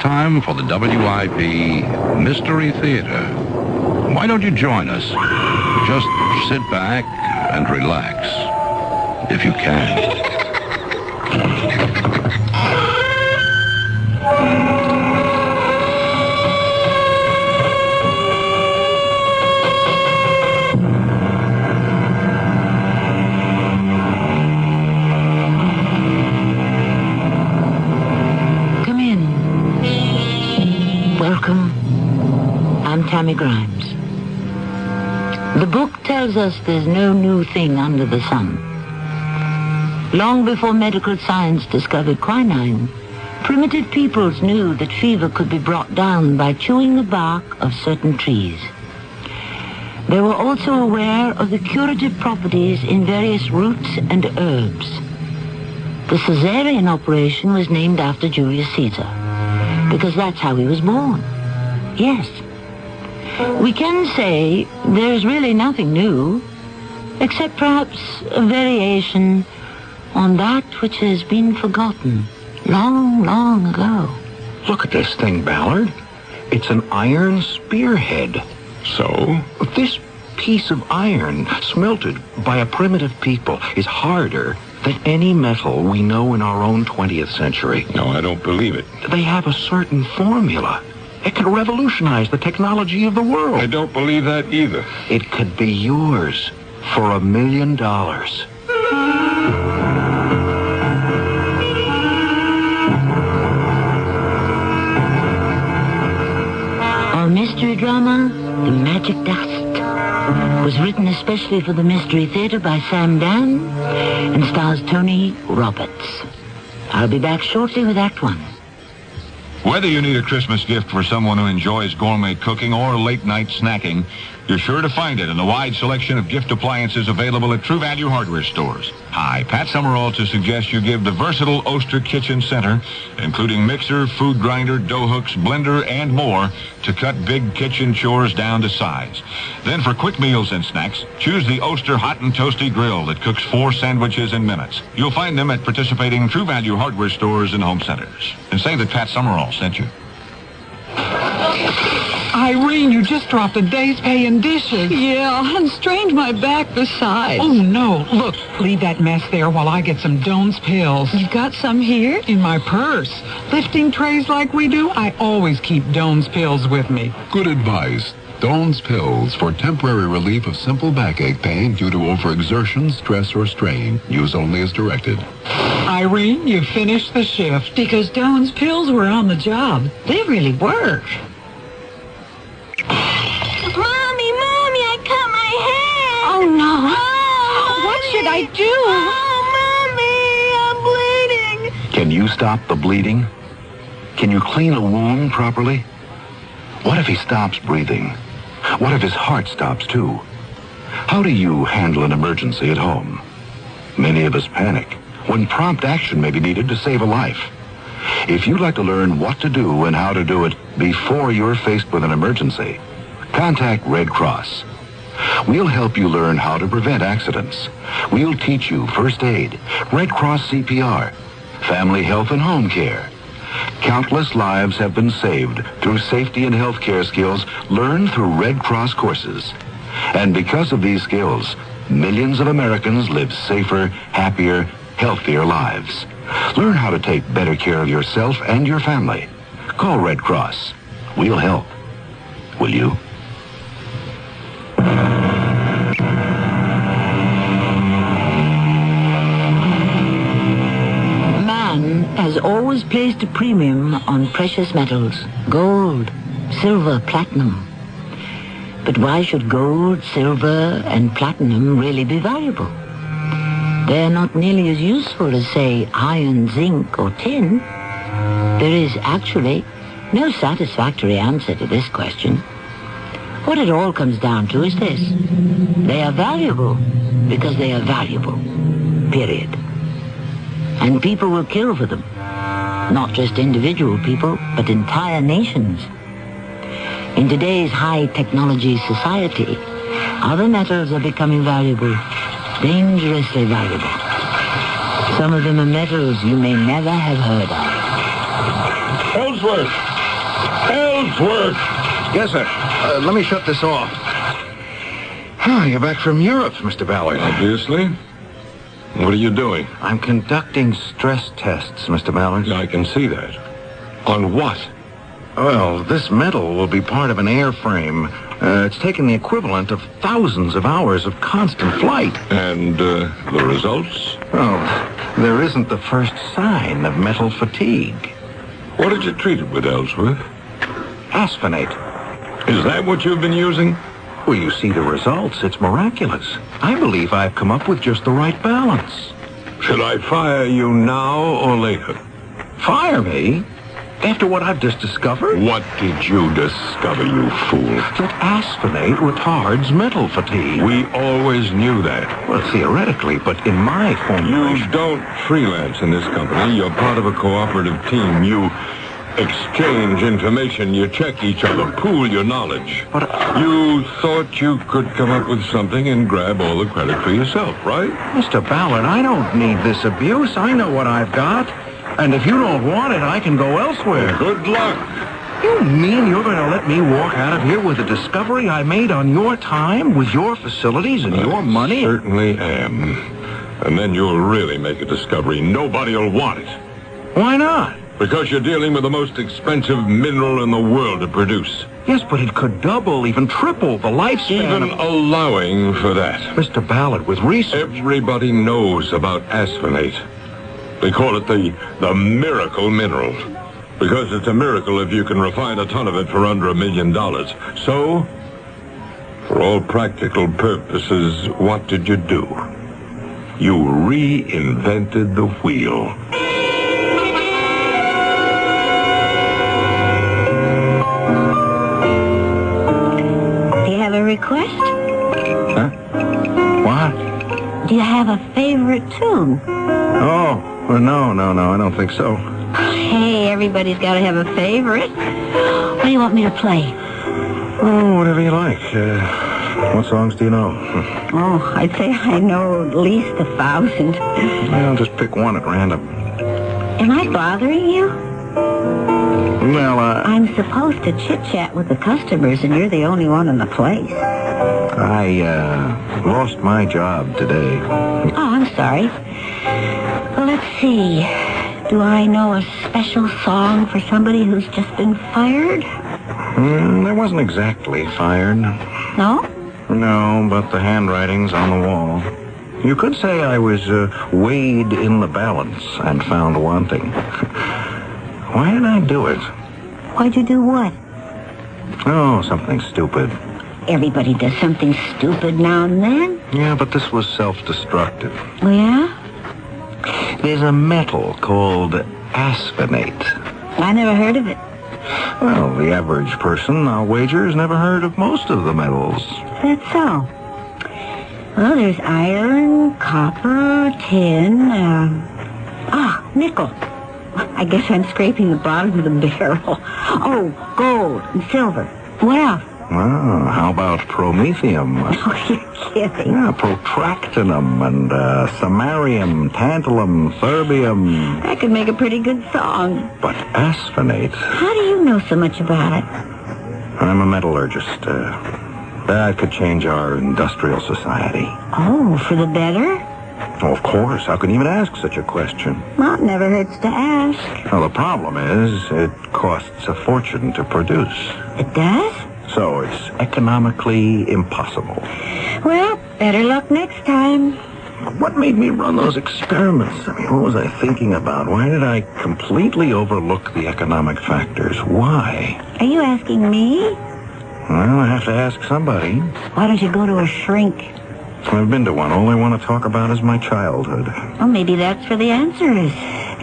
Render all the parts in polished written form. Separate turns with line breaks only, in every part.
time for the WIP Mystery Theater. Why don't you join us? Just sit back and relax, if you can.
Welcome. I'm Tammy Grimes. The book tells us there's no new thing under the sun. Long before medical science discovered quinine, primitive peoples knew that fever could be brought down by chewing the bark of certain trees. They were also aware of the curative properties in various roots and herbs. The Caesarean operation was named after Julius Caesar, because that's how he was born. Yes. We can say there's really nothing new, except perhaps a variation on that which has been forgotten long, long ago.
Look at this thing, Ballard. It's an iron spearhead.
So?
This piece of iron, smelted by a primitive people, is harder than any metal we know in our own 20th century.
No, I don't believe it.
They have a certain formula. It could revolutionize the technology of the world.
I don't believe that either.
It could be yours for $1 million.
Our mystery drama, The Magic Dust, was written especially for the Mystery Theater by Sam Dan and stars Tony Roberts. I'll be back shortly with Act One.
Whether you need a Christmas gift for someone who enjoys gourmet cooking or late-night snacking, you're sure to find it in the wide selection of gift appliances available at True Value hardware stores. Hi, Pat Summerall to suggest you give the versatile Oster Kitchen Center, including mixer, food grinder, dough hooks, blender, and more, to cut big kitchen chores down to size. Then for quick meals and snacks, choose the Oster Hot and Toasty Grill that cooks 4 sandwiches in minutes. You'll find them at participating True Value hardware stores and home centers. And say that Pat Summerall sent you.
Irene, you just dropped a day's pay in dishes.
Yeah, and strained my back besides.
Oh, no. Look, leave that mess there while I get some Doan's pills.
You got some here?
In my purse. Lifting trays like we do, I always keep Doan's pills with me.
Good advice. Doan's pills for temporary relief of simple backache pain due to overexertion, stress, or strain. Use only as directed.
Irene, you finished the shift.
Because Doan's pills were on the job. They really work.
Mommy, I cut my hair.
Oh, no.
Oh,
what should I do?
Oh, Mommy, I'm bleeding.
Can you stop the bleeding? Can you clean a wound properly? What if he stops breathing? What if his heart stops too? How do you handle an emergency at home? Many of us panic when prompt action may be needed to save a life. If you'd like to learn what to do and how to do it before you're faced with an emergency, contact Red Cross. We'll help you learn how to prevent accidents. We'll teach you first aid, Red Cross CPR, family health and home care. Countless lives have been saved through safety and health care skills learned through Red Cross courses. And because of these skills, millions of Americans live safer, happier, healthier lives. Learn how to take better care of yourself and your family. Call Red Cross. We'll help. Will you?
Man has always placed a premium on precious metals, gold, silver, platinum. But why should gold, silver, and platinum really be valuable? They're not nearly as useful as, say, iron, zinc, or tin. There is actually no satisfactory answer to this question. What it all comes down to is this. They are valuable because they are valuable. Period. And people will kill for them. Not just individual people, but entire nations. In today's high-technology society, other metals are becoming valuable, dangerously valuable. Some of them are metals you may never have heard of.
Ellsworth,
Ellsworth!
Yes, sir. Let me shut this off. You're back from Europe, Mr. Ballard.
Obviously. What are you doing?
I'm conducting stress tests, Mr. Ballard.
I can see that. On what?
Well, this metal will be part of an airframe. It's taken the equivalent of thousands of hours of constant flight.
And the results?
Oh, there isn't the first sign of metal fatigue.
What did you treat it with, Ellsworth?
Asinate.
Is that what you've been using?
Well, you see the results. It's miraculous. I believe I've come up with just the right balance.
Should I fire you now or later?
Fire me? After what I've just discovered?
What did you discover, you fool?
That aspinate retards metal fatigue.
We always knew that.
Well, theoretically, but in my formulation...
You don't freelance in this company. You're part of a cooperative team. You exchange information. You check each other. Pool your knowledge.
But
you thought you could come up with something and grab all the credit for yourself, right?
Mr. Ballard, I don't need this abuse. I know what I've got. And if you don't want it, I can go elsewhere.
Good luck.
You mean you're going to let me walk out of here with a discovery I made on your time, with your facilities and your money?
Certainly am. And then you'll really make a discovery. Nobody will want it.
Why not?
Because you're dealing with the most expensive mineral in the world to produce.
Yes, but it could double, even triple the lifespan.
Even allowing for that.
Mr. Ballard, with research...
Everybody knows about aspinate. They call it the miracle mineral. Because it's a miracle if you can refine a ton of it for under $1 million. So, for all practical purposes, what did you do? You reinvented the wheel.
Do you have a request?
Huh? What?
Do you have a favorite tune?
Oh, well, no, I don't think so.
Hey, everybody's got to have a favorite. What do you want me to play?
Oh, whatever you like. What songs do you know?
Oh, I'd say I know at least 1,000.
Well, just pick one at random.
Am I bothering you?
Well,
I'm supposed to chit-chat with the customers, and you're the only one in the place.
I lost my job today.
Oh, I'm sorry. Well, let's see. Do I know a special song for somebody who's just been fired?
There wasn't exactly fired.
No?
No, but the handwriting's on the wall. You could say I was weighed in the balance and found wanting. Why did I do it?
Why'd you do what?
Oh, something stupid.
Everybody does something stupid now and then.
Yeah, but this was self-destructive.
Oh, yeah?
There's a metal called aspinate.
I never heard of it.
Well, the average person, I'll wager, has never heard of most of the metals.
That's so. Well, there's iron, copper, tin, nickel. I guess I'm scraping the bottom of the barrel. Oh, gold and silver. What else?
Well, how about promethium?
Oh, you're kidding.
Yeah, protractinum and samarium, tantalum, terbium.
That could make a pretty good song.
But aspinate...
How do you know so much about it?
I'm a metallurgist. That could change our industrial society.
Oh, for the better?
Oh, of course. How can you even ask such a question?
Well, it never hurts to ask.
Well, the problem is it costs a fortune to produce.
It does?
So it's economically impossible.
Well, better luck next time.
What made me run those experiments? I mean, what was I thinking about? Why did I completely overlook the economic factors? Why?
Are you asking me?
Well, I have to ask somebody.
Why don't you go to a shrink?
I've been to one. All I want to talk about is my childhood.
Well, maybe that's where the answer is.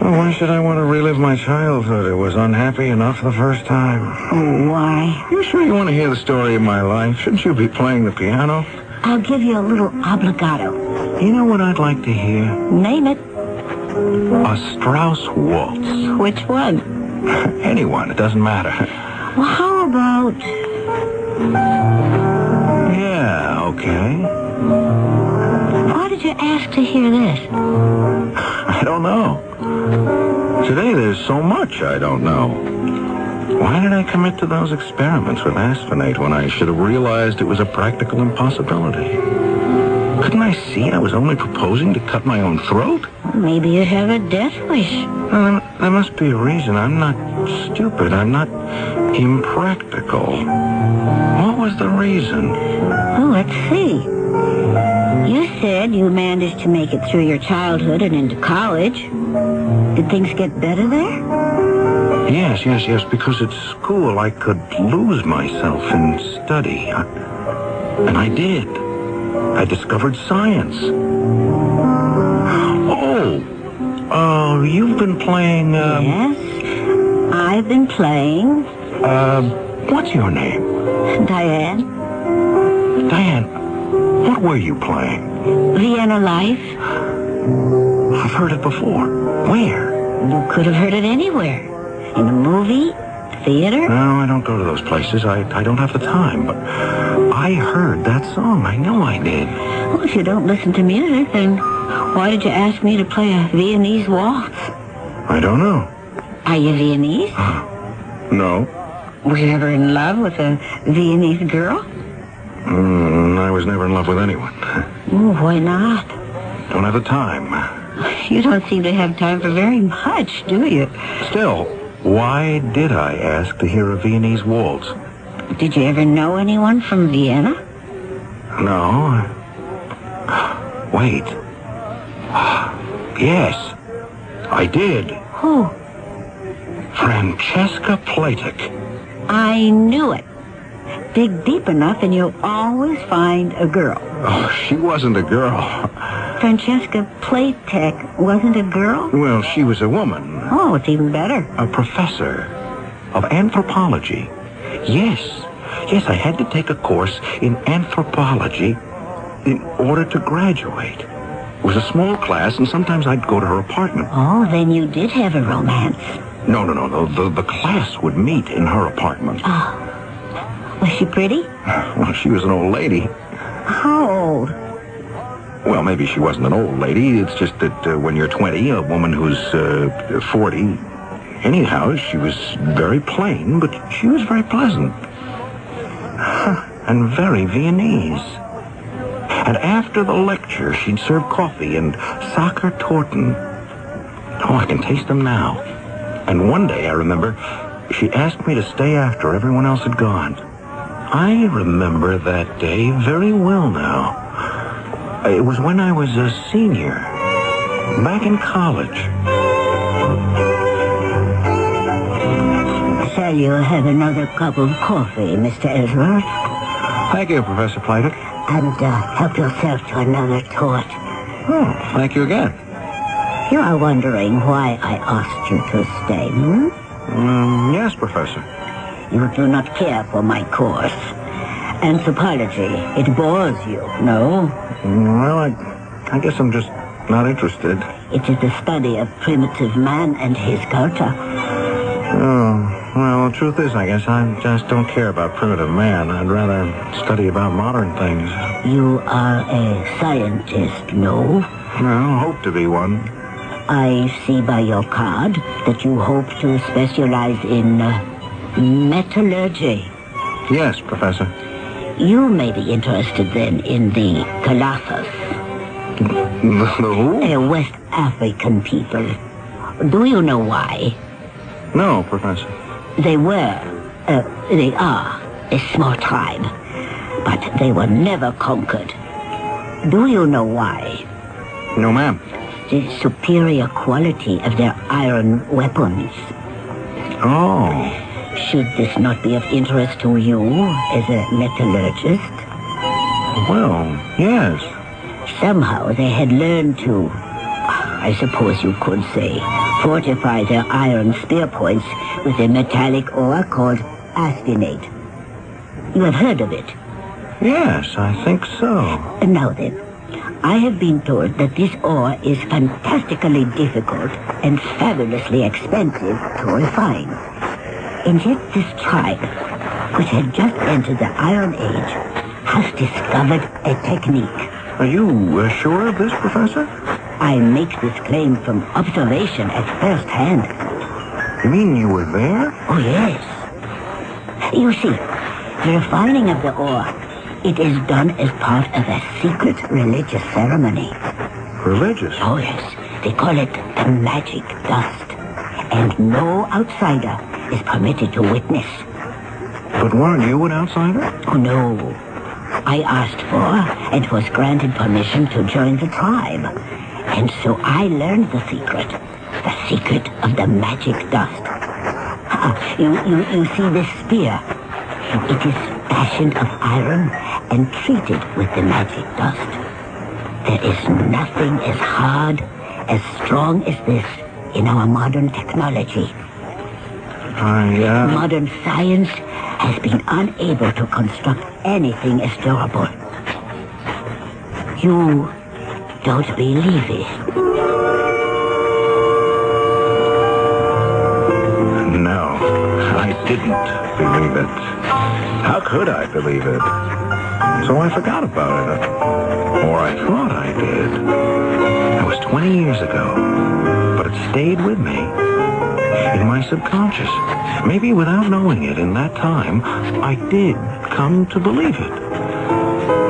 Well, why should I want to relive my childhood? It was unhappy enough the first time.
Oh, why?
You sure you want to hear the story of my life? Shouldn't you be playing the piano?
I'll give you a little obligato.
You know what I'd like to hear?
Name it.
A Strauss waltz.
Which one?
Anyone. It doesn't matter.
Well, how about...
Yeah, okay.
Why did you ask to hear this?
I don't know. Today there's so much I don't know. Why did I commit to those experiments with asphenate when I should have realized it was a practical impossibility? Couldn't I see I was only proposing to cut my own throat?
Maybe you have a death wish.
Well, there must be a reason. I'm not stupid. I'm not impractical. What was the reason?
Oh, let's see. You said you managed to make it through your childhood and into college. Did things get better there?
Yes. Because at school I could lose myself in study. And I did. I discovered science. Oh, you've been playing,
Yes, I've been playing.
What's your name?
Diane.
Diane, what were you playing?
Vienna Life.
I've heard it before. Where?
You could have heard it anywhere. In a movie, theater.
No, I don't go to those places. I don't have the time. But I heard that song. I know I did.
Well, if you don't listen to music, then why did you ask me to play a Viennese waltz?
I don't know.
Are you Viennese?
No.
Were you ever in love with a Viennese girl?
I was never in love with anyone.
Oh, why not?
Don't have the time.
You don't seem to have time for very much, do you?
Still, why did I ask to hear a Viennese waltz?
Did you ever know anyone from Vienna?
No. Wait. Yes, I did.
Who?
Francesca Platek.
I knew it. Dig deep enough and you'll always find a girl.
Oh, she wasn't a girl.
Francesca Platek wasn't a girl?
Well, she was a woman.
Oh, it's even better.
A professor of anthropology. Yes, I had to take a course in anthropology in order to graduate. It was a small class, and sometimes I'd go to her apartment.
Oh, then you did have a romance.
No. The class would meet in her apartment.
Oh. Was she pretty?
Well, she was an old lady.
How old?
Well, maybe she wasn't an old lady. It's just that when you're 20, a woman who's 40... Anyhow, she was very plain, but she was very pleasant. And very Viennese. And after the lecture, she'd serve coffee and Sackertorten. Oh, I can taste them now. And one day, I remember, she asked me to stay after everyone else had gone. I remember that day very well now. It was when I was a senior, back in college.
Shall you have another cup of coffee, Mr. Edward?
Thank you, Professor Platek.
And help yourself to another torch.
Oh, thank you again.
You are wondering why I asked you to stay,
Yes, Professor.
You do not care for my course. Anthropology, it bores you, no?
Well, I guess I'm just not interested.
It is the study of primitive man and his culture.
Oh, well, the truth is, I guess I just don't care about primitive man. I'd rather study about modern things.
You are a scientist, no?
Well, hope to be one.
I see by your card that you hope to specialize in metallurgy.
Yes, Professor.
You may be interested then in the Colossus.
The who?
West African people. Do you know why?
No, Professor.
They are a small tribe, but they were never conquered. Do you know why?
No, ma'am.
The superior quality of their iron weapons.
Oh.
Should this not be of interest to you as a metallurgist?
Well, yes.
Somehow they had learned to, I suppose you could say, fortify their iron spear points with a metallic ore called asinate. You have heard of it?
Yes, I think so.
Now then, I have been told that this ore is fantastically difficult and fabulously expensive to refine. And yet this tribe, which had just entered the Iron Age, has discovered a technique.
Are you sure of this, Professor?
I make this claim from observation at first hand.
You mean you were there?
Oh, yes. You see, the refining of the ore, it is done as part of a secret religious ceremony.
Religious?
Oh, yes. They call it the magic dust. And no outsider is permitted to witness.
But weren't you an outsider?
Oh, no. I asked for and was granted permission to join the tribe. And so I learned the secret of the magic dust. You see this spear? It is fashioned of iron and treated with the magic dust. There is nothing as hard, as strong as this in our modern technology. Modern science has been unable to construct anything as durable. You don't believe it?
No, I didn't believe it. How could I believe it? So I forgot about it. Or I thought I did. That was 20 years ago. But it stayed with me. In my subconscious. Maybe without knowing it, in that time, I did come to believe it.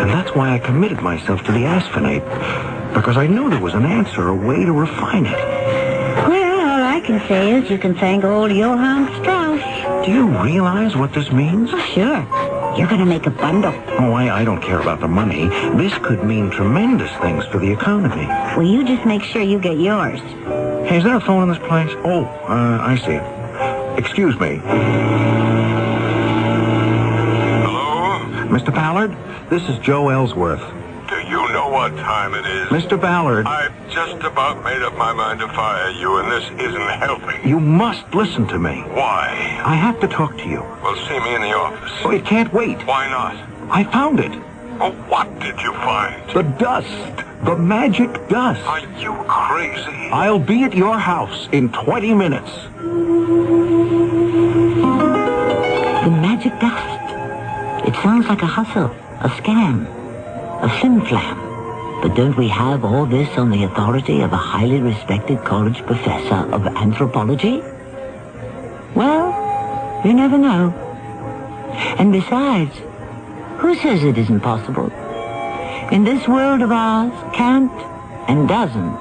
And that's why I committed myself to the asinate. Because I knew there was an answer, a way to refine it.
Well, all I can say is you can thank old Johann Strauss.
Do you realize what this means?
Oh, sure. You're going to make a bundle.
Oh, I don't care about the money. This could mean tremendous things for the economy.
Well, you just make sure you get yours.
Hey, is there a phone in this place? Oh, I see it. Excuse me.
Hello?
Mr. Ballard, this is Joe Ellsworth.
Do you know what time it is?
Mr. Ballard.
I've just about made up my mind to fire you, and this isn't helping.
You must listen to me.
Why?
I have to talk to you.
Well, see me in the office.
Oh, it can't wait.
Why not?
I found it.
Oh, what did you find?
The dust. The magic dust.
Are you crazy?
I'll be at your house in 20 minutes.
The magic dust. It sounds like a hustle, a scam, a flim-flam. But don't we have all this on the authority of a highly respected college professor of anthropology? Well, you never know. And besides, who says it isn't possible? In this world of ours, can't and doesn't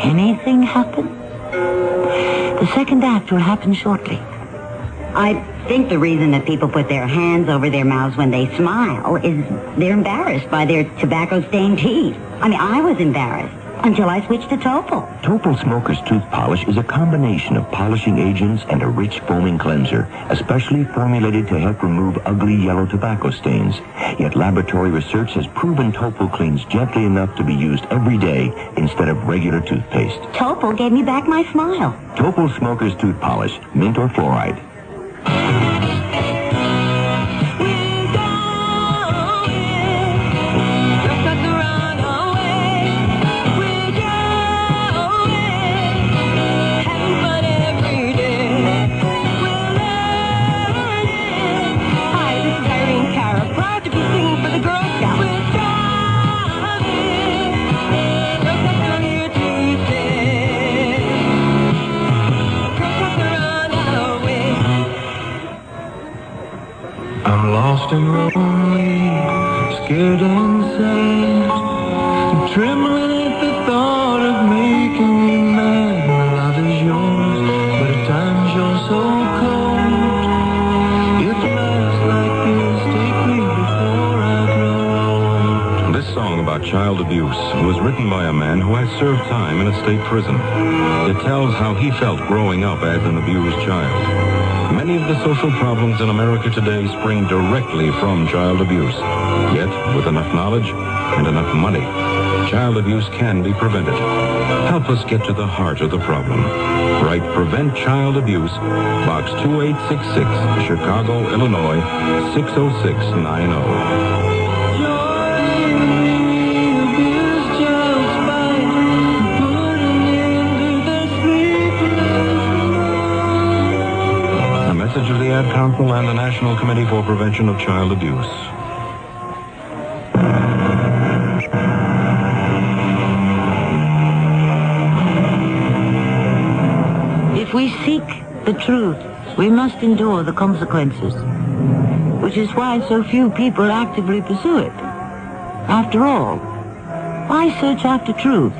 anything happen? The second act will happen shortly.
I think the reason that people put their hands over their mouths when they smile is they're embarrassed by their tobacco-stained teeth. I mean, I was embarrassed until I switched to Topol.
Topol Smoker's Tooth Polish is a combination of polishing agents and a rich foaming cleanser, especially formulated to help remove ugly yellow tobacco stains. Yet laboratory research has proven Topol cleans gently enough to be used every day instead of regular toothpaste.
Topol gave me back my smile.
Topol Smoker's Tooth Polish, mint or fluoride.
Lost and lonely, scared and sad, trembling at the thought of making me mad. My love is yours, but at times you're so cold. If life's like this, take me before I grow old.
This song about child abuse was written by a man who has served time in a state prison. It tells how he felt growing up as an abused child. Many of the social problems in America today spring directly from child abuse. Yet, with enough knowledge and enough money, child abuse can be prevented. Help us get to the heart of the problem. Write Prevent Child Abuse, Box 2866, Chicago, Illinois, 60690. Message of the Ad Council and the National Committee for Prevention of Child Abuse.
If we seek the truth, we must endure the consequences. which is why so few people actively pursue it. After all, why search after truth?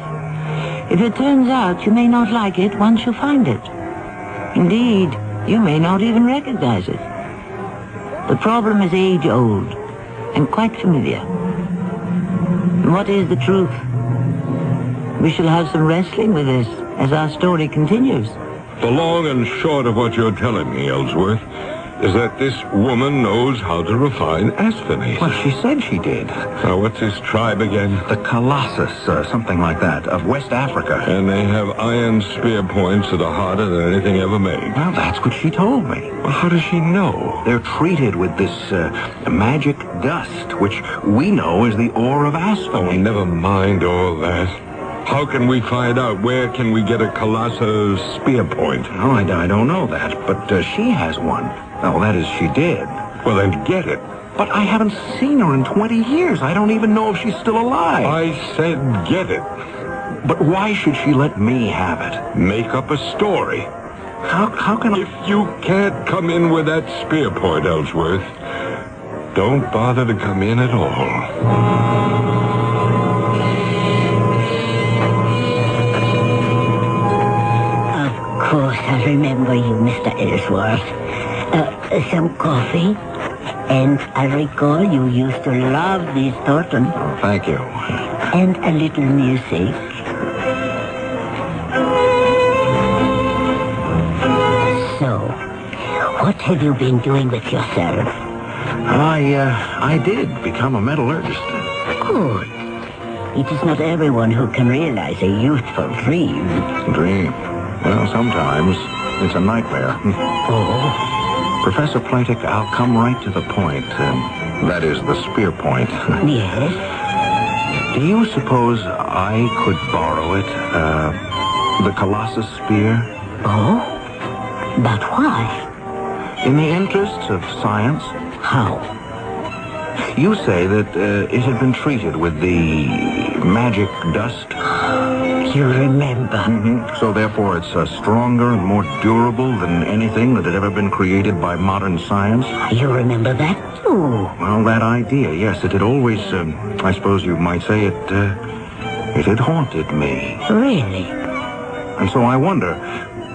If it turns out you may not like it once you find it. Indeed, you may not even recognize it. The problem is age-old and quite familiar. And what is the truth? We shall have some wrestling with this as our story continues.
The long and short of what you're telling me, Ellsworth, is that this woman knows how to refine asphenate.
Well, she said she did.
Now, what's this tribe again?
The Colossus, something like that, of West Africa.
And they have iron spear points that are harder than anything ever made.
Well, that's what she told me.
Well, how does she know?
They're treated with this magic dust, which we know is the ore of asphenate.
Oh, never mind all that. How can we find out? Where can we get a Colossus spear point?
Oh, I don't know that, but she has one. Oh, that is, she did.
Well, then get it.
But I haven't seen her in 20 years. I don't even know if she's still alive.
I said get it.
But why should she let me have it?
Make up a story.
How can I...
If you can't come in with that spear point, Ellsworth, don't bother to come in at all.
Of course, I remember you, Mr. Ellsworth. Some coffee, and I recall you used to love these Thornton.
Oh, thank you.
And a little music. So, what have you been doing with yourself?
I did become a metallurgist.
Good. It is not everyone who can realize a youthful dream.
Dream? Well, sometimes it's a nightmare.
Oh?
Professor Platek, I'll come right to the point. That is, the spear point.
Yes?
Do you suppose I could borrow it? The Colossus spear?
Oh? But why?
In the interests of science.
How?
You say that it had been treated with the magic dust.
You remember.
Mm-hmm. So therefore it's stronger and more durable than anything that had ever been created by modern science?
You remember that too?
Well, that idea, yes. It had always, I suppose you might say it had haunted me.
Really?
And so I wonder,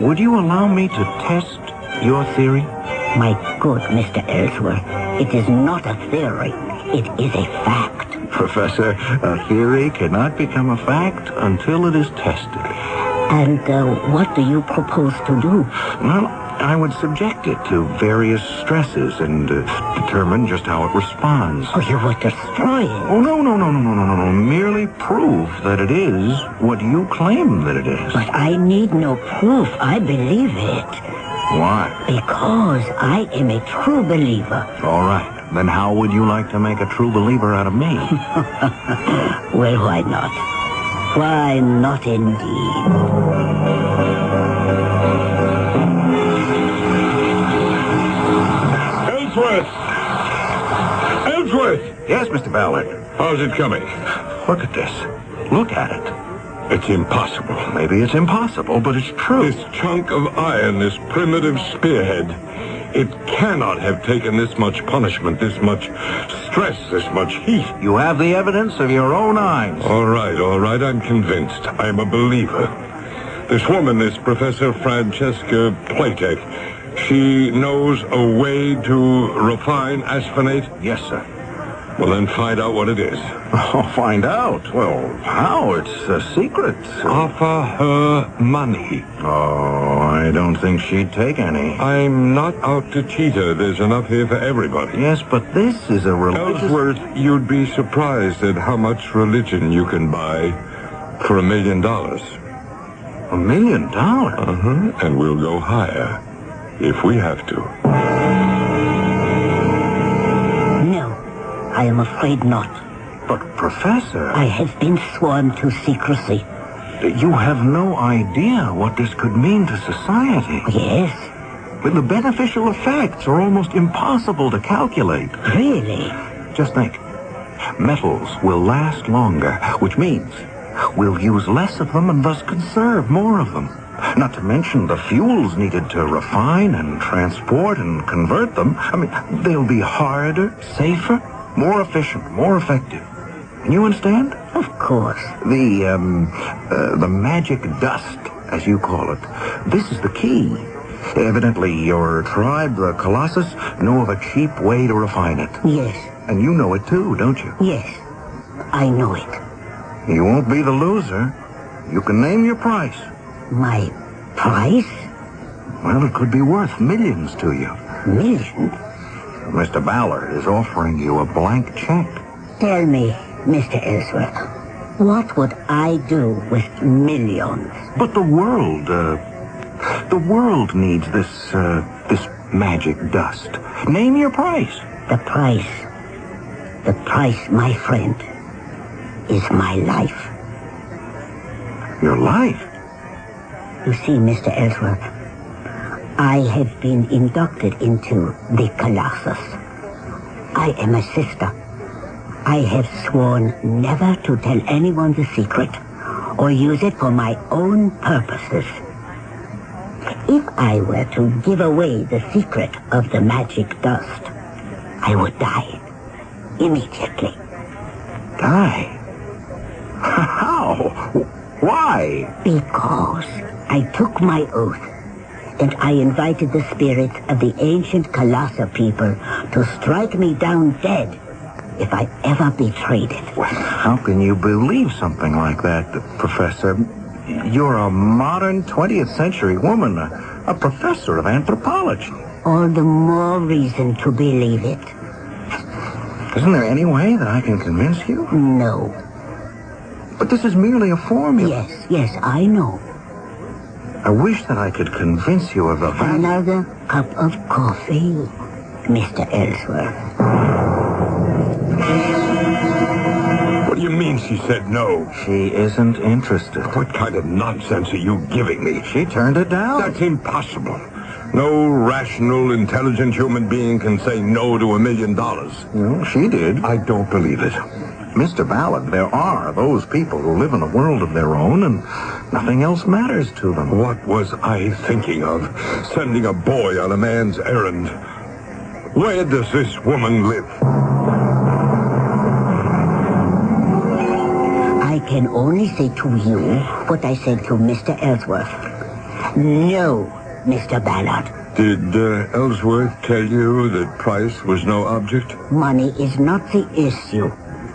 would you allow me to test your theory?
My good Mr. Ellsworth, it is not a theory. It is a fact.
Professor, a theory cannot become a fact until it is tested.
And what do you propose to do?
Well, I would subject it to various stresses and determine just how it responds.
Oh, you would destroy it?
Oh, no. Merely prove that it is what you claim that it is.
But I need no proof. I believe it.
Why?
Because I am a true believer.
All right. Then how would you like to make a true believer out of me?
Well, why not? Why not indeed?
Ellsworth! Ellsworth!
Yes, Mr. Ballard.
How's it coming?
Look at this. Look at it.
It's impossible.
Maybe it's impossible, but it's true.
This chunk of iron, this primitive spearhead, it cannot have taken this much punishment, this much stress, this much heat.
You have the evidence of your own eyes.
All right, I'm convinced. I'm a believer. This woman, this Professor Francesca Platek, she knows a way to refine asphenate?
Yes, sir.
Well, then find out what it is.
Oh, find out? Well, how? It's a secret.
Offer her money.
Oh, I don't think she'd take any.
I'm not out to cheat her. There's enough here for everybody.
Yes, but this is a religious...
Ellsworth, you'd be surprised at how much religion you can buy for $1 million.
$1 million?
Uh-huh. And we'll go higher if we have to.
No. I am afraid not.
But, Professor...
I have been sworn to secrecy.
You have no idea what this could mean to society.
Yes.
But the beneficial effects are almost impossible to calculate.
Really?
Just think. Metals will last longer, which means we'll use less of them and thus conserve more of them. Not to mention the fuels needed to refine and transport and convert them. I mean, they'll be harder, safer, more efficient, more effective. And you understand?
Of course.
The magic dust, as you call it. This is the key. Evidently, your tribe, the Colossus, know of a cheap way to refine it.
Yes.
And you know it too, don't you?
Yes. I know it.
You won't be the loser. You can name your price.
My price?
Well, it could be worth millions to you.
Millions?
Mr. Ballard is offering you a blank check.
Tell me, Mr. Ellsworth, what would I do with millions?
But the world needs this magic dust. Name your price.
The price, my friend, is my life.
Your life?
You see, Mr. Ellsworth, I have been inducted into the Colossus. I am a sister. I have sworn never to tell anyone the secret or use it for my own purposes. If I were to give away the secret of the magic dust, I would die immediately.
Die? How? Why?
Because I took my oath, and I invited the spirits of the ancient Colossus people to strike me down dead if I ever betrayed it.
Well, how can you believe something like that, Professor? You're a modern 20th century woman, a professor of anthropology.
All the more reason to believe it.
Isn't there any way that I can convince you?
No.
But this is merely a formula.
Yes, I know.
I wish that I could convince you of the value.
Another cup of coffee, Mr. Ellsworth.
What do you mean she said no?
She isn't interested.
What kind of nonsense are you giving me?
She turned it down.
That's impossible. No rational, intelligent human being can say no to $1 million.
No, she did.
I don't believe it.
Mr. Ballard, there are those people who live in a world of their own and nothing else matters to them.
What was I thinking of? Sending a boy on a man's errand. Where does this woman live?
I can only say to you what I said to Mr. Ellsworth. No, Mr. Ballard.
Did Ellsworth tell you that price was no object?
Money is not the issue.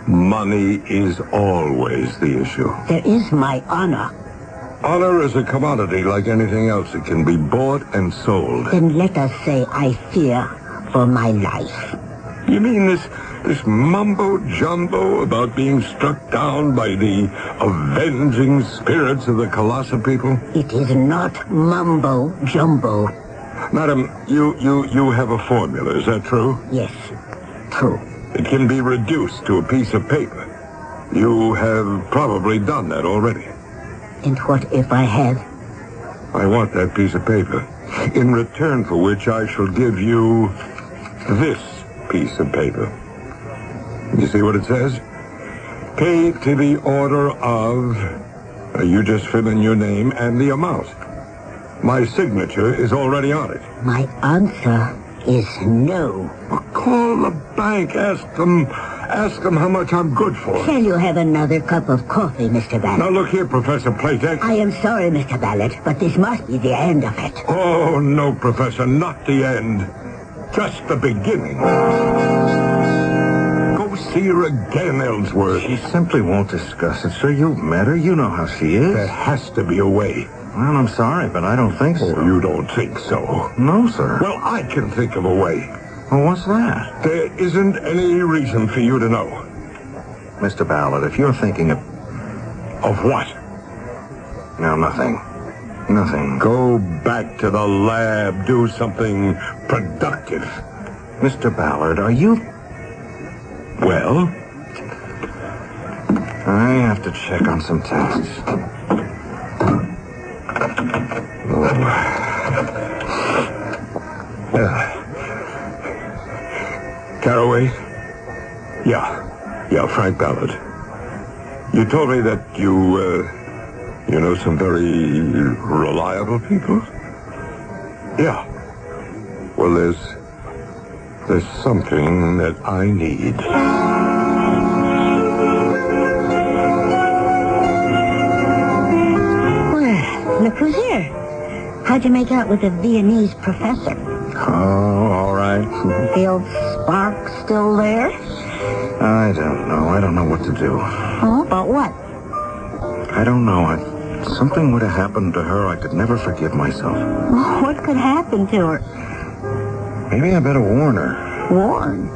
Money is always the issue.
There is my honor.
Honor is a commodity like anything else. It can be bought and sold.
Then let us say I fear for my life.
You mean this mumbo-jumbo about being struck down by the avenging spirits of the Colossus people?
It is not mumbo-jumbo.
Madam, you have a formula, is that true?
Yes, true.
It can be reduced to a piece of paper. You have probably done that already.
And what if I have?
I want that piece of paper, in return for which I shall give you this piece of paper. You see what it says? Paid to the order of... you just fill in your name and the amount. My signature is already on it.
My answer is no.
Well, call the bank. Ask them how much I'm good for.
Shall you have another cup of coffee, Mr. Ballard?
Now look here, Professor Playtex.
I am sorry, Mr. Ballard, but this must be the end of it.
Oh, no, Professor, not the end. Just the beginning. Go see her again, Ellsworth.
She simply won't discuss it, sir. You've met her. You know how she is.
There has to be a way.
Well, I'm sorry, but I don't think so.
Oh, you don't think so?
No, sir.
Well, I can think of a way.
Well, what's that?
There isn't any reason for you to know.
Mr. Ballard, if you're thinking of...
Of what?
No, nothing. Nothing.
Go back to the lab. Do something productive.
Mr. Ballard, are you...
Well?
I have to check on some tests.
Caraway? Yeah, Frank Ballard. You told me that you You know some very reliable people? Yeah. Well, there's something that I need.
Well, look who's here. How'd you make out with the Viennese professor?
Oh, all right.
The old spark still there?
I don't know. I don't know what to do.
Oh, about what?
I don't know. Something would have happened to her. I could never forgive myself.
What could happen to her?
Maybe I better warn her.
Warn?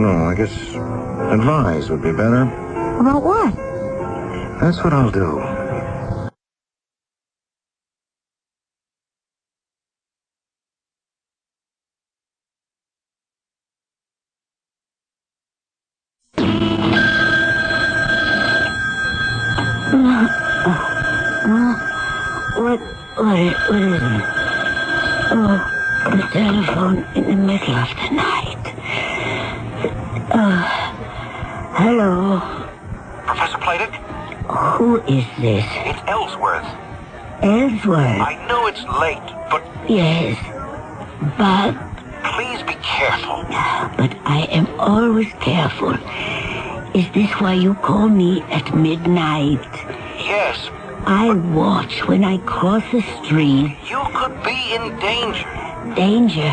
No, I guess advise would be better.
About what?
That's what I'll do.
What is it? Oh, the telephone in the middle of the night. Hello?
Professor Playdick?
Who is this?
It's Ellsworth.
Ellsworth?
I know it's late, but...
Yes, but...
Please be careful.
But I am always careful. Is this why you call me at midnight?
Yes.
I watch when I cross the street.
You could be in danger.
Danger?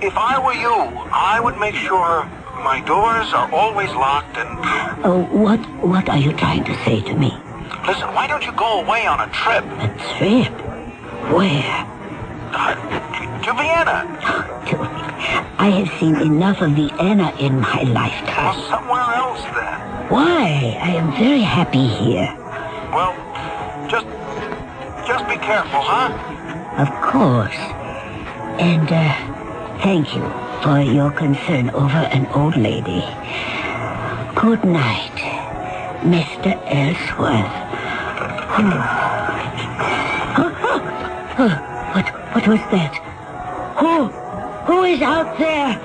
If I were you, I would make sure my doors are always locked and...
Oh, what are you trying to say to me?
Listen, why don't you go away on a trip?
A trip? Where?
To Vienna.
I have seen enough of Vienna in my lifetime.
Well, somewhere else then.
Why? I am very happy here.
Well, just be careful, huh?
Of course. And, thank you for your concern over an old lady. Good night, Mr. Ellsworth. What was that? Who is out there?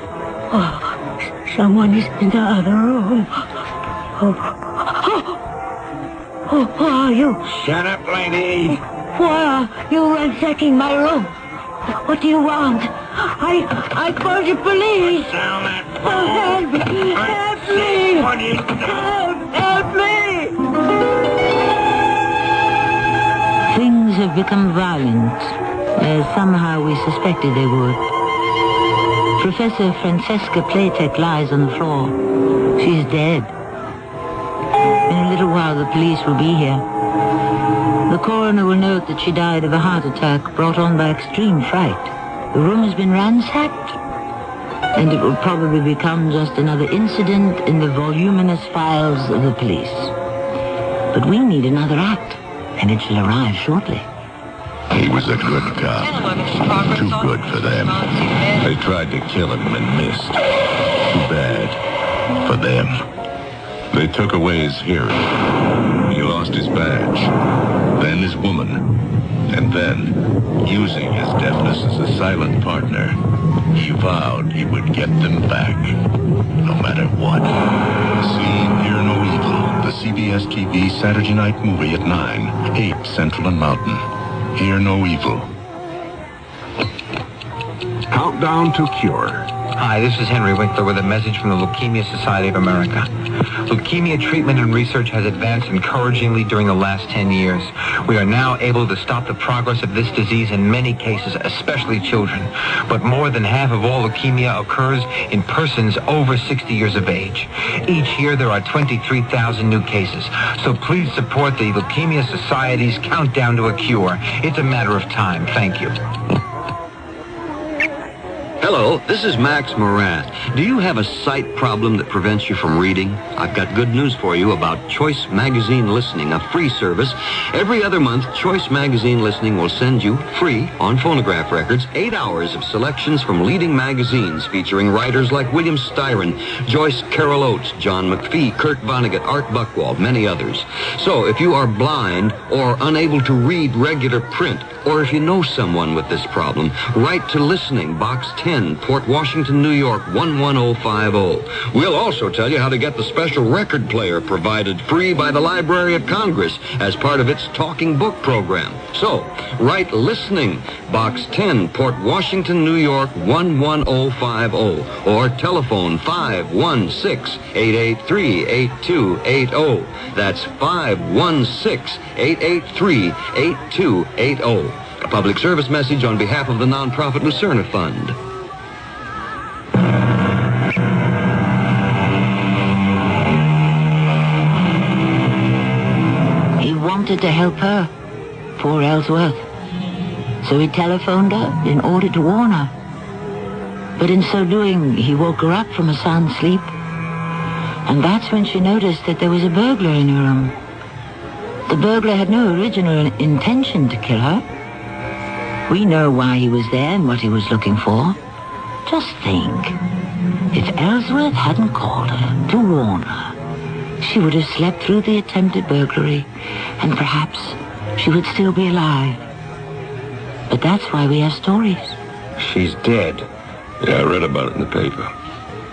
Oh, someone is in the other room. Who are you?
Shut up, lady.
Why are you ransacking my room? What do you want? I called the police.
Down that
Oh, help me! Help me! Help me!
Things have become violent, as somehow we suspected they would. Professor Francesca Playtech lies on the floor. She's dead. In a little while, the police will be here. The coroner will note that she died of a heart attack brought on by extreme fright. The room has been ransacked, and it will probably become just another incident in the voluminous files of the police. But we need another act, and it shall arrive shortly.
He was a good cop. Too good for them. They tried to kill him and missed. Too bad for them. They took away his hearing. He lost his badge. Then his woman. And then, using his deafness as a silent partner, he vowed he would get them back, no matter what. See Hear No Evil, the CBS TV Saturday night movie at 9, 8 Central and Mountain. Hear No Evil.
Countdown to Cure.
Hi, this is Henry Winkler with a message from the Leukemia Society of America. Leukemia treatment and research has advanced encouragingly during the last 10 years. We are now able to stop the progress of this disease in many cases, especially children. But more than half of all leukemia occurs in persons over 60 years of age. Each year there are 23,000 new cases. So please support the Leukemia Society's Countdown to a Cure. It's a matter of time. Thank you.
Hello, this is Max Moran. Do you have a sight problem that prevents you from reading? I've got good news for you about Choice Magazine Listening, a free service. Every other month, Choice Magazine Listening will send you, free, on phonograph records, 8 hours of selections from leading magazines featuring writers like William Styron, Joyce Carol Oates, John McPhee, Kurt Vonnegut, Art Buchwald, many others. So if you are blind or unable to read regular print, or if you know someone with this problem, write to Listening, Box 10, 10, Port Washington, New York, 11050. We'll also tell you how to get the special record player provided free by the Library of Congress as part of its Talking Book program. So, write listening, Box 10, Port Washington, New York, 11050, or telephone 516-883-8280. That's 516-883-8280. A public service message on behalf of the nonprofit Lucerna Fund.
He wanted to help her, poor Ellsworth. So he telephoned her in order to warn her. But in so doing, he woke her up from a sound sleep. And that's when she noticed that there was a burglar in her room. The burglar had no original intention to kill her. We know why he was there and what he was looking for. Just think. If Ellsworth hadn't called her to warn her, she would have slept through the attempted burglary, and perhaps she would still be alive. But that's why we have stories.
She's dead. Yeah, I read about it in the paper.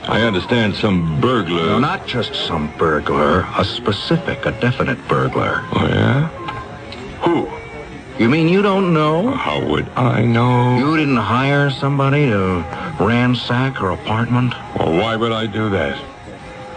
I understand some burglar...
No, not just some burglar. A specific, a definite burglar.
Oh, yeah? Who?
You mean you don't know?
How would I know?
You didn't hire somebody to ransack her apartment?
Well, why would I do that?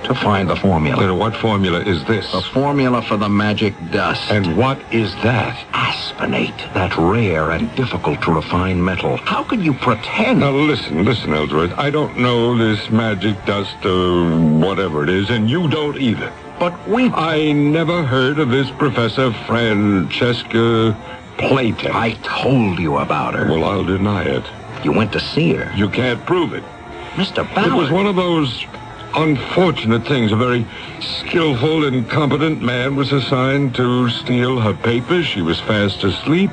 To find the formula.
What formula is this?
The formula for the magic dust.
And what is that?
Asinate, that rare and difficult to refine metal. How can you pretend?
Now listen, Ellsworth. I don't know this magic dust or whatever it is, and you don't either.
But
I never heard of this Professor Francesca Playtech.
I told you about her.
Well, I'll deny it.
You went to see her.
You can't prove it.
Mr. Ballard.
It was one of those unfortunate things. A very skillful and competent man was assigned to steal her papers. She was fast asleep.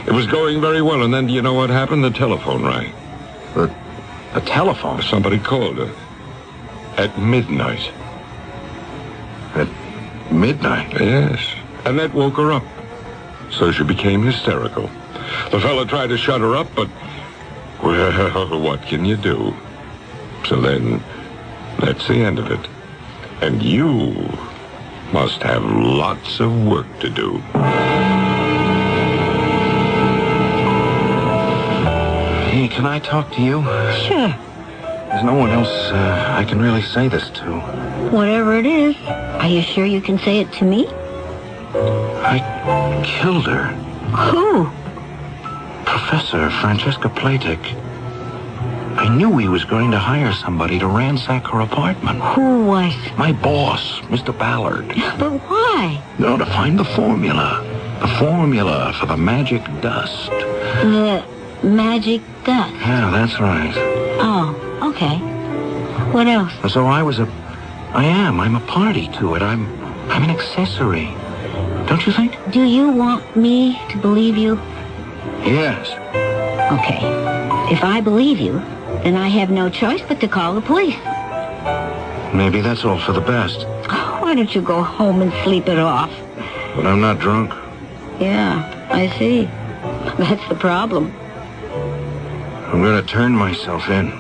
It was going very well, and then, do you know what happened? The telephone rang.
The telephone?
Somebody called her. At midnight.
At midnight?
Yes. And that woke her up. So she became hysterical. The fellow tried to shut her up, but, well, what can you do? So then, that's the end of it. And you must have lots of work to do.
Hey, can I talk to you?
Sure.
There's no one else I can really say this to.
Whatever it is, are you sure you can say it to me?
I killed her.
Who?
Professor Francesca Playtech. I knew he was going to hire somebody to ransack her apartment.
Who was?
My boss, Mr. Ballard.
But why?
No, to find the formula. The formula for the magic dust.
The magic dust?
Yeah, that's right.
Oh, okay. What else?
So I'm a party to it. I'm an accessory. Don't you think?
Do you want me to believe you?
Yes.
Okay. If I believe you, then I have no choice but to call the police.
Maybe that's all for the best.
Why don't you go home and sleep it off?
But I'm not drunk.
Yeah, I see. That's the problem.
I'm going to turn myself in.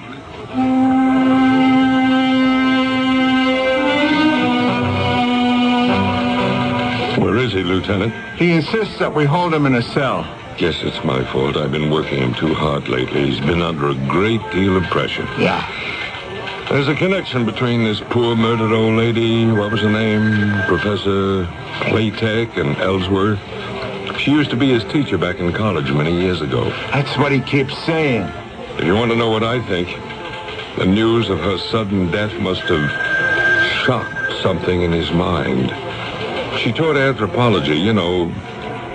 Where is he, Lieutenant?
He insists that we hold him in a cell.
Guess it's my fault. I've been working him too hard lately. He's been under a great deal of pressure.
Yeah.
There's a connection between this poor murdered old lady, what was her name, Professor Playtech, and Ellsworth. She used to be his teacher back in college many years ago.
That's what he keeps saying.
If you want to know what I think, the news of her sudden death must have shocked something in his mind. She taught anthropology,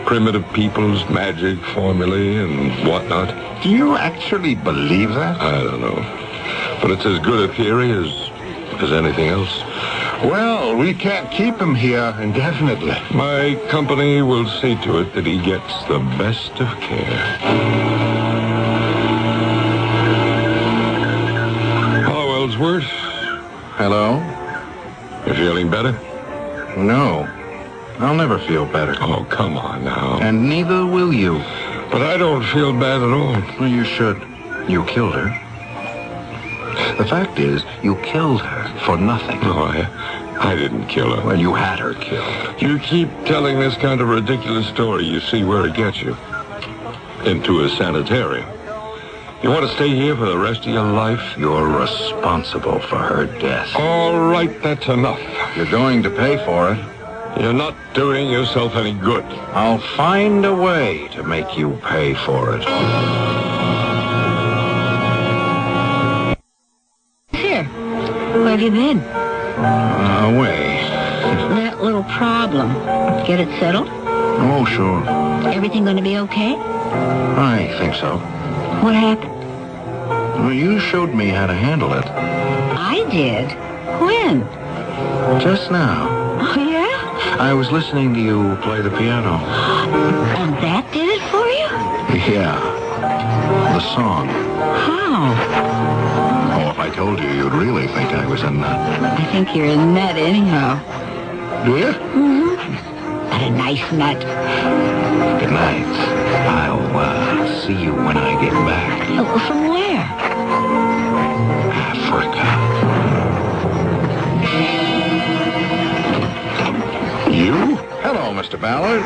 primitive peoples, magic, formulae, and whatnot.
Do you actually believe that?
I don't know. But it's as good a theory as anything else.
Well, we can't keep him here indefinitely.
My company will see to it that he gets the best of care. Hello, Ellsworth.
Hello?
You feeling better?
No. I'll never feel better.
Oh, come on now.
And neither will you.
But I don't feel bad at all.
Well, you should. You killed her. The fact is, you killed her for nothing.
No, I didn't kill her.
Well, you had her killed.
You keep telling this kind of ridiculous story, you see where it gets you. Into a sanitarium. You want to stay here for the rest of your life?
You're responsible for her death.
All right, that's enough.
You're going to pay for it.
You're not doing yourself any good.
I'll find a way to make you pay for it.
Here. Where have you been?
Away.
That little problem. Get it settled?
Oh, sure.
Everything going to be okay?
I think so.
What happened?
Well, you showed me how to handle it.
I did? When?
Just now.
Oh, yeah?
I was listening to you play the piano.
And that did it for you?
Yeah. The song.
How?
Oh, if I told you, you'd really think I was a nut.
I think you're a nut anyhow.
Do you?
Mm-hmm. But a nice nut.
Good night. I'll see you when I get back.
Oh, from where?
Africa. You? Hello, Mr. Ballard.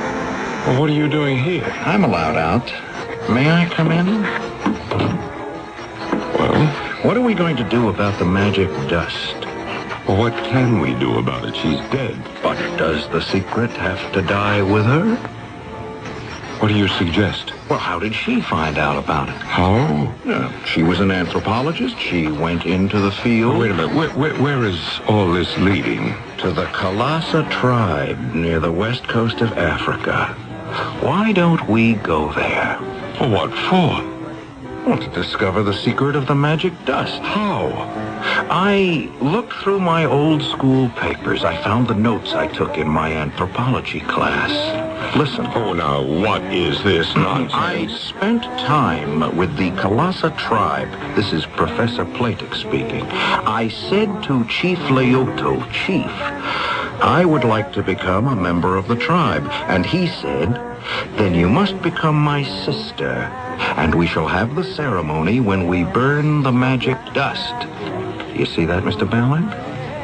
Well, what are you doing here?
I'm allowed out. May I come in?
Well?
What are we going to do about the magic dust?
Well, what can we do about it? She's dead.
But does the secret have to die with her?
What do you suggest?
Well, how did she find out about it?
How?
She was an anthropologist. She went into the field.
Oh, wait a minute. Where is all this leading?
To the Kalasa tribe near the west coast of Africa. Why don't we go there?
Well, what for?
Well, to discover the secret of the magic dust.
How?
I looked through my old school papers. I found the notes I took in my anthropology class. Listen.
Oh, now, what is this nonsense?
I spent time with the Kalasa tribe. This is Professor Platic speaking. I said to Chief Leoto, Chief, I would like to become a member of the tribe. And he said, then you must become my sister, and we shall have the ceremony when we burn the magic dust. You see that, Mr. Ballard?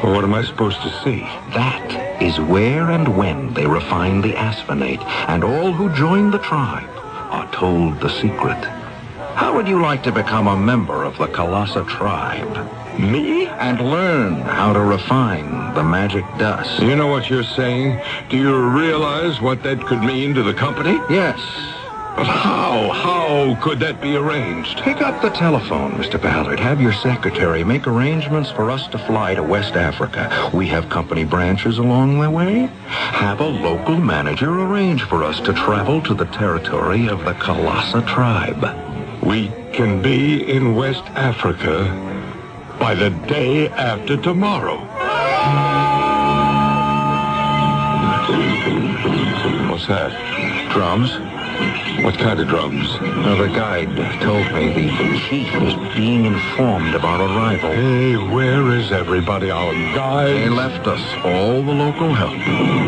Well, what am I supposed to see?
That is where and when they refine the asinate, and all who join the tribe are told the secret. How would you like to become a member of the Kalasa tribe?
Me?
And learn how to refine the magic dust.
You know what you're saying? Do you realize what that could mean to the company?
Yes.
But how could that be arranged?
Pick up the telephone, Mr. Ballard. Have your secretary make arrangements for us to fly to West Africa. We have company branches along the way. Have a local manager arrange for us to travel to the territory of the Kalasa tribe.
We can be in West Africa by the day after tomorrow. What's that?
Drums.
What kind of drums?
The guide told me the chief is being informed of our arrival.
Hey, where is everybody? Our guides?
They left us, all the local help.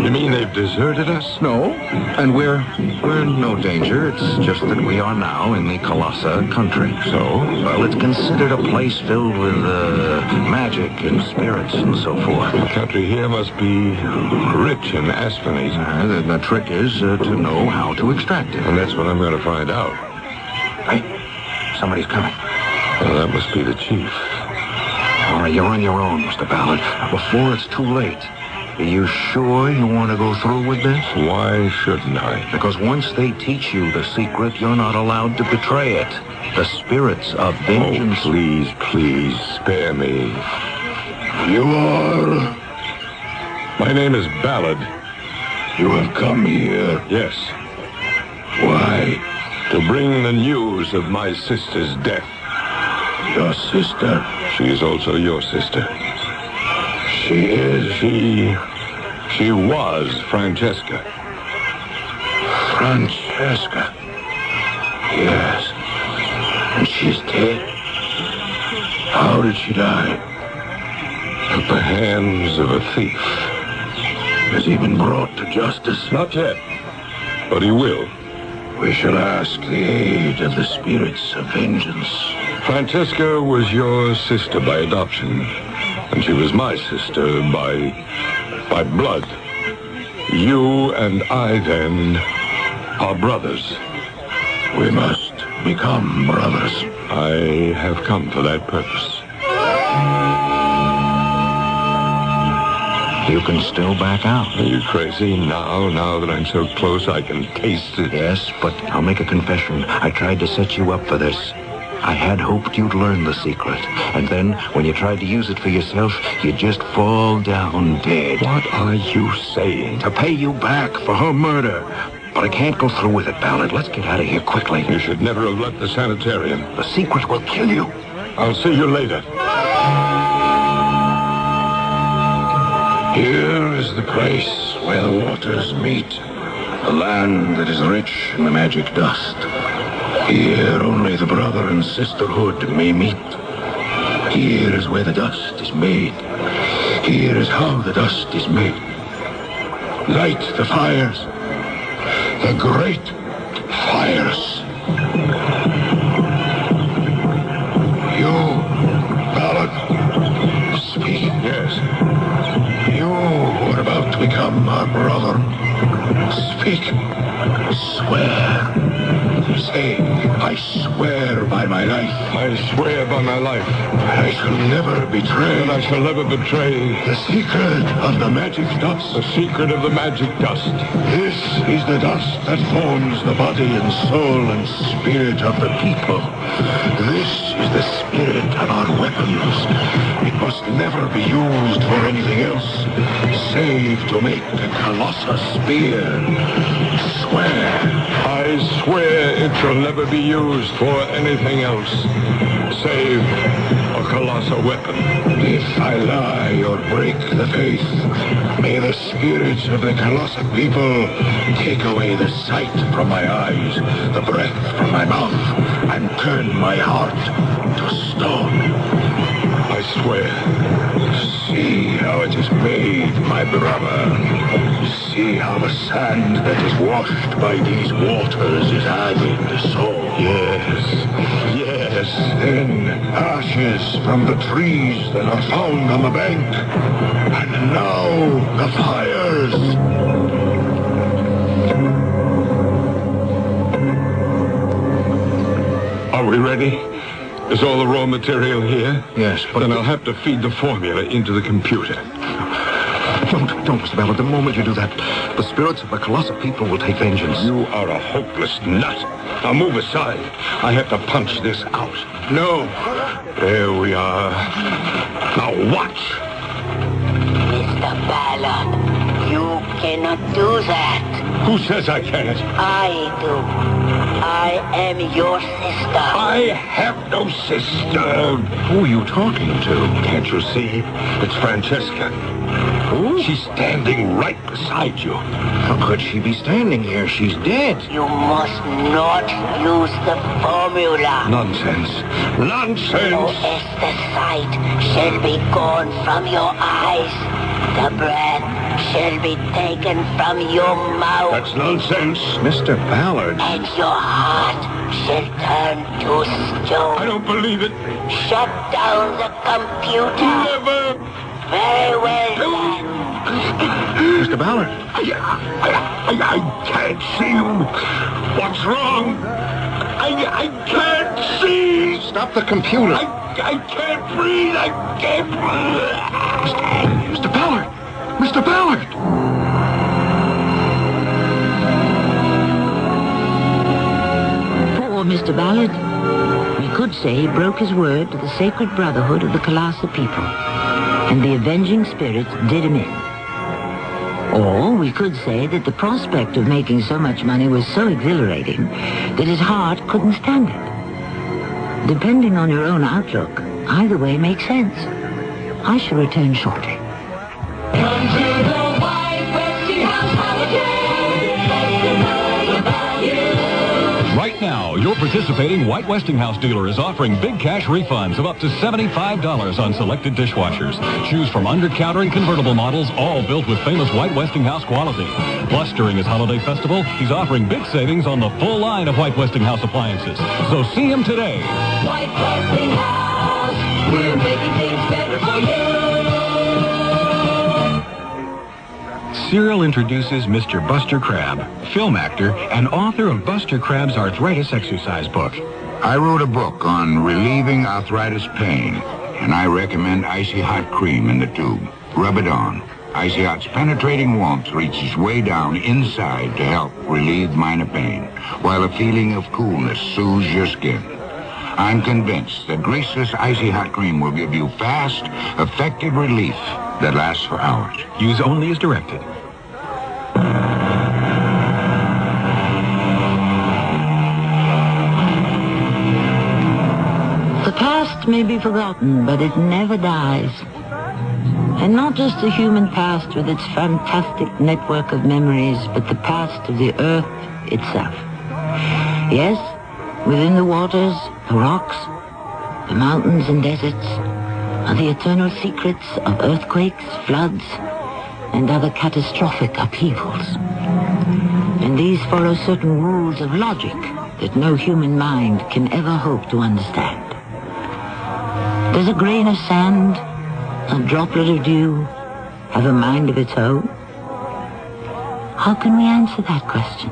You mean they've deserted us?
No, and we're in no danger. It's just that we are now in the Kalasa country.
So?
Well, it's considered a place filled with magic and spirits and so forth.
The country here must be rich in asinate.
The trick is to know how to extract it.
And that's what I'm going to find out.
Hey, somebody's coming.
Well, that must be the chief.
All right, you're on your own, Mr. Ballard. Before it's too late. Are you sure you want to go through with this?
Why shouldn't I?
Because once they teach you the secret, you're not allowed to betray it. The spirits of vengeance...
Oh, please, spare me.
You are...
My name is Ballard.
You have come here?
Yes.
Why?
To bring the news of my sister's death.
Your sister?
She is also your sister.
She is?
She was Francesca.
Francesca? Yes. And she's dead? How did she die?
At the hands of a thief.
Has he been brought to justice?
Not yet, but he will.
We shall ask the aid of the spirits of vengeance.
Francesca was your sister by adoption, and she was my sister by blood. You and I, then, are brothers.
We must become brothers.
I have come for that purpose.
You can still back out.
Are you crazy? Now that I'm so close, I can taste it.
Yes, but I'll make a confession. I tried to set you up for this. I had hoped you'd learn the secret. And then, when you tried to use it for yourself, you'd just fall down dead.
What are you saying?
To pay you back for her murder. But I can't go through with it, Ballard. Let's get out of here quickly.
You should never have left the sanitarium.
The secret will kill you.
I'll see you later.
Here is the place where the waters meet. A land that is rich in the magic dust. Here only the brother and sisterhood may meet. Here is where the dust is made. Here is how the dust is made. Light the fires. The great fires. You, Ballard, speak.
Yes.
You are about to become our brother. Speak. Swear. Say, I swear by my life.
I swear by my life.
I shall never betray.
And I shall never betray.
The secret of the magic dust.
The secret of the magic dust.
This is the dust that forms the body and soul and spirit of the people. This is the spirit of our weapons. It must never be used for anything else, save to make the Colossus spear. Swear.
I swear it shall never be used for anything else, save a colossal weapon.
If I lie or break the faith, may the spirits of the colossal people take away the sight from my eyes, the breath from my mouth, and turn my heart to stone.
I swear.
See how it is made, my brother. See how the sand that is washed by these waters is added, so. Yes. Then ashes from the trees that are found on the bank. And now the fires.
Are we ready? Is all the raw material here?
Yes, but...
Then I'll have to feed the formula into the computer.
Don't, Mr. Ballard. The moment you do that, the spirits of the colossal people will take vengeance.
You are a hopeless nut. Now move aside. I have to punch this out. No. There we are. Now watch.
Mr. Ballard, you cannot do that.
Who says I can't?
I do. I am your sister.
I have no sister.
Who are you talking to?
Can't you see? It's Francesca. Who? She's standing right beside you.
How could she be standing here? She's dead.
You must not use the formula.
Nonsense.
So as the sight shall be gone from your eyes, the breath shall be taken from your mouth.
That's nonsense.
Mr. Ballard.
And your heart shall turn to stone.
I don't believe it.
Shut down the computer.
Never.
Very well then.
Mr. Ballard.
I can't see. What's wrong? I can't see.
Stop the computer.
I can't breathe. I can't breathe.
Mr. Ballard. Mr. Ballard.
Poor Mr. Ballard. We could say he broke his word to the sacred brotherhood of the Colossus people, and the avenging spirits did him in. Or we could say that the prospect of making so much money was so exhilarating that his heart couldn't stand it. Depending on your own outlook, either way makes sense. I shall return shortly.
Come to the White Westinghouse Holiday. Let them know about you.
Right
now, your participating White Westinghouse dealer is offering big cash refunds of up to $75 on selected dishwashers. Choose from under-counter and convertible models, all built with famous White Westinghouse quality. Plus, during his holiday festival, he's offering big savings on the full line of White Westinghouse appliances. So see him today.
White Westinghouse, we're making things better for you.
Serial introduces Mr. Buster Crabbe, film actor and author of Buster Crabbe's arthritis exercise book.
I wrote a book on relieving arthritis pain, and I recommend Icy Hot Cream in the tube. Rub it on. Icy Hot's penetrating warmth reaches way down inside to help relieve minor pain, while a feeling of coolness soothes your skin. I'm convinced that greaseless Icy Hot Cream will give you fast, effective relief that lasts for hours.
Use only as directed.
The past may be forgotten, but it never dies. And not just the human past with its fantastic network of memories, but the past of the earth itself. Yes, within the waters, the rocks, the mountains and deserts are the eternal secrets of earthquakes, floods, and other catastrophic upheavals. And these follow certain rules of logic that no human mind can ever hope to understand. Does a grain of sand, a droplet of dew, have a mind of its own? How can we answer that question?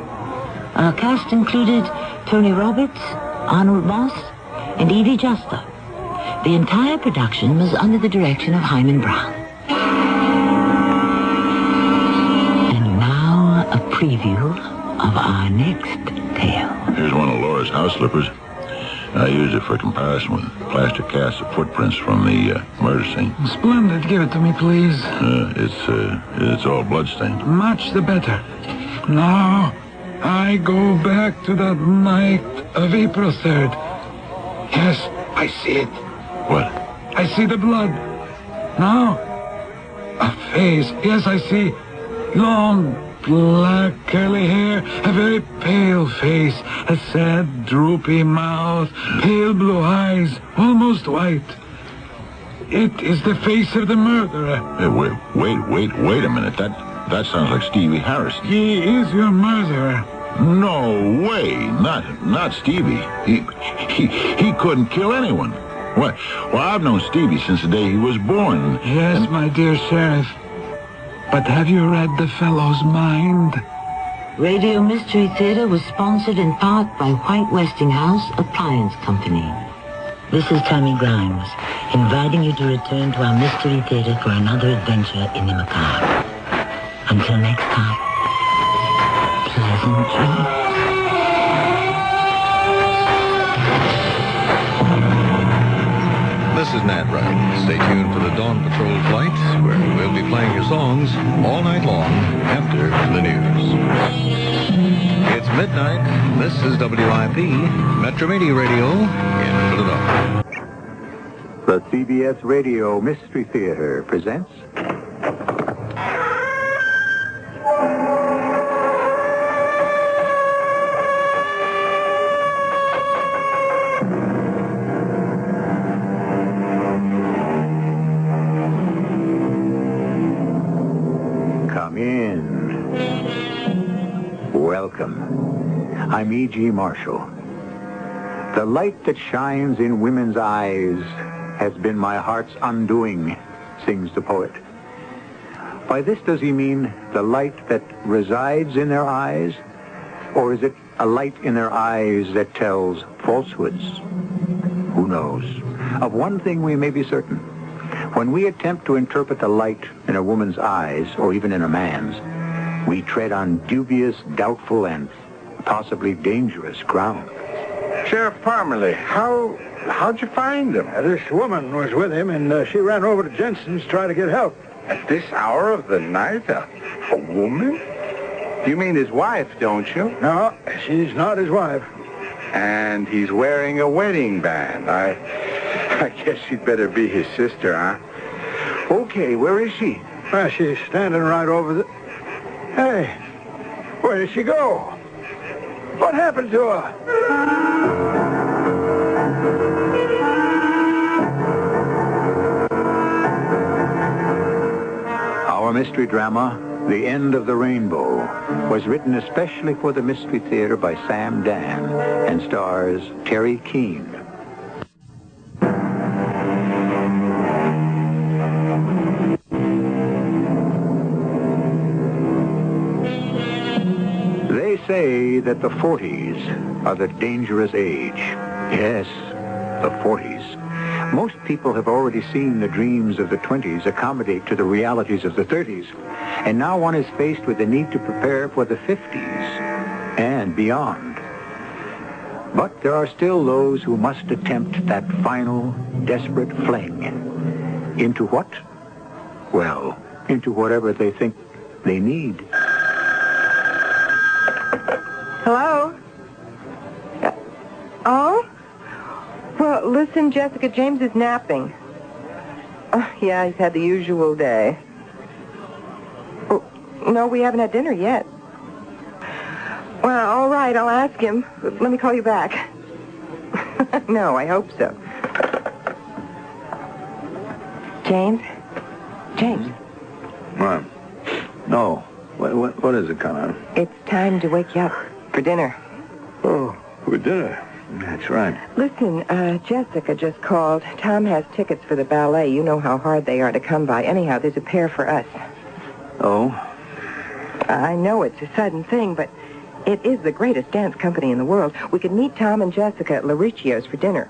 Our cast included Tony Roberts, Arnold Moss, and Evie Juster. The entire production was under the direction of Hyman Brown. And now a preview of our next tale.
Here's one of Laura's house slippers. I used it for comparison with plaster casts of footprints from the murder scene.
Splendid. Give it to me, please.
It's all bloodstained.
Much the better. Now, I go back to that night of April 3rd. Yes, I see it.
What?
I see the blood. Now, a face. Yes, I see. Long, black, curly hair, a very pale face, a sad, droopy mouth, pale blue eyes, almost white. It is the face of the murderer.
Hey, wait a minute. That sounds like Stevie Harris.
He is your murderer.
No way. Not Stevie. He couldn't kill anyone. What? Well, I've known Stevie since the day he was born.
Yes, my dear Sheriff. But have you read the fellow's mind?
Radio Mystery Theater was sponsored in part by White Westinghouse Appliance Company. This is Tammy Grimes, inviting you to return to our Mystery Theater for another adventure in the macabre. Until next time, pleasant dreams.
This is Nat Wright. Stay tuned for the Dawn Patrol flight, where we'll be playing your songs all night long after the news. It's midnight. This is WIP, Metro Media Radio in Philadelphia.
The CBS Radio Mystery Theater presents... Come in. Welcome. I'm E.G. Marshall. The light that shines in women's eyes has been my heart's undoing, sings the poet. By this does he mean the light that resides in their eyes, or is it a light in their eyes that tells falsehoods? Who knows? Of one thing we may be certain. When we attempt to interpret the light in a woman's eyes, or even in a man's, we tread on dubious, doubtful, and possibly dangerous ground.
Sheriff Parmalee, how'd you find him?
This woman was with him, and she ran over to Jensen's to try to get help.
At this hour of the night? A woman? You mean his wife, don't you?
No, she's not his wife.
And he's wearing a wedding band. I guess she'd better be his sister, huh? Okay, where is she?
Well, she's standing right over the... Hey, where did she go? What happened to her?
Our mystery drama, The End of the Rainbow, was written especially for the Mystery Theater by Sam Dan and stars Terry Keane. They say that the 40s are the dangerous age. Yes, the 40s. Most people have already seen the dreams of the 20s accommodate to the realities of the 30s, and now one is faced with the need to prepare for the 50s and beyond. But there are still those who must attempt that final, desperate fling. Into what? Well, into whatever they think they need.
Hello? Oh? Well, listen, Jessica, James is napping. Yeah, he's had the usual day. Oh, no, we haven't had dinner yet. Well, all right, I'll ask him. Let me call you back. No, I hope so. James? James?
What? No. What is it, Connor?
It's time to wake you up for dinner.
Oh, for dinner. That's right.
Listen, Jessica just called. Tom has tickets for the ballet. You know how hard they are to come by. Anyhow, there's a pair for us.
Oh?
I know it's a sudden thing, but it is the greatest dance company in the world. We could meet Tom and Jessica at Lauricchio's for dinner.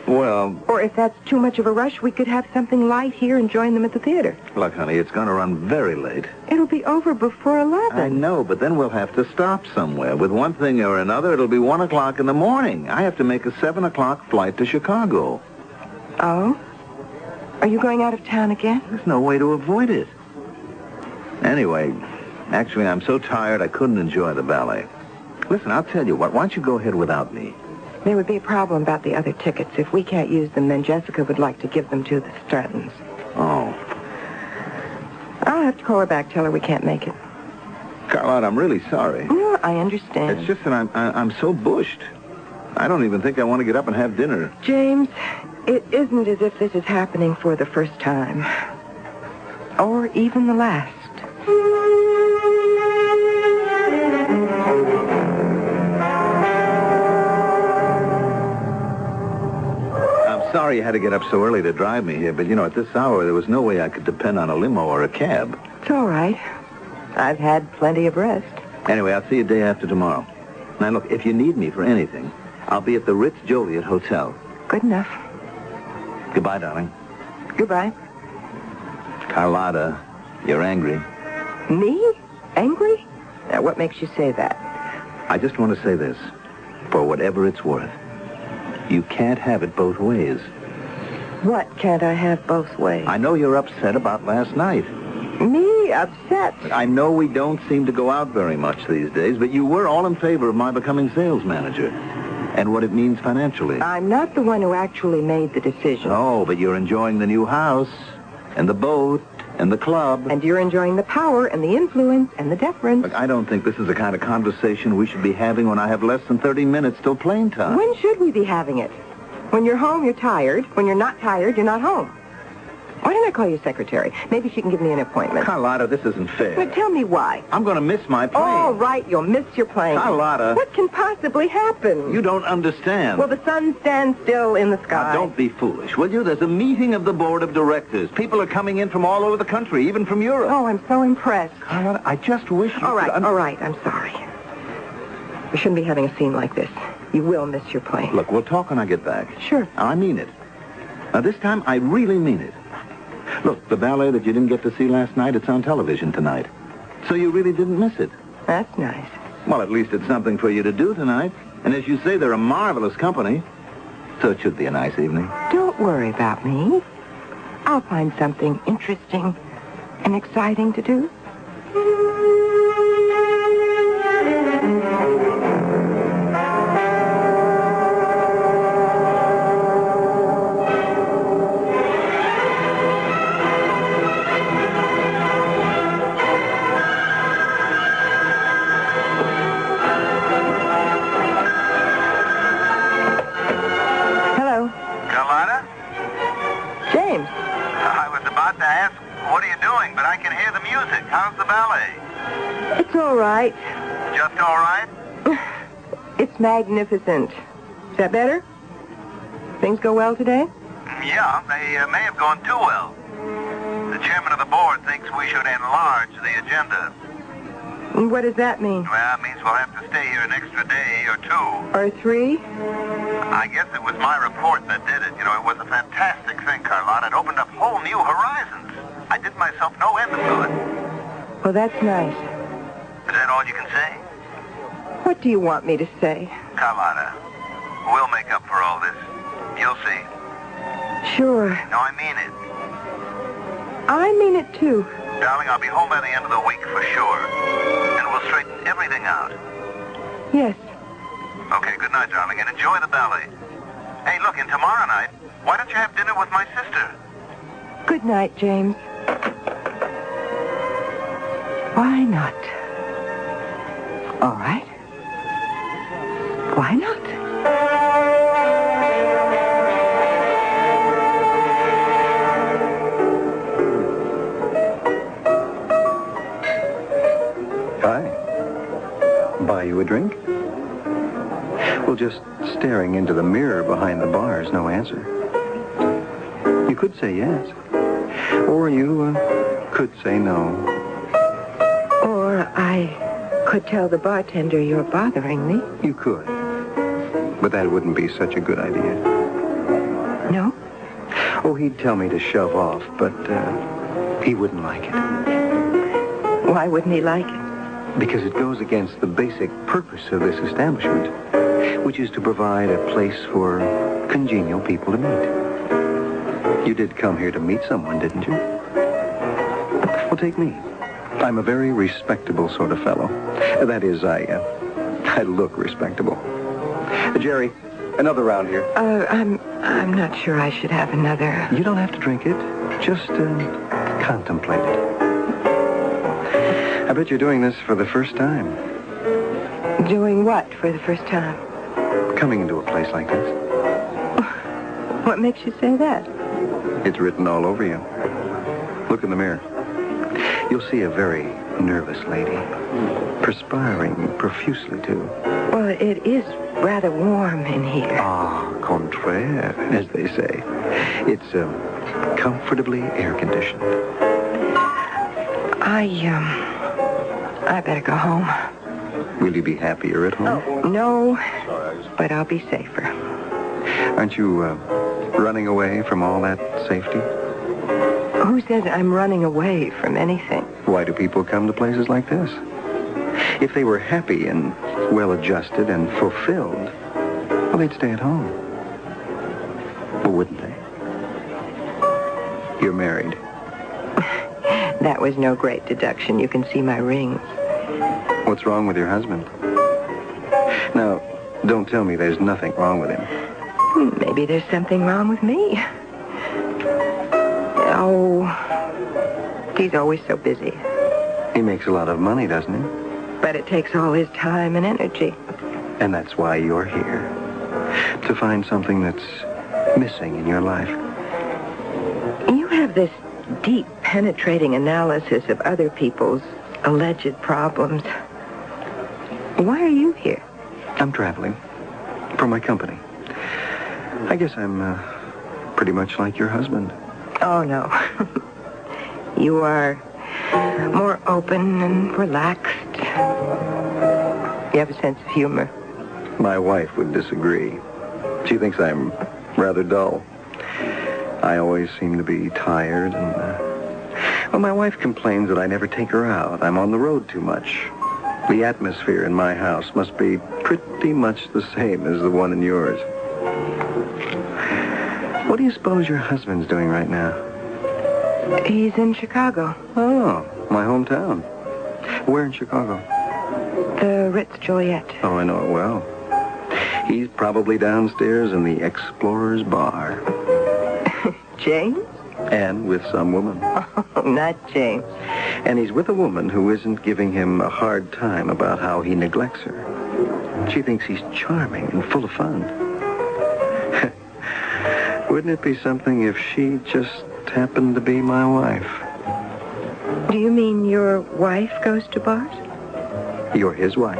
Well...
Or if that's too much of a rush, we could have something light here and join them at the theater.
Look, honey, it's going to run very late.
It'll be over before 11.
I know, but then we'll have to stop somewhere. With one thing or another, it'll be 1 o'clock in the morning. I have to make a 7 o'clock flight to Chicago.
Oh? Are you going out of town again?
There's no way to avoid it. Anyway, actually, I'm so tired I couldn't enjoy the ballet. Listen, I'll tell you what. Why don't you go ahead without me?
There would be a problem about the other tickets. If we can't use them, then Jessica would like to give them to the Strattons.
Oh.
I'll have to call her back, tell her we can't make it.
Carlotte, I'm really sorry.
No, I understand.
It's just that I'm so bushed. I don't even think I want to get up and have dinner.
James, it isn't as if this is happening for the first time. Or even the last.
Sorry you had to get up so early to drive me here, but, you know, at this hour, there was no way I could depend on a limo or a cab.
It's all right. I've had plenty of rest.
Anyway, I'll see you day after tomorrow. Now, look, if you need me for anything, I'll be at the Ritz Joliet Hotel.
Good enough.
Goodbye, darling.
Goodbye.
Carlotta, you're angry.
Me? Angry? Now, what makes you say that?
I just want to say this. For whatever it's worth, you can't have it both ways.
What can't I have both ways?
I know you're upset about last night.
Me? Upset?
I know we don't seem to go out very much these days, but you were all in favor of my becoming sales manager and what it means financially.
I'm not the one who actually made the decision.
Oh, but you're enjoying the new house and the boat and the club.
And you're enjoying the power and the influence and the deference.
Look, I don't think this is the kind of conversation we should be having when I have less than 30 minutes till plane time.
When should we be having it? When you're home, you're tired. When you're not tired, you're not home. Why don't I call your secretary? Maybe she can give me an appointment.
Carlotta, this isn't fair.
But tell me why.
I'm going to miss my plane.
All right, you'll miss your plane.
Carlotta.
What can possibly happen?
You don't understand.
Well, the sun stands still in the sky.
Now, don't be foolish, will you? There's a meeting of the board of directors. People are coming in from all over the country, even from Europe.
Oh, I'm so impressed.
Carlotta, I just wish you
all right, I'm sorry. We shouldn't be having a scene like this. You will miss your plane.
Look, we'll talk when I get back.
Sure.
I mean it. Now, this time, I really mean it. Look, the ballet that you didn't get to see last night, it's on television tonight. So you really didn't miss it.
That's nice.
Well, at least it's something for you to do tonight. And as you say, they're a marvelous company. So it should be a nice evening.
Don't worry about me. I'll find something interesting and exciting to do.
about to ask, what are you doing? But I can hear the music. How's the ballet?
It's all right.
Just all right?
It's magnificent. Is that better? Things go well today?
Yeah, they may have gone too well. The chairman of the board thinks we should enlarge the agenda.
What does that mean?
Well, it means we'll have to stay here an extra day or 2.
Or 3?
I guess it was my report that did it. You know, it was a fantastic thing, Carlotta. It opened up whole new horizons. I did myself no end of good.
Well, that's nice.
Is that all you can say?
What do you want me to say?
Carlotta, we'll make up for all this. You'll see.
Sure.
No, I mean it.
I mean it, too.
Darling, I'll be home by the end of the week for sure. And we'll straighten everything out.
Yes.
Okay, good night, darling, and enjoy the ballet. Hey, look, and tomorrow night, why don't you have dinner with my sister?
Good night, James. Why not? All right. Why not?
Hi. Buy you a drink? Well, just staring into the mirror behind the bar is no answer. You could say yes. Or you could say no.
Or I could tell the bartender you're bothering me.
You could. But that wouldn't be such a good idea.
No?
Oh, he'd tell me to shove off, but he wouldn't like it.
Why wouldn't he like it?
Because it goes against the basic purpose of this establishment, which is to provide a place for congenial people to meet. You did come here to meet someone, didn't you? Well, take me. I'm a very respectable sort of fellow. That is, I look respectable. Jerry, another round here.
I'm not sure I should have another.
You don't have to drink it. Just contemplate it. I bet you're doing this for the first time.
Doing what for the first time?
Coming into a place like this.
What makes you say that?
It's written all over you. Look in the mirror. You'll see a very nervous lady. Perspiring profusely, too.
Well, it is rather warm in here.
Ah, contraire, as they say. It's comfortably air-conditioned.
I better go home.
Will you be happier at home?
Oh, no, but I'll be safer.
Aren't you running away from all that safety?
Who says I'm running away from anything?
Why do people come to places like this? If they were happy and well-adjusted and fulfilled, well, they'd stay at home. Well, wouldn't they? You're married.
That was no great deduction. You can see my rings.
What's wrong with your husband? Now, don't tell me there's nothing wrong with him.
Maybe there's something wrong with me. Oh, he's always so busy.
He makes a lot of money, doesn't he?
But it takes all his time and energy.
And that's why you're here. To find something that's missing in your life.
You have this deep, penetrating analysis of other people's alleged problems. Why are you here?
I'm traveling. For my company. I guess I'm pretty much like your husband.
Oh, no. You are more open and relaxed. You have a sense of humor.
My wife would disagree. She thinks I'm rather dull. I always seem to be tired and... Well, my wife complains that I never take her out. I'm on the road too much. The atmosphere in my house must be pretty much the same as the one in yours. What do you suppose your husband's doing right now?
He's in Chicago.
Oh, my hometown. Where in Chicago?
The Ritz-Joliet.
Oh, I know it well. He's probably downstairs in the Explorer's Bar.
James?
And with some woman.
Oh, not James.
And he's with a woman who isn't giving him a hard time about how he neglects her. She thinks he's charming and full of fun. Wouldn't it be something if she just happened to be my wife.
Do you mean your wife goes to bars?
You're his wife.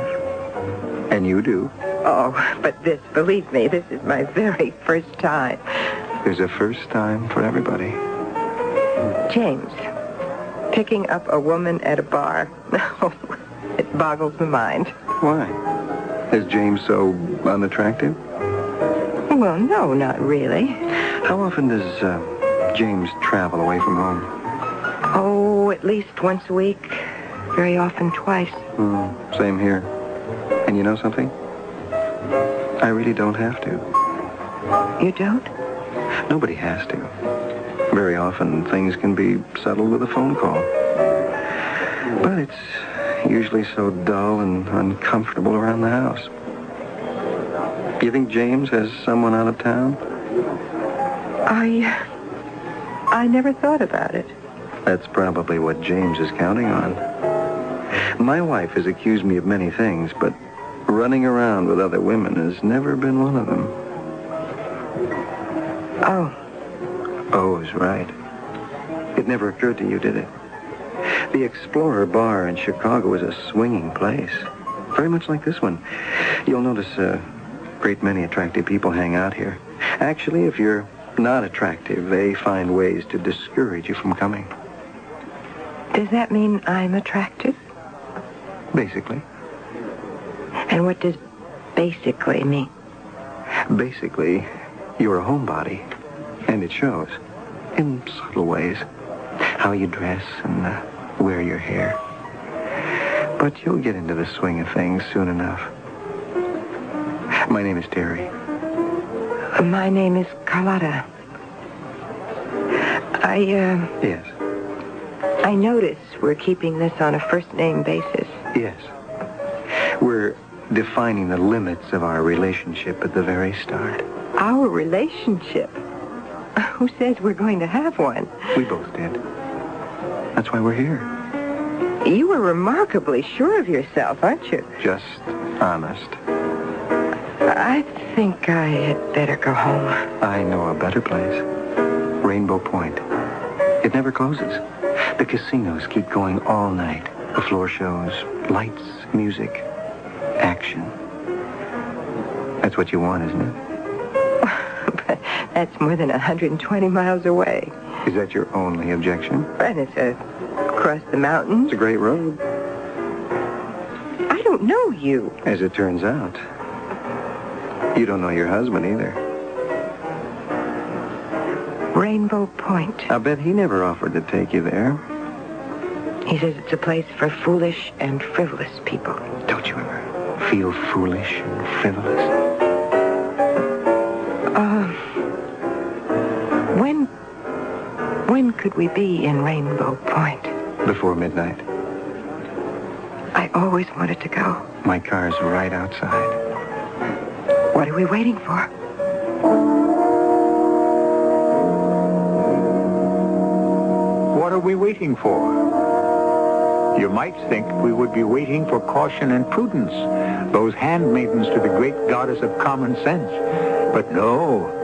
And you do.
Oh, but this, believe me, this is my very first time.
There's a first time for everybody.
James, picking up a woman at a bar. No, it boggles the mind.
Why? Is James so unattractive?
Well, no, not really.
How often does James travel away from home?
Oh, at least once a week. Very often twice.
Same here. And you know something? I really don't have to.
You don't?
Nobody has to. Very often, things can be settled with a phone call. But it's usually so dull and uncomfortable around the house. You think James has someone out of town?
I never thought about it.
That's probably what James is counting on. My wife has accused me of many things, but running around with other women has never been one of them.
Oh.
Oh is right. It never occurred to you, did it? The Explorer Bar in Chicago is a swinging place. Very much like this one. You'll notice a great many attractive people hang out here. Actually, if you're not attractive, they find ways to discourage you from coming.
Does that mean I'm attractive?
Basically.
And what does basically mean?
Basically, you're a homebody. And it shows. In subtle ways. How you dress and wear your hair. But you'll get into the swing of things soon enough. My name is Terry.
My name is Carlotta.
Yes.
I notice we're keeping this on a first-name basis.
Yes. We're defining the limits of our relationship at the very start.
Our relationship? Who says we're going to have one?
We both did. That's why we're here.
You were remarkably sure of yourself, aren't you?
Just honest.
I think I had better go home.
I know a better place. Rainbow Point. It never closes. The casinos keep going all night. The floor shows, lights, music, action. That's what you want, isn't it?
But that's more than 120 miles away.
Is that your only objection?
And it's across the mountains.
It's a great road.
I don't know you.
As it turns out, you don't know your husband either.
Rainbow Point.
I'll bet he never offered to take you there.
He says it's a place for foolish and frivolous people.
Don't you ever feel foolish and frivolous?
When could we be in Rainbow Point?
Before midnight.
I always wanted to go.
My car's right outside.
What are we waiting for?
What are we waiting for? You might think we would be waiting for caution and prudence, those handmaidens to the great goddess of common sense. But no.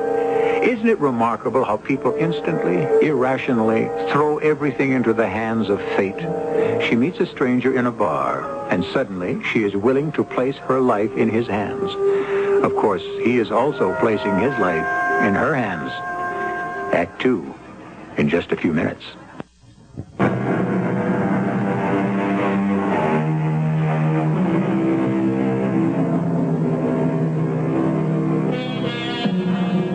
Isn't it remarkable how people instantly, irrationally throw everything into the hands of fate? She meets a stranger in a bar, and suddenly she is willing to place her life in his hands. Of course, he is also placing his life in her hands. Act 2, in just a few minutes.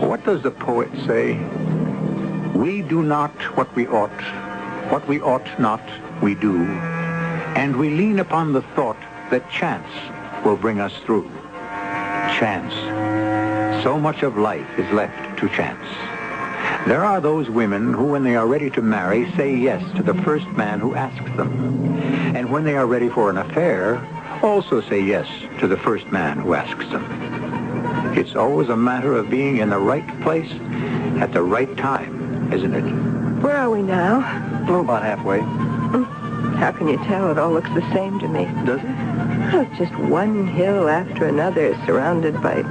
What does the poet say? We do not what we ought not we do, and we lean upon the thought that chance will bring us through. Chance. So much of life is left to chance. There are those women who, when they are ready to marry, say yes to the first man who asks them. And when they are ready for an affair, also say yes to the first man who asks them. It's always a matter of being in the right place at the right time, isn't it?
Where are we now?
Oh, about halfway.
How can you tell? It all looks the same to me.
Does it?
Oh, it's just one hill after another, surrounded by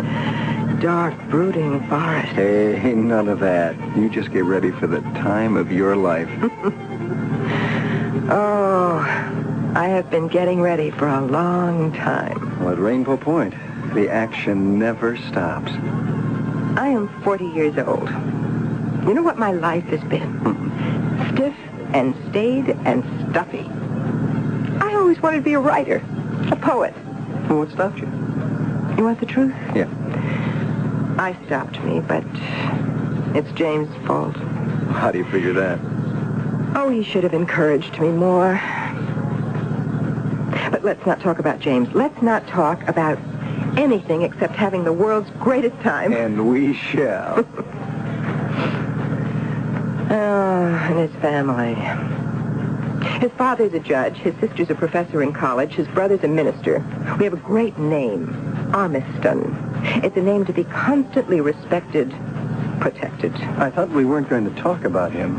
dark, brooding forest.
Hey, none of that. You just get ready for the time of your life.
Oh, I have been getting ready for a long time.
Well, at Rainbow Point, the action never stops.
I am 40 years old. You know what my life has been? Stiff and staid and stuffy. I always wanted to be a writer, a poet.
Well, what stopped you?
You want the truth?
Yeah.
I stopped me, but it's James' fault.
How do you figure that?
Oh, he should have encouraged me more. But let's not talk about James. Let's not talk about anything except having the world's greatest time.
And we shall.
And his family. His father's a judge. His sister's a professor in college. His brother's a minister. We have a great name, Armiston. It's a name to be constantly respected, protected.
I thought we weren't going to talk about him.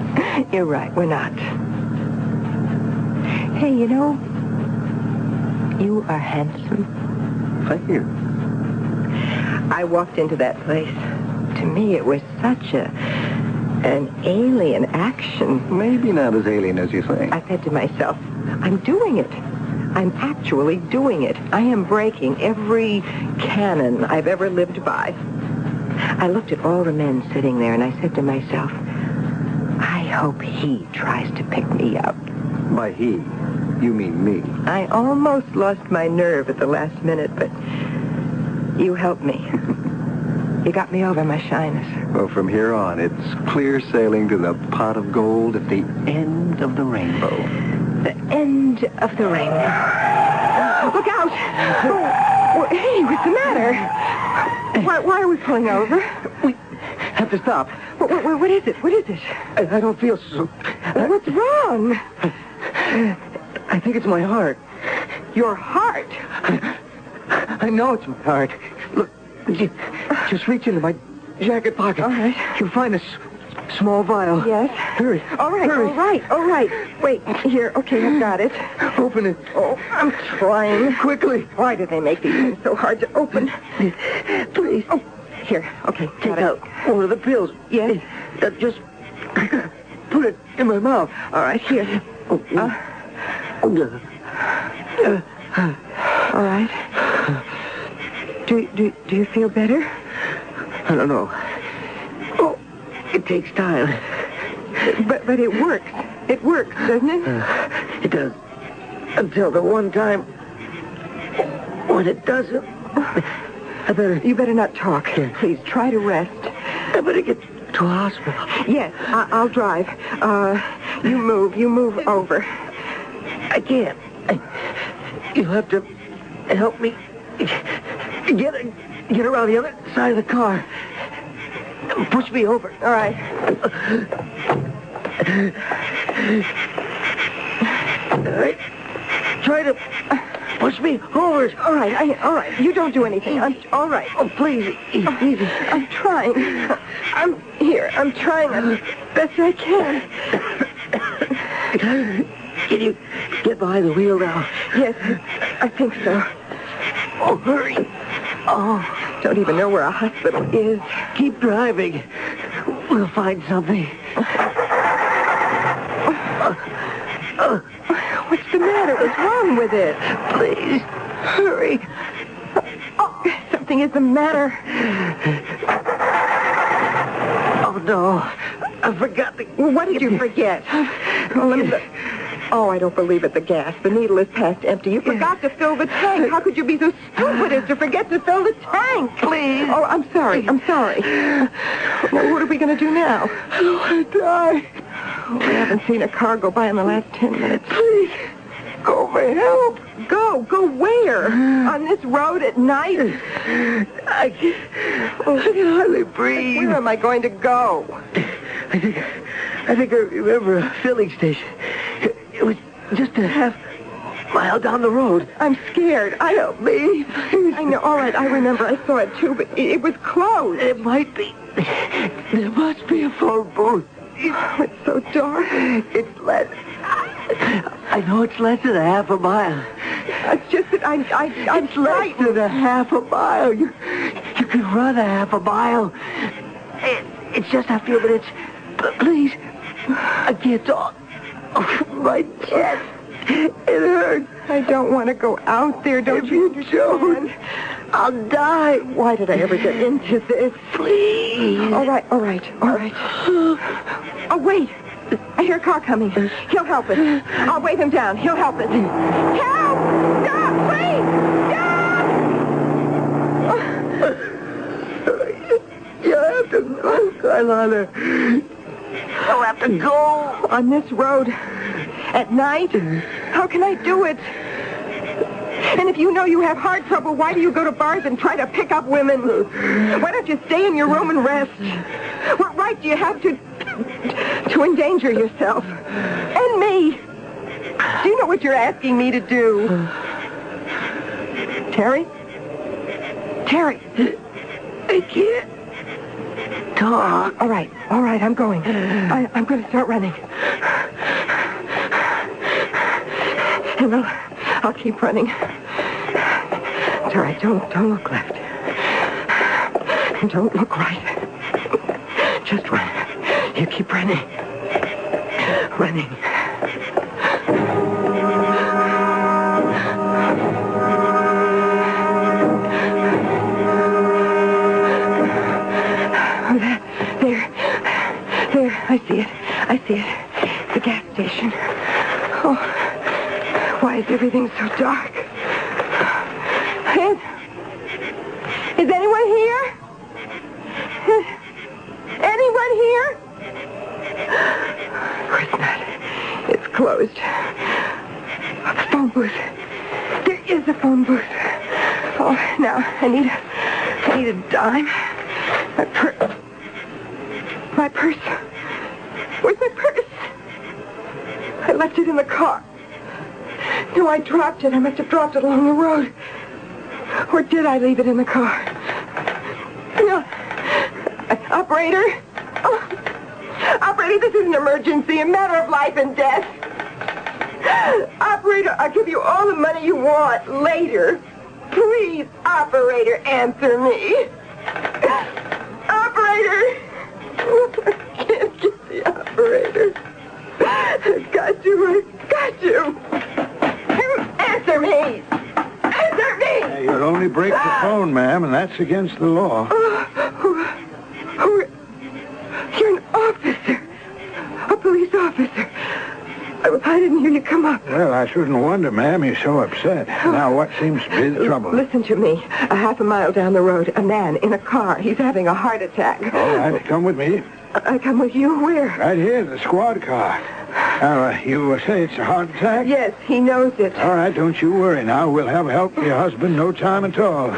You're right, we're not. Hey, you know, you are handsome.
Thank you.
I walked into that place. To me, it was such an alien action.
Maybe not as alien as you think.
I said to myself, I'm doing it. I'm actually doing it. I am breaking every canon I've ever lived by. I looked at all the men sitting there, and I said to myself, I hope he tries to pick me up.
By he, you mean me.
I almost lost my nerve at the last minute, but you helped me. You got me over my shyness.
Well, from here on, it's clear sailing to the pot of gold at the end of the rainbow.
The end of the rainbow. Look out! Oh, hey, what's the matter? Why are we pulling over?
We have to stop.
What is it? What is it?
I don't feel so...
What's wrong?
I think it's my heart.
Your heart?
I know it's my heart. Look, just reach into my jacket pocket.
All right.
You'll find a small vial.
Yes?
Hurry.
All right,
Hurry.
all right. Wait, here. Okay, I've got it.
Open it.
Oh, I'm trying.
Quickly.
Why do they make these things so hard to open?
Please.
Oh, here. Okay,
Take out one of the pills.
Yes?
Just put it in my mouth.
All right, here. All right. Do you feel better?
I don't know. Oh, it takes time.
But it works. It works, doesn't it?
It does. Until the one time when it doesn't.
You better not talk. Please, try to rest.
I better get to a hospital.
Yes, I'll drive. You move over.
I can't. You'll have to help me get around the other side of the car. Push me over.
All right.
All right. Try to push me over.
All right. You don't do anything. I'm all right.
Oh, please. Easy.
I'm trying. I'm here. I'm trying as best I can.
Can you get behind the wheel now?
Yes, I think so.
Oh, hurry.
Oh, don't even know where a hospital is.
Keep driving. We'll find something.
What's the matter? What's wrong with it?
Please, hurry.
Oh, something is the matter.
Oh, no. I forgot the...
What did you forget? Let me look. Oh, I don't believe it. The gas. The needle is past empty. You forgot to fill the tank. How could you be so stupid as to forget to fill the tank?
Please.
Oh, I'm sorry. Well, what are we going to do now?
I don't want to die.
We haven't seen a car go by in the last 10 minutes.
Please. Go for help.
Go where? On this road at night?
I can hardly breathe.
Where am I going to go?
I think I remember a filling station. It was just a half mile down the road.
I'm scared.
Help me, please.
I know. All right, I remember. I saw it too, but it was closed.
It might be. There must be a phone booth.
Oh, it's so dark.
It's less. I know it's less than a half a mile.
It's just that I'm
less than a half a mile. You
could run a half a mile. It's just a few minutes. Please, I can't talk. Oh, my chest. It hurts.
I don't want to go out there. Don't you understand?
I'll die.
Why did I ever get into this?
Please.
All right. Oh, wait. I hear a car coming. He'll help us. I'll wave him down. He'll help us. Help! Stop, please! Stop!
You have to go, Carlotta. You'll have to go.
On this road. At night? How can I do it? And if you know you have heart trouble, why do you go to bars and try to pick up women? Why don't you stay in your room and rest? What right do you have to endanger yourself? And me? Do you know what you're asking me to do? Terry? Terry?
I can't talk.
All right, I'm going. I'm going to start running. And I'll keep running. It's all right, don't look left. And don't look right. Just run. You keep running. Running. There, I see it. The gas station. Oh, why is everything so dark? Is anyone here? Anyone here? Of course not. It's closed. The phone booth. There is a phone booth. Oh, now I need a dime. My purse. Where's my purse? I left it in the car. No, I dropped it. I must have dropped it along the road. Or did I leave it in the car? No. Operator? Oh. Operator, this is an emergency, a matter of life and death. Operator, I'll give you all the money you want later. Please, operator, answer me. Operator! I can't get the operator. I've got to. Answer me! Answer me!
Hey, you'll only break the phone, ma'am, and that's against the law.
You're an officer. A police officer. I didn't hear you come up.
Well, I shouldn't wonder, ma'am. You're so upset. Now, what seems to be the trouble?
Listen to me. A half a mile down the road, a man in a car. He's having a heart attack.
All right, come with me.
I come with you? Where?
Right here, the squad car. Now, you say it's a heart attack?
Yes, he knows it.
All right, don't you worry now. We'll have help for your husband no time at all.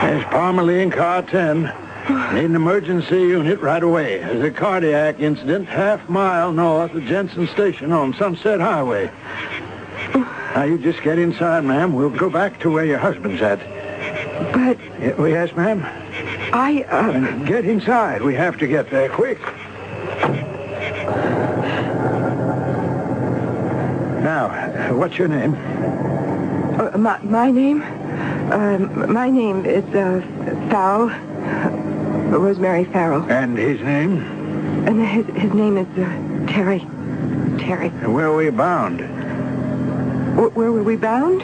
There's Palmerly in car 10. Need an emergency unit right away. There's a cardiac incident half-mile north of Jensen Station on Sunset Highway. Now, you just get inside, ma'am. We'll go back to where your husband's at.
But...
Yes, ma'am? Get inside. We have to get there quick. Now, what's your name?
My name? My name is, Farrell. Rosemary Farrell.
And his name?
And his name is, Terry.
And where were we bound?
Where were we bound?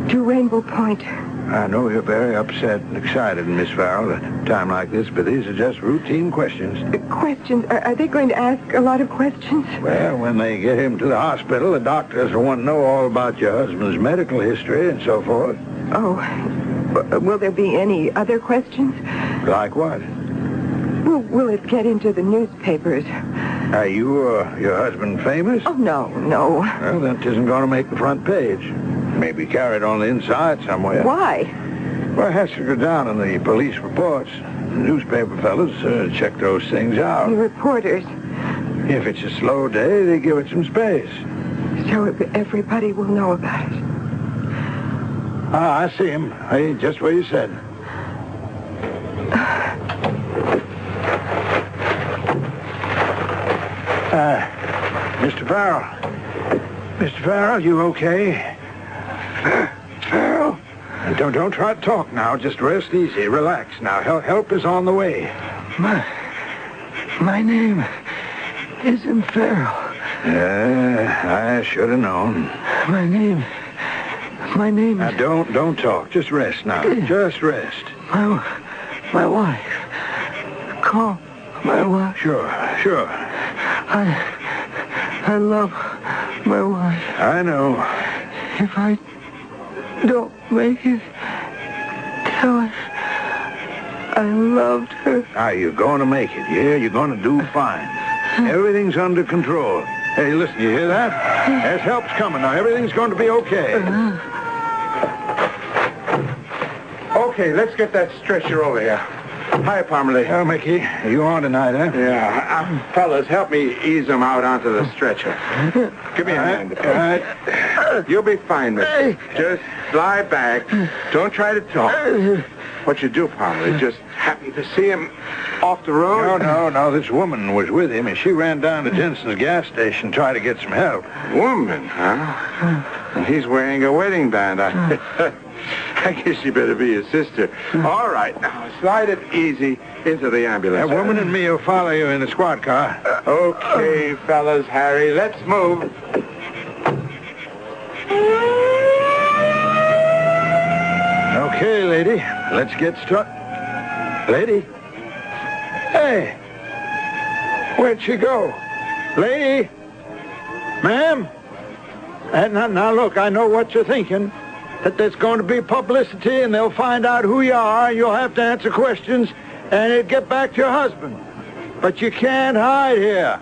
To Rainbow Point.
I know you're very upset and excited, Miss Farrell, at a time like this, but these are just routine questions.
Questions? Are they going to ask a lot of questions?
Well, when they get him to the hospital, the doctors will want to know all about your husband's medical history and so forth.
Oh, will there be any other questions?
Like what?
Will it get into the newspapers?
Are you or your husband famous?
Oh, no.
Well, that isn't going to make the front page. Maybe carried on the inside somewhere.
Why?
Well, it has to go down in the police reports. The newspaper fellas check those things out.
The reporters.
If it's a slow day, they give it some space.
So everybody will know about it.
I see him. Hey, just where you said. Mr. Farrell. Mr. Farrell, you okay? Don't try to talk now. Just rest easy. Relax now. Help is on the way.
My name is Unveil.
I should have known.
My name
Now, don't talk. Just rest now. Just rest.
My wife. Call my wife.
Sure.
I love my wife.
I know.
If I don't make it, tell her I loved her.
Now, you're going to make it, yeah? You're going to do fine. Everything's under control. Hey, listen, you hear that? There's help's coming now. Everything's going to be okay.
Okay, let's get that stretcher over here. Hi, Parmalee.
Oh, Mickey, you on tonight, huh?
Yeah. Fellas, help me ease him out onto the stretcher. Give me a hand.
All right.
You'll be fine, mister. Just lie back. Don't try to talk. What you do, Parmalee, just happen to see him off the road?
No. This woman was with him, and she ran down to Jensen's gas station to try to get some help.
Woman, huh? And he's wearing a wedding band. I guess you better be his sister. All right, now, slide it easy into the ambulance.
That woman and me will follow you in the squad car.
Okay, fellas, Harry, let's move.
Okay, lady, let's get started. Lady? Hey, where'd she go? Lady? Ma'am? Now, look, I know what you're thinking. That there's going to be publicity and they'll find out who you are and you'll have to answer questions and it'll get back to your husband. But you can't hide here.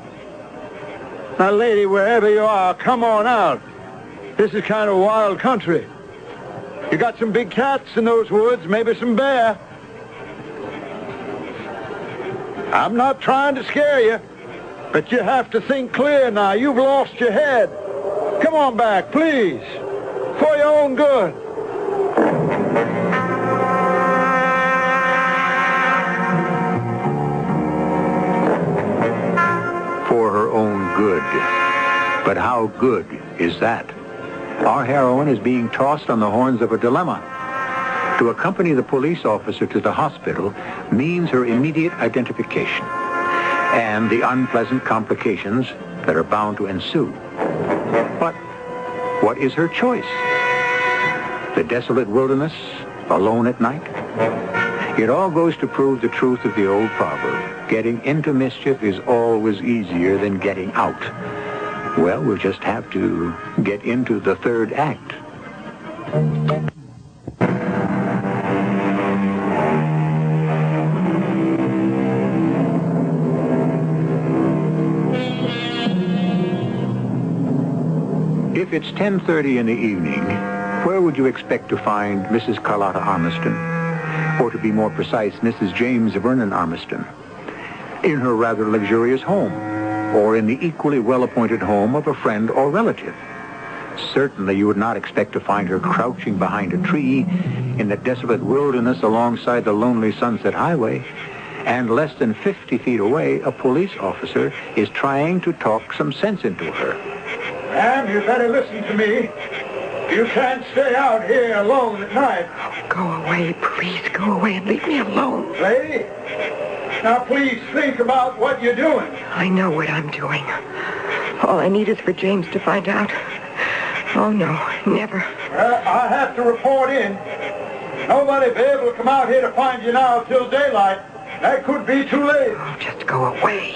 Now, lady, wherever you are, come on out. This is kind of wild country. You got some big cats in those woods, maybe some bear. I'm not trying to scare you, but you have to think clear now. You've lost your head. Come on back, please. For your own good.
For her own good. But how good is that? Our heroine is being tossed on the horns of a dilemma. To accompany the police officer to the hospital means her immediate identification and the unpleasant complications that are bound to ensue. But what is her choice? The desolate wilderness, alone at night? It all goes to prove the truth of the old proverb. Getting into mischief is always easier than getting out. Well, we'll just have to get into the third act. If it's 10:30 in the evening, where would you expect to find Mrs. Carlotta Armiston? Or to be more precise, Mrs. James Vernon Armiston? In her rather luxurious home, or in the equally well-appointed home of a friend or relative. Certainly you would not expect to find her crouching behind a tree in the desolate wilderness alongside the lonely Sunset Highway, and less than 50 feet away, a police officer is trying to talk some sense into her.
Ma'am, you better listen to me. You can't stay out here alone at night.
Go away, please. Go away and leave me alone.
Lady, now please think about what you're doing.
I know what I'm doing. All I need is for James to find out. Oh, no, never.
I have to report in. Nobody will be able to come out here to find you now till daylight. That could be too late.
Oh, just go away.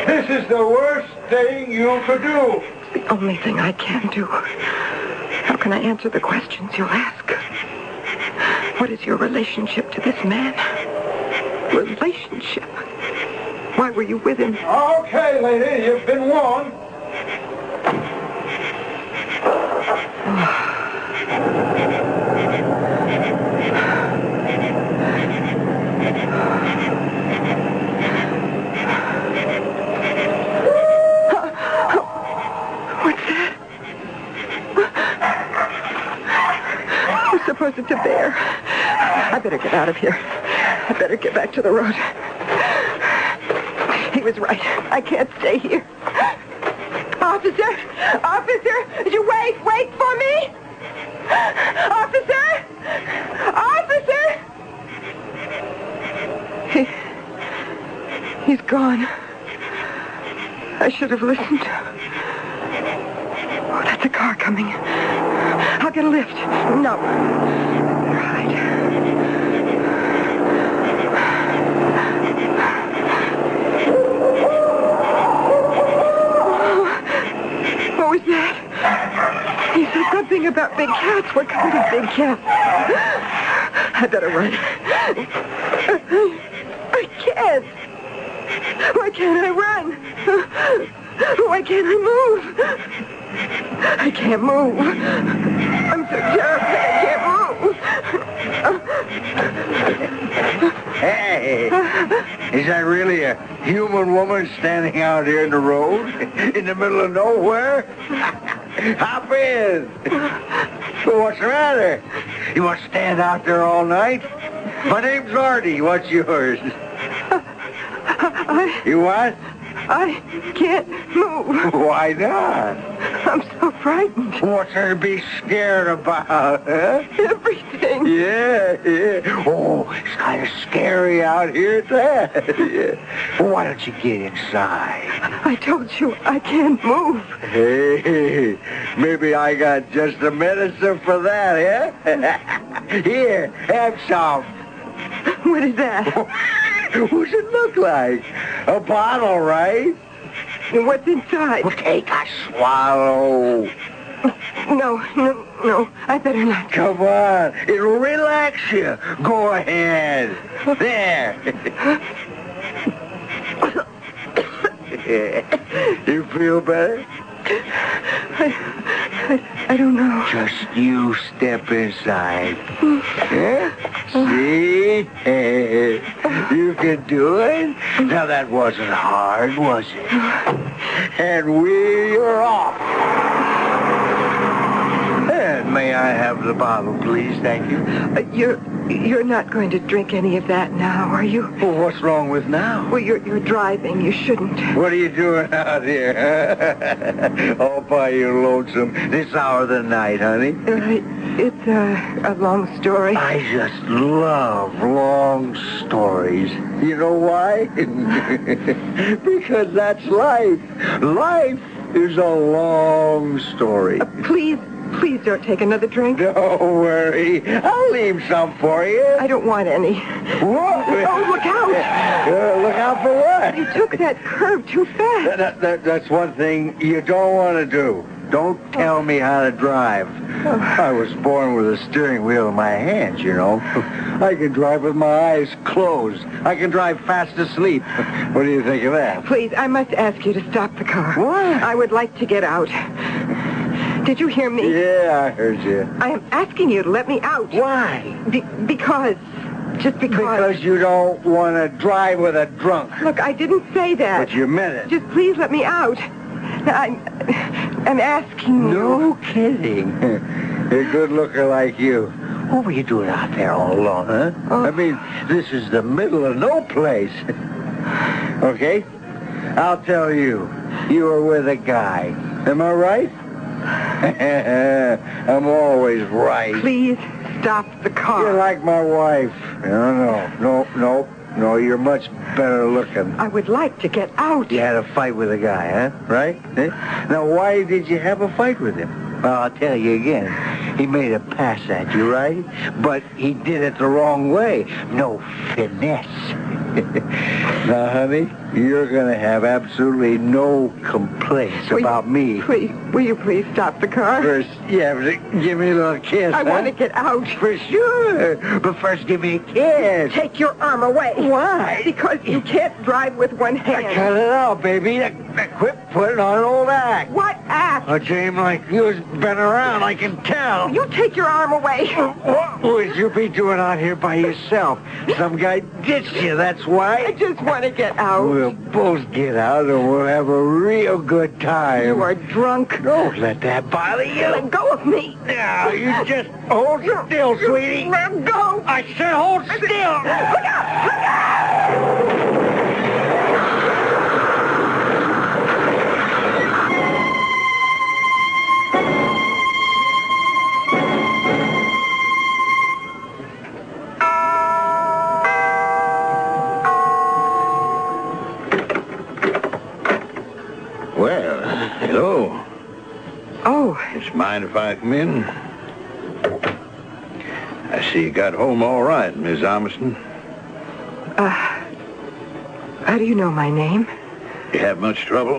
This is the worst thing you could do.
It's the only thing I can do. How can I answer the questions you'll ask? What is your relationship to this man? Relationship? Why were you with him?
Okay, lady, you've been warned.
What's that? We're supposed to bear. I better get out of here. I better get back to the road. He was right. I can't stay here. Officer! Officer! Would you wait for me? Officer! Officer! He's gone. I should have listened. Oh, that's a car coming. I'll get a lift. No. Better hide. What was that? He said something about big cats. What kind of big cat? I better run. I can't. Why can't I run? Why can't I move? I can't move. I'm so terrified I can't move.
Hey, is that really a human woman standing out here in the road? In the middle of nowhere? Hop in. What's the matter? You want to stand out there all night? My name's Artie. What's yours? You what?
I can't move.
Why not?
I'm so frightened.
What's there to be scared about, huh?
Everything.
Yeah. Oh, it's kind of scary out here at that. Yeah. Well, why don't you get inside?
I told you I can't move.
Hey, maybe I got just the medicine for that, yeah? Here, have some.
What is that?
What's it look like? A bottle, right?
What's inside?
Well, take a swallow.
No. I better not.
Come on. It'll relax you. Go ahead. There. You feel better?
I don't know.
Just you step inside. Yeah? See? You can do it. Now that wasn't hard, was it? And we're off. And may I have the bottle, please? Thank you.
You're not going to drink any of that now, are you?
Well, what's wrong with now?
Well, you're driving. You shouldn't.
What are you doing out here? All by your lonesome this hour of the night, honey?
It's a long story.
I just love long stories. You know why? Because that's life. Life is a long story.
Please don't take another drink.
Don't worry. I'll leave some for you.
I don't want any.
What?
Oh, look out.
Look out for what?
You took that curve too fast.
That's one thing you don't want to do. Don't tell me how to drive. I was born with a steering wheel in my hands, you know. I can drive with my eyes closed. I can drive fast asleep. What do you think of that?
Please, I must ask you to stop the car.
What?
I would like to get out. Did you hear me?
Yeah, I heard you.
I am asking you to let me out.
Why?
Because. Just because.
Because you don't want to drive with a drunk.
Look, I didn't say that.
But you meant it.
Just please let me out. I'm asking you.
No kidding. A good looker like you. What were you doing out there all alone, huh?
Oh.
I mean, this is the middle of no place. Okay? I'll tell you. You were with a guy. Am I right? I'm always right.
Please stop the car.
You're like my wife. No, you're much better looking.
I would like to get out.
You had a fight with a guy, huh? Right? Now, why did you have a fight with him? Well, I'll tell you again. He made a pass at you, right? But he did it the wrong way. No finesse. Now, honey, you're going to have absolutely no complaints about me.
Will you please stop the car?
First, give me a little kiss,
I want to get out.
For sure. But first, give me a kiss.
Take your arm away.
Why?
Because you can't drive with one hand.
Cut it out, baby. Quit putting on an old act.
What act?
A dame like you's been around, I can tell.
You take your arm away.
What would you be doing out here by yourself? Some guy ditched you, that's why.
I just want to get out.
We'll both get out and we'll have a real good time.
You are drunk.
Don't let that bother you.
Let go of me.
Now, you just hold still, sweetie.
Let go.
I said hold still.
Look out! Look out!
Well, hello.
Oh.
Just mind if I come in? I see you got home all right, Miss Armstrong.
How do you know my name?
You have much trouble?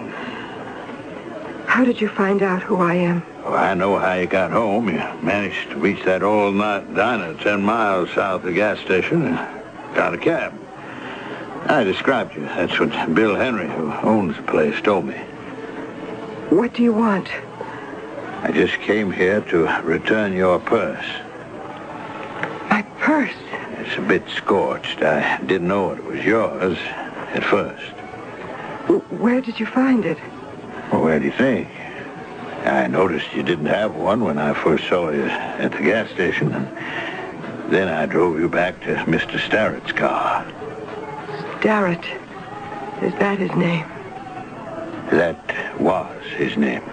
How did you find out who I am?
Well, I know how you got home. You managed to reach that all-night diner 10 miles south of the gas station and got a cab. I described you. That's what Bill Henry, who owns the place, told me.
What do you want?
I just came here to return your purse.
My purse?
It's a bit scorched. I didn't know it was yours at first.
Where did you find it?
Well, where do you think? I noticed you didn't have one when I first saw you at the gas station, and then I drove you back to Mr. Starrett's car.
Starrett. Is that his name?
That was his name.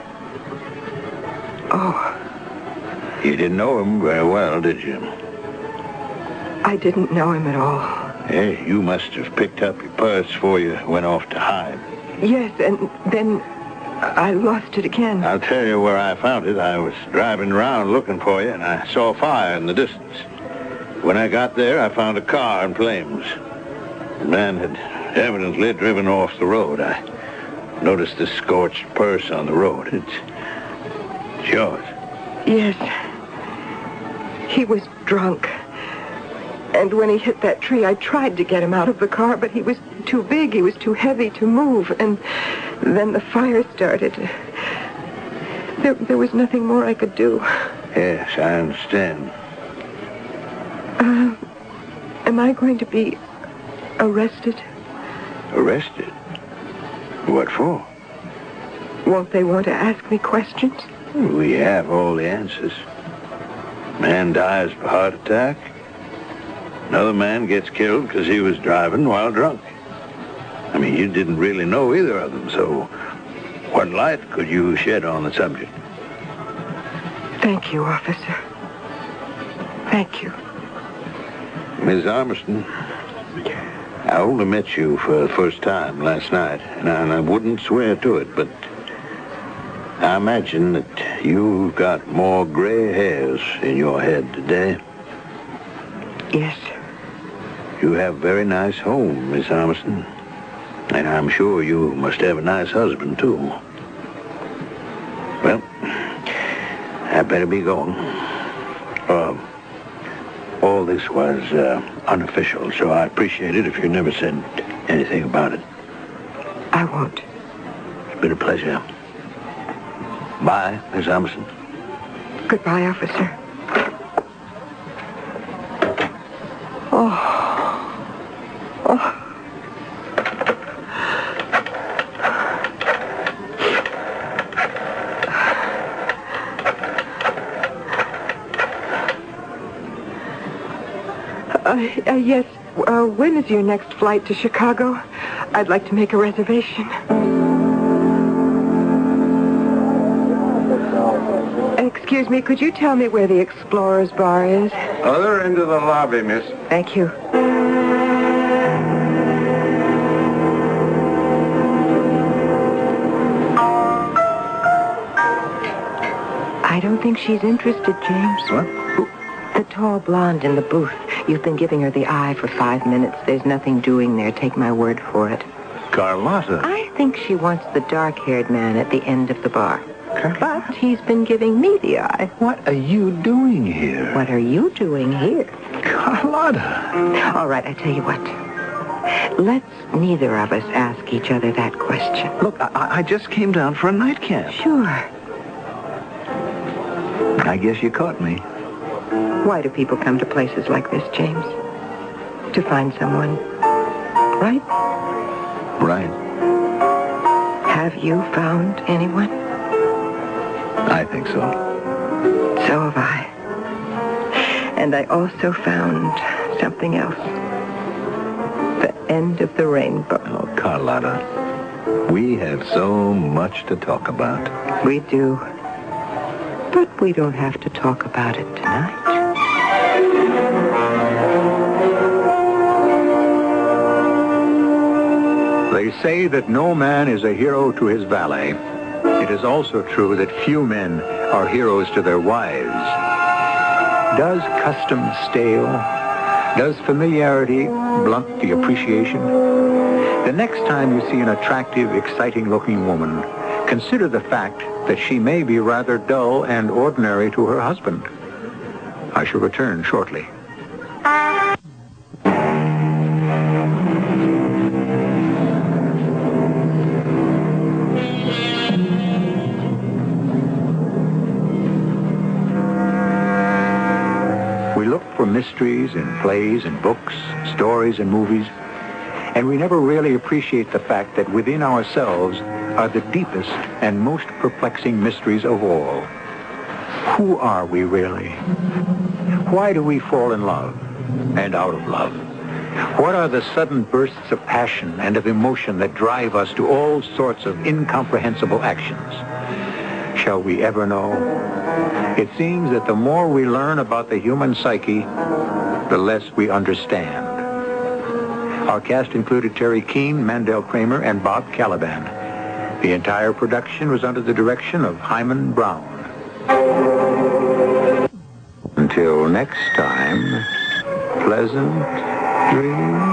Oh.
You didn't know him very well, did you?
I didn't know him at all.
Hey, you must have picked up your purse before you went off to hide.
Yes, and then I lost it again.
I'll tell you where I found it. I was driving around looking for you, and I saw a fire in the distance. When I got there, I found a car in flames. The man had evidently driven off the road. I noticed the scorched purse on the road. It's yours.
Yes. He was drunk. And when he hit that tree, I tried to get him out of the car, but he was too big. He was too heavy to move. And then the fire started. There was nothing more I could do.
Yes, I understand.
Am I going to be arrested?
Arrested? What for?
Won't they want to ask me questions?
We have all the answers. Man dies of a heart attack. Another man gets killed because he was driving while drunk. I mean, you didn't really know either of them, so what light could you shed on the subject?
Thank you, officer. Thank you.
Miss Armstrong, I only met you for the first time last night, and I wouldn't swear to it, but I imagine that you've got more gray hairs in your head today.
Yes.
You have a very nice home, Miss Armstrong. And I'm sure you must have a nice husband, too. Well, I better be going. All this was unofficial, so I appreciate it if you never said anything about it.
I won't.
It's been a pleasure. Bye, Miss Armstrong.
Goodbye, officer. Oh. Yes. When is your next flight to Chicago? I'd like to make a reservation. Excuse me, could you tell me where the Explorer's Bar is?
Other end of the lobby, miss.
Thank you. I don't think she's interested, James.
What?
The tall blonde in the booth. You've been giving her the eye for 5 minutes. There's nothing doing there. Take my word for it.
Carlotta.
I think she wants the dark-haired man at the end of the bar. But he's been giving me the eye.
What are you doing here?
What are you doing here?
Carlotta.
All right, I tell you what. Let's neither of us ask each other that question.
Look, I just came down for a nightcap.
Sure.
I guess you caught me.
Why do people come to places like this, James? To find someone, right?
Right.
Have you found anyone?
I think so.
So have I. And I also found something else. The end of the rainbow.
Oh, Carlotta, we have so much to talk about.
We do. But we don't have to talk about it tonight.
They
They say that no man is a hero to his valet. It is also true that few men are heroes to their wives. Does custom stale? Does familiarity blunt the appreciation? The next time you see an attractive, exciting-looking woman, consider the fact that she may be rather dull and ordinary to her husband. I shall return shortly. We look for mysteries in plays and books, stories and movies, and we never really appreciate the fact that within ourselves are the deepest and most perplexing mysteries of all. Who are we really? Why do we fall in love and out of love? What are the sudden bursts of passion and of emotion that drive us to all sorts of incomprehensible actions? Shall we ever know? It seems that the more we learn about the human psyche, the less we understand. Our cast included Terry Keane, Mandel Kramer, and Bob Caliban. The entire production was under the direction of Hyman Brown. Until next time, pleasant dreams.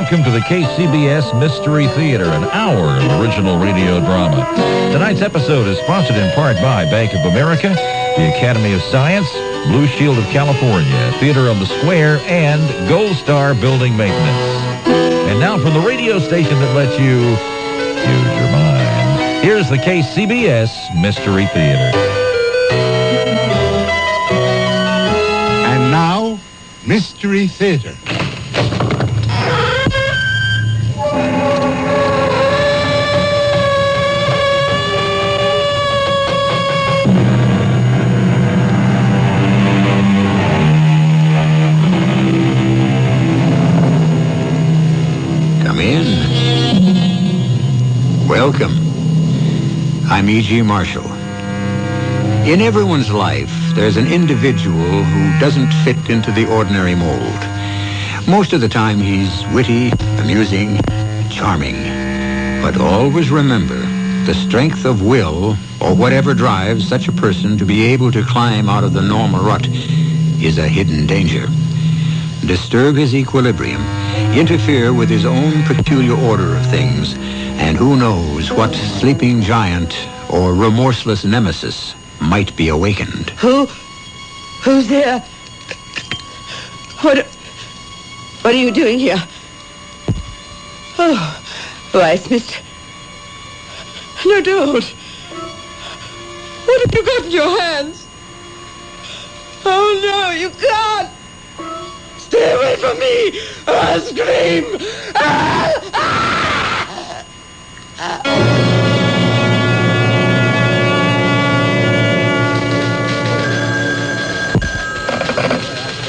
Welcome to the CBS Mystery Theater, an hour of original radio drama. Tonight's episode is sponsored in part by Bank of America, the Academy of Science, Blue Shield of California, Theater on the Square, and Gold Star Building Maintenance. And now from the radio station that lets you use your mind, here's the CBS Mystery Theater.
And now, Mystery Theater.
Welcome. I'm E.G. Marshall. In everyone's life, there's an individual who doesn't fit into the ordinary mold. Most of the time, he's witty, amusing, charming. But always remember, the strength of will, or whatever drives such a person to be able to climb out of the normal rut, is a hidden danger. Disturb his equilibrium, interfere with his own peculiar order of things, and who knows what sleeping giant or remorseless nemesis might be awakened.
Who's there? What are you doing here? Oh, Vice, mister. No, don't. What have you got in your hands? Oh, no, you can't. Stay away from me, or I'll scream.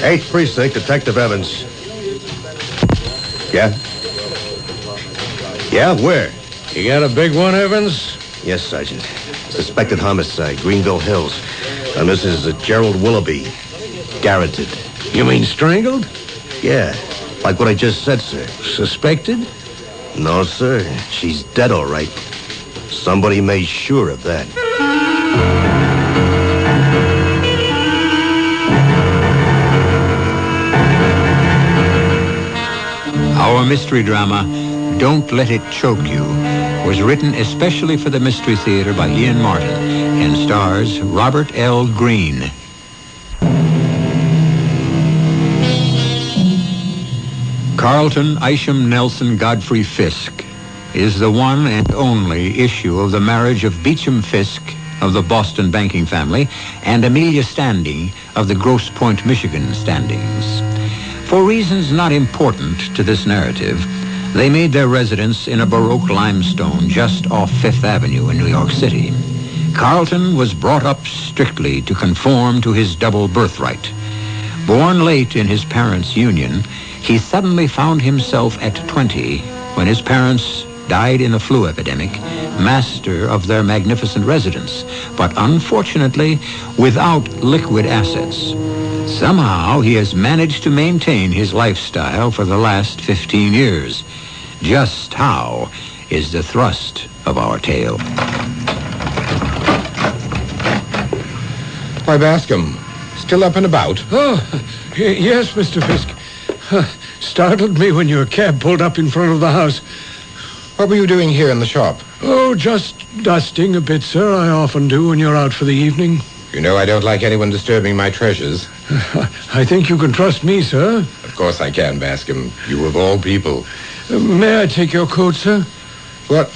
Eighth Precinct, Detective Evans. Yeah? Yeah, where?
You got a big one, Evans?
Yes, Sergeant. Suspected homicide, Greenville Hills. And this is Gerald Willoughby. Garroted.
You mean strangled?
Yeah, like what I just said, sir.
Suspected?
No, sir. She's dead, all right. Somebody made sure of that.
Our mystery drama, Don't Let It Choke You, was written especially for the Mystery Theater by Ian Martin and stars Robert L. Greene.
Carlton Isham Nelson Godfrey Fisk is the one and only issue of the marriage of Beecham Fisk of the Boston banking family and Amelia Standing of the Grosse Pointe, Michigan standings. For reasons not important to this narrative, they made their residence in a Baroque limestone just off Fifth Avenue in New York City. Carlton was brought up strictly to conform to his double birthright. Born late in his parents' union, he suddenly found himself at 20, when his parents died in a flu epidemic, master of their magnificent residence, but unfortunately without liquid assets. Somehow he has managed to maintain his lifestyle for the last 15 years. Just how is the thrust of our tale.
Why, Bascom, still up and about?
Oh, yes, Mr. Fisk. Startled me when your cab pulled up in front of the house.
What were you doing here in the shop?
Oh, just dusting a bit, sir. I often do when you're out for the evening.
You know I don't like anyone disturbing my treasures.
I think you can trust me, sir.
Of course I can, Bascom. You of all people.
May I take your coat, sir?
What?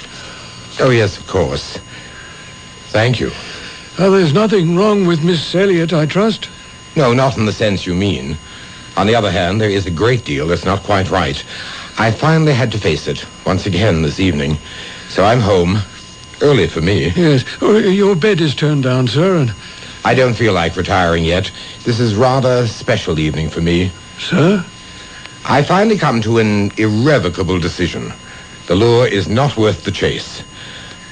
Oh, yes, of course. Thank you.
There's nothing wrong with Miss Elliot, I trust?
No, not in the sense you mean. On the other hand, there is a great deal that's not quite right. I finally had to face it once again this evening. So I'm home. Early for me.
Yes. Oh, your bed is turned down, sir, and...
I don't feel like retiring yet. This is rather a special evening for me.
Sir?
I finally come to an irrevocable decision. The lure is not worth the chase.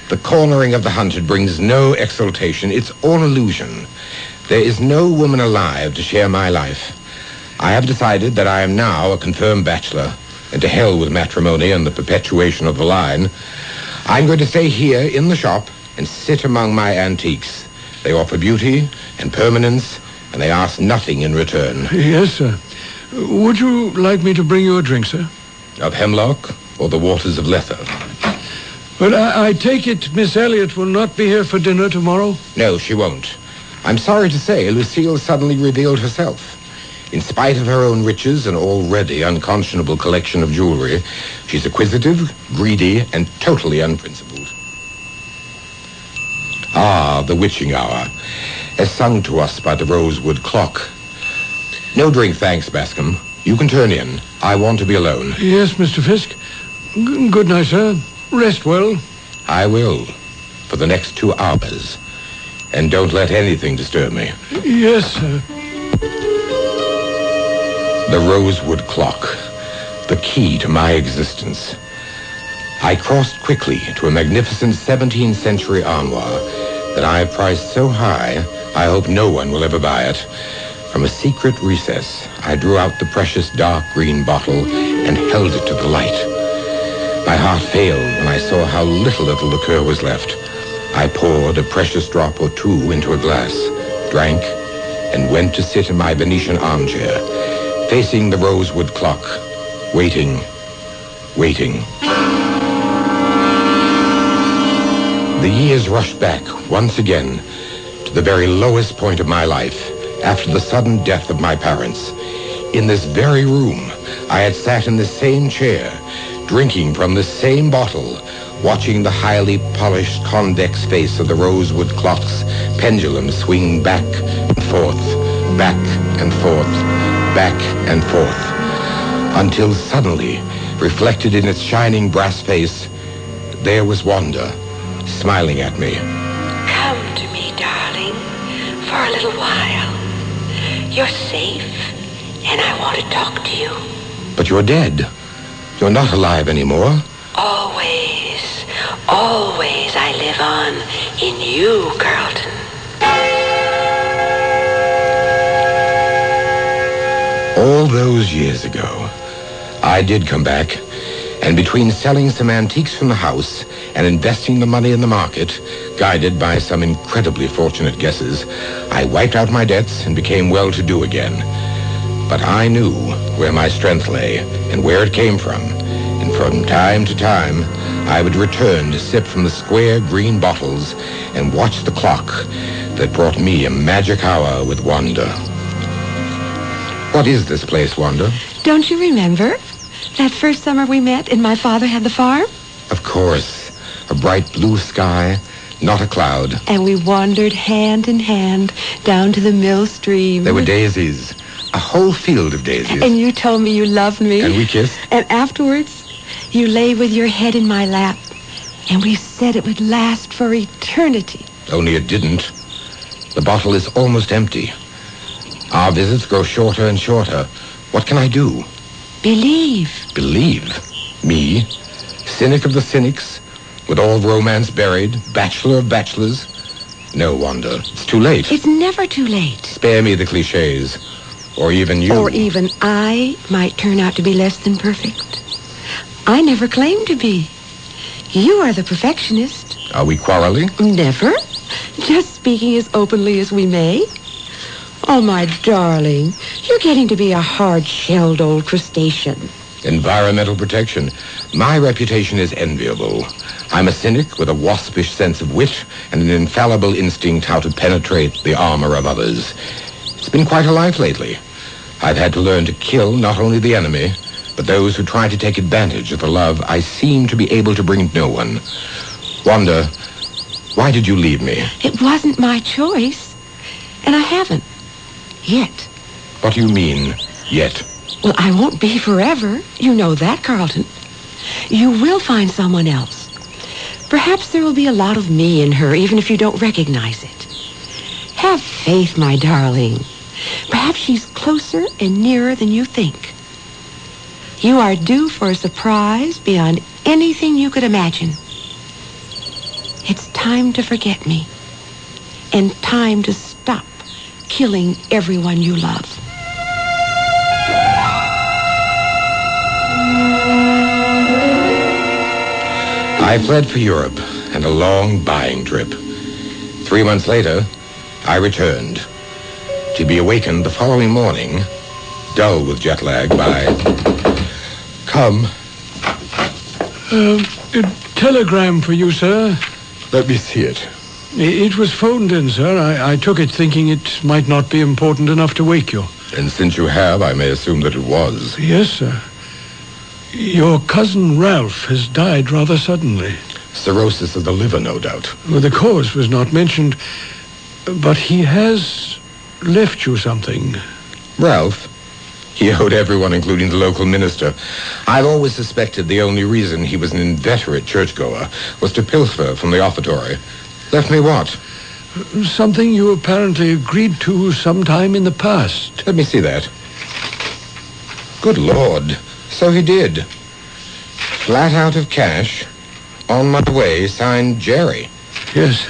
The cornering of the hunted brings no exultation. It's all illusion. There is no woman alive to share my life. I have decided that I am now a confirmed bachelor, and to hell with matrimony and the perpetuation of the line. I'm going to stay here in the shop and sit among my antiques. They offer beauty and permanence, and they ask nothing in return.
Yes, sir. Would you like me to bring you a drink, sir?
Of hemlock or the waters of Lethe?
But I take it Miss Elliot will not be here for dinner tomorrow?
No, she won't. I'm sorry to say Lucille suddenly revealed herself. In spite of her own riches and already unconscionable collection of jewelry, she's acquisitive, greedy, and totally unprincipled. Ah, the witching hour, as sung to us by the rosewood clock. No drink, thanks, Bascom. You can turn in. I want to be alone.
Yes, Mr. Fisk. Good night, sir. Rest well.
I will, for the next 2 hours. And don't let anything disturb me.
Yes, sir.
The rosewood clock, the key to my existence. I crossed quickly to a magnificent 17th century armoire that I have priced so high, I hope no one will ever buy it. From a secret recess, I drew out the precious dark green bottle and held it to the light. My heart failed when I saw how little of the liqueur was left. I poured a precious drop or two into a glass, drank, and went to sit in my Venetian armchair, facing the rosewood clock, waiting. The years rushed back once again to the very lowest point of my life, after the sudden death of my parents. In this very room, I had sat in the same chair, drinking from the same bottle, watching the highly polished convex face of the rosewood clock's pendulum swing back and forth, back and forth, back and forth, until suddenly, reflected in its shining brass face, there was Wanda, smiling at me.
Come to me, darling, for a little while. You're safe, and I want to talk to you.
But you're dead. You're not alive anymore.
Always I live on in you, Carlton.
All those years ago, I did come back, and between selling some antiques from the house and investing the money in the market, guided by some incredibly fortunate guesses, I wiped out my debts and became well-to-do again. But I knew where my strength lay and where it came from, and from time to time, I would return to sip from the square green bottles and watch the clock that brought me a magic hour with Wanda. What is this place, Wanda?
Don't you remember? That first summer we met and my father had the farm?
Of course. A bright blue sky, not a cloud.
And we wandered hand in hand down to the mill stream.
There were daisies. A whole field of daisies.
And you told me you loved me.
And we kissed.
And afterwards, you lay with your head in my lap. And we said it would last for eternity.
Only it didn't. The bottle is almost empty. Our visits grow shorter and shorter. What can I do?
Believe.
Believe? Me? Cynic of the cynics? With all romance buried? Bachelor of bachelors? No wonder. It's too late.
It's never too late.
Spare me the cliches. Or even you.
Or even I might turn out to be less than perfect. I never claimed to be. You are the perfectionist.
Are we quarreling?
Never. Just speaking as openly as we may. Oh, my darling, you're getting to be a hard-shelled old crustacean.
Environmental protection. My reputation is enviable. I'm a cynic with a waspish sense of wit and an infallible instinct how to penetrate the armor of others. It's been quite a life lately. I've had to learn to kill not only the enemy, but those who try to take advantage of the love I seem to be able to bring no one. Wanda, why did you leave me?
It wasn't my choice, and I haven't. Yet.
What do you mean, yet?
Well, I won't be forever. You know that, Carlton. You will find someone else. Perhaps there will be a lot of me in her, even if you don't recognize it. Have faith, my darling. Perhaps she's closer and nearer than you think. You are due for a surprise beyond anything you could imagine. It's time to forget me, and time to stop killing everyone you love.
I fled for Europe and a long buying trip. 3 months later, I returned, to be awakened the following morning, dull with jet lag, by... Come.
A telegram for you, sir.
Let me see it.
It was phoned in, sir. I took it thinking it might not be important enough to wake you.
And since you have, I may assume that it was.
Yes, sir. Your cousin Ralph has died rather suddenly.
Cirrhosis of the liver, no doubt.
Well, the cause was not mentioned, but he has left you something.
Ralph? He owed everyone, including the local minister. I've always suspected the only reason he was an inveterate churchgoer was to pilfer from the offertory. Left me what?
Something you apparently agreed to sometime in the past.
Let me see that. Good Lord. So he did. Flat out of cash. On my way, signed Jerry.
Yes.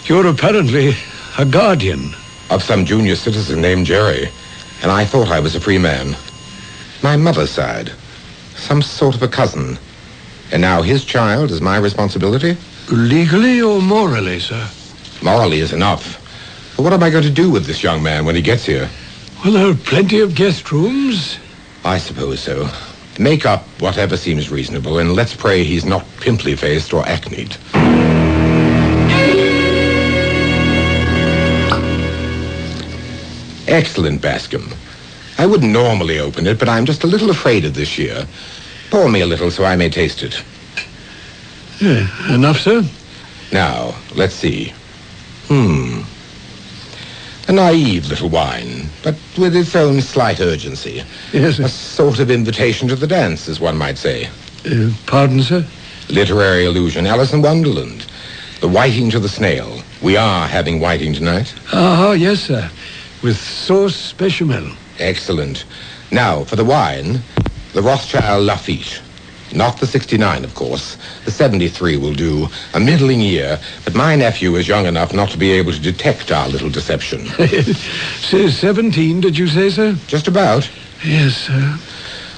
You're apparently a guardian.
Of some junior citizen named Jerry. And I thought I was a free man. My mother's side. Some sort of a cousin. And now his child is my responsibility?
Legally or morally, sir?
Morally is enough. But what am I going to do with this young man when he gets here?
Well, there are plenty of guest rooms.
I suppose so. Make up whatever seems reasonable, and let's pray he's not pimply-faced or acneed. Excellent, Bascom. I wouldn't normally open it, but I'm just a little afraid of this year. Pour me a little so I may taste it.
Yeah, enough, sir?
Now, let's see. A naive little wine, but with its own slight urgency.
Yes, sir.
A sort of invitation to the dance, as one might say.
Pardon, sir?
Literary allusion. Alice in Wonderland. The whiting to the snail. We are having whiting tonight.
Ah, yes, sir. With sauce bechamel.
Excellent. Now, for the wine, the Rothschild Lafitte. Not the 69, of course. The 73 will do. A middling year, but my nephew is young enough not to be able to detect our little deception.
Says 17, did you say, sir?
Just about.
Yes, sir.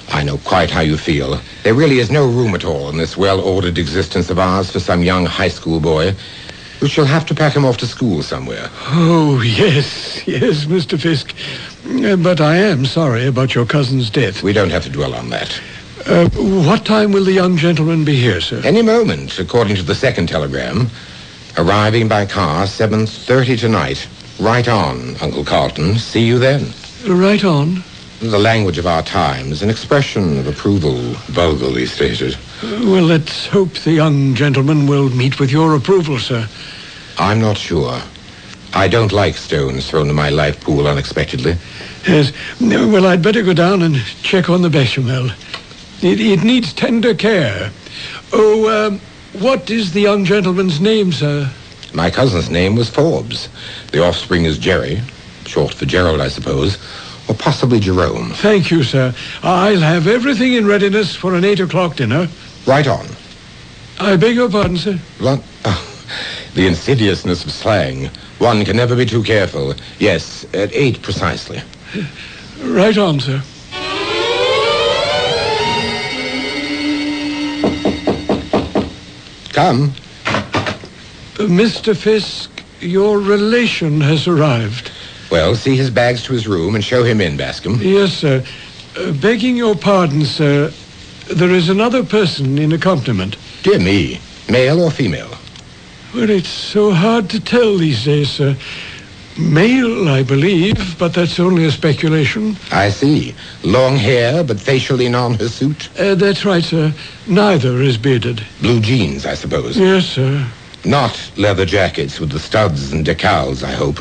I know quite how you feel. There really is no room at all in this well-ordered existence of ours for some young high school boy. We shall have to pack him off to school somewhere.
Oh, yes, Mr. Fisk. But I am sorry about your cousin's death.
We don't have to dwell on that.
What time will the young gentleman be here, sir?
Any moment, according to the second telegram. Arriving by car 7:30 tonight. Right on, Uncle Carlton. See you then.
Right on.
The language of our times, an expression of approval, vulgarly stated.
Well, let's hope the young gentleman will meet with your approval, sir.
I'm not sure. I don't like stones thrown in my life pool unexpectedly.
Yes. Well, I'd better go down and check on the bechamel. It needs tender care. Oh, what is the young gentleman's name, sir?
My cousin's name was Forbes. The offspring is Jerry. Short for Gerald, I suppose. Or possibly Jerome.
Thank you, sir. I'll have everything in readiness for an 8 o'clock dinner.
Right on.
I beg your pardon, sir.
What? Oh, the insidiousness of slang. One can never be too careful. Yes, at 8 precisely.
Right on, sir.
Come.
Mr. Fisk, your relation has arrived.
Well, see his bags to his room and show him in, Bascom.
Yes, sir. Begging your pardon, sir, there is another person in accompaniment.
Dear me. Male or female?
Well, it's so hard to tell these days, sir. Male, I believe, but that's only a speculation.
I see. Long hair, but facially non-hirsute?
That's right, sir. Neither is bearded.
Blue jeans, I suppose?
Yes, sir.
Not leather jackets with the studs and decals, I hope.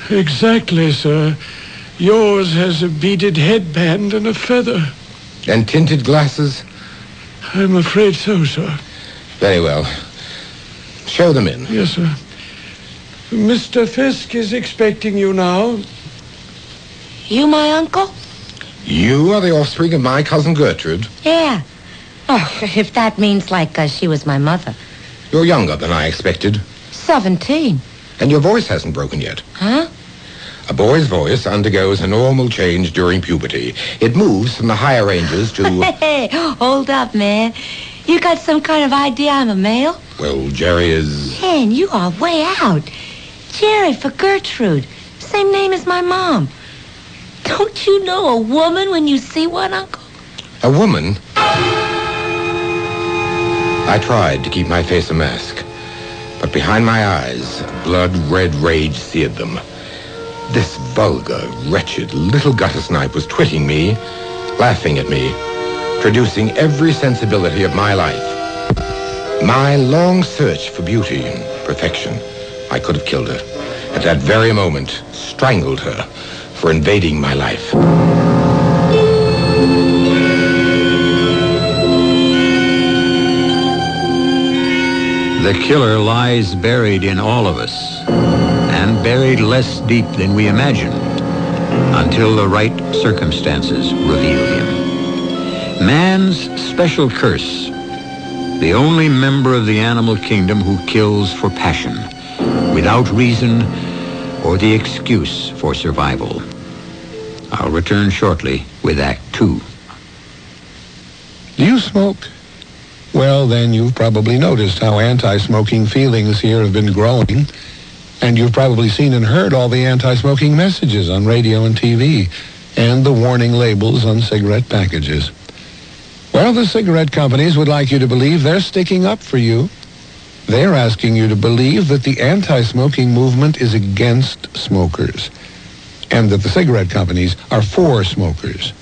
Exactly, sir. Yours has a beaded headband and a feather.
And tinted glasses?
I'm afraid so, sir.
Very well. Show them in.
Yes, sir. Mr. Fisk is expecting you now.
You my uncle?
You are the offspring of my cousin Gertrude?
Yeah. Oh, if that means like she was my mother.
You're younger than I expected.
17.
And your voice hasn't broken yet.
Huh?
A boy's voice undergoes a normal change during puberty. It moves from the higher ranges to...
Hey, hold up, man. You got some kind of idea I'm a male?
Well, Jerry is...
Man, you are way out. Jerry for Gertrude. Same name as my mom. Don't you know a woman when you see one, Uncle?
A woman? I tried to keep my face a mask, but behind my eyes, blood-red rage seared them. This vulgar, wretched little gutter snipe was twitting me, laughing at me, traducing every sensibility of my life. My long search for beauty and perfection. I could have killed her. At that very moment, strangled her for invading my life.
The killer lies buried in all of us, and buried less deep than we imagined, until the right circumstances reveal him. Man's special curse, the only member of the animal kingdom who kills for passion, without reason or the excuse for survival. I'll return shortly with Act 2.
Do you smoke? Well, then you've probably noticed how anti-smoking feelings here have been growing. And you've probably seen and heard all the anti-smoking messages on radio and TV, and the warning labels on cigarette packages. Well, the cigarette companies would like you to believe they're sticking up for you. They're asking you to believe that the anti-smoking movement is against smokers, and that the cigarette companies are for smokers.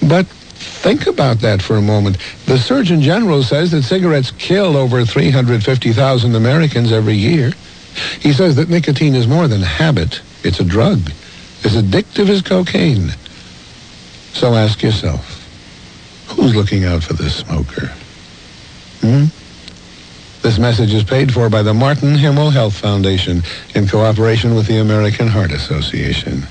But think about that for a moment. The Surgeon General says that cigarettes kill over 350,000 Americans every year. He says that nicotine is more than a habit. It's a drug, as addictive as cocaine. So ask yourself, who's looking out for this smoker? This message is paid for by the Martin Himmel Health Foundation in cooperation with the American Heart Association.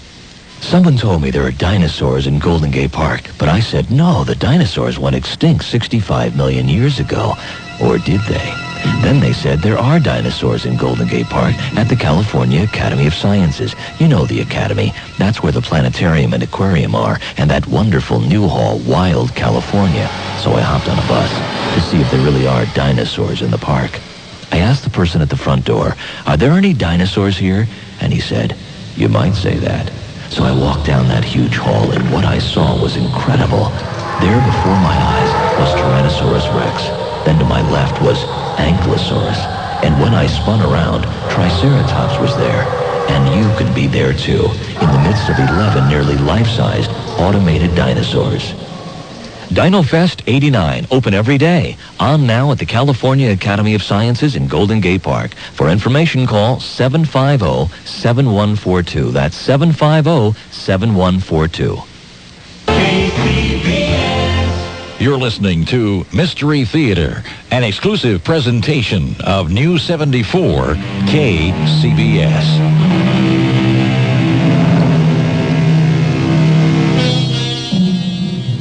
Someone told me there are dinosaurs in Golden Gate Park, but I said, no, the dinosaurs went extinct 65 million years ago. Or did they? Then they said there are dinosaurs in Golden Gate Park at the California Academy of Sciences. You know the Academy. That's where the planetarium and aquarium are, and that wonderful new hall, Wild, California. So I hopped on a bus to see if there really are dinosaurs in the park. I asked the person at the front door, are there any dinosaurs here? And he said, you might say that. So I walked down that huge hall, and what I saw was incredible. There before my eyes was Tyrannosaurus Rex. Then to my left was Ankylosaurus. And when I spun around, Triceratops was there. And you can be there too, in the midst of 11 nearly life-sized automated dinosaurs. DinoFest 89, open every day. On now at the California Academy of Sciences in Golden Gate Park. For information, call 750-7142. That's 750-7142.
You're listening to Mystery Theater, an exclusive presentation of New 74 KCBS.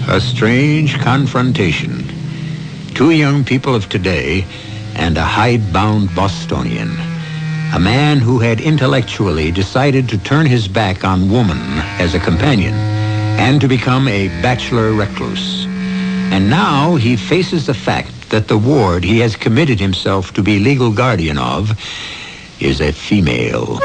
A strange confrontation. Two young people of today and a hidebound Bostonian. A man who had intellectually decided to turn his back on woman as a companion and to become a bachelor recluse. And now he faces the fact that the ward he has committed himself to be legal guardian of is a female.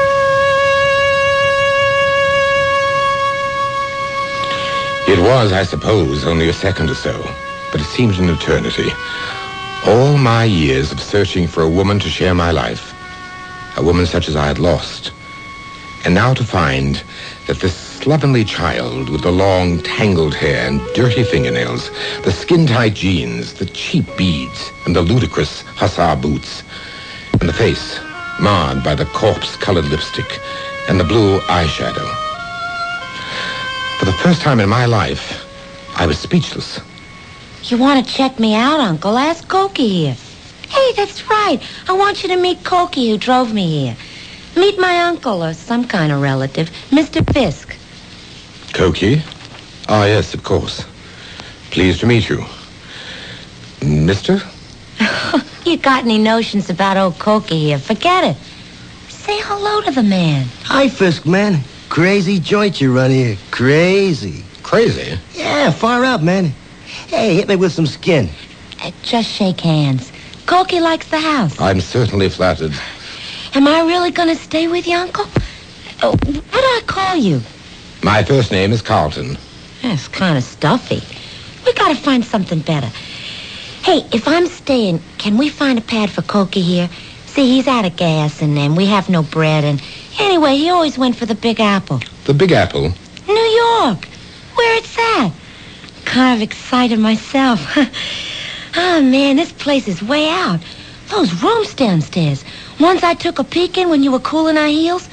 It was, I suppose, only a second or so, but it seemed an eternity. All my years of searching for a woman to share my life, a woman such as I had lost, and now to find that this slovenly child with the long, tangled hair and dirty fingernails, the skin-tight jeans, the cheap beads, and the ludicrous hussar boots, and the face marred by the corpse-colored lipstick and the blue eyeshadow. For the first time in my life, I was speechless.
You want to check me out, Uncle? Ask Cokie here. Hey, that's right. I want you to meet Cokie, who drove me here. Meet my uncle or some kind of relative, Mr. Fisk.
Cokie? Ah, yes, of course. Pleased to meet you. Mister?
You got any notions about old Cokie here? Forget it. Say hello to the man.
Hi, Fisk, man. Crazy joint you run here. Crazy.
Crazy?
Yeah, far out, man. Hey, hit me with some skin.
Just shake hands. Cokie likes the house.
I'm certainly flattered.
Am I really going to stay with you, Uncle? What do I call you?
My first name is Carlton.
That's kind of stuffy. We got to find something better. Hey, if I'm staying, can we find a pad for Cokie here? See, he's out of gas, and we have no bread, and anyway, he always went for the Big Apple.
The Big Apple?
New York. Where it's at. Kind of excited myself. Oh, man, this place is way out. Those rooms downstairs. Ones I took a peek in when you were cooling our heels.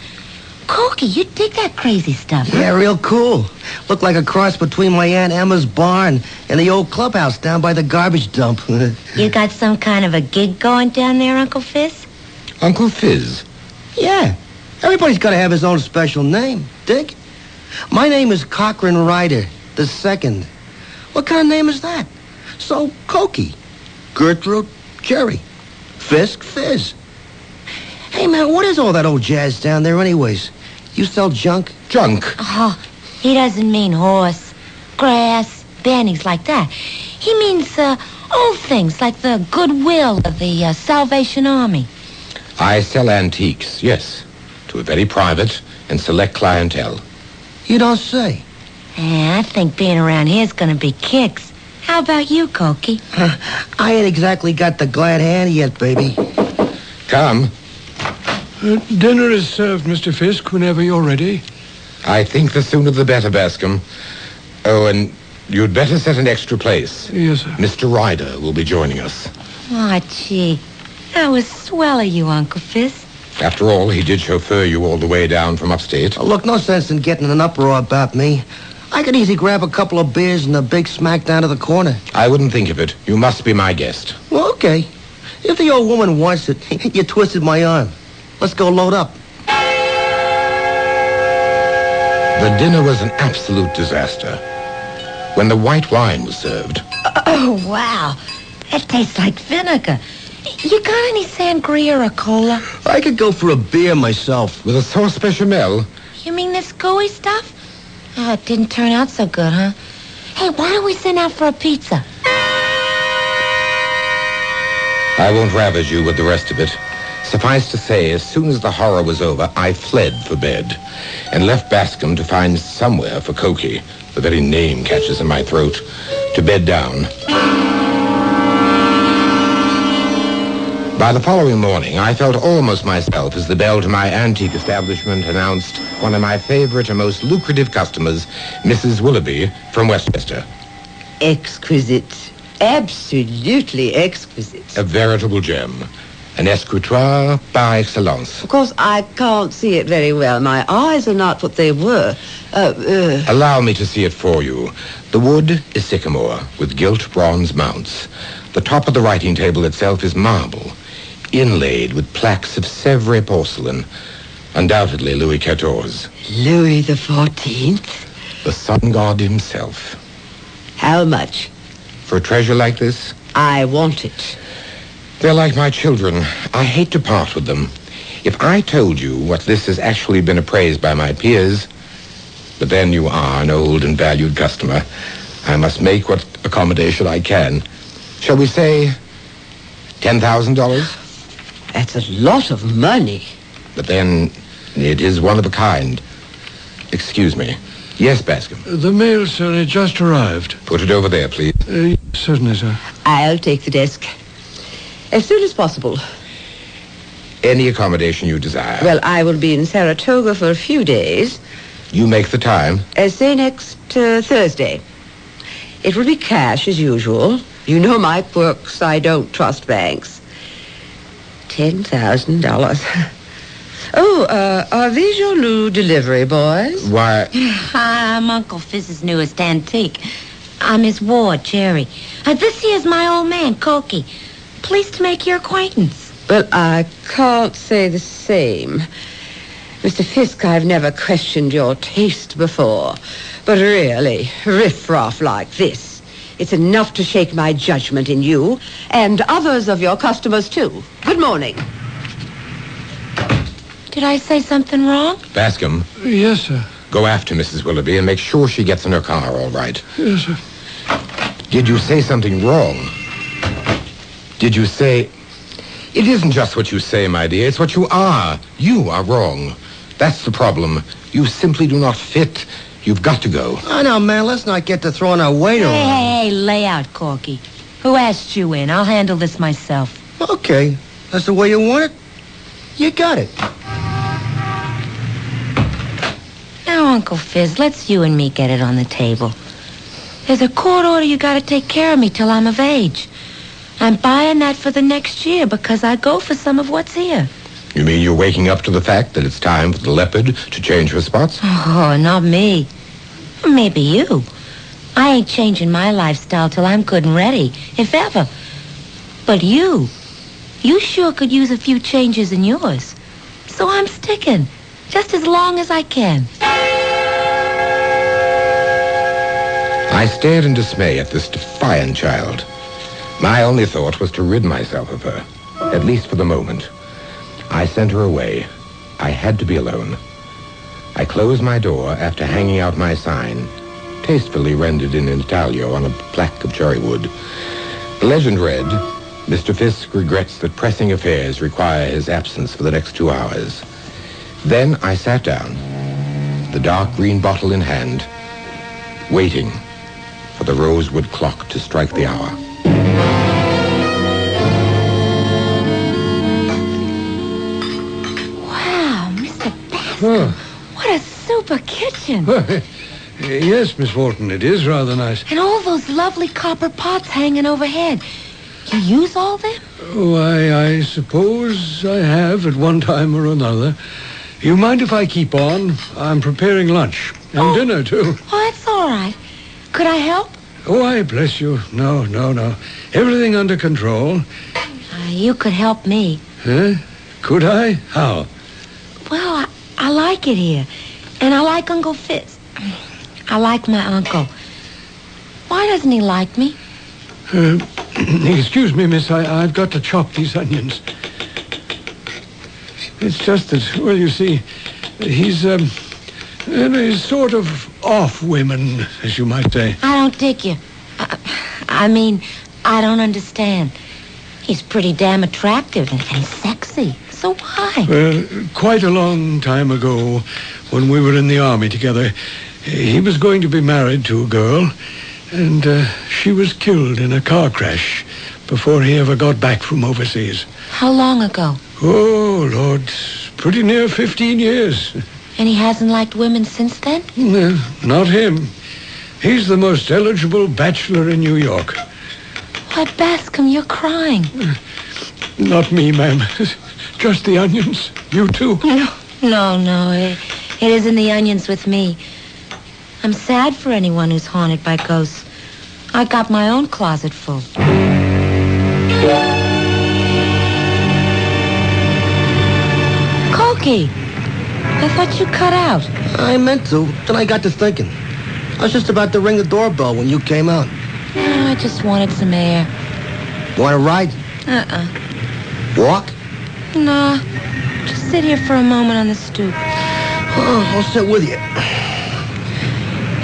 Cokie, you dig that crazy stuff, huh?
Yeah, real cool. Looked like a cross between my Aunt Emma's barn and the old clubhouse down by the garbage dump.
You got some kind of a gig going down there, Uncle Fizz?
Uncle Fizz?
Yeah. Everybody's got to have his own special name, dig? My name is Cochrane Ryder II. What kind of name is that? So, Cokie, Gertrude, Jerry, Fisk, Fizz. Hey, man, what is all that old jazz down there anyways? You sell junk?
Junk?
Oh, he doesn't mean horse, grass, bennies like that. He means old things like the goodwill of the Salvation Army.
I sell antiques, yes, to a very private and select clientele.
You don't say.
Yeah, I think being around here is going to be kicks. How about you, Cokie?
I ain't exactly got the glad hand yet, baby.
Come.
Dinner is served, Mr. Fisk, whenever you're ready.
I think the sooner the better, Bascom. Oh, and you'd better set an extra place.
Yes, sir.
Mr. Ryder will be joining us.
Oh, gee. That was swell of you, Uncle Fizz.
After all, he did chauffeur you all the way down from upstate.
Oh, look, no sense in getting an uproar about me. I could easily grab a couple of beers and a big smack down to the corner.
I wouldn't think of it. You must be my guest.
Well, okay. If the old woman wants it, you twisted my arm. Let's go load up.
The dinner was an absolute disaster. When the white wine was served...
Oh, wow. That tastes like vinegar. You got any sangria or cola?
I could go for a beer myself.
With a sauce bechamel?
You mean this gooey stuff? Oh, it didn't turn out so good, huh? Hey, why don't we send out for a pizza?
I won't ravage you with the rest of it. Suffice to say, as soon as the horror was over, I fled for bed and left Bascom to find somewhere for Cokie, the very name catches in my throat, to bed down. By the following morning, I felt almost myself as the bell to my antique establishment announced one of my favorite and most lucrative customers, Mrs. Willoughby from Westchester.
Exquisite. Absolutely exquisite.
A veritable gem. An escritoire par excellence.
Of course, I can't see it very well. My eyes are not what they were.
Allow me to see it for you. The wood is sycamore with gilt bronze mounts. The top of the writing table itself is marble, inlaid with plaques of Sèvres porcelain. Undoubtedly Louis XIV.
Louis the 14th?
The sun god himself.
How much?
For a treasure like this?
I want it.
They're like my children. I hate to part with them. If I told you what this has actually been appraised by my peers, but then you are an old and valued customer. I must make what accommodation I can. Shall we say $10,000?
That's a lot of money.
But then it is one of a kind. Excuse me. Yes, Bascom.
The mail, sir, it just arrived.
Put it over there, please.
Certainly, sir.
I'll take the desk. As soon as possible.
Any accommodation you desire.
Well, I will be in Saratoga for a few days.
You make the time.
Say next Thursday. It will be cash as usual. You know my quirks. I don't trust banks. $10,000. Oh, are these your new delivery boys?
Why?
I'm Uncle Fizz's newest antique. I'm his ward, Jerry. This here's my old man, Cokie. Pleased to make your acquaintance.
Well, I can't say the same. Mr. Fisk, I've never questioned your taste before. But really, riff-raff like this, it's enough to shake my judgment in you and others of your customers, too. Good morning.
Did I say something wrong?
Bascom.
Yes, sir.
Go after Mrs. Willoughby and make sure she gets in her car all right.
Yes, sir.
Did you say something wrong? Did you say... It isn't just what you say, my dear. It's what you are. You are wrong. That's the problem. You simply do not fit. You've got to go.
Oh, no, man, let's not get to throwing our weight around.
Hey, lay out, Corky. Who asked you in? I'll handle this myself.
Okay. That's the way you want it? You got it.
Now, Uncle Fizz, let's you and me get it on the table. There's a court order you gotta take care of me till I'm of age. I'm buying that for the next year because I go for some of what's here.
You mean you're waking up to the fact that it's time for the leopard to change her spots?
Oh, not me. Maybe you. I ain't changing my lifestyle till I'm good and ready, if ever. But you sure could use a few changes in yours. So I'm sticking, just as long as I can.
I stared in dismay at this defiant child. My only thought was to rid myself of her, at least for the moment. I sent her away. I had to be alone. I closed my door after hanging out my sign, tastefully rendered in intaglio on a plaque of cherry wood. The legend read, Mr. Fisk regrets that pressing affairs require his absence for the next 2 hours. Then I sat down, the dark green bottle in hand, waiting for the rosewood clock to strike the hour.
Wow, Mr. Bascom. What a super kitchen.
Yes, Miss Wharton, it is rather nice.
And all those lovely copper pots hanging overhead. You use all them?
Why, I suppose I have at one time or another. You mind if I keep on? I'm preparing lunch. And dinner, too.
Oh, that's all right. Could I help?
Oh, I bless you. No. Everything under control.
You could help me.
Huh? Could I? How?
Well, I like it here. And I like Uncle Fitz. I like my uncle. Why doesn't he like me?
Excuse me, miss. I've got to chop these onions. It's just that, well, you see, he's sort of off women, as you might say.
I don't dig you. I mean, I don't understand. He's pretty damn attractive and sexy. So why?
Well, quite a long time ago, when we were in the army together, he was going to be married to a girl, and she was killed in a car crash before he ever got back from overseas.
How long ago?
Oh, Lord, pretty near 15 years.
And he hasn't liked women since then?
No, not him. He's the most eligible bachelor in New York.
Why, Bascom, you're crying.
Not me, ma'am. Just the onions. You too.
No. It isn't the onions with me. I'm sad for anyone who's haunted by ghosts. I got my own closet full. Cokie, I thought you cut out.
I meant to. Then I got to thinking. I was just about to ring the doorbell when you came out.
I just wanted some air.
Want to ride? Walk?
Nah. Just sit here for a moment on the stoop.
Oh, I'll sit with you.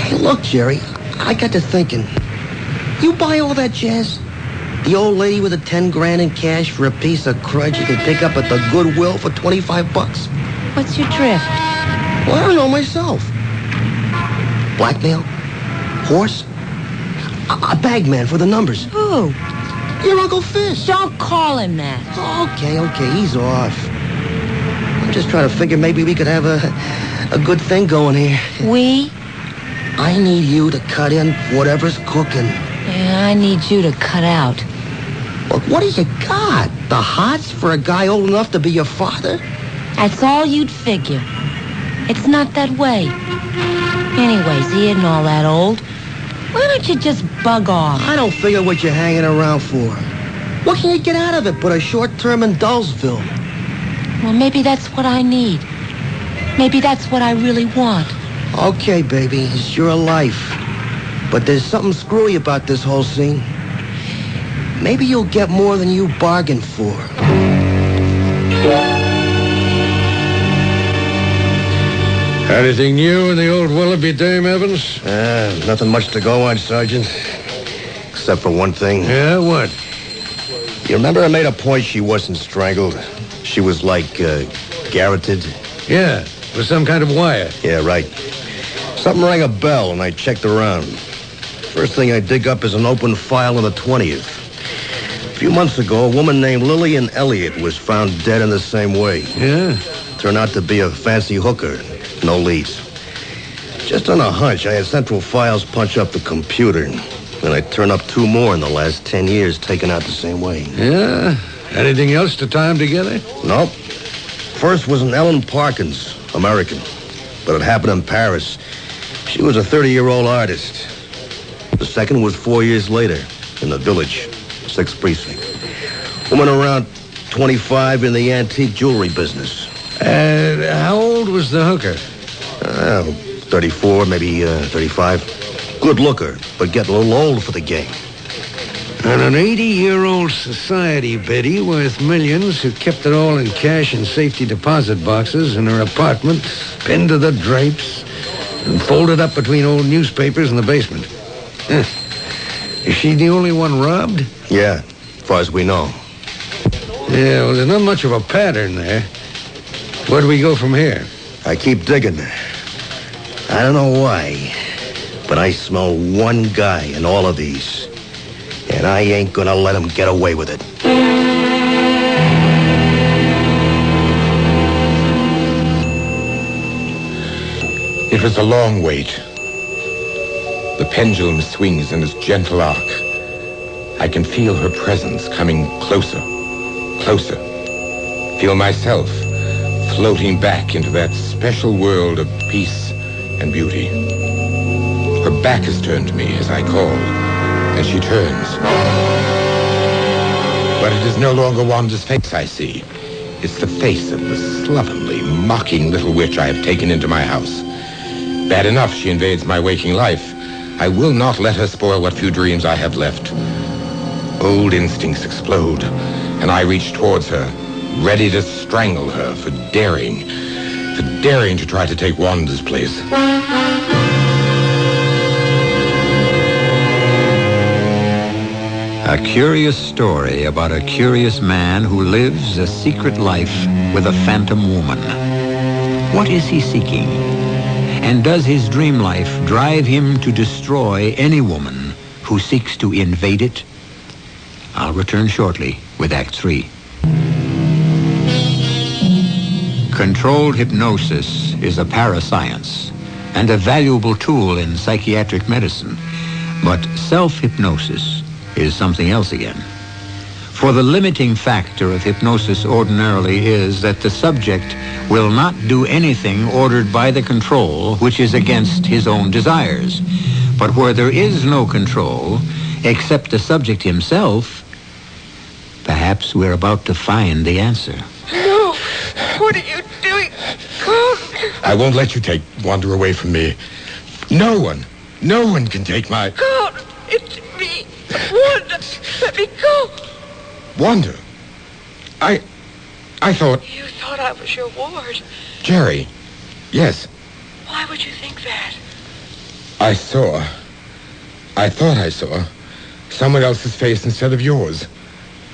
Hey, look, Jerry. I got to thinking. You buy all that jazz? The old lady with the 10 grand in cash for a piece of crud you can pick up at the Goodwill for $25.
What's your drift?
Well, I don't know myself. Blackmail? Horse? A bagman for the numbers.
Who?
Your Uncle Fish.
Don't call him that.
Okay, he's off. I'm just trying to figure maybe we could have a good thing going here.
We?
I need you to cut in whatever's cooking.
Yeah, I need you to cut out.
Look, what do you got? The hots for a guy old enough to be your father?
That's all you'd figure. It's not that way. Anyways, he isn't all that old. Why don't you just bug off?
I don't figure what you're hanging around for. What can you get out of it but a short term in Dullsville?
Well, maybe that's what I need. Maybe that's what I really want.
Okay, baby, it's your life. But there's something screwy about this whole scene. Maybe you'll get more than you bargained for.
Anything new in the old Willoughby dame, Evans?
Nothing much to go on, Sergeant. Except for one thing.
Yeah, what?
You remember I made a point she wasn't strangled? She was like, garroted?
Yeah, with some kind of wire.
Yeah, right. Something rang a bell, and I checked around. First thing I dig up is an open file on the 20th. A few months ago, a woman named Lillian Elliott was found dead in the same way.
Yeah?
Turned out to be a fancy hooker. No leads. Just on a hunch, I had Central Files punch up the computer, and I turned up 2 more in the last 10 years taken out the same way.
Yeah? Anything else to tie them together?
Nope. First was an Ellen Parkins, American. But it happened in Paris. She was a 30-year-old artist. The second was 4 years later, in the Village, 6th Precinct. Woman around 25 in the antique jewelry business.
How old was the hooker?
34, maybe 35. Good looker, but getting a little old for the game.
And an 80-year-old society biddy worth millions who kept it all in cash and safety deposit boxes in her apartment, pinned to the drapes, and folded up between old newspapers in the basement. Is she the only one robbed?
Yeah, as far as we know.
Yeah, well, there's not much of a pattern there. Where do we go from here?
I keep digging. I don't know why, but I smell one guy in all of these. And I ain't gonna let him get away with it.
It was a long wait. The pendulum swings in its gentle arc. I can feel her presence coming closer, closer. Feel myself floating back into that special world of peace and beauty. Her back is turned to me as I call, and she turns. But it is no longer Wanda's face I see. It's the face of the slovenly, mocking little witch I have taken into my house. Bad enough she invades my waking life. I will not let her spoil what few dreams I have left. Old instincts explode, and I reach towards her, ready to strangle her for daring to try to take Wanda's place.
A curious story about a curious man who lives a secret life with a phantom woman. What is he seeking? And does his dream life drive him to destroy any woman who seeks to invade it? I'll return shortly with Act 3. Controlled hypnosis is a parascience and a valuable tool in psychiatric medicine. But self-hypnosis is something else again. For the limiting factor of hypnosis ordinarily is that the subject will not do anything ordered by the control which is against his own desires. But where there is no control, except the subject himself, perhaps we're about to find the answer.
No! What are you doing? Carlton!
I won't let you take Wanda away from me. No one can take my...
Carlton, it's me. Wanda, let me go.
Wanda? I thought...
You thought I was your ward.
Jerry. Yes.
Why would you think that?
I thought I saw someone else's face instead of yours.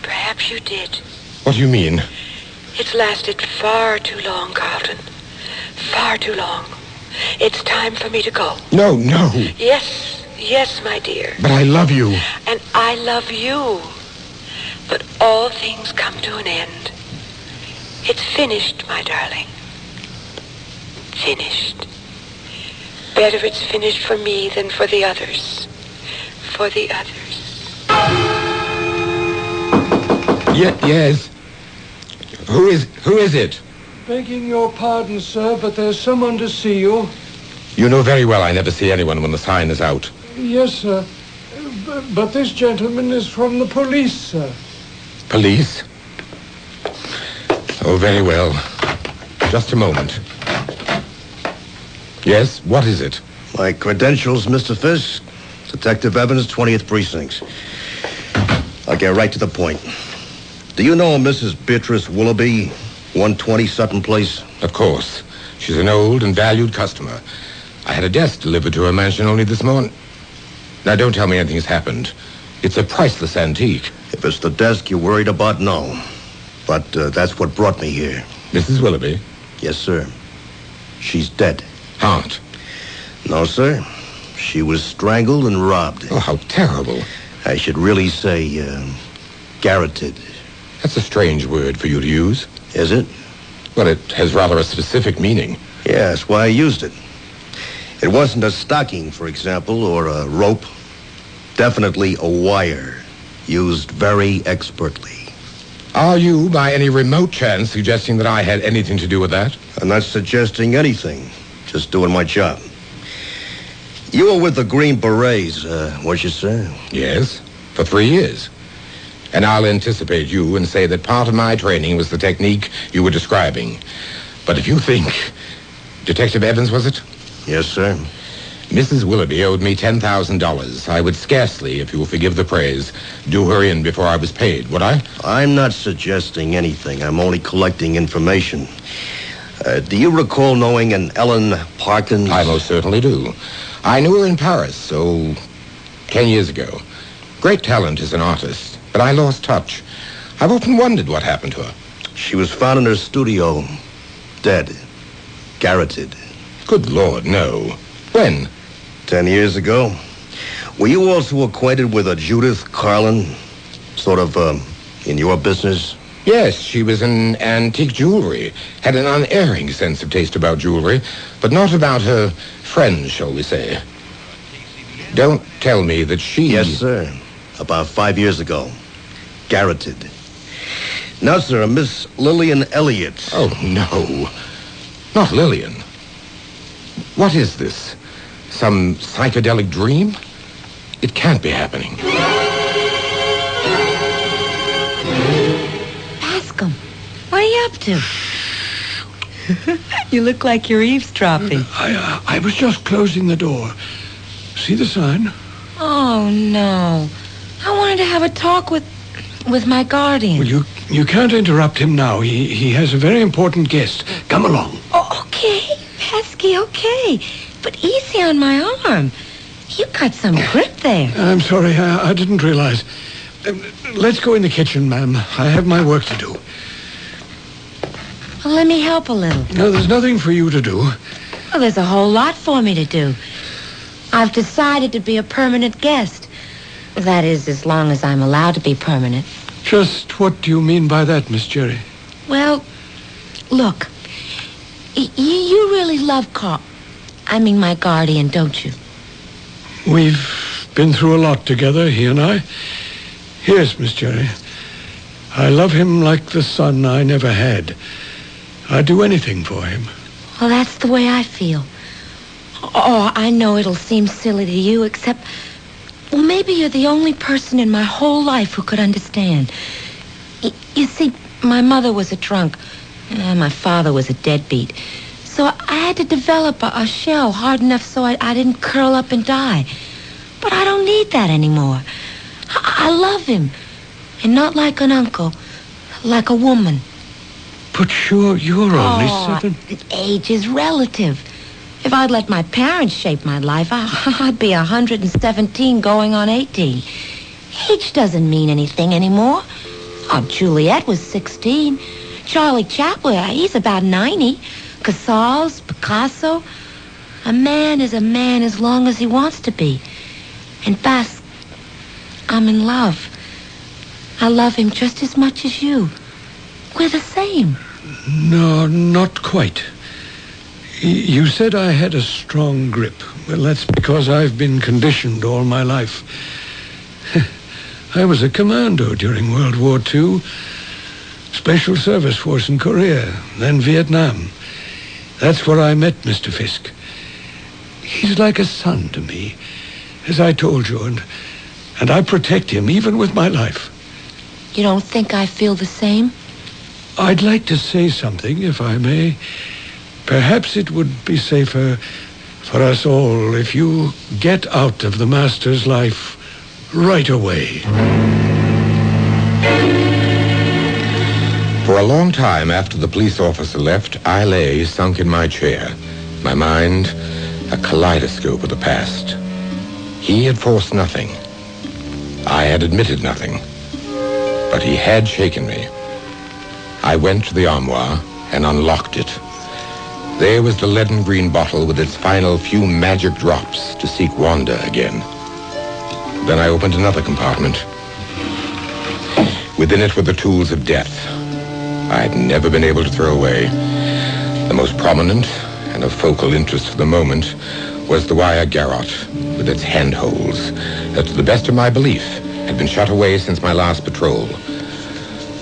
Perhaps you did.
What do you mean?
It's lasted far too long, Carlton. Far too long. It's time for me to go.
No.
Yes, my dear.
But I love you.
And I love you. But all things come to an end. It's finished, my darling. Finished. Better it's finished for me than for the others. For the others.
Yes. Who is it?
Begging your pardon, sir, but there's someone to see you.
You know very well I never see anyone when the sign is out.
Yes, sir. But this gentleman is from the police, sir.
Police? Oh, very well. Just a moment. Yes, what is it?
My credentials, Mr. Fisk. Detective Evans, 20th Precinct. I'll get right to the point. Do you know Mrs. Beatrice Willoughby, 120 Sutton Place?
Of course. She's an old and valued customer. I had a desk delivered to her mansion only this morning. Now, don't tell me anything's happened. It's a priceless antique.
If it's the desk you're worried about, no. But that's what brought me here.
Mrs. Willoughby?
Yes, sir. She's dead.
Aunt?
No, sir. She was strangled and robbed.
Oh, how terrible.
I should really say, garroted.
That's a strange word for you to use.
Is it?
Well, it has rather a specific meaning.
Yeah, that's why I used it. It wasn't a stocking, for example, or a rope. Definitely a wire, used very expertly.
Are you, by any remote chance, suggesting that I had anything to do with that?
I'm not suggesting anything. Just doing my job. You were with the Green Berets, was you, sir?
Yes, for 3 years. And I'll anticipate you and say that part of my training was the technique you were describing. But if you think... Detective Evans, was it?
Yes, sir.
Mrs. Willoughby owed me $10,000. I would scarcely, if you will forgive the praise, do her in before I was paid, would I?
I'm not suggesting anything. I'm only collecting information. Do you recall knowing an Ellen Parkins?
I most certainly do. I knew her in Paris, 10 years ago. Great talent as an artist, but I lost touch. I've often wondered what happened to her.
She was found in her studio, dead, garroted.
Good Lord, no. When?
10 years ago. Were you also acquainted with a Judith Carlin? Sort of, in your business?
Yes, she was in antique jewelry. Had an unerring sense of taste about jewelry, but not about her friends, shall we say. Don't tell me that she...
Yes, sir. About 5 years ago. Garroted. Now, sir, Miss Lillian Elliott.
Oh, no. Not Lillian. What is this? Some psychedelic dream? It can't be happening.
Bascom, what are you up to?
You look like you're eavesdropping.
I was just closing the door. See the sign?
Oh, no. I wanted to have a talk with my guardian.
Well, you can't interrupt him now. He has a very important guest. Come along.
Oh, okay, Pesky, okay. But easy on my arm. You got some grip there.
I'm sorry, I didn't realize. Let's go in the kitchen, ma'am. I have my work to do.
Well, let me help a little.
No, there's nothing for you to do.
Well, there's a whole lot for me to do. I've decided to be a permanent guest. That is, as long as I'm allowed to be permanent.
Just what do you mean by that, Miss Jerry?
Well, look, you really love Carl. I mean, my guardian, don't you?
We've been through a lot together, he and I. Yes, Miss Jerry. I love him like the son I never had. I'd do anything for him.
Well, that's the way I feel. Oh, I know it'll seem silly to you, except... Well, maybe you're the only person in my whole life who could understand. You see, my mother was a drunk, and my father was a deadbeat. So I had to develop a shell hard enough so I didn't curl up and die. But I don't need that anymore. I love him. And not like an uncle, like a woman.
But you're only 7.
Age is relative. If I'd let my parents shape my life, I'd be 117 going on 18. Age doesn't mean anything anymore. Oh, Juliet was 16. Charlie Chaplin, he's about 90. Casals, Picasso. A man is a man as long as he wants to be. And Bas, I'm in love. I love him just as much as you. We're the same.
No, not quite. You said I had a strong grip. Well, that's because I've been conditioned all my life. I was a commando during World War II. Special Service Force in Korea, then Vietnam. That's where I met Mr. Fisk. He's like a son to me, as I told you, and I protect him even with my life.
You don't think I feel the same?
I'd like to say something, if I may. Perhaps it would be safer for us all if you get out of the Master's life right away.
For a long time after the police officer left, I lay sunk in my chair, my mind a kaleidoscope of the past. He had forced nothing. I had admitted nothing. But he had shaken me. I went to the armoire and unlocked it. There was the leaden green bottle with its final few magic drops to seek Wanda again. Then I opened another compartment. Within it were the tools of death I had never been able to throw away. The most prominent and of focal interest for the moment was the wire garrote with its handholds that, to the best of my belief, had been shut away since my last patrol.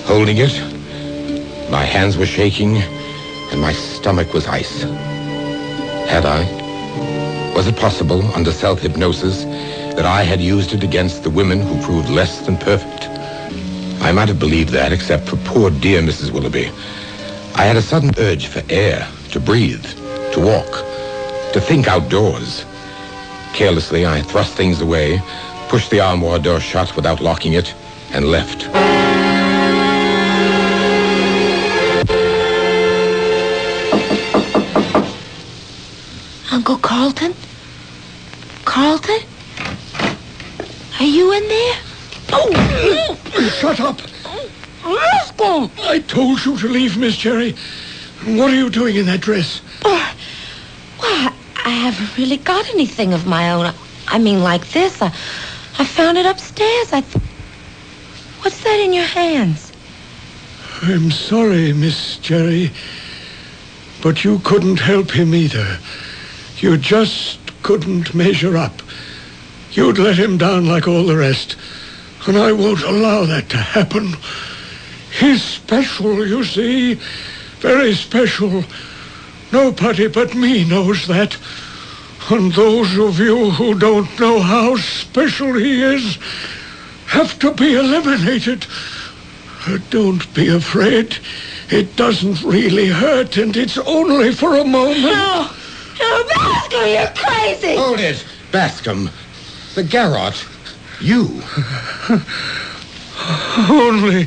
Holding it, my hands were shaking and my stomach was ice. Had I? Was it possible, under self-hypnosis, that I had used it against the women who proved less than perfect? I might have believed that, except for poor dear Mrs. Willoughby. I had a sudden urge for air, to breathe, to walk, to think outdoors. Carelessly, I thrust things away, pushed the armoire door shut without locking it, and left.
Uncle Carlton? Carlton? Are you in there?
Oh! Shut up! I told you to leave, Miss Jerry. What are you doing in that dress?
Well, I haven't really got anything of my own. I mean, like this. I found it upstairs. What's that in your hands?
I'm sorry, Miss Jerry, but you couldn't help him either. You just couldn't measure up. You'd let him down like all the rest, and I won't allow that to happen. He's special, you see. Very special. Nobody but me knows that. And those of you who don't know how special he is have to be eliminated. Don't be afraid. It doesn't really hurt, and it's only for a moment.
No, Bascom, you're crazy.
Hold it, Bascom. The garrote. You.
Only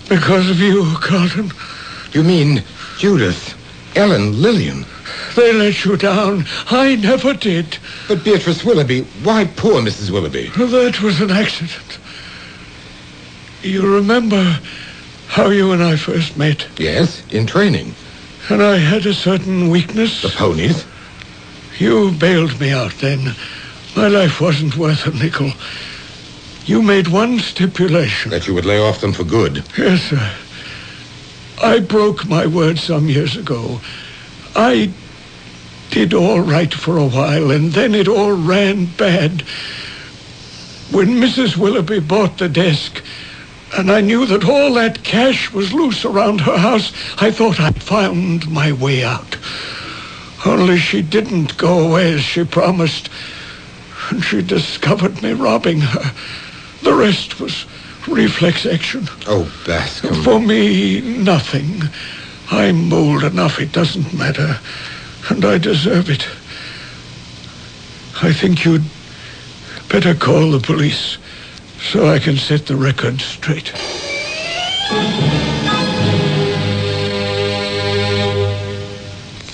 because of you, Carlton.
You mean Judith, Ellen, Lillian?
They let you down. I never did.
But Beatrice Willoughby, why poor Mrs. Willoughby?
That was an accident. You remember how you and I first met?
Yes, in training.
And I had a certain weakness.
The ponies?
You bailed me out then. My life wasn't worth a nickel. You made one stipulation.
That you would lay off them for good.
Yes, sir. I broke my word some years ago. I did all right for a while, and then it all ran bad. When Mrs. Willoughby bought the desk, and I knew that all that cash was loose around her house, I thought I'd found my way out. Only she didn't go away as she promised, and she discovered me robbing her. The rest was reflex action.
Oh, Bascom.
For me, nothing. I'm old enough, it doesn't matter, and I deserve it. I think you'd better call the police so I can set the record straight.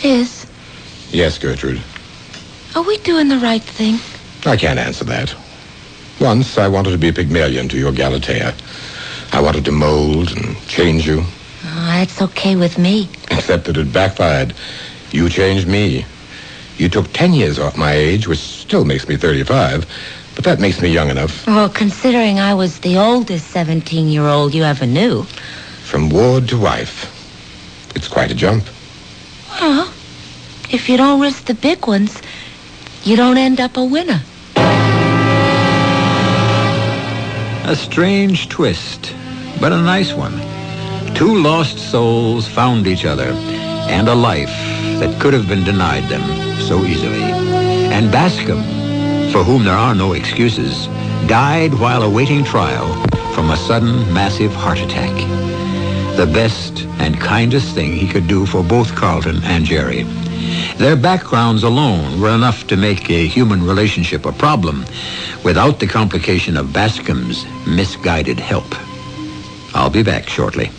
Fizz,
Yes, Gertrude.
are we doing the right thing?
I can't answer that. Once I wanted to be a Pygmalion to your Galatea. I wanted to mold and change you,
Oh, that's okay with me.
except that it backfired. You changed me. You took 10 years off my age, which still makes me 35, but that makes me young enough.
Well, considering I was the oldest 17-year-old you ever knew.
From ward to wife. It's quite a jump.
Well, if you don't risk the big ones, you don't end up a winner.
A strange twist, but a nice one. Two lost souls found each other, and a life that could have been denied them so easily. And Bascom, for whom there are no excuses, died while awaiting trial from a sudden, massive heart attack. The best and kindest thing he could do for both Carlton and Jerry. Their backgrounds alone were enough to make a human relationship a problem without the complication of Bascom's misguided help. I'll be back shortly.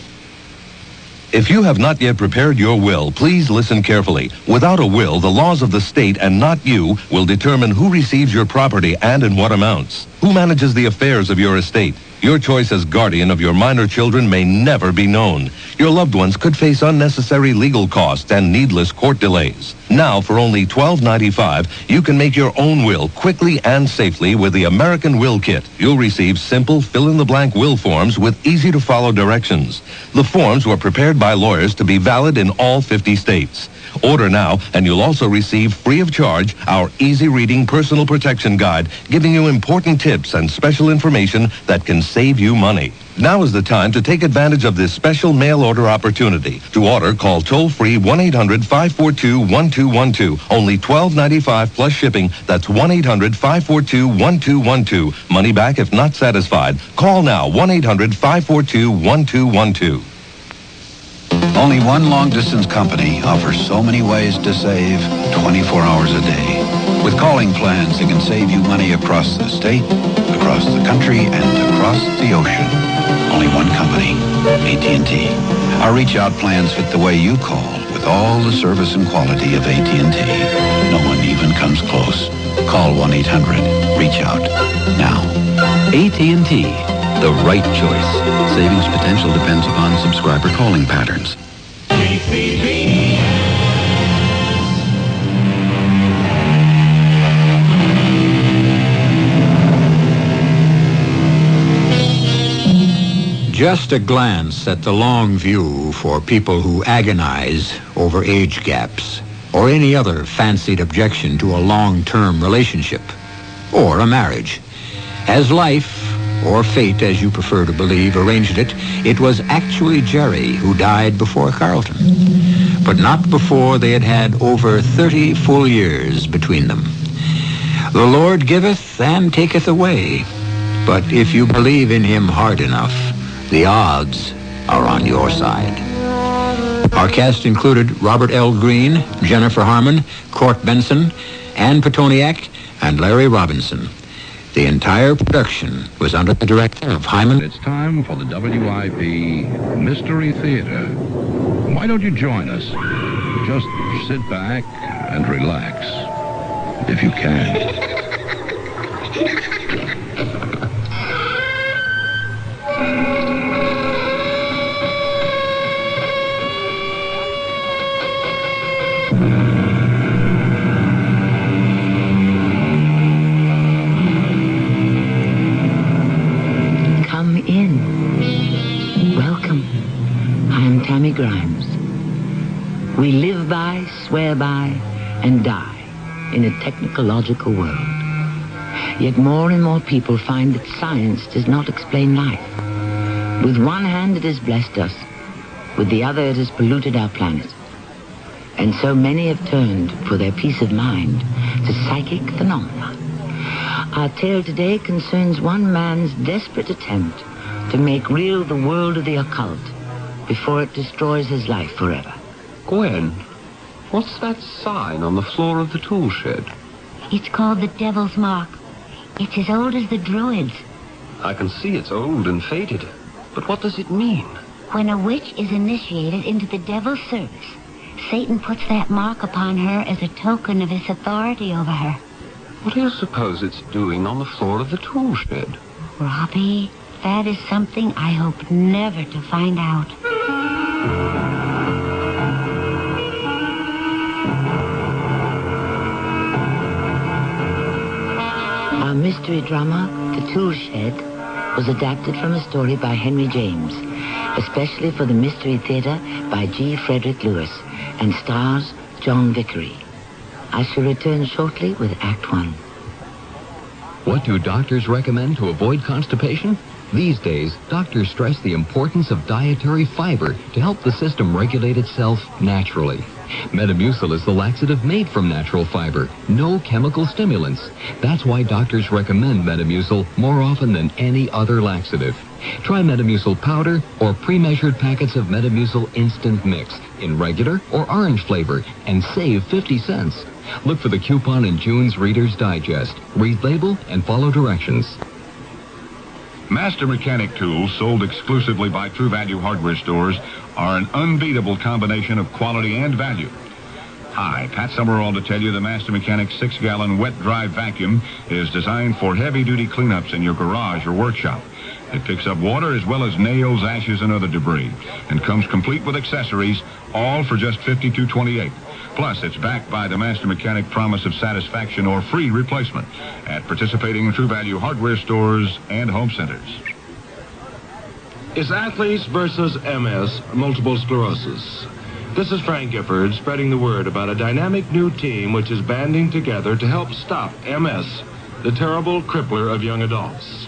If you have not yet prepared your will, please listen carefully. Without a will, the laws of the state and not you will determine who receives your property and in what amounts. Who manages the affairs of your estate? Your choice as guardian of your minor children may never be known. Your loved ones could face unnecessary legal costs and needless court delays. Now, for only $12.95, you can make your own will quickly and safely with the American Will Kit. You'll receive simple fill-in-the-blank will forms with easy-to-follow directions. The forms were prepared by lawyers to be valid in all 50 states. Order now, and you'll also receive free of charge our easy-reading personal protection guide, giving you important tips and special information that can save you money. Now is the time to take advantage of this special mail order opportunity. To order, call toll-free 1-800-542-1212. Only $12.95 plus shipping. That's 1-800-542-1212. Money back if not satisfied. Call now, 1-800-542-1212.
Only one long-distance company offers so many ways to save 24 hours a day. With calling plans that can save you money across the state, across the country, and across the ocean. Only one company, AT&T. Our reach-out plans fit the way you call with all the service and quality of AT&T. No one even comes close. Call 1-800-REACH-OUT now. AT&T, the right choice. Savings potential depends upon subscriber calling patterns.
Just a glance at the long view for people who agonize over age gaps or any other fancied objection to a long-term relationship or a marriage. As life, or fate as you prefer to believe, arranged it, it was actually Jerry who died before Carlton, but not before they had had over 30 full years between them. The Lord giveth and taketh away, but if you believe in him hard enough, the odds are on your side. Our cast included Robert L. Green, Jennifer Harmon, Court Benson, Ann Petoniak, and Larry Robinson. The entire production was under the direction of Hyman.
It's time for the WIP Mystery Theater. Why don't you join us? Just sit back and relax, if you can.
Tammy Grimes. We live by, swear by, and die in a technological world. Yet more and more people find that science does not explain life. With one hand it has blessed us, with the other it has polluted our planet. And so many have turned for their peace of mind to psychic phenomena. Our tale today concerns one man's desperate attempt to make real the world of the occult before it destroys his life forever.
Gwen, what's that sign on the floor of the tool shed?
It's called the Devil's Mark. It's as old as the Druids.
I can see it's old and faded, but what does it mean?
When a witch is initiated into the Devil's service, Satan puts that mark upon her as a token of his authority over her.
What do you suppose it's doing on the floor of the tool shed?
Robbie, that is something I hope never to find out.
Our mystery drama, The Tool Shed, was adapted from a story by Henry James, especially for the Mystery Theater by G. Frederick Lewis, and stars John Vickery. I shall return shortly with Act 1.
What do doctors recommend to avoid constipation? These days, doctors stress the importance of dietary fiber to help the system regulate itself naturally. Metamucil is the laxative made from natural fiber. No chemical stimulants. That's why doctors recommend Metamucil more often than any other laxative. Try Metamucil powder or pre-measured packets of Metamucil instant mix in regular or orange flavor and save 50 cents. Look for the coupon in June's Reader's Digest. Read label and follow directions.
Master Mechanic tools sold exclusively by True Value hardware stores are an unbeatable combination of quality and value. Hi, Pat Summerall to tell you the Master Mechanic 6-gallon wet-dry vacuum is designed for heavy-duty cleanups in your garage or workshop. It picks up water as well as nails, ashes, and other debris, and comes complete with accessories, all for just $52.28. Plus, it's backed by the Master Mechanic promise of satisfaction or free replacement at participating True Value hardware stores and home centers.
It's athletes versus MS, multiple sclerosis. This is Frank Gifford spreading the word about a dynamic new team which is banding together to help stop MS, the terrible crippler of young adults.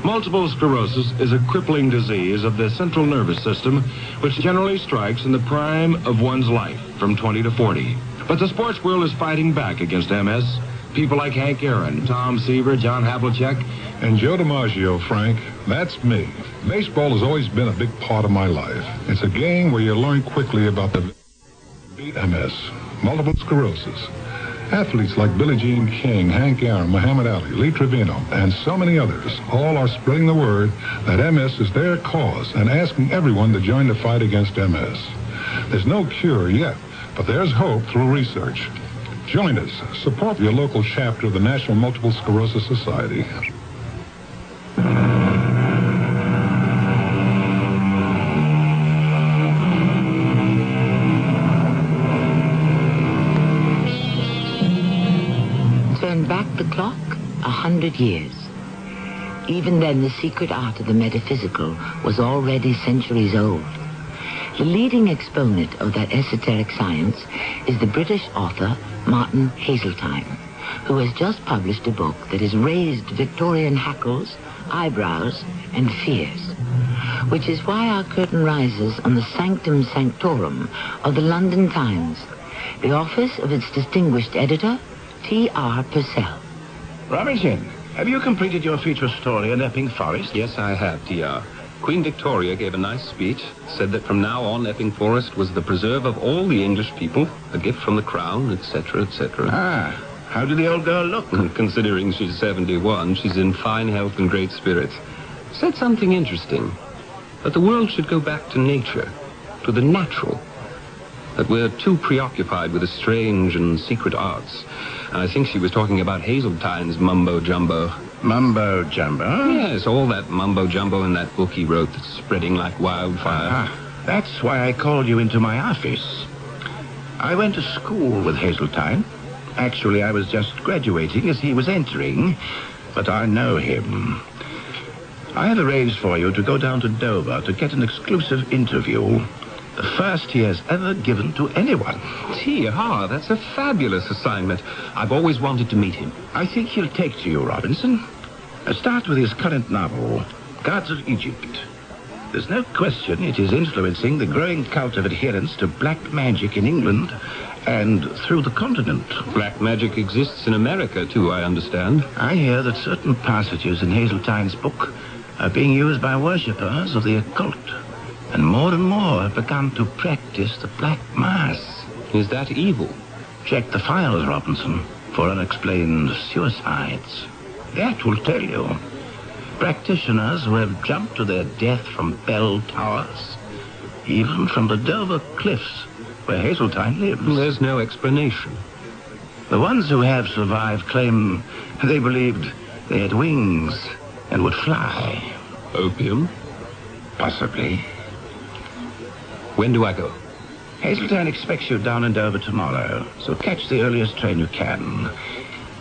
Multiple sclerosis is a crippling disease of the central nervous system, which generally strikes in the prime of one's life, from 20 to 40. But the sports world is fighting back against MS. People like Hank Aaron, Tom Seaver, John Havlicek,
and Joe DiMaggio, Frank. That's me. Baseball has always been a big part of my life. It's a game where you learn quickly about the MS, multiple sclerosis. Athletes like Billie Jean King, Hank Aaron, Muhammad Ali, Lee Trevino, and so many others all are spreading the word that MS is their cause and asking everyone to join the fight against MS. There's no cure yet, but there's hope through research. Join us. Support your local chapter of the National Multiple Sclerosis Society.
Back the clock 100 years. Even then, the secret art of the metaphysical was already centuries old. The leading exponent of that esoteric science is the British author Martin Haseltine, who has just published a book that has raised Victorian hackles, eyebrows, and fears, which is why our curtain rises on the sanctum sanctorum of the London Times, the office of its distinguished editor, T.R. Purcell.
Robinson, have you completed your feature story on Epping Forest?
Yes, I have, T.R. Queen Victoria gave a nice speech, said that from now on Epping Forest was the preserve of all the English people, a gift from the Crown, etc., etc.
Ah, how did the old girl look?
Considering she's 71, she's in fine health and great spirits. Said something interesting, that the world should go back to nature, to the natural, that we're too preoccupied with the strange and secret arts. And I think she was talking about Haseltine's mumbo-jumbo.
Mumbo-jumbo?
Yes, all that mumbo-jumbo in that book he wrote that's spreading like wildfire.
That's why I called you into my office. I went to school with Haseltine. Actually, I was just graduating as he was entering, but I know him. I have arranged for you to go down to Dover to get an exclusive interview. The first he has ever given to anyone.
That's a fabulous assignment. I've always wanted to meet him.
I think he'll take to you, Robinson. Start with his current novel, Gods of Egypt. There's no question it is influencing the growing cult of adherence to black magic in England and through the continent.
Black magic exists in America, too, I understand.
I hear that certain passages in Hazeltine's book are being used by worshippers of the occult, and more have begun to practice the Black Mass.
Is that evil?
Check the files, Robinson, for unexplained suicides. That will tell you. Practitioners who have jumped to their death from bell towers, even from the Dover cliffs where Hazeltine lives.
There's no explanation.
The ones who have survived claim they believed they had wings and would fly.
Opium?
Possibly.
When do I go?
Hazeltine expects you down in Dover tomorrow, so catch the earliest train you can.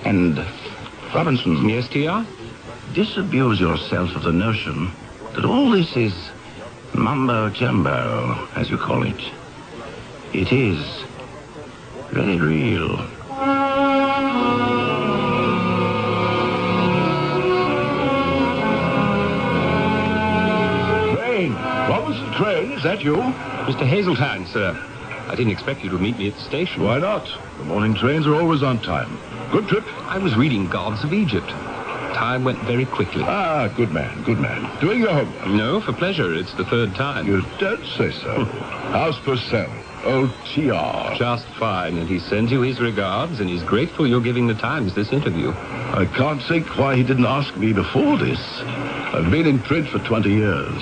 And, Robinson...
Yes, T.R.?
Disabuse yourself of the notion that all this is mumbo-jumbo, as you call it. It is very real.
Crane! Robinson Crane, is that you?
Mr. Hazeltine, sir. I didn't expect you to meet me at the station.
Why not? The morning trains are always on time. Good trip?
I was reading Gods of Egypt. Time went very quickly.
Ah, good man, good man. Doing your homework?
No, for pleasure. It's the third time.
You don't say so. How's Purcell? Old T.R.
Just fine, and he sends you his regards, and he's grateful you're giving the Times this interview.
I can't think why he didn't ask me before this. I've been in print for 20 years.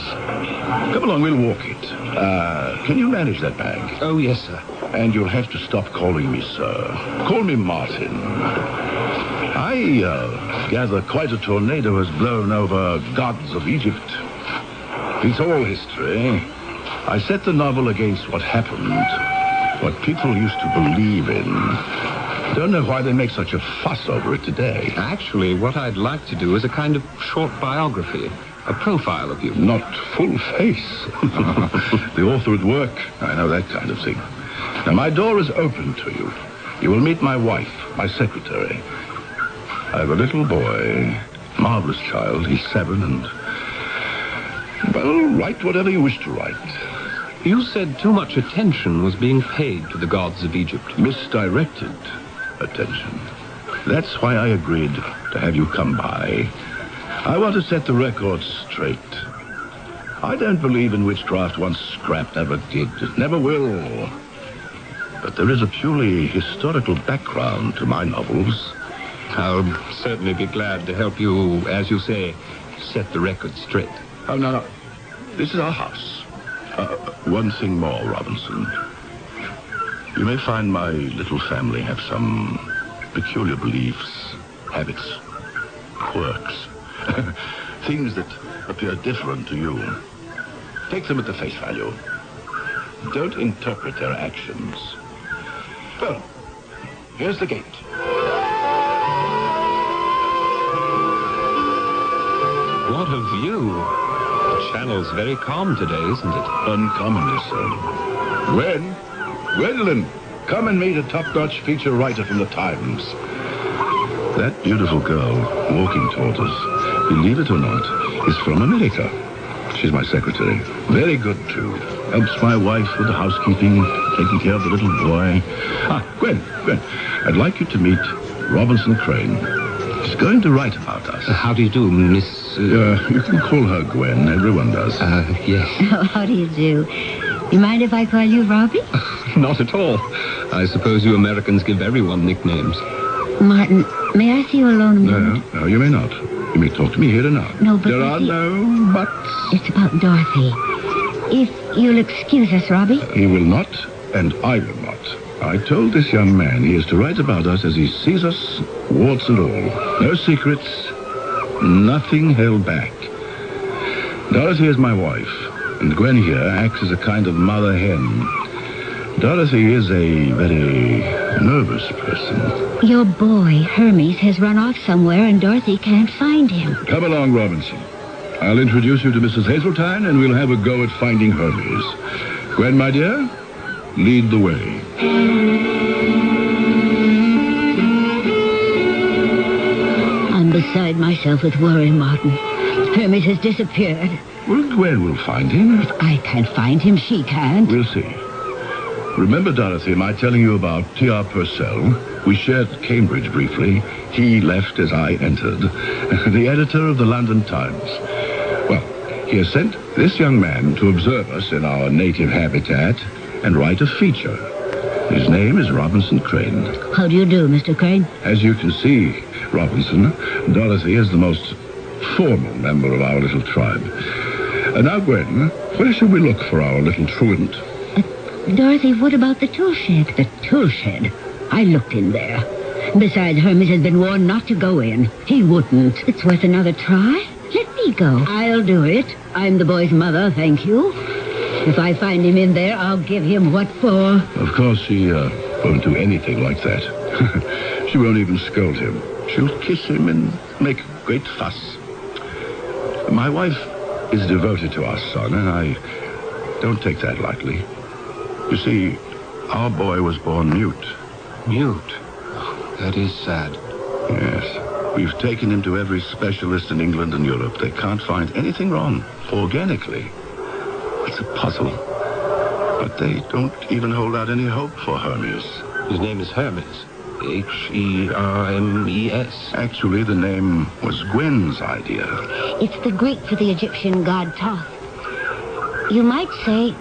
Come along, we'll walk it. Can you manage that bag?
Oh, yes, sir.
And you'll have to stop calling me sir. Call me Martin. I gather quite a tornado has blown over Gods of Egypt. It's all history. I set the novel against what happened, what people used to believe in. Don't know why they make such a fuss over it today.
Actually, what I'd like to do is a kind of short biography, a profile of you.
Not full face. The author at work, I know that kind of thing. Now, my door is open to you. You will meet my wife, my secretary. I have a little boy, marvelous child. He's 7 and... well, write whatever you wish to write.
You said too much attention was being paid to the Gods of Egypt.
Misdirected attention. That's why I agreed to have you come by. I want to set the record straight. I don't believe in witchcraft. Once scrapped, never did, never will. But there is a purely historical background to my novels.
I'll certainly be glad to help you, as you say, set the record straight.
Oh, no. This is our house. One thing more, Robinson. You may find my little family have some peculiar beliefs, habits, quirks, things that appear different to you. Take them at the face value. Don't interpret their actions. Well, here's the gate.
What a view. The channel's very calm today, isn't it?
Uncommonly so. Gwendolyn, come and meet a top-notch feature writer from the Times. That beautiful girl walking towards us, believe it or not, is from America. She's my secretary. Very good, too. Helps my wife with the housekeeping, taking care of the little boy. Gwen, I'd like you to meet Robinson Crane. She's going to write about us.
How do you do, Miss...
you can call her Gwen. Everyone does.
Yes.
Oh, how do you do? You mind if I call you Robbie?
Not at all. I suppose you Americans give everyone nicknames.
Martin, may I see you alone a minute?
No, you may not. You may talk to me here and now.
No, but...
There are no buts.
It's about Dorothy. If you'll excuse us, Robbie.
He will not, and I will not. I told this young man he is to write about us as he sees us, warts and all. No secrets, nothing held back. Dorothy is my wife, and Gwen here acts as a kind of mother hen. Dorothy is a very nervous person.
Your boy, Hermes, has run off somewhere, and Dorothy can't find him.
Come along, Robinson. I'll introduce you to Mrs. Hazeltine, and we'll have a go at finding Hermes.
Gwen, my dear, lead the way.
I'm beside myself with worry, Martin. Hermes has disappeared.
Well, Gwen will find him.
If I can't find him, she can't.
We'll see. Remember, Dorothy, my telling you about T.R. Purcell? We shared Cambridge briefly. He left as I entered. The editor of the London Times. Well, he has sent this young man to observe us in our native habitat and write a feature. His name is Robinson Crane.
How do you do, Mr. Crane?
As you can see, Robinson, Dorothy is the most formal member of our little tribe. Now, Gwen, where shall we look for our little truant?
Dorothy, what about the tool shed? The tool shed? I looked in there. Besides, Hermes has been warned not to go in. He wouldn't. It's worth another try. Let me go. I'll do it. I'm the boy's mother, thank you. If I find him in there, I'll give him what for.
Of course, she won't do anything like that. She won't even scold him. She'll kiss him and make a great fuss. My wife is devoted to our son, and I don't take that lightly. You see, our boy was born mute.
Mute? That is sad.
Yes. We've taken him to every specialist in England and Europe. They can't find anything wrong, organically. It's a puzzle. But they don't even hold out any hope for Hermes.
His name is Hermes. Hermes.
Actually, the name was Gwen's idea.
It's the Greek for the Egyptian god Thoth. You might say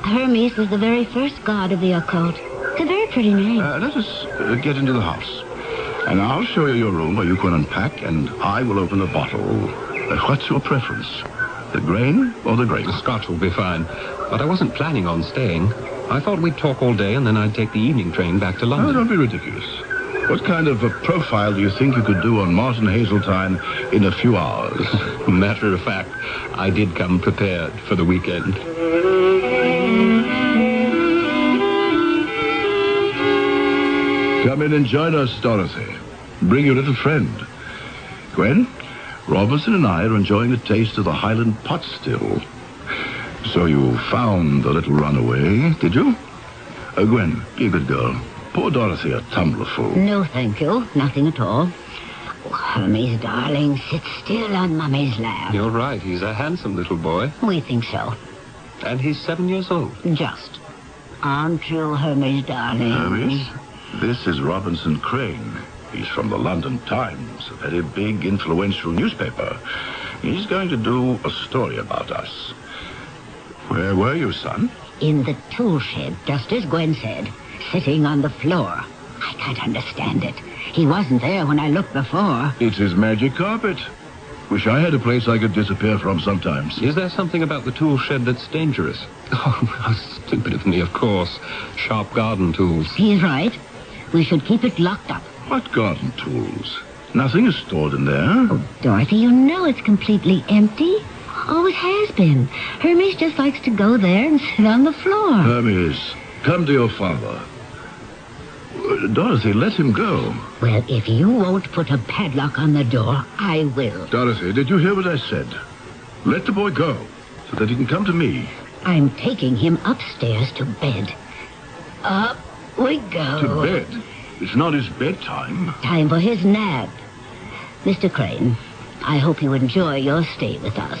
Hermes was the very first god of the occult. It's a very pretty name.
Let us get into the house. And I'll show you your room where you can unpack, and I will open a bottle. What's your preference? The grain or the grape?
The Scotch will be fine. But I wasn't planning on staying. I thought we'd talk all day, and then I'd take the evening train back to London.
Oh, don't be ridiculous. What kind of a profile do you think you could do on Martin Hazeltine in a few hours?
Matter of fact, I did come prepared for the weekend.
Come in and join us, Dorothy. Bring your little friend. Gwen, Robinson and I are enjoying a taste of the Highland pot still. So you found the little runaway, did you? Gwen, be a good girl. Pour Dorothy a tumblerful.
No, thank you. Nothing at all. Oh, Hermes, darling, sit still on Mummy's lap.
You're right. He's a handsome little boy.
We think so.
And he's 7 years old.
Just. Aren't you, Hermes, darling?
Hermes? This is Robinson Crane. He's from the London Times, a very big, influential newspaper. He's going to do a story about us. Where were you, son?
In the tool shed, just as Gwen said. Sitting on the floor. I can't understand it. He wasn't there when I looked before.
It's his magic carpet. Wish I had a place I could disappear from sometimes.
Is there something about the tool shed that's dangerous? Oh, how stupid of me, of course. Sharp garden tools.
He's right. We should keep it locked up.
What garden tools? Nothing is stored in there.
Oh, Dorothy, you know it's completely empty. Always has been. Hermes just likes to go there and sit on the floor.
Hermes, come to your father. Dorothy, let him go.
Well, if you won't put a padlock on the door, I will.
Dorothy, did you hear what I said? Let the boy go, so that he can come to me.
I'm taking him upstairs to bed. Up we go.
To bed? It's not his bedtime.
Time for his nap. Mr. Crane, I hope you enjoy your stay with us.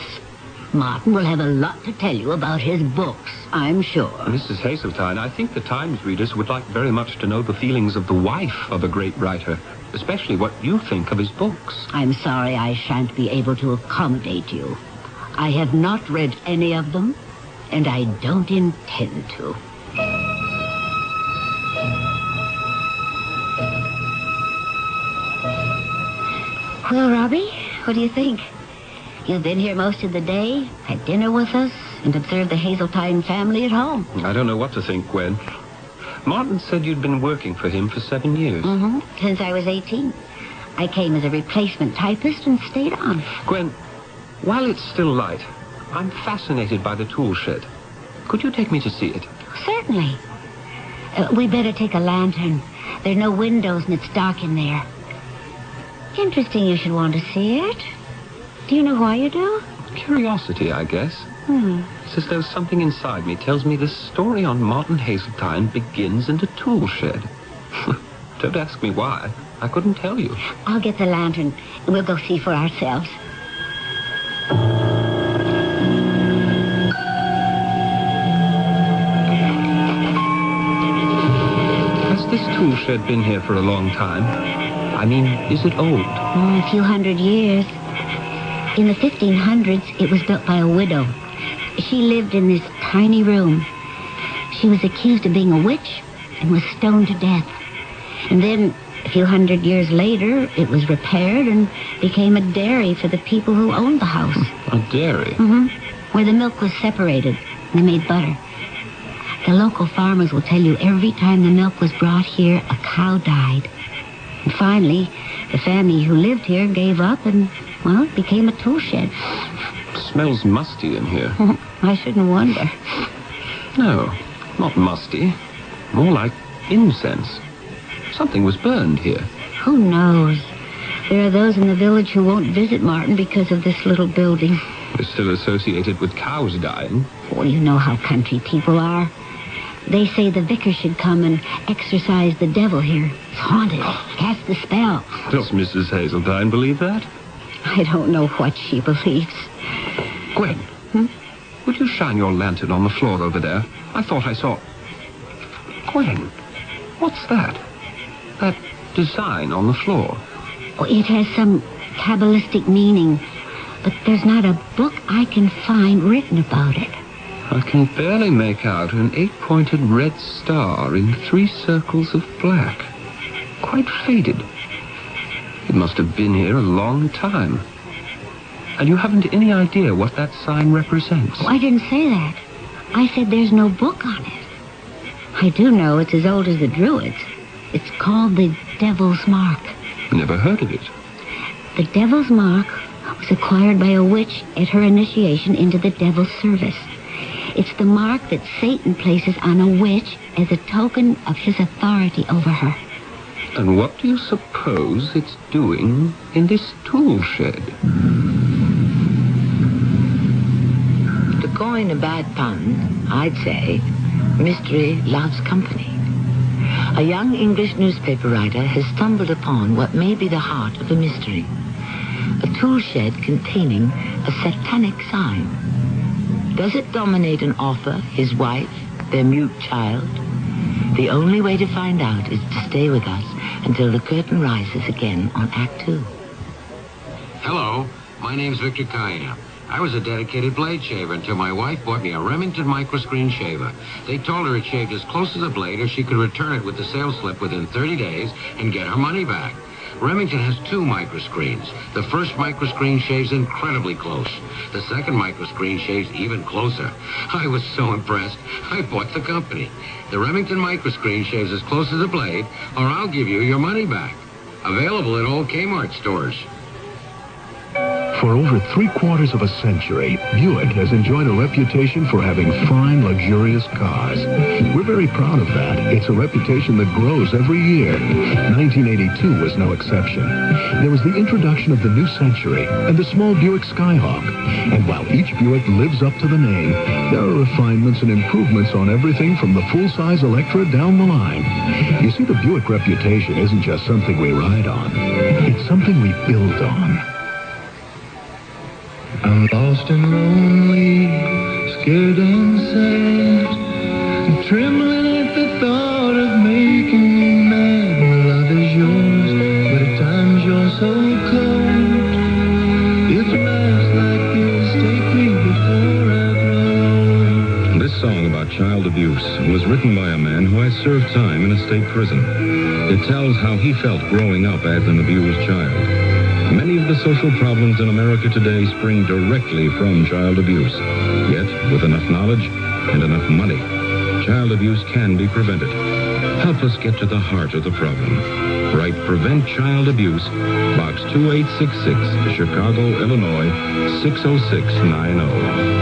Martin will have a lot to tell you about his books, I'm sure.
Mrs. Hazeltine, I think the Times readers would like very much to know the feelings of the wife of a great writer, especially what you think of his books.
I'm sorry I shan't be able to accommodate you. I have not read any of them, and I don't intend to. Well, Robbie, what do you think? You've been here most of the day, had dinner with us, and observed the Hazeltine family at home.
I don't know what to think, Gwen. Martin said you'd been working for him for 7 years.
Mm-hmm. Since I was 18. I came as a replacement typist and stayed on.
Gwen, while it's still light, I'm fascinated by the tool shed. Could you take me to see it?
Certainly. We better take a lantern. There are no windows and it's dark in there. Interesting you should want to see it. Do you know why you do?
Curiosity, I guess. It's as though something inside me tells me this story on modern Hazeltine begins in the tool shed. Don't ask me why. I couldn't tell you.
I'll get the lantern, and we'll go see for ourselves.
Has this tool shed been here for a long time? I mean, is it old?
A few hundred years. In the 1500s, it was built by a widow. She lived in this tiny room. She was accused of being a witch and was stoned to death. And then, a few hundred years later, it was repaired and became a dairy for the people who owned the house.
A dairy?
Mm-hmm. Where the milk was separated and they made butter. The local farmers will tell you every time the milk was brought here, a cow died. And finally, the family who lived here gave up and, well, it became a tool shed.
It smells musty in here.
I shouldn't wonder.
No, not musty. More like incense. Something was burned here.
Who knows? There are those in the village who won't visit Martin because of this little building.
It's still associated with cows dying.
Well, you know how country people are. They say the vicar should come and exorcise the devil here. It's haunted. Cast the spell.
Does Mrs. Hazeltine believe that?
I don't know what she believes.
Gwen, would you shine your lantern on the floor over there? I thought I saw... Gwen, what's that? That design on the floor.
Oh, it has some Kabbalistic meaning, but there's not a book I can find written about it.
I can barely make out an 8-pointed red star in 3 circles of black. Quite faded. It must have been here a long time. And you haven't any idea what that sign represents.
Oh, I didn't say that. I said there's no book on it. I do know it's as old as the Druids. It's called the Devil's Mark.
Never heard of it.
The Devil's Mark was acquired by a witch at her initiation into the Devil's service. It's the mark that Satan places on a witch as a token of his authority over her.
And what do you suppose it's doing in this tool shed?
To coin a bad pun, I'd say, mystery loves company. A young English newspaper writer has stumbled upon what may be the heart of a mystery. A tool shed containing a satanic sign. Does it dominate an author, his wife, their mute child? The only way to find out is to stay with us until the curtain rises again on Act 2.
Hello, my name's Victor Kaya. I was a dedicated blade shaver until my wife bought me a Remington microscreen shaver. They told her it shaved as close to the blade or she could return it with the sales slip within 30 days and get her money back. Remington has 2 microscreens. The first microscreen shaves incredibly close. The second microscreen shaves even closer. I was so impressed, I bought the company. The Remington microscreen shaves as close as the blade, or I'll give you your money back. Available at all Kmart stores.
For over 3/4 of a century, Buick has enjoyed a reputation for having fine, luxurious cars. We're very proud of that. It's a reputation that grows every year. 1982 was no exception. There was the introduction of the new Century and the small Buick Skyhawk. And while each Buick lives up to the name, there are refinements and improvements on everything from the full-size Electra down the line. You see, the Buick reputation isn't just something we ride on. It's something we build on.
I'm lost and lonely, scared and sad, trembling at the thought of making you mad. My love is yours, but at times you're so cold. If lies like this take me before I grow.
This song about child abuse was written by a man who has served time in a state prison. It tells how he felt growing up as an abused child. Many of the social problems in America today spring directly from child abuse. Yet, with enough knowledge and enough money, child abuse can be prevented. Help us get to the heart of the problem. Write Prevent Child Abuse, Box 2866, Chicago, Illinois, 60690.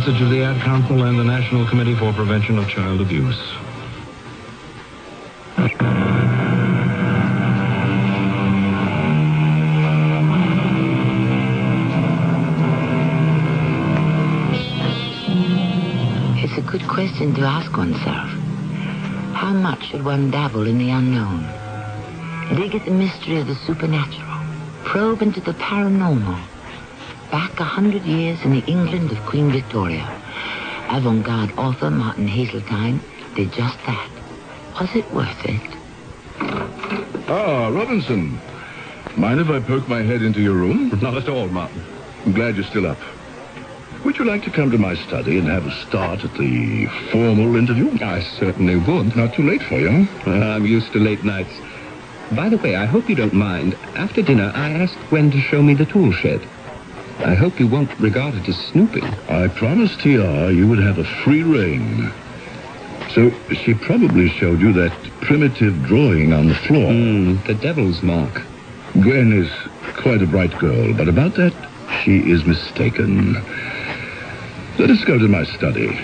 Message of the Ad Council and the National Committee for Prevention of Child Abuse.
question to ask oneself. How much should one dabble in the unknown? Dig at the mystery of the supernatural. Probe into the paranormal. Back 100 years in the England of Queen Victoria. Avant-garde author Martin Hazeltine did just that. Was it worth it?
Ah, Robinson. Mind if I poke my head into your room?
Not at all, Martin.
I'm glad you're still up. Would you like to come to my study and have a start at the formal interview?
I certainly would.
Not too late for you.
I'm used to late nights. By the way, I hope you don't mind. After dinner, I asked Gwen to show me the tool shed. I hope you won't regard it as snooping.
I promised TR you would have a free rein. So she probably showed you that primitive drawing on the floor.
The devil's mark.
Gwen is quite a bright girl, but about that, she is mistaken. Let us go to my study.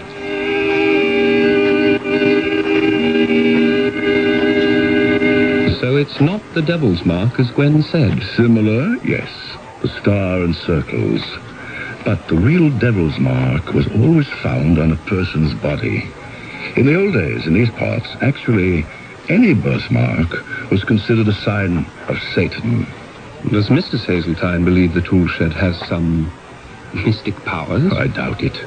So it's not the devil's mark, as Gwen said.
Similar, yes. The star and circles. But the real devil's mark was always found on a person's body. In the old days, in these parts, actually, any birthmark was considered a sign of Satan.
Does Mrs. Hazeltine believe the tool shed has some mystic powers?
I doubt it.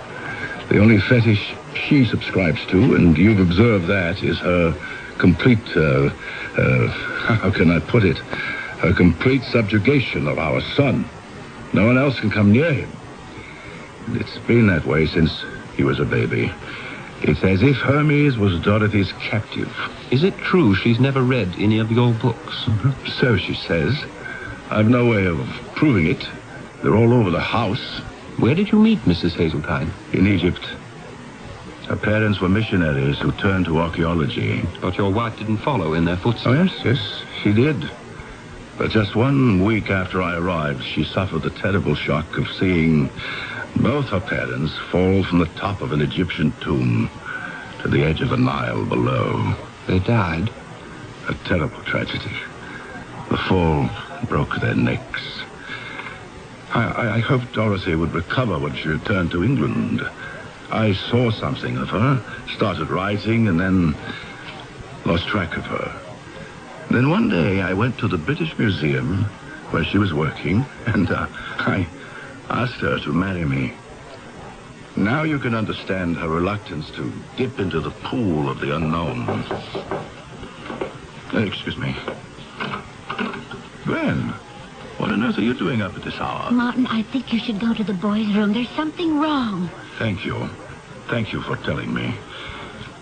The only fetish she subscribes to, and you've observed that, is her complete, how can I put it? Her complete subjugation of our son. No one else can come near him. It's been that way since he was a baby. It's as if Hermes was Dorothy's captive.
Is it true she's never read any of your books?
So she says. I've no way of proving it. They're all over the house.
Where did you meet Mrs. Hazeltine?
In Egypt. Her parents were missionaries who turned to archaeology.
But your wife didn't follow in their footsteps?
Oh, yes, she did. But just 1 week after I arrived, she suffered the terrible shock of seeing both her parents fall from the top of an Egyptian tomb to the edge of the Nile below.
They died?
A terrible tragedy. The fall broke their necks. I hoped Dorothy would recover when she returned to England. I saw something of her, started writing, and then lost track of her. Then one day I went to the British Museum where she was working, and I asked her to marry me. Now you can understand her reluctance to dip into the pool of the unknown. Excuse me. Gwen, what on earth are you doing up at this hour?
Martin, I think you should go to the boys' room. There's something wrong.
Thank you. Thank you for telling me.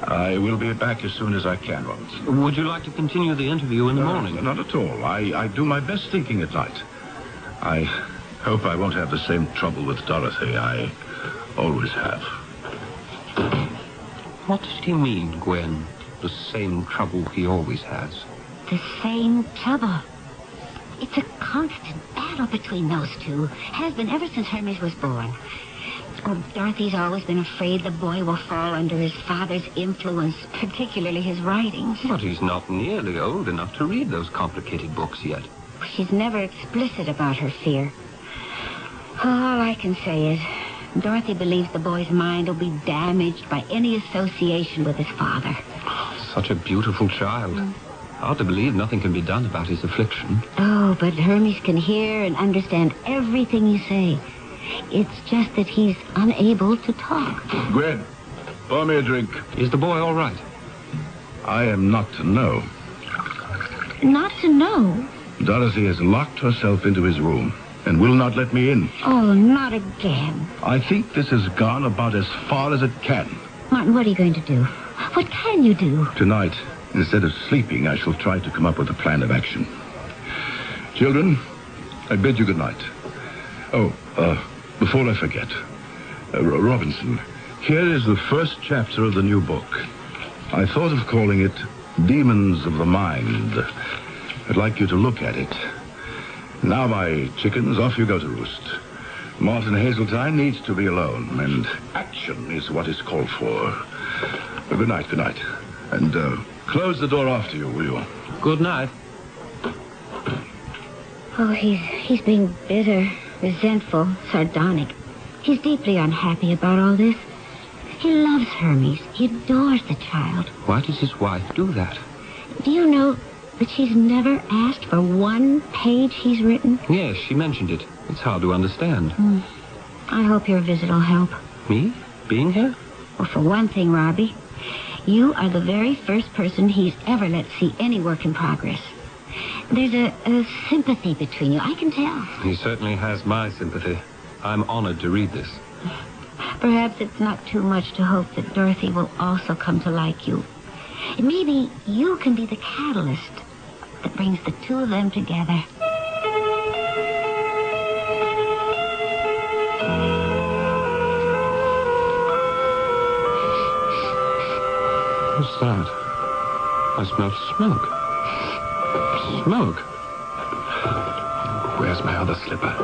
I will be back as soon as I can, Robinson.
Would you like to continue the interview in the morning?
Not at all. I do my best thinking at night. I hope I won't have the same trouble with Dorothy I always have.
What did he mean, Gwen? The same trouble he always has.
The same trouble. It's a constant battle between those two. Has been ever since Hermes was born. Oh, Dorothy's always been afraid the boy will fall under his father's influence, particularly his writings.
But he's not nearly old enough to read those complicated books yet.
She's never explicit about her fear. All I can say is, Dorothy believes the boy's mind will be damaged by any association with his father.
Such a beautiful child. Hard to believe nothing can be done about his affliction.
Oh, but Hermes can hear and understand everything you say. It's just that he's unable to talk.
Gwen, pour me a drink.
Is the boy all right?
I am not to know.
Not to know?
Dorothy has locked herself into his room and will not let me in.
Oh, not again.
I think this has gone about as far as it can.
Martin, what are you going to do? What can you do?
Tonight, instead of sleeping, I shall try to come up with a plan of action. Children, I bid you good night. Oh, before I forget, Robinson, here is the first chapter of the new book. I thought of calling it Demons of the Mind. I'd like you to look at it. Now, my chickens, off you go to roost. Martin Hazeltine needs to be alone, and action is what is called for. Good night, good night. And close the door after you, will you?
Good night.
Oh, he's being bitter, resentful, sardonic. He's deeply unhappy about all this. He loves Hermes. He adores the child.
Why does his wife do that?
Do you know that she's never asked for one page he's written?
Yes, she mentioned it. It's hard to understand.
I hope your visit will help.
Me? Being here?
Well, for one thing, Robbie, you are the very first person he's ever let see any work in progress. There's a sympathy between you, I can tell.
He certainly has my sympathy. I'm honored to read this.
Perhaps it's not too much to hope that Dorothy will also come to like you. And maybe you can be the catalyst that brings the two of them together.
What's that? I smell smoke. Smoke? Where's my other slipper?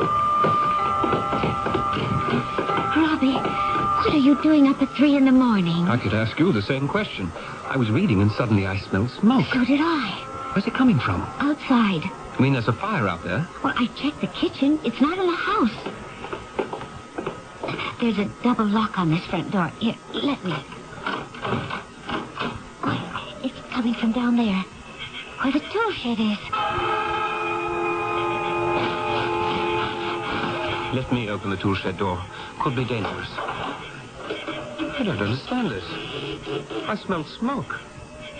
Robbie, what are you doing up at 3 in the morning?
I could ask you the same question. I was reading and suddenly I smelled smoke.
So did I.
Where's it coming from?
Outside.
You mean there's a fire out there?
Well, I checked the kitchen. It's not in the house. There's a double lock on this front door. Here, let me. Oh, it's coming from down there, where the tool shed is.
Let me open the tool shed door. Could be dangerous. I don't understand this. I smelled smoke.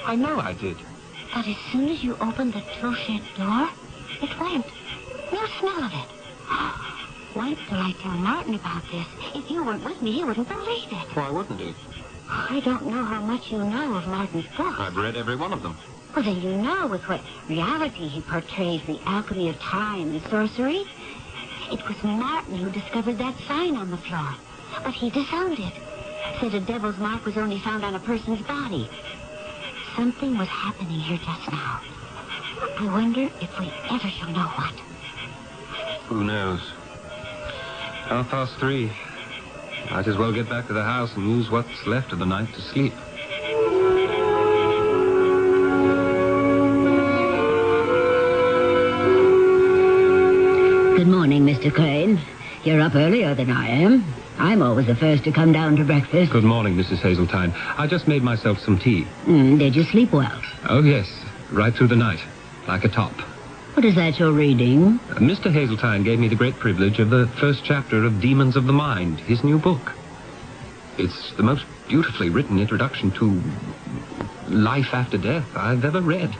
I know I did.
But as soon as you opened the tool shed door, it went. No smell of it. Wait till I tell Martin about this. If you weren't with me, he wouldn't believe it.
Why wouldn't he?
I don't know how much you know of Martin's books.
I've read every one of them.
Well, then you know with what reality he portrays the alchemy of time and sorcery. It was Martin who discovered that sign on the floor. But he disowned it. Said a devil's mark was only found on a person's body. Something was happening here just now. I wonder if we ever shall know what.
Who knows? 3:30. Might as well get back to the house and use what's left of the night to sleep.
Good morning, Mr. Crane. You're up earlier than I am. I'm always the first to come down to breakfast.
Good morning, Mrs. Hazeltine. I just made myself some tea.
Did you sleep well?
Oh, yes. Right through the night. Like a top.
What is that you're reading?
Mr. Hazeltine gave me the great privilege of the first chapter of Demons of the Mind, his new book. It's the most beautifully written introduction to life after death I've ever read.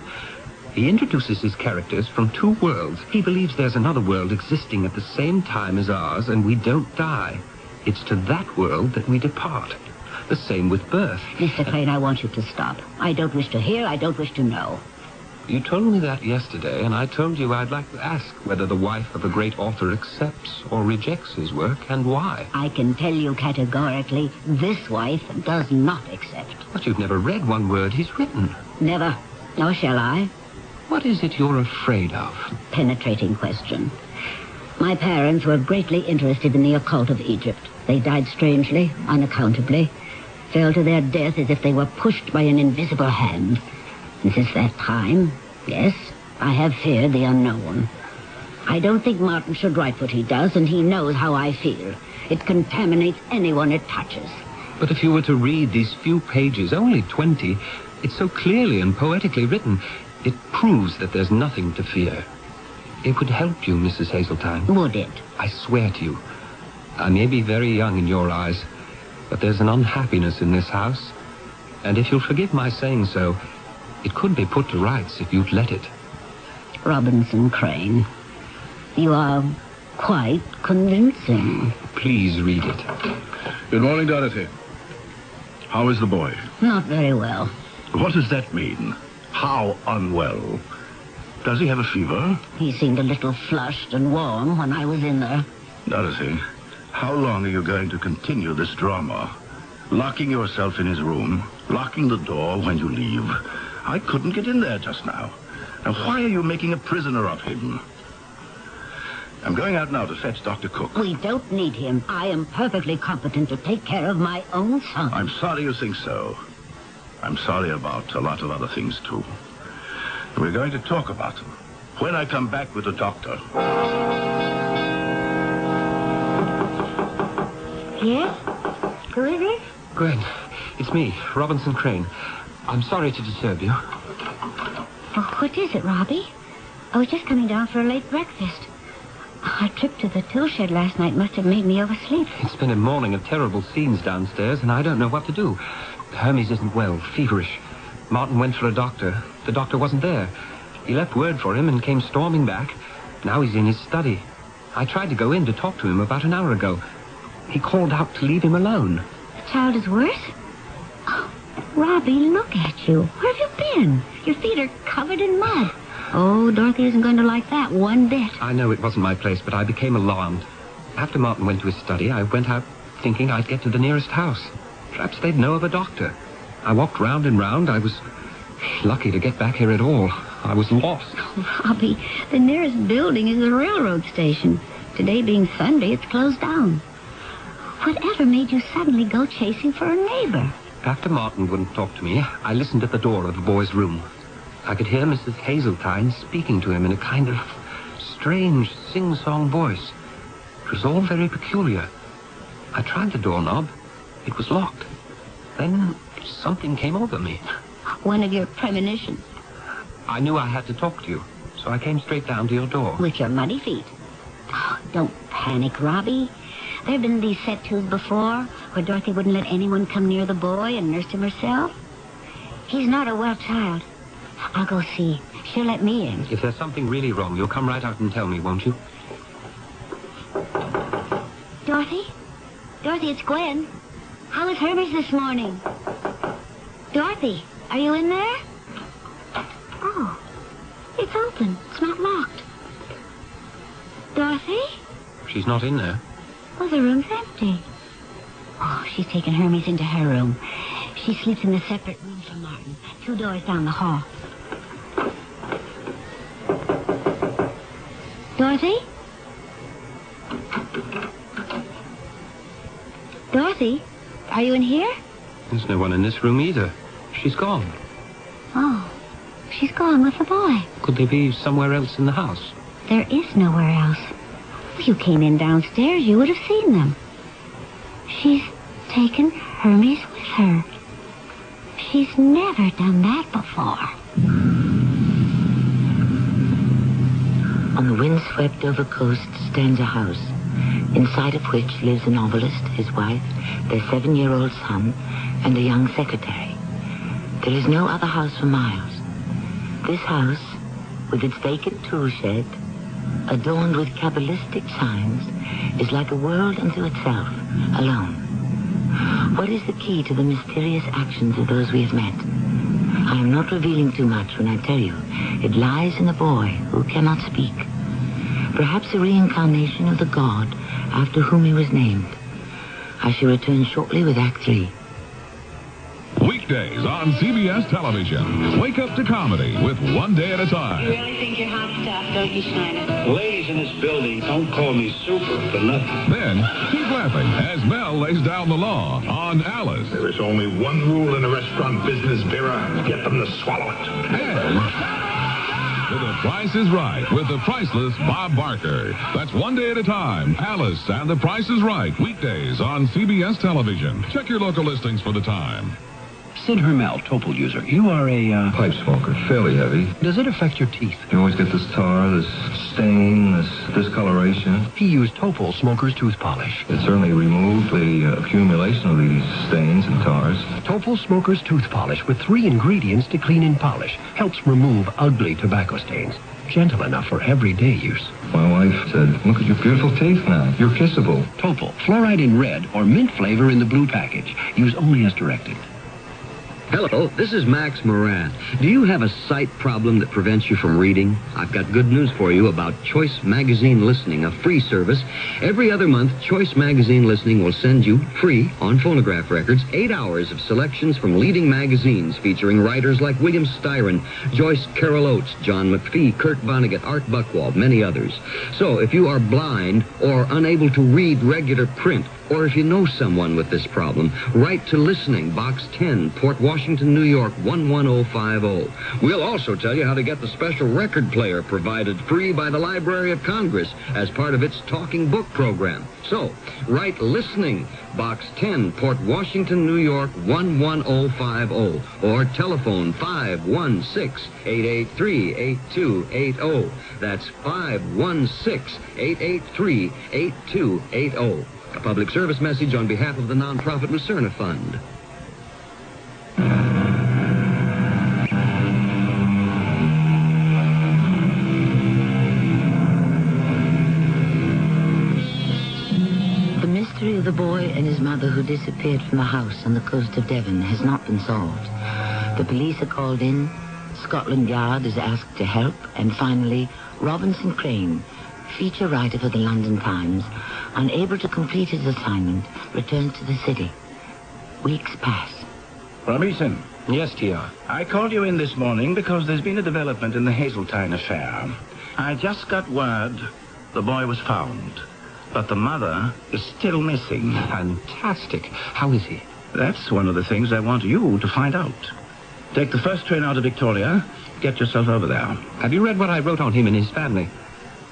He introduces his characters from two worlds. He believes there's another world existing at the same time as ours, and we don't die. It's to that world that we depart. The same with birth.
Mr. Crane, I want you to stop. I don't wish to hear, I don't wish to know.
You told me that yesterday, and I told you I'd like to ask whether the wife of a great author accepts or rejects his work, and why.
I can tell you categorically, this wife does not accept.
But you've never read one word he's written.
Never. Nor shall I.
What is it you're afraid of?
Penetrating question. My parents were greatly interested in the occult of Egypt. They died strangely, unaccountably, fell to their death as if they were pushed by an invisible hand. And since that time, yes, I have feared the unknown. I don't think Martin should write what he does, and he knows how I feel. It contaminates anyone it touches.
But if you were to read these few pages, only 20, it's so clearly and poetically written, it proves that there's nothing to fear. It would help you, Mrs. Hazeltine.
Would it?
I swear to you. I may be very young in your eyes, but there's an unhappiness in this house. And if you'll forgive my saying so, it could be put to rights if you'd let it.
Robinson Crane, you are quite convincing.
Please read it.
Good morning, Dorothy. How is the boy?
Not very well.
What does that mean? How unwell? Does he have a fever?
He seemed a little flushed and warm when I was in there.
Dorothy, how long are you going to continue this drama? Locking yourself in his room, locking the door when you leave. I couldn't get in there just now. Now, why are you making a prisoner of him? I'm going out now to fetch Dr. Cook.
We don't need him. I am perfectly competent to take care of my own son.
I'm sorry you think so. I'm sorry about a lot of other things, too. We're going to talk about them when I come back with the doctor.
Yes? Who is it?
Gwen, it's me, Robinson Crane. I'm sorry to disturb you.
Oh, what is it, Robbie? I was just coming down for a late breakfast. Our trip to the tool shed last night must have made me oversleep.
It's been a morning of terrible scenes downstairs, and I don't know what to do. Hermes isn't well, feverish. Martin went for a doctor. The doctor wasn't there. He left word for him and came storming back. Now he's in his study. I tried to go in to talk to him about an hour ago. He called out to leave him alone.
The child is worse? Oh, Robbie, look at you. Where have you been? Your feet are covered in mud. Oh, Dorothy isn't going to like that one bit.
I know it wasn't my place, but I became alarmed. After Martin went to his study, I went out thinking I'd get to the nearest house. Perhaps they'd know of a doctor. I walked round and round. I was lucky to get back here at all. I was lost.
Oh, Robbie, the nearest building is a railroad station. Today being Sunday, it's closed down. Whatever made you suddenly go chasing for a neighbor?
After Martin wouldn't talk to me, I listened at the door of the boy's room. I could hear Mrs. Hazeltine speaking to him in a kind of strange sing-song voice. It was all very peculiar. I tried the doorknob. It was locked. Then something came over me.
One of your premonitions.
I knew I had to talk to you, so I came straight down to your door.
With your muddy feet. Oh, don't panic, Robbie. There have been these set twos before, where Dorothy wouldn't let anyone come near the boy and nursed him herself. He's not a well child. I'll go see. She'll let me in.
If there's something really wrong, you'll come right out and tell me, won't you?
Dorothy? Dorothy, it's Gwen. How was Hermes this morning? Dorothy, are you in there? Oh, it's open. It's not locked. Dorothy?
She's not in there.
Oh, the room's empty. Oh, she's taken Hermes into her room. She sleeps in a separate room from Martin, 2 doors down the hall. Dorothy? Dorothy, are you in here?
There's no one in this room either. She's gone.
Oh, she's gone with the boy.
Could they be somewhere else in the house?
There is nowhere else. If you came in downstairs, you would have seen them. She's taken Hermes with her. She's never done that before.
On the windswept-over coast stands a house, inside of which lives a novelist, his wife, their 7-year-old son, and a young secretary. There is no other house for miles. This house, with its vacant tool shed, adorned with cabalistic signs, is like a world unto itself, alone. What is the key to the mysterious actions of those we have met? I am not revealing too much when I tell you it lies in the boy who cannot speak. Perhaps a reincarnation of the god after whom he was named. I shall return shortly with Act 3.
Weekdays on CBS television. Wake up to comedy with One Day at a Time.
You really think you're hot stuff, don't you, Schneider? Ladies in this building don't call me super for nothing.
Then, keep laughing as Mel lays down the law on Alice.
There is only one rule in the restaurant business, Vera. Get them to swallow it.
And The Price is Right with the priceless Bob Barker. That's One Day at a Time. Alice and The Price is Right. Weekdays on CBS television. Check your local listings for the time.
Sid Hermel, Topol user. You are a,
pipe smoker, fairly heavy.
Does it affect your teeth?
You always get this tar, this stain, this discoloration.
He used Topol Smoker's tooth polish.
It certainly removed the accumulation of these stains and tars.
Topol Smoker's tooth polish with 3 ingredients to clean and polish helps remove ugly tobacco stains. Gentle enough for everyday use.
My wife said, look at your beautiful teeth now. You're kissable.
Topol, fluoride in red or mint flavor in the blue package. Use only as directed.
Hello, this is Max Moran. Do you have a sight problem that prevents you from reading? I've got good news for you about Choice Magazine Listening, a free service. Every other month, Choice Magazine Listening will send you, free, on phonograph records, 8 hours of selections from leading magazines featuring writers like William Styron, Joyce Carol Oates, John McPhee, Kurt Vonnegut, Art Buchwald, many others. So if you are blind or unable to read regular print, Or if you know someone with this problem, write to Listening, Box 10, Port Washington, New York, 11050. We'll also tell you how to get the special record player provided free by the Library of Congress as part of its Talking Book program. So, write Listening, Box 10, Port Washington, New York, 11050, or telephone 516-883-8280. That's 516-883-8280. A public service message on behalf of the nonprofit Lucerna Fund.
The mystery of the boy and his mother who disappeared from the house on the coast of Devon has not been solved. The police are called in, Scotland Yard is asked to help, and finally, Robinson Crane, feature writer for the London Times, unable to complete his assignment, returns to the city. Weeks pass.
Robinson.
Yes, T.R.
I called you in this morning because there's been a development in the Hazeltine affair. I just got word the boy was found, but the mother is still missing.
Fantastic. How is he?
That's one of the things I want you to find out. Take the first train out of Victoria. Get yourself over there.
Have you read what I wrote on him and his family?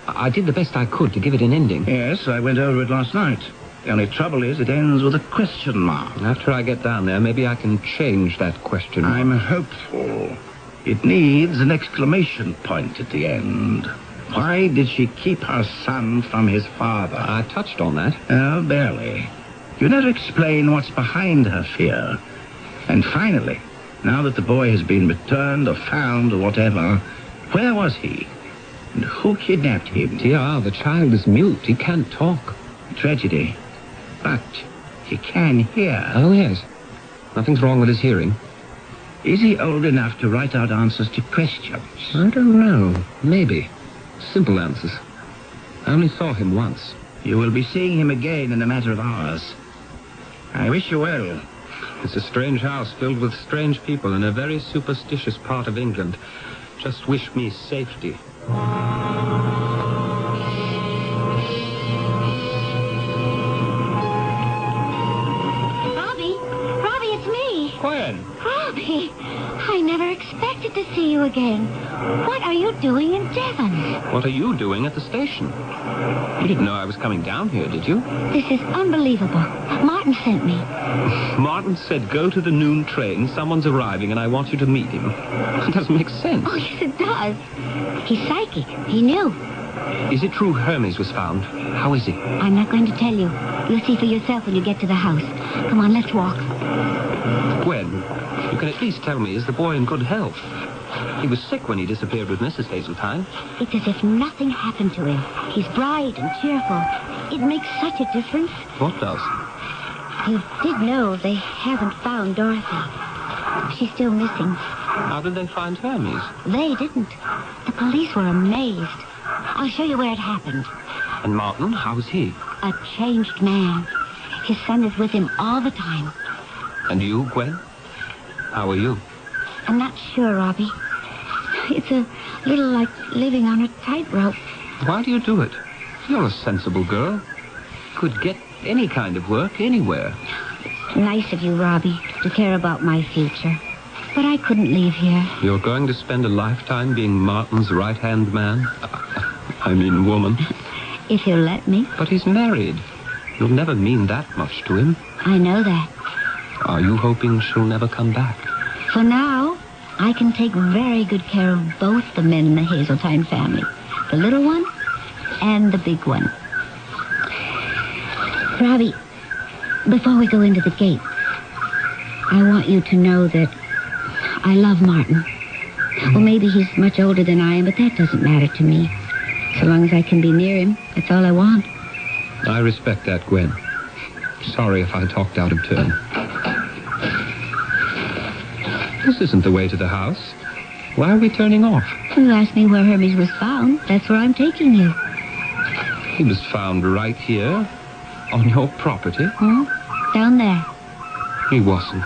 I did the best I could to give it an ending.
Yes, I went over it last night. The only trouble is it ends with a question mark.
After I get down there, maybe I can change that question mark.
I'm hopeful. It needs an exclamation point at the end. Why did she keep her son from his father?
I touched on that.
Oh, barely. You never explain what's behind her fear. And finally, now that the boy has been returned or found or whatever, where was he? And who kidnapped him?
T.R., the child is mute. He can't talk.
Tragedy. But he can hear.
Oh, yes. Nothing's wrong with his hearing.
Is he old enough to write out answers to questions?
I don't know. Maybe. Simple answers. I only saw him once.
You will be seeing him again in a matter of hours. I wish you well.
It's a strange house filled with strange people in a very superstitious part of England. Just wish me safety.
Robbie, it's me.
Gwen.
Robbie, I never expected to see you again. What are you doing in Devon?
What are you doing at the station? You didn't know I was coming down here, did you?
This is unbelievable. Martin sent me.
Martin said go to the noon train. Someone's arriving and I want you to meet him. It doesn't make sense.
Oh, yes, it does. He's psychic. He knew.
Is it true Hermes was found? How is he?
I'm not going to tell you. You'll see for yourself when you get to the house. Come on, let's walk.
Gwen, you can at least tell me, is the boy in good health? He was sick when he disappeared with Mrs. Hazeltine.
It's as if nothing happened to him. He's bright and cheerful. It makes such a difference.
What does?
You did know they haven't found Dorothy. She's still missing.
How did they find Hermes?
They didn't. The police were amazed. I'll show you where it happened.
And Martin, how's he?
A changed man. His son is with him all the time.
And you, Gwen? How are you?
I'm not sure, Robbie. It's a little like living on a tightrope.
Why do you do it? You're a sensible girl. Could get any kind of work anywhere.
Nice of you, Robbie, to care about my future. But I couldn't leave here.
You're going to spend a lifetime being Martin's right-hand man? I mean woman.
If you'll let me.
But he's married. You'll never mean that much to him.
I know that.
Are you hoping she'll never come back?
For now, I can take very good care of both the men in the Hazeltine family. The little one and the big one. Robbie, before we go into the gate, I want you to know that I love Martin. Well, maybe he's much older than I am, but that doesn't matter to me. So long as I can be near him, that's all I want.
I respect that, Gwen. Sorry if I talked out of turn. This isn't the way to the house. Why are we turning off?
You asked me where Hermes was found. That's where I'm taking you.
He was found right here, on your property.
Down there.
He wasn't.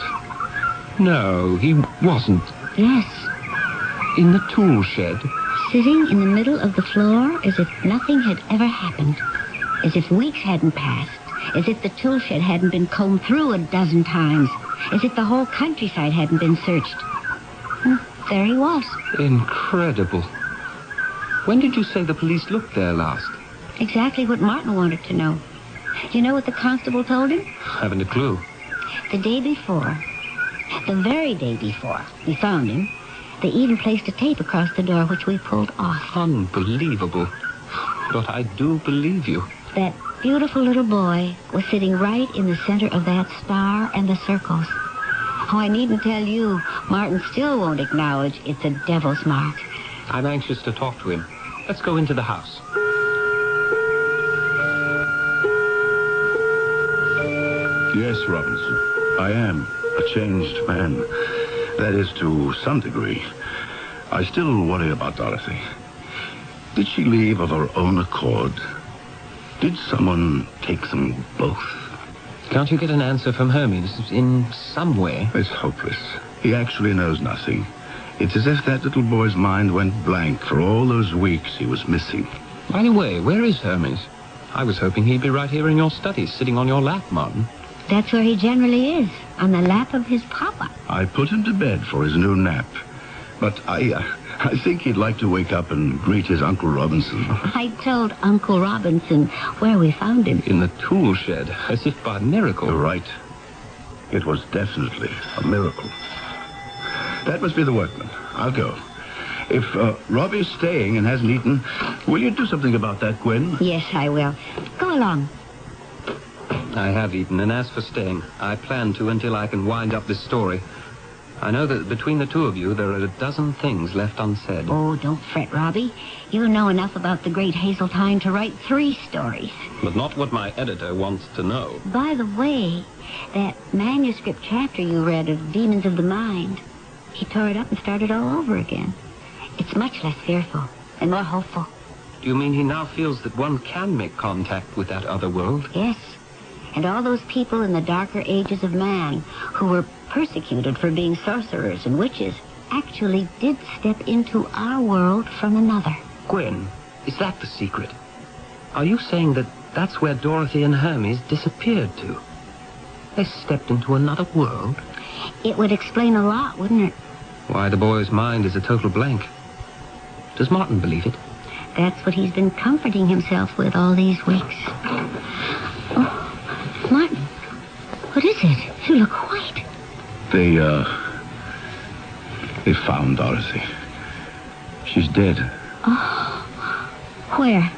No, he wasn't.
Yes.
In the tool shed.
Sitting in the middle of the floor as if nothing had ever happened. As if weeks hadn't passed. As if the tool shed hadn't been combed through a dozen times. As if the whole countryside hadn't been searched. There he was.
Incredible. When did you say the police looked there last?
Exactly what Martin wanted to know. You know what the constable told him?
Haven't a clue.
The day before, the very day before we found him, they even placed a tape across the door, which we pulled off.
Unbelievable. But I do believe you.
That beautiful little boy was sitting right in the center of that star and the circles. Oh, I needn't tell you, Martin still won't acknowledge it's a devil's mark.
I'm anxious to talk to him. Let's go into the house.
Yes, Robinson. I am a changed man. That is, to some degree. I still worry about Dorothy. Did she leave of her own accord? Did someone take them both?
Can't you get an answer from Hermes in some way?
It's hopeless. He actually knows nothing. It's as if that little boy's mind went blank for all those weeks he was missing.
By the way, where is Hermes? I was hoping he'd be right here in your study, sitting on your lap, Martin.
That's where he generally is, on the lap of his papa.
I put him to bed for his new nap. But I think he'd like to wake up and greet his Uncle Robinson.
I told Uncle Robinson where we found him.
In the tool shed, as if by miracle.
You're right. It was definitely a miracle. That must be the workman. I'll go. If Robbie's staying and hasn't eaten, will you do something about that, Gwen?
Yes, I will. Go along.
I have eaten, and as for staying, I plan to until I can wind up this story. I know that between the two of you, there are a dozen things left unsaid.
Oh, don't fret, Robbie. You know enough about the great Hazeltine to write 3 stories.
But not what my editor wants to know.
By the way, that manuscript chapter you read of Demons of the Mind, he tore it up and started all over again. It's much less fearful and more hopeful.
Do you mean he now feels that one can make contact with that other world?
Yes. And all those people in the darker ages of man who were persecuted for being sorcerers and witches actually did step into our world from another.
Gwen, is that the secret? Are you saying that that's where Dorothy and Hermes disappeared to? They stepped into another world?
It would explain a lot, wouldn't it?
Why the boy's mind is a total blank. Does Martin believe it?
That's what he's been comforting himself with all these weeks. Oh, Martin, what is it? You look white.
They found Dorothy. She's dead.
Oh, where?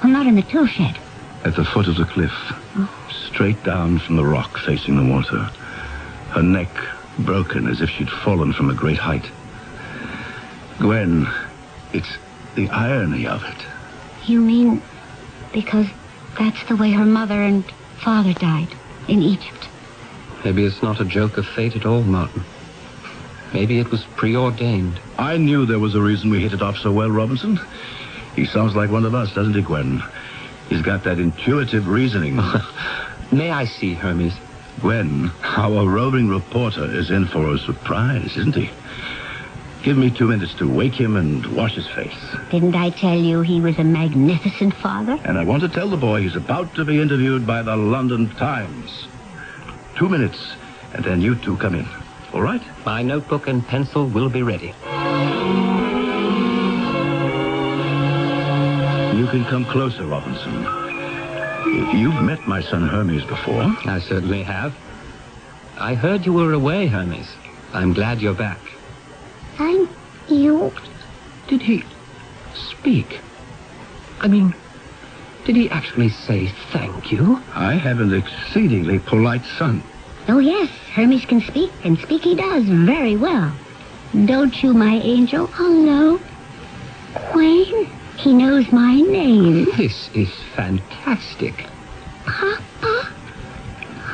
I'm not in the tool shed.
At the foot of the cliff. Straight down from the rock facing the water. Her neck broken as if she'd fallen from a great height. Gwen, it's the irony of it.
You mean because that's the way her mother and father died in Egypt?
Maybe it's not a joke of fate at all, Martin. Maybe it was preordained.
I knew there was a reason we hit it off so well, Robinson. He sounds like one of us, doesn't he, Gwen? He's got that intuitive reasoning.
May I see Hermes?
Gwen, our roving reporter is in for a surprise, isn't he? Give me 2 minutes to wake him and wash his face.
Didn't I tell you he was a magnificent father?
And I want to tell the boy he's about to be interviewed by the London Times. 2 minutes, and then you two come in. All right?
My notebook and pencil will be ready.
You can come closer, Robinson. You've met my son Hermes before.
I certainly have. I heard you were away, Hermes. I'm glad you're back.
Thank you.
Did he speak? I mean, did he actually say thank you?
I have an exceedingly polite son.
Oh, yes, Hermes can speak, and speak he does very well. Don't you, my angel? Hello. Wayne, he knows my name.
This is fantastic.
Papa?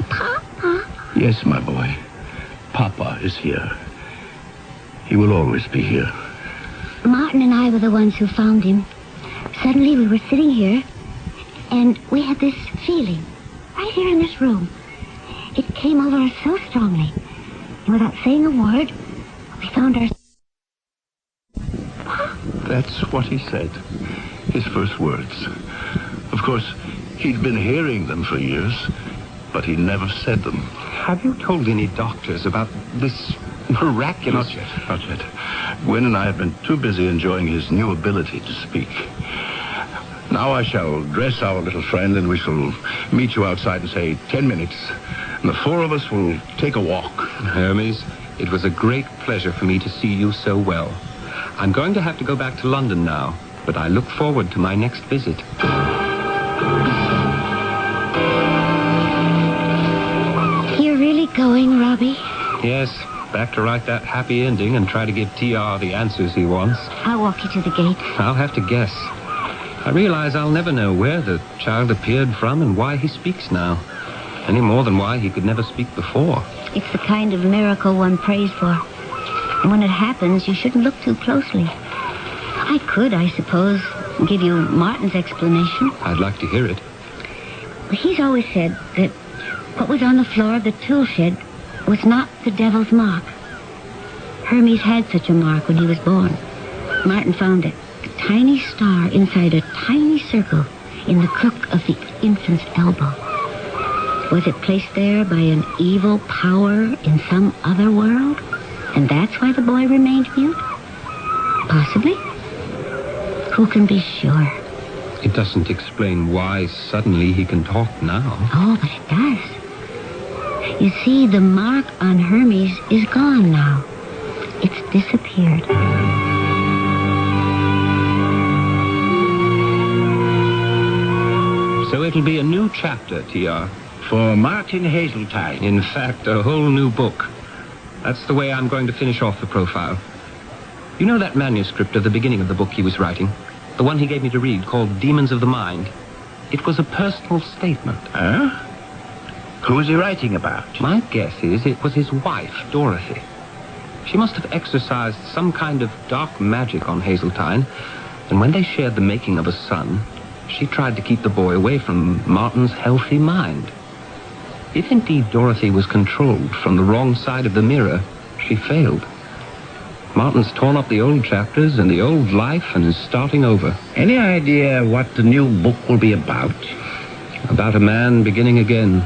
Papa?
Yes, my boy. Papa is here. He will always be here.
Martin and I were the ones who found him. Suddenly we were sitting here, and we had this feeling, right here in this room. It came over us so strongly, and without saying a word, we found our...
That's what he said. His first words. Of course, He'd been hearing them for years, but he never said them.
Have you told any doctors about this miraculous...
Not yet. Gwen and I have been too busy enjoying his new ability to speak. Now I shall dress our little friend, and we shall meet you outside in, say, 10 minutes. And the four of us will take a walk.
Hermes, it was a great pleasure for me to see you so well. I'm going to have to go back to London now, but I look forward to my next visit.
You're really going, Robbie?
Yes, back to write that happy ending and try to give TR the answers he wants.
I'll walk you to the gate.
I'll have to guess. I realize I'll never know where the child appeared from and why he speaks now, any more than why he could never speak before.
It's the kind of miracle one prays for. And when it happens, you shouldn't look too closely. I could, I suppose, give you Martin's explanation.
I'd like to hear it.
He's always said that what was on the floor of the tool shed was not the devil's mark. Hermes had such a mark when he was born. Martin found it. A tiny star inside a tiny circle in the crook of the infant's elbow. Was it placed there by an evil power in some other world? And that's why the boy remained mute? Possibly. Who can be sure?
It doesn't explain why suddenly he can talk now.
Oh, but it does. You see, the mark on Hermes is gone now. It's disappeared.
So it'll be a new chapter, TR.
For Martin Hazeltine.
In fact, a whole new book. That's the way I'm going to finish off the profile. You know that manuscript of the beginning of the book he was writing? The one he gave me to read, called Demons of the Mind. It was a personal statement.
Huh? Who was he writing about?
My guess is it was his wife, Dorothy. She must have exercised some kind of dark magic on Hazeltine, and when they shared the making of a son, she tried to keep the boy away from Martin's healthy mind. If indeed Dorothy was controlled from the wrong side of the mirror, she failed. Martin's torn up the old chapters and the old life and is starting over.
Any idea what the new book will be about?
About a man beginning again.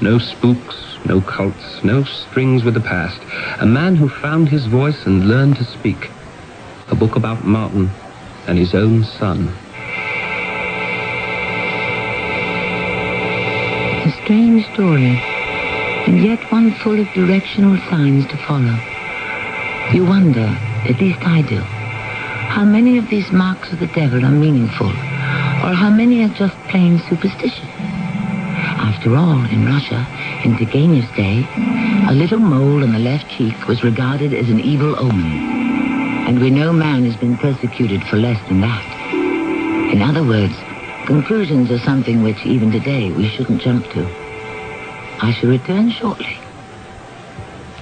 No spooks, no cults, no strings with the past. A man who found his voice and learned to speak. A book about Martin and his own son.
A strange story, and yet one full of directional signs to follow. You wonder, at least I do, how many of these marks of the devil are meaningful, or how many are just plain superstition. After all, in Russia, in Turgenev's day, a little mole on the left cheek was regarded as an evil omen, and we know man has been persecuted for less than that. In other words, conclusions are something which, even today, we shouldn't jump to. I shall return shortly.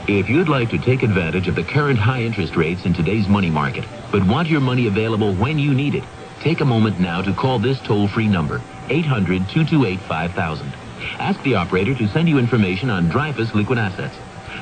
If you'd like to take advantage of the current high interest rates in today's money market, but want your money available when you need it, take a moment now to call this toll-free number, 800-228-5000. Ask the operator to send you information on Dreyfus Liquid Assets.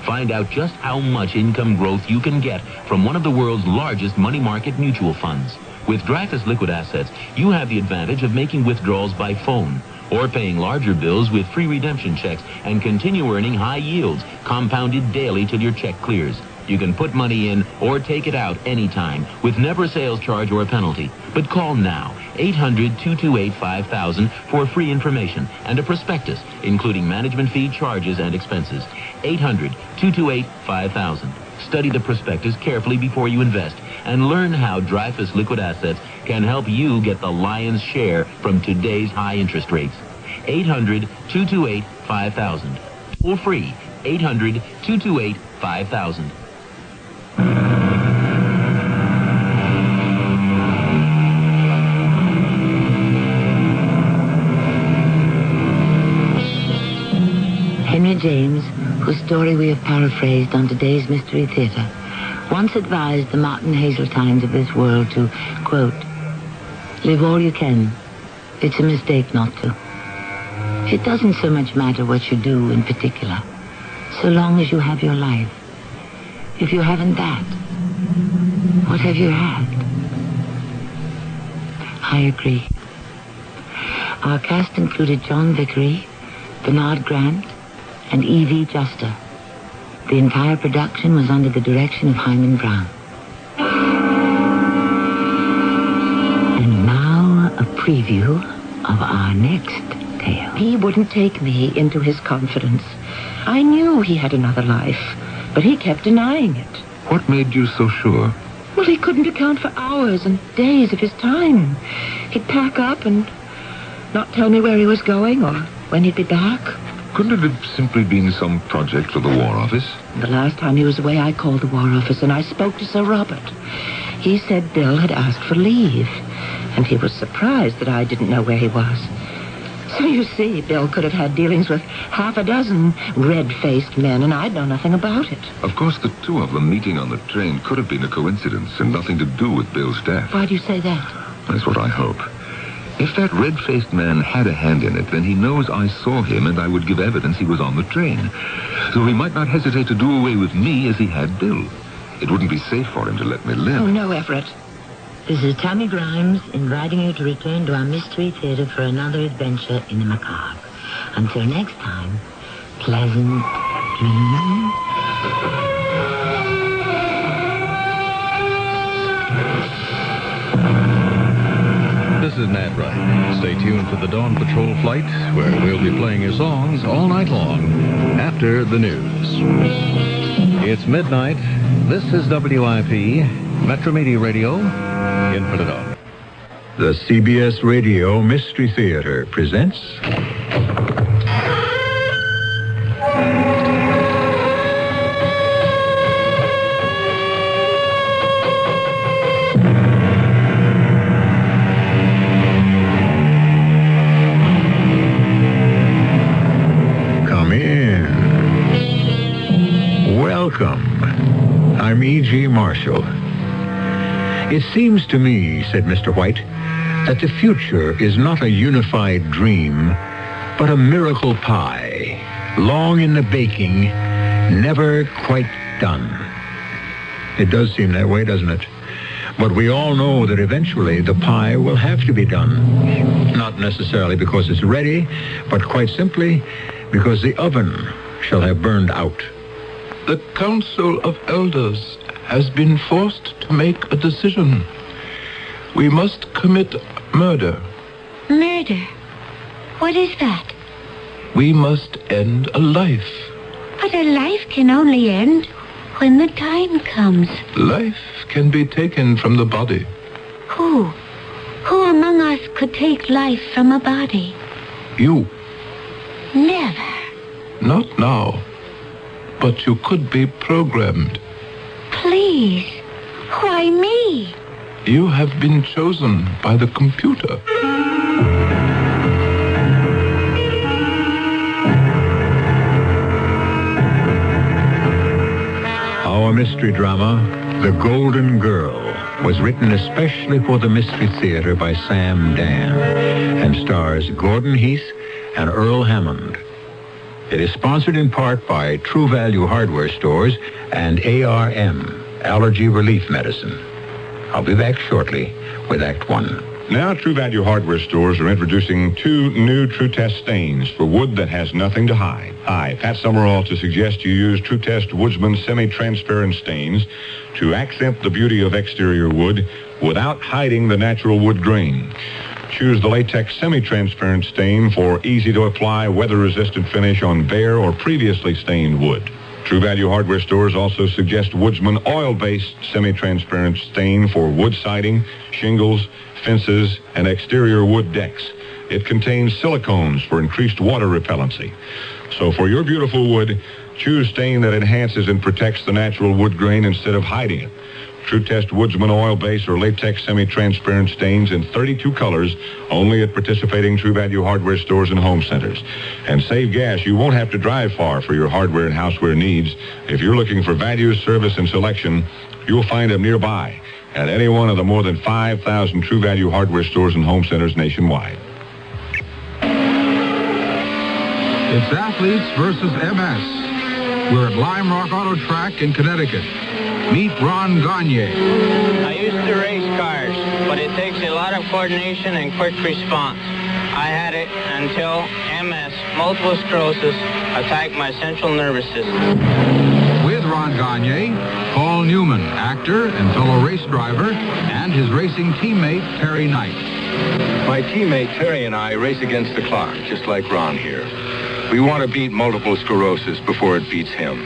Find out just how much income growth you can get from one of the world's largest money market mutual funds. With Dreyfus Liquid Assets, you have the advantage of making withdrawals by phone or paying larger bills with free redemption checks and continue earning high yields, compounded daily till your check clears. You can put money in or take it out anytime with never a sales charge or a penalty. But call now, 800-228-5000 for free information and a prospectus, including management fee, charges, and expenses. 800-228-5000. Study the prospectus carefully before you invest and learn how Dreyfus Liquid Assets can help you get the lion's share from today's high interest rates. 800-228-5000. Toll free, 800-228-5000.
Henry James, whose story we have paraphrased on today's Mystery Theater, once advised the Martin Hazeltines of this world to, quote, live all you can. It's a mistake not to. It doesn't so much matter what you do in particular, so long as you have your life. If you haven't that, what have you had? I agree. Our cast included John Vickery, Bernard Grant, and E.V. Juster. The entire production was under the direction of Hyman Brown. And now a preview of our next tale.
He wouldn't take me into his confidence. I knew he had another life, but he kept denying it.
What made you so sure?
Well, he couldn't account for hours and days of his time. He'd pack up and not tell me where he was going or when he'd be back.
Couldn't it have simply been some project for the War Office?
The last time he was away, I called the War Office and I spoke to Sir Robert. He said Bill had asked for leave, and he was surprised that I didn't know where he was. So you see, Bill could have had dealings with half a dozen red-faced men, and I'd know nothing about it.
Of course, the two of them meeting on the train could have been a coincidence and nothing to do with Bill's death.
Why do you say that?
That's what I hope. If that red-faced man had a hand in it, then he knows I saw him and I would give evidence he was on the train. So he might not hesitate to do away with me as he had Bill. It wouldn't be safe for him to let me live.
Oh, no, Everett.
This is Tammy Grimes inviting you to return to our Mystery Theater for another adventure in the macabre. Until next time, pleasant dreams.
This is Nat Wright. Stay tuned for the Dawn Patrol flight, where we'll be playing your songs all night long after the news. It's midnight. This is WIP, Metro Media Radio, in Philadelphia.
The CBS Radio Mystery Theater presents... Come in. Welcome. I'm E.G. Marshall. It seems to me, said Mr. White, that the future is not a unified dream, but a miracle pie, long in the baking, never quite done. It does seem that way, doesn't it? But we all know that eventually the pie will have to be done. Not necessarily because it's ready, but quite simply because the oven shall have burned out.
The Council of Elders has been forced to make a decision. We must commit murder.
Murder? What is that?
We must end a life.
But a life can only end when the time comes.
Life can be taken from the body.
Who? Who among us could take life from a body?
You.
Never.
Not now. But you could be programmed.
Please. Why me?
You have been chosen by the computer.
Our mystery drama, The Golden Girl, was written especially for the Mystery Theater by Sam Dan and stars Gordon Heath and Earl Hammond. It is sponsored in part by True Value Hardware Stores and ARM, Allergy Relief Medicine. I'll be back shortly with Act One.
Now, True Value Hardware Stores are introducing 2 new True Test stains for wood that has nothing to hide. Hi, Pat Summerall to suggest you use True Test Woodsman semi-transparent stains to accent the beauty of exterior wood without hiding the natural wood grain. Choose the latex semi-transparent stain for easy-to-apply, weather-resistant finish on bare or previously stained wood. True Value Hardware Stores also suggest Woodsman oil-based semi-transparent stain for wood siding, shingles, fences, and exterior wood decks. It contains silicones for increased water repellency. So for your beautiful wood, choose stain that enhances and protects the natural wood grain instead of hiding it. True Test Woodsman oil-based or latex semi-transparent stains in 32 colors, only at participating True Value Hardware Stores and home centers. And save gas. You won't have to drive far for your hardware and houseware needs. If you're looking for value, service, and selection, you'll find them nearby at any one of the more than 5,000 True Value Hardware Stores and home centers nationwide.
It's Athletes versus MS. We're at Lime Rock Auto Track in Connecticut. Meet Ron Gagne.
I used to race cars, but it takes a lot of coordination and quick response.
I had it until MS, multiple sclerosis, attacked my central nervous system.
With Ron Gagne, Paul Newman, actor and fellow race driver, and his racing teammate, Terry Knight.
My teammate Terry and I race against the clock, just like Ron here. We want to beat multiple sclerosis before it beats him.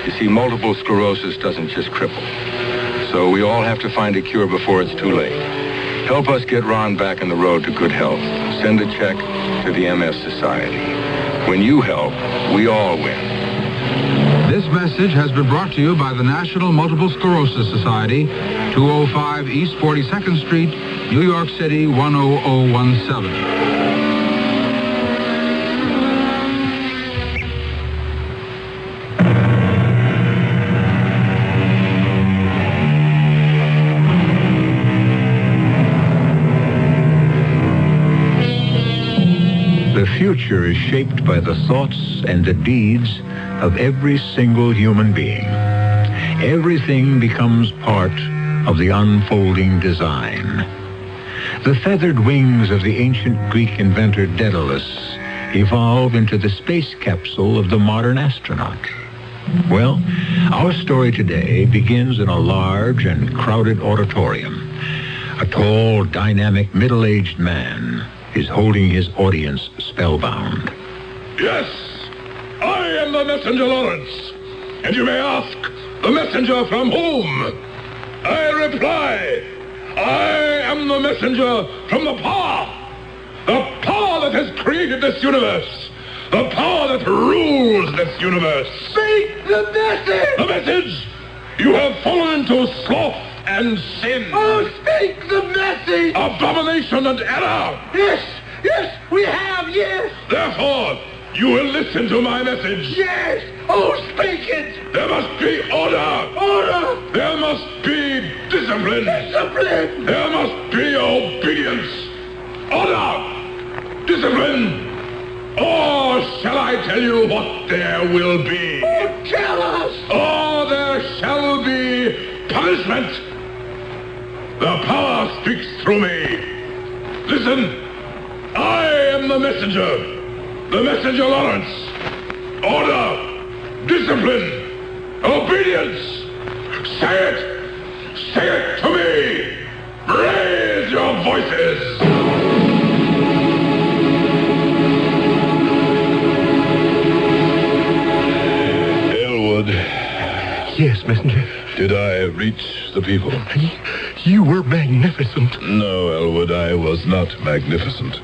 You see, multiple sclerosis doesn't just cripple. So we all have to find a cure before it's too late. Help us get Ron back on the road to good health. Send a check to the MS Society. When you help, we all win.
This message has been brought to you by the National Multiple Sclerosis Society, 205 East 42nd Street, New York City, 10017.
The future is shaped by the thoughts and the deeds of every single human being. Everything becomes part of the unfolding design. The feathered wings of the ancient Greek inventor Daedalus evolve into the space capsule of the modern astronaut. Well, our story today begins in a large and crowded auditorium. A tall, dynamic, middle-aged man is holding his audience spellbound.
Yes, I am the messenger Lawrence. And you may ask, the messenger from whom? I reply, I am the messenger from the power that has created this universe, the power that rules this universe.
Speak the message!
The message! You have fallen into sloth and sin.
Oh, speak the message!
Abomination and error.
Yes, we have, yes.
Therefore, you will listen to my message.
Yes. Oh, speak it.
There must be order.
Order.
There must be discipline.
Discipline.
There must be obedience. Order. Discipline. Or shall I tell you what there will be?
Oh, tell us.
Or there shall be punishment. The power speaks through me. Listen. I am the messenger Lawrence. Order, discipline, obedience. Say it to me. Raise your voices. Elwood.
Yes, messenger.
Did I reach the people?
You were magnificent.
No, Elwood, I was not magnificent.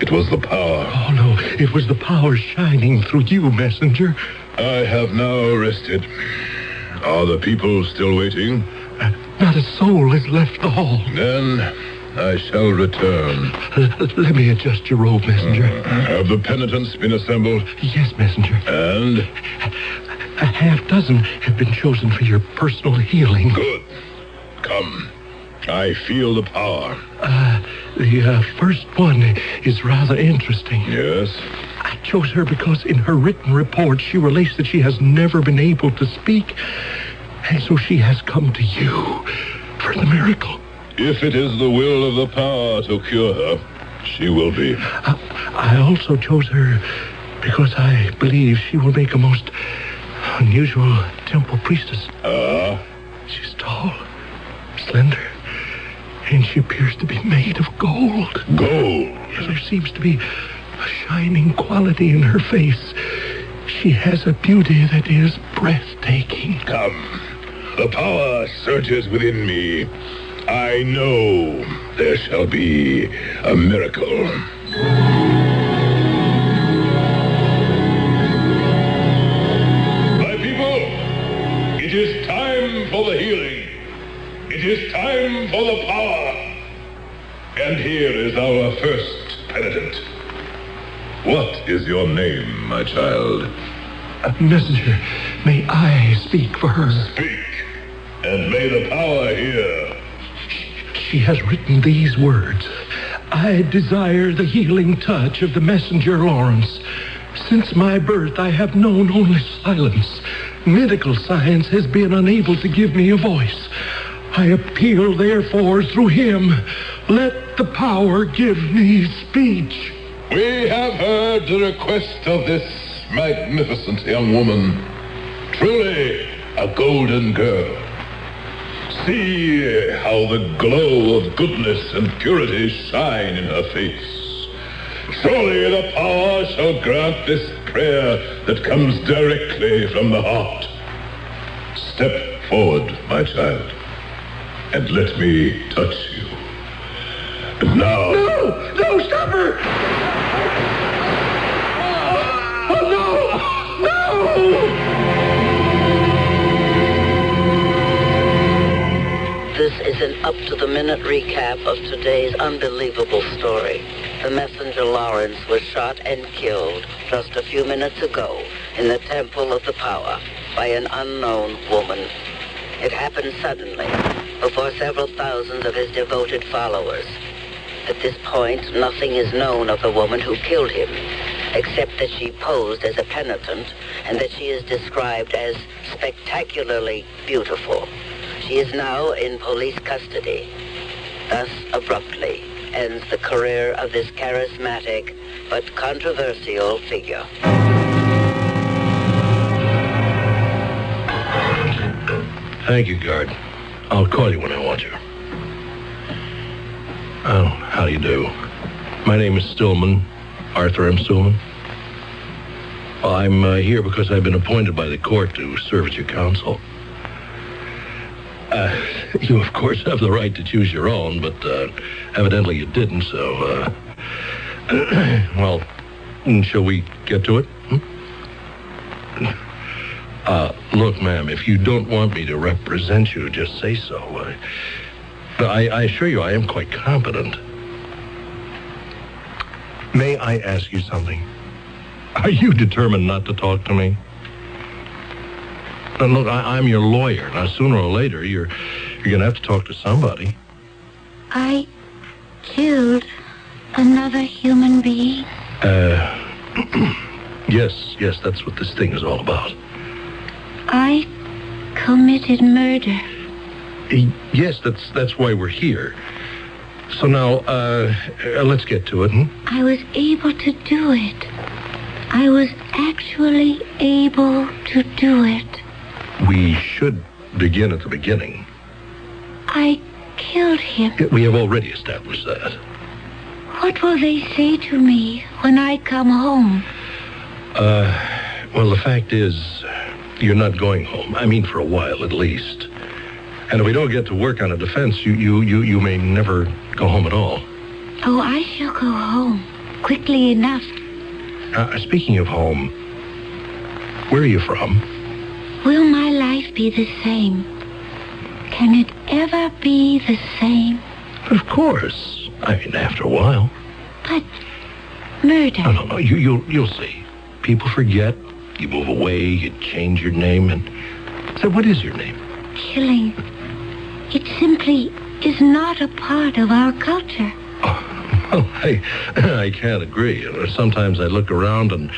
It was the power.
Oh, no, it was the power shining through you, messenger.
I have now rested. Are the people still waiting?
Not a soul has left the hall.
Then I shall return.
Let me adjust your robe, messenger.
Have the penitents been assembled?
Yes, messenger.
And?
A half dozen have been chosen for your personal healing.
Good. Come. I feel the power.
The first one is rather interesting.
Yes?
I chose her because in her written report she relates that she has never been able to speak, and so she has come to you for the miracle.
If it is the will of the power to cure her, she will be.
I also chose her because I believe she will make a most unusual temple priestess. She's tall, slender, and she appears to be made of gold.
Gold?
Yes, there seems to be a shining quality in her face. She has a beauty that is breathtaking.
Come. The power surges within me. I know there shall be a miracle. My people, it is time for the healing. It is time for the power. And here is our first penitent. What is your name, my child?
Messenger, may I speak for her?
Speak, and may the power hear.
She has written these words. I desire the healing touch of the messenger Lawrence. Since my birth, I have known only silence. Medical science has been unable to give me a voice. I appeal, therefore, through him. Let the power give me speech. We have heard the request of this magnificent young woman. Truly a golden girl. See how the glow of goodness and purity shine in her face. Surely the power shall grant this prayer that comes directly from the heart. Step forward, my child, and let me touch you. And now...
No! No, stop her! Oh, no! No!
This is an up-to-the-minute recap of today's unbelievable story. The messenger Lawrence was shot and killed just a few minutes ago in the Temple of the Power by an unknown woman. It happened suddenly, before several thousands of his devoted followers. At this point, nothing is known of the woman who killed him, except that she posed as a penitent and that she is described as spectacularly beautiful. She is now in police custody. Thus, abruptly, ends the career of this charismatic but controversial figure.
Thank you, guard. I'll call you when I want you. Oh, how do you do? My name is Stillman, Arthur M. Stillman. I'm here because I've been appointed by the court to serve as your counsel. You, of course, have the right to choose your own, but evidently you didn't, so, well, shall we get to it? Look, ma'am, if you don't want me to represent you, just say so. I assure you I am quite competent. May I ask you something? Are you determined not to talk to me? Now, look, I'm your lawyer. Now, sooner or later, you're going to have to talk to somebody.
I killed another human being.
Yes, that's what this thing is all about.
I committed murder.
Yes, that's why we're here. So now, let's get to it,
I was able to do it. I was actually able to do it.
We should begin at the beginning.
I killed him.
We have already established that.
What will they say to me when I come home?
Well, the fact is, you're not going home. I mean, for a while, at least. And if we don't get to work on a defense, you may never go home at all.
Oh, I shall go home. Quickly enough.
Speaking of home, where are you from?
Will my life be the same? Can it ever be the same?
Of course. I mean, after a while.
But murder...
No. You'll see. People forget. You move away. You change your name. And so what is your name?
Killing. It simply is not a part of our culture.
Well, I can't agree. Sometimes I look around and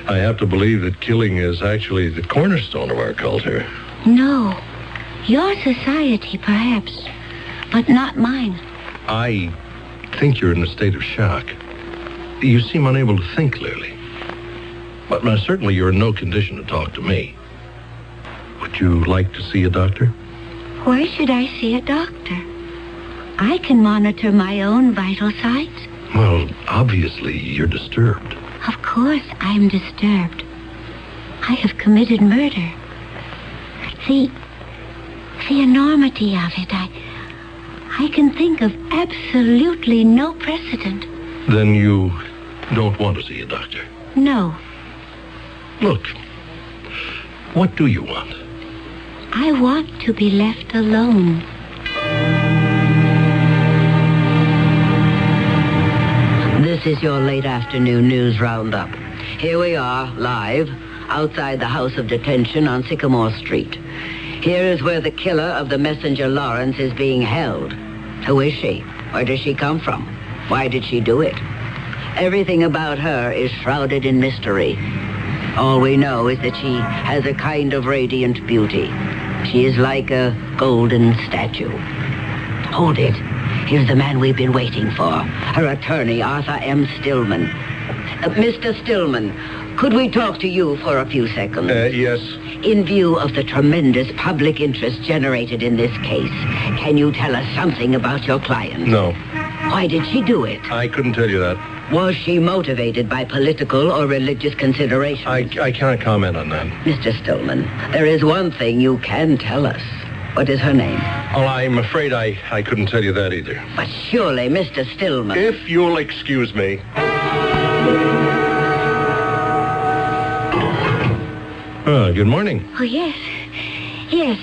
I have to believe that killing is actually the cornerstone of our culture.
No. Your society, perhaps, but not mine.
I think you're in a state of shock. You seem unable to think clearly. But certainly you're in no condition to talk to me. Would you like to see a doctor?
Why should I see a doctor? I can monitor my own vital signs.
Well, obviously you're disturbed.
Of course I'm disturbed. I have committed murder. The enormity of it, I can think of absolutely no precedent.
Then you don't want to see a doctor?
No.
Look, what do you want?
I want to be left alone.
This is your late afternoon news roundup. Here we are, live, outside the House of Detention on Sycamore Street. Here is where the killer of the messenger Lawrence is being held. Who is she? Where does she come from? Why did she do it? Everything about her is shrouded in mystery. All we know is that she has a kind of radiant beauty. She is like a golden statue. Hold it.
Here's the man we've been waiting for. Her attorney, Arthur M. Stillman. Mr. Stillman, could we talk to you for a few seconds?
Yes.
In view of the tremendous public interest generated in this case, can you tell us something about your client?
No.
Why did she do it?
I couldn't tell you that.
Was she motivated by political or religious considerations?
I can't comment on that.
Mr. Stillman, there is one thing you can tell us. What is her name?
Oh, I'm afraid I couldn't tell you that either.
But surely, Mr. Stillman...
If you'll excuse me. Oh, good morning.
Oh, yes. Yes.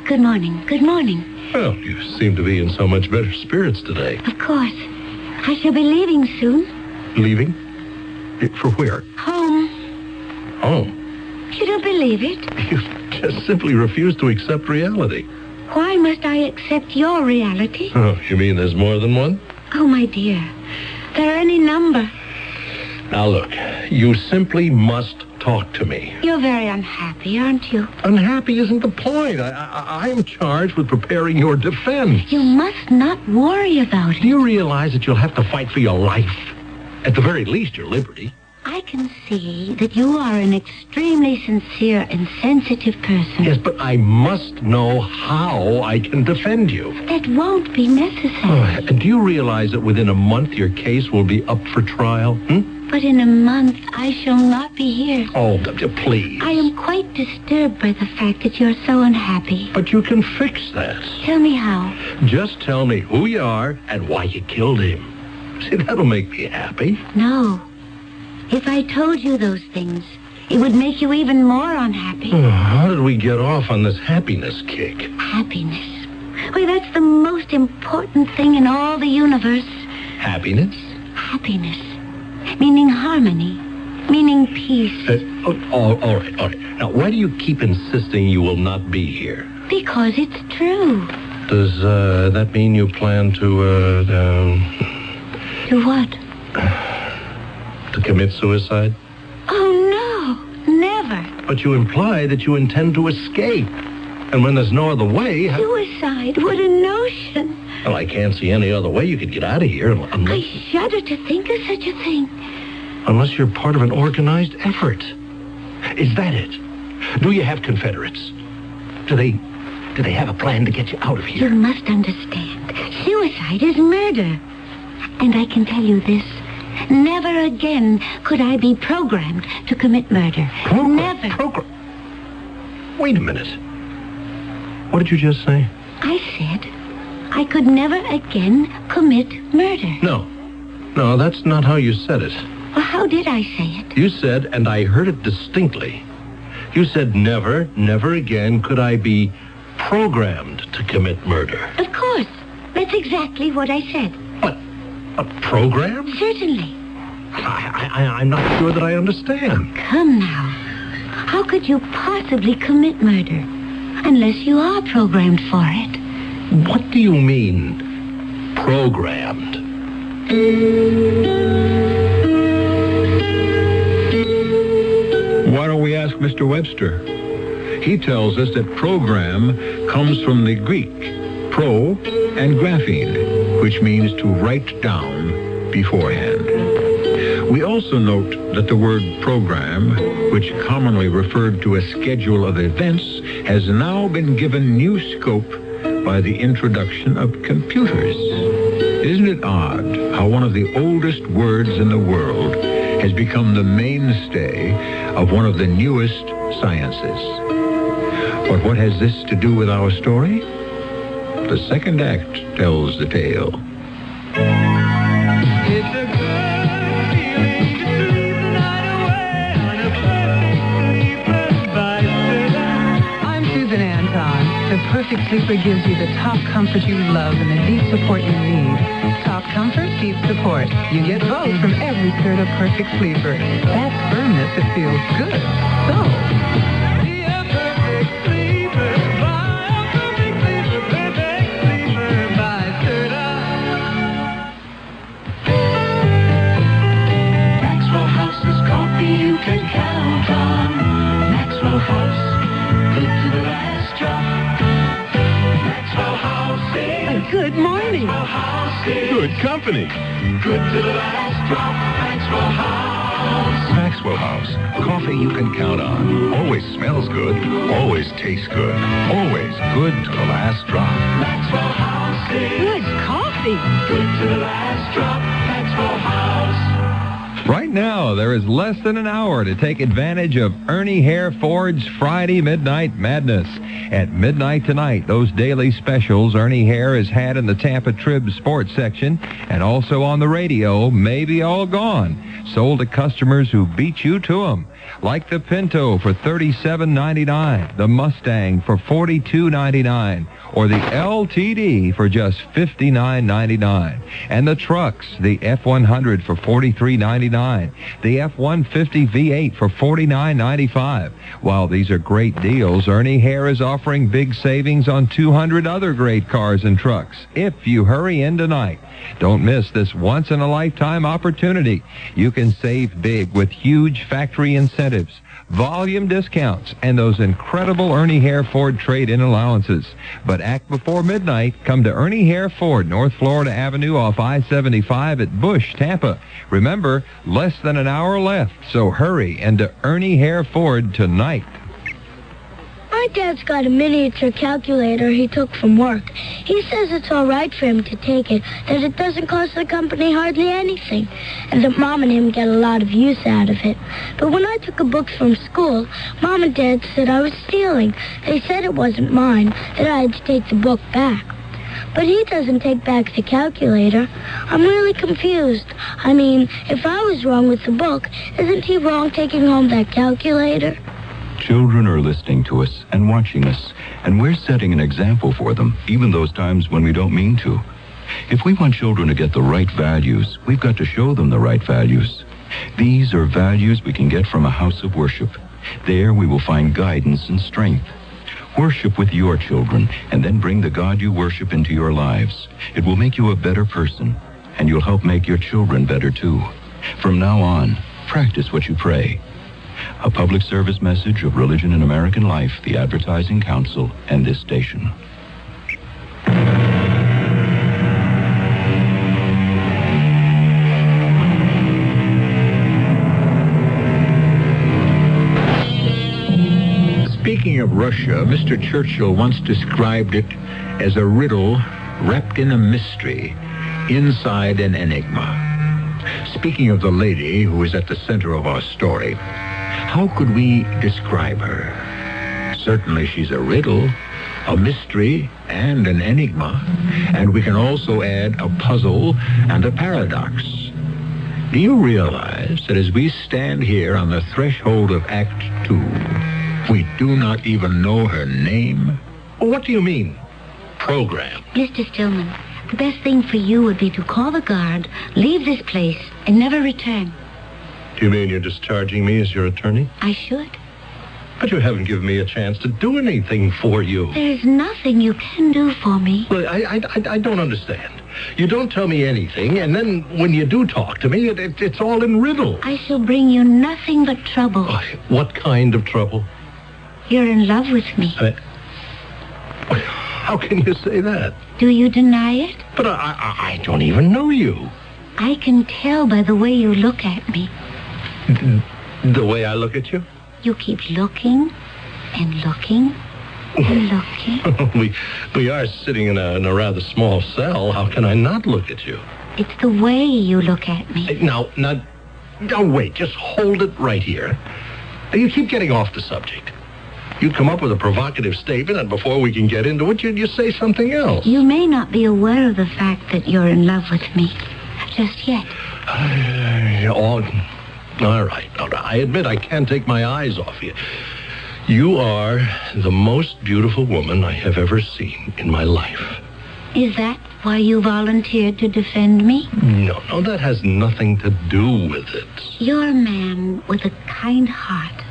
Good morning. Good morning.
Well, you seem to be in so much better spirits today.
Of course. I shall be leaving soon.
Leaving? For where?
Home.
Home?
You don't believe it?
You just simply refuse to accept reality.
Why must I accept your reality?
Oh, you mean there's more than one?
Oh, my dear. There are any number.
Now, look, you simply must talk to me.
You're very unhappy, aren't you?
Unhappy isn't the point. I'm charged with preparing your defense.
You must not worry about it.
Do you realize that you'll have to fight for your life? At the very least, your liberty.
I can see that you are an extremely sincere and sensitive person.
Yes, but I must know how I can defend you.
That won't be necessary.
Oh, and do you realize that within a month your case will be up for trial?
But in a month, I shall not be here.
Oh, please.
I am quite disturbed by the fact that you're so unhappy.
But you can fix that.
Tell me how.
Just tell me who you are and why you killed him. See, that'll make me happy.
No. If I told you those things, it would make you even more unhappy.
Oh, how did we get off on this happiness kick?
Happiness. Why, that's the most important thing in all the universe.
Happiness?
Happiness. Meaning harmony. Meaning peace.
All right. Now, why do you keep insisting you will not be here?
Because it's true.
Does that mean you plan to,
To what?
To commit suicide?
Oh, no. Never.
But you imply that you intend to escape. And when there's no other way...
Suicide? What a notion.
Well, I can't see any other way you could get out of here unless...
I shudder to think of such a thing.
Unless you're part of an organized effort. Is that it? Do you have Confederates? Do they have a plan to get you out of here?
You must understand. Suicide is murder. And I can tell you this. Never again could I be programmed to commit murder. Never.
Wait a minute. What did you just say?
I said I could never again commit murder.
No, that's not how you said it.
Well, how did I say it?
You said, and I heard it distinctly, you said never again could I be programmed to commit murder.
Of course. That's exactly what I said.
A program?
Certainly.
I'm not sure that I understand.
Come now. How could you possibly commit murder unless you are programmed for it?
What do you mean, programmed?
Why don't we ask Mr. Webster? He tells us that program comes from the Greek, pro and graphene, which means to write down beforehand. We also note that the word program, which commonly referred to a schedule of events, has now been given new scope by the introduction of computers. Isn't it odd how one of the oldest words in the world has become the mainstay of one of the newest sciences? But what has this to do with our story? The second act tells the tale.
It's a good feeling to sleep the night away on a perfect sleeper by
I'm Susan Anton. The Perfect Sleeper gives you the top comfort you love and the deep support you need. Top comfort, deep support. You get both from every third of Perfect Sleeper. That's firmness that feels good. So...
you can count on Maxwell House, good to the last drop. Maxwell House is...
Good morning.
Maxwell House.
good company.
Good to the last drop, Maxwell House.
Maxwell House. Coffee you can count on. Always smells good. Always tastes good. Always good to the last drop.
Maxwell House is
Good coffee.
good to the last drop, Maxwell House.
Right now, there is less than an hour to take advantage of Ernie Hare Ford's Friday Midnight Madness. At midnight tonight, those daily specials Ernie Hare has had in the Tampa Trib sports section and also on the radio may be all gone. Sold to customers who beat you to them. Like the Pinto for $37.99, the Mustang for $42.99, or the LTD for just $59.99. And the trucks, the F-100 for $43.99, the F-150 V8 for $49.95. While these are great deals, Ernie Hare is offering big savings on 200 other great cars and trucks if you hurry in tonight. Don't miss this once-in-a-lifetime opportunity. You can save big with huge factory incentives, volume discounts, and those incredible Ernie Hare Ford trade-in allowances. But act before midnight. Come to Ernie Hare Ford, North Florida Avenue off I-75 at Bush, Tampa. Remember, less than an hour left, so hurry into Ernie Hare Ford tonight.
My dad's got a miniature calculator he took from work. He says it's all right for him to take it, that it doesn't cost the company hardly anything, and that Mom and him get a lot of use out of it. But when I took the books from school, Mom and Dad said I was stealing. They said it wasn't mine, that I had to take the book back. But he doesn't take back the calculator. I'm really confused. I mean, if I was wrong with the book, isn't he wrong taking home that calculator?
Children are listening to us and watching us, and we're setting an example for them, even those times when we don't mean to. If we want children to get the right values, we've got to show them the right values. These are values we can get from a house of worship. There we will find guidance and strength. Worship with your children, and then bring the God you worship into your lives. It will make you a better person, and you'll help make your children better too. From now on, practice what you pray. A public service message of Religion in American Life, the Advertising Council, and this station.
Speaking of Russia, Mr. Churchill once described it as a riddle wrapped in a mystery, inside an enigma. Speaking of the lady who is at the center of our story, how could we describe her? Certainly she's a riddle, a mystery, and an enigma, and we can also add a puzzle and a paradox. Do you realize that as we stand here on the threshold of Act 2, we do not even know her name?
What do you mean, program?
Mr. Stillman, the best thing for you would be to call the guard, leave this place, and never return.
Do you mean you're discharging me as your attorney?
I should.
But you haven't given me a chance to do anything for you.
There's nothing you can do for me.
Look, I don't understand. You don't tell me anything, and then when you do talk to me, it's all in riddle.
I shall bring you nothing but trouble.
Oh, what kind of trouble?
You're in love with me.
How can you say that?
Do you deny it?
But I don't even know you.
I can tell by the way you look at me.
The way I look at you?
You keep looking and looking and looking.
we are sitting in a rather small cell. How can I not look at you?
It's the way you look at me.
Now, wait. Just hold it right here. You keep getting off the subject. You come up with a provocative statement, and before we can get into it, you say something else.
You may not be aware of the fact that you're in love with me just yet.
All right. I admit I can't take my eyes off you. You are the most beautiful woman I have ever seen in my life.
Is that why you volunteered to defend me?
No, that has nothing to do with it.
You're a man with a kind heart.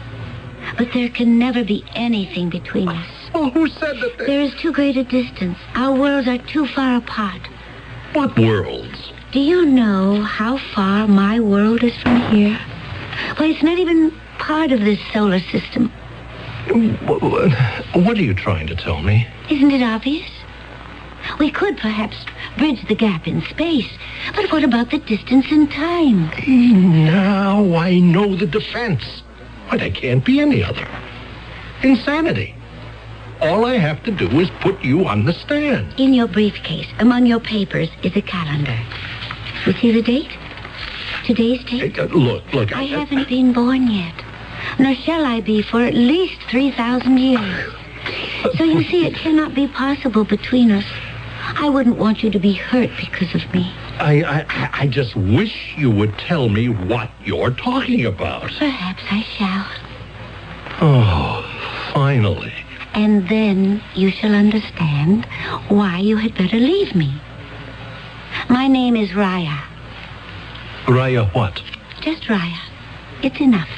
But there can never be anything between us.
Oh, who said that?
There is too great a distance. Our worlds are too far apart.
What worlds?
Do you know how far my world is from here? Why, it's not even part of this solar system.
What are you trying to tell me?
Isn't it obvious? We could perhaps
bridge the gap in space. But what about the distance in time?
Now I know the defense. Why, there can't be any other. Insanity. All I have to do is put you on the stand.
In your briefcase, among your papers, is a calendar. You see the date? Today's date?
Look.
I haven't been born yet. Nor shall I be for at least 3,000 years. So you see, it cannot be possible between us. I wouldn't want you to be hurt because of me.
I just wish you would tell me what you're talking about.
Perhaps I shall.
Oh, finally.
And then you shall understand why you had better leave me. My name is Raya.
Raya what?
Just Raya. It's enough.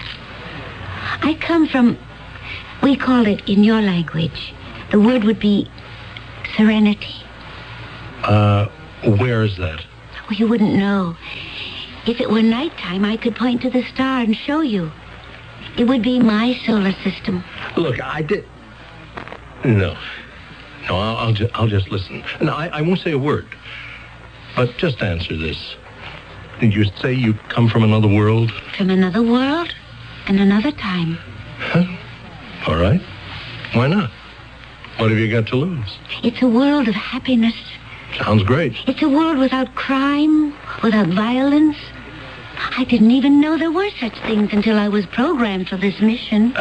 I come from, we call it in your language, the word would be serenity.
Where is that?
Well, you wouldn't know. If it were nighttime, I could point to the star and show you. It would be my solar system.
Look, I did... No, I'll just listen. No, I won't say a word. But just answer this. Did you say you come from another world?
From another world and another time.
Huh? All right. Why not? What have you got to lose?
It's a world of happiness.
Sounds great.
It's a world without crime, without violence. I didn't even know there were such things until I was programmed for this mission.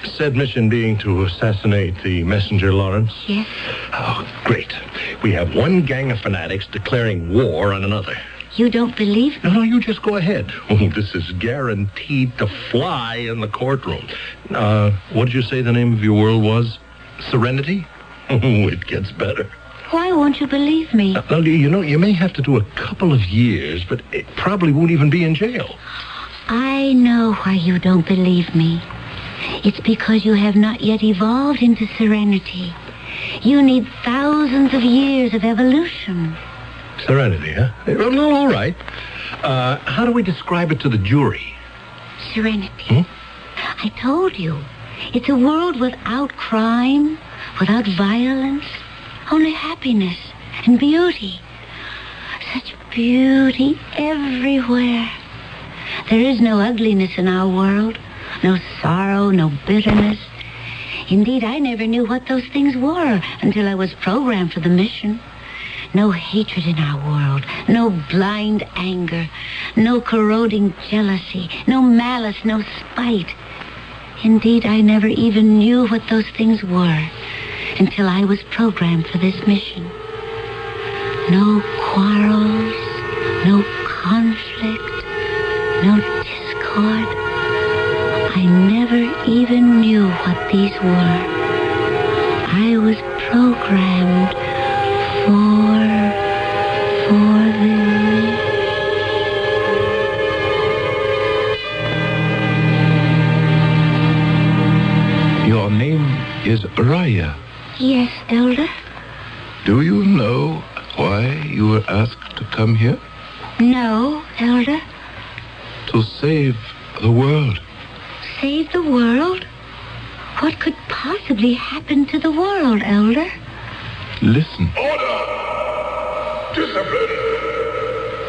Said mission being to assassinate the messenger Lawrence?
Yes.
Oh, great. We have one gang of fanatics declaring war on another.
You don't believe me?
No, you just go ahead. Oh, this is guaranteed to fly in the courtroom. What did you say the name of your world was? Serenity? Oh, it gets better.
Why won't you believe me?
You know, you may have to do a couple of years, but it probably won't even be in jail.
I know why you don't believe me. It's because you have not yet evolved into serenity. You need thousands of years of evolution.
Serenity, huh? Well, all right. How do we describe it to the jury?
Serenity. I told you. It's a world without crime, without violence, only happiness and beauty. Such beauty everywhere. There is no ugliness in our world, no sorrow, no bitterness. Indeed, I never knew what those things were until I was programmed for the mission. No hatred in our world, no blind anger, no corroding jealousy, no malice, no spite. Indeed, I never even knew what those things were until I was programmed for this mission. No quarrels, no conflict, no discord. I never even knew what these were. I was programmed for them.
Your name is Raya.
Yes, Elder?
Do you know why you were asked to come here?
No, Elder.
To save the world.
Save the world? What could possibly happen to the world, Elder?
Listen.
Order! Discipline!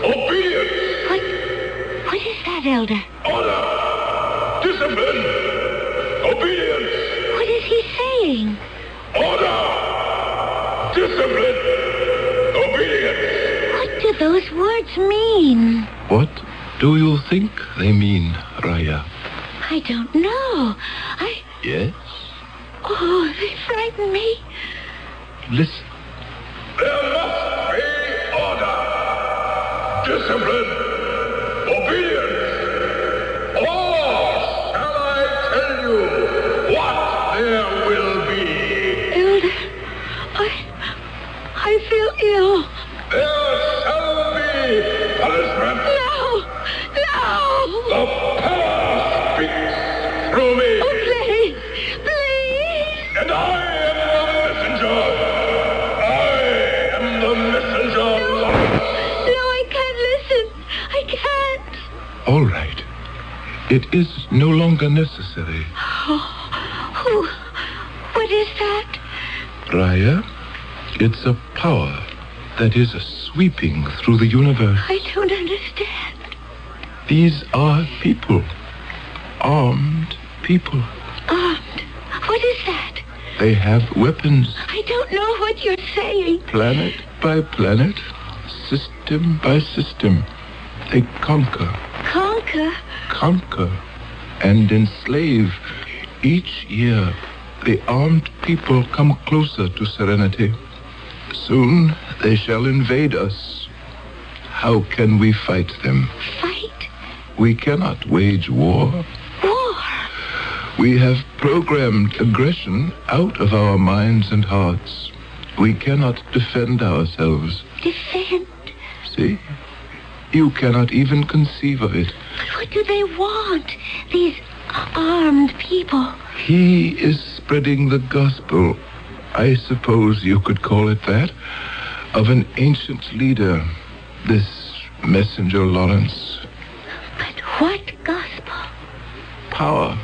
Obedience!
What is that, Elder?
Order! Discipline! Obedience!
What is he saying?
Order! Discipline! Obedience!
What do those words mean?
What do you think they mean, Raya?
I don't know.
Yes?
Oh, they frighten me.
Listen.
There must be order! Discipline! Obedience! Or shall I tell you what there will be?
Elder, I feel ill.
There shall be punishment!
No!
The power speaks through me!
Oh, please! Please!
And I am the messenger! I am the messenger!
No, I can't listen! I can't!
All right. It is no longer necessary.
Oh, what is that?
Raya, it's a power that is a sweeping through the universe.
I don't understand.
These are people. Armed people.
Armed? What is that?
They have weapons.
I don't know what you're saying.
Planet by planet, system by system, they conquer.
Conquer?
Conquer and enslave. Each year, the armed people come closer to serenity. Soon they shall invade us. How can we fight them?
Fight?
We cannot wage war.
War?
We have programmed aggression out of our minds and hearts. We cannot defend ourselves.
Defend?
See? You cannot even conceive of it.
But what do they want? These armed people.
He is spreading the gospel, I suppose you could call it that, of an ancient leader, this messenger Lawrence.
But what gospel?
Power.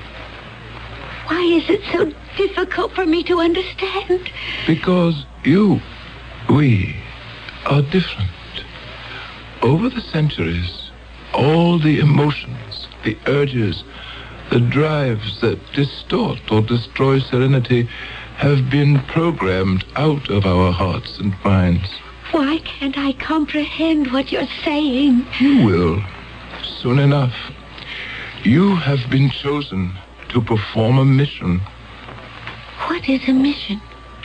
Why is it so difficult for me to understand?
Because we are different. Over the centuries, all the emotions, the urges, the drives that distort or destroy serenity have been programmed out of our hearts and minds.
Why can't I comprehend what you're saying?
You will, soon enough. You have been chosen to perform a mission.
What is a mission?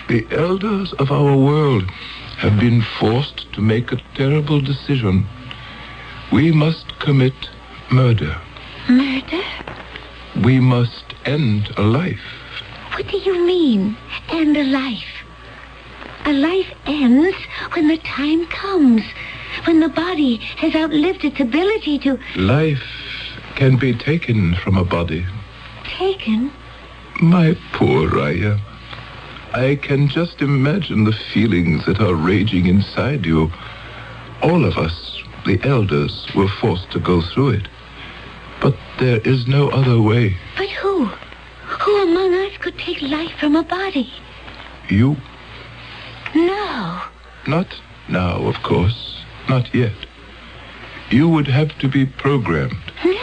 The elders of our world have been forced to make a terrible decision. We must commit murder.
Murder?
We must end a life.
What do you mean, end a life? A life ends when the time comes, when the body has outlived its ability to...
Life can be taken from a body.
Taken?
My poor Raya. I can just imagine the feelings that are raging inside you. All of us, the elders, were forced to go through it. But there is no other way.
But who? Who among us could take life from a body?
You.
No.
Not now, of course. Not yet. You would have to be programmed.
Never.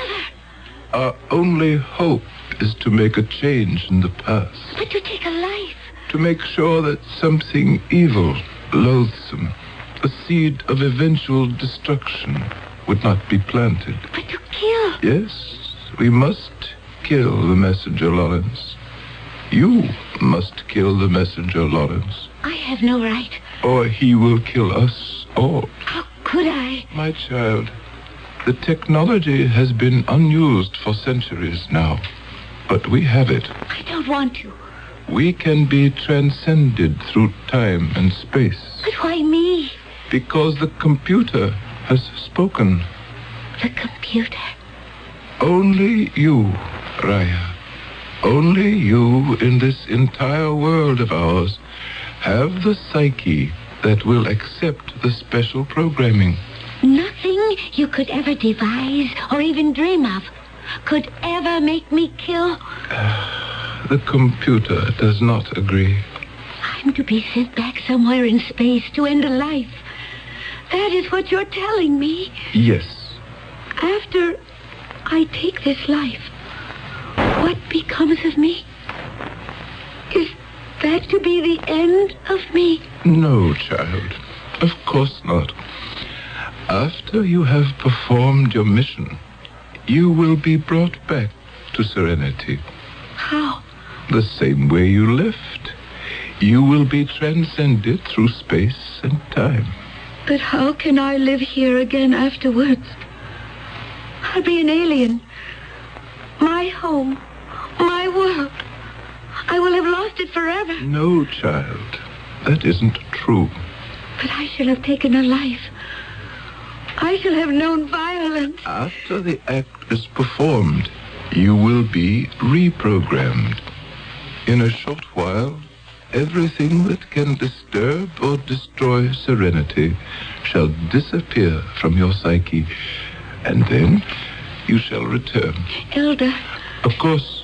Our only hope is to make a change in the past.
But to take a life.
To make sure that something evil, loathsome, a seed of eventual destruction would not be planted.
But to kill.
Yes, we must kill the messenger Lawrence. You must kill the messenger Lawrence.
I have no right.
Or he will kill us all.
How could I?
My child, the technology has been unused for centuries now. But we have it.
I don't want to.
We can be transcended through time and space.
But why me?
Because the computer has spoken.
The computer?
Only you, Raya. Only you in this entire world of ours have the psyche that will accept the special programming.
Nothing you could ever devise or even dream of could ever make me kill.
The computer does not agree.
I'm to be sent back somewhere in space to end a life. That is what you're telling me.
Yes.
After I take this life, what becomes of me? Is that to be the end of me?
No, child. Of course not. After you have performed your mission, you will be brought back to serenity.
How?
The same way you left. You will be transcended through space and time.
But how can I live here again afterwards? I'll be an alien. My home, my world. I will have lost it forever.
No, child. That isn't true.
But I shall have taken a life. I shall have known violence.
After the act is performed, you will be reprogrammed. In a short while, everything that can disturb or destroy serenity shall disappear from your psyche, and then you shall return.
Elder.
Of course,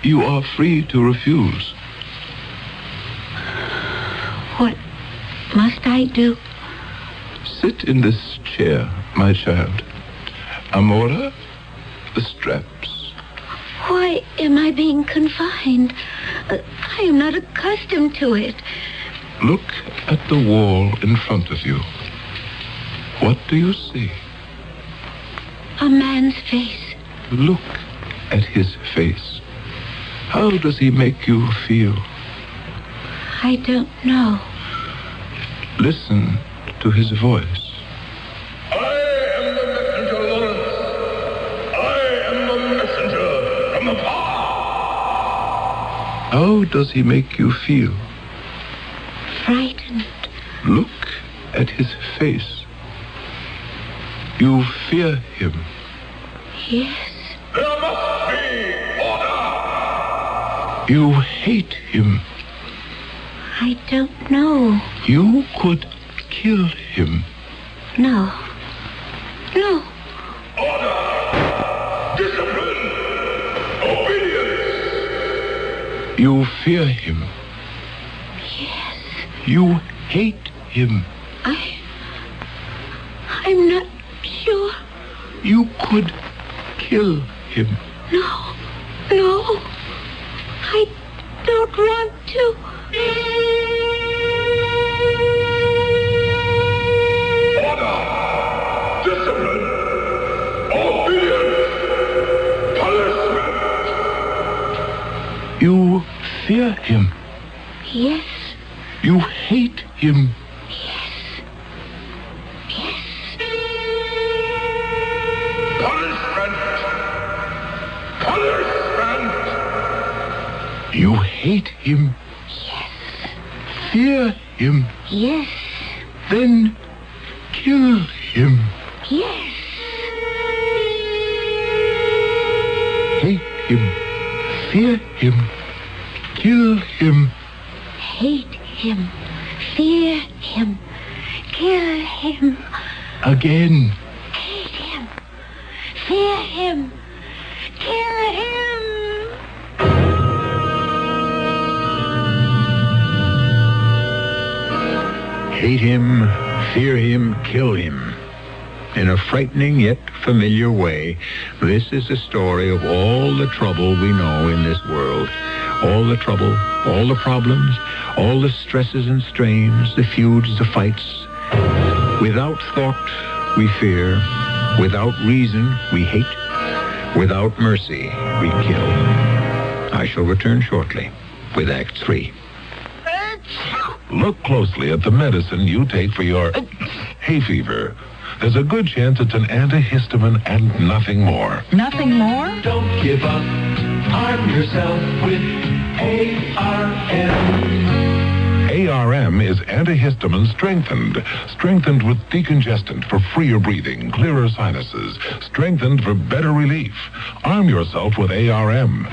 you are free to refuse.
What must I do?
Sit in this chair, my child. Amora, the straps.
Why am I being confined? I am not accustomed to it.
Look at the wall in front of you. What do you see?
A man's face.
Look at his face. How does he make you feel?
I don't know.
Listen to his voice. How does he make you feel?
Frightened.
Look at his face. You fear him.
Yes.
There must be order. You hate him.
I don't know.
You could kill him.
No. No.
Discipline. Obedience. You fear him.
Yes.
You hate him.
I'm not sure.
You could kill him.
No. No. I don't want to.
Order. Discipline. Obedience. Punishment. You fear him.
Yes.
You hate him. You hate him.
Yes.
Fear him.
Yes.
Then kill him.
Yes.
Hate him. Fear him. Kill him.
Hate him. Fear him. Kill him.
Again.
Hate him. Fear him. Kill him.
Hate him, fear him, kill him. In a frightening yet familiar way, this is the story of all the trouble we know in this world. All the trouble, all the problems, all the stresses and strains, the feuds, the fights. Without thought, we fear. Without reason, we hate. Without mercy, we kill. I shall return shortly with Act 3.
Look closely at the medicine you take for your hay fever. There's a good chance it's an antihistamine and nothing more.
Nothing more?
Don't give up. Arm yourself with ARM.
ARM is antihistamine strengthened with decongestant for freer breathing, clearer sinuses, strengthened for better relief. Arm yourself with ARM.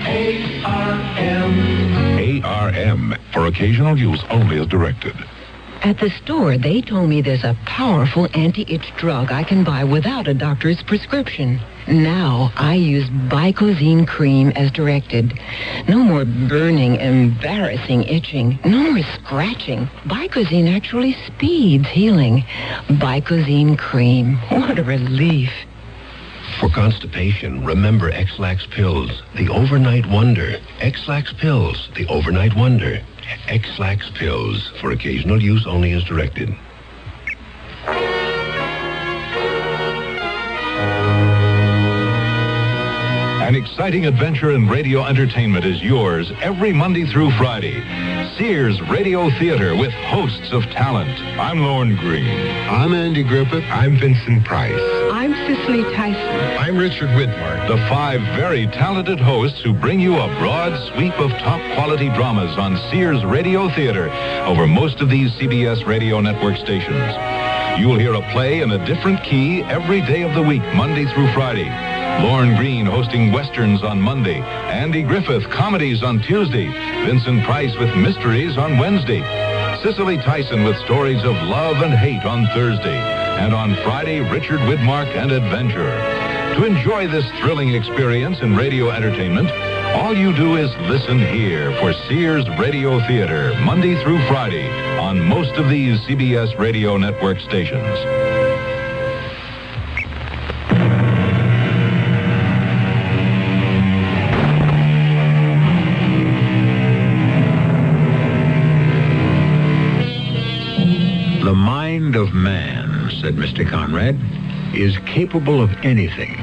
ARM, for occasional use only as directed.
At the store, they told me there's a powerful anti-itch drug I can buy without a doctor's prescription. Now, I use Bicozine cream as directed. No more burning, embarrassing itching. No more scratching. Bicozine actually speeds healing. Bicozine cream. What a relief.
For constipation, remember X-Lax pills, the overnight wonder. X-Lax pills, the overnight wonder. X-Lax pills, for occasional use only as directed.
An exciting adventure in radio entertainment is yours every Monday through Friday. Sears Radio Theater with hosts of talent. I'm Lorne Green.
I'm Andy Griffith. I'm Vincent Price.
I'm Cicely Tyson.
I'm Richard Widmark.
The 5 very talented hosts who bring you a broad sweep of top quality dramas on Sears Radio Theater over most of these CBS Radio Network stations. You'll hear a play in a different key every day of the week, Monday through Friday. Lorne Green hosting westerns on Monday, Andy Griffith comedies on Tuesday, Vincent Price with mysteries on Wednesday, Cicely Tyson with stories of love and hate on Thursday, and on Friday, Richard Widmark and adventure. To enjoy this thrilling experience in radio entertainment, all you do is listen here for Sears Radio Theater, Monday through Friday, on most of these CBS Radio Network stations.
said Mr. Conrad, is capable of anything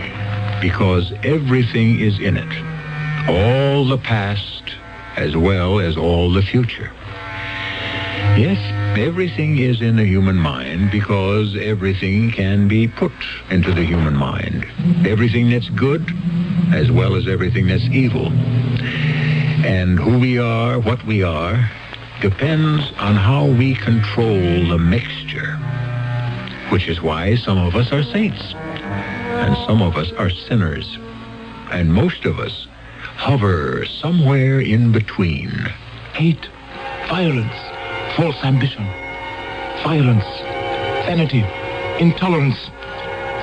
because everything is in it. All the past as well as all the future. Yes, everything is in the human mind because everything can be put into the human mind. Everything that's good as well as everything that's evil. And who we are, what we are, depends on how we control the mixture. Which is why some of us are saints and some of us are sinners. And most of us hover somewhere in between.
Hate, violence, false ambition, violence, vanity, intolerance,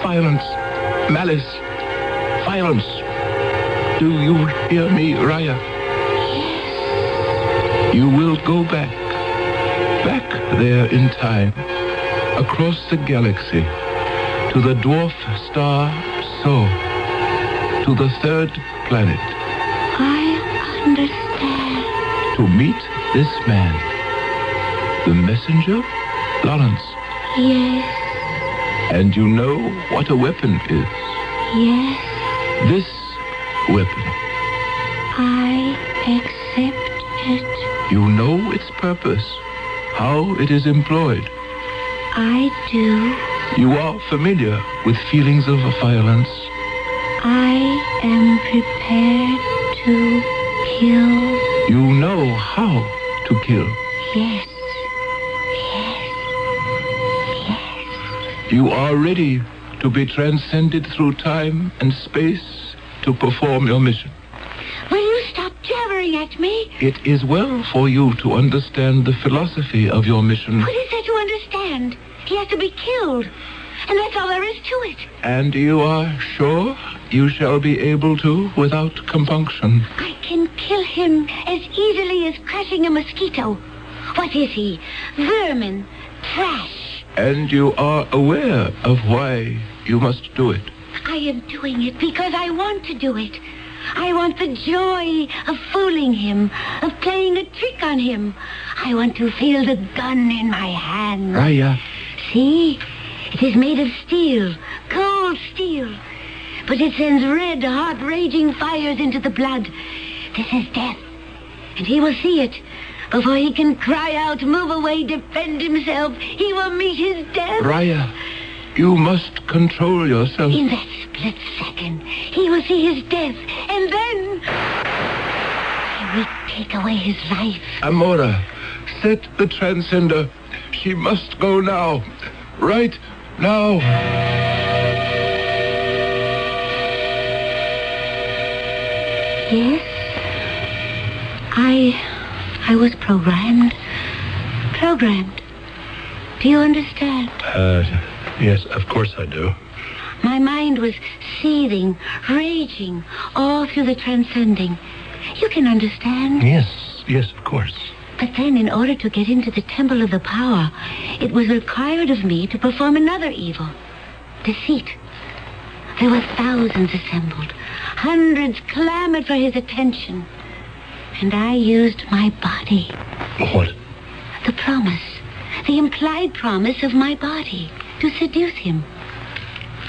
violence, malice, violence. Do you hear me, Raya? Yes. You will go back there in time, across the galaxy, to the dwarf star So, to the third planet.
I understand.
To meet this man, the messenger, Lawrence.
Yes.
And you know what a weapon is.
Yes.
This weapon.
I accept it.
You know its purpose, how it is employed.
I do.
You are familiar with feelings of violence.
I am prepared to kill.
You know how to kill.
Yes.
You are ready to be transcended through time and space to perform your mission.
Will you stop jabbering at me?
It is well for you to understand the philosophy of your mission.
What is there to understand? He has to be killed. And that's all there is to it.
And you are sure you shall be able to without compunction?
I can kill him as easily as crushing a mosquito. What is he? Vermin. Trash.
And you are aware of why you must do it.
I am doing it because I want to do it. I want the joy of fooling him, of playing a trick on him. I want to feel the gun in my hand.
Raya.
See? It is made of steel, cold steel. But it sends red, hot, raging fires into the blood. This is death. And he will see it. Before he can cry out, move away, defend himself, he will meet his death.
Raya, you must control yourself.
In that split second, he will see his death. And then I will take away his life.
Amora, set the transcender. She must go now. Right now.
Yes. I was programmed. Do you understand?
Yes, of course I do.
My mind was seething, raging, all through the transcending. You can understand.
Yes, of course.
But then, in order to get into the temple of the power, it was required of me to perform another evil. Deceit. There were thousands assembled. Hundreds clamored for his attention. And I used my body.
What?
The promise. The implied promise of my body to seduce him.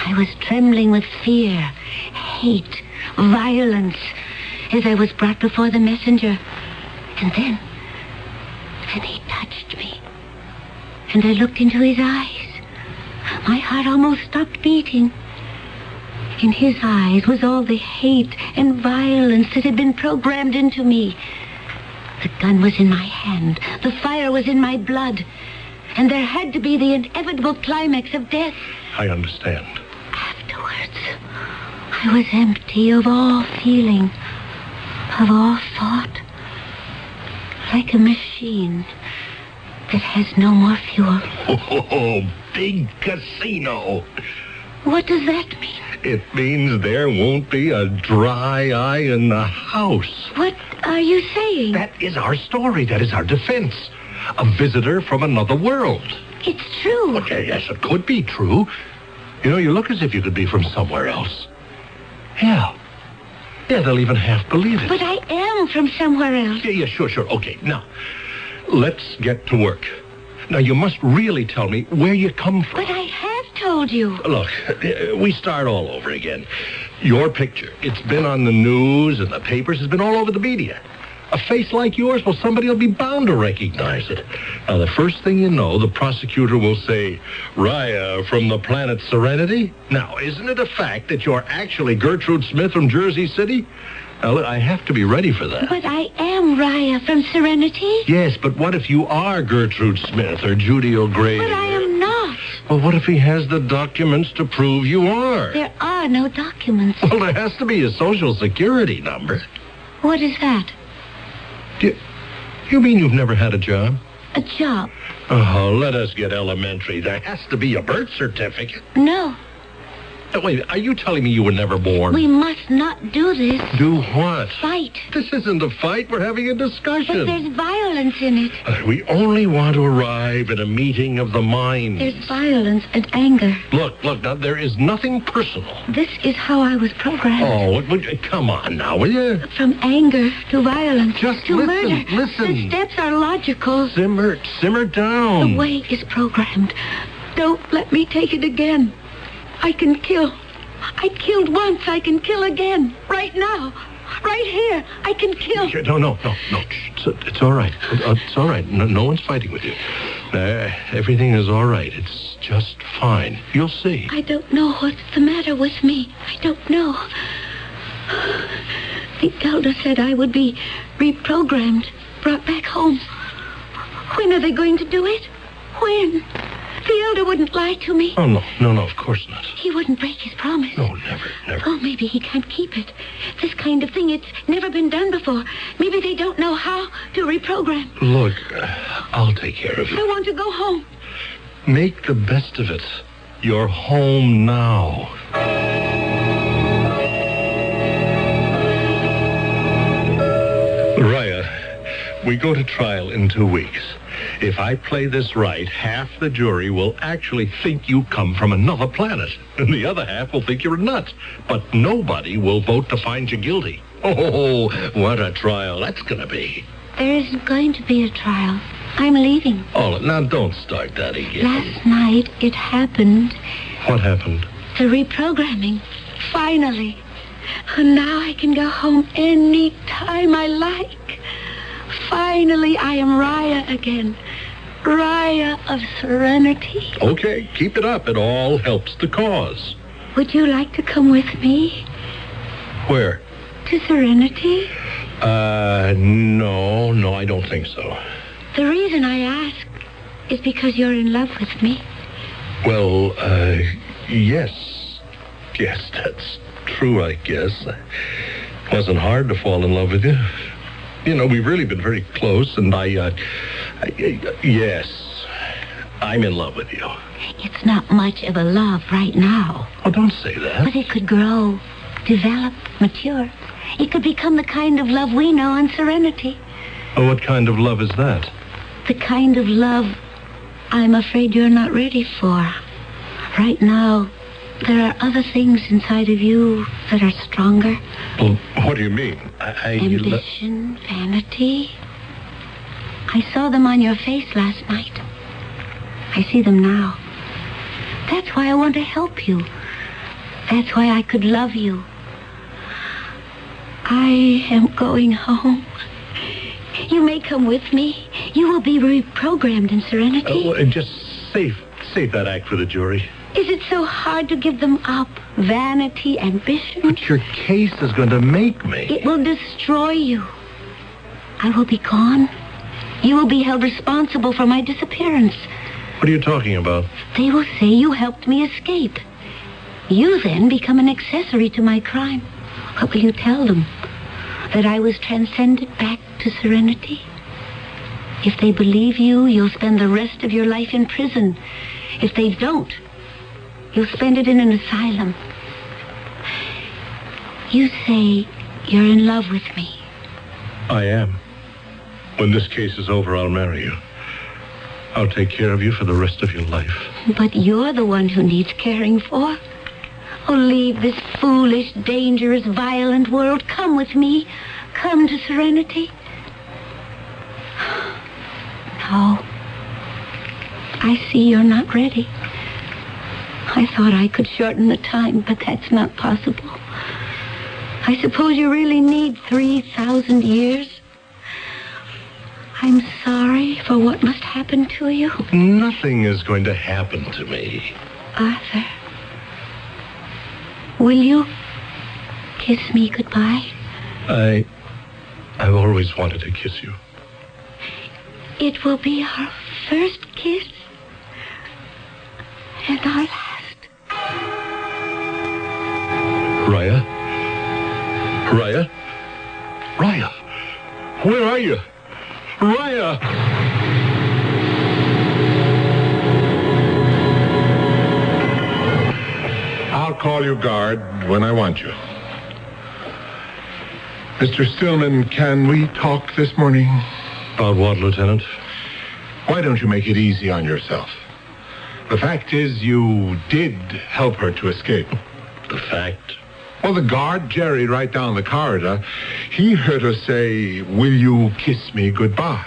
I was trembling with fear, hate, violence, as I was brought before the messenger. And then he touched me. And I looked into his eyes. My heart almost stopped beating. In his eyes was all the hate and violence that had been programmed into me. The gun was in my hand. The fire was in my blood. And there had to be the inevitable climax of death.
I understand.
Afterwards, I was empty of all feeling, of all thought. Like a machine that has no more fuel.
Oh, big casino.
What does that mean?
It means there won't be a dry eye in the house.
What are you saying?
That is our story. That is our defense. A visitor from another world.
It's true.
Okay, yes, it could be true. You know, you look as if you could be from somewhere else. Yeah, they'll even half believe it.
But I am from somewhere else.
Yeah, sure. Okay, now, let's get to work. Now, you must really tell me where you come from.
But I have told you?
Look, we start all over again. Your picture, it's been on the news and the papers. It's been all over the media. A face like yours, well, somebody will be bound to recognize it. Now, the first thing you know, the prosecutor will say, Raya from the planet Serenity? Now, isn't it a fact that you're actually Gertrude Smith from Jersey City? Now, look, I have to be ready for that.
But I am Raya from Serenity.
Yes, but what if you are Gertrude Smith or Judy O'Grady?
But I am not.
Well, what if he has the documents to prove you are?
There are no documents.
Well, there has to be a social security number.
What is that?
You mean you've never had a job?
A job?
Oh, let us get elementary. There has to be a birth certificate.
No.
Wait, are you telling me you were never born?
We must not do this.
Do what?
Fight.
This isn't a fight. We're having a discussion.
But there's violence in it.
We only want to arrive at a meeting of the minds.
There's violence and anger.
Look, now, there is nothing personal.
This is how I was programmed.
Oh, come on now, will you?
From anger to violence
Just
to murder.
listen.
The steps are logical.
Simmer down.
The way is programmed. Don't let me take it again. I can kill. I killed once. I can kill again. Right now. Right here. I can kill.
No. It's all right. It's all right. No one's fighting with you. Everything is all right. It's just fine. You'll see.
I don't know what's the matter with me. I don't know. The elder said I would be reprogrammed, brought back home. When are they going to do it? When? The elder wouldn't lie to me.
Oh, no, of course not.
He wouldn't break his promise.
No, never.
Oh, maybe he can't keep it. This kind of thing, it's never been done before. Maybe they don't know how to reprogram.
Look, I'll take care of
I
you.
want to go home.
Make the best of it. You're home now. Raya, we go to trial in 2 weeks. If I play this right, half the jury will actually think you come from another planet, and the other half will think you're a nut. But nobody will vote to find you guilty. Oh, what a trial that's going to be.
There isn't going to be a trial. I'm leaving.
Oh, now don't start that again.
Last night, it happened.
What happened?
The reprogramming. Finally. And now I can go home any time I like. Finally, I am Raya again. Raya of Serenity.
Okay, keep it up. It all helps the cause.
Would you like to come with me
Where?
to Serenity?
No, I don't think so.
The reason I ask is because you're in love with me.
Well, yes. Yes, that's true, I guess. It wasn't hard to fall in love with you. You know, we've really been very close, and yes, I'm in love with you.
It's not much of a love right now.
Oh, don't say that.
But it could grow, develop, mature. It could become the kind of love we know on Serenity.
Oh, what kind of love is that?
The kind of love I'm afraid you're not ready for. Right now, there are other things inside of you that are stronger.
Well, what do you mean?
Ambition, vanity. I saw them on your face last night. I see them now. That's why I want to help you. That's why I could love you. I am going home. You may come with me. You will be reprogrammed in Serenity.
Just save that act for the jury.
Is it so hard to give them up? Vanity, ambition?
But your case is going to make me.
It will destroy you. I will be gone. You will be held responsible for my disappearance.
What are you talking about?
They will say you helped me escape. You then become an accessory to my crime. What will you tell them? That I was transcended back to Serenity? If they believe you, you'll spend the rest of your life in prison. If they don't, you'll spend it in an asylum. You say you're in love with me.
I am. When this case is over, I'll marry you. I'll take care of you for the rest of your life.
But you're the one who needs caring for. Oh, leave this foolish, dangerous, violent world. Come with me. Come to Serenity. No. I see you're not ready.
I thought I could shorten the time, but that's not possible. I suppose you really need 3,000 years? I'm sorry for what must happen to you.
Nothing is going to happen to me.
Arthur, will you kiss me goodbye?
I've always wanted to kiss you.
It will be our first kiss and our last.
Raya? Raya? Raya? Where are you? Raya!
I'll call you, guard, when I want you. Mr. Stillman, can we talk this morning?
About what, Lieutenant?
Why don't you make it easy on yourself? The fact is, you did help her to escape.
The fact?
Well, the guard, Jerry, right down the corridor, he heard her say, "Will you kiss me goodbye?"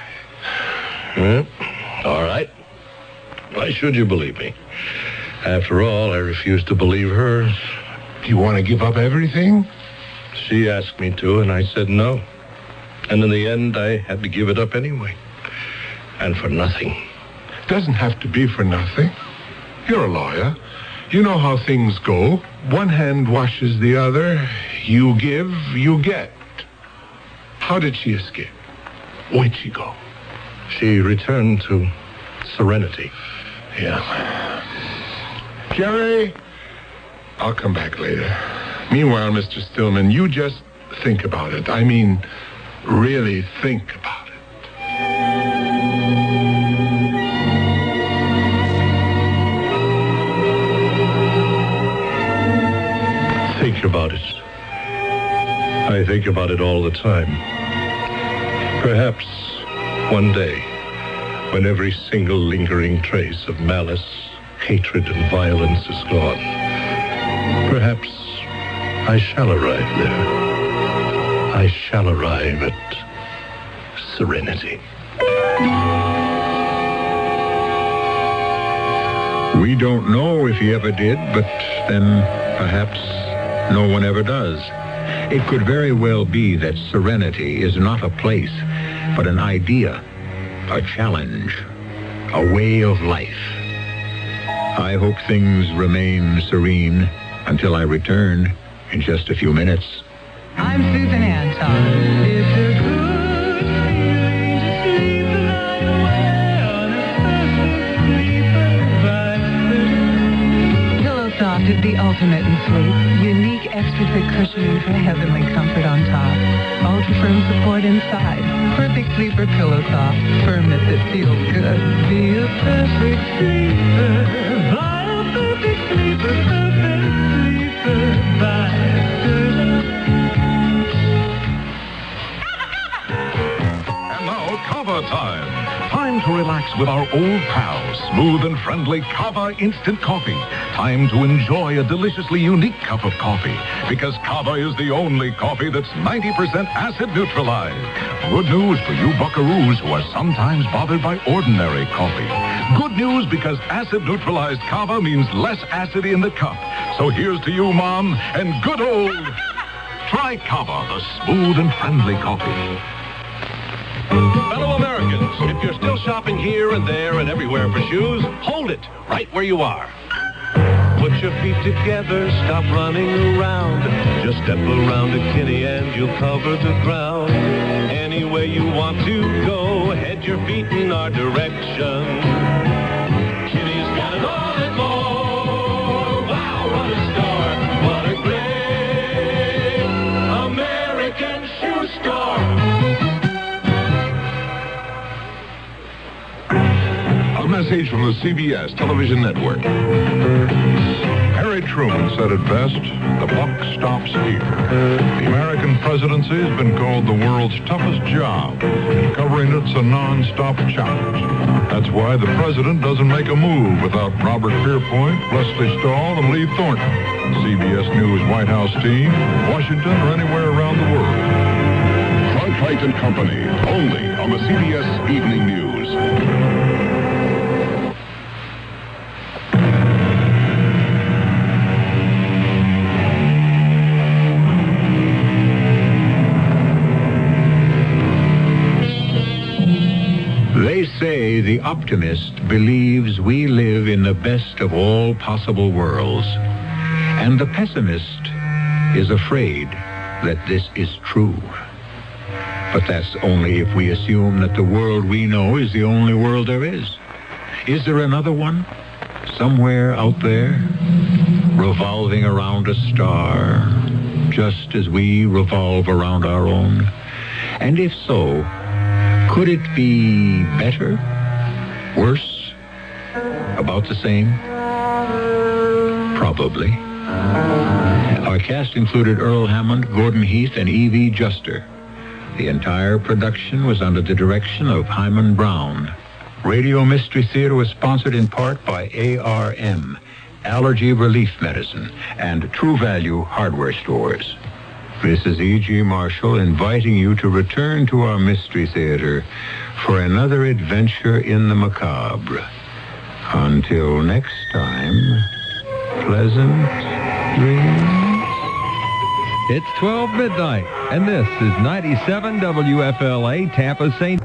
All right. Why should you believe me? After all, I refused to believe her.
Do you want to give up everything?
She asked me to, and I said no. And in the end, I had to give it up anyway. And for nothing.
Doesn't have to be for nothing. You're a lawyer. You know how things go. One hand washes the other. You give, you get. How did she escape? Where'd she go?
She returned to Serenity.
Yeah. Jerry, I'll come back later. Meanwhile, Mr. Stillman, you just think about it. I mean, really think about it.
Think about it. I think about it all the time. Perhaps one day, when every single lingering trace of malice, hatred, and violence is gone, perhaps I shall arrive there. I shall arrive at Serenity.
We don't know if he ever did, but then perhaps no one ever does. It could very well be that Serenity is not a place, but an idea, a challenge, a way of life. I hope things remain serene until I return in just a few minutes.
I'm Susan Anton. It's a good feeling to sleep the night away on a perfect sleeper. Pillow Soft is the ultimate in sleep. Unique extra thick cushioning for heavenly comfort on top. Ultra firm support inside. Perfect sleeper Pillow Soft. Firmness that feels good. Be a perfect sleeper. Buy a perfect sleeper. Perfect sleeper. Buy
Kava time. Time to relax with our old pal, smooth and friendly Kava Instant Coffee. Time to enjoy a deliciously unique cup of coffee, because Kava is the only coffee that's 90% acid neutralized. Good news for you buckaroos who are sometimes bothered by ordinary coffee. Good news because acid neutralized Kava means less acid in the cup. So here's to you, Mom, and good old... Try Kava, the smooth and friendly coffee.
Fellow Americans, if you're still shopping here and there and everywhere for shoes, hold it right where you are. Put your feet together, stop running around. Just step around a kitty and you'll cover the ground. Any way you want to go, head your feet in our direction. Kitty's got it all and more. Wow, what a store. What a great American shoe store.
A message from the CBS television network. Harry Truman said it best, the buck stops here. The American presidency has been called the world's toughest job, and covering it's a non-stop challenge. That's why the president doesn't make a move without Robert Pierpoint, Leslie Stahl, and Lee Thornton. CBS News White House team, Washington, or anywhere around the world.
Cronkite and Company, only on the CBS Evening News.
optimist believes we live in the best of all possible worlds, and the pessimist is afraid that this is true. But that's only if we assume that the world we know is the only world there is. Is there another one? Somewhere out there, revolving around a star, just as we revolve around our own? And if so, could it be better? Worse? About the same? Probably. Our cast included Earl Hammond, Gordon Heath, and E.V. Juster. The entire production was under the direction of Hyman Brown. Radio Mystery Theater was sponsored in part by ARM, Allergy Relief Medicine, and True Value Hardware Stores. This is E.G. Marshall inviting you to return to our Mystery Theater for another adventure in the macabre. Until next time, pleasant dreams.
It's 12 midnight, and this is 97 WFLA Tampa St.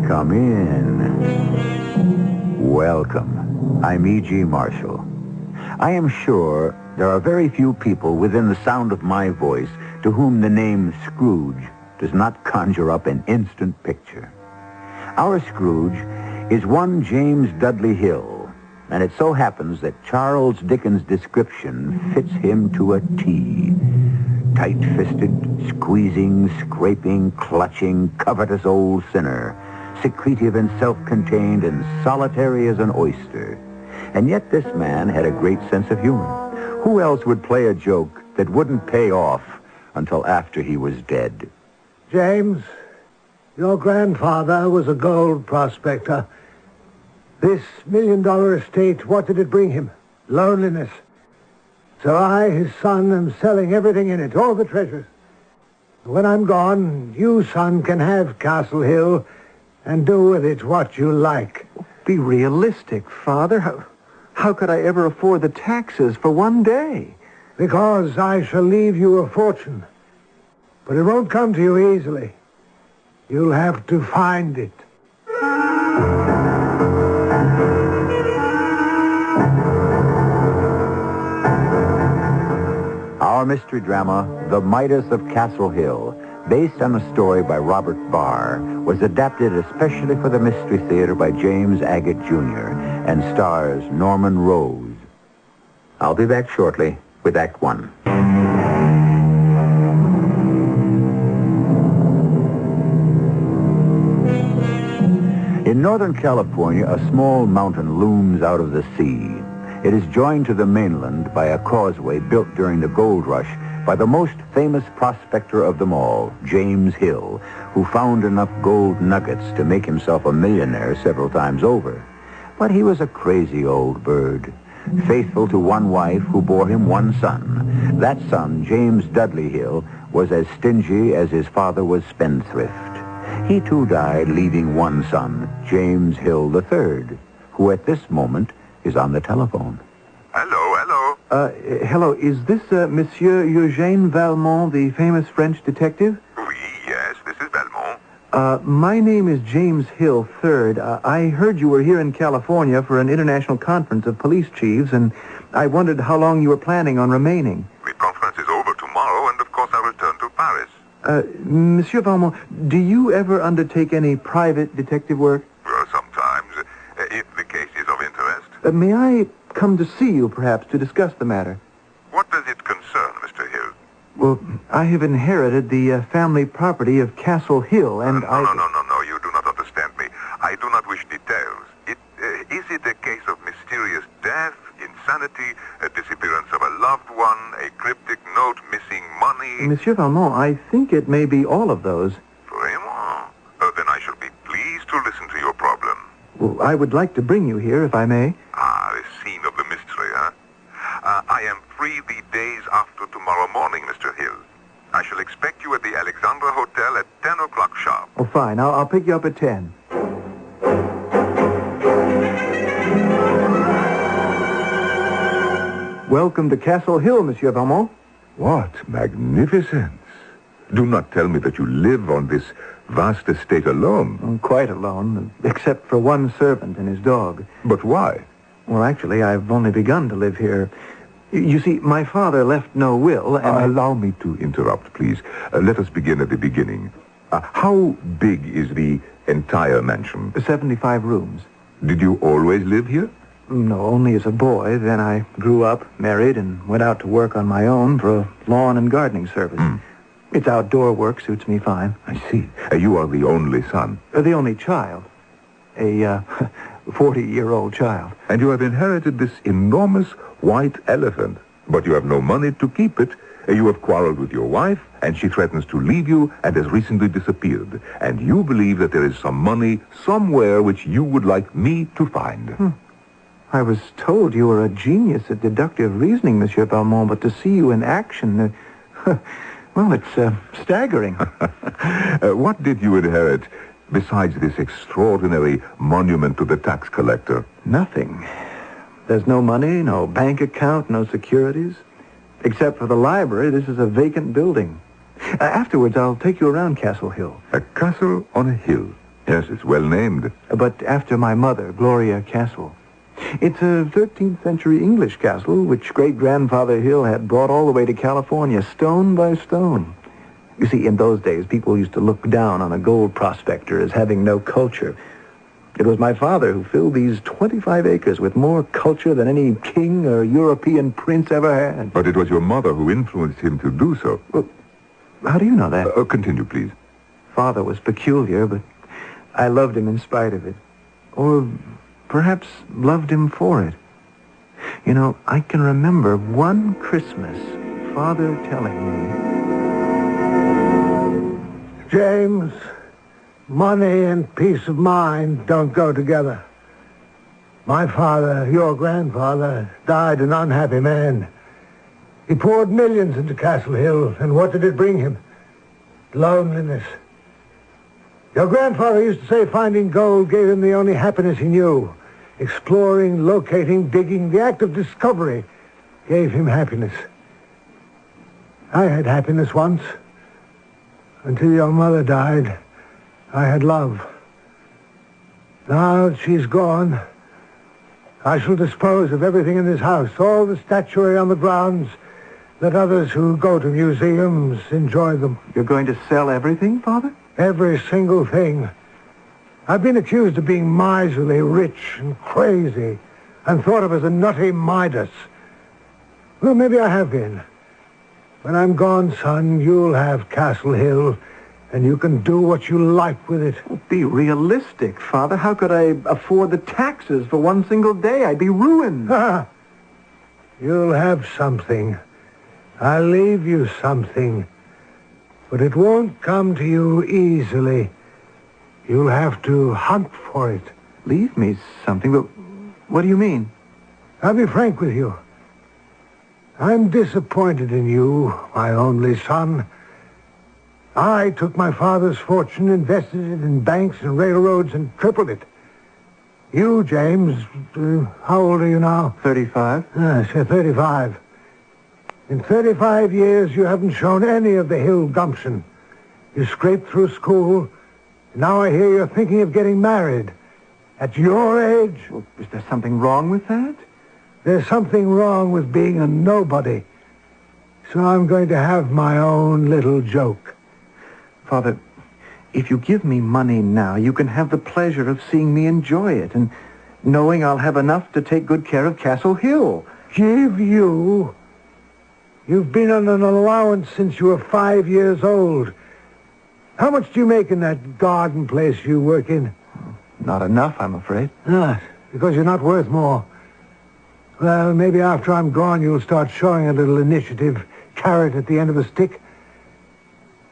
Come in. Welcome. I'm E.G. Marshall. I am sure there are very few people within the sound of my voice to whom the name Scrooge does not conjure up an instant picture. Our Scrooge is one James Dudley Hill, and it so happens that Charles Dickens' description fits him to a T. Tight-fisted, squeezing, scraping, clutching, covetous old sinner, secretive and self-contained and solitary as an oyster. And yet this man had a great sense of humor. Who else would play a joke that wouldn't pay off until after he was dead?
James, your grandfather was a gold prospector. This $1 million estate, what did it bring him? Loneliness. So I, his son, am selling everything in it, all the treasures. When I'm gone, you, son, can have Castle Hill and do with it what you like.
Be realistic, Father. How could I ever afford the taxes for one day?
Because I shall leave you a fortune. But it won't come to you easily. You'll have to find it.
Our mystery drama, The Midas of Castle Hill, based on a story by Robert Barr, was adapted especially for the Mystery Theater by James Agate Jr. and stars Norman Rose. I'll be back shortly with Act One. In Northern California, a small mountain looms out of the sea. It is joined to the mainland by a causeway built during the gold rush by the most famous prospector of them all, James Hill, who found enough gold nuggets to make himself a millionaire several times over. But he was a crazy old bird, faithful to one wife who bore him one son. That son, James Dudley Hill, was as stingy as his father was spendthrift. He too died, leaving one son, James Hill III, who at this moment is on the telephone.
Hello, is this Monsieur Eugène Valmont, the famous French detective?
Yes, this is Valmont.
My name is James Hill III. I heard you were here in California for an international conference of police chiefs, and I wondered how long you were planning on remaining.
The conference is over tomorrow, and of course I return to Paris.
Monsieur Valmont, do you ever undertake any private detective work?
Sometimes, if the case is of interest.
May I come to see you, perhaps, to discuss the matter?
What does it concern, Mr. Hill?
Well, I have inherited the family property of Castle Hill, and
No, you do not understand me. I do not wish details. Is it a case of mysterious death, insanity, a disappearance of a loved one, a cryptic note, missing money?
Monsieur Valmont, I think it may be all of those.
Vraiment? Then I shall be pleased to listen to your problem.
Well, I would like to bring you here, if I may.
The scene of the mystery, huh? I am free the days after tomorrow morning, Mr. Hill. I shall expect you at the Alexandra Hotel at 10 o'clock sharp.
Oh, fine. I'll pick you up at 10. Welcome to Castle Hill, Monsieur Valmont.
What magnificence. Do not tell me that you live on this vast estate alone.
I'm quite alone, except for one servant and his dog.
But why?
Well, actually, I've only begun to live here. You see, my father left no will, and...
Allow me to interrupt, please. Let us begin at the beginning. How big is the entire mansion?
75 rooms.
Did you always live here?
No, only as a boy. Then I grew up, married, and went out to work on my own for a lawn and gardening service. It's outdoor work, suits me fine.
I see. You are the only son.
The only child. A 40-year-old child.
And you have inherited this enormous white elephant. But you have no money to keep it. You have quarreled with your wife, and she threatens to leave you and has recently disappeared. And you believe that there is some money somewhere which you would like me to find.
I was told you were a genius at deductive reasoning, Monsieur Valmont, but to see you in action, well, it's staggering.
What did you inherit besides this extraordinary monument to the tax collector?
Nothing. There's no money, no bank account, no securities. Except for the library, this is a vacant building. Afterwards, I'll take you around Castle Hill.
A castle on a hill. Yes, it's well named.
But after my mother, Gloria Castle. It's a 13th century English castle which great-grandfather Hill had brought all the way to California, stone by stone. You see, in those days, people used to look down on a gold prospector as having no culture. It was my father who filled these 25 acres with more culture than any king or European prince ever had.
But it was your mother who influenced him to do so.
Well, how do you know that?
Continue, please.
Father was peculiar, but I loved him in spite of it. Or perhaps loved him for it. You know, I can remember one Christmas, Father telling me...
James, money and peace of mind don't go together. My father, your grandfather, died an unhappy man. He poured millions into Castle Hill, and what did it bring him? Loneliness. Your grandfather used to say finding gold gave him the only happiness he knew. Exploring, locating, digging, the act of discovery gave him happiness. I had happiness once. Until your mother died, I had love. Now that she's gone, I shall dispose of everything in this house, all the statuary on the grounds. Let others who go to museums enjoy them.
You're going to sell everything, Father?
Every single thing. I've been accused of being miserly, rich, and crazy, and thought of as a nutty Midas. Well, maybe I have been. When I'm gone, son, you'll have Castle Hill, and you can do what you like with it.
Be realistic, Father. How could I afford the taxes for one single day? I'd be ruined.
You'll have something. I'll leave you something. But it won't come to you easily. You'll have to hunt for it.
Leave me something? But what do you mean?
I'll be frank with you. I'm disappointed in you, my only son. I took my father's fortune, invested it in banks and railroads, and tripled it. You, James, how old are you now?
35.
Yes, you're 35. In 35 years, you haven't shown any of the Hill gumption. You scraped through school. Now I hear you're thinking of getting married. At your age?
Well, is there something wrong with that?
There's something wrong with being a nobody. So I'm going to have my own little joke.
Father, if you give me money now, you can have the pleasure of seeing me enjoy it and knowing I'll have enough to take good care of Castle Hill.
Give you? You've been on an allowance since you were 5 years old. How much do you make in that garden place you work in?
Not enough, I'm afraid.
Because you're not worth more. Well, maybe after I'm gone, you'll start showing a little initiative, carrot at the end of a stick.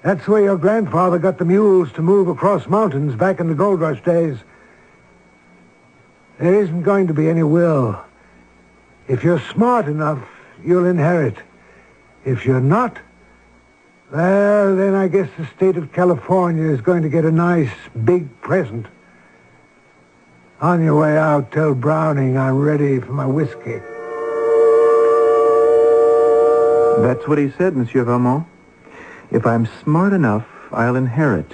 That's where your grandfather got the mules to move across mountains back in the gold rush days. There isn't going to be any will. If you're smart enough, you'll inherit. If you're not, well, then I guess the state of California is going to get a nice big present. On your way out, tell Browning I'm ready for my whiskey.
That's what he said, Monsieur Valmont. If I'm smart enough, I'll inherit.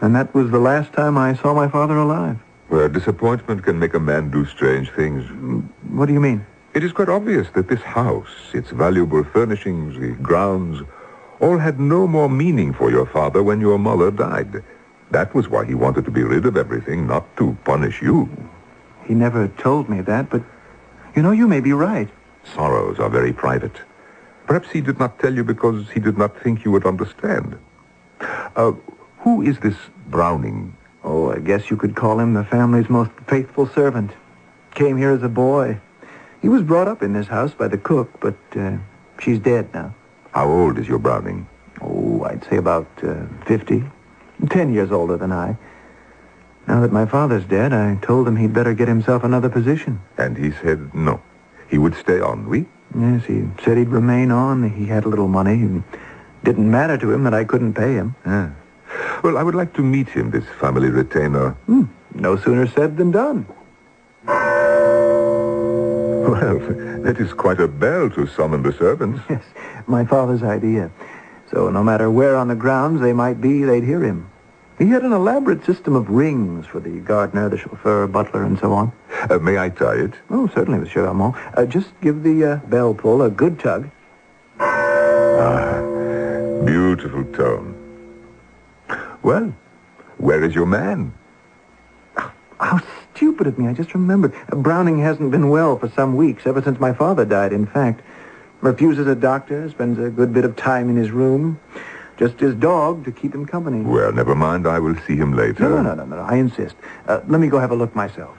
And that was the last time I saw my father alive.
Well, disappointment can make a man do strange things.
What do you mean?
It is quite obvious that this house, its valuable furnishings, the grounds, all had no more meaning for your father when your mother died. That was why he wanted to be rid of everything, not to punish you.
He never told me that, but, you may be right.
Sorrows are very private. Perhaps he did not tell you because he did not think you would understand. Who is this Browning?
Oh, I guess you could call him the family's most faithful servant. Came here as a boy. He was brought up in this house by the cook, but she's dead now.
How old is your Browning?
Oh, I'd say about 50. 10 years older than I. Now that my father's dead, I told him he'd better get himself another position.
And he said no. He would stay on, oui?
Yes, he said he'd remain on. He had a little money. It didn't matter to him that I couldn't pay him.
Ah. Well, I would like to meet him, this family retainer.
No sooner said than done.
Well, that is quite a bell to summon the servants.
Yes, my father's idea. So no matter where on the grounds they might be, they'd hear him. He had an elaborate system of rings for the gardener, the chauffeur, butler, and so on.
May I tie it?
Oh, certainly, Monsieur Valmont. Just give the bell pull a good tug.
Ah, beautiful tone. Well, where is your man?
How stupid of me. I just remembered. Browning hasn't been well for some weeks, ever since my father died, in fact. Refuses a doctor, spends a good bit of time in his room. Just his dog to keep him company.
Well, never mind. I will see him later.
No. I insist. Let me go have a look myself.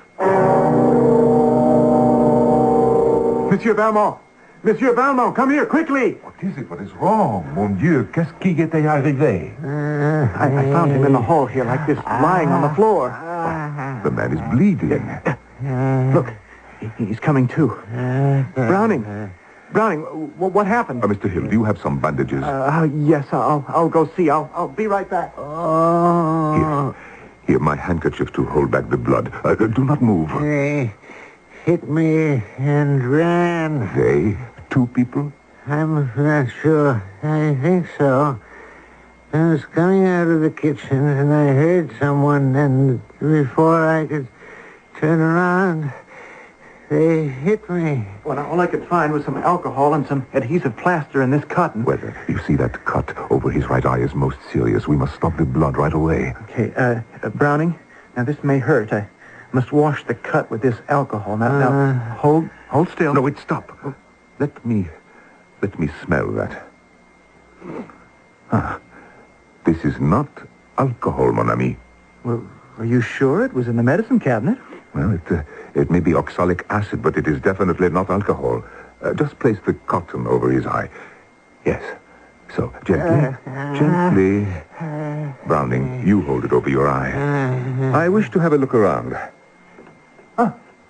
Monsieur Valmont! Monsieur Valmont, come here, quickly!
What is it? What is wrong? Mon Dieu, qu'est-ce qui était arrivé?
I found him in the hall here, like this, lying on the floor.
The man is bleeding.
Look, he's coming to. Browning, what happened?
Mr. Hill, do you have some bandages?
Yes, I'll go see. I'll be right back.
Here, my handkerchief to hold back the blood. Do not move.
They hit me and ran.
They? 2 people?
I'm not sure. I think so. I was coming out of the kitchen and I heard someone, and before I could turn around, they hit me.
Well, now, all I could find was some alcohol and some adhesive plaster in this cotton.
Well, you see that cut over his right eye is most serious. We must stop the blood right away.
Okay, Browning, now this may hurt. I must wash the cut with this alcohol. Now, hold still.
No, wait, stop. Let me smell that. This is not alcohol, mon ami.
Well, are you sure it was in the medicine cabinet?
Well, it may be oxalic acid, but it is definitely not alcohol. Just place the cotton over his eye. Yes. So, gently. Browning, you hold it over your eye. I wish to have a look around.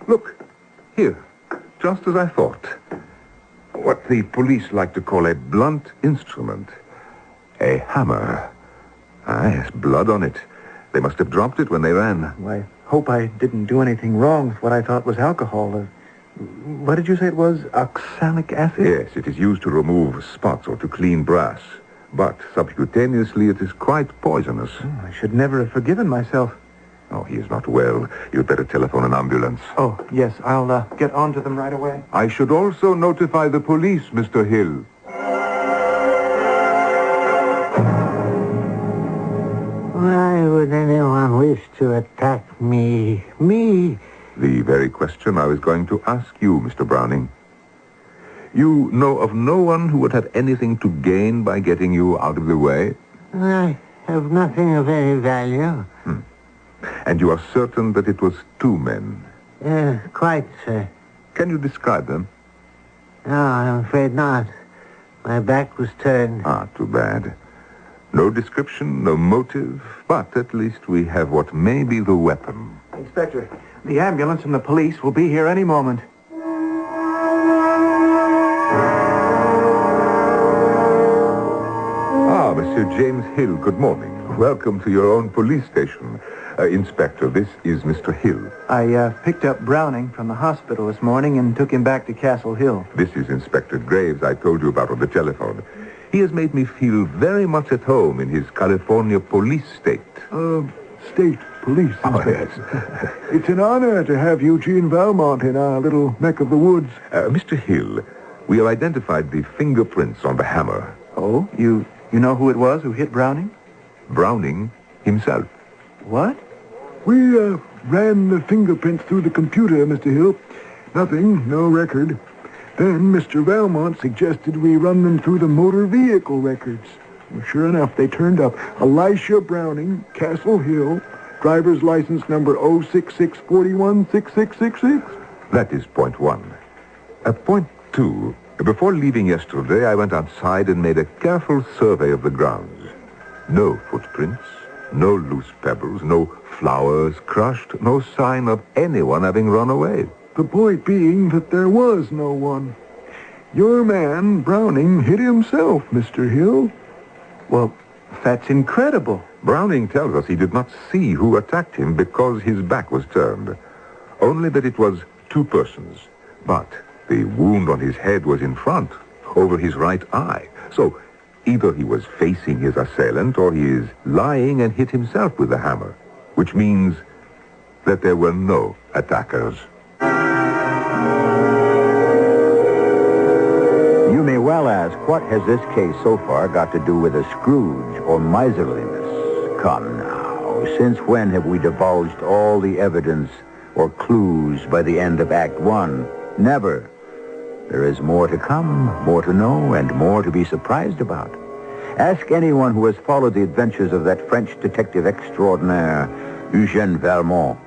Look. Here. Just as I thought. What the police like to call a blunt instrument. A hammer. Yes, blood on it. They must have dropped it when they ran.
Well, I hope I didn't do anything wrong with what I thought was alcohol. What did you say it was? Oxalic acid?
Yes, it is used to remove spots or to clean brass. But subcutaneously, it is quite poisonous.
I should never have forgiven myself.
Oh, he is not well. You'd better telephone an ambulance.
Oh, yes, I'll get on to them right away.
I should also notify the police, Mr. Hill.
Why would anyone wish to attack me? Me?
The very question I was going to ask you, Mr. Browning. You know of no one who would have anything to gain by getting you out of the way?
I have nothing of any value.
And you are certain that it was 2 men?
Quite, sir.
Can you describe them?
No, I'm afraid not. My back was turned.
Too bad. No description, no motive, but at least we have what may be the weapon.
Inspector, the ambulance and the police will be here any moment.
Monsieur James Hill, good morning. Welcome to your own police station. Inspector, this is Mr. Hill.
I picked up Browning from the hospital this morning and took him back to Castle Hill.
This is Inspector Graves I told you about on the telephone. He has made me feel very much at home in his California police state.
State police.
Oh, yes.
It's an honor to have Eugene Valmont in our little neck of the woods.
Mr. Hill, we have identified the fingerprints on the hammer.
Oh, you know who it was who hit Browning?
Browning himself.
What?
We ran the fingerprints through the computer, Mr. Hill. Nothing, no record. Then Mr. Valmont suggested we run them through the motor vehicle records. Well, sure enough, they turned up Elisha Browning, Castle Hill, driver's license number 066416666.
That is point one. Point two, before leaving yesterday, I went outside and made a careful survey of the grounds. No footprints, no loose pebbles, no flowers crushed, no sign of anyone having run away.
The point being that there was no one. Your man, Browning, hit himself, Mr. Hill.
Well, that's incredible.
Browning tells us he did not see who attacked him because his back was turned. Only that it was two persons. But the wound on his head was in front, over his right eye. So either he was facing his assailant or he is lying and hit himself with the hammer, which means that there were no attackers.
You may well ask, what has this case so far got to do with a Scrooge or miserliness? Come now, since when have we divulged all the evidence or clues by the end of Act One? Never. There is more to come, more to know, and more to be surprised about. Ask anyone who has followed the adventures of that French detective extraordinaire, Eugène Valmont.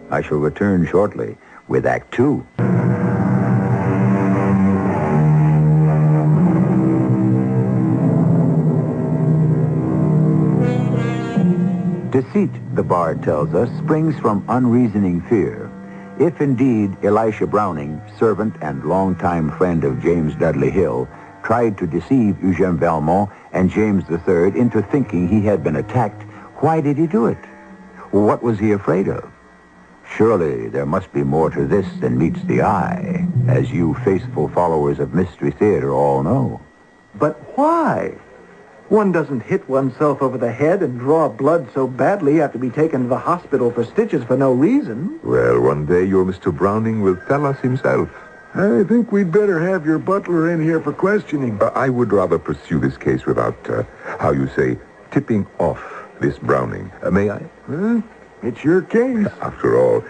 I shall return shortly with Act Two. Deceit, the bard tells us, springs from unreasoning fear. If indeed Elisha Browning, servant and longtime friend of James Dudley Hill, tried to deceive Eugène Valmont and James III into thinking he had been attacked, why did he do it? What was he afraid of? Surely there must be more to this than meets the eye, as you faithful followers of Mystery Theater all know.
But why? One doesn't hit oneself over the head and draw blood so badly you have to be taken to the hospital for stitches for no reason.
Well, one day your Mr. Browning will tell us himself.
I think we'd better have your butler in here for questioning.
I would rather pursue this case without, how you say, tipping off this Browning. May I?
Huh? It's your case.
After all,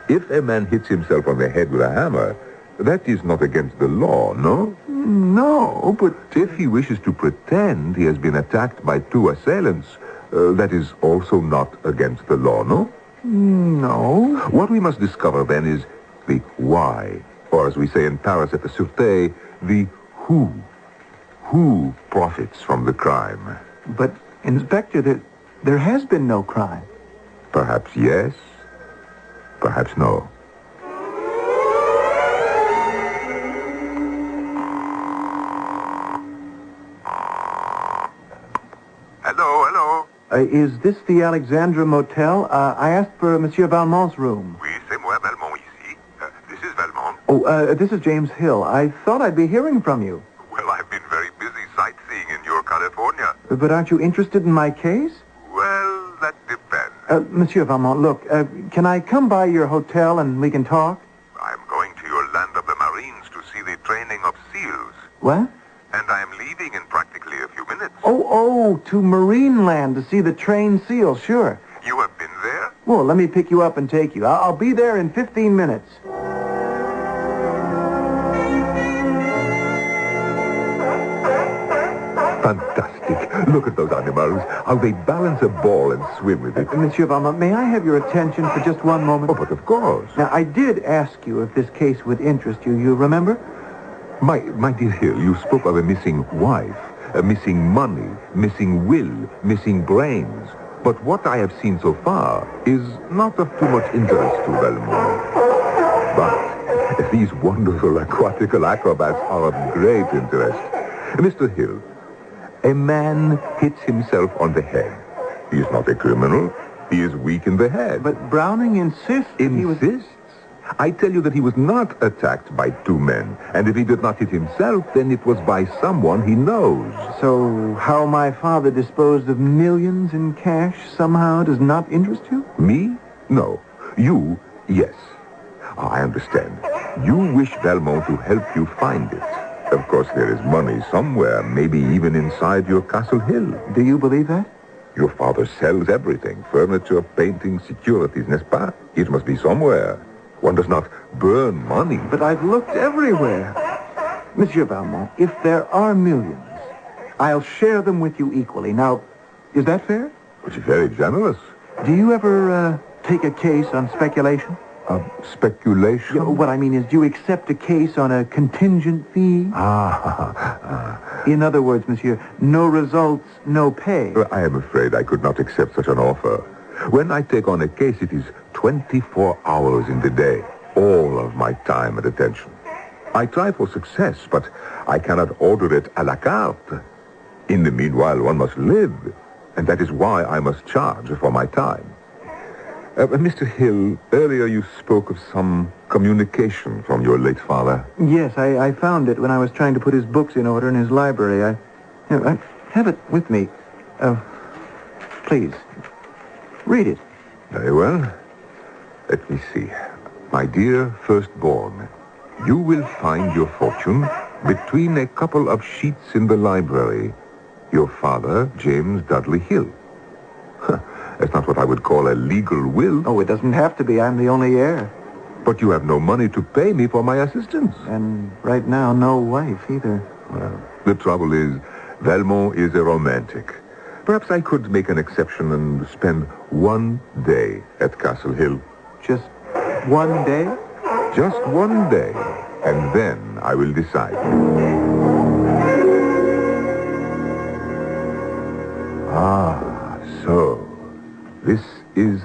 if a man hits himself on the head with a hammer, that is not against the law, no?
No, but
if he wishes to pretend he has been attacked by two assailants, that is also not against the law, no?
No.
What we must discover, then, is the why, or as we say in Paris at the Sûreté, the who. Who profits from the crime?
But, Inspector, there has been no crime.
Perhaps yes, perhaps no. Hello.
Is this the Alexandra Motel? I asked for Monsieur Valmont's room.
Oui, c'est moi, Valmont, ici. This is Valmont.
Oh, this is James Hill. I thought I'd be hearing from you.
Well, I've been very busy sightseeing in your California.
But aren't you interested in my case?
Well, that depends.
Monsieur Valmont, look, can I come by your hotel and we can talk?
I'm going to your land of the Marines to see the training of SEALs.
What?
And I am leaving in practically a few minutes.
Oh, to Marine Land to see the trained SEAL, sure.
You have been there?
Well, let me pick you up and take you. I'll be there in 15 minutes.
Fantastic. Look at those animals. How they balance a ball and swim with it.
Monsieur Valmont, may I have your attention for just one moment?
Oh, but of course.
Now, I did ask you if this case would interest you. You remember?
My dear Hill, you spoke of a missing wife, a missing money, missing will, missing brains. But what I have seen so far is not of too much interest to Valmont. But these wonderful aquatical acrobats are of great interest. Mr. Hill, A man hits himself on the head. He is not a criminal. He is weak in the head.
But Browning insists that he was...
Insists? I tell you that he was not attacked by two men. And if he did not hit himself, then it was by someone he knows.
So how my father disposed of millions in cash somehow does not interest you?
Me? No. You, yes. I understand. You wish Valmont to help you find it. Of course, there is money somewhere, maybe even inside your Castle Hill.
Do you believe that?
Your father sells everything. Furniture, painting, securities, n'est-ce pas? It must be somewhere. One does not burn money.
But I've looked everywhere. Monsieur Valmont, if there are millions, I'll share them with you equally. Now, is that fair?
Which is very generous.
Do you ever take a case on speculation?
Speculation?
Yeah, what I mean is, do you accept a case on a contingent fee? In other words, monsieur, no results, no pay.
I am afraid I could not accept such an offer. When I take on a case, it is 24 hours in the day, all of my time and attention. I try for success, but I cannot order it à la carte. In the meanwhile, one must live, and that is why I must charge for my time. Mr. Hill, earlier you spoke of some communication from your late father.
Yes, I found it when I was trying to put his books in order in his library. I have it with me. Please, read it.
Very well. Let me see. My dear firstborn, you will find your fortune between a couple of sheets in the library. Your father, James Dudley Hill. That's not what I would call a legal will.
Oh, it doesn't have to be. I'm the only heir.
But you have no money to pay me for my assistance.
And right now, no wife either.
Well, the trouble is, Valmont is a romantic. Perhaps I could make an exception and spend one day at Castle Hill.
Just one day?
Just one day. And then I will decide. So... this is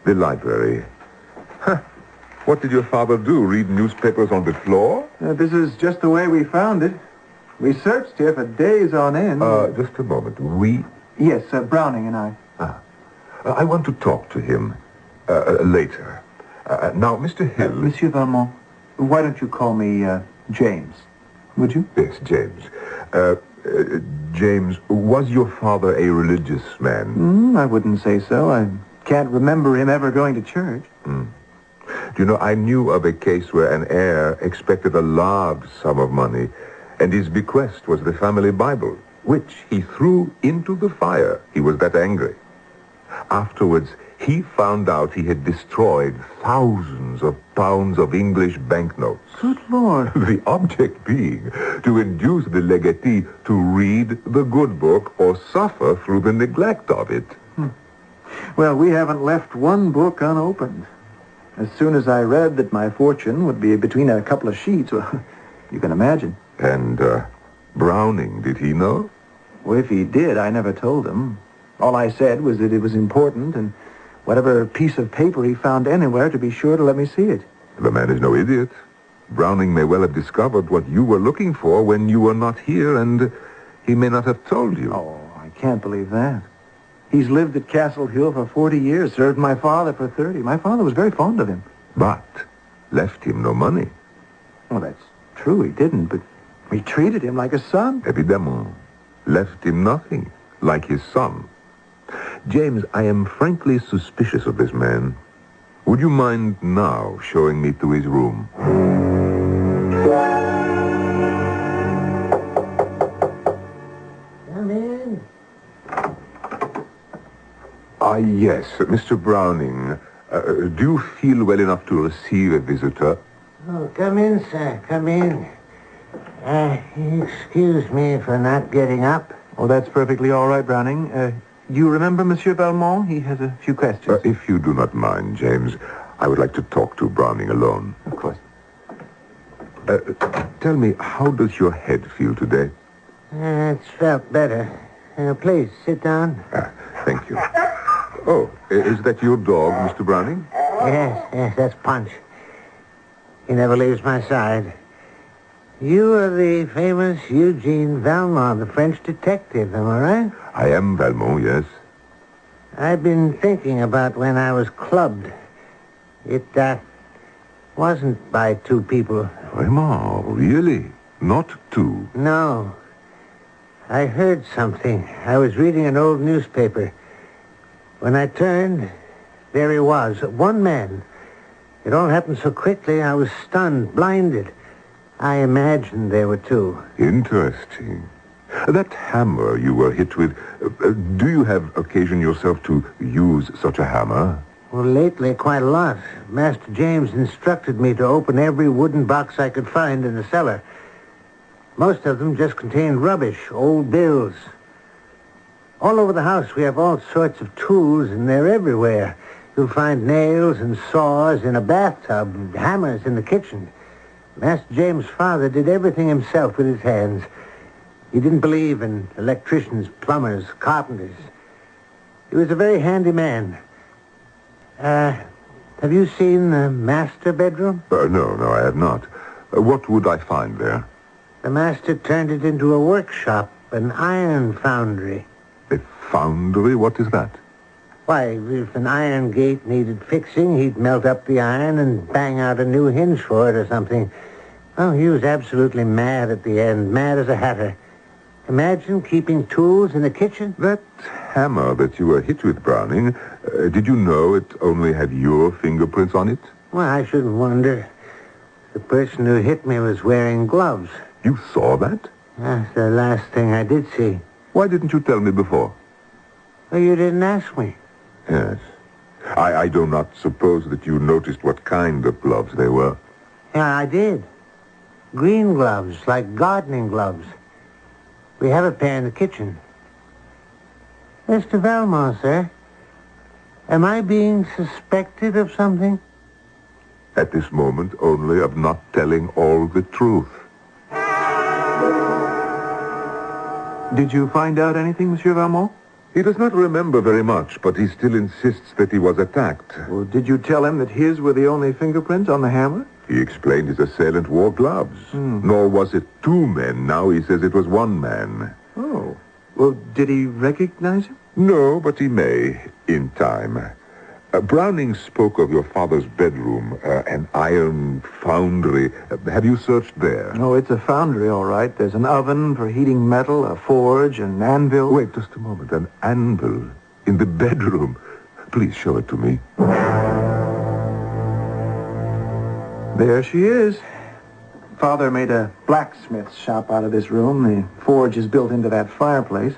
the library. What did your father do? Read newspapers on the floor?
This is just the way we found it. We searched here for days on end.
Just a moment. We?
Yes, Browning and I.
I want to talk to him later. Now, Mr. Hill...
Monsieur Valmont, why don't you call me James? Would you?
Yes, James. James, was your father a religious man?
I wouldn't say so. I can't remember him ever going to church.
Do you know, I knew of a case where an heir expected a large sum of money, and his bequest was the family Bible, which he threw into the fire. He was that angry. Afterwards, he found out he had destroyed thousands of pounds of English banknotes.
Good Lord.
The object being to induce the legatee to read the good book or suffer through the neglect of it.
Well, we haven't left one book unopened. As soon as I read that my fortune would be between a couple of sheets, well, you can imagine.
And Browning, did he know?
Well, if he did, I never told him. All I said was that it was important, and whatever piece of paper he found anywhere, to be sure to let me see it.
The man is no idiot. Browning may well have discovered what you were looking for when you were not here, and he may not have told you.
Oh, I can't believe that. He's lived at Castle Hill for 40 years, served my father for 30. My father was very fond of him.
But left him no money.
Well, that's true, he didn't, but he treated him like a son.
Évidemment. Left him nothing, like his son. James, I am frankly suspicious of this man. Would you mind now showing me to his room?
Come in.
Yes, Mr. Browning. Do you feel well enough to receive a visitor?
Oh, come in, sir. Come in. Excuse me for not getting up.
Oh, that's perfectly all right, Browning. You remember Monsieur Valmont? He has a few questions.
If you do not mind, James, I would like to talk to Browning alone.
Of course.
Tell me, how does your head feel today?
It's felt better. Please, sit down.
Thank you. Oh, is that your dog, Mr. Browning?
Yes, that's Punch. He never leaves my side.
You are the famous Eugene Valmont, the French detective, am I right?
I am Valmont, yes.
I've been thinking about when I was clubbed. It, wasn't by two people.
Vraiment, really? Not two?
No. I heard something. I was reading an old newspaper. When I turned, there he was, one man. It all happened so quickly, I was stunned, blinded. I imagined there were two.
Interesting. That hammer you were hit with, do you have occasion yourself to use such a hammer?
Well, lately, quite a lot. Master James instructed me to open every wooden box I could find in the cellar. Most of them just contained rubbish, old bills. All over the house, we have all sorts of tools, and they're everywhere. You'll find nails and saws in a bathtub, and hammers in the kitchen. Master James' father did everything himself with his hands. He didn't believe in electricians, plumbers, carpenters. He was a very handy man. Have you seen the master bedroom?
No, I have not. What would I find there?
The master turned it into a workshop, an iron foundry.
A foundry? What is that?
Why, if an iron gate needed fixing, he'd melt up the iron and bang out a new hinge for it or something. Oh, he was absolutely mad at the end, mad as a hatter. Imagine keeping tools in the kitchen.
That hammer that you were hit with, Browning, did you know it only had your fingerprints on it?
Well, I shouldn't wonder. The person who hit me was wearing gloves.
You saw that?
That's the last thing I did see.
Why didn't you tell me before?
Well, you didn't ask me.
Yes. I do not suppose that you noticed what kind of gloves they were.
Yeah, I did. Green gloves, like gardening gloves. We have a pair in the kitchen. Mr. Valmont, sir, am I being suspected of something?
At this moment, only of not telling all the truth.
Did you find out anything, Monsieur Valmont?
He does not remember very much, but he still insists that he was attacked.
Well, did you tell him that his were the only fingerprints on the hammer?
He explained his assailant wore gloves. Nor was it two men. Now he says it was one man.
Oh. Well, did he recognize him?
No, but he may, in time. Browning spoke of your father's bedroom, an iron foundry. Have you searched there?
Oh, it's a foundry, all right. There's an oven for heating metal, a forge, an anvil.
Wait just a moment. An anvil in the bedroom. Please show it to me.
There she is. Father made a blacksmith's shop out of this room. The forge is built into that fireplace.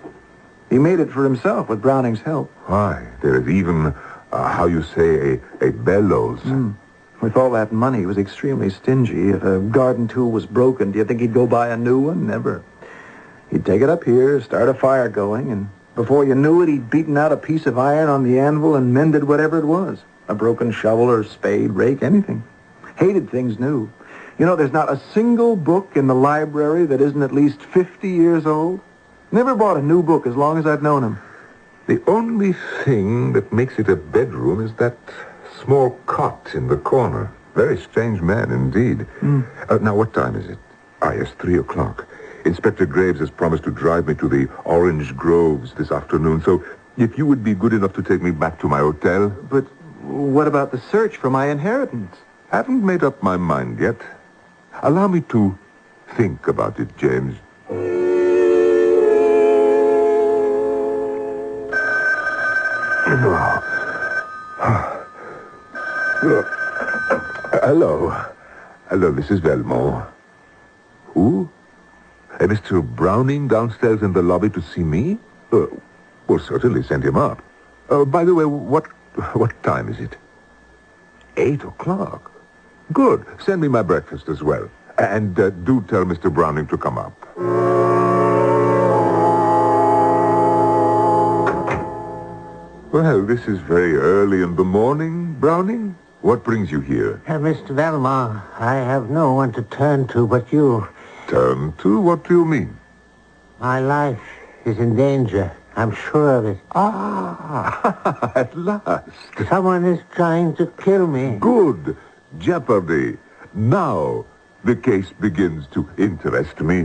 He made it for himself with Browning's help.
Why, there is even... how you say, a bellows.
With all that money, he was extremely stingy. If a garden tool was broken, do you think he'd go buy a new one? Never. He'd take it up here, start a fire going, and before you knew it, he'd beaten out a piece of iron on the anvil and mended whatever it was. A broken shovel or spade, rake, anything. Hated things new. You know, there's not a single book in the library that isn't at least 50 years old. Never bought a new book as long as I've known him.
The only thing that makes it a bedroom is that small cot in the corner. Very strange man, indeed. Now, what time is it? Yes, 3 o'clock. Inspector Graves has promised to drive me to the Orange Groves this afternoon, so if you would be good enough to take me back to my hotel...
But what about the search for my inheritance?
Haven't made up my mind yet. Allow me to think about it, James. Hello, this is Valmont. Who? Mr. Browning downstairs in the lobby to see me? Well, certainly send him up. By the way, what time is it? 8 o'clock. Good. Send me my breakfast as well. And do tell Mr. Browning to come up. Well, this is very early in the morning, Browning. What brings you here?
Mr. Valmont, I have no one to turn to but you.
Turn to? What do you mean?
My life is in danger. I'm sure of it.
At last.
Someone is trying to kill me.
Good. Jeopardy. Now, The case begins to interest me.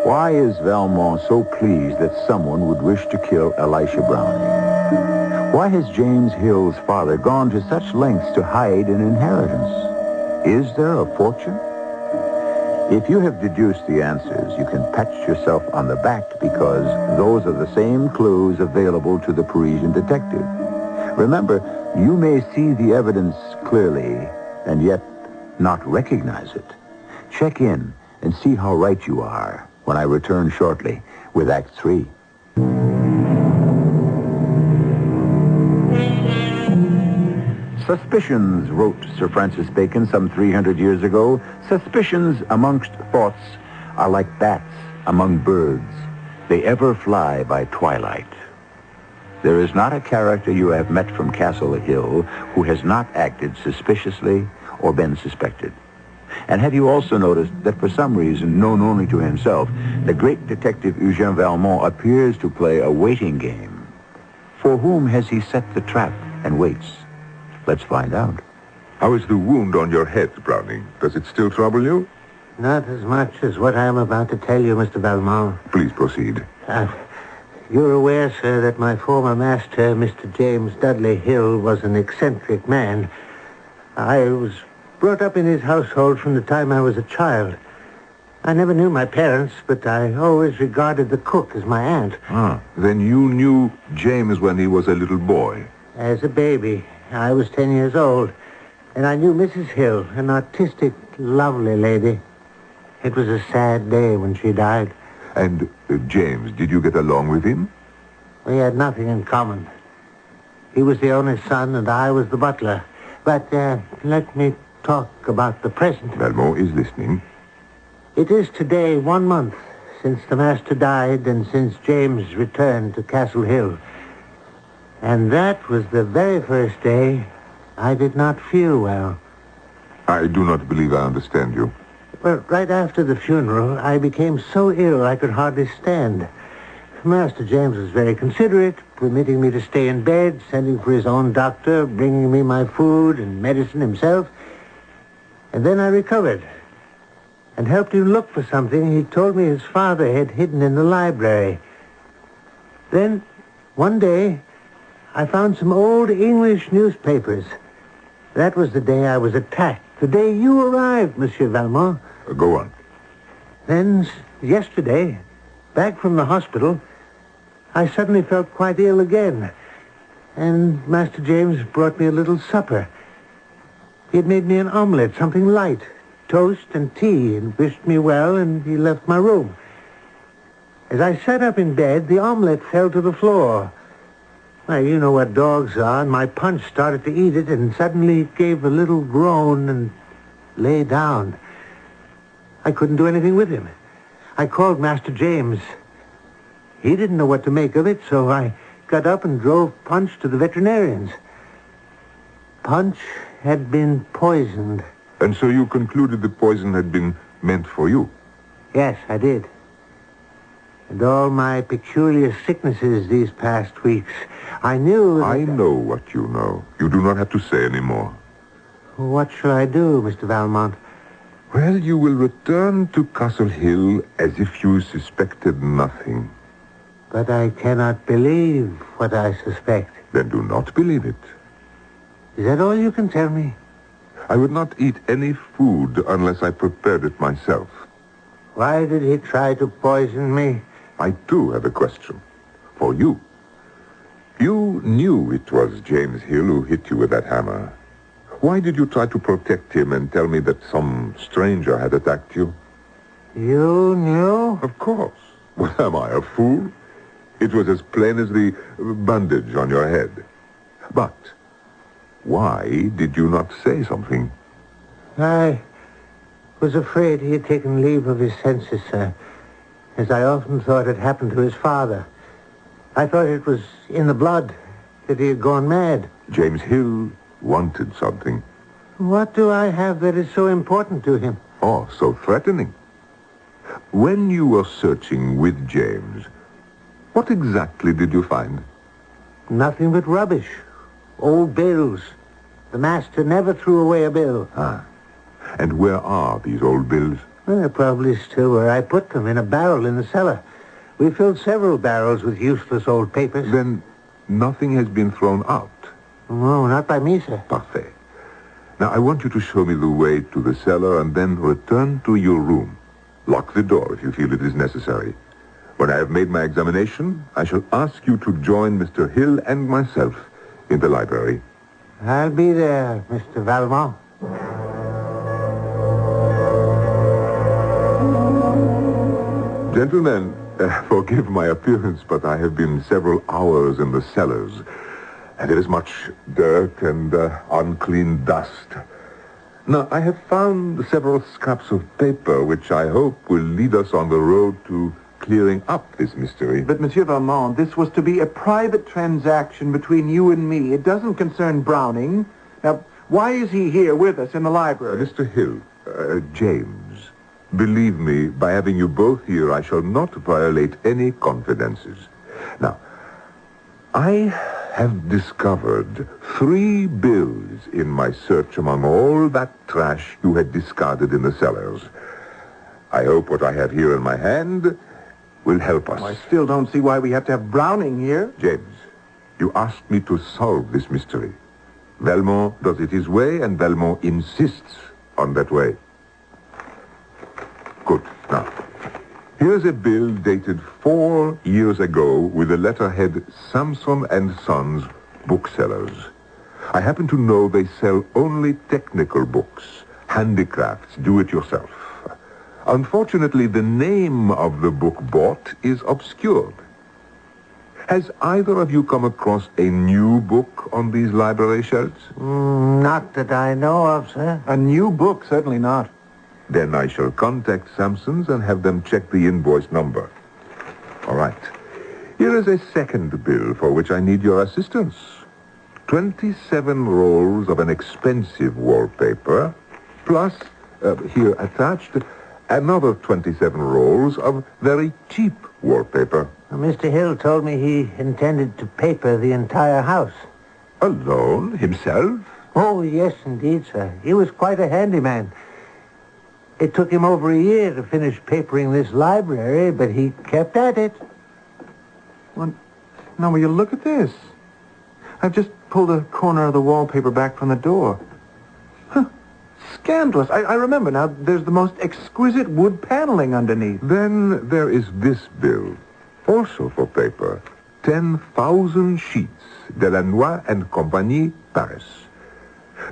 Why is Valmont so pleased that someone would wish to kill Elisha Browning? Why has James Hill's father gone to such lengths to hide an inheritance? Is there a fortune? If you have deduced the answers, you can pat yourself on the back because those are the same clues available to the Parisian detective. Remember, you may see the evidence clearly and yet not recognize it. Check in and see how right you are when I return shortly with Act 3. Suspicions, wrote Sir Francis Bacon some 300 years ago. Suspicions amongst thoughts are like bats among birds. They ever fly by twilight. There is not a character you have met from Castle Hill who has not acted suspiciously or been suspected. And have you also noticed that for some reason, known only to himself, the great detective Eugène Valmont appears to play a waiting game? For whom has he set the trap and waits? Let's find out.
How is the wound on your head, Browning? Does it still trouble you?
Not as much as what I am about to tell you, Mr. Valmont.
Please proceed.
You're aware, sir, that my former master, Mr. James Dudley Hill, was an eccentric man. I was brought up in his household from the time I was a child. I never knew my parents, but I always regarded the cook as my aunt.
Then you knew James when he was a little boy?
As a baby. I was 10 years old, and I knew Mrs. Hill, an artistic, lovely lady. It was a sad day when she died.
And James, did you get along with him?
We had nothing in common. He was the only son, and I was the butler. But let me talk about the present.
Valmont is listening.
It is today 1 month since the master died and since James returned to Castle Hill. And that was the very first day I did not feel well.
I do not believe I understand you.
Well, right after the funeral, I became so ill I could hardly stand. Master James was very considerate, permitting me to stay in bed, sending for his own doctor, bringing me my food and medicine himself. And then I recovered and helped him look for something he told me his father had hidden in the library. Then, one day, I found some old English newspapers. That was the day I was attacked, the day you arrived, Monsieur Valmont.
Go on.
Then, yesterday, back from the hospital, I suddenly felt quite ill again. And Master James brought me a little supper. He had made me an omelette, something light, toast and tea, and wished me well, and he left my room. As I sat up in bed, the omelette fell to the floor. Well, you know what dogs are, and my Punch started to eat it, and suddenly it gave a little groan and lay down. I couldn't do anything with him. I called Master James. He didn't know what to make of it, so I got up and drove Punch to the veterinarians. Punch had been poisoned.
And so you concluded the poison had been meant for you?
Yes, I did. And all my peculiar sicknesses these past weeks, I knew that...
I know what you know. You do not have to say any more.
What shall I do, Mr. Valmont?
Well, you will return to Castle Hill as if you suspected nothing.
But I cannot believe what I suspect.
Then do not believe it.
Is that all you can tell me?
I would not eat any food unless I prepared it myself.
Why did he try to poison me?
I, too, have a question. For you. You knew it was James Hill who hit you with that hammer. Why did you try to protect him and tell me that some stranger had attacked you?
You knew?
Of course. What am I, a fool? It was as plain as the bandage on your head. But why did you not say something?
I was afraid he had taken leave of his senses, sir, as I often thought had happened to his father. I thought it was in the blood, that he had gone mad.
James Hill wanted something.
What do I have that is so important to him?
Oh, so threatening. When you were searching with James, what exactly did you find?
Nothing but rubbish. Old bills. The master never threw away a bill.
Ah. And where are these old bills?
Well, they're probably still where I put them, in a barrel in the cellar. We filled several barrels with useless old papers.
Then nothing has been thrown out?
No, not by me, sir.
Parfait. Now, I want you to show me the way to the cellar and then return to your room. Lock the door if you feel it is necessary. When I have made my examination, I shall ask you to join Mr. Hill and myself in the library.
I'll be there, Mr. Valmont.
Gentlemen, forgive my appearance, but I have been several hours in the cellars, and there is much dirt and unclean dust. Now, I have found several scraps of paper, which I hope will lead us on the road to clearing up this mystery.
But, Monsieur Valmont, this was to be a private transaction between you and me. It doesn't concern Browning. Now, why is he here with us in the library?
Mr. Hill, James, believe me, by having you both here, I shall not violate any confidences. Now, I have discovered 3 bills in my search among all that trash you had discarded in the cellars. I hope what I have here in my hand will help us.
I still don't see why we have to have Browning here.
James, you asked me to solve this mystery. Valmont does it his way, and Valmont insists on that way. Good. Now, here's a bill dated 4 years ago with the letterhead Samson and Sons Booksellers. I happen to know they sell only technical books, handicrafts, do-it-yourself. Unfortunately, the name of the book bought is obscured. Has either of you come across a new book on these library shelves?
Not that I know of, sir.
A new book? Certainly not.
Then I shall contact Sampson's and have them check the invoice number. All right. Here is a second bill for which I need your assistance. 27 rolls of an expensive wallpaper, plus, here attached, another 27 rolls of very cheap wallpaper.
Mr. Hill told me he intended to paper the entire house.
Alone? Himself?
Oh, yes, indeed, sir. He was quite a handyman. It took him over a year to finish papering this library, but he kept at it.
Well, now, will you look at this? I've just pulled a corner of the wallpaper back from the door. Huh. Scandalous. I remember now. There's the most exquisite wood paneling underneath.
Then there is this bill, also for paper. 10,000 sheets. Delannoy and Compagnie, Paris.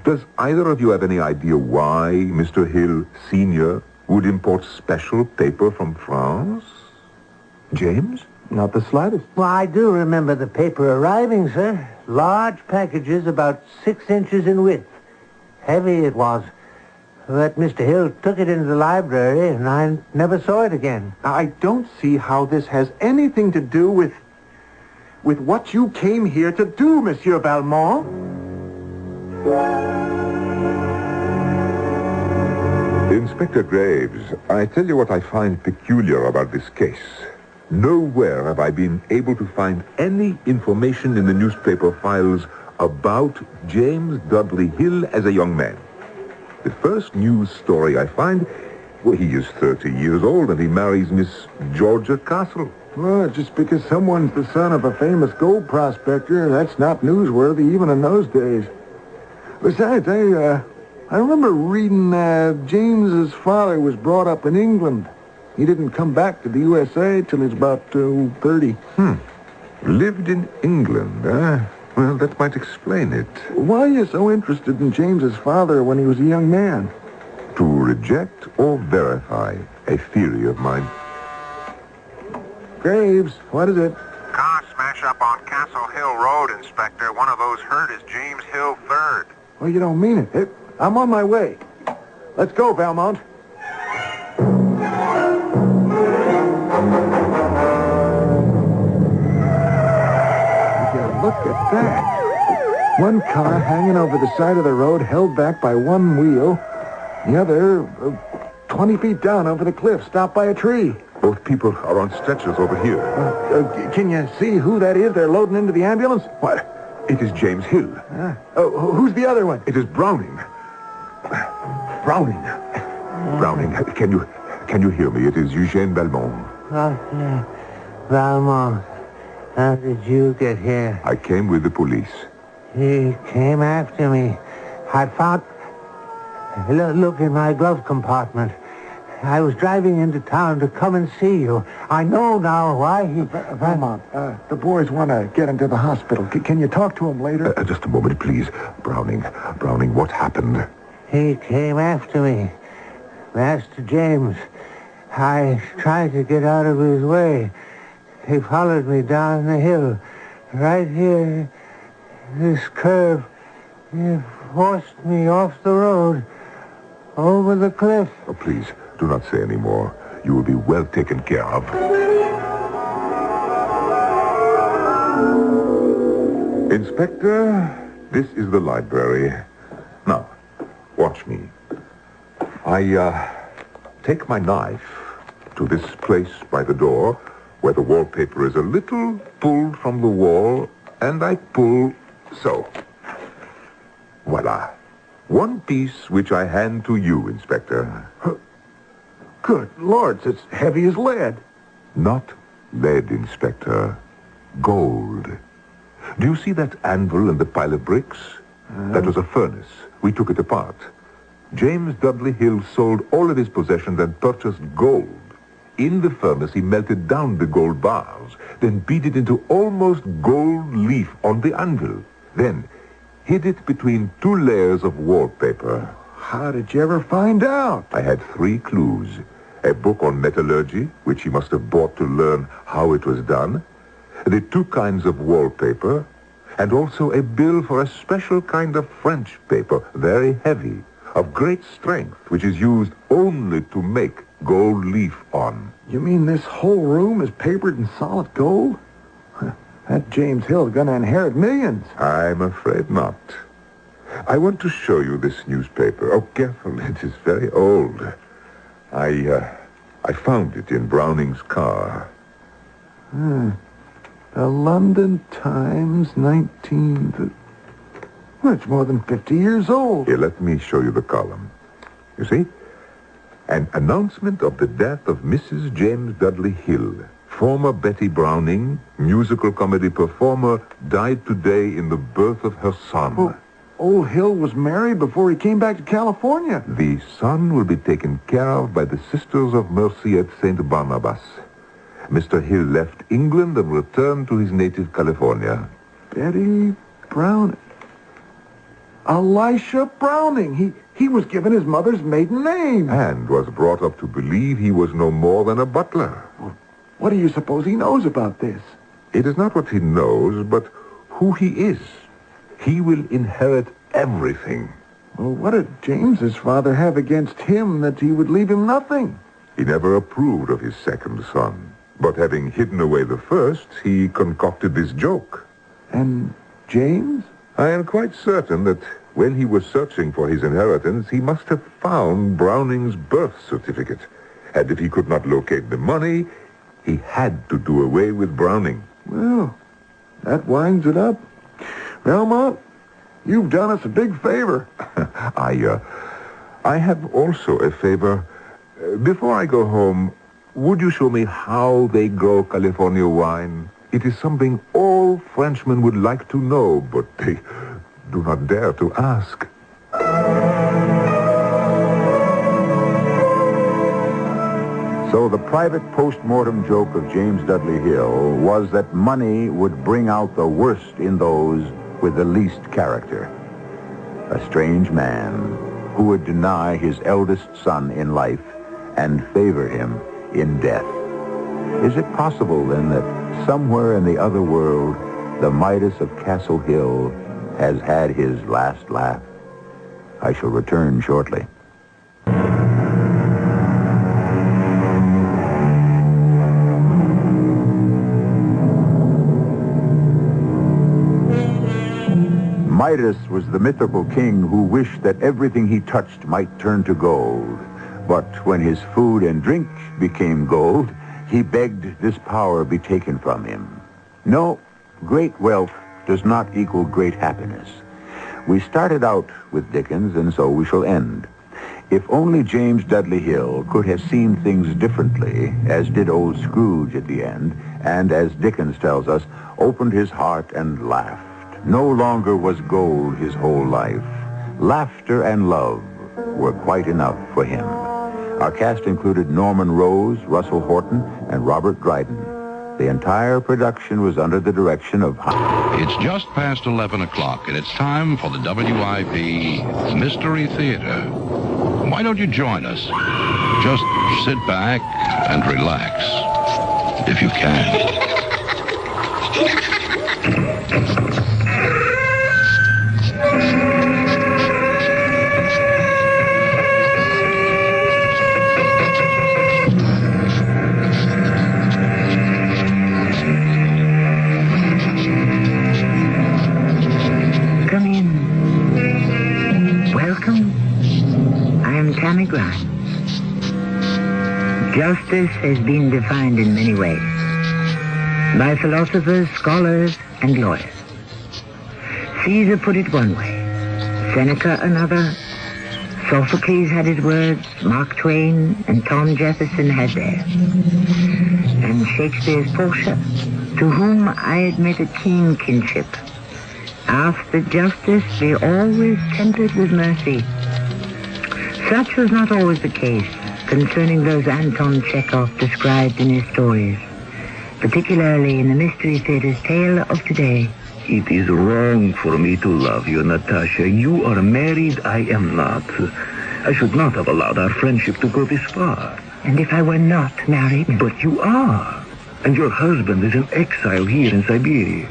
Does either of you have any idea why Mr. Hill, Sr., would import special paper from France? James?
Not the slightest.
Well, I do remember the paper arriving, sir. Large packages about 6 inches in width. Heavy it was. But Mr. Hill took it into the library, and I never saw it again.
I don't see how this has anything to do with what you came here to do, Monsieur Valmont.
Inspector Graves, I tell you what I find peculiar about this case. Nowhere have I been able to find any information in the newspaper files about James Dudley Hill as a young man. The first news story I find, well, he is 30 years old and he marries Miss Georgia Castle.
Well, just because someone's the son of a famous gold prospector, that's not newsworthy even in those days. Besides, I remember reading James's father was brought up in England. He didn't come back to the USA till he was about 30.
Lived in England, huh? Well, that might explain it.
Why are you so interested in James's father when he was a young man?
To reject or verify a theory of mine.
Graves, what is it?
Car smash up on Castle Hill Road, Inspector. One of those hurt is James Hill III.
Well, you don't mean it. I'm on my way. Let's go, Valmont. Look at that. One car hanging over the side of the road, held back by one wheel. The other, 20 feet down over the cliff, stopped by a tree.
Both people are on stretchers over here.
Can you see who that is they're loading into the ambulance?
It is James Hill.
Oh, who's the other one?
It is Browning. Browning. Browning, can you hear me? It is Eugène Valmont.
Okay. Valmont, how did you get here?
I came with the police.
He came after me. I found... Look in my glove compartment. I was driving into town to come and see you. I know now why he...
Valmont, the boys want to get him to the hospital. Can you talk to him later?
Just a moment, please. Browning, what happened?
He came after me. Master James. I tried to get out of his way. He followed me down the hill. Right here, this curve. He forced me off the road, over the cliff.
Oh, please, do not say any more. You will be well taken care of. Inspector, this is the library. Now, watch me. I take my knife to this place by the door where the wallpaper is a little pulled from the wall, and I pull so. Voila. One piece which I hand to you, Inspector.
Good Lord, it's heavy as lead.
Not lead, Inspector. Gold. Do you see that anvil and the pile of bricks? That was a furnace. We took it apart. James Dudley Hill sold all of his possessions and purchased gold. In the furnace, he melted down the gold bars, then beat it into almost gold leaf on the anvil. Then hid it between 2 layers of wallpaper.
How did you ever find out?
I had 3 clues. A book on metallurgy, which he must have bought to learn how it was done. The 2 kinds of wallpaper, and also a bill for a special kind of French paper, very heavy, of great strength, which is used only to make gold leaf on.
You mean this whole room is papered in solid gold? That James Hill is going to inherit millions.
I'm afraid not. I want to show you this newspaper. Oh, careful, it is very old. I found it in Browning's car.
The London Times, 19th... Well, it's more than 50 years old.
Here, let me show you the column. You see? An announcement of the death of Mrs. James Dudley Hill, former Betty Browning, musical comedy performer, died today in the birth of her son.
Well, old Hill was married before he came back to California.
The son will be taken care of by the Sisters of Mercy at St. Barnabas. Mr. Hill left England and returned to his native California.
Betty Browning. Elisha Browning. He was given his mother's maiden name.
And was brought up to believe he was no more than a butler.
Well, what do you suppose he knows about this?
It is not what he knows, but who he is. He will inherit everything.
Well, what did James's father have against him that he would leave him nothing?
He never approved of his second son. But having hidden away the first, he concocted this joke.
And James?
I am quite certain that when he was searching for his inheritance, he must have found Browning's birth certificate. And if he could not locate the money, he had to do away with Browning.
Well, that winds it up. Valmont, you've done us a big favor.
I have also a favor. Before I go home, would you show me how they grow California wine? It is something all Frenchmen would like to know, but they do not dare to ask.
So the private post-mortem joke of James Dudley Hill was that money would bring out the worst in those with the least character. A strange man who would deny his eldest son in life and favor him in death. Is it possible, then, that somewhere in the other world, the Midas of Castle Hill has had his last laugh? I shall return shortly. Midas was the mythical king who wished that everything he touched might turn to gold. But when his food and drink became gold, he begged this power be taken from him. No, great wealth does not equal great happiness. We started out with Dickens, and so we shall end. If only James Dudley Hill could have seen things differently, as did old Scrooge at the end, and, as Dickens tells us, opened his heart and laughed. No longer was gold his whole life. Laughter and love were quite enough for him. Our cast included Norman Rose, Russell Horton, and Robert Dryden. The entire production was under the direction of...
It's just past 11 o'clock, and it's time for the WIP Mystery Theater. Why don't you join us? Just sit back and relax, if you can.
Come in. Welcome. I am Tammy Grimes. Justice has been defined in many ways by philosophers, scholars, and lawyers. Caesar put it one way, Seneca another, Sophocles had his words, Mark Twain and Tom Jefferson had theirs. And Shakespeare's Portia, to whom I admit a keen kinship, asked that justice be always tempered with mercy. Such was not always the case concerning those Anton Chekhov described in his stories, particularly in the Mystery Theater's tale of today.
It is wrong for me to love you, Natasha. You are married, I am not. I should not have allowed our friendship to go this far.
And if I were not married?
But you are. And your husband is in exile here in Siberia.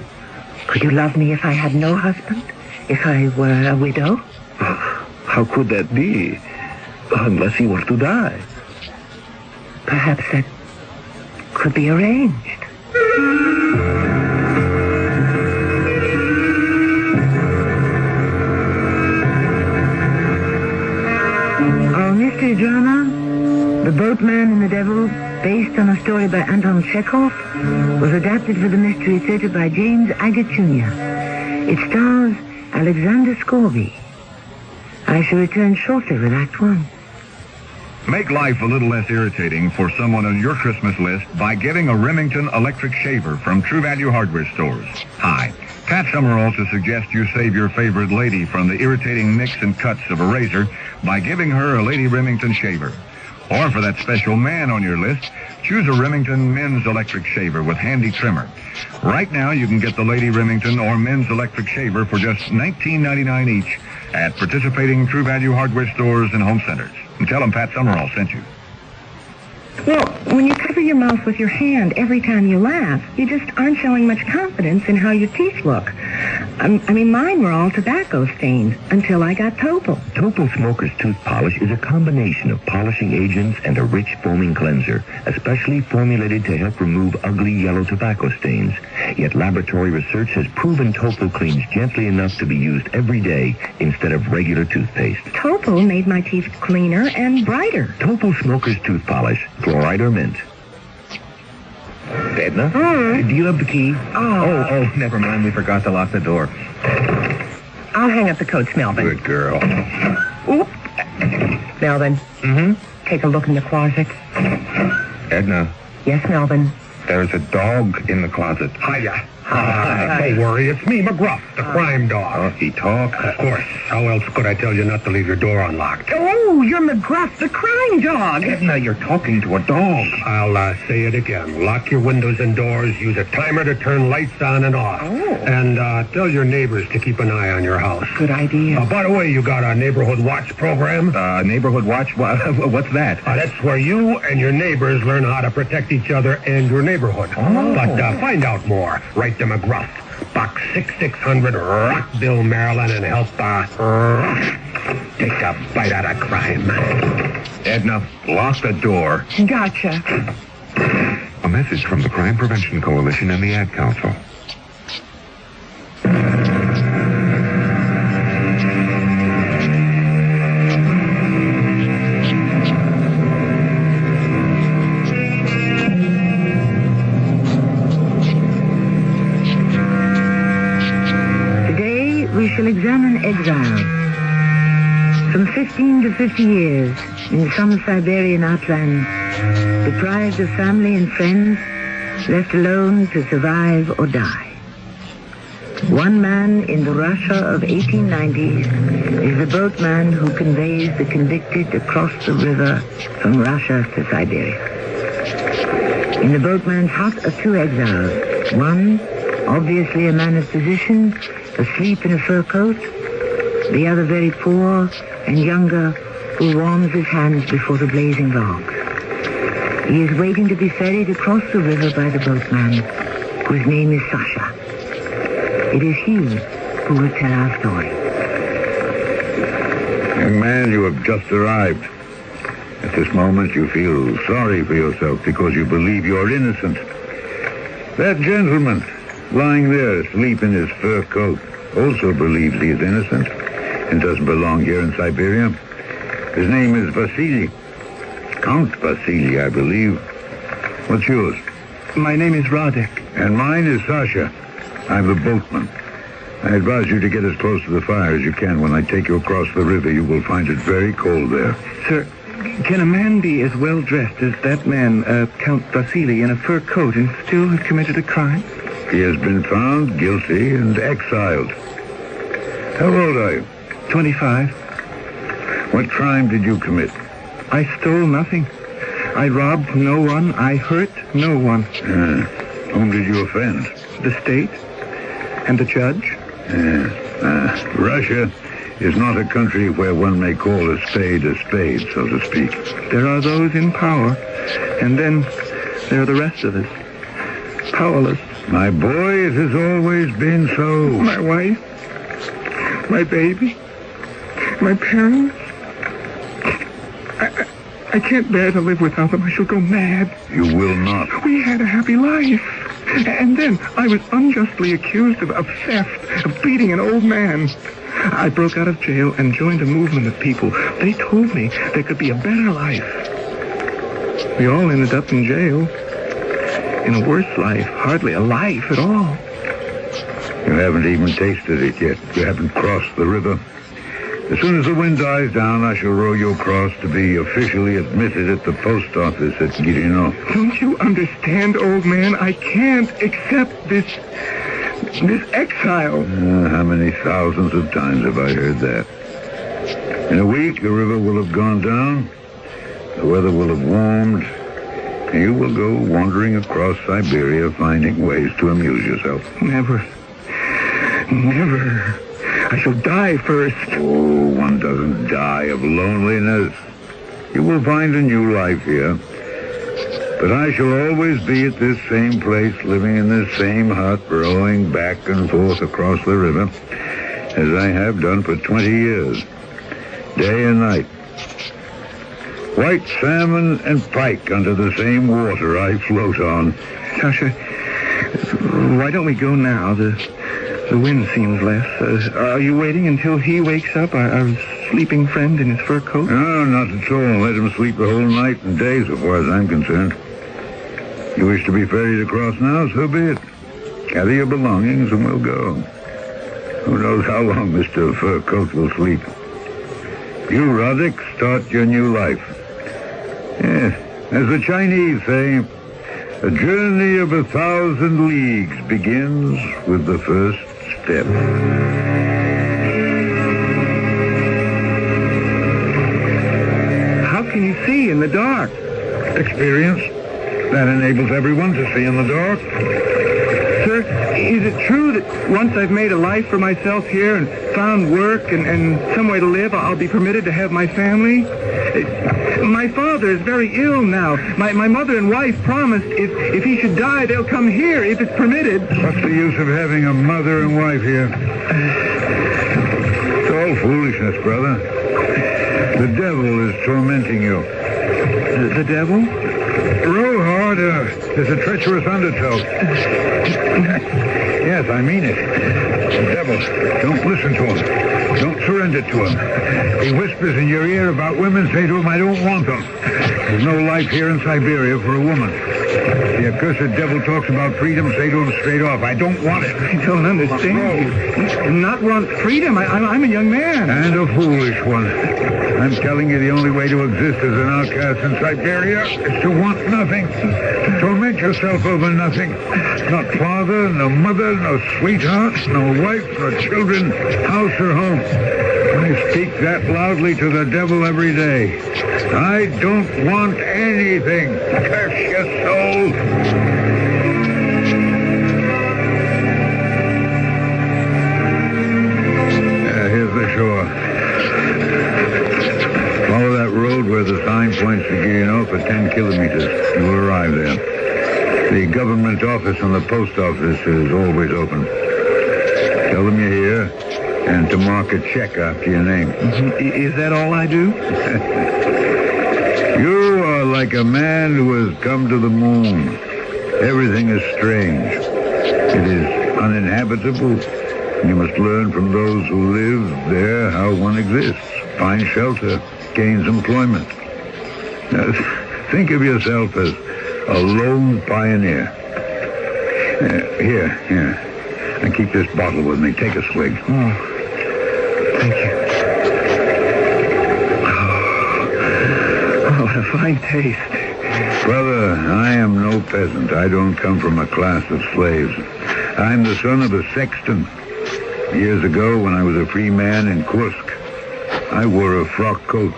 Could you love me if I had no husband? If I were a widow?
How could that be? Unless he were to die.
Perhaps that could be arranged. Our mystery drama, The Boatman and the Devil, based on a story by Anton Chekhov, was adapted for the Mystery Theater by James Agate Jr. It stars Alexander Scorby. I shall return shortly with Act One.
Make life a little less irritating for someone on your Christmas list by getting a Remington electric shaver from True Value Hardware Stores. Hi, Pat Summerall to suggest you save your favorite lady from the irritating nicks and cuts of a razor by giving her a Lady Remington shaver. Or for that special man on your list, choose a Remington men's electric shaver with handy trimmer. Right now, you can get the Lady Remington or men's electric shaver for just $19.99 each at participating True Value Hardware Stores and home centers. And tell them Pat Summerall sent you.
Well, when you cover your mouth with your hand every time you laugh, you just aren't showing much confidence in how your teeth look. I mean, mine were all tobacco stained until I got Topol.
Topol Smoker's Tooth Polish is a combination of polishing agents and a rich foaming cleanser, especially formulated to help remove ugly yellow tobacco stains. Yet laboratory research has proven Topol cleans gently enough to be used every day instead of regular toothpaste.
Topol made my teeth cleaner and brighter.
Topol Smoker's Tooth Polish, fluoride or mint. Edna? Do you have the key? Oh, never mind. We forgot to lock the door.
I'll hang up the coats, Melvin.
Good girl.
Oop. Melvin. Take a look in the closet.
Edna,
Yes, Melvin.
there's a dog in the closet.
Hiya. Don't worry, it's me, McGruff, the crime dog.
He talks?
Of course. How else could I tell you not to leave your door unlocked?
Oh, you're McGruff, the crime dog.
Edna, you're talking to a dog.
I'll say it again. Lock your windows and doors. Use a timer to turn lights on and off. And tell your neighbors to keep an eye on your house.
Good idea.
By the way, you got a neighborhood watch program?
Neighborhood watch? What's that?
That's where you and your neighbors learn how to protect each other and your neighborhood. But find out more. Write to McGruff, Box 6600, Rockville, Maryland, and help take a bite out of crime.
Edna, lock the door.
Gotcha.
A message from the Crime Prevention Coalition and the Ad Council.
exile. From 15 to 50 years, in some Siberian outland, deprived of family and friends, left alone to survive or die. One man in the Russia of 1890s is the boatman who conveys the convicted across the river from Russia to Siberia. In the boatman's hut are two exiles. One, obviously a man of position, asleep in a fur coat. The other very poor and younger, who warms his hands before the blazing logs. He is waiting to be ferried across the river by the boatman, whose name is Sasha. It is he who will tell our story.
Young man, you have just arrived. At this moment, you feel sorry for yourself because you believe you're innocent. That gentleman, lying there asleep in his fur coat, also believes he is innocent and doesn't belong here in Siberia. His name is Vasily. Count Vasily, I believe. What's yours?
My name is Radek.
And mine is Sasha. I'm the boatman. I advise you to get as close to the fire as you can. When I take you across the river, you will find it very cold there.
Sir, can a man be as well dressed as that man, Count Vasily, in a fur coat and still have committed a crime?
He has been found guilty and exiled. How old are you?
25.
What crime did you commit?
I stole nothing. I robbed no one. I hurt no one.
Whom did you offend?
The state and the judge.
Russia is not a country where one may call a spade, so to speak.
There are those in power, and then there are the rest of us. Powerless.
My boy, it has always been so.
My wife, my baby, my parents. I can't bear to live without them. I shall go mad.
You will not.
We had a happy life. And then I was unjustly accused of theft, of beating an old man. I broke out of jail and joined a movement of people. They told me there could be a better life. We all ended up in jail. In a worse life. Hardly a life at all.
You haven't even tasted it yet. You haven't crossed the river. As soon as the wind dies down, I shall row you across to be officially admitted at the post office at Girino.
Don't you understand, old man? I can't accept this exile.
How many thousands of times have I heard that? In a week, the river will have gone down, the weather will have warmed, and you will go wandering across Siberia, finding ways to amuse yourself.
Never. Never. I shall die first.
Oh, one doesn't die of loneliness. You will find a new life here. But I shall always be at this same place, living in this same hut, rowing back and forth across the river, as I have done for 20 years, day and night. White salmon and pike under the same water I float on.
Sasha, why don't we go now? The wind seems less. Are you waiting until he wakes up, our sleeping friend in his fur coat?
No, not at all. Let him sleep the whole night and day, so far as I'm concerned. You wish to be ferried across now, so be it. Gather your belongings and we'll go. Who knows how long Mr. Fur Coat will sleep. You, Roddick, start your new life. Yes, as the Chinese say, a journey of 1,000 leagues begins with the first step.
How can you see in the dark?
Experience. That enables everyone to see in the dark.
Sir, is it true that once I've made a life for myself here and found work and some way to live, I'll be permitted to have my family? My father is very ill now. My mother and wife promised if he should die, they'll come here if it's permitted.
What's the use of having a mother and wife here? It's all foolishness, brother. The devil is tormenting you.
The devil?
Row harder. There's a treacherous undertow. Yes, I mean it. The devil. Don't listen to him. Don't surrender to him. He whispers in your ear about women. Say to him, I don't want them. There's no life here in Siberia for a woman.
The accursed devil talks about freedom, say to him straight off, I don't want it.
I don't understand. You do not want freedom. I'm a young man.
And a foolish one. I'm telling you the only way to exist as an outcast in Siberia is to want nothing. To torment yourself over nothing. Not father, no mother, no sweetheart, no wife, no children, house or home. I speak that loudly to the devil every day. I don't want anything. Curse your soul. Here's the shore. Follow that road where the sign points to Guillenot for 10 kilometers. You will arrive there. The government office and the post office is always open. Tell them you're here and to mark a check after your name.
Is that all I do?
You are like a man who has come to the moon. Everything is strange. It is uninhabitable. You must learn from those who live there how one exists. Find shelter, gains employment. Now, think of yourself as a lone pioneer. Here. And keep this bottle with me. Take a swig.
Oh, thank you. Oh, what a fine taste.
Brother, I am no peasant. I don't come from a class of slaves. I'm the son of a sexton. Years ago, when I was a free man in Kursk, I wore a frock coat.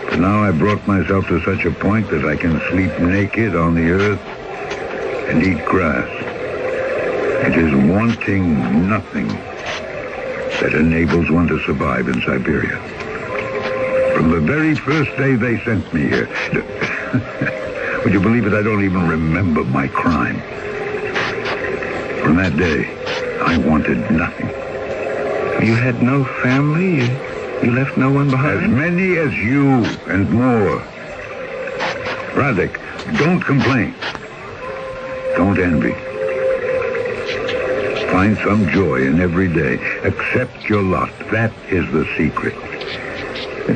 But now I brought myself to such a point that I can sleep naked on the earth and eat grass. It is wanting nothing that enables one to survive in Siberia. From the very first day they sent me here, would you believe it, I don't even remember my crime. From that day, I wanted nothing.
You had no family? You left no one behind?
As many as you and more. Radek, don't complain. Don't envy. Find some joy in every day. Accept your lot. That is the secret.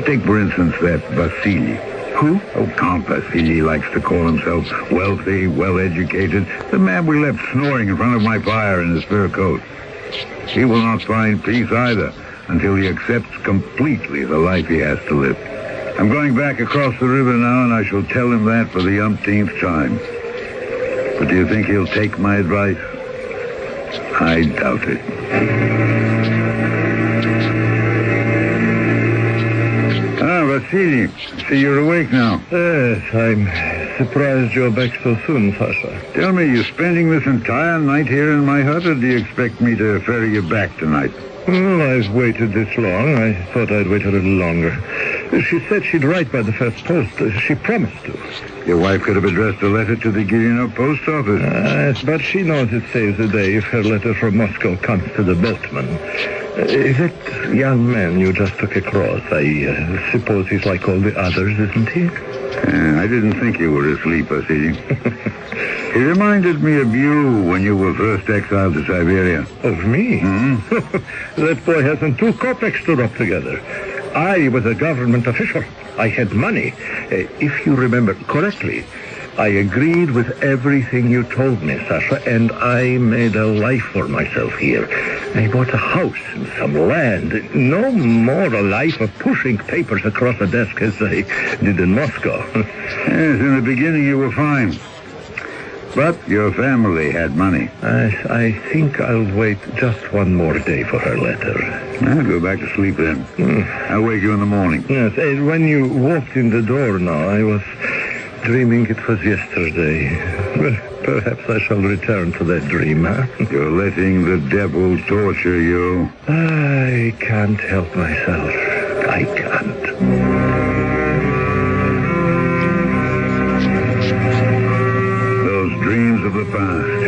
Take, for instance, that Vasily.
Who?
Oh, Count Vasily likes to call himself wealthy, well-educated. The man we left snoring in front of my fire in his fur coat. He will not find peace either until he accepts completely the life he has to live. I'm going back across the river now, and I shall tell him that for the umpteenth time. But do you think he'll take my advice? I doubt it. Vasily, see, you're awake now.
Yes, I'm surprised you're back so soon, Sasha.
Tell me, you're spending this entire night here in my hut, or do you expect me to ferry you back tonight?
Well, I've waited this long. I thought I'd wait a little longer. She said she'd write by the first post. She promised to.
Your wife could have addressed a letter to the Guillenot post office.
Yes, but she knows it saves the day if her letter from Moscow comes to the boatman. Is that young man you just took across? I suppose he's like all the others, isn't he?
I didn't think you were asleep, Vasily. He reminded me of you when you were first exiled to Siberia.
Of me?
Mm-hmm.
That boy hasn't 2 kopecks to rub together. I was a government official. I had money. If you remember correctly, I agreed with everything you told me, Sasha, and I made a life for myself here. I bought a house and some land. No more a life of pushing papers across a desk as I did in Moscow.
Yes, in the beginning you were fine. But your family had money.
I think I'll wait just one more day for her letter.
I'll go back to sleep then. I'll wake you in the morning.
Yes, when you walked in the door now, I was dreaming it was yesterday. Well, perhaps I shall return to that dream, huh?
You're letting the devil torture you.
I can't help myself. I can't.
Dreams of the past.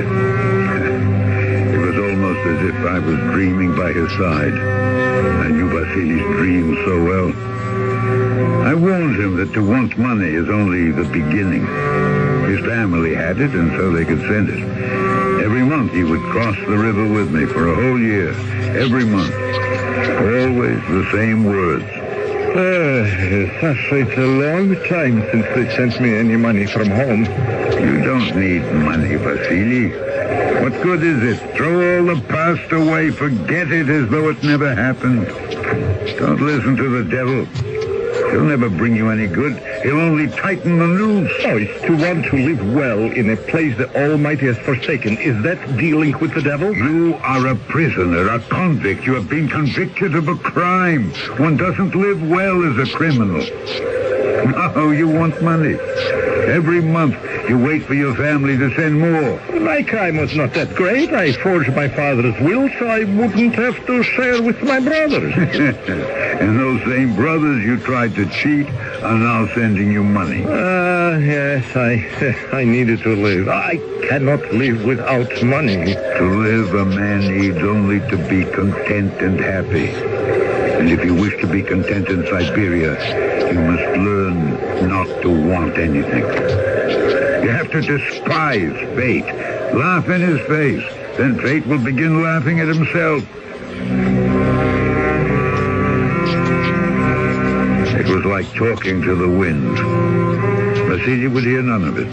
It was almost as if I was dreaming by his side. I knew Vasily's dreams so well. I warned him that to want money is only the beginning. His family had it, and so they could send it. Every month he would cross the river with me for a whole year. Every month. Always the same words.
Sasha, it's a long time since they sent me any money from home.
You don't need money, Vasily. What good is it? Throw all the past away. Forget it as though it never happened. Don't listen to the devil. He'll never bring you any good. He'll only tighten the noose.
Oh, it's to want to live well in a place the Almighty has forsaken. Is that dealing with the devil?
You are a prisoner, a convict. You have been convicted of a crime. One doesn't live well as a criminal. No, you want money. Every month, you wait for your family to send more.
My crime was not that great. I forged my father's will so I wouldn't have to share with my brothers.
And those same brothers you tried to cheat are now sending you money.
Yes, I needed to live. I cannot live without money.
To live, a man needs only to be content and happy. And if you wish to be content in Siberia, you must learn not to want anything. You have to despise fate. Laugh in his face. Then fate will begin laughing at himself. It was like talking to the wind. Vasily would hear none of it.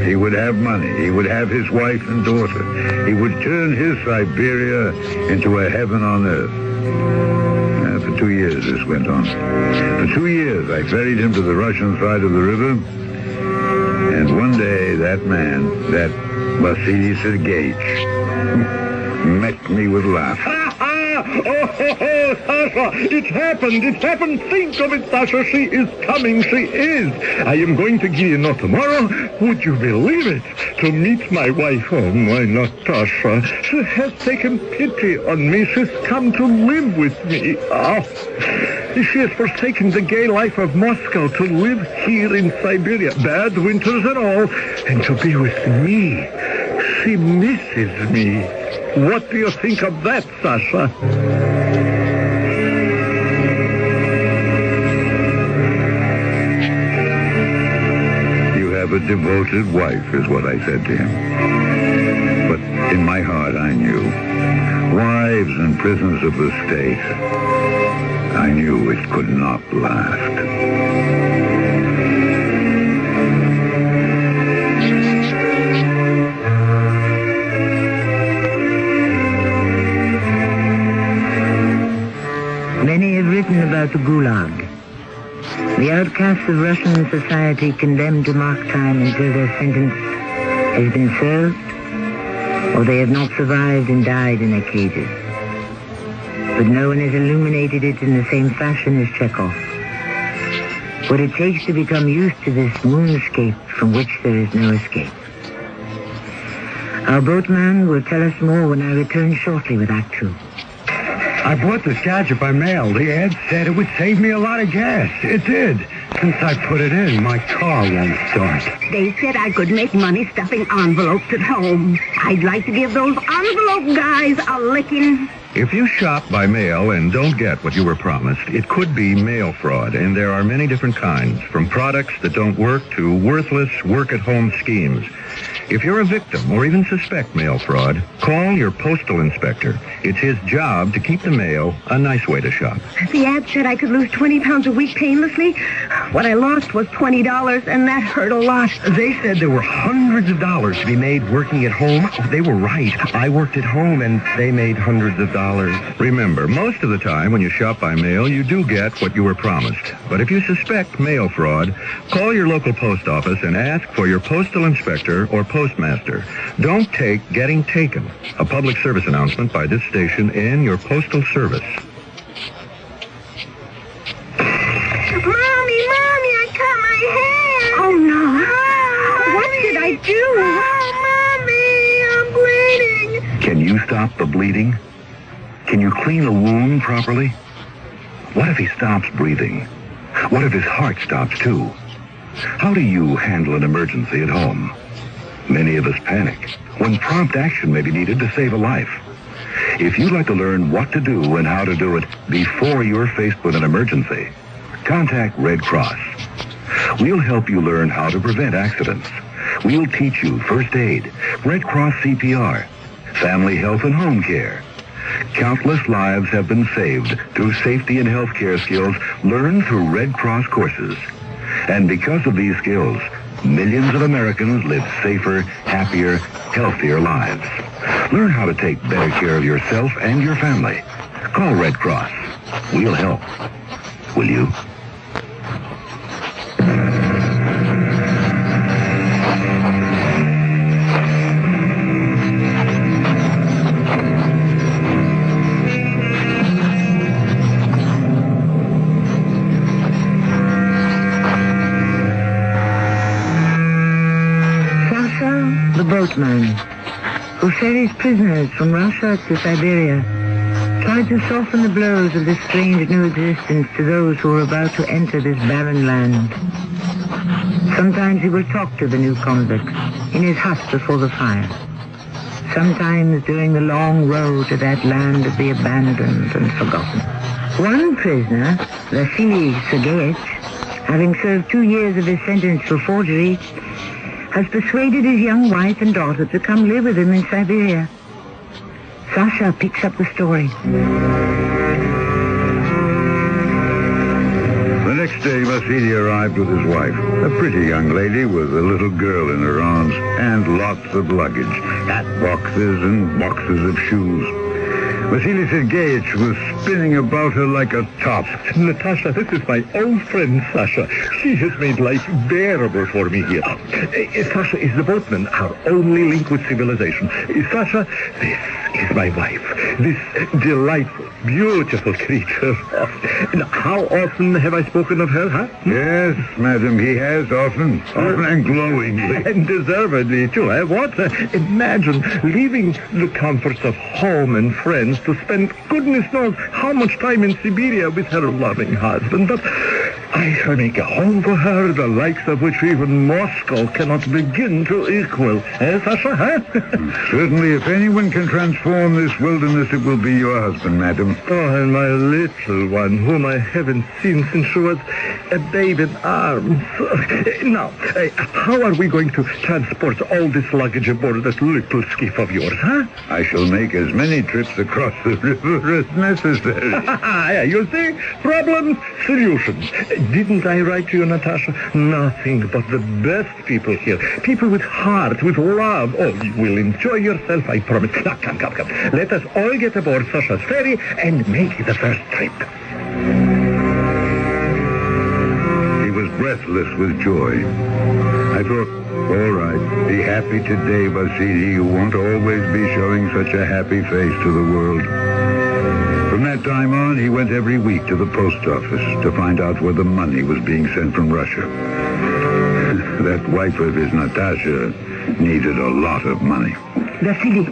He would have money. He would have his wife and daughter. He would turn his Siberia into a heaven on earth. For 2 years this went on. For 2 years I ferried him to the Russian side of the river. And one day that man, that Vasily Sergeyevich, met me with laughter.
Oh, Sasha, it happened. Think of it, Sasha. She is coming. She is. I am going to Guillemot tomorrow. Would you believe it? To meet my wife. Oh, my Natasha. She has taken pity on me. She's come to live with me. Oh, she has forsaken the gay life of Moscow to live here in Siberia. Bad winters and all. And to be with me. She misses me. What do you think of that, Sasha?
You have a devoted wife, is what I said to him. But in my heart, I knew. Wives and prisoners of the state. I knew it could not last.
Many have written about the Gulag. The outcasts of Russian society condemned to mock time until their sentence has been served, or they have not survived and died in their cages. But no one has illuminated it in the same fashion as Chekhov. What it takes to become used to this moonscape from which there is no escape. Our boatman will tell us more when I return shortly with Act 2.
I bought this gadget by mail. The ad said it would save me a lot of gas. It did. Since I put it in, my car won't start.
They said I could make money stuffing envelopes at home. I'd like to give those envelope guys a licking.
If you shop by mail and don't get what you were promised, it could be mail fraud, and there are many different kinds, from products that don't work to worthless work-at-home schemes. If you're a victim or even suspect mail fraud, call your postal inspector. It's his job to keep the mail a nice way to shop.
The ad said I could lose 20 pounds a week painlessly. What I lost was $20, and that hurt a lot.
They said there were hundreds of dollars to be made working at home. They were right. I worked at home, and they made hundreds of dollars.
Remember, most of the time when you shop by mail, you do get what you were promised. But if you suspect mail fraud, call your local post office and ask for your postal inspector or postmaster. Don't take getting taken. A public service announcement by this station and your postal service.
Mommy, I cut my hair. Oh, no. What did I do? Oh, Mommy, I'm bleeding.
Can you stop the bleeding? Can you clean a wound properly? What if he stops breathing? What if his heart stops too? How do you handle an emergency at home? Many of us panic when prompt action may be needed to save a life. If you'd like to learn what to do and how to do it before you're faced with an emergency, contact Red Cross. We'll help you learn how to prevent accidents. We'll teach you first aid, Red Cross CPR, family health and home care. Countless lives have been saved through safety and healthcare skills learned through Red Cross courses. And because of these skills, millions of Americans live safer, happier, healthier lives. Learn how to take better care of yourself and your family. Call Red Cross. We'll help. Will you?
The boatman, who ferries prisoners from Russia to Siberia, tried to soften the blows of this strange new existence to those who were about to enter this barren land. Sometimes he will talk to the new convicts in his hut before the fire. Sometimes during the long road to that land of the abandoned and forgotten. One prisoner, Vasily Sergeyevich, having served 2 years of his sentence for forgery, has persuaded his young wife and daughter to come live with him in Siberia. Sasha picks up the story.
The next day, Vasily arrived with his wife, a pretty young lady with a little girl in her arms and lots of luggage, hat boxes and boxes of shoes. Vasily Sergeyevich was spinning about her like a top.
Natasha, this is my old friend, Sasha. She has made life bearable for me here. Sasha is the boatman, our only link with civilization. Sasha, this is my wife. This delightful, beautiful creature. Now, how often have I spoken of her, huh?
Yes, madam, he has often and glowingly.
And deservedly, too, eh? What? Imagine leaving the comforts of home and friends to spend goodness knows how much time in Siberia with her loving husband. But I shall make a home for her, the likes of which even Moscow cannot begin to equal. Eh, Sasha, huh?
Certainly, if anyone can transform this wilderness, it will be your husband, madam.
Oh, and my little one, whom I haven't seen since she was a babe in arms. Now, how are we going to transport all this luggage aboard that little skiff of yours, huh?
I shall make as many trips across the river as necessary.
Yeah, you see? Problems, solutions. Didn't I write to you, Natasha? Nothing but the best people here. People with heart, with love. Oh, you will enjoy yourself, I promise. Now, come. Let us all get aboard Sasha's ferry and make the first trip.
He was breathless with joy. I thought, all right, be happy today, Vasily. You won't always be showing such a happy face to the world. From that time on, he went every week to the post office to find out where the money was being sent from Russia. That wife of his, Natasha, needed a lot of money.
Vasily,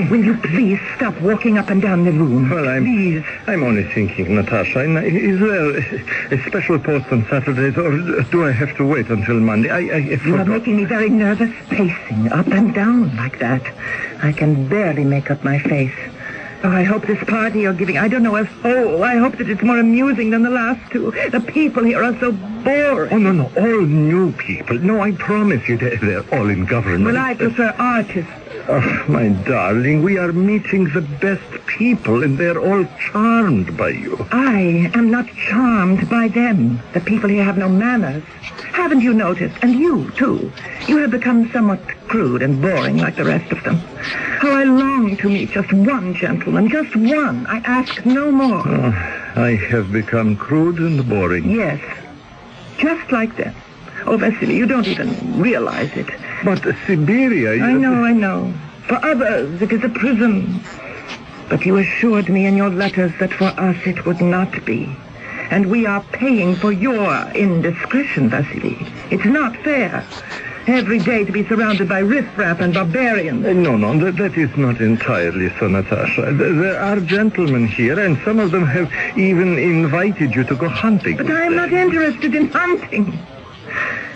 will you please stop walking up and down the room?
Well, I'm only thinking, Natasha. Is there a special post on Saturdays, or do I have to wait until Monday?
You are making me very nervous, pacing up and down like that. I can barely make up my face. Oh, I hope this party you're giving, I don't know I hope that it's more amusing than the last two. The people here are so boring.
Oh, no, all new people. No, I promise you, they're all in government.
Well, I prefer artists.
Oh, my darling, we are meeting the best people, and they're all charmed by you.
I am not charmed by them. The people here have no manners. Haven't you noticed? And you, too. You have become somewhat crude and boring like the rest of them. How I long to meet just one gentleman, just one. I ask no more.
Oh, I have become crude and boring.
Yes, just like them. Oh, Vasily, you don't even realize it.
But Siberia...
I know. For others, it is a prison. But you assured me in your letters that for us it would not be. And we are paying for your indiscretion, Vasily. It's not fair. Every day to be surrounded by riffraff and barbarians.
No, that is not entirely so, Natasha. There are gentlemen here, and some of them have even invited you to go hunting.
But I am not interested in hunting.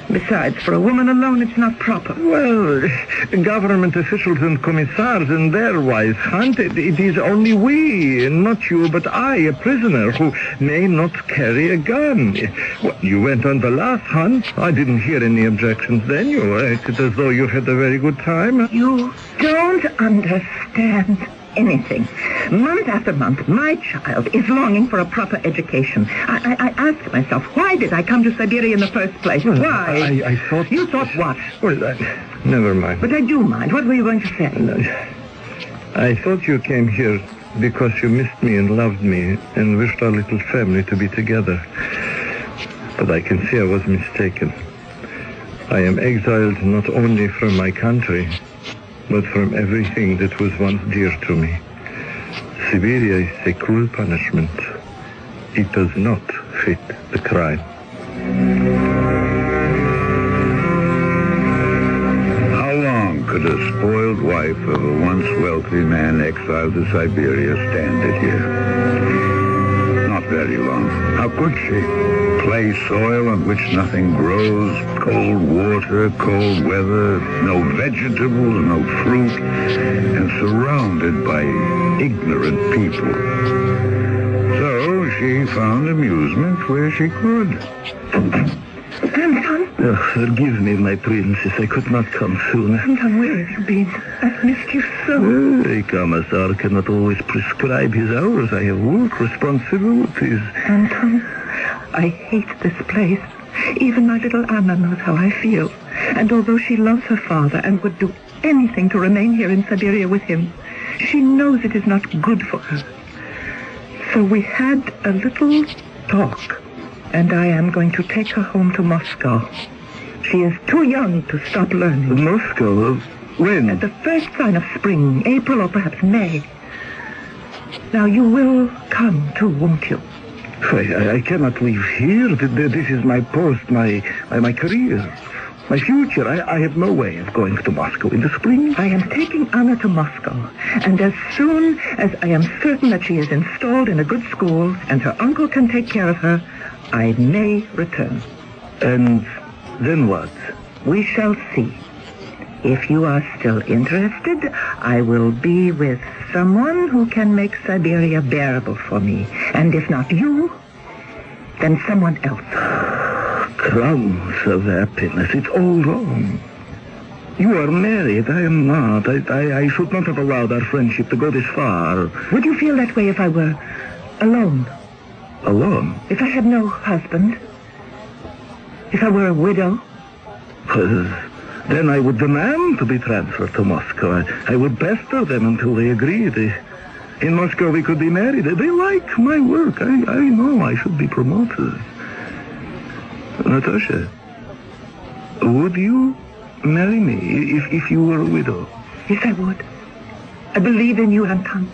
Besides, for a woman alone, it's not proper.
Well, government officials and commissars and their wives hunt. It is only we, and not you, but I, a prisoner, who may not carry a gun. Well, you went on the last hunt. I didn't hear any objections then. You acted as though you had a very good time.
You don't understand. anything. Month after month, my child is longing for a proper education. I asked myself, why did I come to Siberia in the first place?
Well,
Why?
I thought...
You thought what?
Well, never mind.
But I do mind. What were you going to say?
I thought you came here because you missed me and loved me and wished our little family to be together. But I can see I was mistaken. I am exiled not only from my country, but from everything that was once dear to me. Siberia is a cruel punishment. It does not fit the crime.
How long could a spoiled wife of a once wealthy man exiled to Siberia stand it here? Not very long. How could she? Clay soil on which nothing grows, cold water, cold weather, no vegetables, no fruit, and surrounded by ignorant people. So she found amusement where she could.
Anton?
Oh, forgive me, my princess. I could not come sooner.
Anton, where have you been? I've missed you so.
A commissar cannot always prescribe his hours. I have work responsibilities.
Anton, I hate this place. Even my little Anna knows how I feel. And although she loves her father and would do anything to remain here in Siberia with him, she knows it is not good for her. So we had a little talk, and I am going to take her home to Moscow. She is too young to stop learning.
Moscow? When?
At the first sign of spring, April or perhaps May. Now, you will come too, won't you?
I cannot leave here. This is my post, my career, my future. I have no way of going to Moscow in the spring.
I am taking Anna to Moscow, and as soon as I am certain that she is installed in a good school and her uncle can take care of her, I may return.
And then what?
We shall see. If you are still interested, I will be with someone who can make Siberia bearable for me. And if not you, then someone else.
Crumbs of happiness. It's all wrong. You are married. I am not. I should not have allowed our friendship to go this far.
Would you feel that way if I were alone?
Alone?
If I had no husband? If I were a widow?
Then I would demand to be transferred to Moscow. I would pester them until they agreed. In Moscow we could be married. They like my work. I know I should be promoted. Natasha, would you marry me if you were a widow?
Yes, I would. I believe in you, Anton.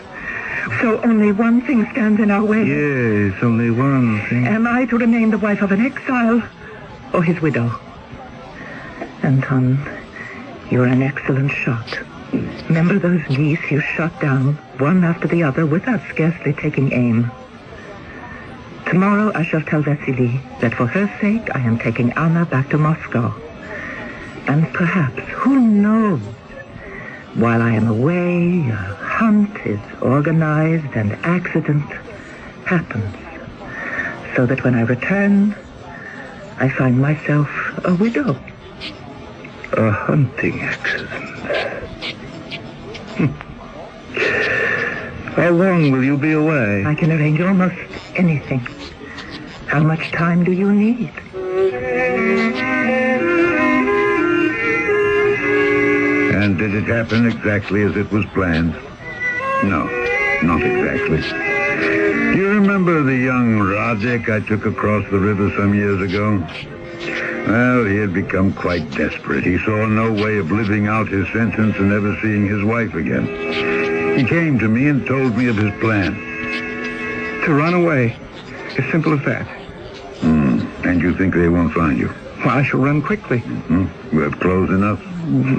So only one thing stands in our way.
Yes, only one thing.
Am I to remain the wife of an exile or his widow? Anton, you're an excellent shot. Remember those geese you shot down, one after the other, without scarcely taking aim? Tomorrow I shall tell Vasily that for her sake I am taking Anna back to Moscow. And perhaps, who knows, while I am away, a hunt is organized and accident happens. So that when I return, I find myself a widow.
A hunting accident. How long will you be away?
I can arrange almost anything. How much time do you need?
And did it happen exactly as it was planned? No, not exactly. Do you remember the young Radek I took across the river some years ago? Well, he had become quite desperate. He saw no way of living out his sentence and never seeing his wife again. He came to me and told me of his plan.
To run away. As simple as that.
And you think they won't find you?
Well, I shall run quickly.
You have clothes enough?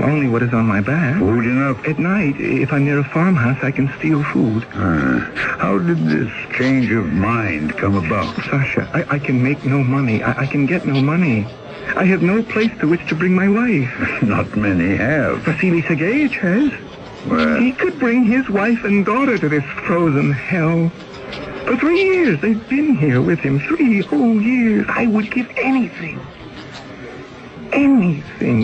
Only what is on my back.
Food enough?
At night, if I'm near a farmhouse, I can steal food.
How did this change of mind come about?
Sasha, I can make no money. I can get no money. I have no place to which to bring my wife.
Not many have.
Vasily Sergeyevich has.
Well,
he could bring his wife and daughter to this frozen hell. For 3 years, they've been here with him. 3 whole years. I would give anything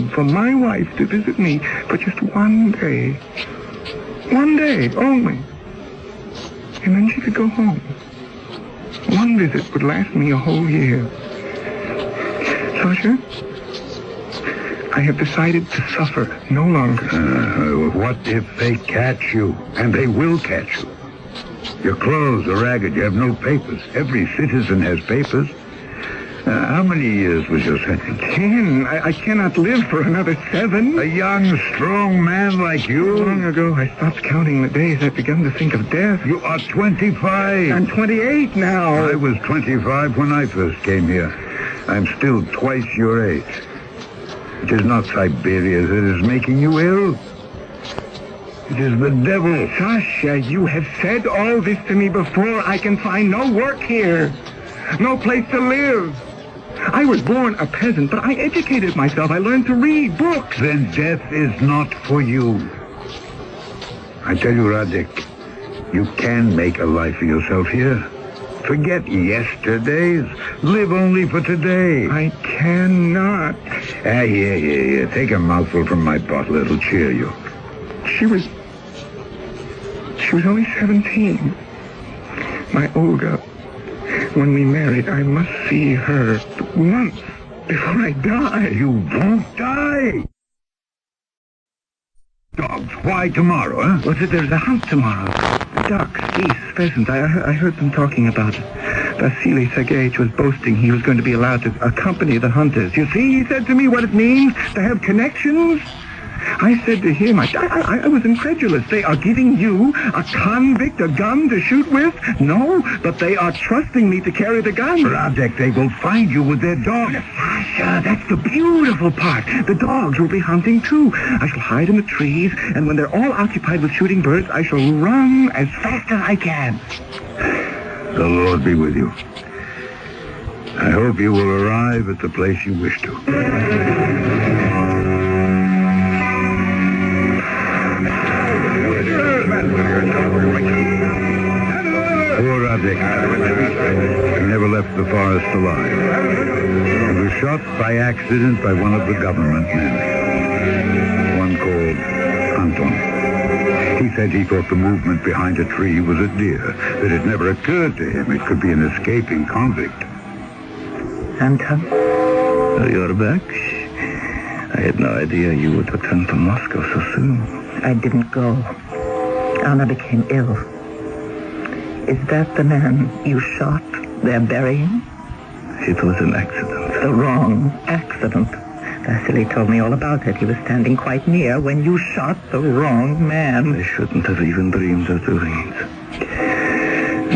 for my wife to visit me for just one day. 1 day only. And then she could go home. One visit would last me a whole year. Sasha, I have decided to suffer no longer.
What if they catch you? And they will catch you. Your clothes are ragged. You have no papers. Every citizen has papers. How many years was your sentence?
10. I cannot live for another 7.
A young, strong man like you?
Long ago, I stopped counting the days. I've begun to think of death.
You are 25.
I'm 28 now.
I was 25 when I first came here. I'm still twice your age. It is not Siberia that is making you ill. It is the devil.
Sasha, you have said all this to me before. I can find no work here. No place to live. I was born a peasant, but I educated myself. I learned to read books.
Then death is not for you. I tell you, Radek, you can make a life for yourself here. Forget yesterdays. Live only for today.
I cannot.
Here. Take a mouthful from my bottle. It'll cheer you.
She was only 17. My Olga. When we married, I must see her once before I die.
You won't die. Dogs, why tomorrow, huh?
What's it? There's a hunt tomorrow. Ducks, geese, pheasants. I heard them talking about it. Vasily Sergeyevich was boasting he was going to be allowed to accompany the hunters. You see, he said to me what it means to have connections. I said to him, I was incredulous. They are giving you, a convict, a gun to shoot with? No, but they are trusting me to carry the gun.
Radek, they will find you with their dogs.
Sasha, that's the beautiful part. The dogs will be hunting too. I shall hide in the trees, and when they're all occupied with shooting birds, I shall run as fast as I can.
The Lord be with you. I hope you will arrive at the place you wish to. Poor Radek. He never left the forest alive. He was shot by accident by one of the government men. One called Anton. He said he thought the movement behind a tree was a deer, that it never occurred to him it could be an escaping convict.
Anton? You're back? I had no idea you would return to Moscow so soon. I didn't go. Anna became ill. Is that the man you shot? They're burying? It was an accident. The wrong accident. Vasily told me all about it. He was standing quite near when you shot the wrong man. I shouldn't have even dreamed of doing it.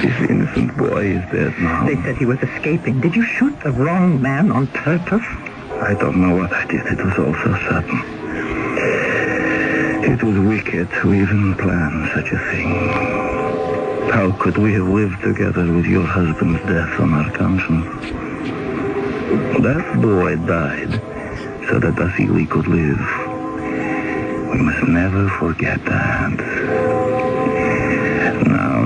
This innocent boy is dead now. They said he was escaping. Did you shoot the wrong man on purpose? I don't know what I did. It was all so sudden. It was wicked to even plan such a thing. How could we have lived together with your husband's death on our conscience? That boy died so that Vasily could live. We must never forget that. Now,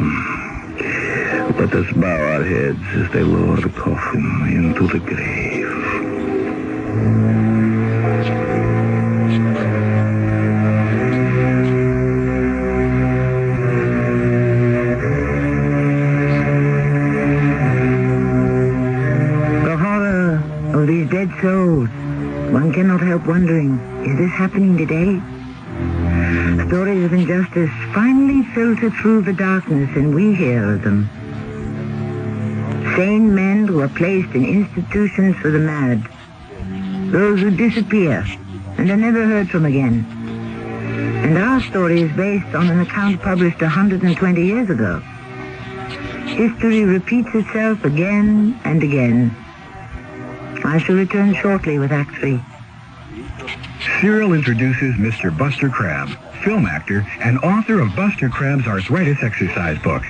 let us bow our heads as they lower the coffin into the grave.
These dead souls. One cannot help wondering, is this happening today? Stories of injustice finally filter through the darkness and we hear of them. Sane men who are placed in institutions for the mad. Those who disappear and are never heard from again. And our story is based on an account published 120 years ago. History repeats itself again and again. I shall return shortly with Act 3.
Cyril introduces Mr. Buster Crabbe, film actor and author of Buster Crabbe's arthritis exercise book.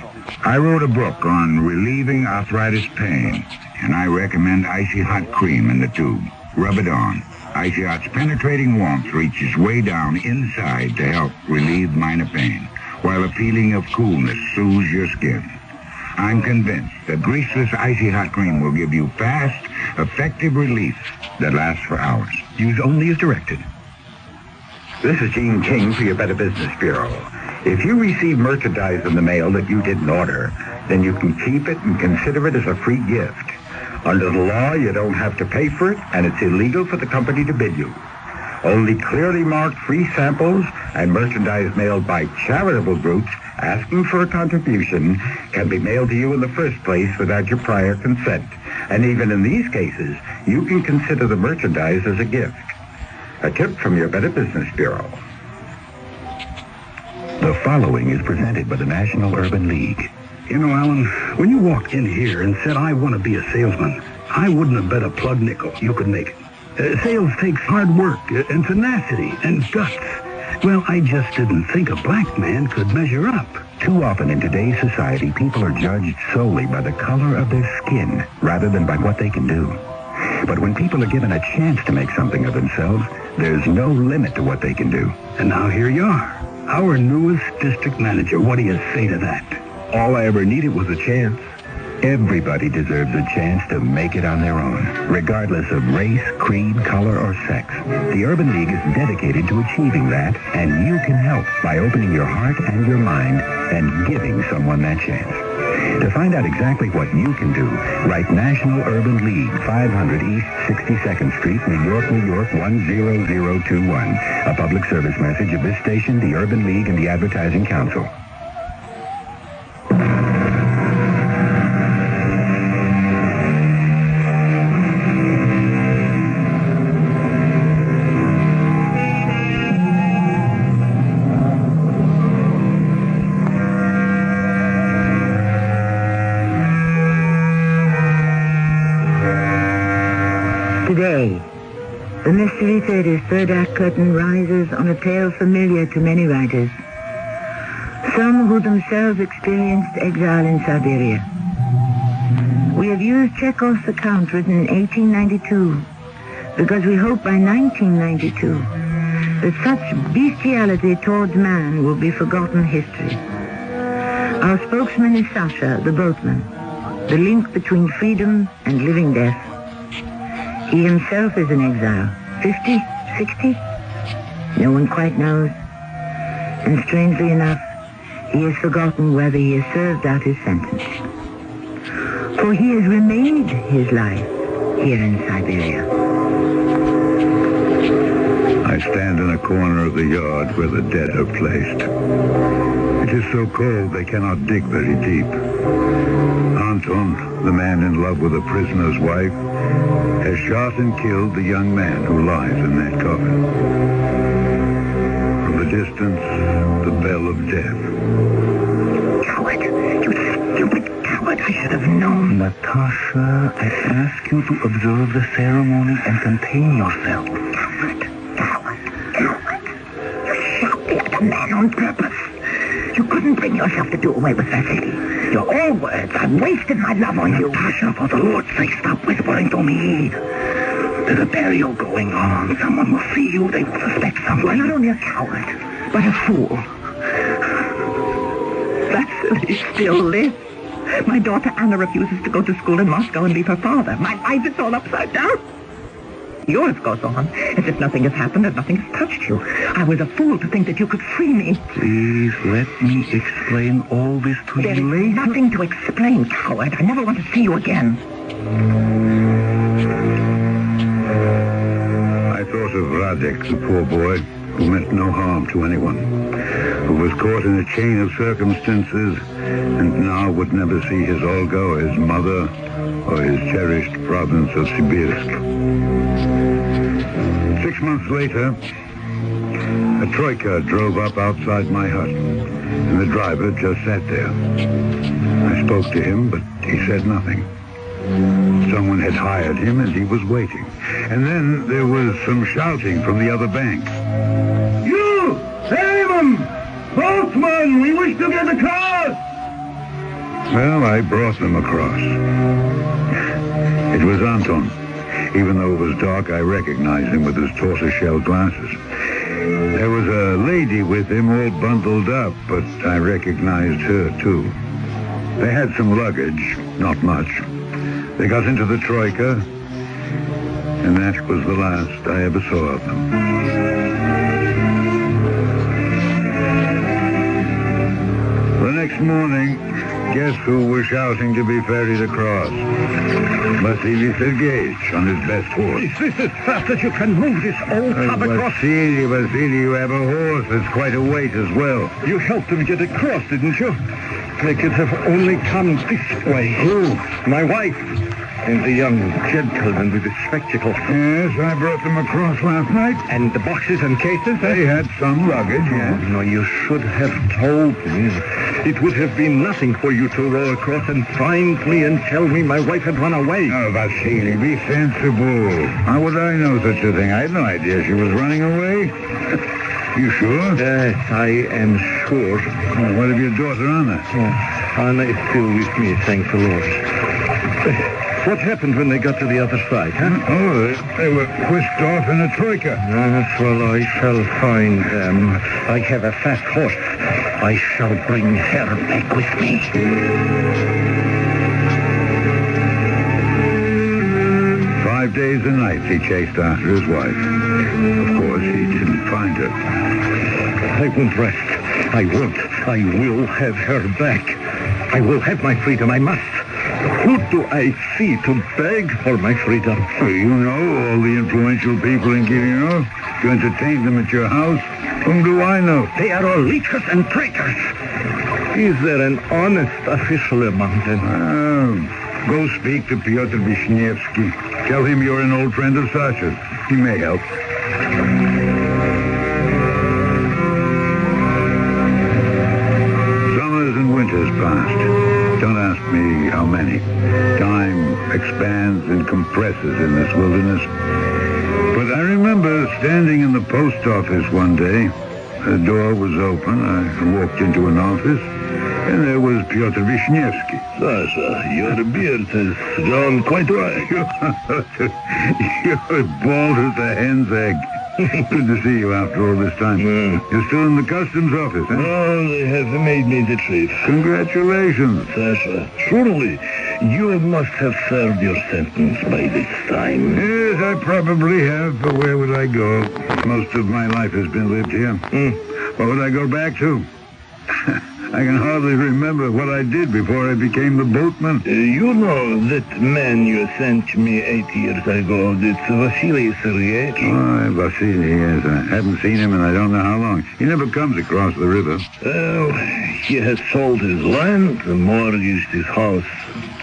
I wrote a book on relieving arthritis pain, and I recommend Icy Hot Cream in the tube. Rub it on. Icy Hot's penetrating warmth reaches way down inside to help relieve minor pain, while a feeling of coolness soothes your skin. I'm convinced that greaseless Icy Hot Cream will give you fast, effective relief that lasts for hours.
Use only as directed.
This is Gene King for your Better Business Bureau. If you receive merchandise in the mail that you didn't order, then you can keep it and consider it as a free gift. Under the law, you don't have to pay for it, and it's illegal for the company to bid you. Only clearly marked free samples and merchandise mailed by charitable groups asking for a contribution can be mailed to you in the first place without your prior consent. And even in these cases, you can consider the merchandise as a gift. A tip from your Better Business Bureau.
The following is presented by the National Urban League.
You know, Alan, when you walked in here and said, I want to be a salesman, I wouldn't have bet a plug nickel you could make it. Sales takes hard work and tenacity and guts. Well, I just didn't think a black man could measure up.
Too often in today's society, people are judged solely by the color of their skin rather than by what they can do. But when people are given a chance to make something of themselves, there's no limit to what they can do.
And now here you are, our newest district manager. What do you say to that?
All I ever needed was a chance. Everybody deserves a chance to make it on their own, regardless of race, creed, color, or sex. The Urban League is dedicated to achieving that, and you can help by opening your heart and your mind and giving someone that chance. To find out exactly what you can do, write National Urban League, 500 East 62nd Street, New York, New York, 10021. A public service message of this station, the Urban League, and the Advertising Council.
Today, the Mystery Theater's third act curtain rises on a tale familiar to many writers, some who themselves experienced exile in Siberia. We have used Chekhov's account written in 1892 because we hope by 1992 that such bestiality towards man will be forgotten history. Our spokesman is Sasha, the boatman, the link between freedom and living death. He himself is in exile. 50? 60? No one quite knows. And strangely enough, he has forgotten whether he has served out his sentence. For he has remade his life here in Siberia.
I stand in a corner of the yard where the dead are placed. It is so cold they cannot dig very deep. Anton, the man in love with a prisoner's wife, has shot and killed the young man who lies in that coffin. From the distance, the bell of death.
Coward! You stupid coward! I should have known.
Natasha, I ask you to observe the ceremony and contain yourself.
Coward! You shot the other man on purpose. You couldn't bring yourself to do away with that lady. You're all words. I've wasted my love on you.
Natasha, for the Lord's sake, stop whispering to me. There's a burial going on. Someone will see you. They will suspect something.
You're not only a coward, but a fool. That silly still lives. My daughter Anna refuses to go to school in Moscow and leave her father. My life is all upside down. Yours goes on as if nothing has happened and nothing has touched you. I was a fool to think that you could free me.
Please let me explain all this to you later.
There's nothing to explain, coward. I never want to see you again.
I thought of Radek, the poor boy, who meant no harm to anyone, who was caught in a chain of circumstances and now would never see his Olga or his mother or his cherished province of Sibirsk. 6 months later, a troika drove up outside my hut, and the driver just sat there. I spoke to him, but he said nothing. Someone had hired him, and he was waiting. And then there was some shouting from the other bank.
You! Airman! Boatman! We wish to get across!
Well, I brought them across. It was Anton. Even though it was dark, I recognized him with his tortoise-shell glasses. There was a lady with him all bundled up, but I recognized her, too. They had some luggage, not much. They got into the troika, and that was the last I ever saw of them. morning, guess who was shouting to be ferried across? Vasily Sergeyevich on his best horse.
Is this as fast as you can move this old tub across?
Vasily, you have a horse that's quite a weight as well.
You helped him get across, didn't you? They could have only come this way.
Who?
My wife. And the young gentleman with the spectacles.
Yes, I brought them across last night.
And the boxes and cases?
They had some luggage, yes.
No, you should have told me. It would have been nothing for you to row across and find me and tell me my wife had run away.
Oh, Vasily, be sensible. How would I know such a thing? I had no idea she was running away. You sure?
Yes, I am sure.
Oh, what of your daughter, Anna?
Anna is still with me, thank the Lord. What happened when they got to the other side, huh?
Oh, they were whisked off in a troika.
Yes, well, I shall find them. I have a fast horse. I shall bring her back with me.
5 days and nights he chased after his wife. Of course, he didn't find her.
I won't rest. I won't. I will have her back. I will have my freedom. I must. Who do I see to beg for my freedom?
Well, you know all the influential people in Gilino. You entertained them at your house. Whom do I know?
They are all leechers and traitors. Is there an honest official among them?
Go speak to Pyotr Vishnevsky. Tell him you're an old friend of Sasha's. He may help. Summers and winters passed. Don't ask me how many. Time expands and compresses in this wilderness. But I remember standing in the post office one day. The door was open. I walked into an office, and there was Pyotr Vishnevsky.
Sasha, your beard has grown quite white.
You're bald as a hen's egg. Good to see you after all this time. You're still in the customs office, huh?
Oh, they have made me the chief.
Congratulations.
Sasha, surely you must have served your sentence by this time.
Yes, I probably have, but where would I go? Most of my life has been lived here. What would I go back to? I can hardly remember what I did before I became the boatman.
You know that man you sent me 8 years ago, that's Vasily Sergeyevich?
Oh, Vasily, yes. I haven't seen him and I don't know how long. He never comes across the river.
He has sold his land, mortgaged his house.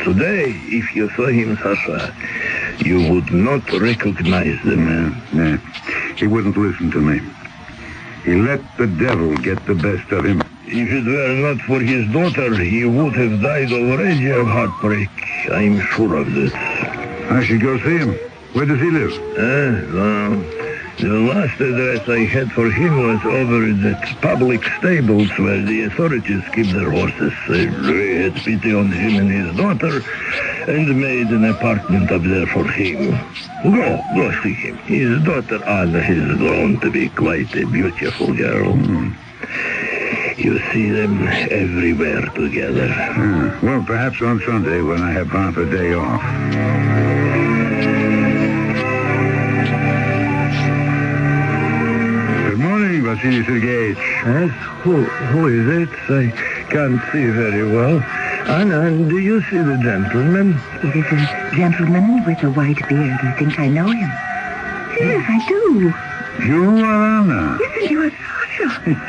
Today, if you saw him, Sasha, you would not recognize the man.
No, he wouldn't listen to me. He let the devil get the best of him.
If it were not for his daughter, he would have died already of heartbreak. I'm sure of this.
I should go see him. Where does he live?
The last address I had for him was over in the public stables where the authorities keep their horses. I had pity on him and his daughter and made an apartment up there for him. Go see him. His daughter Anna has grown to be quite a beautiful girl. You see them everywhere together.
Well, perhaps on Sunday when I have half a day off. Good morning, Vasily Sergeyevich.
Yes? Who is it? I can't see very well. Anna, do you see the gentleman?
It is a gentleman with a white beard. I think I know him. Yes, I do.
You are Anna.
Yes, and you are Sasha.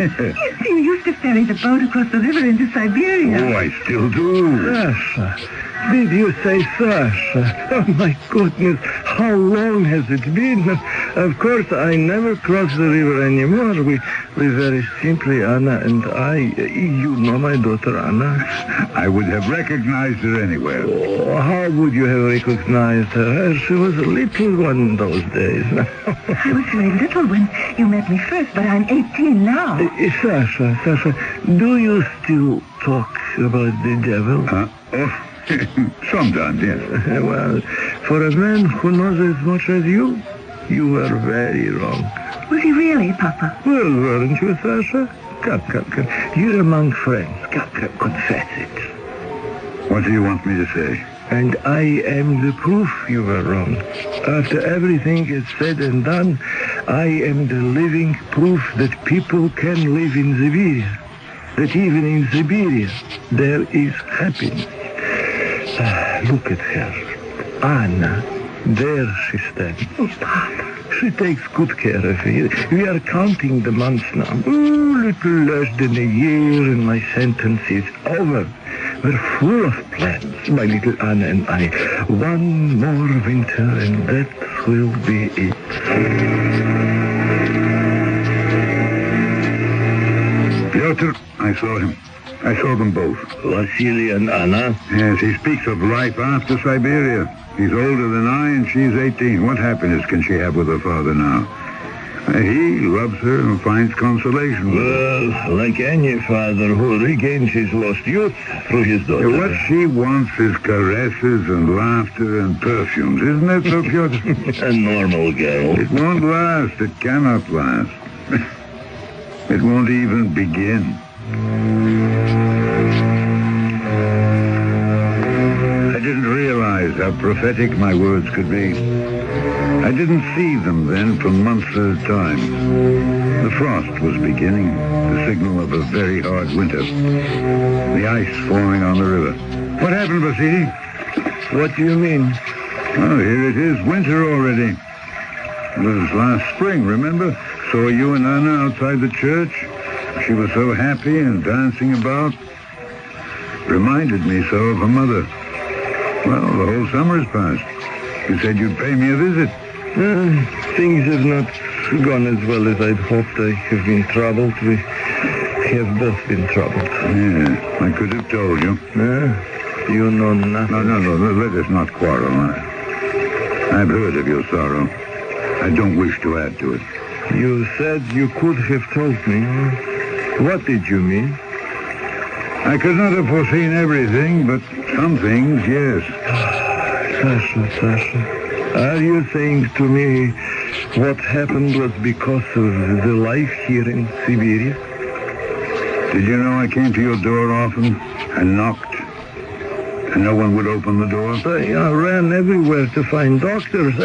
Yes, you used to ferry the boat across the river into Siberia.
Oh, I still do.
Sasha. Did you say Sasha? Oh, my goodness. How long has it been? Of course, I never cross the river anymore. We live very simply, Anna and I. You know my daughter, Anna?
I would have recognized her anywhere.
Oh, how would you have recognized her? She was a little one those days.
I was very little when you met me first, but I'm 18 now.
Sasha, do you still talk about the devil?
Sometimes, yes.
Well, for a man who knows as much as you were very wrong.
Was he really, Papa?
Well, weren't you, Sasha? Come. You're among friends. Come, confess it.
What do you want me to say?
And I am the proof you were wrong. After everything is said and done, I am the living proof that people can live in Siberia. that even in Siberia there is happiness. Look at her. Anna. There she stands. Oh, Papa. She takes good care of me. We are counting the months now. Little less than a year and my sentence is over. We're full of plans, my little Anna and I. One more winter and that will be it.
Piotr, I saw him. I saw them both.
Vasily and Anna?
Yes, he speaks of life after Siberia. He's older than I, and she's 18. What happiness can she have with her father now? He loves her and finds consolation with her.
Well, like any father who regains his lost youth through his daughter.
What she wants is caresses and laughter and perfumes. Isn't that so, Piotr?
A normal girl.
It won't last. It cannot last. It won't even begin. I didn't realize how prophetic my words could be. I didn't see them then for months at a time. The frost was beginning, the signal of a very hard winter. The ice forming on the river. What happened, Vasily?
What do you mean?
Oh, here it is, winter already. It was last spring, remember? Saw you and Anna outside the church. She was so happy and dancing about. Reminded me so of her mother. Well, the whole summer's passed. You said you'd pay me a visit.
Things have not gone as well as I'd hoped. I have been troubled. We have both been troubled.
Yeah, I could have told you.
You know nothing.
No, let us not quarrel. I've heard of your sorrow. I don't wish to add to it.
You said you could have told me. What did you mean?
I could not have foreseen everything, but some things, yes.
Sasha, are you saying to me what happened was because of the life here in Siberia?
Did you know I came to your door often and knocked, and no one would open the door?
I ran everywhere to find doctors.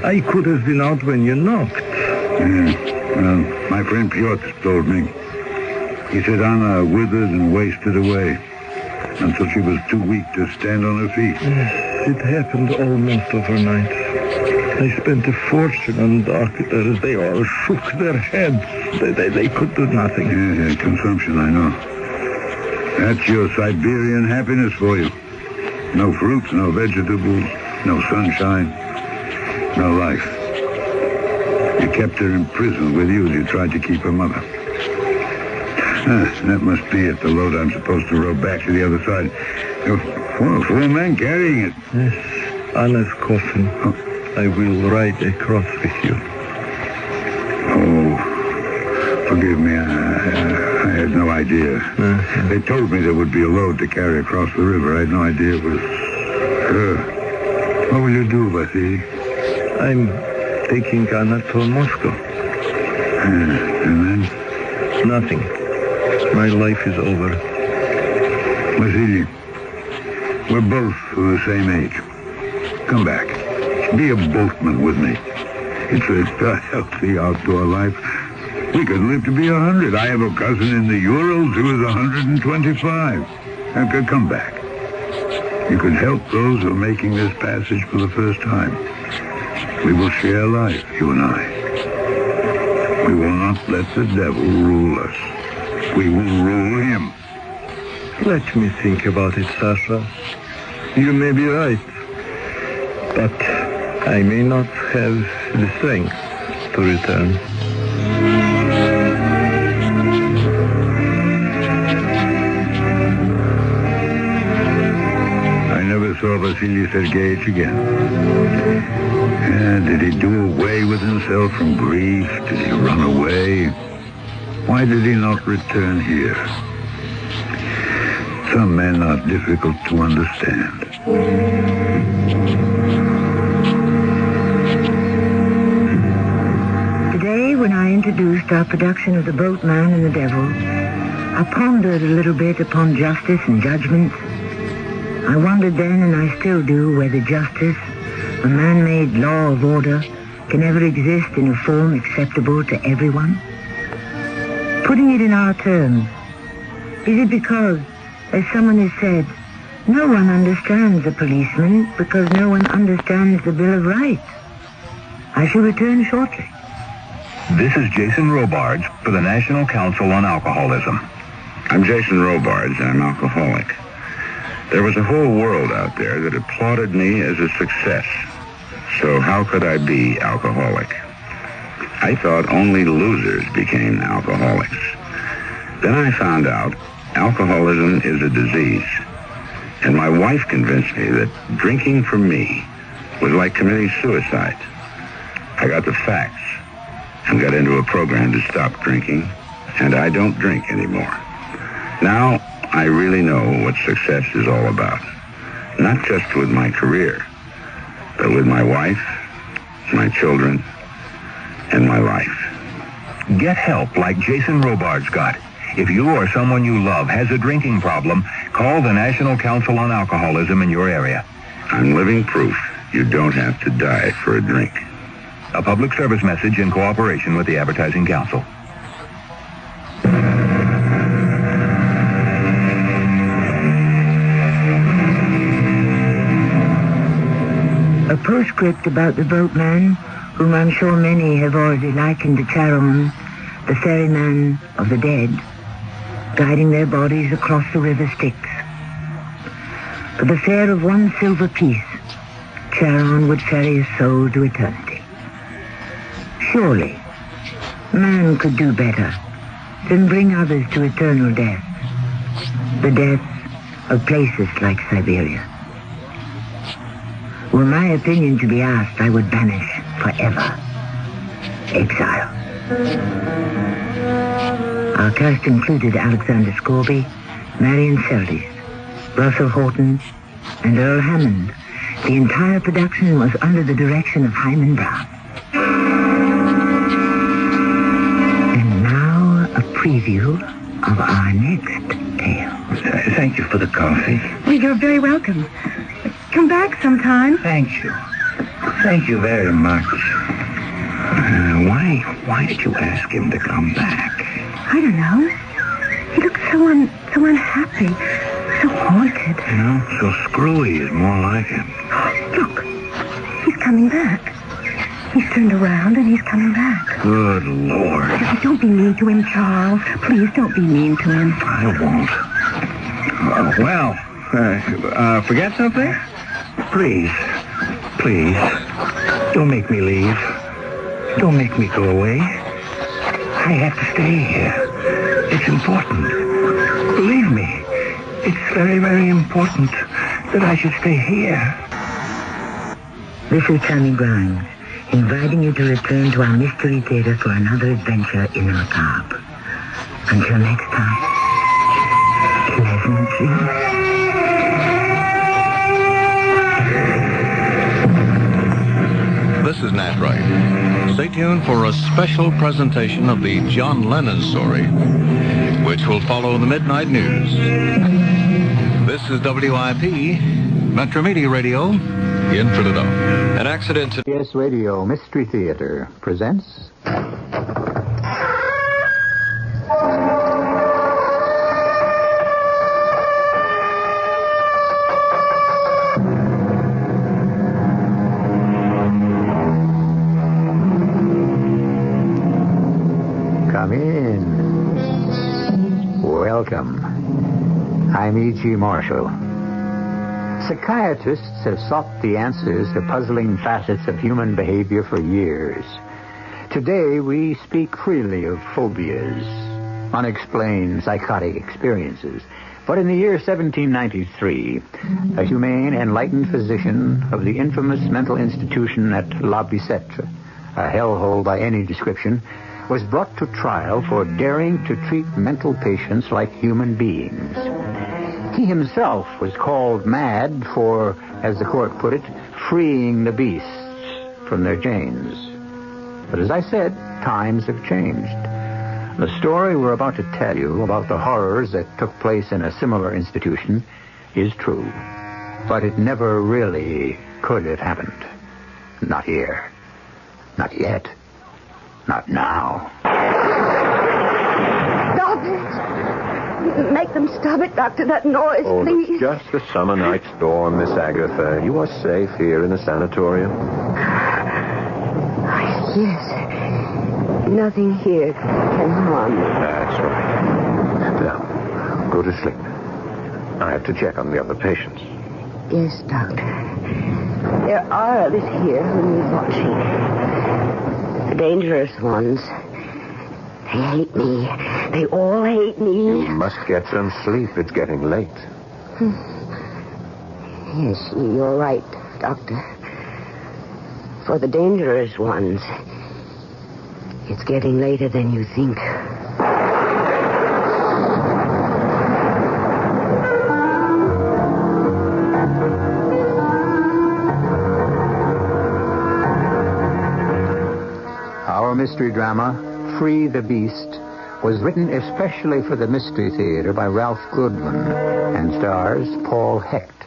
I could have been out when you knocked.
Yeah, well, my friend Piotr told me. He said Anna withered and wasted away until she was too weak to stand on her feet.
It happened almost overnight. I spent a fortune on doctors. They all shook their heads. They could do nothing.
Yeah, consumption, I know. That's your Siberian happiness for you. No fruits, no vegetables, no sunshine, no life. You kept her in prison with you as you tried to keep her mother. That must be it, the load I'm supposed to row back to the other side. Four men carrying it.
Yes, Anna's coffin. I will ride across with you.
Oh, forgive me. I had no idea. They told me there would be a load to carry across the river. I had no idea it was her. What will you do, Vasily?
I'm taking Anna to Moscow.
And then?
Nothing. My life is over.
Vasily, we're both the same age. Come back. Be a boatman with me. It's a healthy outdoor life. We could live to be 100. I have a cousin in the Urals who is 125. And could come back. You could help those who are making this passage for the first time. We will share life, you and I. We will not let the devil rule us. We will rule him.
Let me think about it, Sasha. You may be right. But I may not have the strength to return.
I never saw Vasily Sergeyevich again. Did he do away with himself from grief? Did he run away? Why did he not return here? Some men are difficult to understand.
Today, when I introduced our production of The Boatman and the Devil, I pondered a little bit upon justice and judgment. I wondered then, and I still do, whether justice, a man-made law of order, can ever exist in a form acceptable to everyone. Putting it in our terms, Is it because, as someone has said, no one understands a policeman because no one understands the Bill of Rights? I shall return shortly.
This is Jason Robards for the National Council on Alcoholism.
I'm Jason Robards, and I'm alcoholic. There was a whole world out there that applauded me as a success. So how could I be alcoholic? I thought only losers became alcoholics. Then I found out alcoholism is a disease. And my wife convinced me that drinking for me was like committing suicide. I got the facts and got into a program to stop drinking, and I don't drink anymore. Now, I really know what success is all about. Not just with my career, but with my wife, my children, and my life.
Get help like Jason Robards got. If you or someone you love has a drinking problem, call the National Council on Alcoholism in your area.
I'm living proof you don't have to die for a drink.
A public service message in cooperation with the Advertising Council.
A postscript about the boatman, whom I'm sure many have already likened to Charon, the ferryman of the dead, guiding their bodies across the river Styx. For the fare of one silver piece, Charon would ferry a soul to eternity. Surely, man could do better than bring others to eternal death, the death of places like Siberia. Were my opinion to be asked, I would banish forever exile. Our cast included Alexander Scorby, Marion Seldes, Russell Horton, and Earl Hammond. The entire production was under the direction of Hyman Brown. And now a preview of our next tale.
Thank you for the coffee.
Well, you're very welcome. Come back sometime.
Thank you. Thank you very much. Why did you ask him to come back?
I don't know. He looks so unhappy, so haunted.
So screwy is more like him.
Look, he's coming back. He's turned around and he's coming back.
Good Lord.
Don't be mean to him, Charles. Please don't be mean to him.
I won't. Forget something? Please, don't make me leave. Don't make me go away. I have to stay here. It's important. Believe me, it's very, very important that I should stay here.
This is Tammy Grimes, inviting you to return to our Mystery Theater for another adventure in the macabre. Until next time, pleasant dreams.
This is Nat Wright. Stay tuned for a special presentation of the John Lennon story, which will follow the midnight news. This is WIP, Metro Media Radio, in Philadelphia.
An accident to
CBS Radio Mystery Theater presents... Come in. Welcome. I'm E.G. Marshall. Psychiatrists have sought the answers to puzzling facets of human behavior for years. Today, we speak freely of phobias, unexplained psychotic experiences. But in the year 1793, a humane, enlightened physician of the infamous mental institution at La Bicêtre, a hellhole by any description, was brought to trial for daring to treat mental patients like human beings. He himself was called mad for, as the court put it, freeing the beasts from their chains. But as I said, times have changed. The story we're about to tell you about the horrors that took place in a similar institution is true. But it never really could have happened. Not here. Not yet. Not now.
Stop it! Make them stop it, Doctor, that noise, please.
It's just a summer night storm, Miss Agatha. You are safe here in the sanatorium.
Yes. Nothing here can harm me.
That's right. Now, go to sleep. I have to check on the other patients.
Yes, Doctor. There are others here who need watching. The dangerous ones. They hate me. They all hate me.
You must get some sleep. It's getting late.
Yes, you're right, Doctor. For the dangerous ones, it's getting later than you think.
Our mystery drama, Free the Beast, was written especially for the Mystery Theater by Ralph Goodwin and stars Paul Hecht.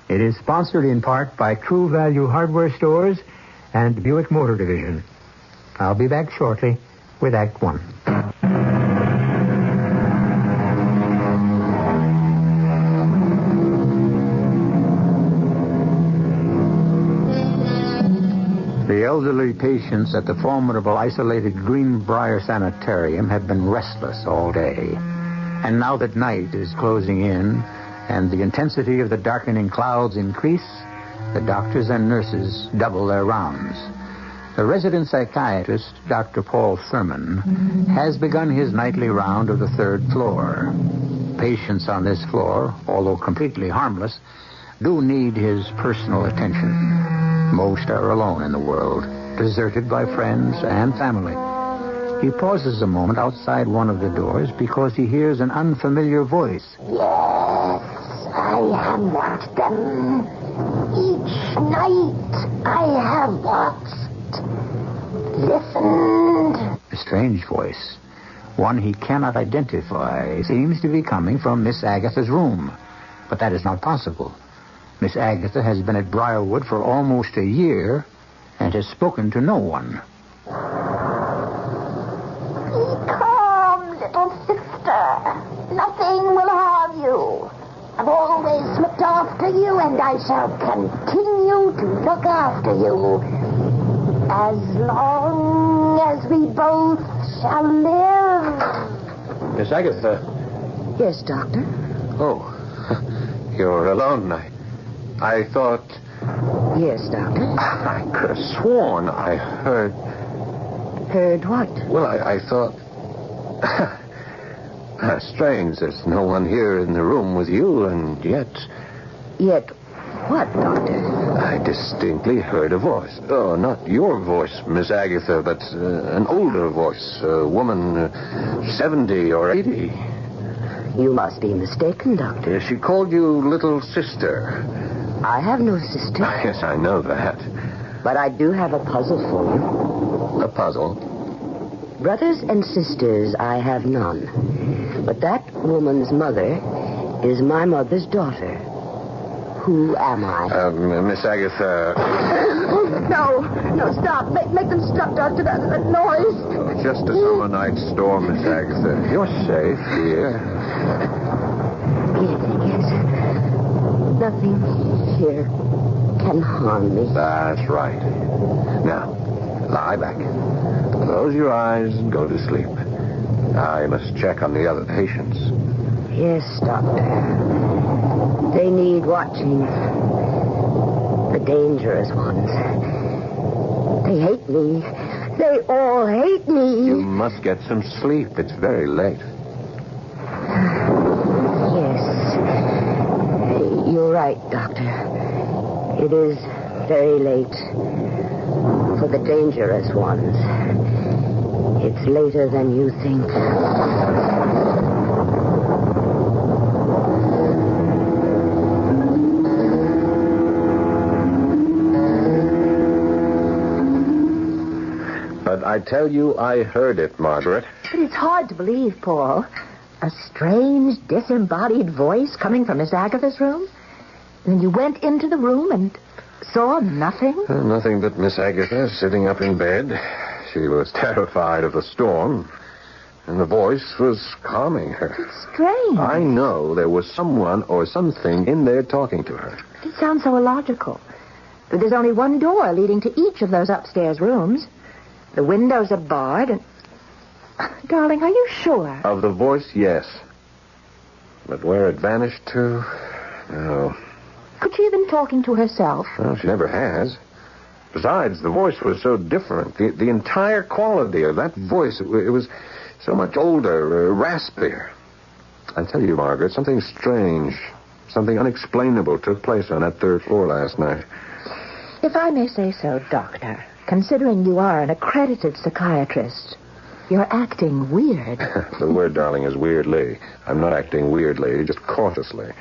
It is sponsored in part by True Value Hardware Stores and Buick Motor Division. I'll be back shortly with Act One. The elderly patients at the formidable isolated Greenbrier Sanitarium have been restless all day. And now that night is closing in and the intensity of the darkening clouds increase, the doctors and nurses double their rounds. The resident psychiatrist, Dr. Paul Thurman, has begun his nightly round of the third floor. Patients on this floor, although completely harmless, do need his personal attention. Most are alone in the world, deserted by friends and family. He pauses a moment outside one of the doors because he hears an unfamiliar voice.
Yes, I have watched them. Each night I have watched, listened.
A strange voice, one he cannot identify, seems to be coming from Miss Agatha's room. But that is not possible. Miss Agatha has been at Briarwood for almost a year and has spoken to no one.
Be calm, little sister. Nothing will harm you. I've always looked after you, and I shall continue to look after you. As long as we both shall live.
Miss Agatha.
Yes, Doctor?
Oh, you're alone. I thought...
Yes, Doctor?
I could have sworn I heard...
Heard what?
Well, I thought... Strange, there's no one here in the room with you, and yet...
Yet what, Doctor?
I distinctly heard a voice. Oh, not your voice, Miss Agatha, but an older voice. A woman, 70 or 80.
You must be mistaken, Doctor.
She called you little sister.
I have no sister.
Yes, I know that.
But I do have a puzzle for you.
A puzzle?
Brothers and sisters, I have none. But that woman's mother is my mother's daughter. Who am I?
Miss Agatha...
No, stop. Make them stop, Doctor. That noise.
Oh, just a summer night storm, Miss Agatha. You're safe here.
Yes. Nothing here can harm me.
That's right. Now, lie back. Close your eyes and go to sleep. I must check on the other patients.
Yes, Doctor. They need watching. The dangerous ones. They hate me. They all hate me.
You must get some sleep. It's very late.
Yes. You're right, Doctor. It is very late. For the dangerous ones. It's later than you think.
But I tell you, I heard it, Margaret.
But it's hard to believe, Paul. A strange, disembodied voice coming from Miss Agatha's room? Then you went into the room and saw nothing?
Nothing but Miss Agatha sitting up in bed. She was terrified of the storm. and the voice was calming her.
It's strange.
I know there was someone or something in there talking to her.
It sounds so illogical. But there's only one door leading to each of those upstairs rooms. The windows are barred and... Darling, are you sure?
Of the voice, yes. But where it vanished to, no.
Could she have been talking to herself?
Well, she never has. Besides, the voice was so different. The entire quality of that voice, it was so much older, raspier. I tell you, Margaret, something strange, something unexplainable took place on that third floor last night.
If I may say so, Doctor, considering you are an accredited psychiatrist, you're acting weird.
The word, darling, is weirdly. I'm not acting weirdly, just cautiously.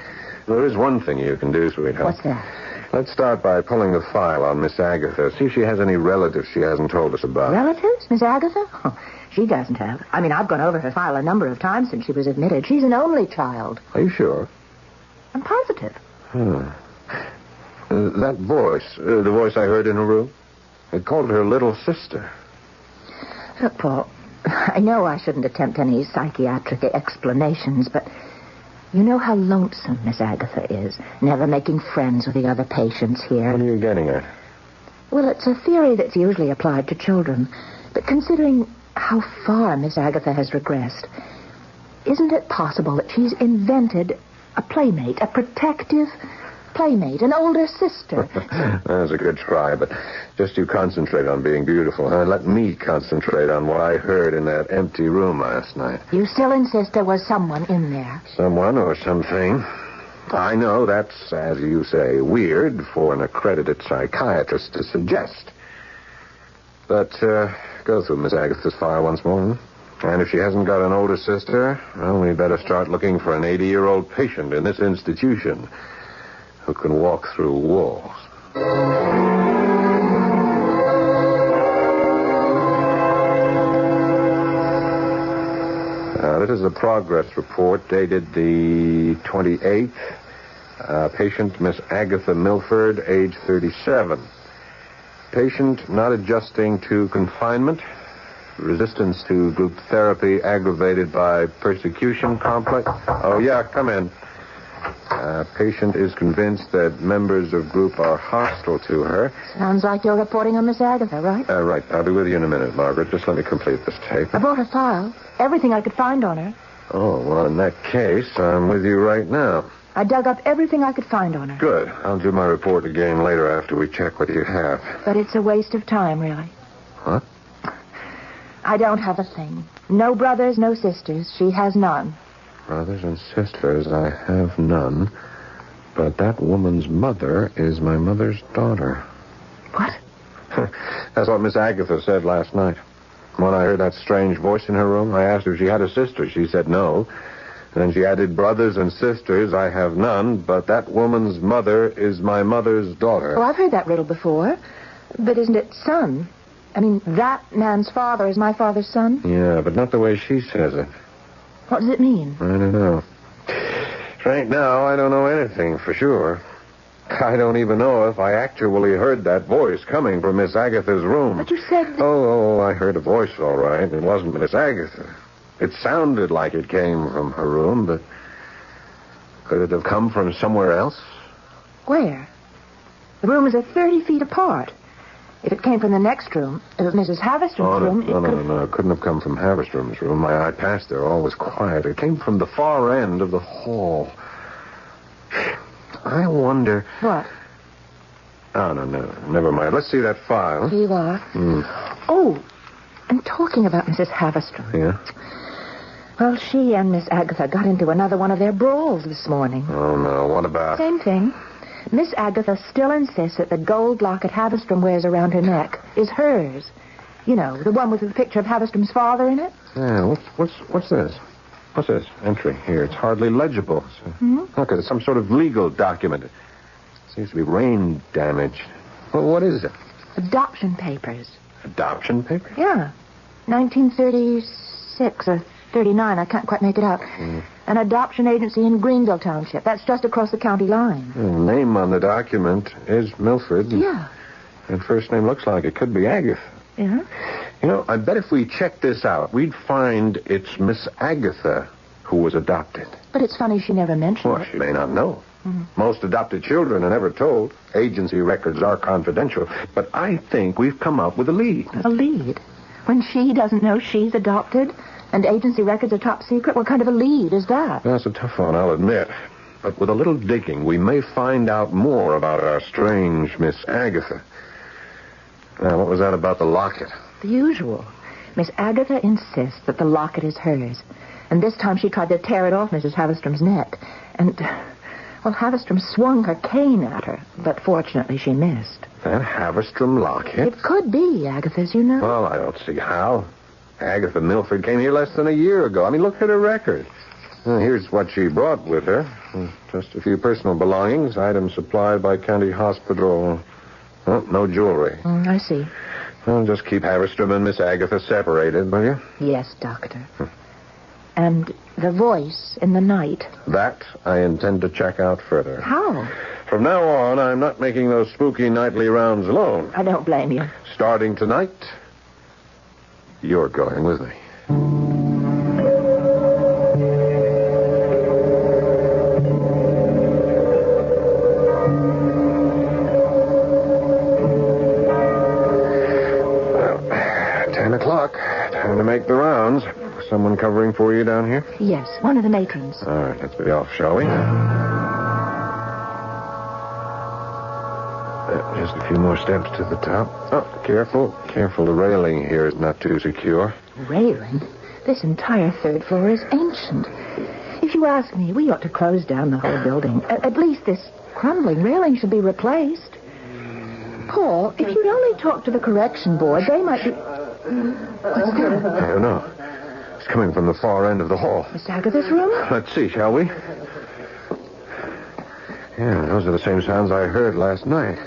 There is one thing you can do, sweetheart.
What's that?
Let's start by pulling the file on Miss Agatha. See if she has any relatives she hasn't told us about.
Relatives? Miss Agatha? Oh, she doesn't have. I mean, I've gone over her file a number of times since she was admitted. She's an only child.
Are you sure?
I'm positive.
That voice, the voice I heard in her room, it called her little sister.
Look, Paul, I know I shouldn't attempt any psychiatric explanations, but you know how lonesome Miss Agatha is, never making friends with the other patients here.
What are you getting at?
Well, it's a theory that's usually applied to children, but considering how far Miss Agatha has regressed, isn't it possible that she's invented a playmate, a protective playmate, an older sister?
That's a good try, but just you concentrate on being beautiful. Let me concentrate on what I heard in that empty room last night.
You still insist there was someone in there?
Someone or something. I know that's, as you say, weird for an accredited psychiatrist to suggest. But go through Miss Agatha's file once more. And if she hasn't got an older sister, well, we'd better start looking for an 80-year-old patient in this institution who can walk through walls. This is a progress report dated the 28th. Patient Miss Agatha Milford, age 37. Patient not adjusting to confinement. Resistance to group therapy aggravated by persecution complex. Oh, yeah, come in. Patient is convinced that members of group are hostile to her.
Sounds like you're reporting on Miss Agatha, right?
Right. I'll be with you in a minute, Margaret. Just let me complete this tape.
I brought her file. Everything I could find on her.
Oh, well, in that case, I'm with you right now.
I dug up everything I could find on her.
Good. I'll do my report again later after we check what you have.
But it's a waste of time, really.
Huh?
I don't have a thing. No brothers, no sisters. She has none.
Brothers and sisters, I have none. But that woman's mother is my mother's daughter.
What?
That's what Miss Agatha said last night. When I heard that strange voice in her room, I asked her if she had a sister. She said no. And then she added, brothers and sisters, I have none, but that woman's mother is my mother's daughter.
Oh, I've heard that riddle before. But isn't it son? I mean, that man's father is my father's son?
Yeah, but not the way she says it.
What does it mean?
I don't know. Right now, I don't know anything for sure. I don't even know if I actually heard that voice coming from Miss Agatha's room.
But you said...
Oh, I heard a voice, all right. It wasn't Miss Agatha. It sounded like it came from her room, but could it have come from somewhere else?
Where? The rooms are 30 feet apart. If it came from the next room, if it was Mrs. Haverstrom's room...
No. It couldn't have come from Haverstrom's room. I passed there. All was quiet. It came from the far end of the hall. I wonder...
What?
Oh, no. Never mind. Let's see that file.
Here you are. Oh, and talking about Mrs. Haverstrom.
Yeah?
Well, she and Miss Agatha got into another one of their brawls this morning.
Oh, no. What about...
Same thing. Miss Agatha still insists that the gold locket Haverstrom wears around her neck is hers. You know, the one with the picture of Haverstrom's father in it.
Yeah, what's this? What's this entry here? It's hardly legible. Look, it's some sort of legal document. It seems to be rain damage. Well, what is it?
Adoption papers.
Adoption papers?
Yeah. 1936 or 39. I can't quite make it out. An adoption agency in Greenville Township. That's just across the county line.
The name on the document is Milford.
Yeah.
And first name looks like it could be Agatha.
Yeah?
You know, I bet if we checked this out, we'd find it's Miss Agatha who was adopted.
But it's funny she never mentioned
Well,
it.
she may not know.
Mhm.
Most adopted children are never told. Agency records are confidential. But I think we've come up with a lead.
A lead? When she doesn't know she's adopted and agency records are top secret? What kind of a lead is that?
That's a tough one, I'll admit. But with a little digging, we may find out more about our strange Miss Agatha. Now, what was that about the locket?
The usual. Miss Agatha insists that the locket is hers. And this time she tried to tear it off Mrs. Haverstrom's neck. And, well, Haverstrom swung her cane at her, but fortunately she missed.
That Haverstrom locket?
It could be Agatha's, you know.
Well, I don't see how. Agatha Milford came here less than a year ago. I mean, look at her record. Here's what she brought with her. Just a few personal belongings, items supplied by county hospital. Oh, no jewelry.
I see.
Well, just keep Haverstrom and Miss Agatha separated, will you?
Yes, Doctor. And the voice in the night.
That I intend to check out further.
How?
From now on, I'm not making those spooky nightly rounds alone.
I don't blame you.
Starting tonight, you're going with me. Well, 10 o'clock. Time to make the rounds. Someone covering for you down here?
Yes, one of the matrons.
All right, let's be off, shall we? Just a few more steps to the top. Oh, careful. Careful, the railing here is not too secure.
Railing? This entire third floor is ancient. If you ask me, we ought to close down the whole building. At least this crumbling railing should be replaced. Paul, if you'd only talk to the correction board, they might be... What's that?
I don't know. It's coming from the far end of the hall.
Miss Agatha's room?
Let's see, shall we? Yeah, those are the same sounds I heard last night.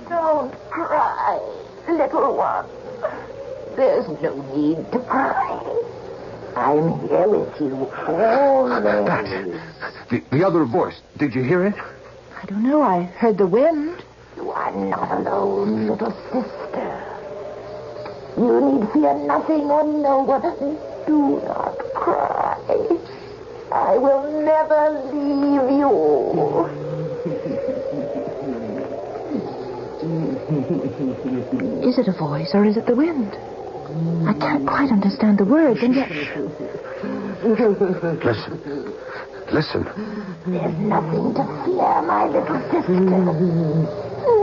Don't cry, little one. There's no need to cry. I'm here with you always.
The other voice, did you hear it?
I don't know. I heard the wind.
You are not alone, little sister. You need fear nothing or no one. Do not cry. I will never leave you.
Is it a voice or is it the wind? I can't quite understand the words, and yet...
Listen. Listen.
There's nothing to fear, my little sister.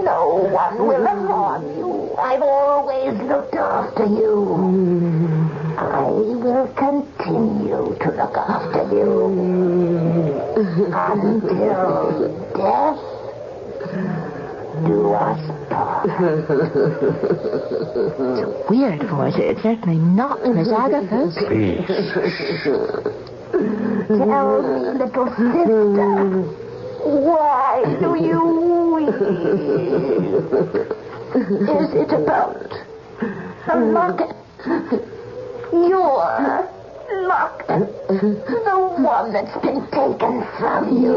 No one will harm you. I've always looked after you. I will continue to look after you. Until death do us part.
It's a weird voice. It's certainly not Miss Agatha's.
Please.
Tell me, little sister, why do you weep? Is it about a locket? Your locket? The one that's been taken from you?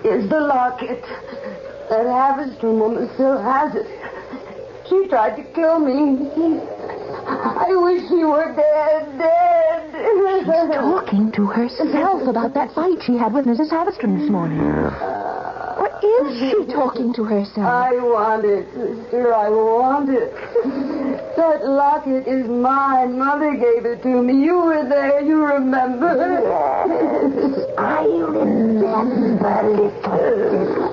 Is the locket. That Haverstrom woman still has it. She tried to kill me. I wish she were dead.
She's talking to herself about that fight she had with Mrs. Haverstrom this morning. What is she talking to herself?
I want it, sister. I want it. That locket is mine. Mother gave it to me. You were there. You remember?
Yes, I remember, little sister.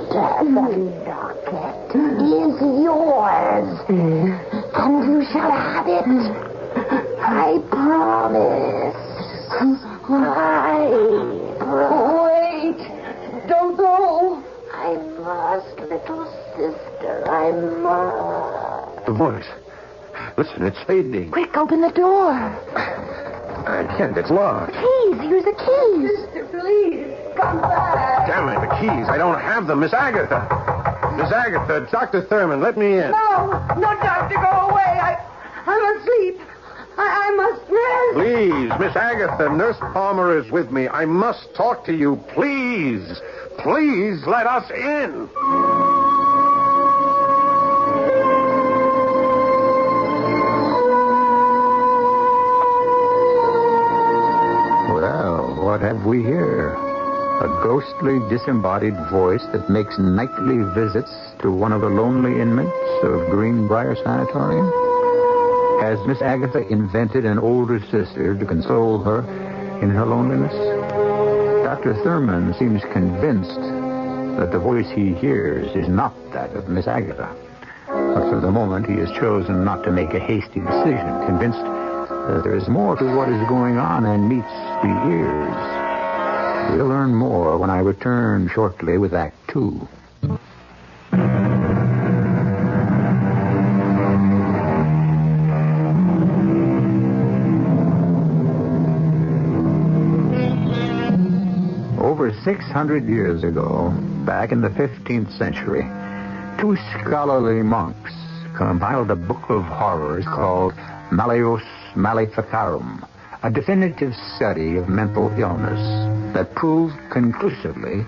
The locket is yours. And you shall have it. I promise.
Wait. Don't go.
I must, little sister. I must.
The voice. Listen, it's fading.
Quick, open the door.
I can't. It's locked.
Keys. Here's the keys.
Sister, please. Come back.
Damn it, the keys. I don't have them. Miss Agatha. Miss Agatha, Dr. Thurman, let me in.
No, doctor, go away. I'm asleep. I must rest.
Please, Miss Agatha, Nurse Palmer is with me. I must talk to you. Please. Please let us in.
what have we here? A ghostly, disembodied voice that makes nightly visits to one of the lonely inmates of Greenbrier Sanatorium? Has Miss Agatha invented an older sister to console her in her loneliness? Dr. Thurman seems convinced that the voice he hears is not that of Miss Agatha. But for the moment, he has chosen not to make a hasty decision, convinced that there is more to what is going on than meets the ears. We'll learn more when I return shortly with Act 2. Over 600 years ago, back in the 15th century, two scholarly monks compiled a book of horrors called Malleus Maleficarum, a definitive study of mental illness that proved conclusively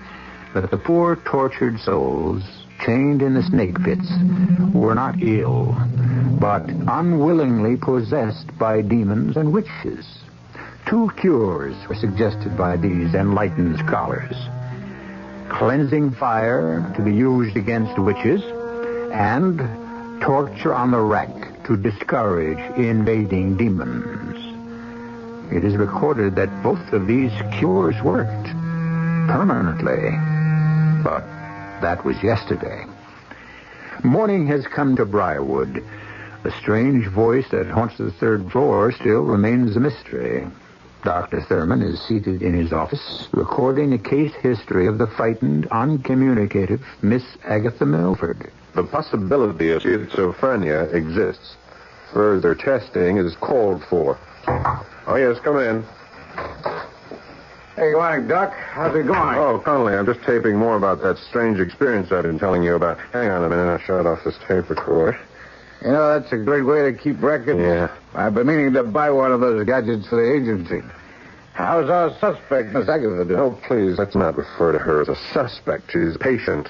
that the poor tortured souls chained in the snake pits were not ill, but unwillingly possessed by demons and witches. Two cures were suggested by these enlightened scholars: cleansing fire to be used against witches, and torture on the rack to discourage invading demons. It is recorded that both of these cures worked permanently, but that was yesterday. Morning has come to Briarwood. The strange voice that haunts the third floor still remains a mystery. Dr. Thurman is seated in his office, recording a case history of the frightened, uncommunicative Miss Agatha Milford.
The possibility of schizophrenia exists. Further testing is called for. Oh, yes, come in.
Hey, good morning, Doc. How's it going?
Oh, Connolly, I'm just taping more about that strange experience I've been telling you about. Hang on a minute, I'll shut off this tape recorder.
You know, that's a great way to keep records.
Yeah.
I've been meaning to buy one of those gadgets for the agency. How's our suspect, Miss Agatha, doing?
Oh, please, let's not refer to her as a suspect. She's a patient,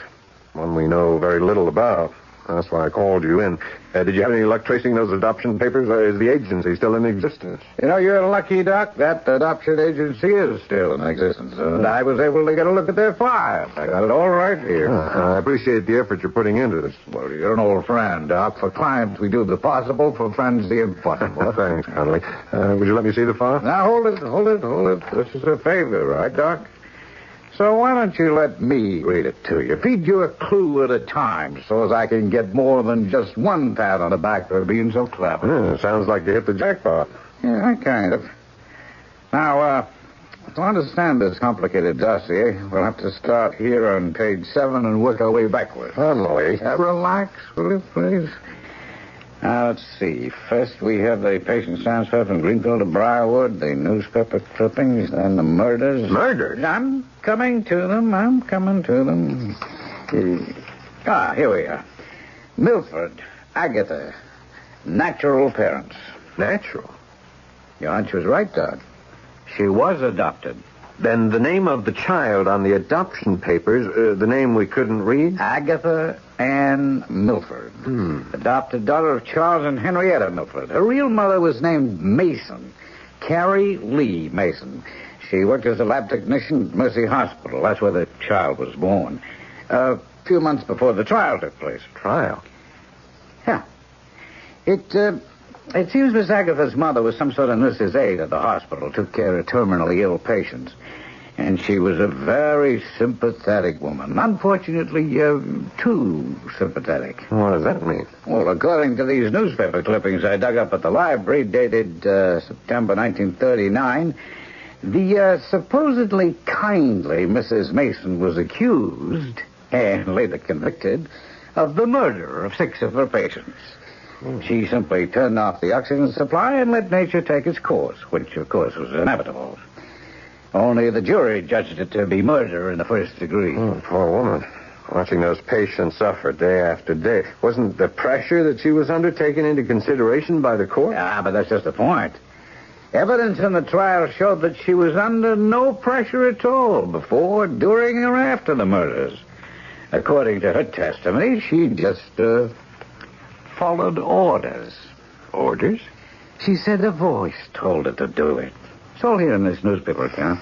one we know very little about. That's why I called you in. Did you have any luck tracing those adoption papers? Is the agency still in existence?
You know, you're lucky, Doc. That adoption agency is still in existence. And I was able to get a look at their file. I got it all right here.
I appreciate the effort you're putting into this.
Well, you're an old friend, Doc. For clients, we do the possible. For friends, the impossible.
Thanks, Connolly. Would you let me see the file?
Now, hold it. This is a favor, right, Doc? So why don't you let me read it to you? Feed you a clue at a time so as I can get more than just one pat on the back for being so clever.
Yeah, sounds like you hit the jackpot.
Yeah, kind of. Now, to understand this complicated dossier, we'll have to start here on page 7 and work our way backwards.
Connolly.
Relax, will you, please? Now, let's see. First, we have the patient's transfer from Greenfield to Briarwood, the newspaper clippings, then the murders.
Murders?
I'm coming to them. Here we are. Milford, Agatha, natural parents.
Natural?
Your hunch was right, Doc. She was adopted.
Then the name of the child on the adoption papers, the name we couldn't read?
Agatha Ann Milford. Adopted daughter of Charles and Henrietta Milford. Her real mother was named Mason. Carrie Lee Mason. She worked as a lab technician at Mercy Hospital. That's where the child was born. A few months before the trial took place.
Trial?
Yeah. It seems Miss Agatha's mother was some sort of nurse's aide at the hospital, took care of terminally ill patients. And she was a very sympathetic woman. Unfortunately, too sympathetic.
What does that mean?
Well, according to these newspaper clippings I dug up at the library, dated September 1939, the supposedly kindly Mrs. Mason was accused, and later convicted, of the murder of 6 of her patients. She simply turned off the oxygen supply and let nature take its course, which, of course, was inevitable. Only the jury judged it to be murder in the first degree.
Poor woman. Watching those patients suffer day after day. Wasn't the pressure that she was under taken into consideration by the court?
Yeah, but that's just the point. Evidence in the trial showed that she was under no pressure at all before, during, or after the murders. According to her testimony, she just, followed orders.
Orders?
She said a voice told her to do it. It's all here in this newspaper account.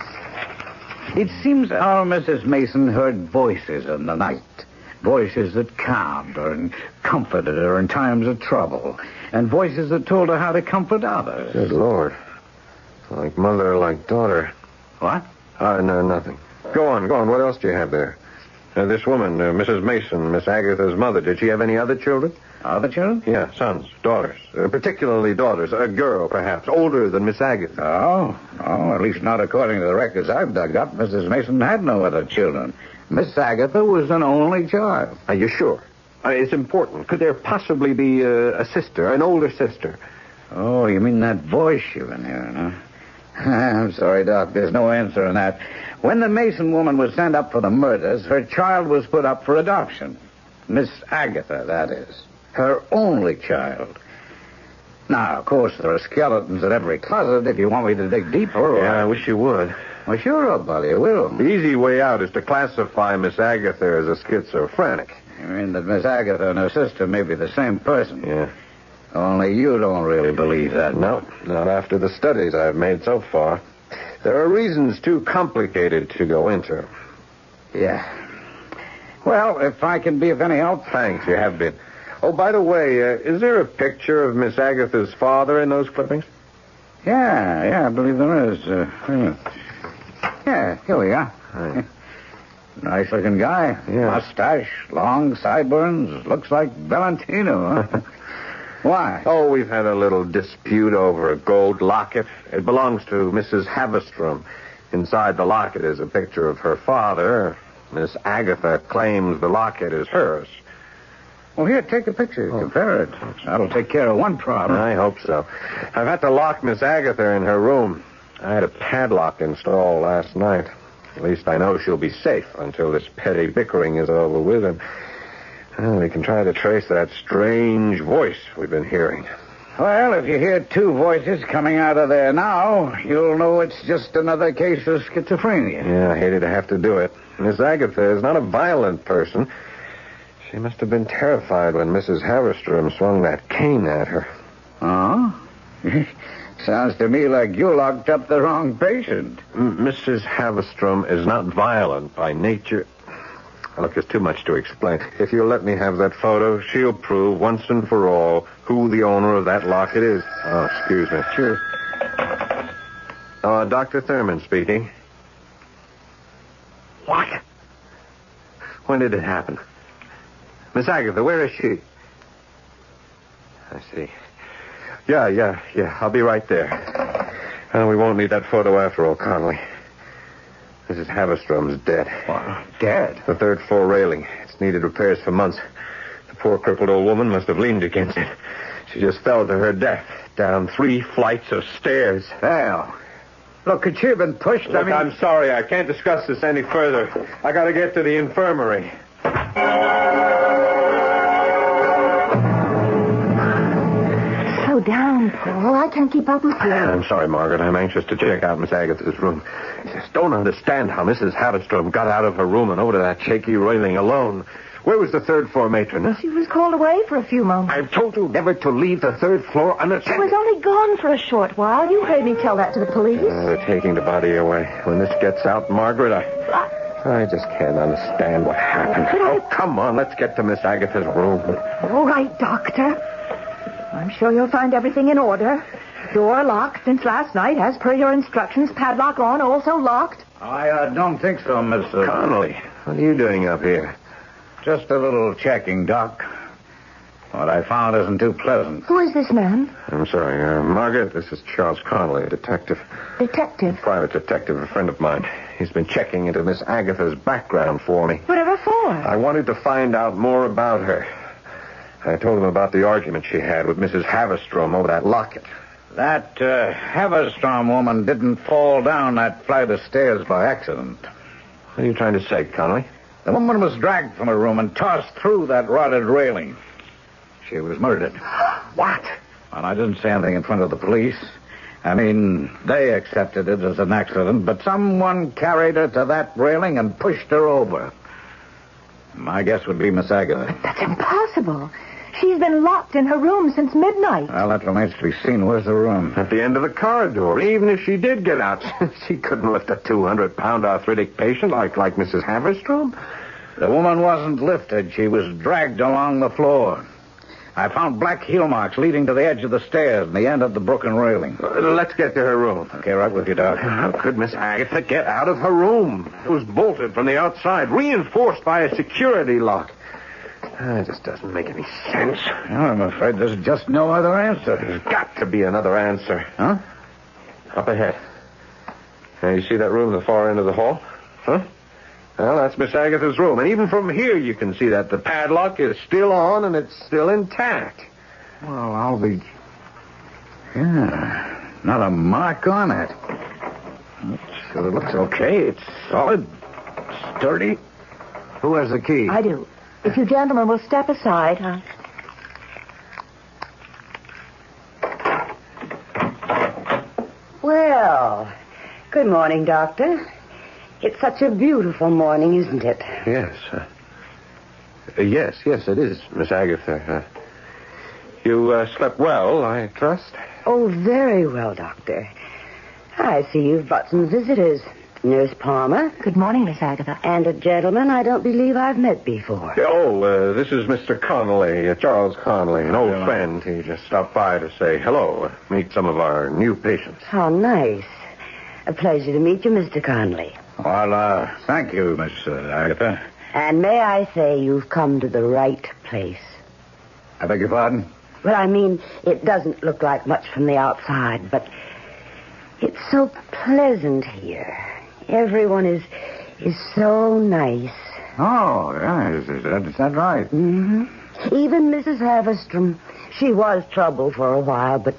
It seems our Mrs. Mason heard voices in the night. Voices that calmed her and comforted her in times of trouble. And voices that told her how to comfort others.
Good Lord. Like mother, like daughter.
What?
No, nothing. Go on. What else do you have there? This woman, Mrs. Mason, Miss Agatha's mother, did she have any other children?
Other children?
Yeah, sons, daughters. Particularly daughters. A girl, perhaps, older than Miss Agatha.
Oh, at least not according to the records I've dug up. Mrs. Mason had no other children. Miss Agatha was an only child.
Are you sure? It's important. Could there possibly be a sister, an older sister?
Oh, you mean that voice you've been hearing, huh? I'm sorry, Doc. There's no answer on that. When the Mason woman was sent up for the murders, her child was put up for adoption. Miss Agatha, that is. Her only child. Now, of course, there are skeletons in every closet if you want me to dig deeper.
Yeah, I wish you would.
Well, sure, old buddy, I will.
The easy way out is to classify Miss Agatha as a schizophrenic.
You mean that Miss Agatha and her sister may be the same person?
Yeah.
Only you don't really believe that.
No, not after the studies I've made so far. There are reasons too complicated to go into.
Yeah. Well, if I can be of any help...
Thanks, you have been. Oh, by the way, is there a picture of Miss Agatha's father in those clippings?
Yeah, I believe there is. Yeah, here we are.
Right.
Nice-looking guy.
Yeah.
Mustache, long sideburns. Looks like Valentino, huh? Why?
Oh, we've had a little dispute over a gold locket. It belongs to Mrs. Havestrom. Inside the locket is a picture of her father. Miss Agatha claims the locket is hers.
Well, here, take a picture. Compare it. That'll take care of one problem.
I hope so. I've had to lock Miss Agatha in her room. I had a padlock installed last night. At least I know she'll be safe until this petty bickering is over with. And well, we can try to trace that strange voice we've been hearing.
Well, if you hear two voices coming out of there now, you'll know it's just another case of schizophrenia.
Yeah, I hated to have to do it. Miss Agatha is not a violent person. She must have been terrified when Mrs. Havestrom swung that cane at her.
Oh? Sounds to me like you locked up the wrong patient.
Mrs. Havestrom is not violent by nature. Look, there's too much to explain. If you'll let me have that photo, she'll prove once and for all who the owner of that locket is. Oh, excuse me.
Sure.
Dr. Thurman speaking. What? When did it happen? Miss Agatha, where is she? I see. Yeah. I'll be right there. We won't need that photo after all, Connolly. Mrs. Haverstrom's dead.
What? Dead?
The third floor railing. It's needed repairs for months. The poor crippled old woman must have leaned against it. She just fell to her death down 3 flights of stairs.
Well, look, could she have been pushed?
Look, I'm sorry. I can't discuss this any further. I got to get to the infirmary.
Slow down, Paul. I can't keep up with you.
I'm sorry, Margaret. I'm anxious to check out Miss Agatha's room. I just don't understand how Mrs. Haverstrom got out of her room and over to that shaky railing alone. Where was the third floor matron?
She was called away for a few moments.
I've told you never to leave the third floor unattended.
She was only gone for a short while. You heard me tell that to the police.
They're taking the body away. When this gets out, Margaret, I just can't understand what happened. Oh, come on. Let's get to Miss Agatha's room.
All right, Doctor. I'm sure you'll find everything in order. Door locked since last night, as per your instructions. Padlock on, also locked.
I don't think so, Miss...
Connolly, what are you doing up here?
Just a little checking, Doc. What I found isn't too pleasant.
Who is this man?
I'm sorry, Margaret, this is Charles Connolly, a detective.
Detective?
Private detective, a friend of mine. He's been checking into Miss Agatha's background for me.
Whatever for?
I wanted to find out more about her. I told him about the argument she had with Mrs. Haverstrom over that locket.
That Haverstrom woman didn't fall down that flight of stairs by accident.
What are you trying to say, Connolly?
The woman was dragged from her room and tossed through that rotted railing. She was murdered.
What?
And I didn't say anything in front of the police. I mean, they accepted it as an accident, but someone carried her to that railing and pushed her over. My guess would be Miss Agatha.
That's impossible.
She's been locked in her room since midnight.
Well, that remains to be seen. Where's the room?
At the end of the corridor. Even if she did get out, she couldn't lift a 200-pound arthritic patient like Mrs. Haverstrom.
The woman wasn't lifted. She was dragged along the floor. I found black heel marks leading to the edge of the stairs and the end of the broken railing.
Let's get to her room.
Okay, right with you, Doc.
How could Miss Agatha get out of her room? It was bolted from the outside, reinforced by a security lock. It just doesn't make any sense.
Well, I'm afraid there's just no other answer.
There's got to be another answer.
Huh?
Up ahead. Now, you see that room at the far end of the hall? Huh? Well, that's Miss Agatha's room. And even from here, you can see that the padlock is still on and it's still intact.
Well, I'll be... Yeah, not a mark on it. It looks okay. It's solid, sturdy. Who has the key?
I do. If you gentlemen will step aside, huh?
Well, good morning, Doctor. It's such a beautiful morning, isn't it?
Yes. Yes, it is, Miss Agatha. You slept well, I trust?
Oh, very well, Doctor. I see you've brought some visitors. Nurse Palmer.
Good morning, Miss Agatha.
And a gentleman I don't believe I've met before.
Oh, this is Mr. Connolly, Charles Connolly, an old friend. He just stopped by to say hello, meet some of our new patients.
How nice. A pleasure to meet you, Mr. Connolly.
Well, thank you, Miss Agatha.
And may I say you've come to the right place.
I beg your pardon?
Well, I mean, it doesn't look like much from the outside, but it's so pleasant here. Everyone is so nice.
Oh, yeah, is that right?
Mm-hmm. Even Mrs. Haverstrom. She was trouble for a while, but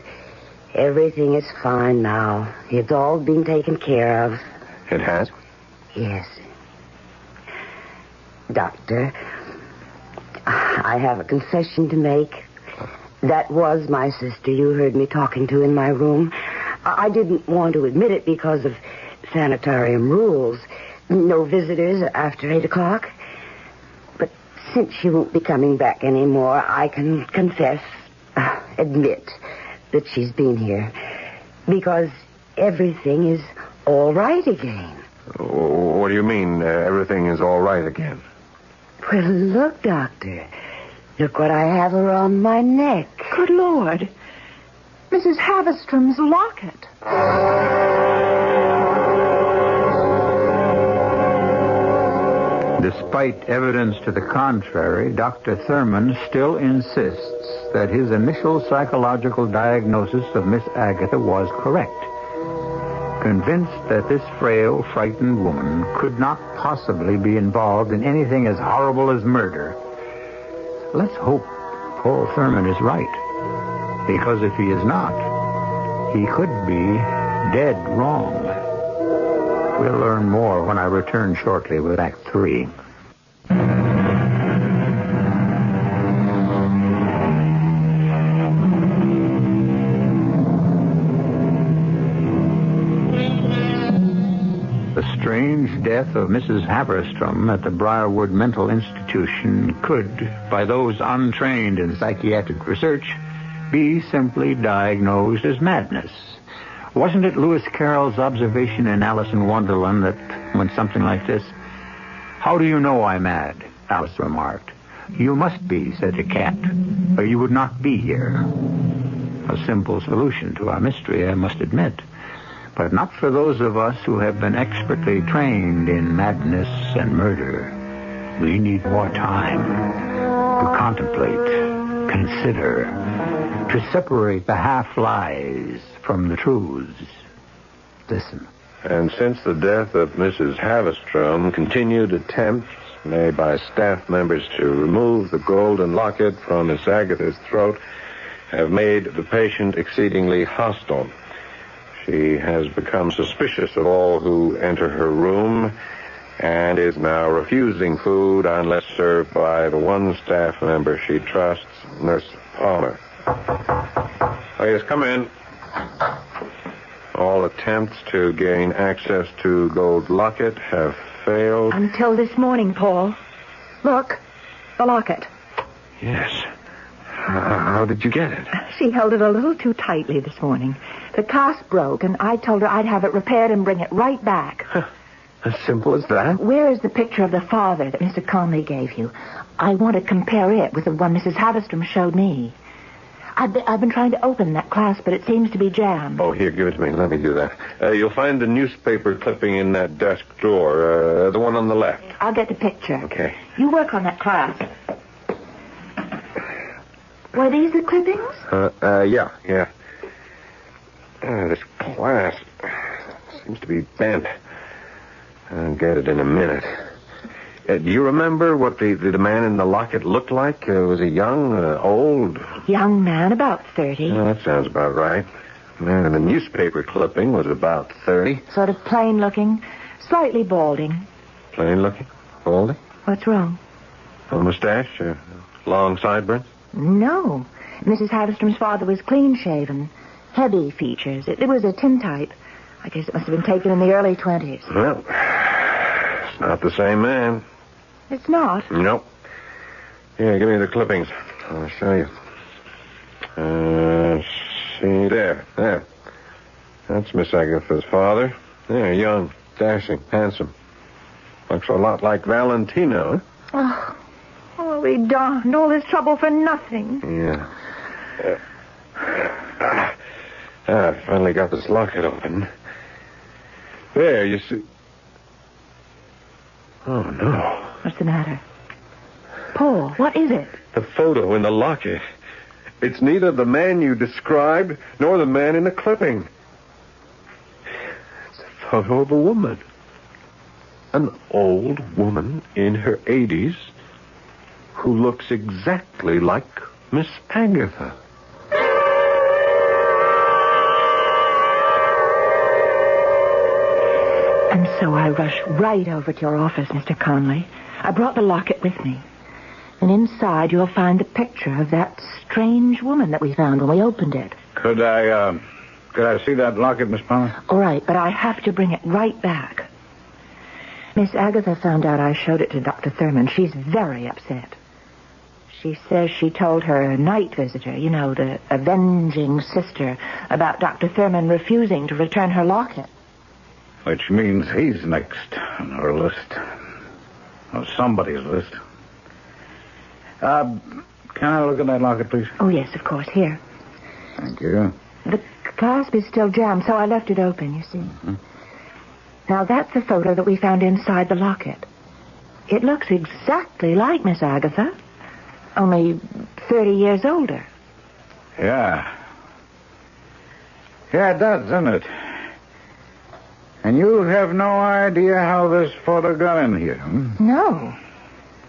everything is fine now. It's all been taken care of.
It has?
Yes. Doctor, I have a confession to make. That was my sister you heard me talking to in my room. I didn't want to admit it because of sanitarium rules. No visitors after 8 o'clock. But since she won't be coming back anymore, I can admit that she's been here. Because everything is all right again.
What do you mean, everything is all right again?
Well, look, Doctor. Look what I have around my neck.
Good Lord. Mrs. Haverstrom's locket.
Despite evidence to the contrary, Dr. Thurman still insists that his initial psychological diagnosis of Miss Agatha was correct. Convinced that this frail, frightened woman could not possibly be involved in anything as horrible as murder. Let's hope Paul Thurman is right. Because if he is not, he could be dead wrong. We'll learn more when I return shortly with Act 3. The strange death of Mrs. Haverstrom at the Briarwood Mental Institution could, by those untrained in psychiatric research, be simply diagnosed as madness. Wasn't it Lewis Carroll's observation in Alice in Wonderland that went something like this? "How do you know I'm mad?" Alice remarked. "You must be," said the cat, "or you would not be here." A simple solution to our mystery, I must admit. But not for those of us who have been expertly trained in madness and murder. We need more time to contemplate, consider, to separate the half-lies from the truths. Listen.
And since the death of Mrs. Haverstrom, continued attempts made by staff members to remove the golden locket from Miss Agatha's throat have made the patient exceedingly hostile. She has become suspicious of all who enter her room and is now refusing food unless served by the one staff member she trusts, Nurse Palmer. Please come in. All attempts to gain access to gold locket have failed.
Until this morning, Paul. Look, the locket.
Yes. How did you get it?
She held it a little too tightly this morning. The clasp broke, and I told her I'd have it repaired and bring it right back.
As simple as that?
Where is the picture of the father that Mr. Conley gave you? I want to compare it with the one Mrs. Haverstrom showed me. I've been trying to open that clasp, but it seems to be jammed.
Oh, here, give it to me. Let me do that. You'll find the newspaper clipping in that desk drawer, the one on the left.
I'll get the picture.
Okay.
You work on that clasp. Were these the clippings?
Yeah. This clasp seems to be bent. I'll get it in a minute. Do you remember what the man in the locket looked like? Was he young, old?
Young man, about 30.
Oh, that sounds about right. Man in the newspaper clipping was about 30.
Sort of plain looking, slightly balding.
Plain looking? Balding?
What's wrong?
A mustache? Long sideburns?
No. Mrs. Haverstrom's father was clean-shaven. Heavy features. It was a tintype. I guess it must have been taken in the early 20s.
Well, it's not the same man.
It's not?
Nope. Here, give me the clippings. I'll show you. See, there. That's Miss Agatha's father. There, young, dashing, handsome. Looks a lot like Valentino, huh?
Oh, we darned all this trouble for nothing.
Yeah. I finally got this locket open. There, you see. Oh, no.
What's the matter? Paul, what is it?
The photo in the locket. It's neither the man you described nor the man in the clipping. It's a photo of a woman. An old woman in her 80s who looks exactly like Miss Agatha.
And so I rushed right over to your office, Mr. Conley. I brought the locket with me. And inside you'll find the picture of that strange woman that we found when we opened it.
Could I see that locket, Miss Palmer?
All right, but I have to bring it right back. Miss Agatha found out I showed it to Dr. Thurman. She's very upset. She says she told her night visitor, the avenging sister, about Dr. Thurman refusing to return her locket.
Which means he's next on her list. Or somebody's list. Can I look at that locket, please?
Oh, yes, of course. Here.
Thank you.
The clasp is still jammed, so I left it open, you see. Mm-hmm. Now, that's the photo that we found inside the locket. It looks exactly like Miss Agatha, only 30 years older.
Yeah. Yeah, it does, doesn't it? And you have no idea how this photo got in here, hmm?
No.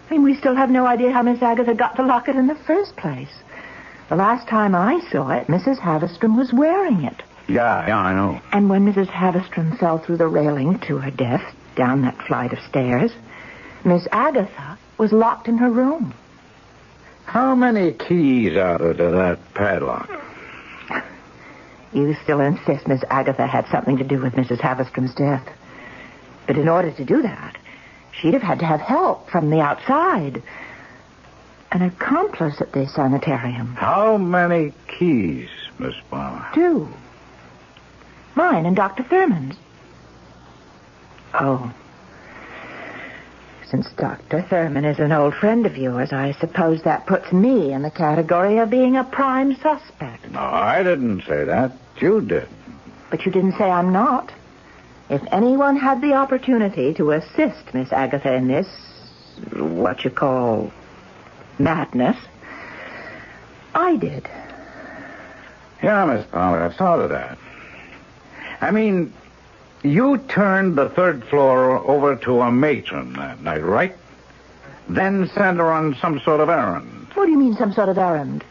I mean, we still have no idea how Miss Agatha got the locket in the first place. The last time I saw it, Mrs. Haverstrom was wearing it.
Yeah, I know.
And when Mrs. Haverstrom fell through the railing to her death, down that flight of stairs, Miss Agatha was locked in her room.
How many keys are there to that padlock?
You still insist Miss Agatha had something to do with Mrs. Haverstrom's death. But in order to do that, she'd have had to have help from the outside. An accomplice at the sanitarium.
How many keys, Miss Palmer?
2. Mine and Dr. Thurman's. Oh. Since Dr. Thurman is an old friend of yours, I suppose that puts me in the category of being a prime suspect.
No, I didn't say that. You did.
But you didn't say I'm not. If anyone had the opportunity to assist Miss Agatha in this, what you call, madness, I did.
Yeah, Miss Palmer, I thought of that. I mean, you turned the 3rd floor over to a matron that night, right? Then sent her on some sort of errand.
What do you mean, some sort of errand?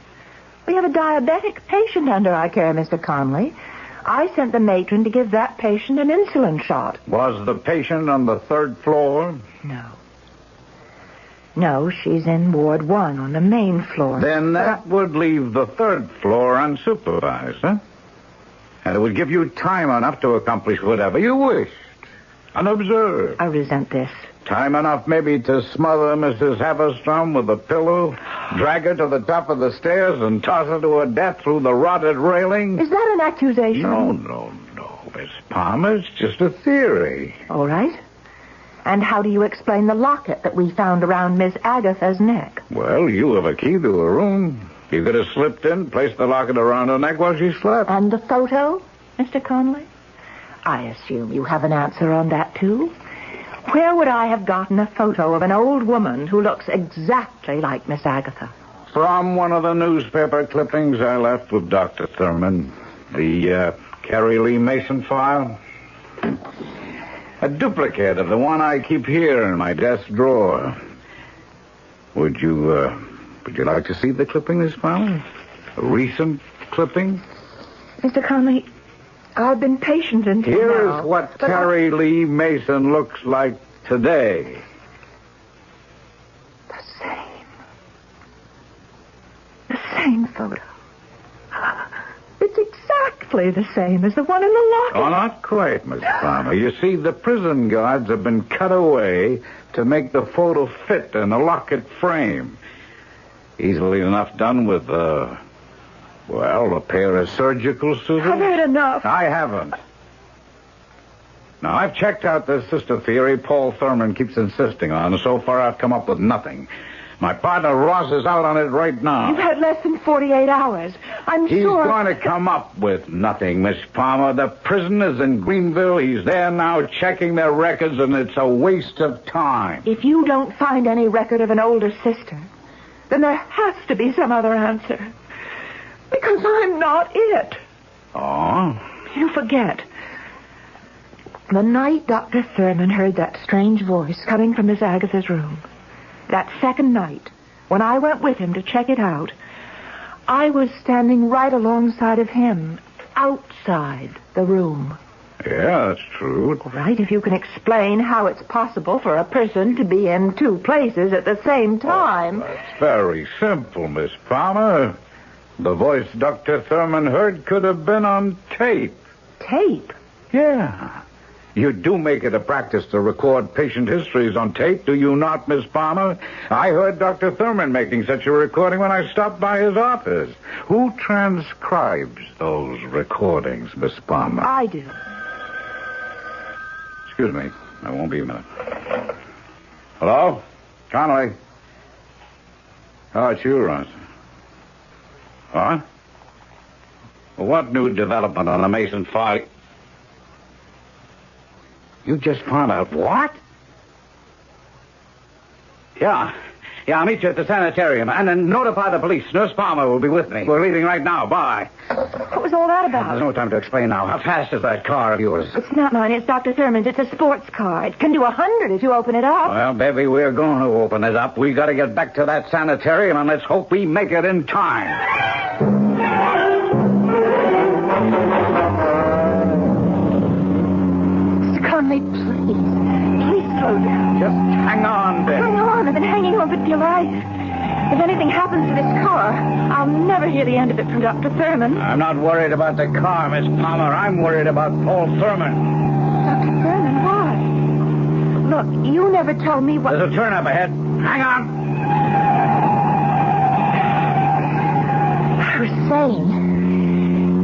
We have a diabetic patient under our care, Mr. Conley. I sent the matron to give that patient an insulin shot.
Was the patient on the 3rd floor?
No, she's in Ward 1 on the main floor.
Then that would leave the 3rd floor unsupervised, huh? And it would give you time enough to accomplish whatever you wished. Unobserved.
I resent this.
Time enough maybe to smother Mrs. Haverstrom with a pillow, drag her to the top of the stairs, and toss her to her death through the rotted railing?
Is that an accusation?
No, Miss Palmer. It's just a theory.
All right. And how do you explain the locket that we found around Miss Agatha's neck?
Well, you have a key to her room. You could have slipped in, placed the locket around her neck while she slept.
And the photo, Mr. Conley? I assume you have an answer on that, too. Where would I have gotten a photo of an old woman who looks exactly like Miss Agatha?
From one of the newspaper clippings I left with Dr. Thurman. The Carrie Lee Mason file. A duplicate of the one I keep here in my desk drawer. Would you like to see the clipping, Miss Palmer? A recent clipping?
Mr. Conley, I've been patient until now.
Here's what Carrie Lee Mason looks like today.
The same photo. It's exactly the same as the one in the locket.
Oh, not quite, Miss Palmer. You see, the prison guards have been cut away to make the photo fit in a locket frame. Easily enough done with, a pair of surgical scissors.
I've had enough.
I haven't. Now, I've checked out this sister theory Paul Thurman keeps insisting on, and so far I've come up with nothing. My partner Ross is out on it right now.
You've had less than 48 hours. I'm
He's
sure...
going to come up with nothing, Miss Palmer. The prison is in Greenville. He's there now checking their records, and it's a waste of time.
If you don't find any record of an older sister, then there has to be some other answer. Because I'm not it.
Oh?
You forget. The night Dr. Thurman heard that strange voice coming from Miss Agatha's room, that second night, when I went with him to check it out, I was standing right alongside of him, outside the room.
Yeah, that's true.
All right, if you can explain how it's possible for a person to be in two places at the same time.
That's very simple, Miss Palmer. The voice Dr. Thurman heard could have been on tape.
Tape?
Yeah. You do make it a practice to record patient histories on tape, do you not, Miss Palmer? I heard Dr. Thurman making such a recording when I stopped by his office. Who transcribes those recordings, Miss Palmer?
I do.
Excuse me. I won't be a minute. Hello? Connolly? Oh, it's you, Ross. What? Well, what new development on the Mason file? You just found out what? Yeah, I'll meet you at the sanitarium. And then notify the police. Nurse Palmer will be with me. We're leaving right now. Bye.
What was all that about?
There's no time to explain now. How fast is that car of yours?
It's not mine. It's Dr. Thurman's. It's a sports car. It can do 100 if you open it up.
Well, baby, we're going to open it up. We got to get back to that sanitarium, and let's hope we make it in time.
Conley, please slow down.
Just hang on, Ben.
Hang on. I've been hanging on for dear life. If anything happens to this car, I'll never hear the end of it from Dr. Thurman.
I'm not worried about the car, Miss Palmer. I'm worried about Paul Thurman.
Dr. Thurman, why? Look, you never told me what...
There's a turn up ahead. Hang on.
I was saying...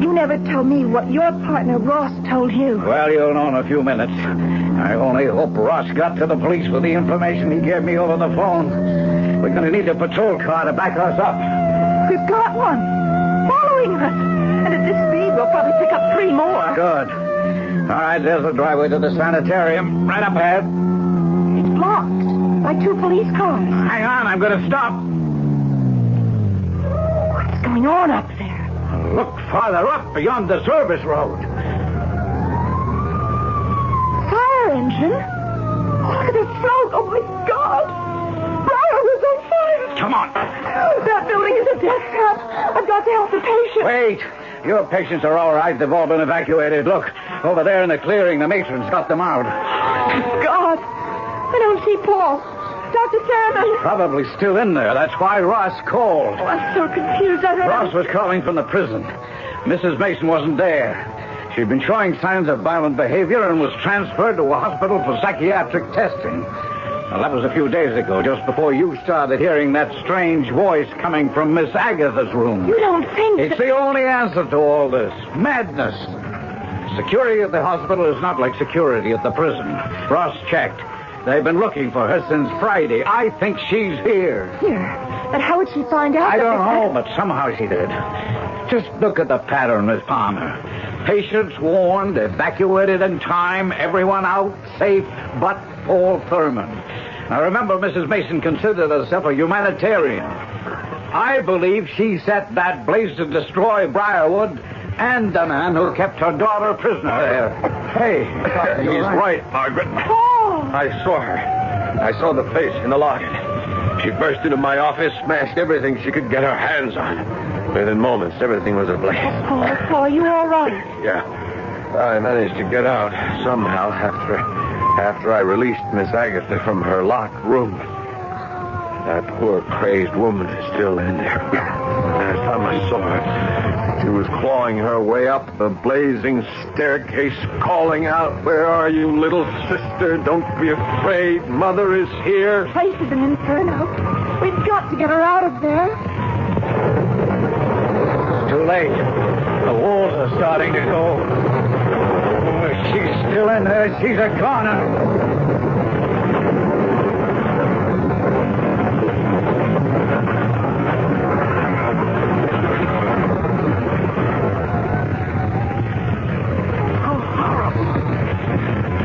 You never told me what your partner Ross told you.
Well, you'll know in a few minutes. I only hope Ross got to the police with the information he gave me over the phone. We're going to need a patrol car to back us up.
We've got one. Following us. And at this speed, we'll probably pick up 3 more.
Good. All right, there's the driveway to the sanitarium. Right up ahead.
It's blocked by 2 police cars.
Hang on, I'm going to stop.
What's going on up there?
Look farther up beyond the service road.
Fire engine? Look at the smoke. Oh, my God. Briar was on fire.
Come on.
That building is a death trap. I've got to help the patient.
Wait. Your patients are all right. They've all been evacuated. Look, over there in the clearing, the matron's got them out.
God. I don't see Paul. Dr. Thurman.
Probably still in there. That's why Ross called.
Oh, I'm so confused.
Ross was calling from the prison. Mrs. Mason wasn't there. She'd been showing signs of violent behavior and was transferred to a hospital for psychiatric testing. Well, that was a few days ago, just before you started hearing that strange voice coming from Miss Agatha's room.
You don't think
It's the only answer to all this. Madness. Security at the hospital is not like security at the prison. Ross checked. They've been looking for her since Friday. I think she's here.
Here. But how would she find out?
I don't know, but somehow she did. Just look at the pattern, Miss Palmer. Patients warned, evacuated in time, everyone out safe but Paul Thurman. Now remember, Mrs. Mason considered herself a humanitarian. I believe she set that blaze to destroy Briarwood and the man who kept her daughter prisoner there. Hey,
he's right, Margaret. I saw her. I saw the face in the locket. She burst into my office, smashed everything she could get her hands on. Within moments, everything was ablaze.
Paul, are you all right?
Yeah. I managed to get out somehow after I released Miss Agatha from her locked room. That poor crazed woman is still in there. Last time I saw her, she was clawing her way up the blazing staircase, calling out, "Where are you, little sister? Don't be afraid. Mother is here."
The place is an inferno. We've got to get her out of there.
Too late. The walls are starting to go. Oh, she's still in there. She's a goner.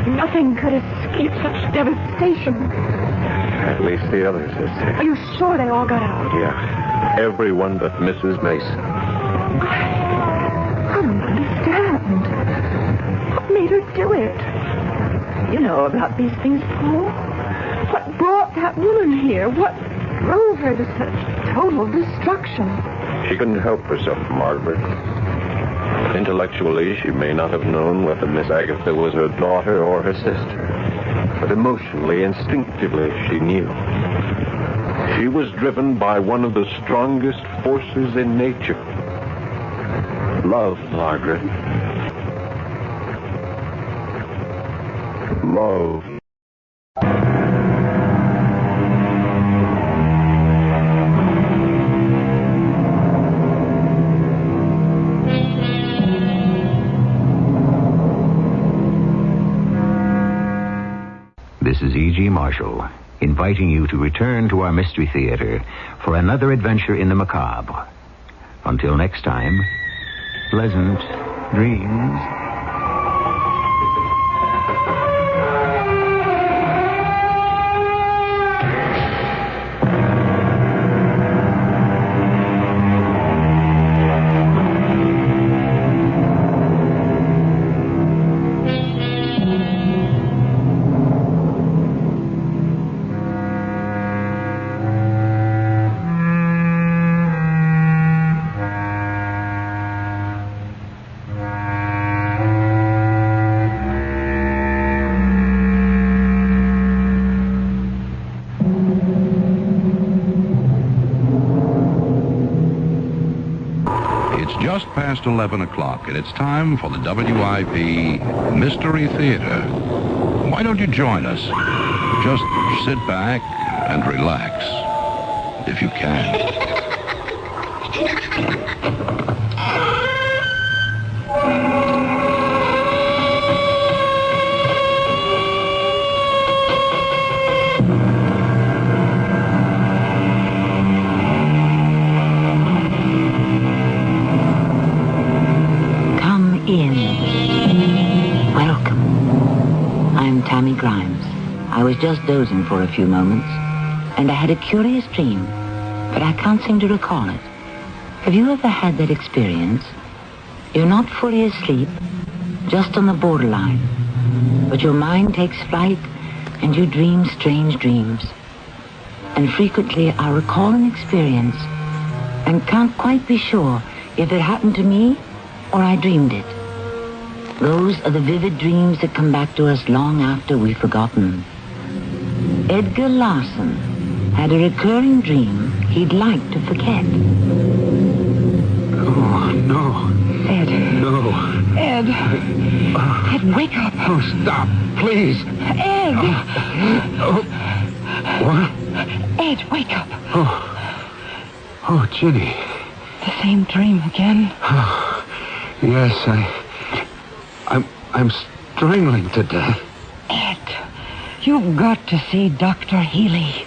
Nothing could escape such devastation.
At least the others are safe.
Are you sure they all got out?
Yeah. Everyone but Mrs. Mason.
I don't understand. What made her do it? You know about these things, Paul. What brought that woman here? What drove her to such total destruction?
She couldn't help herself, Margaret. Intellectually, she may not have known whether Miss Agatha was her daughter or her sister. But emotionally, instinctively, she knew. She was driven by one of the strongest forces in nature. Love, Margaret. Love.
This is E.G. Marshall, inviting you to return to our Mystery Theater for another adventure in the macabre. Until next time, pleasant dreams.
Just past 11 o'clock, and it's time for the WIP Mystery Theater. Why don't you join us? Just sit back and relax, if you can.
I was just dozing for a few moments, and I had a curious dream, but I can't seem to recall it. Have you ever had that experience? You're not fully asleep, just on the borderline, but your mind takes flight and you dream strange dreams. And frequently I recall an experience and can't quite be sure if it happened to me or I dreamed it. Those are the vivid dreams that come back to us long after we've forgotten. Edgar Larson had a recurring dream he'd like to forget.
Oh, no.
Ed.
No.
Ed. Ed, wake up.
Oh, stop, please.
Ed.
Oh.
Ed, wake up.
Oh, Ginny.
The same dream again.
Yes, I'm strangling to death.
Ed, you've got to see Dr. Healy.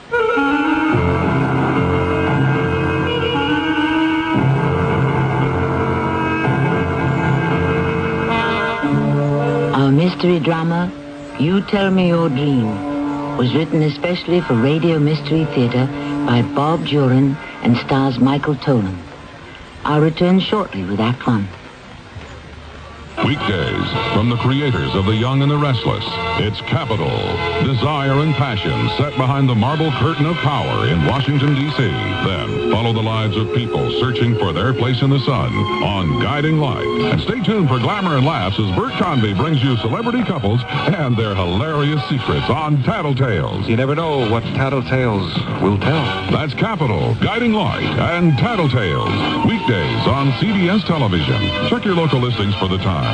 Our mystery drama, You Tell Me Your Dream, was written especially for Radio Mystery Theater by Bob Jurin and stars Michael Tolan. I'll return shortly with Act One.
Weekdays from the creators of The Young and the Restless. It's Capital, Desire and Passion set behind the marble curtain of power in Washington, D.C. Then follow the lives of people searching for their place in the sun on Guiding Light. And stay tuned for glamour and laughs as Bert Convy brings you celebrity couples and their hilarious secrets on Tattletales.
You never know what Tattletales will tell.
That's Capital, Guiding Light, and Tattletales. Weekdays on CBS Television. Check your local listings for the time.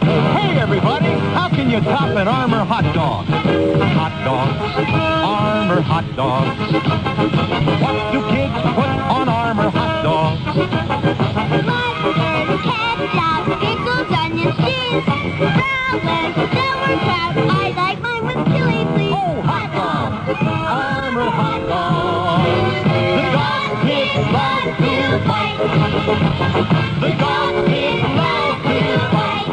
Hey, everybody, how can you top an Armour hot dog? Hot dogs, Armour hot dogs. What do kids put on Armour hot dogs?
Mustard, ketchup, pickles, onions, cheese, relish, sauerkraut. I like mine with chili, please.
Oh, hot dogs, Armour hot dogs. The dog kids love to fight. The dog kids love to fight.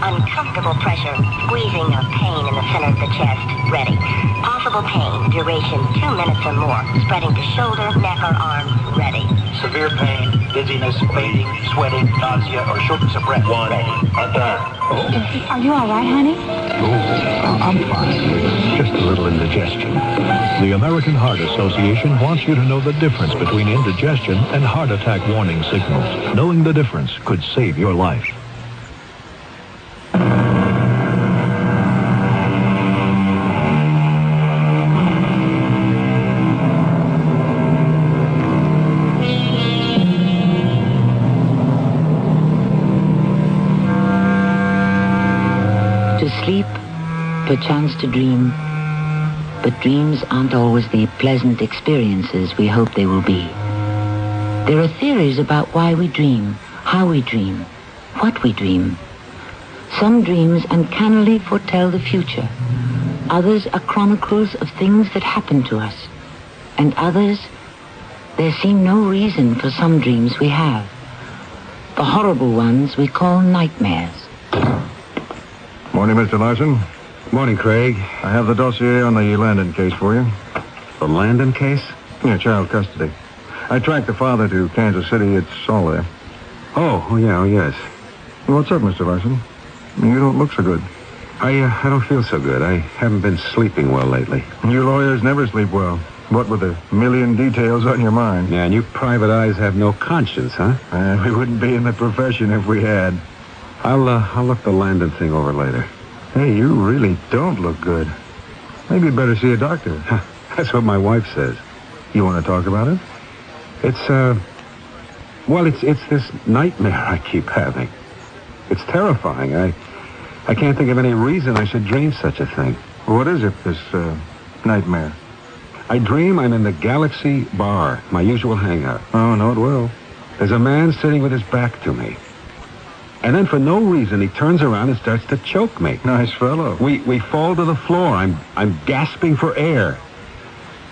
Uncomfortable pressure, squeezing of pain in the center of the chest. Ready. Possible pain, duration 2 minutes or more, spreading to shoulder, neck, or arms. Ready.
Severe pain, dizziness, fading, sweating, nausea, or shortness of breath. One.
Are you all right, honey?
I'm fine. Just a little indigestion. The American Heart Association wants you to know the difference between indigestion and heart attack warning signals. Knowing the difference could save your life.
Sleep, perchance to dream, but dreams aren't always the pleasant experiences we hope they will be. There are theories about why we dream, how we dream, what we dream. Some dreams uncannily foretell the future. Others are chronicles of things that happen to us. And others, there seem no reason for some dreams we have. The horrible ones we call nightmares.
Morning, Mr. Larson.
Morning, Craig.
I have the dossier on the Landon case for you.
The Landon case?
Yeah, child custody. I tracked the father to Kansas City. It's all there.
Oh, yes.
What's up, Mr. Larson? You don't look so good.
I don't feel so good. I haven't been sleeping well lately.
You lawyers never sleep well. What with a million details on your mind.
Yeah, and you private eyes have no conscience, huh?
We wouldn't be in the profession if we had.
I'll look the Landon thing over later.
Hey, you really don't look good. Maybe you'd better see a doctor.
That's what my wife says.
You want to talk about it?
It's this nightmare I keep having. It's terrifying. I can't think of any reason I should dream such a thing.
What is it, this nightmare?
I dream I'm in the Galaxy Bar, my usual hangout.
Oh, no, it will.
There's a man sitting with his back to me. And then for no reason, he turns around and starts to choke me.
Nice fellow.
We fall to the floor. I'm gasping for air.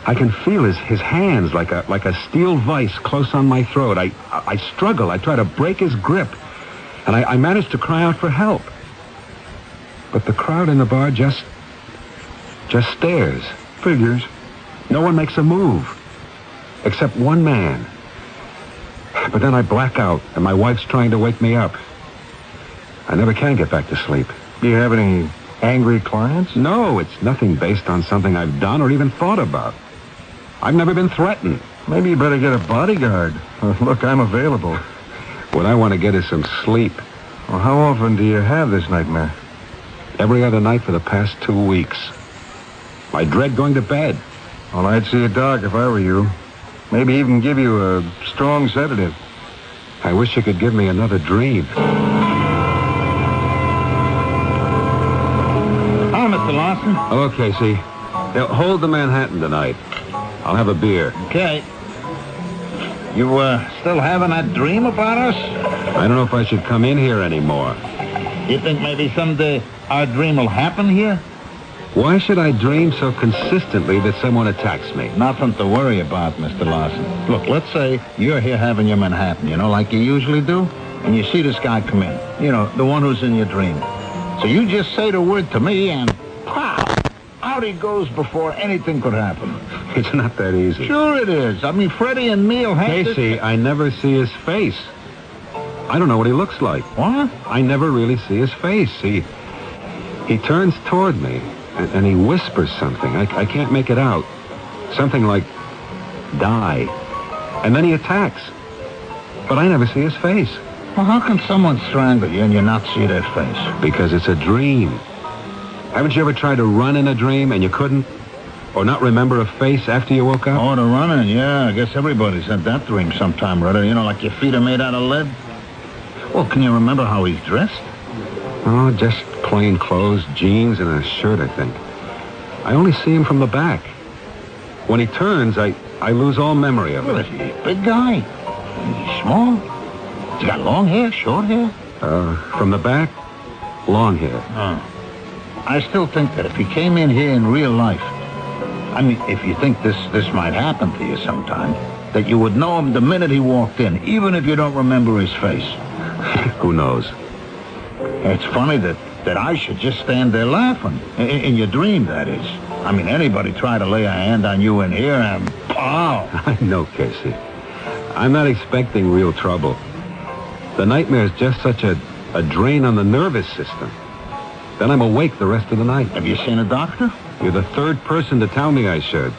I can feel his hands like a steel vice close on my throat. I struggle. I try to break his grip. And I manage to cry out for help. But the crowd in the bar just stares.
Figures.
No one makes a move. Except one man. But then I black out, and my wife's trying to wake me up.
I never can get back to sleep. Do you have any angry clients?
No, it's nothing based on something I've done or even thought about. I've never been threatened.
Maybe you better get a bodyguard. Look, I'm available.
What I want to get is some sleep.
Well, how often do you have this nightmare?
Every other night for the past 2 weeks. I dread going to bed.
Well, I'd see a doc if I were you. Maybe even give you a strong sedative.
I wish you could give me another dream.
Hi, Mr. Lawson.
Hello, Casey. Now, hold the Manhattan tonight. I'll have a beer.
Okay. You, still having that dream about us?
I don't know if I should come in here anymore.
You think maybe someday our dream will happen here?
Why should I dream so consistently that someone attacks me?
Nothing to worry about, Mr. Lawson. Look, let's say you're here having your Manhattan, like you usually do, and you see this guy come in. The one who's in your dream. So you just say the word to me and pow! Out he goes before anything could happen.
It's not that easy.
Sure it is. I mean, Freddie and me'll have
Casey, I never see his face. I don't know what he looks like.
What?
I never really see his face. He turns toward me, and he whispers something. I can't make it out. Something like, die. And then he attacks. But I never see his face.
Well, how can someone strangle you and you not see their face?
Because it's a dream. Haven't you ever tried to run in a dream and you couldn't? Or not remember a face after you woke up?
Oh, the running, yeah. I guess everybody's had that dream sometime or other. Like your feet are made out of lead. Well, can you remember how he's dressed?
Oh, just plain clothes, jeans, and a shirt, I think. I only see him from the back. When he turns, I lose all memory of
Well,
it.
is he a big guy? Is he small? Has he got long hair, short hair?
From the back, long hair.
Oh. I still think that if he came in here in real life, I mean, if you think this might happen to you sometime, that you would know him the minute he walked in, even if you don't remember his face.
Who knows?
It's funny that I should just stand there laughing. In your dream, that is. I mean, anybody try to lay a hand on you in here and pow!
I know, Casey. I'm not expecting real trouble. The nightmare's just such a drain on the nervous system. Then I'm awake the rest of the night.
Have you seen a doctor?
You're the third person to tell me I should.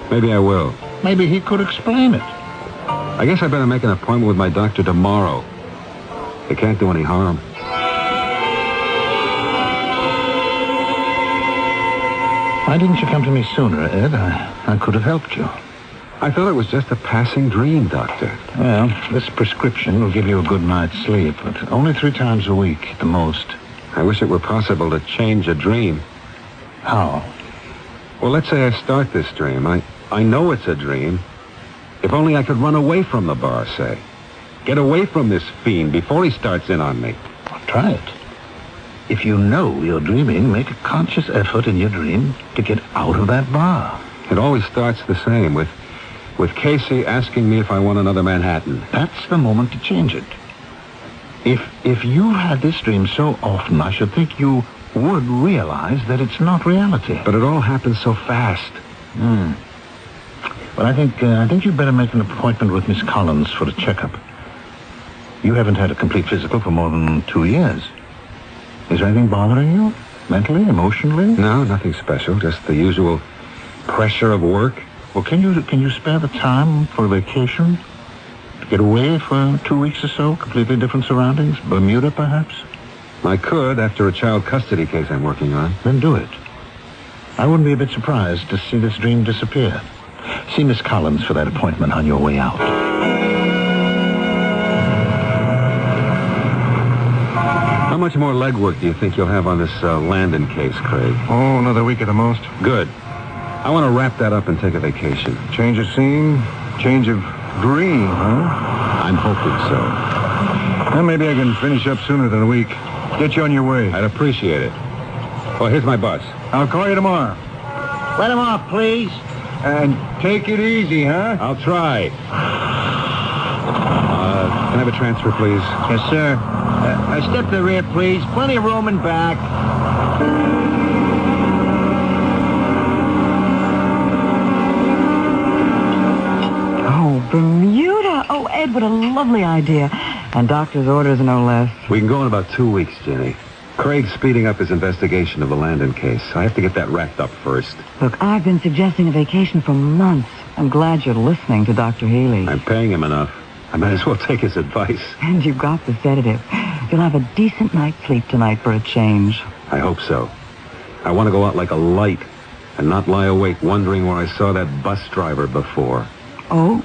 Maybe I will.
Maybe he could explain it.
I guess I better make an appointment with my doctor tomorrow. It can't do any harm.
Why didn't you come to me sooner, Ed? I could have helped you.
I thought it was just a passing dream, Doctor.
Well, this prescription will give you a good night's sleep, but only 3 times a week at the most.
I wish it were possible to change a dream.
How?
Well, let's say I start this dream. I know it's a dream. If only I could run away from the bar, say. Get away from this fiend before he starts in on me.
Well, try it. If you know you're dreaming, make a conscious effort in your dream to get out of that bar.
It always starts the same, with Casey asking me if I want another Manhattan.
That's the moment to change it. If you had this dream so often, I should think you would realize that it's not reality.
But it all happens so fast.
But I think you'd better make an appointment with Miss Collins for a checkup. You haven't had a complete physical for more than 2 years. Is there anything bothering you? Mentally, emotionally?
No, nothing special. Just the usual pressure of work.
Well, can you spare the time for a vacation? To get away for 2 weeks or so? Completely different surroundings? Bermuda, perhaps?
I could, after a child custody case I'm working on.
Then do it. I wouldn't be a bit surprised to see this dream disappear. See Miss Collins for that appointment on your way out.
How much more legwork do you think you'll have on this Landon case, Craig?
Oh, another week at the most.
Good. I want to wrap that up and take a vacation.
Change of scene, change of dream, huh?
I'm hoping so.
Well, maybe I can finish up sooner than a week. Get you on your way.
I'd appreciate it. Well, here's my bus.
I'll call you tomorrow.
Let him off, please.
And take it easy, huh?
I'll try. Can I have a transfer, please?
Yes, sir. Step to the rear, please. Plenty of room in back.
Oh, Bermuda. Oh, Ed, what a lovely idea. And doctor's orders no less.
We can go in about 2 weeks, Jenny. Craig's speeding up his investigation of the Landon case. I have to get that wrapped up first.
Look, I've been suggesting a vacation for months. I'm glad you're listening to Dr. Healy.
I'm paying him enough. I might as well take his advice.
And you've got the sedative. You'll have a decent night's sleep tonight for a change.
I hope so. I want to go out like a light and not lie awake wondering where I saw that bus driver before.
Oh?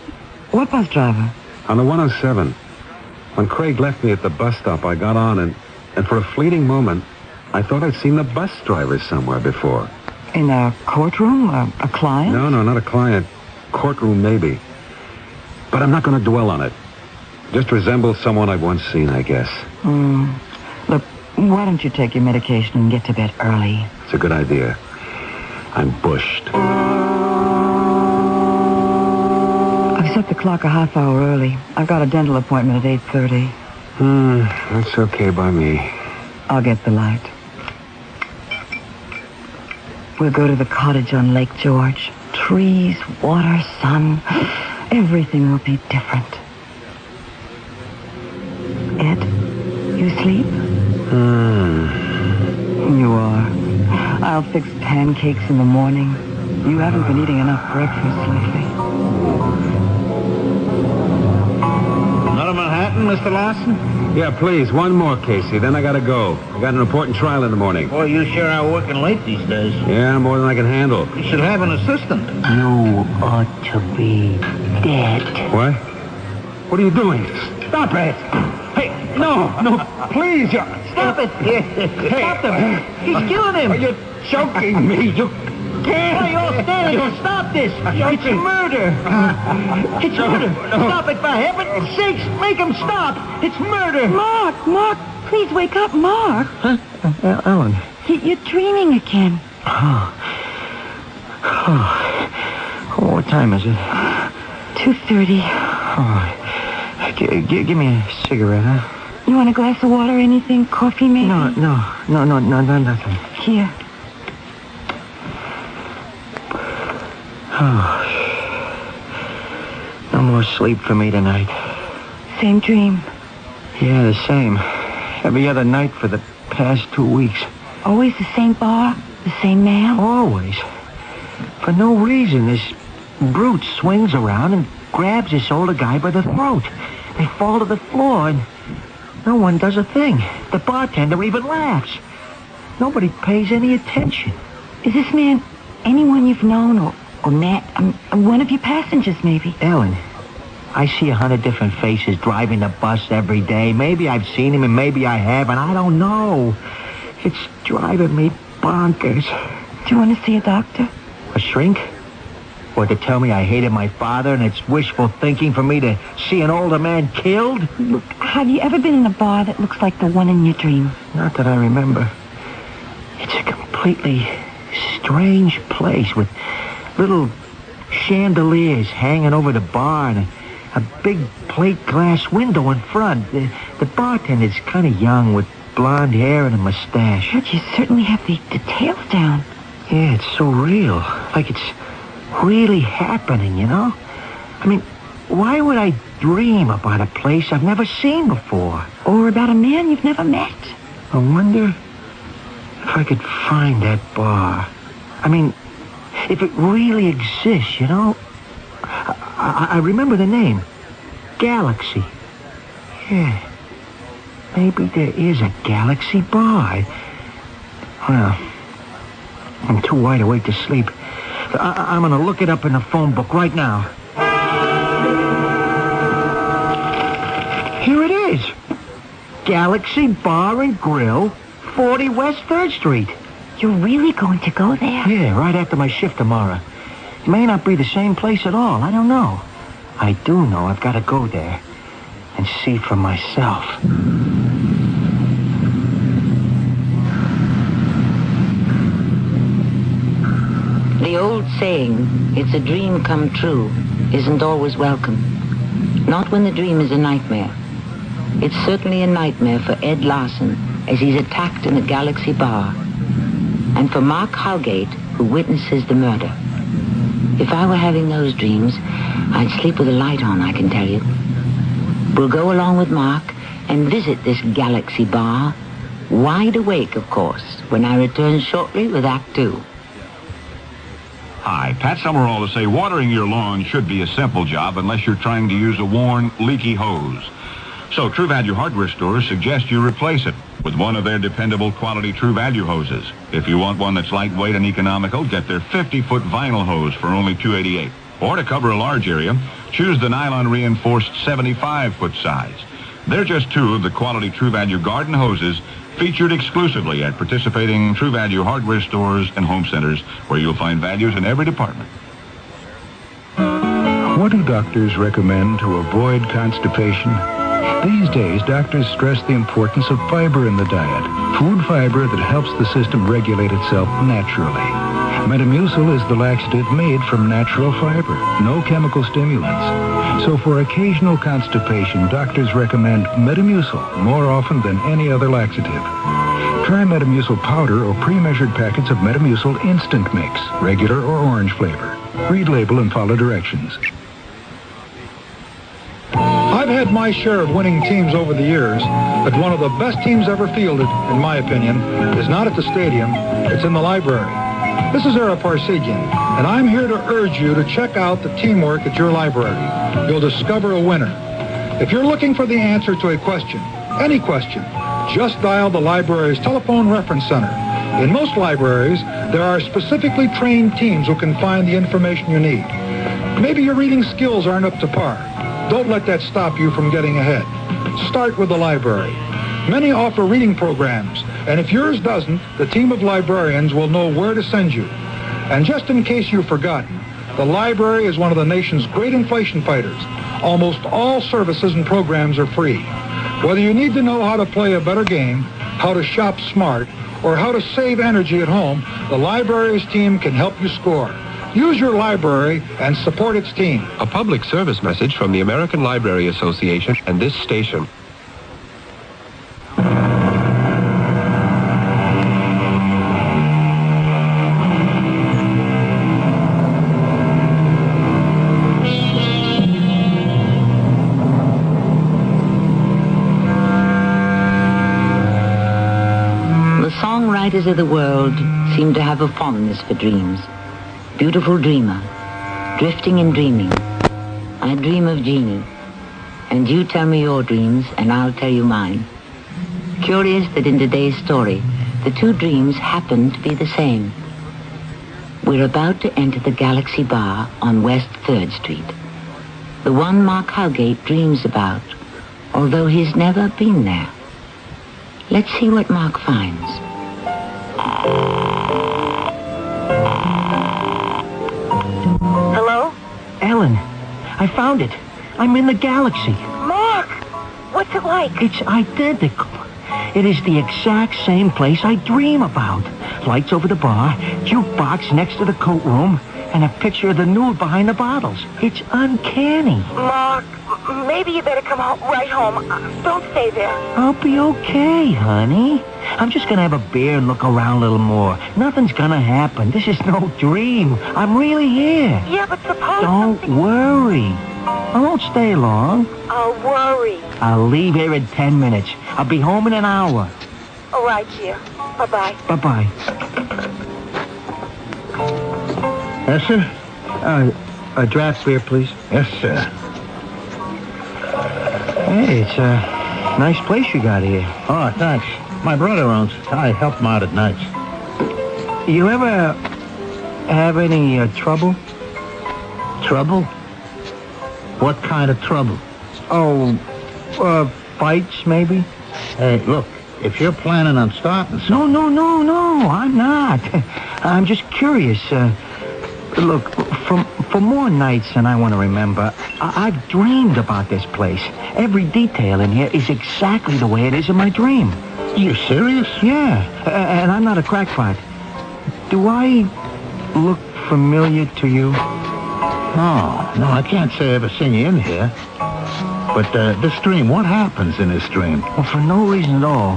What bus driver?
On the 107. When Craig left me at the bus stop, I got on and for a fleeting moment, I thought I'd seen the bus driver somewhere before.
In a courtroom? A client?
No, not a client. Courtroom, maybe. But I'm not going to dwell on it. Just resembles someone I've once seen, I guess.
Look, why don't you take your medication and get to bed early?
It's a good idea. I'm bushed.
I've set the clock a half hour early. I've got a dental appointment at 8:30.
That's okay by me.
I'll get the light. We'll go to the cottage on Lake George. Trees, water, sun. Everything will be different. Ed, you sleep? You are. I'll fix pancakes in the morning. You haven't been eating enough breakfast lately.
Another Manhattan, Mr. Larson?
Yeah, please. One more, Casey. Then I gotta go. I got an important trial in the morning.
Boy, you sure are working late these days.
Yeah, more than I can handle.
You should have an assistant.
You ought to be dead.
What? What are you doing? Stop it! Hey, no, please.
Stop it! Stop him! He's killing him!
You're choking me. You can't.
Hey, you're standing. Stop this! It's murder! It's murder! Stop it, for heaven's sakes! Make him stop! It's murder!
Mark, please wake up, Mark.
Huh? Ellen.
You're dreaming again.
What time is it?
2:30.
Give me a cigarette, huh?
You want a glass of water or anything? Coffee, maybe?
No, nothing.
Here.
No more sleep for me tonight.
Same dream.
Yeah, the same. Every other night for the past 2 weeks.
Always the same bar? The same man?
Always. For no reason, this brute swings around and grabs this older guy by the throat. They fall to the floor and no one does a thing. The bartender even laughs. Nobody pays any attention.
Is this man anyone you've known or met? One of your passengers, maybe?
Ellen, I see 100 different faces driving the bus every day. Maybe I've seen him and maybe I haven't. I don't know. It's driving me bonkers.
Do you want to see a doctor?
A shrink? Or to tell me I hated my father and it's wishful thinking for me to see an older man killed?
Look, have you ever been in a bar that looks like the one in your dream?
Not that I remember. It's a completely strange place with little chandeliers hanging over the bar and a big plate glass window in front. The bartender's kind of young with blonde hair and a mustache.
But you certainly have the details down.
Yeah, it's so real. Like it's really happening, you know? I mean, why would I dream about a place I've never seen before?
Or about a man you've never met?
I wonder if I could find that bar. I mean, if it really exists, you know? I remember the name. Galaxy. Yeah. Maybe there is a Galaxy bar. Well, I'm too wide awake to sleep. I'm going to look it up in the phone book right now. Here it is. Galaxy Bar and Grill, 40 West 3rd Street.
You're really going to go there?
Yeah, right after my shift tomorrow. It may not be the same place at all. I don't know. I do know I've got to go there and see for myself.
The old saying, it's a dream come true, isn't always welcome. Not when the dream is a nightmare. It's certainly a nightmare for Ed Larson as he's attacked in the Galaxy Bar. And for Mark Howgate, who witnesses the murder. If I were having those dreams, I'd sleep with a light on, I can tell you. We'll go along with Mark and visit this galaxy bar, wide awake, of course, when I return shortly with Act 2.
Hi, Pat Summerall to say watering your lawn should be a simple job unless you're trying to use a worn, leaky hose. So True Value hardware stores suggest you replace it with one of their dependable quality True Value hoses. If you want one that's lightweight and economical, get their 50-foot vinyl hose for only $288. Or to cover a large area, choose the nylon-reinforced 75-foot size. They're just two of the quality True Value garden hoses featured exclusively at participating True Value hardware stores and home centers, where you'll find values in every department.
What do doctors recommend to avoid constipation? These days, doctors stress the importance of fiber in the diet. Food fiber that helps the system regulate itself naturally. Metamucil is the laxative made from natural fiber, no chemical stimulants. So for occasional constipation, doctors recommend Metamucil more often than any other laxative. Try Metamucil powder or pre-measured packets of Metamucil Instant Mix, regular or orange flavor. Read label and follow directions.
I've had my share of winning teams over the years, but one of the best teams ever fielded, in my opinion, is not at the stadium, it's in the library. This is Ara Parsegian, and I'm here to urge you to check out the teamwork at your library. You'll discover a winner. If you're looking for the answer to a question, any question, just dial the library's telephone reference center. In most libraries, there are specifically trained teams who can find the information you need. Maybe your reading skills aren't up to par. Don't let that stop you from getting ahead. Start with the library. Many offer reading programs, and if yours doesn't, the team of librarians will know where to send you. And just in case you've forgotten, the library is one of the nation's great inflation fighters. Almost all services and programs are free. Whether you need to know how to play a better game, how to shop smart, or how to save energy at home, the library's team can help you score. Use your library and support its team.
A public service message from the American Library Association and this station.
The songwriters of the world seem to have a fondness for dreams. Beautiful dreamer, drifting and dreaming. I dream of Jeannie, and you tell me your dreams, and I'll tell you mine. Curious that in today's story, the two dreams happen to be the same. We're about to enter the Galaxy Bar on West 3rd Street. The one Mark Howgate dreams about, although he's never been there. Let's see what Mark finds.
Hello?
Ellen, I found it. I'm in the galaxy.
Mark! What's it like?
It's identical. It is the exact same place I dream about. Lights over the bar, jukebox next to the coat room, and a picture of the nude behind the bottles. It's uncanny.
Mark, maybe you better come right home. Don't stay there.
I'll be okay, honey. I'm just gonna have a beer and look around a little more. Nothing's gonna happen. This is no dream. I'm really here.
Yeah, but suppose
Don't worry. I won't stay long.
I'll worry.
I'll leave here in 10 minutes. I'll be home in an hour.
All right, dear. Bye-bye.
Bye-bye.
Yes, sir?
A draft beer, please.
Yes, sir.
Hey, it's a nice place you got here.
Oh, thanks. My brother owns it. I help him out at nights.
You ever have any trouble?
Trouble? What kind of trouble?
Oh, fights, maybe?
Hey, look, if you're planning on starting something...
No, I'm not. I'm just curious. Look, for more nights than I want to remember, I've dreamed about this place. Every detail in here is exactly the way it is in my dream.
You serious?
Yeah, and I'm not a crackpot. Do I look familiar to you?
No, I can't say I've ever seen you in here. But this dream, what happens in this dream?
Well, for no reason at all.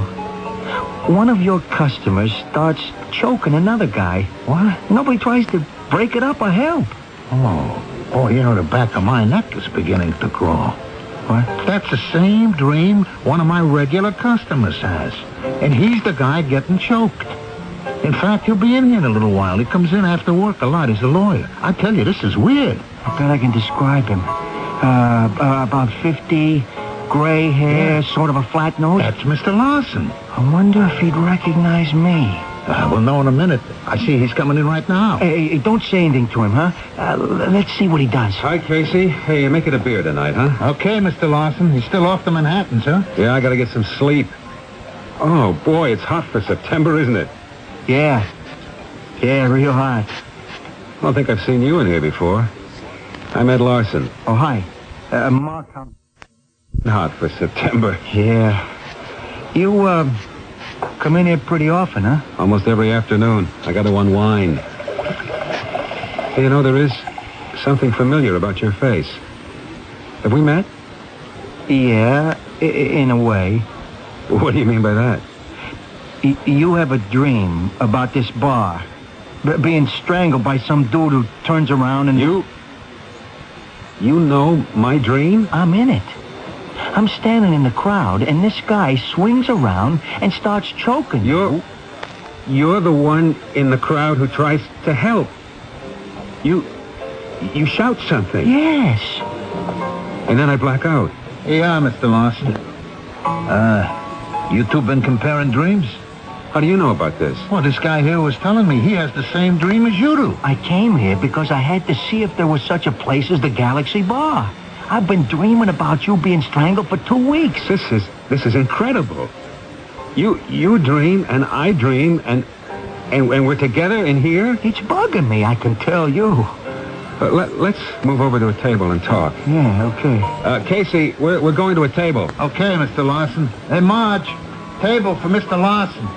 One of your customers starts choking another guy.
What?
Nobody tries to break it up or help.
Oh, you know, the back of my neck is beginning to crawl.
What?
That's the same dream one of my regular customers has. And he's the guy getting choked. In fact, he'll be in here in a little while. He comes in after work a lot. He's a lawyer. I tell you, this is weird.
I bet I can describe him. About 50, gray hair, sort of a flat nose.
That's Mr. Larson.
I wonder if he'd recognize me.
We'll know in a minute. I see he's coming in right now.
Hey, don't say anything to him, huh? Let's see what he does.
Hi, Casey. Hey, make it a beer tonight, huh?
Okay, Mr. Larson. He's still off to Manhattan, sir.
Yeah, I gotta get some sleep. Oh, boy, it's hot for September, isn't it?
Yeah. Yeah, real hot.
I don't think I've seen you in here before. I'm Ed Larson.
Oh, hi. Mark.
Hot for September.
Yeah. You, come in here pretty often, huh?
Almost every afternoon. I got to unwind. Hey, you know, there is something familiar about your face. Have we met?
Yeah, in a way.
What do you mean by that?
You have a dream about this bar. Being strangled by some dude who turns around and...
You know my dream?
I'm in it. I'm standing in the crowd, and this guy swings around and starts choking.
You're the one in the crowd who tries to help. You shout something.
Yes.
And then I black out.
Yeah, Mr. Larson. You two been comparing dreams?
How do you know about this?
Well, this guy here was telling me he has the same dream as you do.
I came here because I had to see if there was such a place as the Galaxy Bar. I've been dreaming about you being strangled for 2 weeks.
This is incredible. You dream and I dream and we're together in here?
It's bugging me, I can tell you.
Let's move over to a table and talk.
Yeah, okay.
Casey, we're going to a table.
Okay, Mr. Larson. Hey, Marge, table for Mr. Larson.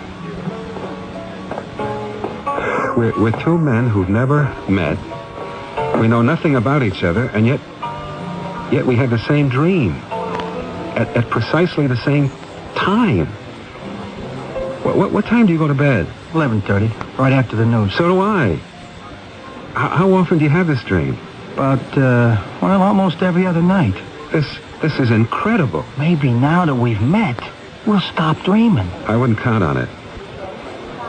We're two men who've never met. We know nothing about each other, and yet we had the same dream at precisely the same time. What time do you go to bed?
11:30, right after the news.
So do I. How often do you have this dream?
About, almost every other night.
This is incredible.
Maybe now that we've met, we'll stop dreaming.
I wouldn't count on it.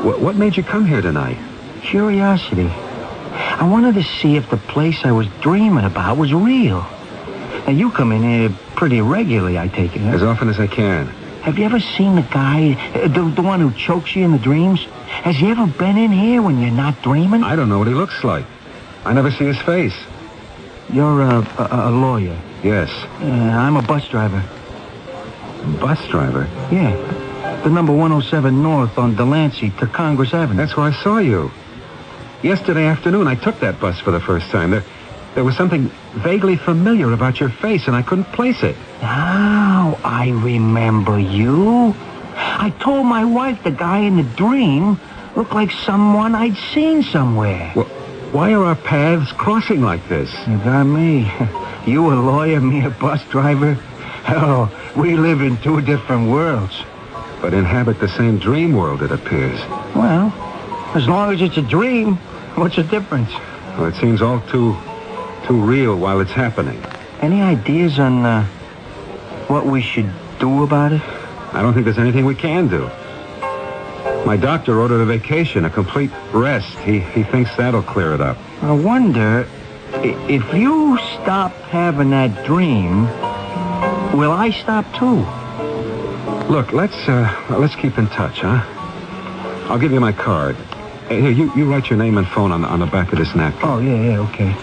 What made you come here tonight?
Curiosity. I wanted to see if the place I was dreaming about was real. Now, you come in here pretty regularly, I take it, huh?
As often as I can.
Have you ever seen the guy, the one who chokes you in the dreams? Has he ever been in here when you're not dreaming?
I don't know what he looks like. I never see his face.
You're a lawyer?
Yes.
I'm a bus driver.
Bus driver?
Yeah. The number 107 North on Delancey to Congress Avenue.
That's where I saw you. Yesterday afternoon, I took that bus for the first time. There was something vaguely familiar about your face, and I couldn't place it.
Now I remember you. I told my wife the guy in the dream looked like someone I'd seen somewhere.
Well, why are our paths crossing like this?
You got me. You a lawyer, me a bus driver. Oh, we live in two different worlds.
But inhabit the same dream world, it appears.
Well, as long as it's a dream, what's the difference?
Well, it seems all too real while it's happening.
Any ideas on what we should do about it?
I don't think there's anything we can do. My doctor ordered a vacation, a complete rest. He thinks that'll clear it up.
I wonder, if you stop having that dream, will I stop too?
Look, let's keep in touch, huh? I'll give you my card. Here, you write your name and phone on the back of this napkin.
Oh, yeah, okay.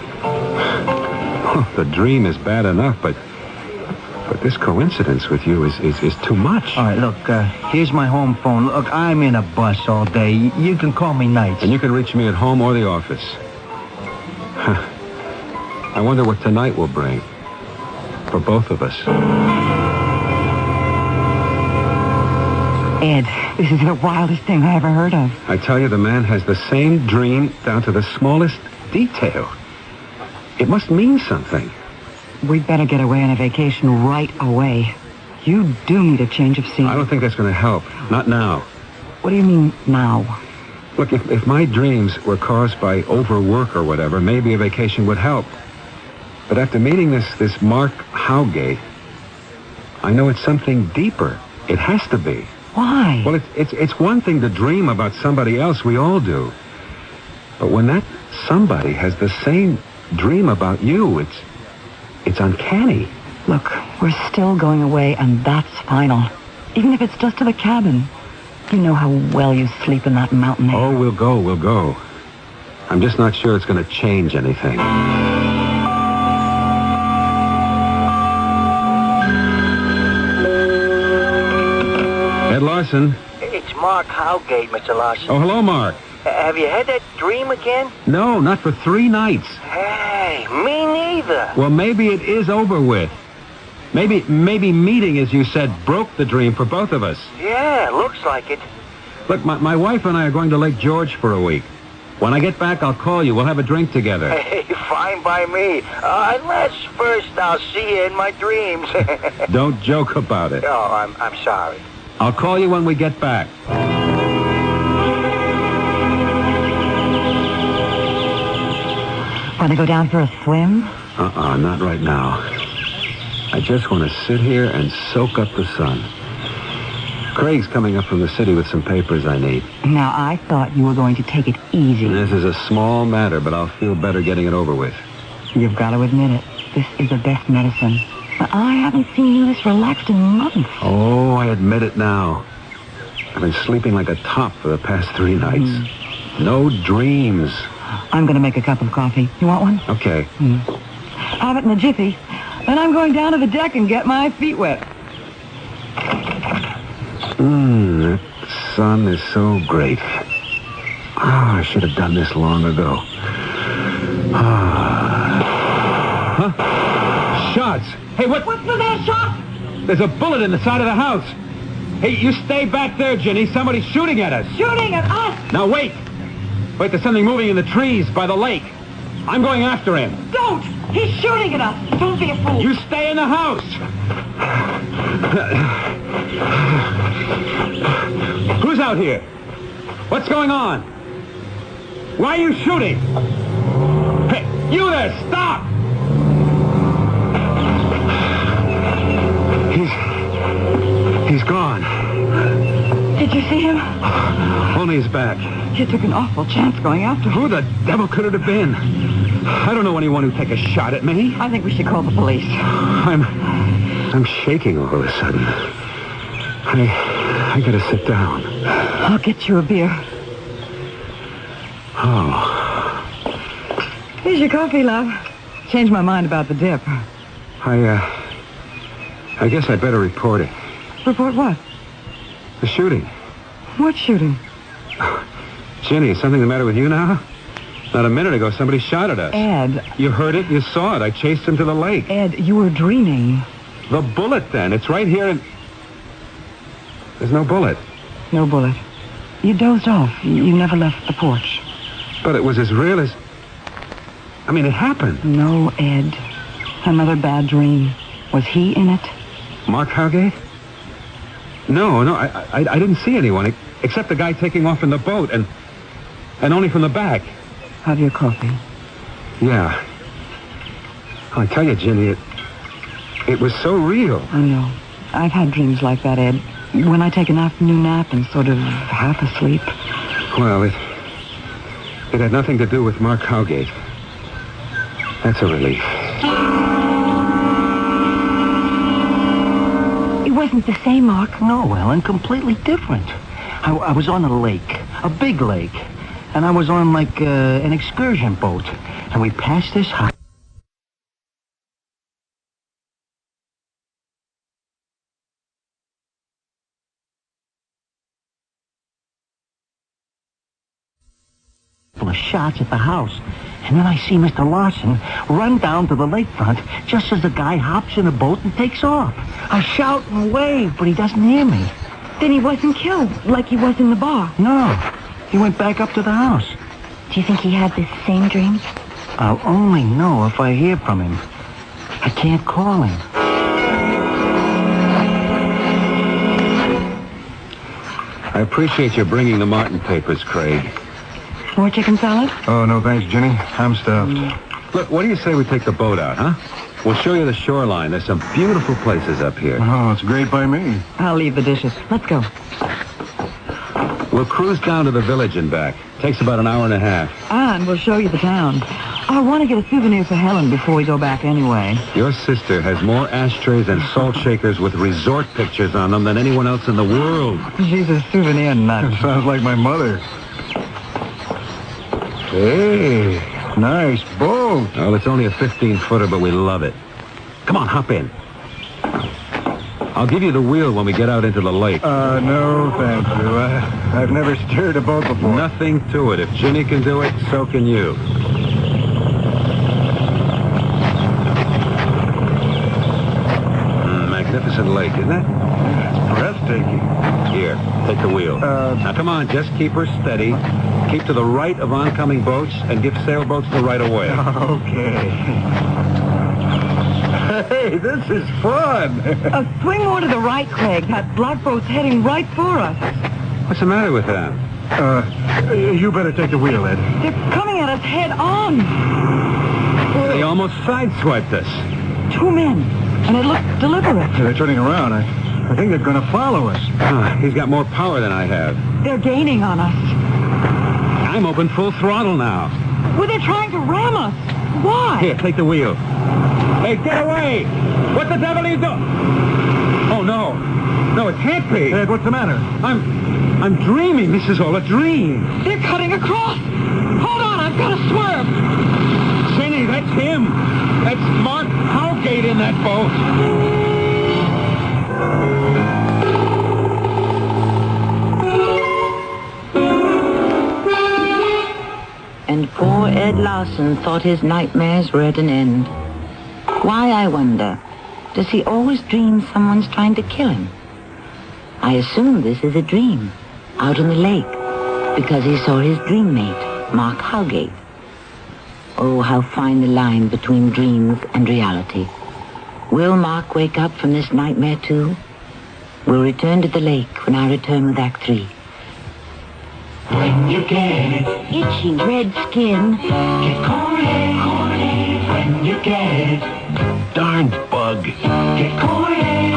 The dream is bad enough, but this coincidence with you is too much.
All right, look, here's my home phone. Look, I'm in a bus all day. You can call me nights.
And you can reach me at home or the office. I wonder what tonight will bring for both of us.
Ed, this is the wildest thing I ever heard of.
I tell you, the man has the same dream down to the smallest detail. It must mean something.
We'd better get away on a vacation right away. You do need a change of scene.
I don't think that's going to help. Not now.
What do you mean, now?
Look, if my dreams were caused by overwork or whatever, maybe a vacation would help. But after meeting this Mark Howgate, I know it's something deeper. It has to be.
Why?
Well, it's one thing to dream about somebody else. We all do. But when that somebody has the same dream about you, it's uncanny.
Look, we're still going away, and that's final. Even if it's just to the cabin. You know how well you sleep in that mountain air.
Oh, we'll go. I'm just not sure it's going to change anything. Ed Larson.
It's Mark Howgate, Mr. Larson.
Oh, hello, Mark.
Have you had that dream again?
No, not for 3 nights.
Hey, me neither.
Well, maybe it is over with. Maybe meeting, as you said, broke the dream for both of us.
Yeah, looks like it.
Look, my wife and I are going to Lake George for a week. When I get back, I'll call you. We'll have a drink together.
Hey, fine by me. Unless first I'll see you in my dreams.
Don't joke about it.
Oh, I'm sorry.
I'll call you when we get back.
Want to go down for a swim?
Not right now. I just want to sit here and soak up the sun. Craig's coming up from the city with some papers I need.
Now, I thought you were going to take it easy.
This is a small matter, but I'll feel better getting it over with.
You've got to admit it. This is the best medicine. I haven't seen you this relaxed in months.
Oh, I admit it now. I've been sleeping like a top for the past 3 nights. No dreams.
I'm going to make a cup of coffee. You want one?
Okay.
Have it in a jiffy. Then I'm going down to the deck and get my feet wet.
That sun is so great. I should have done this long ago. Shots! Hey, what?
What's the that shot?
There's a bullet in the side of the house. Hey, you stay back there, Ginny. Somebody's shooting at us.
Shooting at us?
Now, wait. Wait, there's something moving in the trees by the lake. I'm going after him.
Don't! He's shooting at us. Don't be a fool.
You stay in the house. Who's out here? What's going on? Why are you shooting? Hey, you there, stop! He's gone.
Did you see him?
Only his back.
You took an awful chance going after him.
Who the devil could it have been? I don't know anyone who'd take a shot at me.
I think we should call the police.
I'm shaking all of a sudden. I gotta sit down.
I'll get you a beer.
Oh.
Here's your coffee, love. Changed my mind about the dip.
I guess I better report it.
Report what?
The shooting.
What shooting?
Ginny, is something the matter with you now? Not a minute ago, somebody shot at us.
Ed.
You heard it, you saw it. I chased him to the lake.
Ed, you were dreaming.
The bullet, then. It's right here and... There's no bullet.
No bullet. You dozed off. You never left the porch.
But it was as real as... I mean, it happened.
No, Ed. Another bad dream. Was he in it?
Mark Howgate? No, I didn't see anyone, except the guy taking off in the boat, and only from the back.
Have your coffee.
Yeah. I tell you, Ginny, it was so real.
I know. I've had dreams like that, Ed. When I take an afternoon nap and sort of half asleep.
Well, it had nothing to do with Mark Howgate. That's a relief.
It wasn't the same, Mark.
No, Ellen, completely different. I was on a lake, a big lake, and I was on, like, an excursion boat, and we passed this house. Full of shots at the house. And then I see Mr. Larson run down to the lakefront just as the guy hops in a boat and takes off. I shout and wave, but he doesn't hear me.
Then he wasn't killed like he was in the bar.
No, he went back up to the house.
Do you think he had this same dream?
I'll only know if I hear from him. I can't call him.
I appreciate you bringing the Martin papers, Craig.
More chicken salad?
Oh, no thanks, Ginny. I'm stuffed.
Look, what do you say we take the boat out, huh? We'll show you the shoreline. There's some beautiful places up here.
Oh, it's great by me.
I'll leave the dishes. Let's go.
We'll cruise down to the village and back. Takes about an hour and a half.
And we'll show you the town. I want to get a souvenir for Helen before we go back anyway.
Your sister has more ashtrays and salt shakers with resort pictures on them than anyone else in the world.
She's a souvenir nut.
Sounds like my mother. Hey, nice boat.
Oh, it's only a 15-footer, but we love it. Come on, hop in. I'll give you the wheel when we get out into the lake.
No, thank you. I've never steered a boat before.
Nothing to it. If Ginny can do it, so can you. Magnificent lake, isn't it?
It's breathtaking.
Here, take the wheel. Now, come on, just keep her steady. Keep to the right of oncoming boats and give sailboats the right of way.
Okay. Hey, this is fun.
Swing more to the right, Craig. That black boat's heading right for us.
What's the matter with them?
You better take the wheel, Ed.
They're coming at us head on.
They almost sideswiped us.
2 men, and it looked deliberate.
They're turning around. I think they're going to follow us.
He's got more power than I have.
They're gaining on us.
I'm open full throttle now.
Well, they're trying to ram us. Why?
Here, take the wheel. Hey, get away! What the devil are you doing? Oh, no. No, it can't be.
Ed, what's the matter?
I'm dreaming. This is all a dream.
They're cutting across. Hold on, I've got to swerve.
Ginny, that's him. That's Mark Howgate in that boat.
And poor Ed Larson thought his nightmares were at an end. Why, I wonder? Does he always dream someone's trying to kill him? I assume this is a dream, out in the lake, because he saw his dream mate, Mark Howgate. Oh, how fine the line between dreams and reality. Will Mark wake up from this nightmare too? We'll return to the lake when I return with Act 3.
When you get it,
Itchy red skin.
get corny, when you get it.
Darn bug.
Get corny,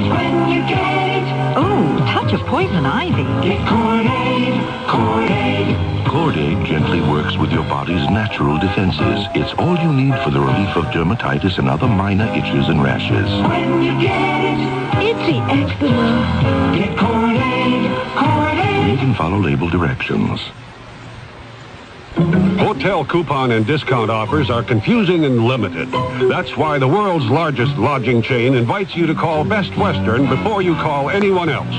when you get it.
Oh, touch of poison ivy.
Get corny.
Cordaid gently works with your body's natural defenses. It's all you need for the relief of dermatitis and other minor itches and rashes.
When you get it,
Itchy eczema.
get corny.
Read and follow label directions.
Hotel coupon and discount offers are confusing and limited. That's why the world's largest lodging chain invites you to call Best Western before you call anyone else.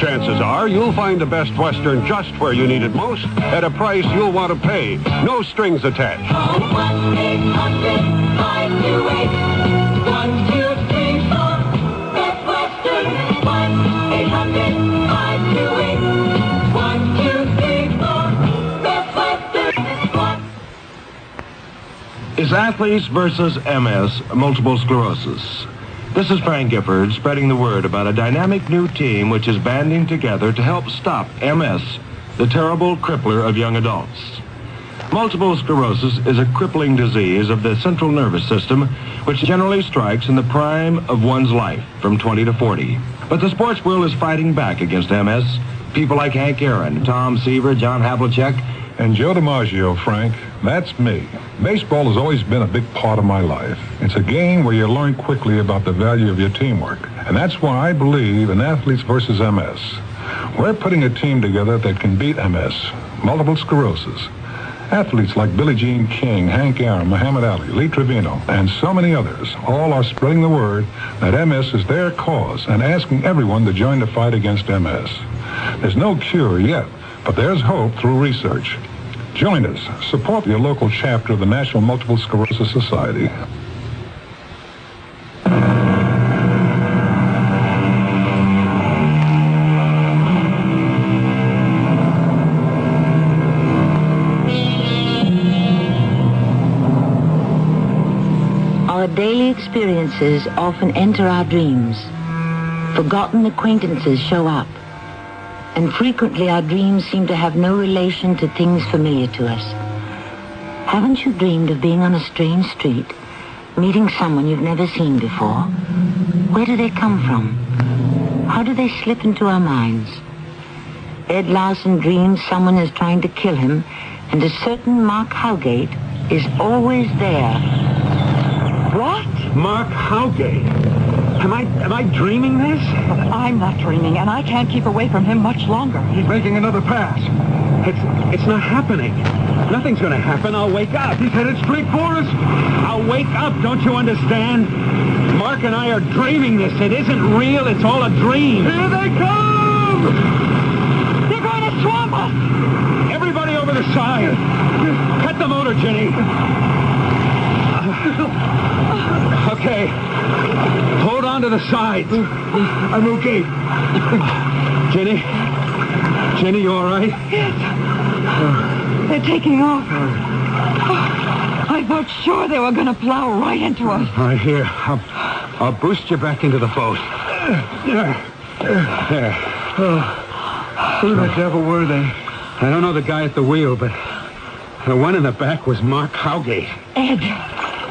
Chances are you'll find the Best Western just where you need it most at a price you'll want to pay. No strings attached.
Call 1-800-528-1234. Best Western. 1-800-528-1234. Best Western.
Is athletes versus MS multiple sclerosis? This is Frank Gifford spreading the word about a dynamic new team which is banding together to help stop MS, the terrible crippler of young adults. Multiple sclerosis is a crippling disease of the central nervous system which generally strikes in the prime of one's life, from 20 to 40. But the sports world is fighting back against MS. People like Hank Aaron, Tom Seaver, John Havlicek,
And Joe DiMaggio, Frank, that's me. Baseball has always been a big part of my life. It's a game where you learn quickly about the value of your teamwork. And that's why I believe in Athletes versus MS. We're putting a team together that can beat MS, multiple sclerosis. Athletes like Billie Jean King, Hank Aaron, Muhammad Ali, Lee Trevino, and so many others all are spreading the word that MS is their cause and asking everyone to join the fight against MS. There's no cure yet, but there's hope through research. Join us. Support your local chapter of the National Multiple Sclerosis Society.
Our daily experiences often enter our dreams. Forgotten acquaintances show up. And frequently our dreams seem to have no relation to things familiar to us. Haven't you dreamed of being on a strange street meeting someone you've never seen before. Where do they come from? How do they slip into our minds? Ed Larson dreams someone is trying to kill him, and a certain Mark Howgate is always there.
What? Mark Howgate? Am I dreaming this?
I'm not dreaming, and I can't keep away from him much longer.
He's making another pass. It's not happening. Nothing's going to happen. I'll wake up. He's headed straight for us. I'll wake up, don't you understand? Mark and I are dreaming this. It isn't real. It's all a dream. Here they come!
They're going to swamp us!
Everybody over the side. Cut the motor, Jenny. Okay. Hold on to the sides. I'm okay. Jenny, you all right?
Yes. They're taking off. I thought sure they were going to plow right into us.
All right, here. I'll boost you back into the boat. There. Who the devil were they? I don't know the guy at the wheel, but the one in the back was Mark Howgate.
Ed,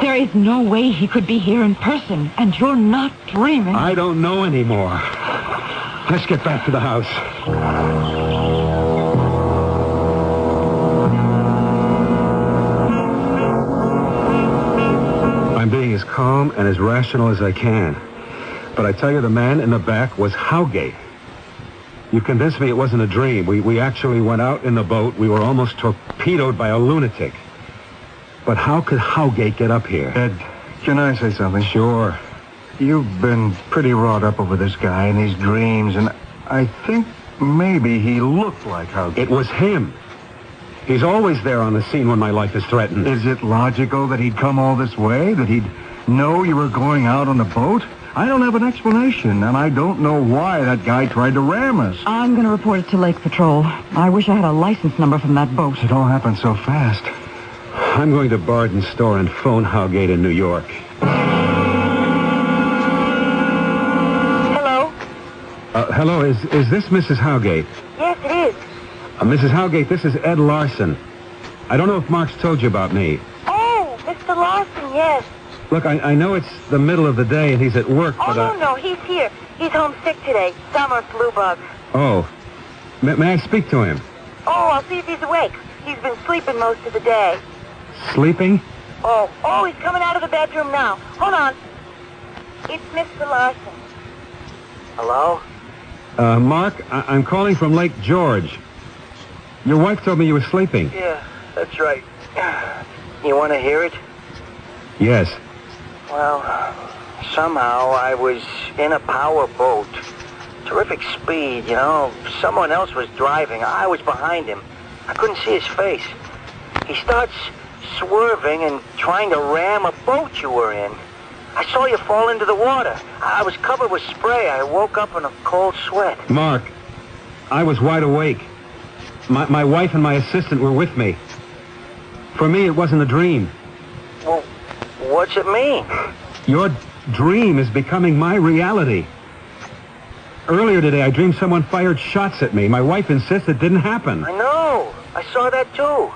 there is no way he could be here in person, and you're not dreaming.
I don't know anymore. Let's get back to the house. I'm being as calm and as rational as I can. But I tell you, the man in the back was Howgate. You convinced me it wasn't a dream. We actually went out in the boat. We were almost torpedoed by a lunatic. But how could Howgate get up here?
Ed, can I say something?
Sure.
You've been pretty wrought up over this guy and these dreams, and I think maybe he looked like Howgate.
It was him. He's always there on the scene when my life is threatened.
Is it logical that he'd come all this way? That he'd know you were going out on a boat? I don't have an explanation, and I don't know why that guy tried to ram us.
I'm going to report it to Lake Patrol. I wish I had a license number from that boat.
It all happened so fast.
I'm going to Barden's store and phone Howgate in New York.
Hello?
Hello, is this Mrs. Howgate?
Yes, it is.
Mrs. Howgate, this is Ed Larson. I don't know if Mark's told you about me.
Oh, Mr. Larson, yes.
Look, I know it's the middle of the day and he's at work,
Oh,
but
no, he's here. He's homesick today. Summer flu bug.
Oh. May I speak to him?
Oh, I'll see if he's awake. He's been sleeping most of the day.
Sleeping?
Oh, he's coming out of the bedroom now. Hold on. It's Mr. Larson. Hello?
Mark, I'm calling from Lake George. Your wife told me you were sleeping.
Yeah, that's right. You want to hear it?
Yes.
Well, somehow I was in a power boat. Terrific speed, you know. Someone else was driving. I was behind him. I couldn't see his face. He starts swerving and trying to ram a boat you were in. I saw you fall into the water. I was covered with spray. I woke up in a cold sweat.
Mark, I was wide awake. My wife and my assistant were with me. For me, it wasn't a dream.
Well, what's it mean?
Your dream is becoming my reality. Earlier today, I dreamed someone fired shots at me. My wife insists it didn't happen.
I know. I saw that, too.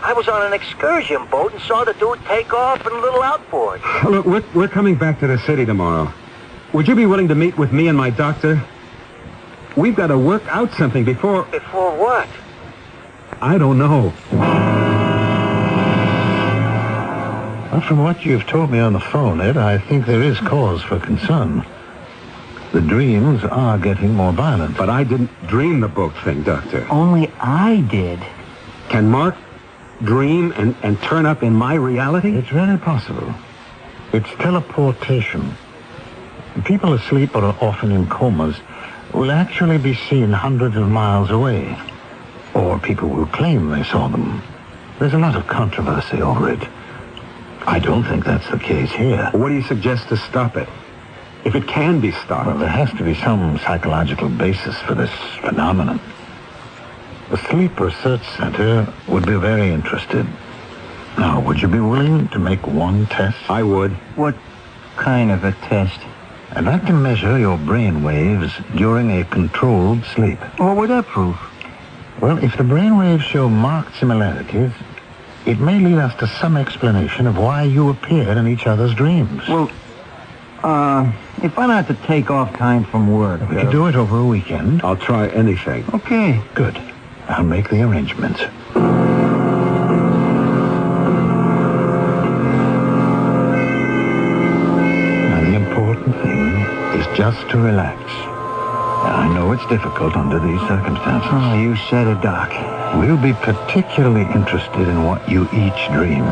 I was on an excursion boat and saw the dude take off in a little outboard.
Look, we're coming back to the city tomorrow. Would you be willing to meet with me and my doctor? We've got to work out something before...
Before what?
I don't know.
Well, from what you've told me on the phone, Ed, I think there is cause for concern. The dreams are getting more violent.
But I didn't dream the boat thing, Doctor.
Only I did.
Can Mark dream and turn up in my reality?
It's very possible. It's teleportation. People asleep or often in comas will actually be seen hundreds of miles away. Or people will claim they saw them. There's a lot of controversy over it. I don't think that's the case here.
What do you suggest to stop it? If it can be stopped.
Well, there has to be some psychological basis for this phenomenon. The Sleep Research Center would be very interested. Now, would you be willing to make one test?
I would.
What kind of a test?
I'd like to measure your brain waves during a controlled sleep.
What would that prove?
Well, if the brain waves show marked similarities, it may lead us to some explanation of why you appeared in each other's dreams.
Well, if I had to take off time from work...
We could do it over a weekend.
I'll try anything.
Okay.
Good. I'll make the arrangements. Now, the important thing is just to relax. Now, I know it's difficult under these circumstances.
Oh, you said it, Doc.
We'll be particularly interested in what you each dream.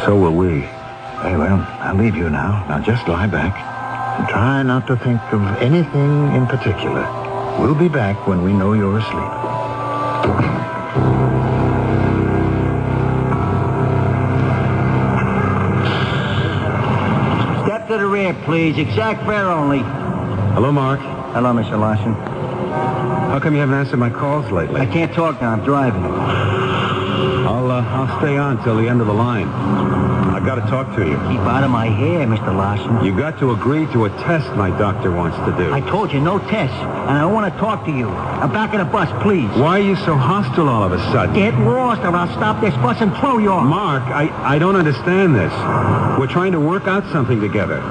So will we.
Very well, I'll leave you now. Now, just lie back and try not to think of anything in particular. We'll be back when we know you're asleep.
Step to the rear, please. Exact fare only.
Hello, Mark.
Hello, Mr. Larson.
How come you haven't answered my calls lately?
I can't talk now. I'm driving.
I'll stay on till the end of the line. I've got to talk to you.
Keep out of my hair, Mr. Larson.
You got to agree to a test my doctor wants to do.
I told you, no tests. And I don't want to talk to you. Now, back of the bus, please.
Why are you so hostile all of a sudden?
Get lost or I'll stop this bus and throw you off.
Mark, I don't understand this. We're trying to work out something together.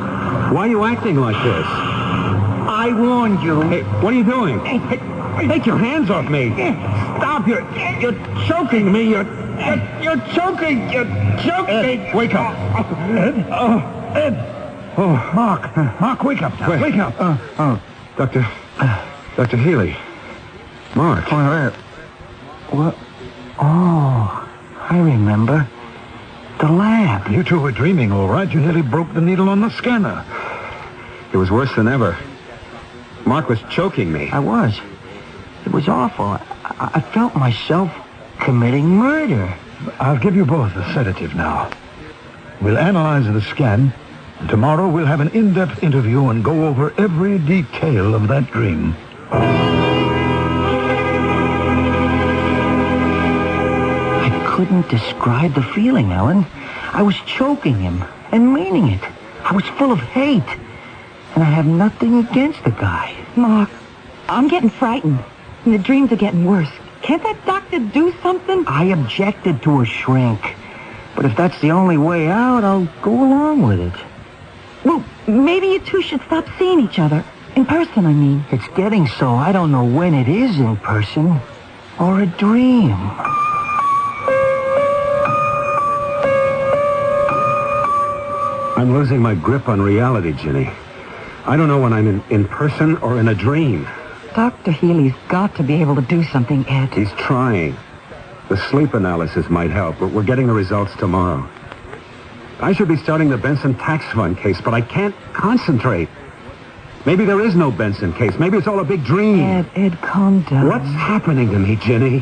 Why are you acting like this?
I warned you.
Hey, what are you doing? Take your hands off me.
Stop. You're choking me. You're choking. You're choking me.
Wake up.
Ed? Ed! Oh, Mark, wake up now.
Wait.
Wake up.
Dr. Healy. Mark.
What? Oh, I remember. The lab.
You two were dreaming, all right. You nearly broke the needle on the scanner.
It was worse than ever. Mark was choking me.
I was. It was awful. I felt myself committing murder.
I'll give you both a sedative now. We'll analyze the scan, and tomorrow we'll have an in-depth interview and go over every detail of that dream.
I couldn't describe the feeling, Ellen. I was choking him and meaning it. I was full of hate. And I have nothing against the guy.
Mark, I'm getting frightened. And the dreams are getting worse. Can't that doctor do something?
I objected to a shrink. But if that's the only way out, I'll go along with it.
Well, maybe you two should stop seeing each other. In person, I mean.
It's getting so I don't know when it is in person or a dream.
I'm losing my grip on reality, Ginny. I don't know when I'm in person or in a dream.
Dr. Healy's got to be able to do something, Ed.
He's trying. The sleep analysis might help, but we're getting the results tomorrow. I should be starting the Benson tax fund case, but I can't concentrate. Maybe there is no Benson case. Maybe it's all a big dream.
Ed, calm down.
What's happening to me, Ginny?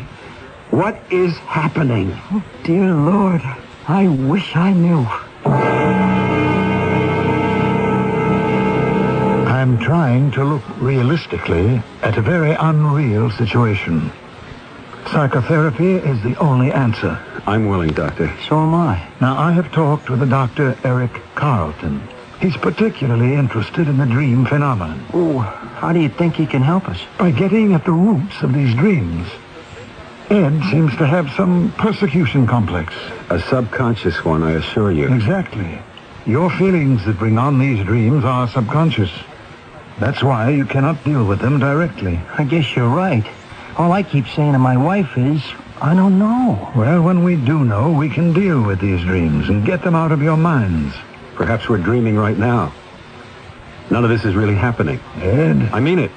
What is happening?
Oh, dear Lord. I wish I knew.
I'm trying to look realistically at a very unreal situation. Psychotherapy is the only answer.
I'm willing, Doctor.
So am I.
Now, I have talked with the Dr. Eric Carlton. He's particularly interested in the dream phenomenon.
Oh, how do you think he can help us?
By getting at the roots of these dreams. Ed seems to have some persecution complex.
A subconscious one, I assure you.
Exactly. Your feelings that bring on these dreams are subconscious. That's why you cannot deal with them directly.
I guess you're right. All I keep saying to my wife is, I don't know.
Well, when we do know, we can deal with these dreams and get them out of your minds.
Perhaps we're dreaming right now. None of this is really happening.
Ed?
I mean it.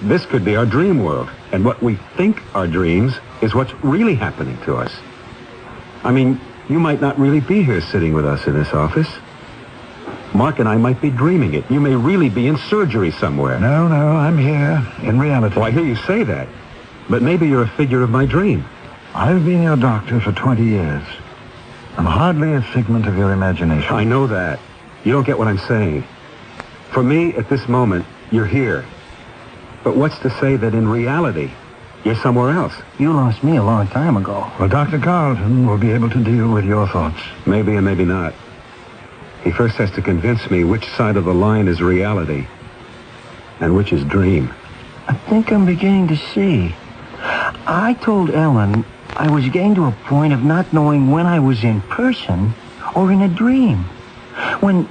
This could be our dream world, and what we think are dreams is what's really happening to us. I mean, you might not really be here sitting with us in this office. Mark and I might be dreaming it. You may really be in surgery somewhere.
No, I'm here in reality.
Well, I hear you say that. But maybe you're a figure of my dream.
I've been your doctor for 20 years. I'm hardly a figment of your imagination.
I know that. You don't get what I'm saying. For me, at this moment, you're here. But what's to say that in reality, you're somewhere else?
You lost me a long time ago.
Well, Dr. Carlton will be able to deal with your thoughts.
Maybe and maybe not. He first has to convince me which side of the line is reality and which is dream.
I think I'm beginning to see. I told Ellen I was getting to a point of not knowing when I was in person or in a dream. When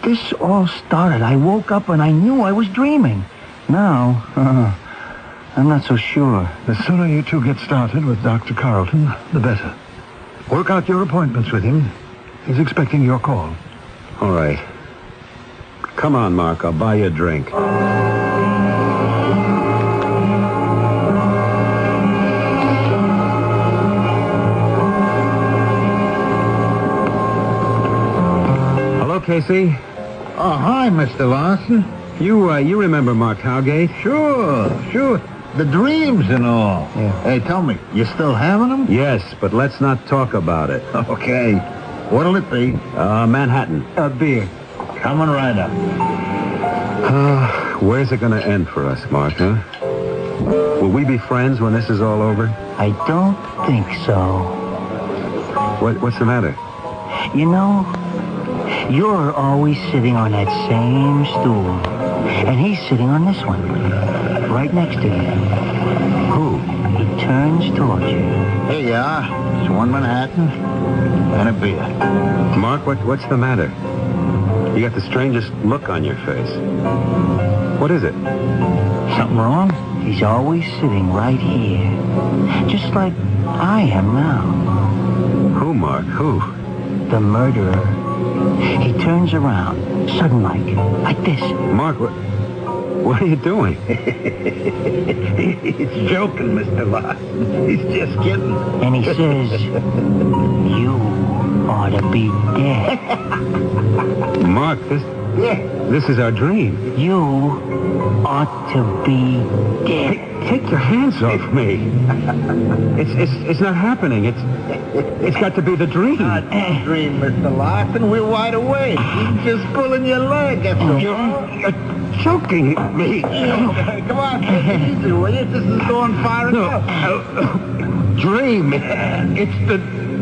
this all started, I woke up and I knew I was dreaming. Now, I'm not so sure.
The sooner you two get started with Dr. Carlton, the better. Work out your appointments with him. He's expecting your call.
All right. Come on, Mark. I'll buy you a drink. Hello, Casey.
Oh, hi, Mr. Larson.
You remember Mark Howgate?
Sure. The dreams and all.
Yeah.
Hey, tell me, you still having them?
Yes, but let's not talk about it.
Okay. What'll it be?
Manhattan.
A beer.
Coming right up.
Where's it going to end for us, Mark, huh? Will we be friends when this is all over?
I don't think so.
What's the matter?
You know, you're always sitting on that same stool. And he's sitting on this one. Right next to you.
Who?
He turns towards you.
Here you are. It's one Manhattan and a beer.
Mark, what's the matter? You got the strangest look on your face. What is it?
Something wrong? He's always sitting right here. Just like I am now.
Who, Mark? Who?
The murderer. He turns around, sudden-like this.
Mark, what are you doing?
He's joking, Mr. Larson. He's just kidding.
And he says, you ought to be dead.
Mark, this is our dream.
You ought to be dead.
Take your hands off me. It's not happening. It's got to be the dream.
Not the dream, Mr. Larson. We're wide awake. He's just pulling your leg. That's all.
You're choking me.
Come on, take it easy, will you? This is going far enough.
Dream. It's the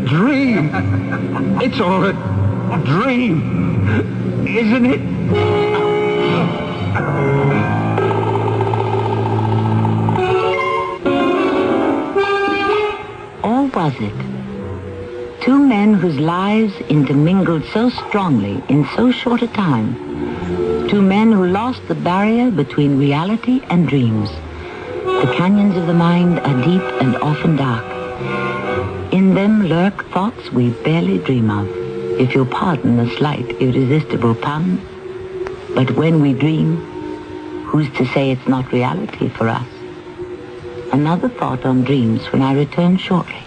dream. It's all a dream, isn't it?
Or was it? Two men whose lives intermingled so strongly in so short a time. Two men who lost the barrier between reality and dreams. The canyons of the mind are deep and often dark. In them lurk thoughts we barely dream of, if you'll pardon the slight, irresistible pun. But when we dream, who's to say it's not reality for us? Another thought on dreams when I return shortly.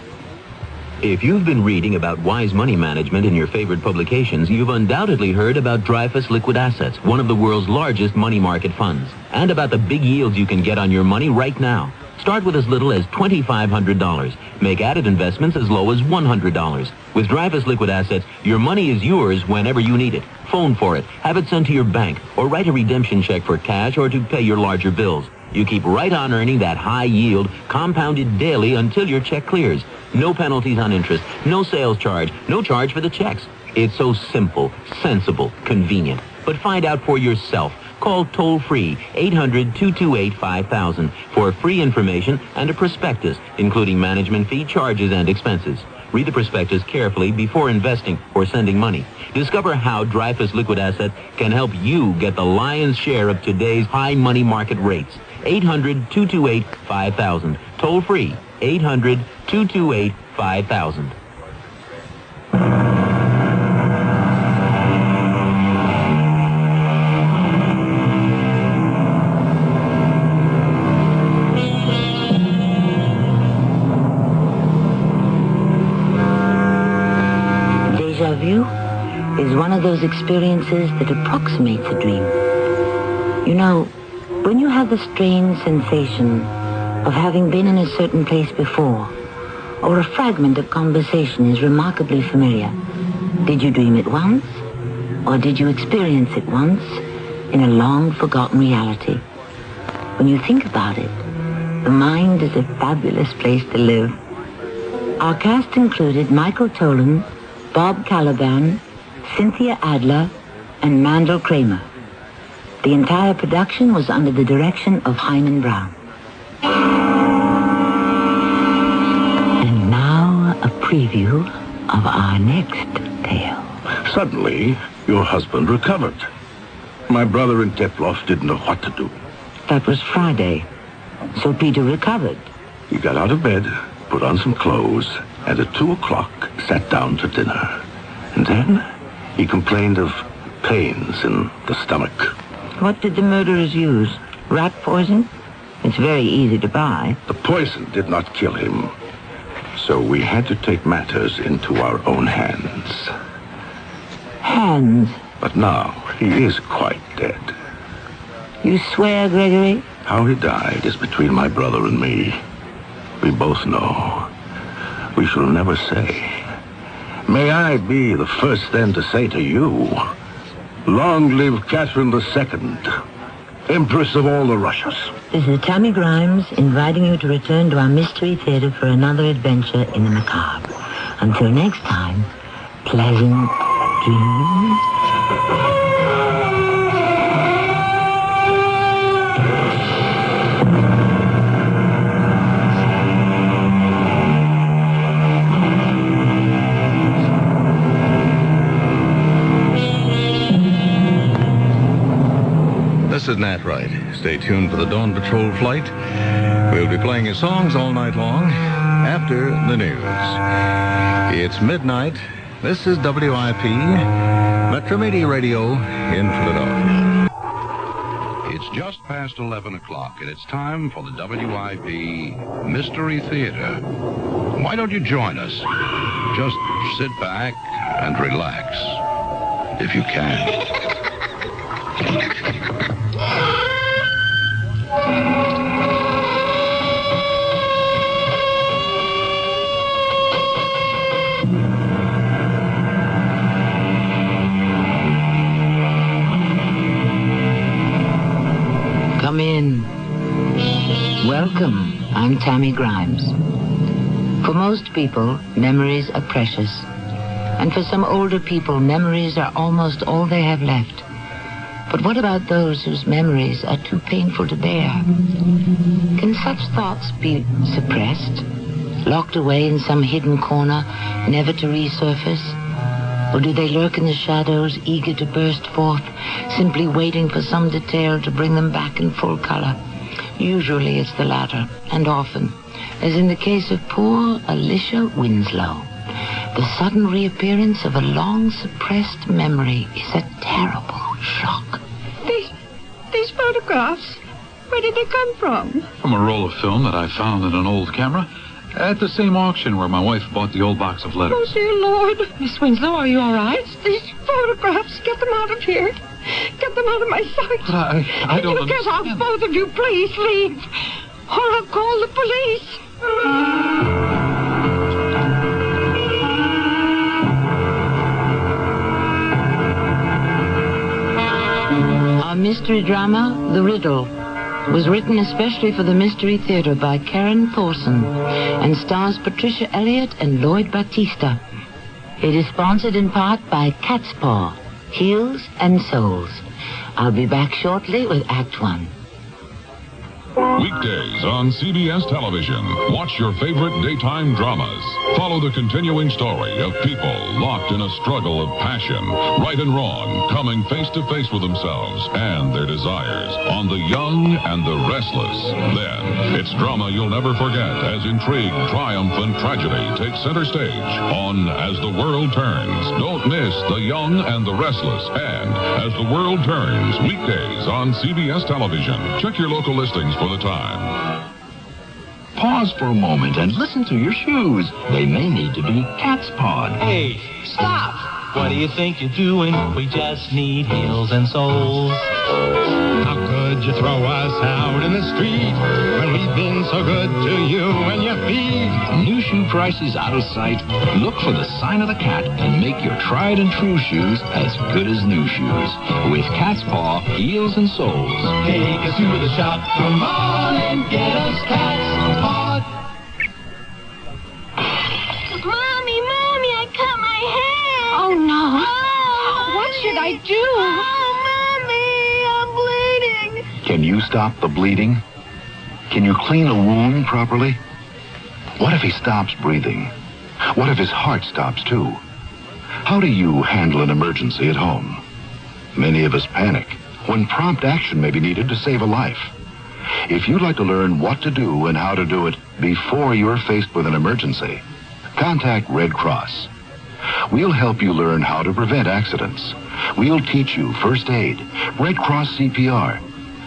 If you've been reading about wise money management in your favorite publications, you've undoubtedly heard about Dreyfus Liquid Assets, one of the world's largest money market funds, and about the big yields you can get on your money right now. Start with as little as $2,500. Make added investments as low as $100. With Dreyfus Liquid Assets, your money is yours whenever you need it. Phone for it, have it sent to your bank, or write a redemption check for cash or to pay your larger bills. You keep right on earning that high yield, compounded daily until your check clears. No penalties on interest, no sales charge, no charge for the checks. It's so simple, sensible, convenient. But find out for yourself. Call toll-free 800-228-5000 for free information and a prospectus, including management fee, charges, and expenses. Read the prospectus carefully before investing or sending money. Discover how Dreyfus Liquid Asset can help you get the lion's share of today's high money market rates. 800-228-5000. Toll-free 800-228-5000.
Deja vu is one of those experiences that approximates a dream. You know, when you have the strange sensation of having been in a certain place before, or a fragment of conversation is remarkably familiar, did you dream it once, or did you experience it once in a long-forgotten reality? When you think about it, the mind is a fabulous place to live. Our cast included Michael Tolan, Bob Caliban, Cynthia Adler, and Mandel Kramer. The entire production was under the direction of Hyman Brown. And now, preview of our next tale.
Suddenly, your husband recovered. My brother and Teploff didn't know what to do.
That was Friday. So Peter recovered.
He got out of bed, put on some clothes, and at 2 o'clock sat down to dinner. And then he complained of pains in the stomach.
What did the murderers use? Rat poison? It's very easy to buy.
The poison did not kill him. So we had to take matters into our own hands.
Hands?
But now he is quite dead.
You swear, Gregory?
How he died is between my brother and me. We both know. We shall never say. May I be the first then to say to you, long live Catherine II, Empress of all the Russias.
This is Tammy Grimes inviting you to return to our Mystery Theater for another adventure in the macabre. Until next time, pleasant dreams.
This is Nat Wright. Stay tuned for the Dawn Patrol flight. We'll be playing his songs all night long after the news. It's midnight. This is WIP, Metro Media Radio in Philadelphia. It's just past 11 o'clock, and it's time for the WIP Mystery Theater. Why don't you join us? Just sit back and relax, if you can.
Come in. Welcome. I'm Tammy Grimes. For most people, memories are precious. And for some older people, memories are almost all they have left. But what about those whose memories are too painful to bear? Can such thoughts be suppressed, locked away in some hidden corner, never to resurface? Or do they lurk in the shadows, eager to burst forth, simply waiting for some detail to bring them back in full color? Usually it's the latter, and often, as in the case of poor Alicia Winslow, the sudden reappearance of a long-suppressed memory is a terrible shock.
These photographs, where did they come from?
From a roll of film that I found in an old camera at the same auction where my wife bought the old box of letters.
Oh, dear Lord. Miss Winslow, are you all right? These photographs, get them out of here. Get them out of my sight.
But I don't
understand. Get out, both of you, please, leave. Or I'll call the police.
Our mystery drama, The Riddle, was written especially for the Mystery Theater by Karen Thorson and stars Patricia Elliott and Lloyd Battista. It is sponsored in part by Cat's Paw, Heels and Souls. I'll be back shortly with Act 1.
Weekdays on CBS television. Watch your favorite daytime dramas. Follow the continuing story of people locked in a struggle of passion, right and wrong, coming face to face with themselves and their desires on The Young and the Restless. Then, it's drama you'll never forget as intrigue, triumph, and tragedy take center stage on As the World Turns. Don't miss The Young and the Restless and As the World Turns, weekdays on CBS television. Check your local listings for the time.
Pause for a moment and listen to your shoes. They may need to be cat's pawed.
Hey, stop! What do you think you're doing? We just need heels and soles.
How could you throw us out in the street when we've been so good to you and your feet?
New shoe prices out of sight. Look for the sign of the cat and make your tried and true shoes as good as new shoes. With Cat's Paw, heels and soles.
Take us to the shop. Come on and get us Cat's Paw.
Mommy, I cut my hair. Oh, no. Oh, what should I do? Oh, Mommy, I'm bleeding.
Can you stop the bleeding? Can you clean a wound properly? What if he stops breathing?
What if his heart stops too? How do you handle an emergency at home? Many of us panic when prompt action may be needed to save a life. If you'd like to learn what to do and how to do it before you're faced with an emergency, contact Red Cross. We'll help you learn how to prevent accidents. We'll teach you first aid, Red Cross CPR,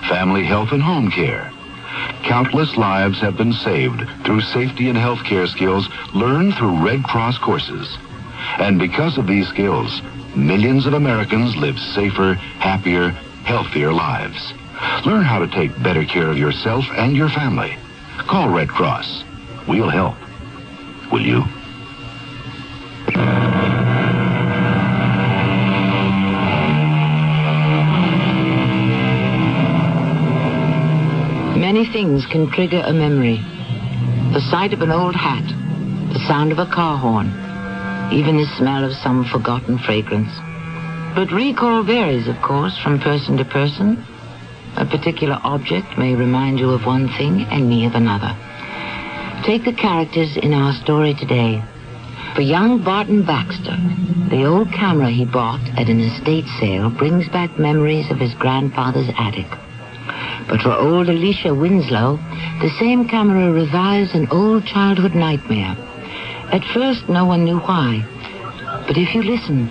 family health and home care. Countless lives have been saved through safety and health care skills learned through Red Cross courses. And because of these skills, millions of Americans live safer, happier, healthier lives. Learn how to take better care of yourself and your family. Call Red Cross. We'll help. Will you?
Many things can trigger a memory. The sight of an old hat, the sound of a car horn, even the smell of some forgotten fragrance. But recall varies, of course, from person to person. A particular object may remind you of one thing and me of another. Take the characters in our story today. For young Barton Baxter, the old camera he bought at an estate sale brings back memories of his grandfather's attic. But for old Alicia Winslow, the same camera revives an old childhood nightmare. At first, no one knew why. But if you listen,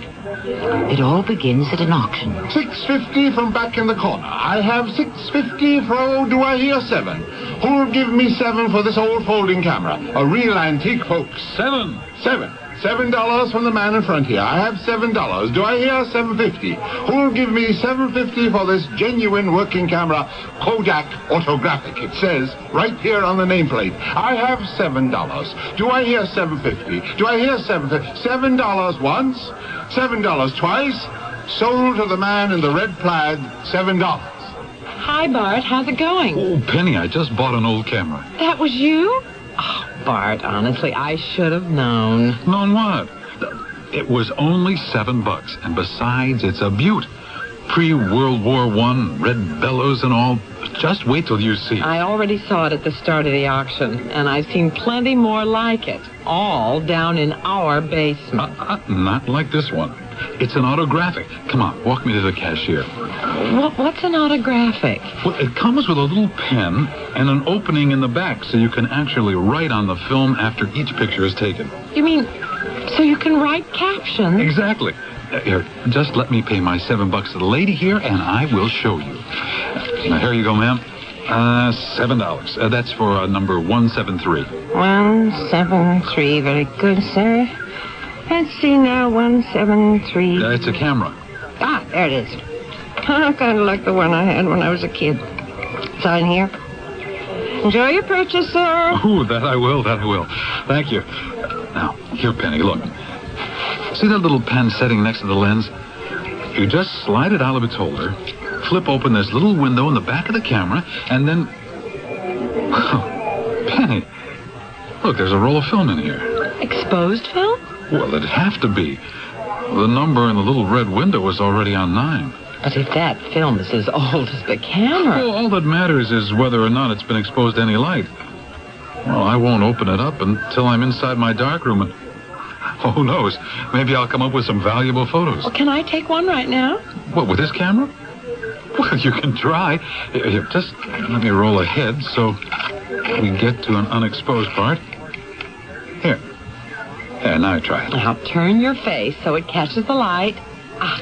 it all begins at an auction.
$6.50 from back in the corner. I have $6.50 for, oh, do I hear $7? Who'll give me $7 for this old folding camera? A real antique, folks. $7 from the man in front here. I have $7. Do I hear $7.50? Who'll give me $7.50 for this genuine working camera, Kodak Autographic? It says right here on the nameplate. I have $7. Do I hear $7.50? Do I hear $7.50? $7 once, $7 twice. Sold to the man in the red plaid, $7.
Hi, Bart. How's it going?
Oh, Penny, I just bought an old camera.
That was you? Oh, Bart, honestly, I should have known.
Known what? It was only $7, and besides, it's a beaut. Pre-World War I, red bellows and all. Just wait till you see.
I already saw it at the start of the auction, and I've seen plenty more like it, all down in our basement.
Not like this one. It's an autographic. Come on, walk me to the cashier.
What's an autographic?
Well, it comes with a little pen and an opening in the back so you can actually write on the film after each picture is taken.
You mean, so you can write captions?
Exactly. Here, just let me pay my $7 to the lady here, and I will show you. Now, here you go, ma'am. $7. That's for number 173.
173. Very good, sir. Let's see now, 173.
It's a camera.
Ah, there it is. Kind of like the one I had when I was a kid. Sign here. Enjoy your purchase, sir.
Ooh, that I will. Thank you. Now, here, Penny, look. See that little pen setting next to the lens? You just slide it out of its holder, flip open this little window in the back of the camera, and then... Oh, Penny, look, there's a roll of film in here.
Exposed film?
Well, it'd have to be. The number in the little red window was already on 9.
But if that film is as old as the camera...
Well, all that matters is whether or not it's been exposed to any light. Well, I won't open it up until I'm inside my darkroom, and... Oh, who knows? Maybe I'll come up with some valuable photos.
Well, can I take one right now?
What, with this camera? Well, you can try. Here, just let me roll ahead so we get to an unexposed part. Here. Yeah, now try it.
Now turn your face so it catches the light. Ah,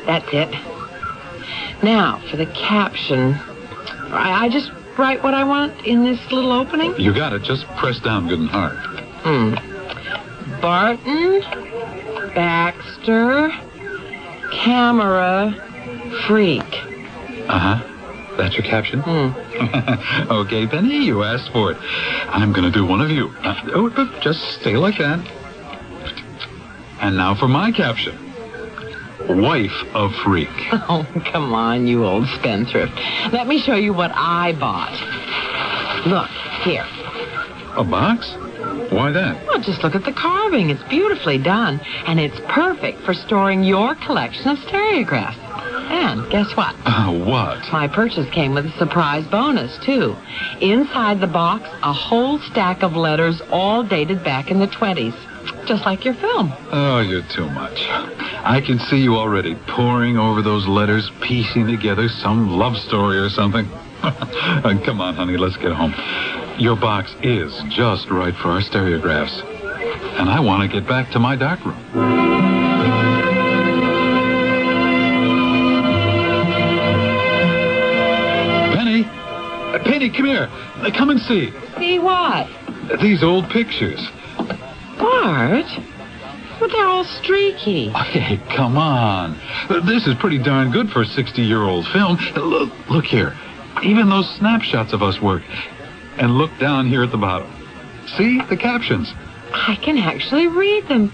that's it. Now, for the caption, I just write what I want in this little opening?
You got it. Just press down good and hard.
Barton, Baxter, camera, freak.
Uh-huh. That's your caption? Okay, Penny, you asked for it. I'm going to do one of you. Just stay like that. And now for my caption. Wife of freak.
Oh, come on, you old spendthrift. Let me show you what I bought. Look, here.
A box? Why that?
Well, just look at the carving. It's beautifully done. And it's perfect for storing your collection of stereographs. And guess what?
What?
My purchase came with a surprise bonus, too. Inside the box, a whole stack of letters all dated back in the 20s. Just like your film.
Oh, you're too much. I can see you already poring over those letters, piecing together some love story or something. Come on, honey, let's get home. Your box is just right for our stereographs. And I want to get back to my darkroom. Penny, come here. Come and see.
See what?
These old pictures.
Bart? But they're all streaky.
Hey, come on. This is pretty darn good for a 60-year-old film. Look here. Even those snapshots of us work. And look down here at the bottom. See the captions?
I can actually read them.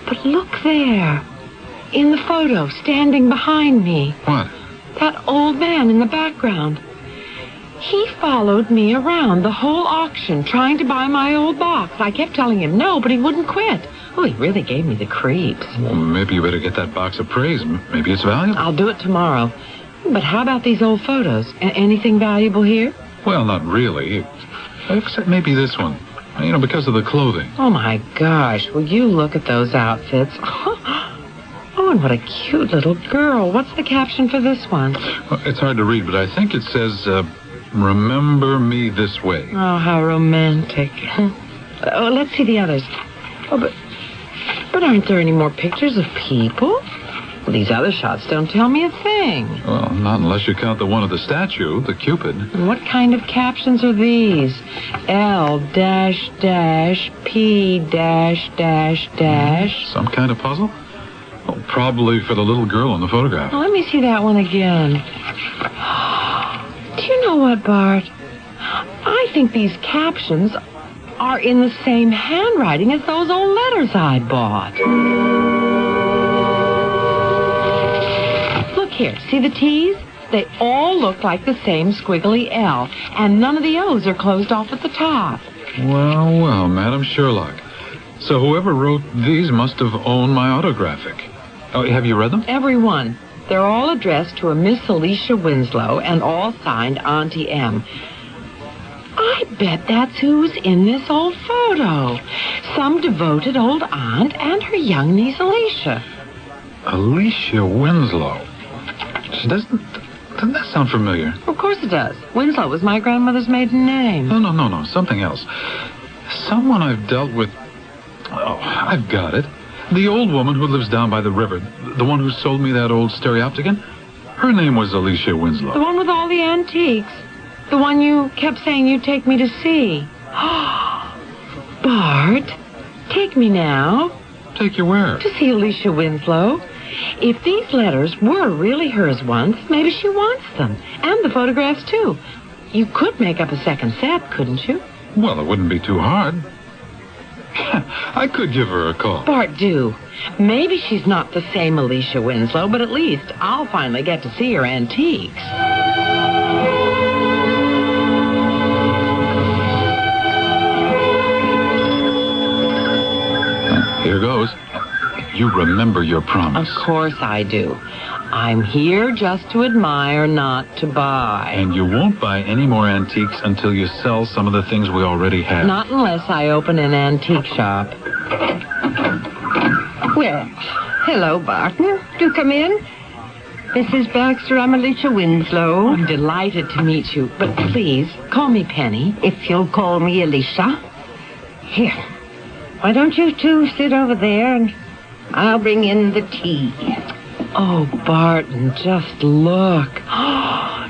But look there. In the photo, standing behind me.
What?
That old man in the background. He followed me around the whole auction trying to buy my old box. I kept telling him no, but he wouldn't quit. Oh, he really gave me the creeps.
Well, maybe you better get that box appraised. Maybe it's valuable.
I'll do it tomorrow. But how about these old photos? Anything valuable here?
Well, not really. Except maybe this one. You know, because of the clothing.
Oh, my gosh. Will you look at those outfits? Oh, and what a cute little girl. What's the caption for this one?
Well, it's hard to read, but I think it says, remember me this way.
Oh, how romantic. Oh, let's see the others. Oh, but aren't there any more pictures of people? Well, these other shots don't tell me a thing.
Well, not unless you count the one of the statue, the Cupid.
And what kind of captions are these? L-P-...
Some kind of puzzle? Oh, probably for the little girl in the photograph.
Well, let me see that one again. Do you know what, Bart? I think these captions are in the same handwriting as those old letters I bought. Look here, see the T's? They all look like the same squiggly L, and none of the O's are closed off at the top.
Well, Madam Sherlock. So whoever wrote these must have owned my autographic. Oh, have you read them?
Every one. They're all addressed to a Miss Alicia Winslow and all signed Auntie M. I bet that's who's in this old photo. Some devoted old aunt and her young niece Alicia.
Alicia Winslow. Doesn't that sound familiar?
Of course it does. Winslow was my grandmother's maiden name.
No. Something else. Someone I've dealt with. Oh, I've got it. The old woman who lives down by the river. The one who sold me that old stereopticon. Her name was Alicia Winslow.
The one with all the antiques. The one you kept saying you'd take me to see. Bart, take me now.
Take you where?
To see Alicia Winslow. If these letters were really hers once, maybe she wants them. And the photographs, too. You could make up a second set, couldn't you?
Well, it wouldn't be too hard. I could give her a call.
Bart, do. Maybe she's not the same Alicia Winslow, but at least I'll finally get to see her antiques.
Here goes. You remember your promise.
Of course I do. I'm here just to admire, not to buy.
And you won't buy any more antiques until you sell some of the things we already have.
Not unless I open an antique shop.
Well, hello, Barton. Do come in. Mrs. Baxter, I'm Alicia Winslow.
I'm delighted to meet you, but please, call me Penny.
If you'll call me Alicia. Here. Why don't you two sit over there and I'll bring in the tea.
Oh, Barton, just look.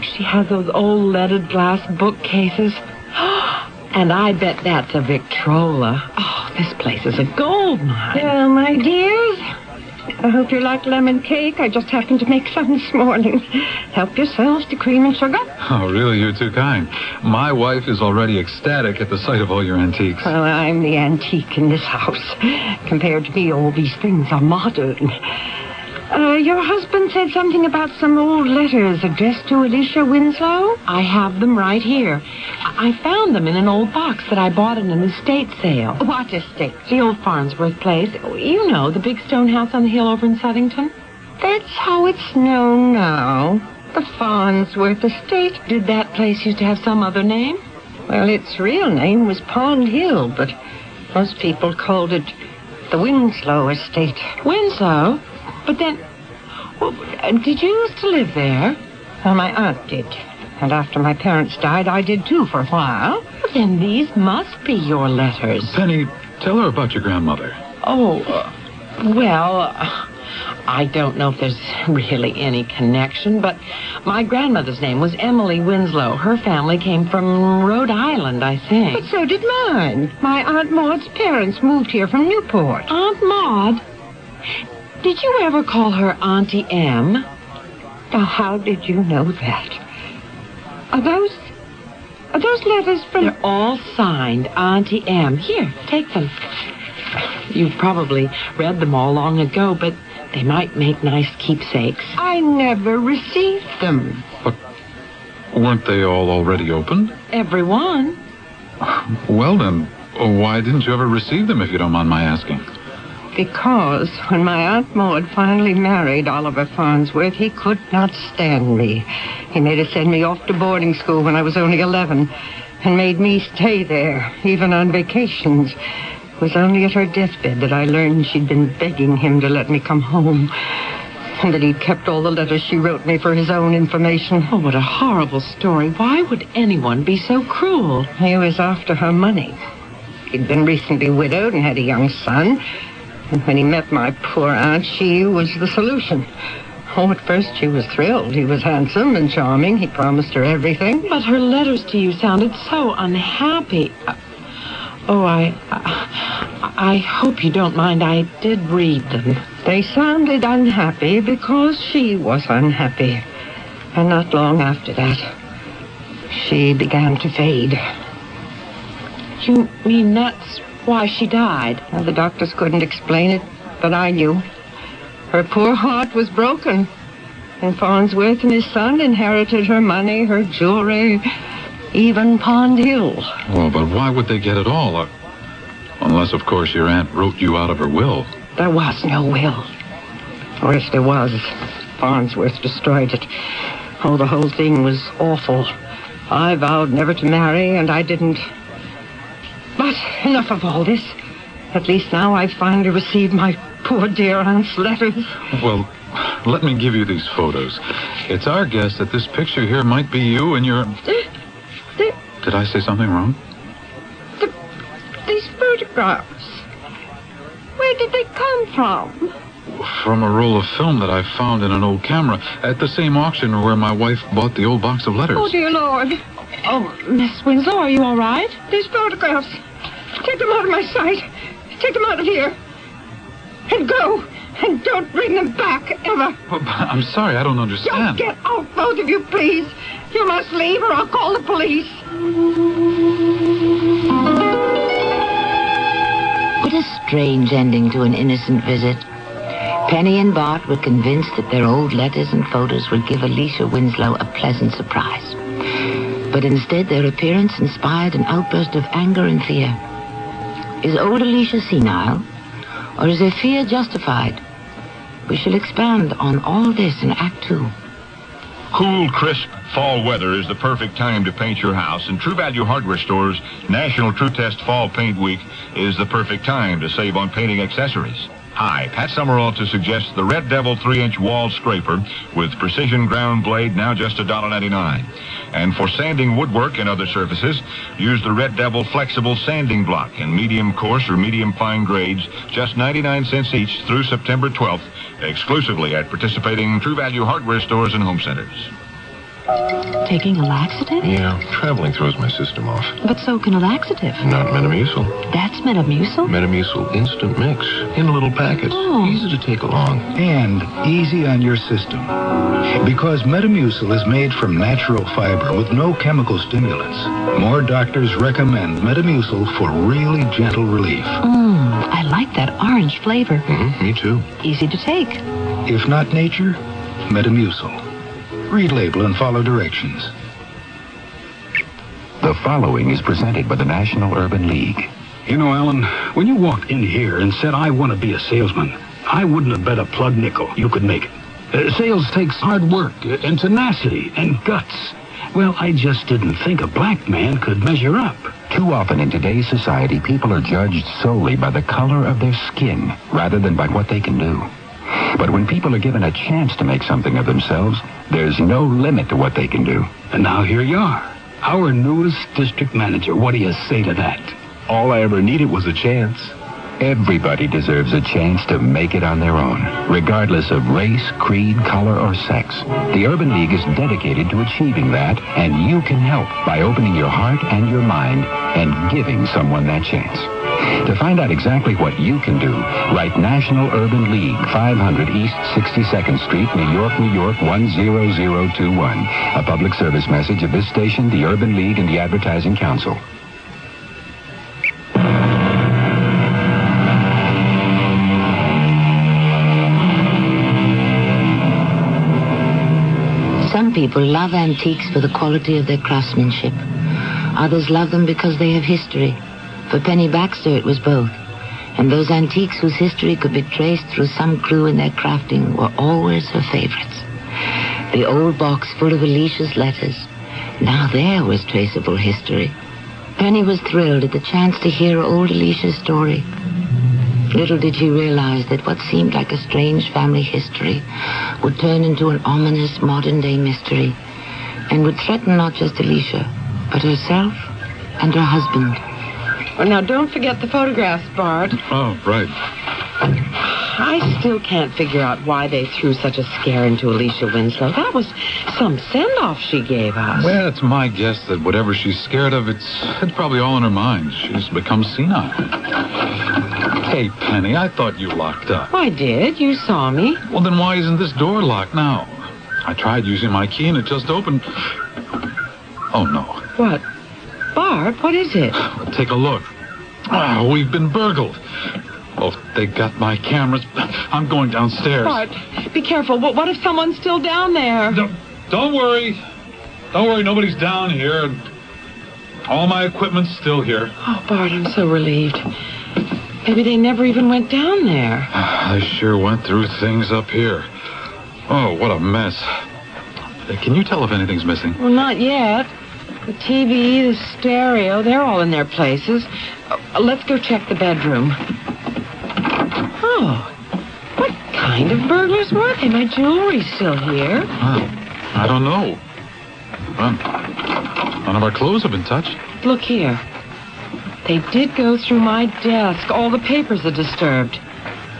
She has those old leaded glass bookcases. And I bet that's a Victrola. Oh, this place is a gold mine.
Well, my dears, I hope you like lemon cake. I just happened to make some this morning. Help yourselves to cream and sugar.
Oh, really? You're too kind. My wife is already ecstatic at the sight of all your antiques.
Well, I'm the antique in this house. Compared to me, all these things are modern. Your husband said something about some old letters addressed to Alicia Winslow?
I have them right here. I found them in an old box that I bought in an estate sale.
What estate?
The old Farnsworth place. You know, the big stone house on the hill over in Southington.
That's how it's known now. The Farnsworth Estate.
Did that place used to have some other name?
Well, its real name was Pond Hill, but most people called it the Winslow Estate.
Winslow? But then, well, did you used to live there?
Well, my aunt did. And after my parents died, I did too for a while.
Well, then these must be your letters.
Penny, tell her about your grandmother.
Oh, well, I don't know if there's really any connection, but my grandmother's name was Emily Winslow. Her family came from Rhode Island, I think.
But so did mine. My Aunt Maud's parents moved here from Newport.
Aunt Maud? Did you ever call her Auntie M?
Now, how did you know that? Are those letters from...
They're all signed Auntie M. Here, take them. You've probably read them all long ago, but they might make nice keepsakes.
I never received them.
But weren't they all already opened?
Every one.
Well, then, why didn't you ever receive them, if you don't mind my asking?
Because when my Aunt Maud finally married Oliver Farnsworth, he could not stand me. He made her send me off to boarding school when I was only 11 and made me stay there, even on vacations. It was only at her deathbed that I learned she'd been begging him to let me come home, and that he'd kept all the letters she wrote me for his own information.
Oh, what a horrible story. Why would anyone be so cruel?
He was after her money. He'd been recently widowed and had a young son. And when he met my poor aunt, she was the solution. Oh, at first she was thrilled. He was handsome and charming. He promised her everything.
But her letters to you sounded so unhappy. I hope you don't mind. I did read them.
They sounded unhappy because she was unhappy. And not long after that, she began to fade.
You mean that's why she died?
Well, the doctors couldn't explain it, but I knew. Her poor heart was broken. And Farnsworth and his son inherited her money, her jewelry, even Pond Hill.
Well, but why would they get it all? Unless, of course, your aunt wrote you out of her will.
There was no will. Or if there was, Farnsworth destroyed it. Oh, the whole thing was awful. I vowed never to marry, and I didn't. But enough of all this. At least now I've finally received my poor dear aunt's letters.
Well, let me give you these photos. It's our guess that this picture here might be you and your... Did I say something wrong?
These photographs. Where did they come from?
From a roll of film that I found in an old camera at the same auction where my wife bought the old box of letters.
Oh, dear Lord.
Oh, Miss Winslow, are you all right?
These photographs. Take them out of my sight. Take them out of here. And go. And don't bring them back, ever.
Well, I'm sorry, I don't understand.
Don't get out, both of you, please. You must leave or I'll call the police.
What a strange ending to an innocent visit. Penny and Bart were convinced that their old letters and photos would give Alicia Winslow a pleasant surprise. But instead, their appearance inspired an outburst of anger and fear. Is old Alicia senile, or is her fear justified? We shall expand on all this in Act 2.
Cool, crisp fall weather is the perfect time to paint your house, and True Value Hardware Store's National True Test Fall Paint Week is the perfect time to save on painting accessories. Hi, Pat Summerall to suggest the Red Devil 3-inch wall scraper with precision ground blade, now just $1.99. And for sanding woodwork and other surfaces, use the Red Devil flexible sanding block in medium coarse or medium fine grades, just 99 cents each through September 12th, exclusively at participating True Value Hardware stores and home centers.
Taking a laxative?
Yeah, traveling throws my system off.
But so can a laxative.
Not Metamucil.
That's Metamucil?
Metamucil Instant Mix in a little packet.
Oh.
Easy to take along.
And easy on your system. Because Metamucil is made from natural fiber with no chemical stimulants. More doctors recommend Metamucil for really gentle relief.
I like that orange flavor.
Me too.
Easy to take.
If not nature, Metamucil. Read label and follow directions.
The following is presented by the National Urban League.
You know, Alan, when you walked in here and said, I want to be a salesman, I wouldn't have bet a plug nickel you could make it. Sales takes hard work and tenacity and guts. Well, I just didn't think a black man could measure up.
Too often in today's society, people are judged solely by the color of their skin rather than by what they can do. But when people are given a chance to make something of themselves, there's no limit to what they can do.
And now here you are, our newest district manager. What do you say to that?
All I ever needed was a chance. Everybody deserves a chance to make it on their own, regardless of race, creed, color, or sex. The Urban League is dedicated to achieving that, and you can help by opening your heart and your mind and giving someone that chance. To find out exactly what you can do, write National Urban League, 500 East 62nd Street, New York, New York, 10021. A public service message of this station, the Urban League, and the Advertising Council.
Some people love antiques for the quality of their craftsmanship. Others love them because they have history. For Penny Baxter, it was both. And those antiques whose history could be traced through some clue in their crafting were always her favorites. The old box full of Alicia's letters. Now there was traceable history. Penny was thrilled at the chance to hear old Alicia's story. Little did she realize that what seemed like a strange family history would turn into an ominous modern-day mystery and would threaten not just Alicia, but herself and her husband.
Well, now, don't forget the photographs, Bart.
Oh, right.
I still can't figure out why they threw such a scare into Alicia Winslow. That was some send-off she gave us.
Well, it's my guess that whatever she's scared of, it's probably all in her mind. She's become senile. Hey, Penny, I thought you locked up.
I did. You saw me.
Well, then why isn't this door locked now? I tried using my key and it just opened. Oh, no.
What? Bart, what is it?
Take a look. Oh, we've been burgled. Oh, they got my cameras. I'm going downstairs.
Bart, be careful. What if someone's still down there?
Don't worry. Don't worry, nobody's down here. All my equipment's still here.
Oh, Bart, I'm so relieved. Maybe they never even went down there.
They sure went through things up here. Oh, what a mess. Can you tell if anything's missing?
Well, not yet. The TV, the stereo, they're all in their places. Let's go check the bedroom. Oh, what kind of burglars were they? My jewelry's still here.
I don't know. None of our clothes have been touched.
Look here. They did go through my desk. All the papers are disturbed.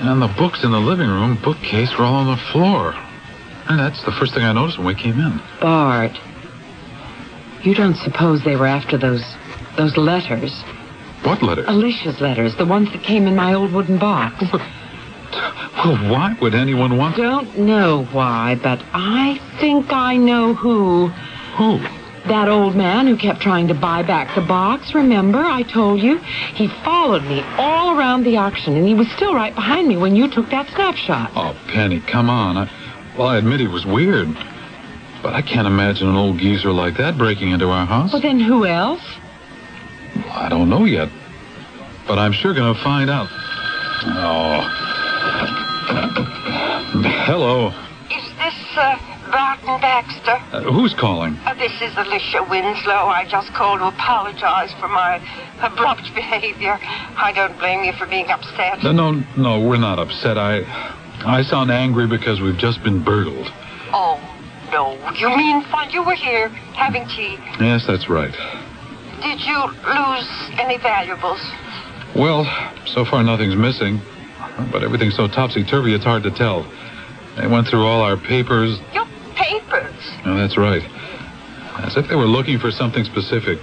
And the books in the living room bookcase were all on the floor. And that's the first thing I noticed when we came in.
Bart, you don't suppose they were after those letters?
What letters?
Alicia's letters, the ones that came in my old wooden box.
Well, why would anyone want...
Don't know why, but I think I know who.
Who?
That old man who kept trying to buy back the box, remember? I told you. He followed me all around the auction, and he was still right behind me when you took that snapshot.
Oh, Penny, come on. I admit he was weird. But I can't imagine an old geezer like that breaking into our house.
Well, then who else?
Well, I don't know yet. But I'm sure going to find out. Oh. Hello.
Is this, Barton Baxter?
Who's calling?
This is Alicia Winslow. I just called to apologize for my abrupt behavior. I don't blame you for being upset.
No, we're not upset. I sound angry because we've just been burgled.
Oh, no. You mean while you were here having tea?
Yes, that's right.
Did you lose any valuables?
Well, so far nothing's missing. But everything's so topsy-turvy it's hard to tell. They went through all our papers.
Your papers?
Oh, that's right. As if they were looking for something specific.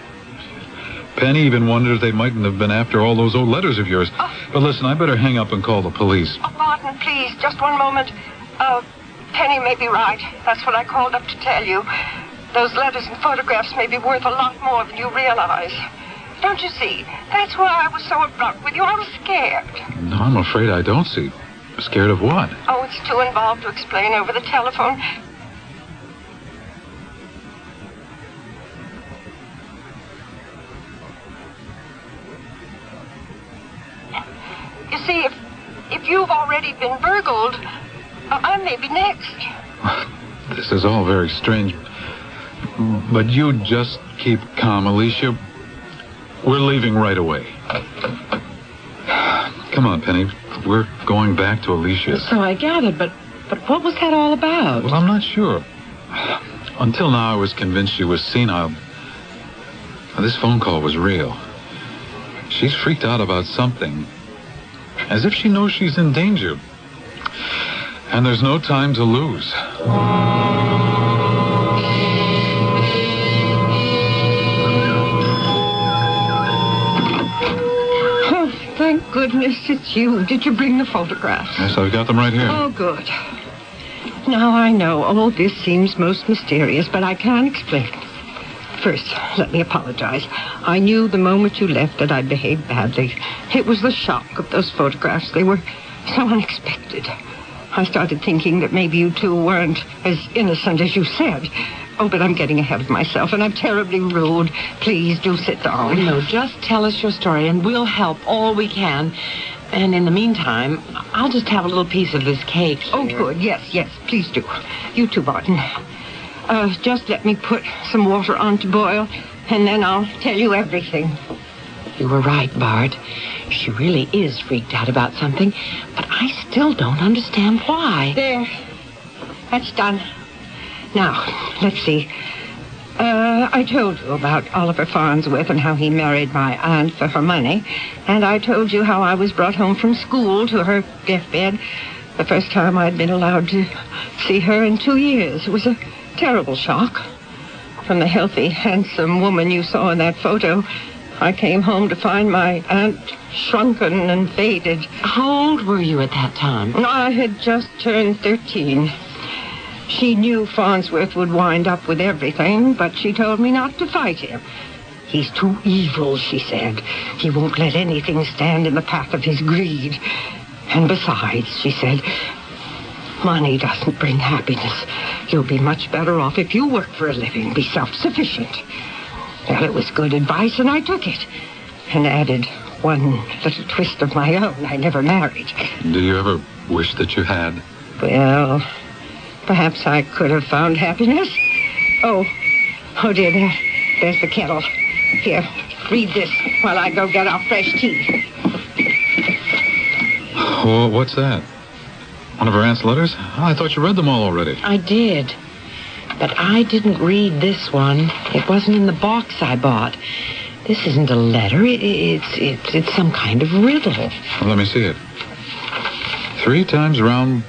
Penny even wondered if they mightn't have been after all those old letters of yours. But listen, I better hang up and call the police.
Oh, Barton, please, just one moment. Penny may be right. That's what I called up to tell you. Those letters and photographs may be worth a lot more than you realize. Don't you see? That's why I was so abrupt with you. I was scared.
No, I'm afraid I don't see. Scared of what?
Oh, it's too involved to explain over the telephone. You see, if you've already been burgled, I may be next.
This is all very strange. But you just keep calm, Alicia. We're leaving right away. Come on, Penny. We're going back to Alicia's.
So I gathered, but what was that all about?
Well, I'm not sure. Until now, I was convinced she was senile. This phone call was real. She's freaked out about something, as if she knows she's in danger. And there's no time to lose.
Oh, thank goodness it's you. Did you bring the photographs?
Yes, I've got them right here.
Oh, good. Now I know all this seems most mysterious, but I can't explain it. First, let me apologize. I knew the moment you left that I'd behaved badly. It was the shock of those photographs. They were so unexpected. I started thinking that maybe you two weren't as innocent as you said. Oh, but I'm getting ahead of myself, and I'm terribly rude. Please do sit down.
No, just tell us your story, and we'll help all we can. And in the meantime, I'll just have a little piece of this cake here.
Oh, good. Yes, please do. You too, Barton. Just let me put some water on to boil, and then I'll tell you everything.
You were right, Bart. She really is freaked out about something, but I still don't understand why.
There. That's done. Now, let's see. I told you about Oliver Farnsworth and how he married my aunt for her money, and I told you how I was brought home from school to her deathbed the first time I'd been allowed to see her in 2 years. It was a terrible shock. From the healthy, handsome woman you saw in that photo, I came home to find my aunt shrunken and faded.
How old were you at that time?
I had just turned 13. She knew Farnsworth would wind up with everything, but she told me not to fight him. He's too evil, she said. He won't let anything stand in the path of his greed. And besides, she said, money doesn't bring happiness. You'll be much better off if you work for a living, be self-sufficient. Well, it was good advice, and I took it. And added one little twist of my own. I never married.
Do you ever wish that you had?
Well, perhaps I could have found happiness. Oh dear, there's the kettle. Here, read this while I go get our fresh tea.
Oh, what's that? One of her aunt's letters? Oh, I thought you read them all already.
I did. But I didn't read this one. It wasn't in the box I bought. This isn't a letter. It's some kind of riddle.
Well, let me see it. 3 times round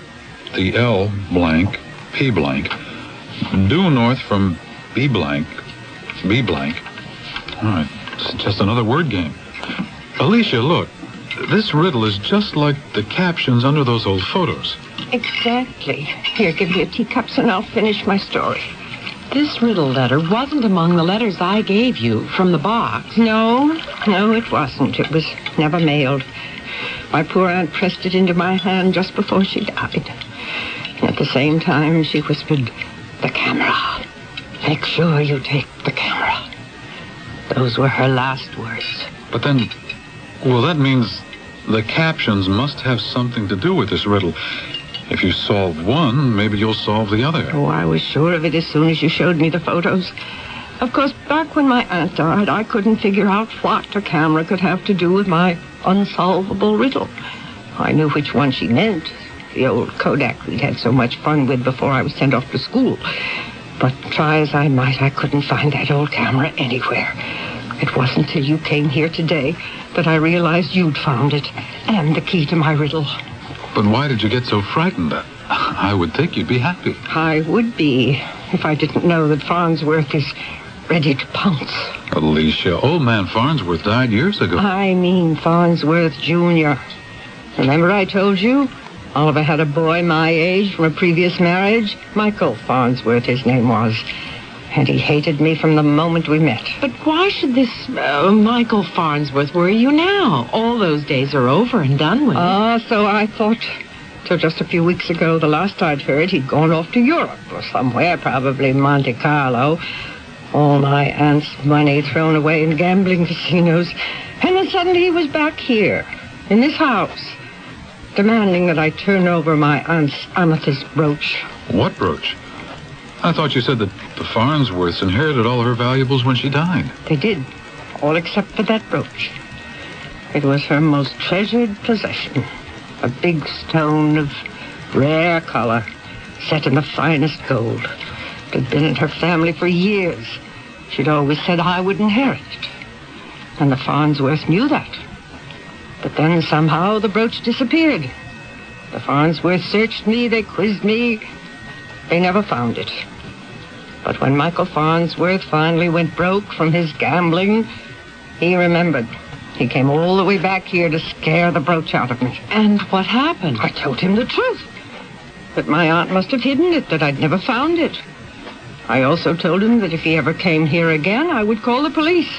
the L blank, P blank, due north from B blank, B blank. All right, it's just another word game. Alicia, look. This riddle is just like the captions under those old photos.
Exactly. Here, give me a teacups and I'll finish my story.
This riddle letter wasn't among the letters I gave you from the box.
No, it wasn't. It was never mailed. My poor aunt pressed it into my hand just before she died. And at the same time, she whispered, "The camera. Make sure you take the camera." Those were her last words.
But then, well, that means the captions must have something to do with this riddle. If you solve one, maybe you'll solve the other.
Oh, I was sure of it as soon as you showed me the photos. Of course, back when my aunt died, I couldn't figure out what a camera could have to do with my unsolvable riddle. I knew which one she meant, the old Kodak we'd had so much fun with before I was sent off to school. But try as I might, I couldn't find that old camera anywhere. It wasn't till you came here today that I realized you'd found it, and the key to my riddle.
But why did you get so frightened? I would think you'd be happy.
I would be, if I didn't know that Farnsworth is ready to pounce.
Alicia, old man Farnsworth died years ago.
I mean Farnsworth Jr. Remember I told you? Oliver had a boy my age from a previous marriage. Michael Farnsworth, his name was. And he hated me from the moment we met.
But why should this Michael Farnsworth worry you now? All those days are over and done with.
So I thought. Till just a few weeks ago, the last I'd heard, he'd gone off to Europe or somewhere, probably Monte Carlo. All my aunt's money thrown away in gambling casinos. And then suddenly he was back here, in this house. demanding that I turn over my aunt's amethyst brooch.
What brooch? I thought you said that the Farnsworths inherited all her valuables when she died.
They did, all except for that brooch. It was her most treasured possession. A big stone of rare color, set in the finest gold. It had been in her family for years. She'd always said I would inherit it. And the Farnsworths knew that. But then somehow the brooch disappeared. The Farnsworths searched me, they quizzed me. They never found it. But when Michael Farnsworth finally went broke from his gambling, he remembered. He came all the way back here to scare the brooch out of me.
And what happened?
I told him the truth. That my aunt must have hidden it, that I'd never found it. I also told him that if he ever came here again, I would call the police.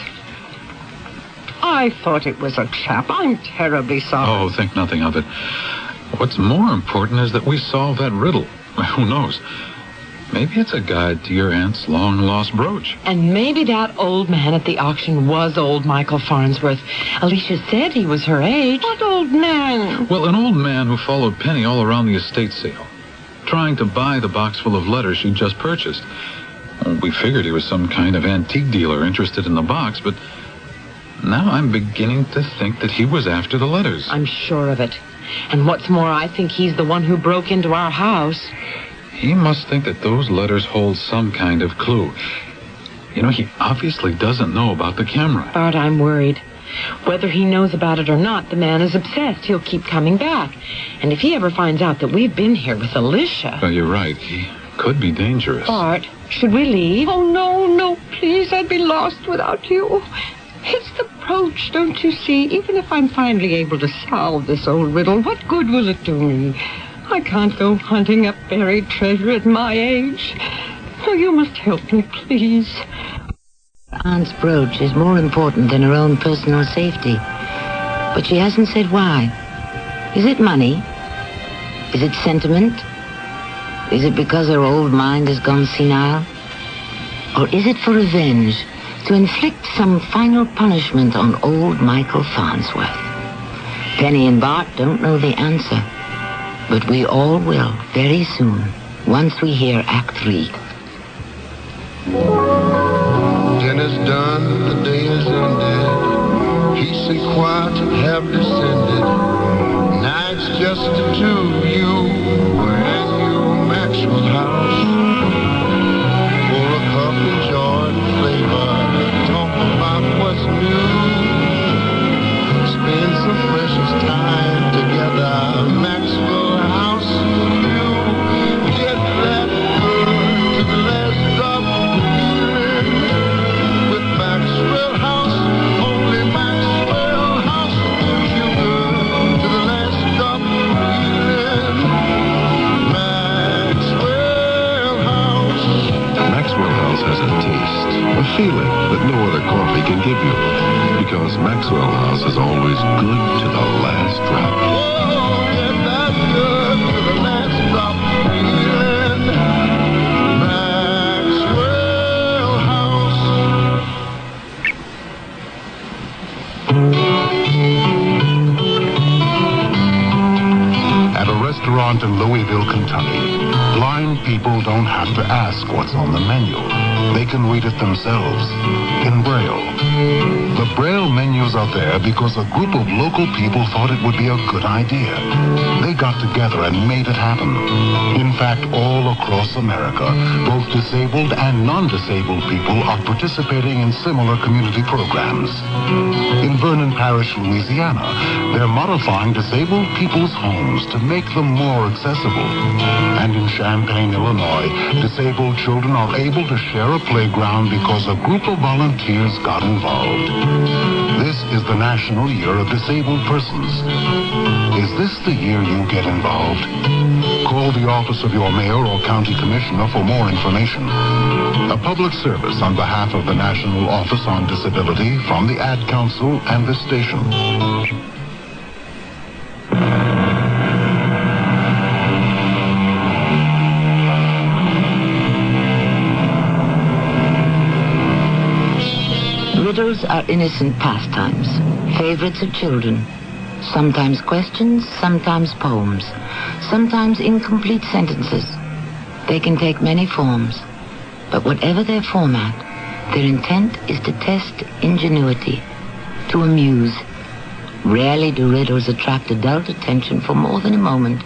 I thought it was a trap. I'm terribly sorry.
Oh, think nothing of it. What's more important is that we solve that riddle. Who knows? Maybe it's a guide to your aunt's long-lost brooch.
And maybe that old man at the auction was old Michael Farnsworth. Alicia said he was her age.
What old man?
Well, an old man who followed Penny all around the estate sale, trying to buy the box full of letters she'd just purchased. We figured he was some kind of antique dealer interested in the box, but now I'm beginning to think that he was after the letters.
I'm sure of it. And what's more, I think he's the one who broke into our house.
He must think that those letters hold some kind of clue. You know, he obviously doesn't know about the camera.
Bart, I'm worried. Whether he knows about it or not, the man is obsessed. He'll keep coming back. And if he ever finds out that we've been here with Alicia...
Well, you're right. He could be dangerous.
Bart, should we leave?
Oh, no, please. I'd be lost without you. It's the brooch, don't you see? Even if I'm finally able to solve this old riddle, what good will it do me? I can't go hunting up buried treasure at my age. Oh, you must help me, please.
Aunt's brooch is more important than her own personal safety. But she hasn't said why. Is it money? Is it sentiment? Is it because her old mind has gone senile? Or is it for revenge, to inflict some final punishment on old Michael Farnsworth? Penny and Bart don't know the answer, but we all will very soon, once we hear Act 3.
Dinner's done, the day is ended. Peace and quiet have descended. Now it's just the two of you and your Maxwell house. Pour a cup, enjoy the flavor. Talk about what's new. Spend some precious time together. Maxwell house for you. Get that good to the last drop. Maxwell House, only Maxwell House, sugar to the last drop feeling. Maxwell House.
Maxwell House has a taste, a feeling that no other coffee can give you. Because Maxwell House is always good to the last drop.
Oh, get that good to the last drop feeling. Maxwell House.
At a restaurant in Louisville, Kentucky, blind people don't have to ask what's on the menu. They can read it themselves in Braille. The Braille menus are there because a group of local people thought it would be a good idea. They got together and made it happen. In fact, all across America, both disabled and non-disabled people are participating in similar community programs. In Vernon Parish, Louisiana, they're modifying disabled people's homes to make them more accessible. And in Champaign, Illinois, disabled children are able to share a playground because a group of volunteers got involved. This is the National Year of Disabled Persons. Is this the year you get involved? Call the office of your mayor or county commissioner for more information. A public service on behalf of the National Office on Disability from the Ad Council and this station.
Riddles are innocent pastimes, favorites of children. Sometimes questions, sometimes poems, sometimes incomplete sentences. They can take many forms, but whatever their format, their intent is to test ingenuity, to amuse. Rarely do riddles attract adult attention for more than a moment,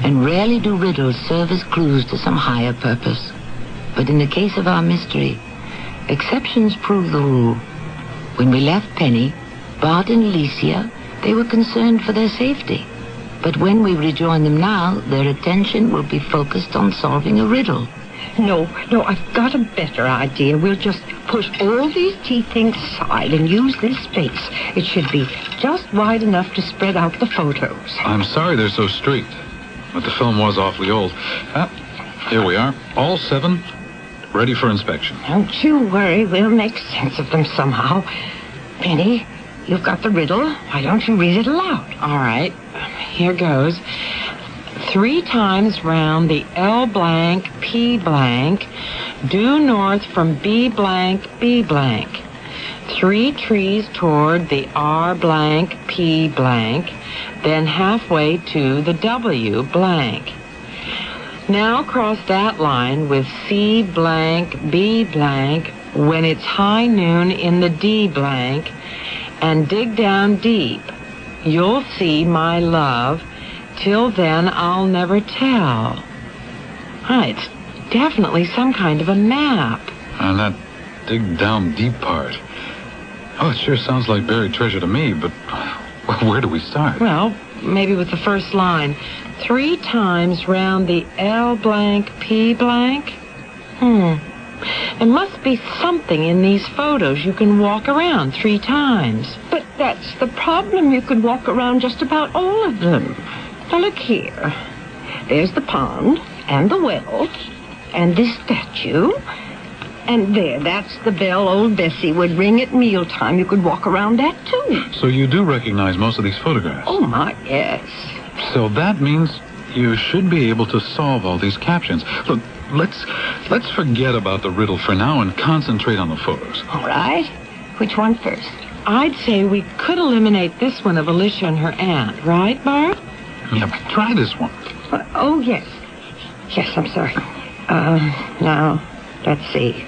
and rarely do riddles serve as clues to some higher purpose. But in the case of our mystery, exceptions prove the rule. When we left Penny, Bart and Alicia, they were concerned for their safety. But when we rejoin them now, their attention will be focused on solving a riddle.
No, I've got a better idea. We'll just push all these tea things aside and use this space. It should be just wide enough to spread out the photos.
I'm sorry they're so straight, but the film was awfully old. Here we are, all 7, ready for inspection.
Don't you worry, we'll make sense of them somehow. Penny, you've got the riddle. Why don't you read it aloud?
All right, here goes. 3 times round the L blank, P blank, due north from B blank, B blank. 3 trees toward the R blank, P blank, then halfway to the W blank. Now cross that line with C blank, B blank, when it's high noon in the D blank, and dig down deep. You'll see my love. Till then, I'll never tell. It's definitely some kind of a map.
And that dig down deep part. Oh, it sure sounds like buried treasure to me, but where do we start?
Well, maybe with the first line. 3 times round the L blank, P blank. There must be something in these photos you can walk around 3 times.
But that's the problem. You could walk around just about all of them. Now, look here. There's the pond, and the well, and this statue. And there, that's the bell old Bessie would ring at mealtime. You could walk around that, too.
So you do recognize most of these photographs?
Oh, my, yes.
So that means you should be able to solve all these captions. Look, let's forget about the riddle for now and concentrate on the photos.
All right. Which one first?
I'd say we could eliminate this one of Alicia and her aunt, right, Bart?
Yeah, try this one.
Oh, yes. Yes, I'm sorry. Now, let's see.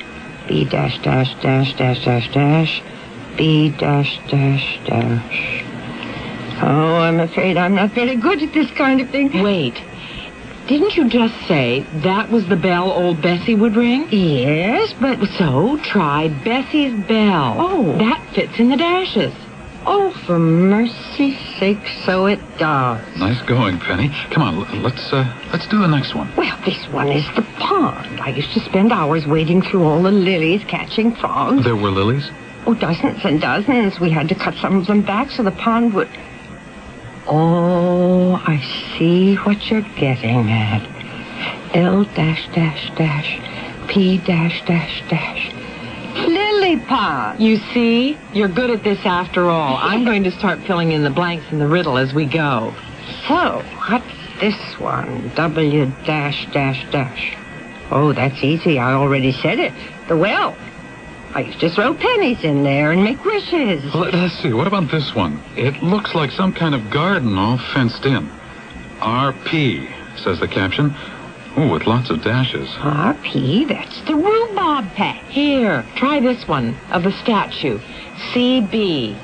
B dash dash dash dash dash dash. B dash dash dash. Oh, I'm afraid I'm not very good at this kind of thing.
Wait. Didn't you just say that was the bell old Bessie would ring?
Yes, but...
So, try Bessie's bell.
Oh.
That fits in the dashes.
Oh, for mercy's sake, so it does.
Nice going, Penny. Come on, let's do the next one.
Well, this one is the pond. I used to spend hours wading through all the lilies, catching frogs.
There were lilies?
Oh, dozens and dozens. We had to cut some of them back so the pond would... Oh, I see what you're getting at. L dash dash dash, P dash dash dash. Lily pond.
You see? You're good at this after all. I'm going to start filling in the blanks in the riddle as we go.
So, what's this one? W dash dash dash. Oh, that's easy. I already said it. The well. I used to throw pennies in there and make wishes.
Let's see. What about this one? It looks like some kind of garden all fenced in. RP, says the caption. Oh, with lots of dashes.
RP? That's the rhubarb patch.
Here, try this one of the statue. CB.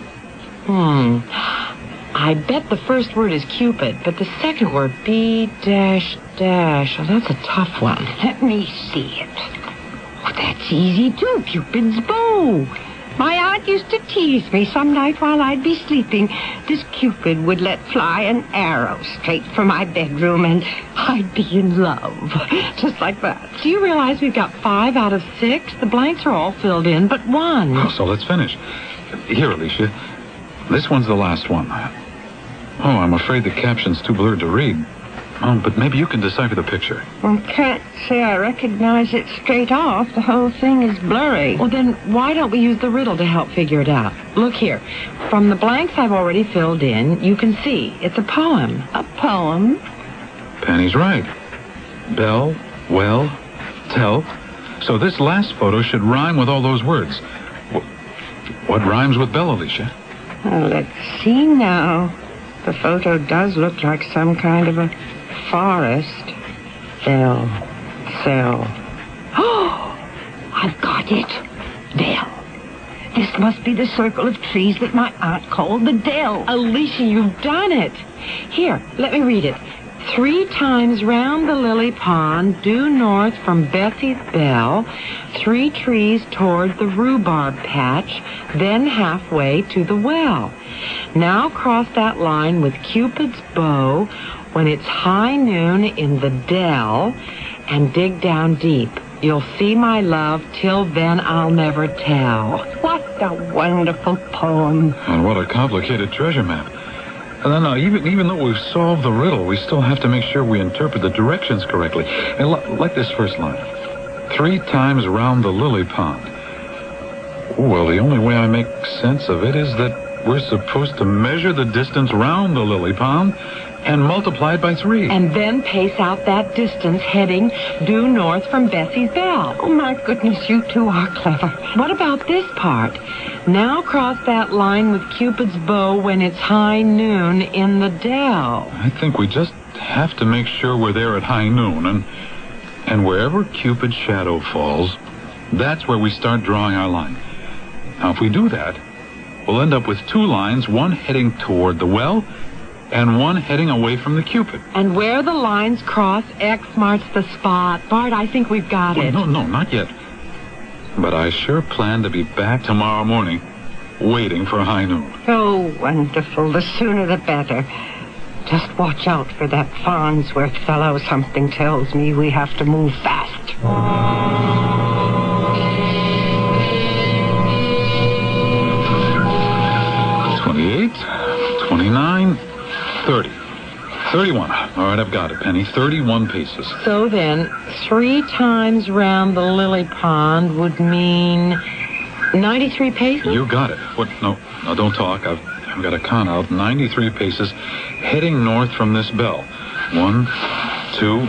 I bet the first word is Cupid, but the second word, B dash dash. Oh, that's a tough one.
Let me see it. Oh, that's easy, too. Cupid's bow. My aunt used to tease me some night while I'd be sleeping. This Cupid would let fly an arrow straight for my bedroom, and I'd be in love. Just like that.
Do you realize we've got 5 out of 6? The blanks are all filled in, but 1.
Oh, so let's finish. Here, Alicia. This one's the last one. Oh, I'm afraid the caption's too blurred to read. Oh, but maybe you can decipher the picture.
Well, can't say I recognize it straight off. The whole thing is blurry.
Well, then why don't we use the riddle to help figure it out? Look here. From the blanks I've already filled in, you can see it's a poem.
A poem?
Penny's right. Bell, well, tell. So this last photo should rhyme with all those words. What rhymes with bell, Alicia?
Well, let's see now. The photo does look like some kind of a forest. Dell. Cell.
Oh, I've got it. Dell. This must be the circle of trees that my aunt called the dell.
Alicia, you've done it. Here, let me read it. 3 times round the lily pond, due north from Bessie's Bell, 3 trees toward the rhubarb patch, then halfway to the well. Now cross that line with Cupid's bow when it's high noon in the dell, and dig down deep. You'll see my love, till then I'll never tell.
What a wonderful poem.
And what a complicated treasure map. No, even though we've solved the riddle, we still have to make sure we interpret the directions correctly. And like this first line. 3 times round the lily pond. Well, the only way I make sense of it is that we're supposed to measure the distance round the lily pond and multiply it by 3.
And then pace out that distance heading due north from Bessie's Bell.
Oh, my goodness, you two are clever.
What about this part? Now cross that line with Cupid's bow when it's high noon in the dell.
I think we just have to make sure we're there at high noon, and wherever Cupid's shadow falls, that's where we start drawing our line. Now, if we do that, we'll end up with 2 lines, one heading toward the well, and one heading away from the Cupid.
And where the lines cross, X marks the spot. Bart, I think we've got it.
No, not yet. But I sure plan to be back tomorrow morning, waiting for high noon.
Oh, wonderful. The sooner the better. Just watch out for that Farnsworth fellow. Something tells me we have to move fast.
28, 29, 30. 31. All right, I've got it, Penny. 31 paces.
So then, 3 times round the lily pond would mean 93 paces?
You got it. What? No, don't talk. I've got to count out 93 paces heading north from this bell. 1, 2,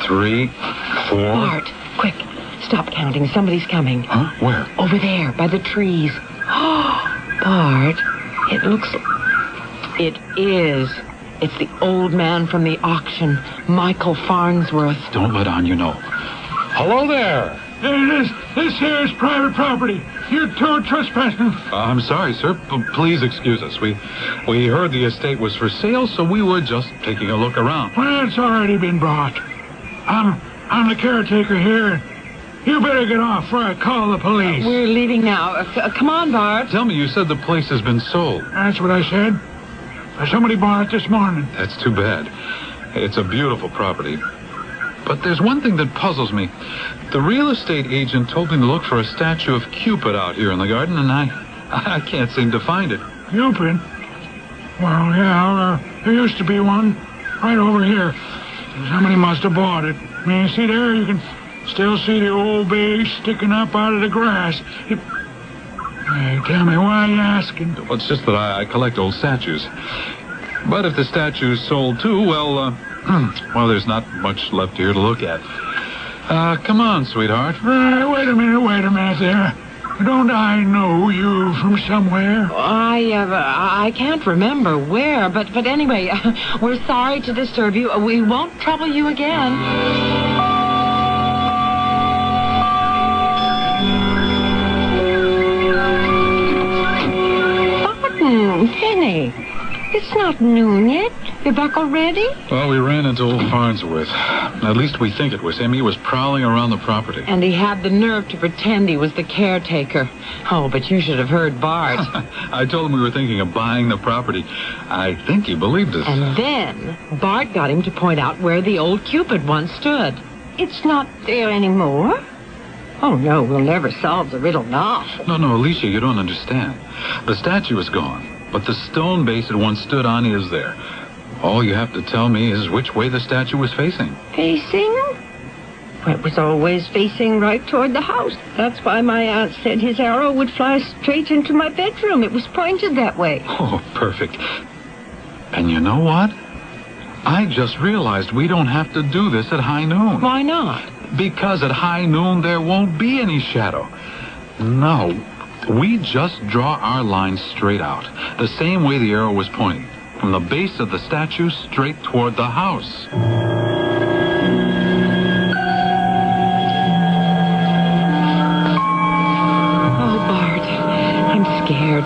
3, 4.
Bart, quick. Stop counting. Somebody's coming.
Huh? Where?
Over there, by the trees. Bart, it looks... It is. It's the old man from the auction, Michael Farnsworth.
Don't let on you know. Hello there.
Hey, this here is private property. You're trespassing.
I'm sorry, sir. Please excuse us. We heard the estate was for sale, so we were just taking a look around.
Well, it's already been bought. I'm the caretaker here. You better get off before I call the police.
We're leaving now. Come on, Bart.
Tell me, you said the place has been sold.
That's what I said. Somebody bought it this morning.
That's too bad. It's a beautiful property. But there's one thing that puzzles me. The real estate agent told me to look for a statue of Cupid out here in the garden, and I can't seem to find it.
Cupid? Well, yeah, there used to be one right over here. Somebody must have bought it. I mean, see there, you can still see the old base sticking up out of the grass. Hey, tell me, why are you asking?
Well, it's just that I collect old statues. But if the statue's sold too, well, there's not much left here to look at. Come on, sweetheart.
Wait a minute there. Don't I know you from somewhere?
I can't remember where, but anyway, we're sorry to disturb you. We won't trouble you again.
Penny, it's not noon yet. You're back already?
Well, we ran into old Farnsworth. At least we think it was him. He was prowling around the property.
And he had the nerve to pretend he was the caretaker. Oh, but you should have heard Bart.
I told him we were thinking of buying the property. I think he believed us.
And then Bart got him to point out where the old Cupid once stood.
It's not there anymore? Oh, no, we'll never solve the riddle now.
No, Alicia, you don't understand. The statue is gone, but the stone base it once stood on is there. All you have to tell me is which way the statue was facing.
Facing? Well, it was always facing right toward the house. That's why my aunt said his arrow would fly straight into my bedroom. It was pointed that way.
Oh, perfect. And you know what? I just realized we don't have to do this at high noon.
Why not?
Because at high noon there won't be any shadow. No, we just draw our line straight out, the same way the arrow was pointing. from the base of the statue straight toward the house.
Oh, Bart, I'm scared.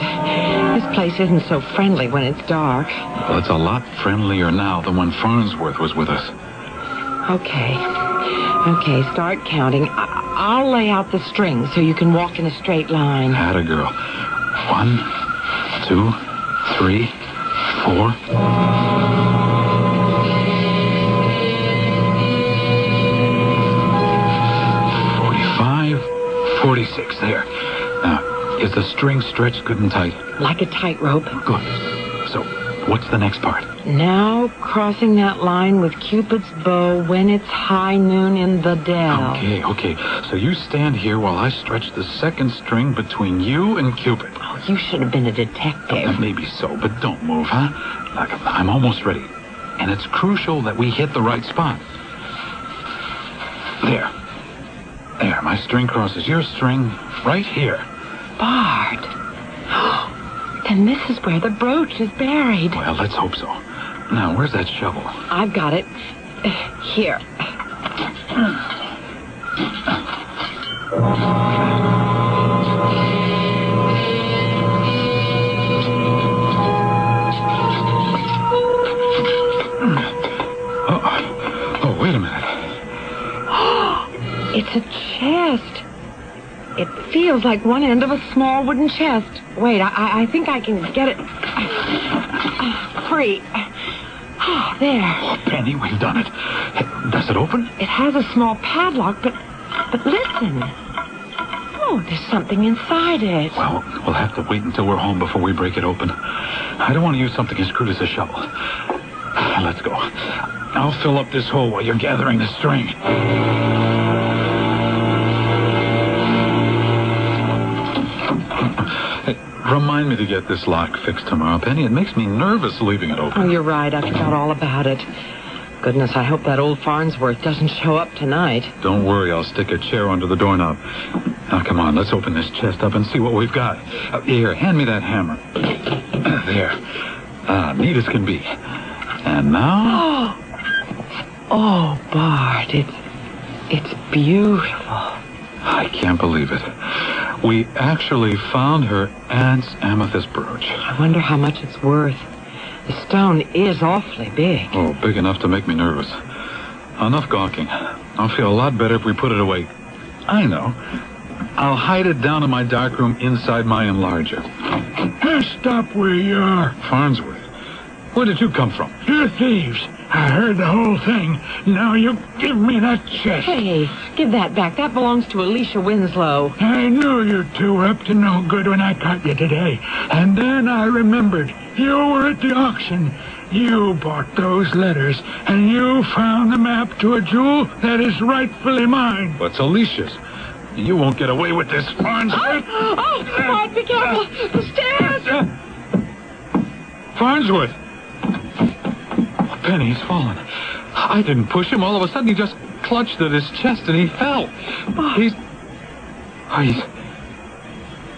This place isn't so friendly when it's dark.
Well, it's a lot friendlier now than when Farnsworth was with us.
Okay, start counting. I'll lay out the string so you can walk in a straight line.
Atta girl. 1, 2, 3, 4. 45, 46. There. Now, is the string stretched good and tight?
Like a tightrope.
Good. So, what's the next part?
Now crossing that line with Cupid's bow when it's high noon in the dell.
Okay. So you stand here while I stretch the second string between you and Cupid.
Oh, you should have been a detective.
Maybe so, but don't move, huh? Look, I'm almost ready. And it's crucial that we hit the right spot. There, my string crosses your string right here.
Bart. Then this is where the brooch is buried.
Well, let's hope so. Now, where's that shovel?
I've got it. Here.
Oh, wait a minute.
It's a chest. It feels like one end of a small wooden chest. Wait, I think I can get it free. Oh, there.
Oh, Penny, we've done it. Does it open?
It has a small padlock, but listen. Oh, there's something inside it.
Well, we'll have to wait until we're home before we break it open. I don't want to use something as crude as a shovel. Let's go. I'll fill up this hole while you're gathering the string. Hey, remind me to get this lock fixed tomorrow, Penny. It makes me nervous leaving it open.
Oh, you're right. I forgot all about it. Goodness, I hope that old Farnsworth doesn't show up tonight.
Don't worry, I'll stick a chair under the doorknob. Now, come on, let's open this chest up and see what we've got. Here, hand me that hammer. There. Neat as can be. And now...
Oh, Bart, it's beautiful.
I can't believe it. We actually found her aunt's amethyst brooch.
I wonder how much it's worth. The stone is awfully big.
Oh, big enough to make me nervous. Enough gawking. I'll feel a lot better if we put it away. I know. I'll hide it down in my darkroom inside my enlarger.
Hey, stop where you are.
Farnsworth, where did you come from?
You're thieves. I heard the whole thing. Now you give me that chest.
Hey, give that back. That belongs to Alicia Winslow.
I knew you two were up to no good when I caught you today. And then I remembered. You were at the auction. You bought those letters, and you found the map to a jewel that is rightfully mine.
But it's Alicia's. You won't get away with this, Farnsworth.
Oh, Bart, be careful. The stairs.
Farnsworth. Penny, he's fallen. I didn't push him. All of a sudden, he just clutched at his chest and he fell.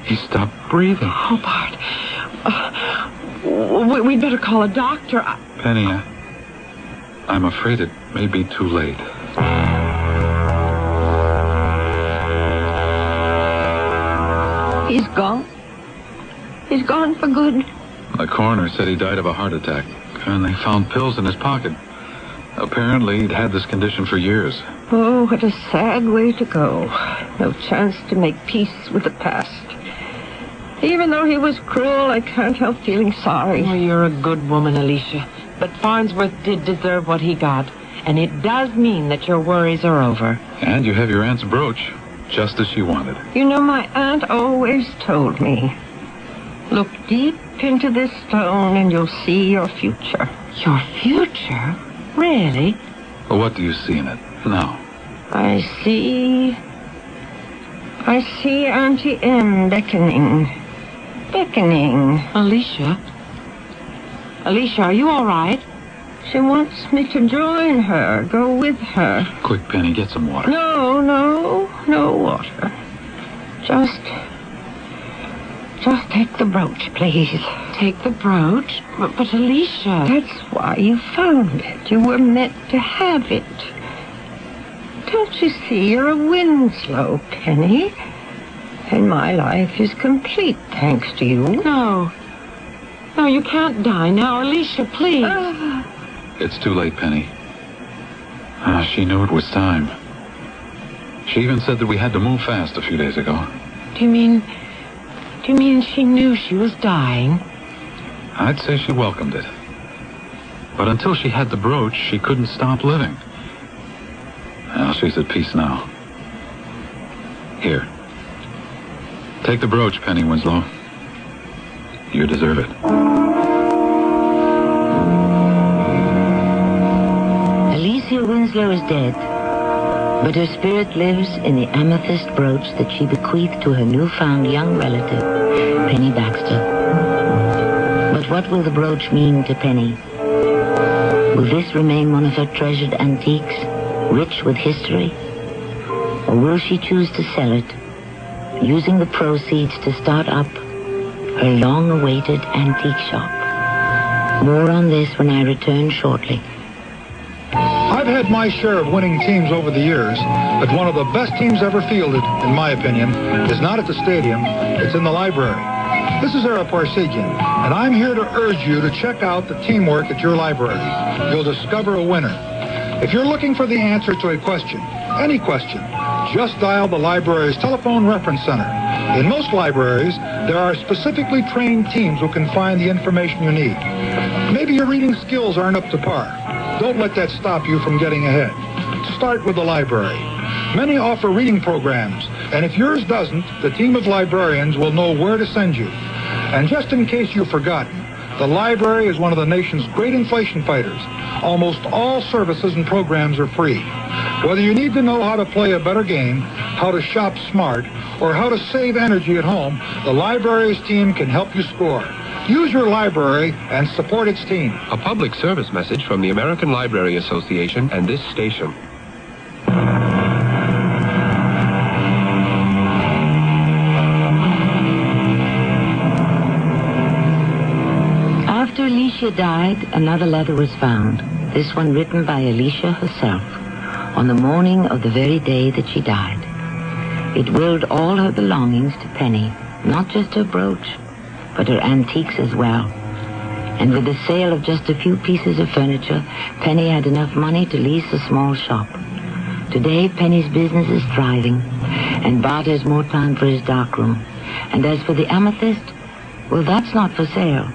He stopped breathing.
Oh, Bart. We'd better call a doctor.
Penny, I'm afraid it may be too late.
He's gone. He's gone for good.
The coroner said he died of a heart attack, and they found pills in his pocket. Apparently, he'd had this condition for years.
Oh, what a sad way to go. No chance to make peace with the past. Even though he was cruel, I can't help feeling sorry.
Oh, you're a good woman, Alicia. But Farnsworth did deserve what he got, and it does mean that your worries are over.
And you have your aunt's brooch, just as she wanted.
You know, my aunt always told me, look deep into this stone and you'll see your future.
Your future? Really?
Well, what do you see in it now?
I see Auntie M beckoning.
Alicia? Alicia, are you all right?
She wants me to join her, go with her.
Quick, Penny, get some water.
No water. Just take the brooch, please. take the brooch. But Alicia... That's why you found it. You were meant to have it. Don't you see, you're a Winslow, Penny. And my life is complete thanks to you.
No. No, you can't die now. Alicia, please.
It's too late, Penny. She knew it was time. She even said that we had to move fast a few days ago.
Do you mean she knew she was dying?
I'd say she welcomed it. But until she had the brooch, she couldn't stop living. Well, she's at peace now. Here. Take the brooch, Penny Winslow. You deserve it.
Alicia Winslow is dead, but her spirit lives in the amethyst brooch that she bequeathed to her newfound young relative, Penny Baxter. But what will the brooch mean to Penny? Will this remain one of her treasured antiques, rich with history? Or will she choose to sell it, using the proceeds to start up her long-awaited antique shop? More on this when I return shortly.
I've had my share of winning teams over the years, but one of the best teams ever fielded, in my opinion, is not at the stadium, it's in the library. This is Ara Parsegian, and I'm here to urge you to check out the teamwork at your library. You'll discover a winner. If you're looking for the answer to a question, any question, just dial the library's telephone reference center. In most libraries, there are specifically trained teams who can find the information you need. Maybe your reading skills aren't up to par. Don't let that stop you from getting ahead. Start with the library. Many offer reading programs, and if yours doesn't, the team of librarians will know where to send you. And just in case you've forgotten, the library is one of the nation's great inflation fighters. Almost all services and programs are free. Whether you need to know how to play a better game, how to shop smart, or how to save energy at home, the library's team can help you score. Use your library and support its team.
A public service message from the American Library Association and this station.
After Alicia died, another letter was found. This one written by Alicia herself, on the morning of the very day that she died. It willed all her belongings to Penny, not just her brooch, but her antiques as well. And with the sale of just a few pieces of furniture, Penny had enough money to lease a small shop. Today, Penny's business is thriving, and Bart has more time for his darkroom. And as for the amethyst, well, that's not for sale.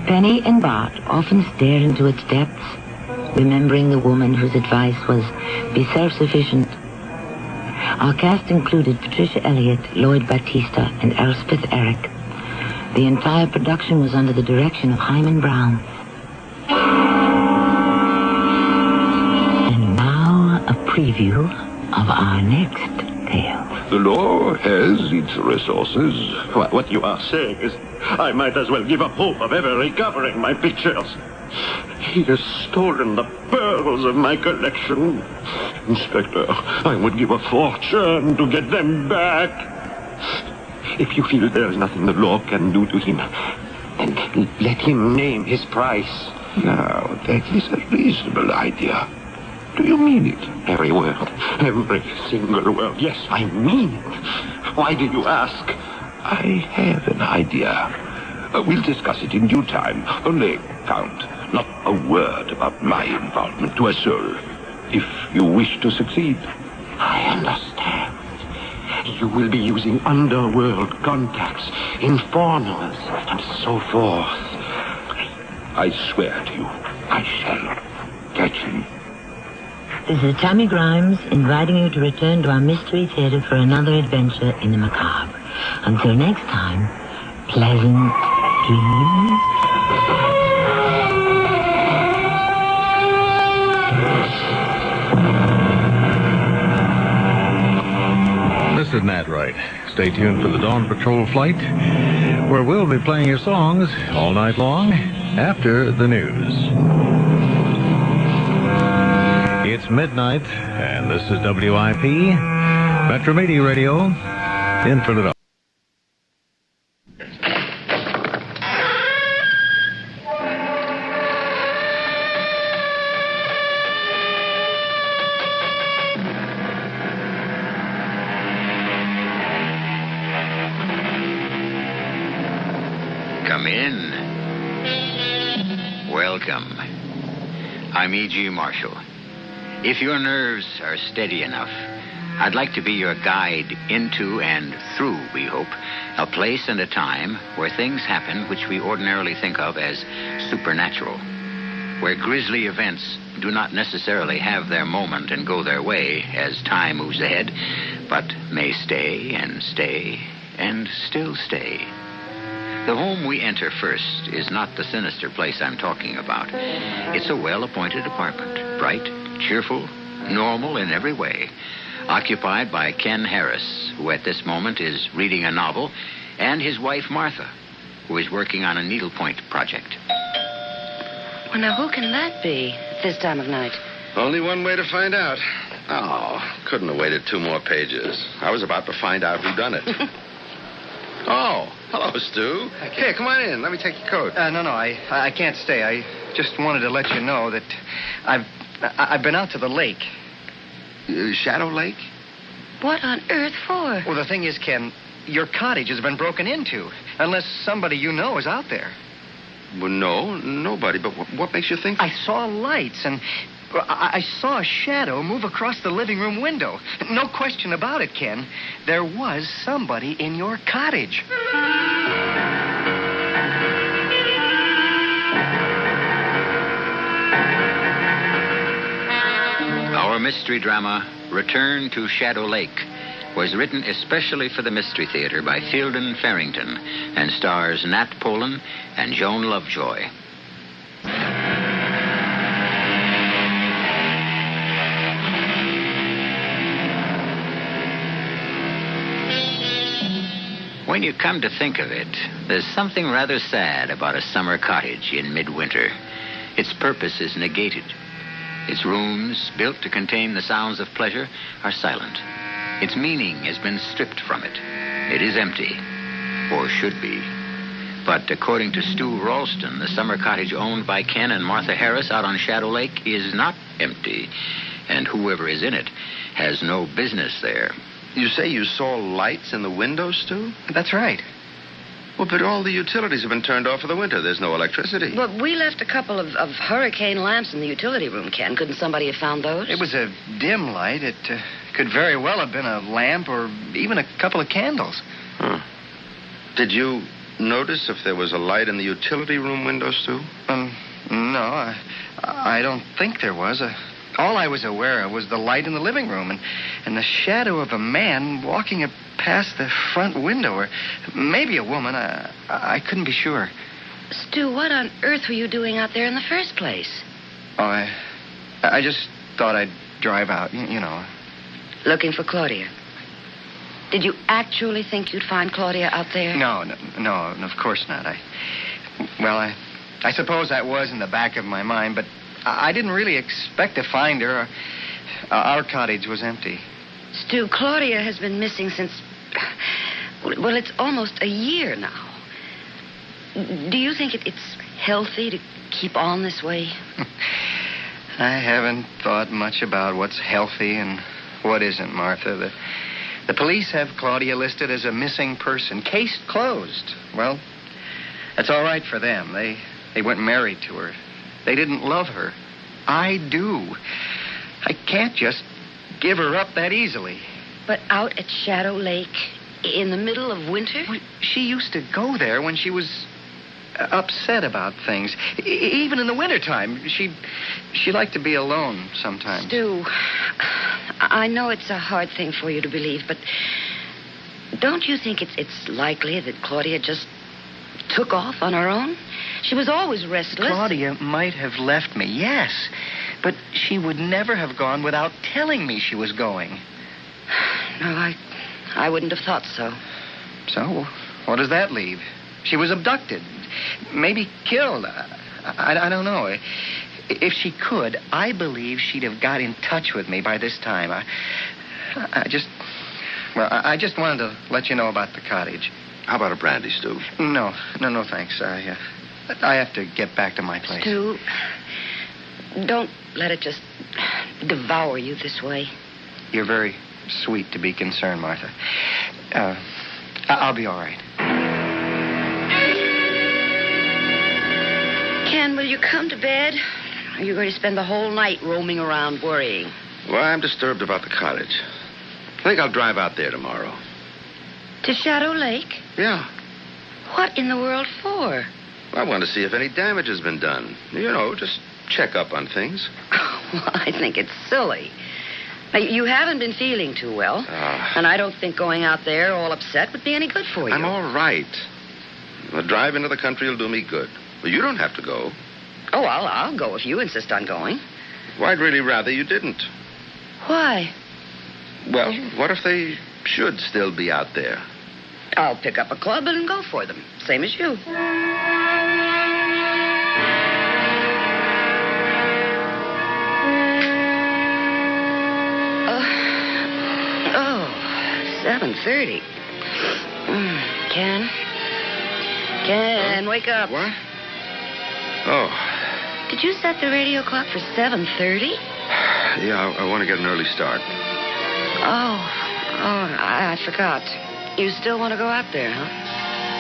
Penny and Bart often stare into its depths, remembering the woman whose advice was, be self-sufficient. Our cast included Patricia Elliott, Lloyd Battista, and Elspeth Eric. The entire production was under the direction of Hyman Brown. And now, a preview of our next tale.
The law has its resources. What you are saying is I might as well give up hope of ever recovering my pictures. He has stolen the pearls of my collection. Inspector, I would give a fortune to get them back. If you feel there is nothing the law can do to him, then let him name his price. Now, that is a reasonable idea. Do you mean it? Every word. Every single word. Yes, I mean it. Why do you ask?
I have an idea. We'll discuss it in due time. Only, Count, not a word about my involvement to a soul. If you wish to succeed.
I understand. You will be using underworld contacts, informers, and so forth.
I swear to you, I shall catch him.
This is Tammy Grimes inviting you to return to our Mystery Theater for another adventure in the macabre. Until next time, pleasant dreams.
This is Nat Wright. Stay tuned for the Dawn Patrol flight, where we'll be playing your songs all night long after the news. It's midnight, and this is WIP, Metro Media Radio, in Philadelphia.
Welcome. I'm E.G. Marshall. If your nerves are steady enough, I'd like to be your guide into and through, we hope, a place and a time where things happen which we ordinarily think of as supernatural, where grisly events do not necessarily have their moment and go their way as time moves ahead, but may stay and stay and still stay. The home we enter first is not the sinister place I'm talking about. It's a well-appointed apartment, bright, cheerful, normal in every way, occupied by Ken Harris, who at this moment is reading a novel, and his wife, Martha, who is working on a needlepoint project.
Well, now, who can that be at this time of night?
Only one way to find out. Oh, couldn't have waited 2 more pages. I was about to find out who done it. Oh, hello, Stu. Here, come on in. Let me take your coat.
No, I can't stay. I just wanted to let you know that I've been out to the lake.
Shadow Lake?
What on earth for?
Well, the thing is, Ken, your cottage has been broken into. Unless somebody you know is out there.
Well, no, nobody. But what makes you think?
I saw lights, and I saw a shadow move across the living room window. No question about it, Ken. There was somebody in your cottage.
Our mystery drama, Return to Shadow Lake, was written especially for the Mystery Theater by Fielden Farrington and stars Nat Polen and Joan Lovejoy. When you come to think of it, there's something rather sad about a summer cottage in midwinter. Its purpose is negated. Its rooms, built to contain the sounds of pleasure, are silent. Its meaning has been stripped from it. It is empty, or should be. But according to Stu Ralston, the summer cottage owned by Ken and Martha Harris out on Shadow Lake is not empty, and whoever is in it has no business there.
You say you saw lights in the windows, Stu?
That's right.
Well, but all the utilities have been turned off for the winter. There's no electricity.
But we left a couple of hurricane lamps in the utility room, Ken. Couldn't somebody have found those?
It was a dim light. It could very well have been a lamp or even a couple of candles.
Huh. Did you notice if there was a light in the utility room windows, Stu?
No, I don't think there was. All I was aware of was the light in the living room and the shadow of a man walking past the front window, or maybe a woman. I couldn't be sure.
Stu, what on earth were you doing out there in the first place?
Oh, I just thought I'd drive out, you know.
Looking for Claudia. Did you actually think you'd find Claudia out there?
No, of course not. I suppose that was in the back of my mind, but I didn't really expect to find her. Our cottage was empty.
Stu, Claudia has been missing since... Well, it's almost a year now. Do you think it's healthy to keep on this way?
I haven't thought much about what's healthy and what isn't, Martha. The police have Claudia listed as a missing person. Case closed. Well, that's all right for them. They weren't married to her. They didn't love her. I do. I can't just give her up that easily.
But out at Shadow Lake in the middle of winter?
Well, she used to go there when she was upset about things. Even in the wintertime. She liked to be alone sometimes.
Stu, I know it's a hard thing for you to believe, but don't you think it's likely that Claudia just took off on her own? She was always restless.
Claudia might have left me, yes. But she would never have gone without telling me she was going.
No, I wouldn't have thought so.
So, what does that leave? She was abducted. Maybe killed. I don't know. If she could, I believe she'd have got in touch with me by this time. I just wanted to let you know about the cottage.
How about a brandy, Stu?
No, thanks. I have to get back to my place.
Stu, don't let it just devour you this way.
You're very sweet to be concerned, Martha. I'll be all right.
Ken, Ken, will you come to bed? Or are you going to spend the whole night roaming around worrying?
Well, I'm disturbed about the cottage. I think I'll drive out there tomorrow.
To Shadow Lake?
Yeah.
What in the world for?
I want to see if any damage has been done. You know, just check up on things.
Well, I think it's silly. Now, you haven't been feeling too well. And I don't think going out there all upset would be any good for you.
I'm all right. The drive into the country will do me good. But you don't have to go.
Oh, I'll go if you insist on going.
Well, I'd really rather you didn't.
Why?
Well, what if they should still be out there?
I'll pick up a club and go for them. Same as you. Oh, 7:30. Ken, wake up.
What? Oh.
Did you set the radio clock for 7:30?
Yeah, I want to get an early start.
I forgot. You still want to go out there, huh?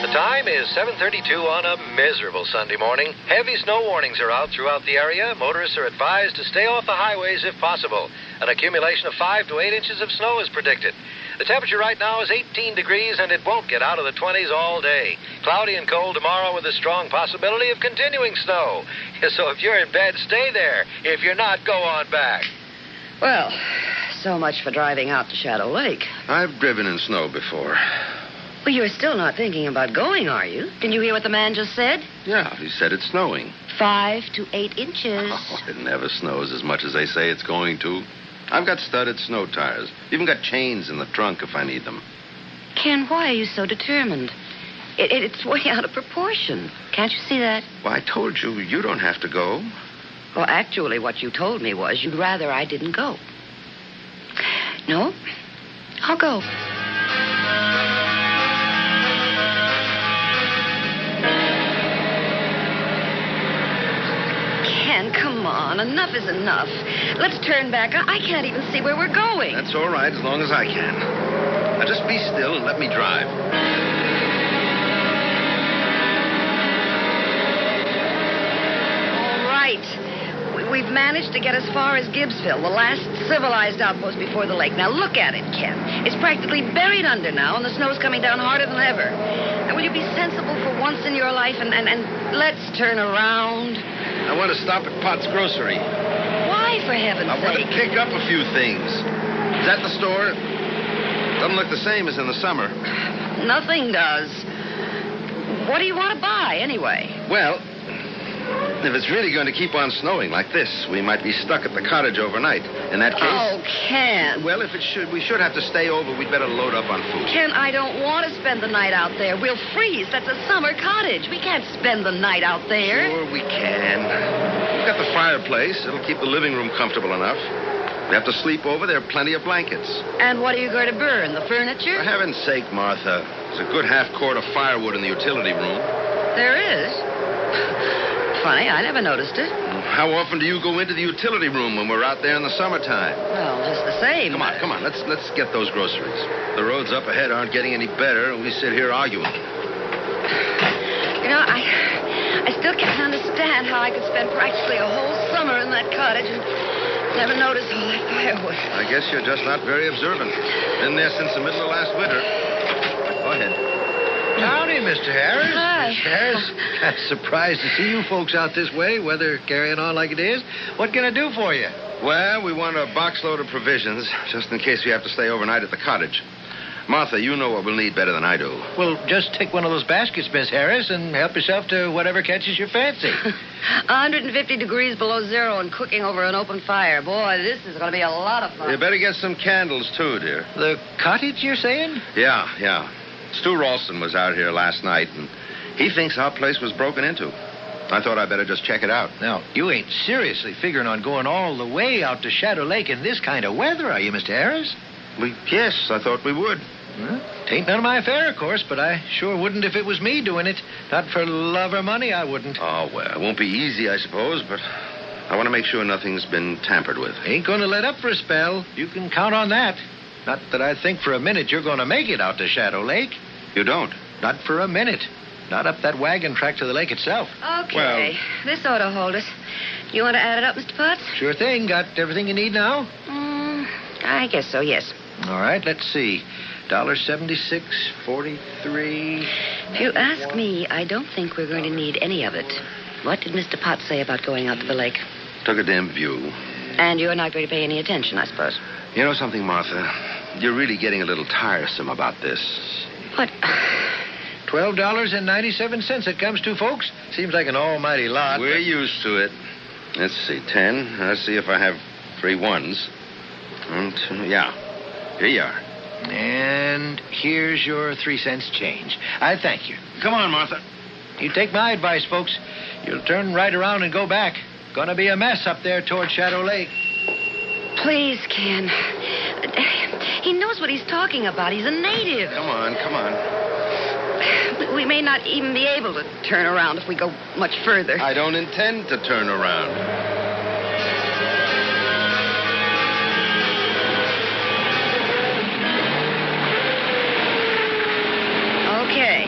The time is 7:32 on a miserable Sunday morning. Heavy snow warnings are out throughout the area. Motorists are advised to stay off the highways if possible. An accumulation of 5 to 8 inches of snow is predicted. The temperature right now is 18 degrees, and it won't get out of the 20s all day. Cloudy and cold tomorrow with a strong possibility of continuing snow. So if you're in bed, stay there. If you're not, go on back.
Well, so much for driving out to Shadow Lake.
I've driven in snow before.
Well, you're still not thinking about going, are you? Didn't you hear what the man just said?
Yeah, he said it's snowing.
5 to 8 inches.
Oh, it never snows as much as they say it's going to. I've got studded snow tires. Even got chains in the trunk if I need them.
Ken, why are you so determined? It's way out of proportion. Can't you see that?
Well, I told you, you don't have to go.
Well, actually, what you told me was you'd rather I didn't go. No, I'll go. Ken, come on. Enough is enough. Let's turn back. I can't even see where we're going.
That's all right, as long as I can. Now, just be still and let me drive.
All right. We've managed to get as far as Gibbsville, the last civilized outpost before the lake. Now, look at it, Ken. It's practically buried under now, and the snow's coming down harder than ever. Now, will you be sensible for once in your life and let's turn around?
I want to stop at Pot's Grocery.
Why, for heaven's sake?
I want to pick up a few things. Is that the store? Doesn't look the same as in the summer.
Nothing does. What do you want to buy, anyway?
Well, if it's really going to keep on snowing like this, we might be stuck at the cottage overnight. In that case...
Oh, Ken.
Well, if we should have to stay over, we'd better load up on food.
Ken, I don't want to spend the night out there. We'll freeze. That's a summer cottage. We can't spend the night out there.
Sure, we can. We've got the fireplace. It'll keep the living room comfortable enough. We have to sleep over. There are plenty of blankets.
And what are you going to burn? The furniture?
For heaven's sake, Martha. There's a good half-quart of firewood in the utility room.
There is? Funny, I never noticed it.
How often do you go into the utility room when we're out there in the summertime?
Well, just the same.
Come on. Let's get those groceries. The roads up ahead aren't getting any better, and we sit here arguing.
You know, I still can't understand how I could spend practically a whole summer in that cottage and never notice all that firewood.
I guess you're just not very observant. Been there since the middle of last winter. Go ahead.
Howdy, Mr. Harris.
Hi.
Mr. Harris, I'm surprised to see you folks out this way, weather carrying on like it is. What can I do for you?
Well, we want a box load of provisions, just in case we have to stay overnight at the cottage. Martha, you know what we'll need better than I do.
Well, just take one of those baskets, Miss Harris, and help yourself to whatever catches your fancy.
150 degrees below zero and cooking over an open fire. Boy, this is going to be a lot of fun.
You better get some candles, too, dear.
The cottage, you're saying?
Yeah. Stu Ralston was out here last night, and he thinks our place was broken into. I thought I'd better just check it out.
Now, you ain't seriously figuring on going all the way out to Shadow Lake in this kind of weather, are you, Mr. Harris?
Yes, I thought we would.
Well, tain't none of my affair, of course, but I sure wouldn't if it was me doing it. Not for love or money, I wouldn't.
Oh, well, it won't be easy, I suppose, but I want to make sure nothing's been tampered with.
Ain't going to let up for a spell. You can count on that. Not that I think for a minute you're going to make it out to Shadow Lake.
You don't?
Not for a minute.
Not up that wagon track to the lake itself.
Okay. This ought to hold us. You want to add it up, Mr. Potts?
Sure thing. Got everything you need now?
I guess so, yes.
All right, let's see. $1.76.43.
If you ask me, I don't think we're going to need any of it. What did Mr. Potts say about going out to the lake?
Took a dim view.
And you're not going to pay any attention, I suppose.
You know something, Martha? You're really getting a little tiresome about this.
What?
$12.97 it comes to, folks. Seems like an almighty lot.
We're used to it. Let's see, 10. Let's see if I have 3 ones. 1, 2, yeah. Here you are.
And here's your 3 cents change. I thank you.
Come on, Martha.
You take my advice, folks. You'll turn right around and go back. Gonna be a mess up there toward Shadow Lake.
Please, Ken. He knows what he's talking about. He's a native.
Come on.
We may not even be able to turn around if we go much further.
I don't intend to turn around.
Okay.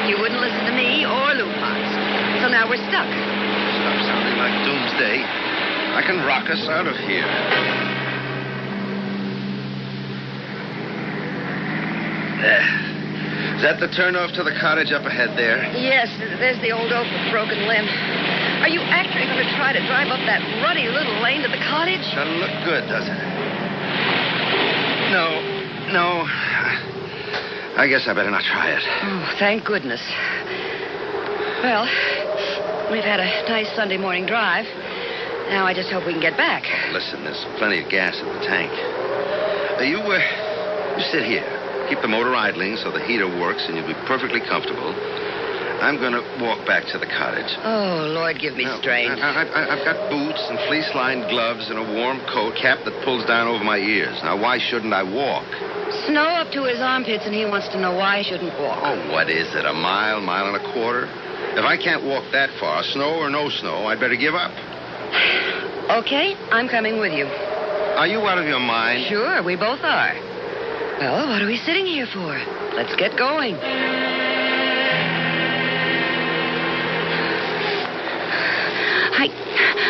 You wouldn't listen to me or Lou Potts. So now we're stuck.
Stop sounding like doomsday. I can rock us out of here. Is that the turnoff to the cottage up ahead there?
Yes, there's the old oak with broken limb. Are you actually going to try to drive up that ruddy little lane to the cottage?
Doesn't look good, does it? No. I guess I better not try it.
Oh, thank goodness. Well, we've had a nice Sunday morning drive. Now I just hope we can get back.
Listen, there's plenty of gas in the tank. You sit here. Keep the motor idling so the heater works and you'll be perfectly comfortable. I'm going to walk back to the cottage.
Oh, Lord, give me strength.
I've got boots and fleece-lined gloves and a warm coat cap that pulls down over my ears. Now, why shouldn't I walk?
Snow up to his armpits, and he wants to know why I shouldn't walk.
Oh, what is it, a mile and a quarter? If I can't walk that far, snow or no snow, I'd better give up.
Okay, I'm coming with you.
Are you out of your mind?
Sure, we both are. Well, what are we sitting here for? Let's get going.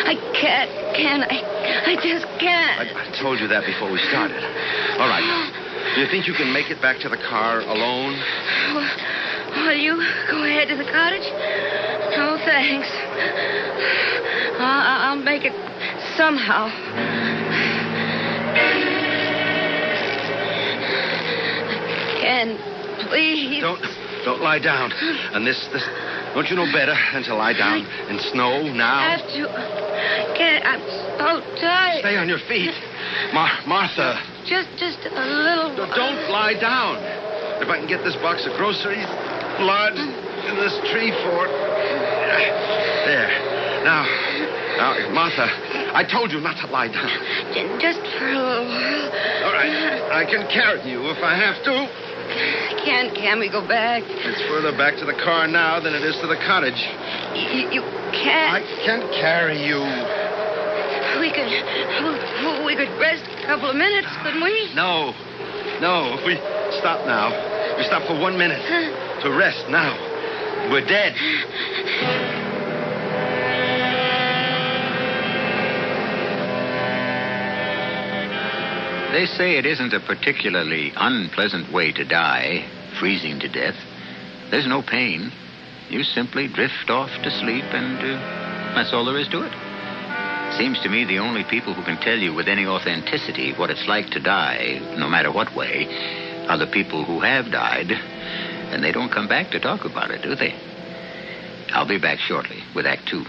I can't, I just can't.
I told you that before we started. All right. Do you think you can make it back to the car alone?
Will you go ahead to the cottage? No, thanks. I'll make it somehow. Ken, please.
Don't lie down. And this, don't you know better than to lie down in snow now?
I have to. Ken, I'm so tired.
Stay on your feet. Martha.
Just a little.
Don't lie down. If I can get this box of groceries, blood, in this tree fort. There. Now, Martha, I told you not to lie down.
Just for a little while.
All right. I can carry you if I have to.
Can we go back?
It's further back to the car now than it is to the cottage.
You can't.
I can carry you.
We could rest a couple of minutes, couldn't we?
No. If we stop now, we stop for 1 minute to rest now. We're dead.
They say it isn't a particularly unpleasant way to die, freezing to death. There's no pain. You simply drift off to sleep, and that's all there is to it. Seems to me the only people who can tell you with any authenticity what it's like to die, no matter what way, are the people who have died, and they don't come back to talk about it, do they? I'll be back shortly with Act 2.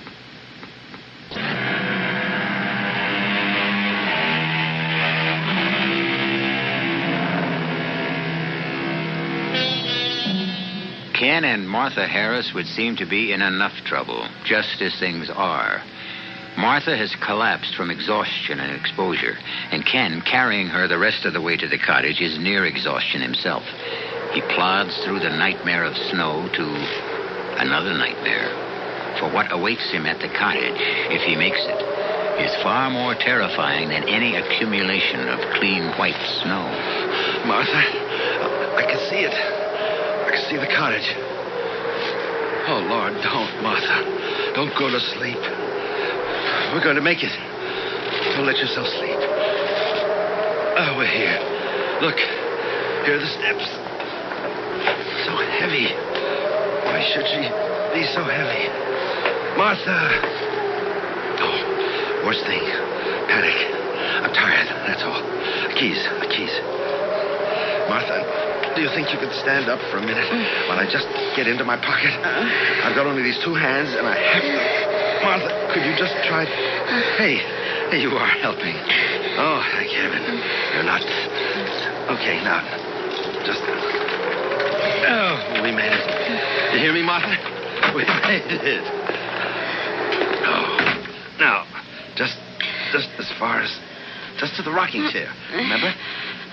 Ken and Martha Harris would seem to be in enough trouble, just as things are. Martha has collapsed from exhaustion and exposure, and Ken, carrying her the rest of the way to the cottage, is near exhaustion himself. He plods through the nightmare of snow to another nightmare. For what awaits him at the cottage, if he makes it, is far more terrifying than any accumulation of clean white snow.
Martha, I can see it. I can see the cottage. Oh, Lord, don't, Martha. Don't go to sleep. We're going to make it. Don't let yourself sleep. Oh, we're here. Look, here are the steps. So heavy. Why should she be so heavy? Martha! Oh, worst thing. Panic. I'm tired, that's all. The keys. Martha, do you think you could stand up for a minute while I just get into my pocket? I've got only these two hands, and I have to... Martha, could you just try... Hey, you are helping. Oh, thank heaven. You're not... Okay, now, just... Oh, we made it. You hear me, Martha? We made it. Oh, now, just as far as... Just to the rocking chair. Remember?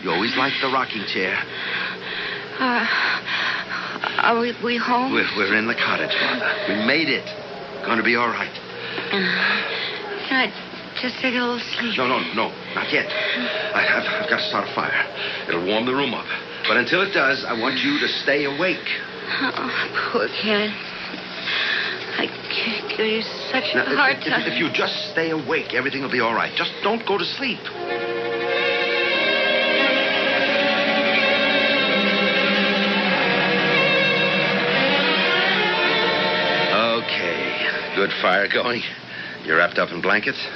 You always liked the rocking chair.
Are we home?
We're in the cottage, Martha. We made it. Going to be all right.
Can I just take a little sleep?
No, not yet. I've got to start a fire. It'll warm the room up. But until it does, I want you to stay awake.
Oh, poor Ken. I give you such a hard time.
If you just stay awake, everything will be all right. Just don't go to sleep. Okay. Good fire going. You're wrapped up in blankets.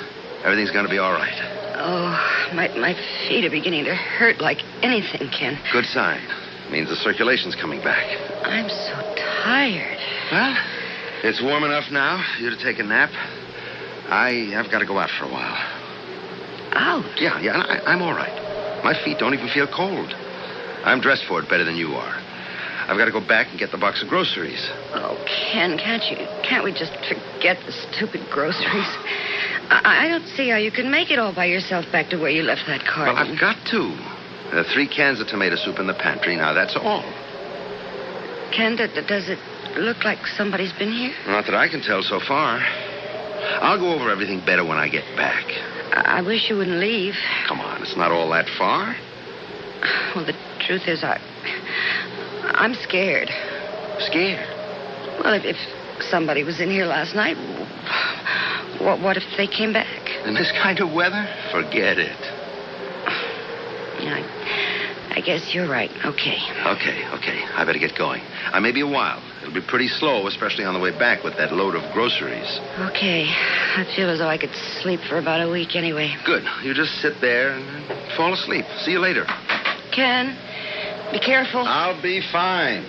Everything's going to be all right.
Oh, my feet are beginning to hurt like anything, Ken.
Good sign. Means the circulation's coming back.
I'm so tired.
Well, it's warm enough now for you to take a nap. I've got to go out for a while.
Out?
Yeah, I'm all right. My feet don't even feel cold. I'm dressed for it better than you are. I've got to go back and get the box of groceries.
Oh, Ken, can't we just forget the stupid groceries? I don't see how you can make it all by yourself back to where you left that carton.
Well, I've got to. There are 3 cans of tomato soup in the pantry. Now, that's all.
Ken, does it look like somebody's been here?
Not that I can tell so far. I'll go over everything better when I get back.
I wish you wouldn't leave.
Come on, it's not all that far.
Well, the truth is, I'm scared.
Scared?
Well, if somebody was in here last night, what if they came back?
In this kind of weather? Forget it.
Yeah, I guess you're right. Okay.
Okay. I better get going. I may be a while. It'll be pretty slow, especially on the way back with that load of groceries.
Okay. I feel as though I could sleep for about a week anyway.
Good. You just sit there and fall asleep. See you later.
Ken, be careful.
I'll be fine.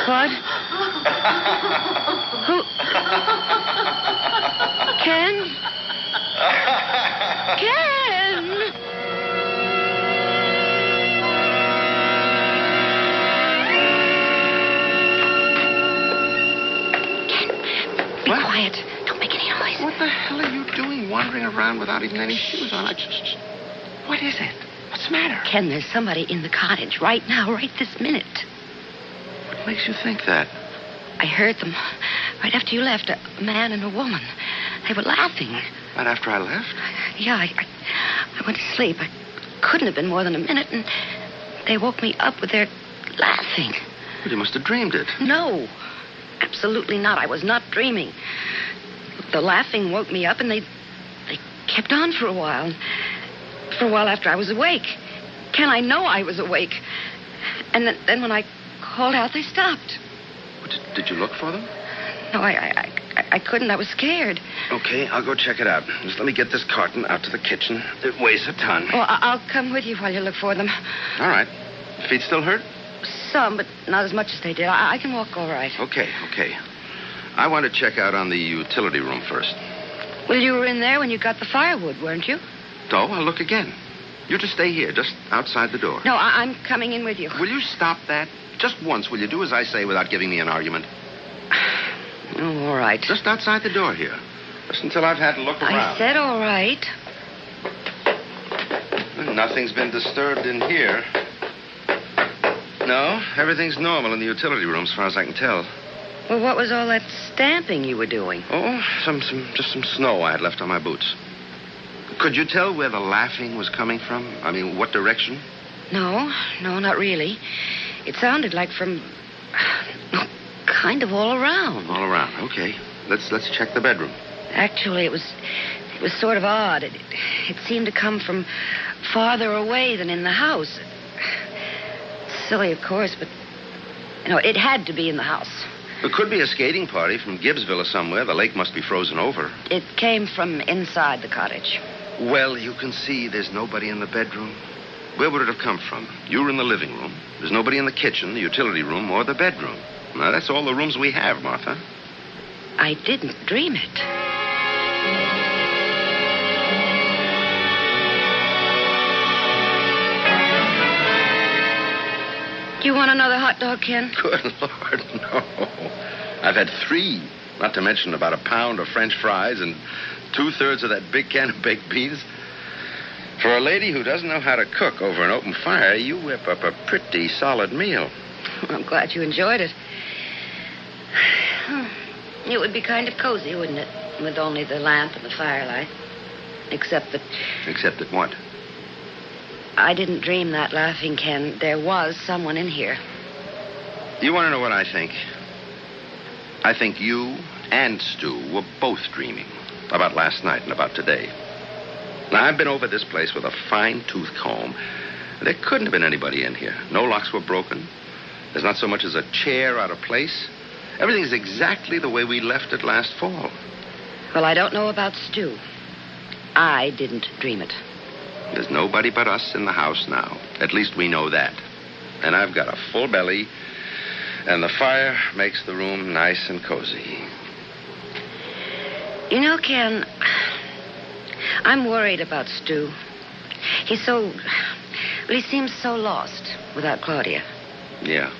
What? Who? Ken? Ken! Be quiet. Don't make any noise.
What the hell are you doing wandering around without even any shoes on? What is it? What's the matter?
Ken, there's somebody in the cottage right now, right this minute.
What makes you think that?
I heard them right after you left, a man and a woman. They were laughing.
Right after I left?
Yeah, I went to sleep. I couldn't have been more than a minute, and they woke me up with their laughing.
Well, you must have dreamed it.
No, absolutely not. I was not dreaming. The laughing woke me up, and they kept on for a while. For a while after I was awake. Ken, I know I was awake. And then when I called out, they stopped.
Did you look for them?
No, I couldn't. I was scared.
Okay, I'll go check it out. Just let me get this carton out to the kitchen. It weighs a ton.
Well, I'll come with you while you look for them.
All right. Feet still hurt?
Some, but not as much as they did. I can walk all right.
Okay. I want to check out on the utility room first.
Well, you were in there when you got the firewood, weren't you?
So, I'll look again. You just stay here, just outside the door.
No, I'm coming in with you.
Will you stop that? Just once, will you do as I say without giving me an argument?
Oh, all right.
Just outside the door here. Just until I've had to look around.
I said all right.
Nothing's been disturbed in here. No, everything's normal in the utility room as far as I can tell.
Well, what was all that stamping you were doing?
Oh, just some snow I had left on my boots. Could you tell where the laughing was coming from? I mean, what direction?
No, not really. It sounded like from... kind of all around.
All around, okay. Let's check the bedroom.
Actually, it was sort of odd. It seemed to come from farther away than in the house. Silly, of course, but... it had to be in the house.
It could be a skating party from Gibbsville or somewhere. The lake must be frozen over.
It came from inside the cottage.
Well, you can see there's nobody in the bedroom. Where would it have come from? You were in the living room. There's nobody in the kitchen, the utility room, or the bedroom. Now, that's all the rooms we have, Martha.
I didn't dream it. Do you want another hot dog, Ken?
Good Lord, no. I've had 3, not to mention about a pound of French fries and 2/3 of that big can of baked beans. For a lady who doesn't know how to cook over an open fire, you whip up a pretty solid meal.
I'm glad you enjoyed it. It would be kind of cozy, wouldn't it? With only the lamp and the firelight. Except that...
Except that what?
I didn't dream that laughing, Ken. There was someone in here.
You want to know what I think? I think you and Stu were both dreaming about last night and about today. Now, I've been over this place with a fine-tooth comb. There couldn't have been anybody in here. No locks were broken. There's not so much as a chair out of place. Everything's exactly the way we left it last fall.
Well, I don't know about Stu. I didn't dream it.
There's nobody but us in the house now. At least we know that. And I've got a full belly, and the fire makes the room nice and cozy.
You know, Ken, I'm worried about Stu. He seems so lost without Claudia.
Yeah.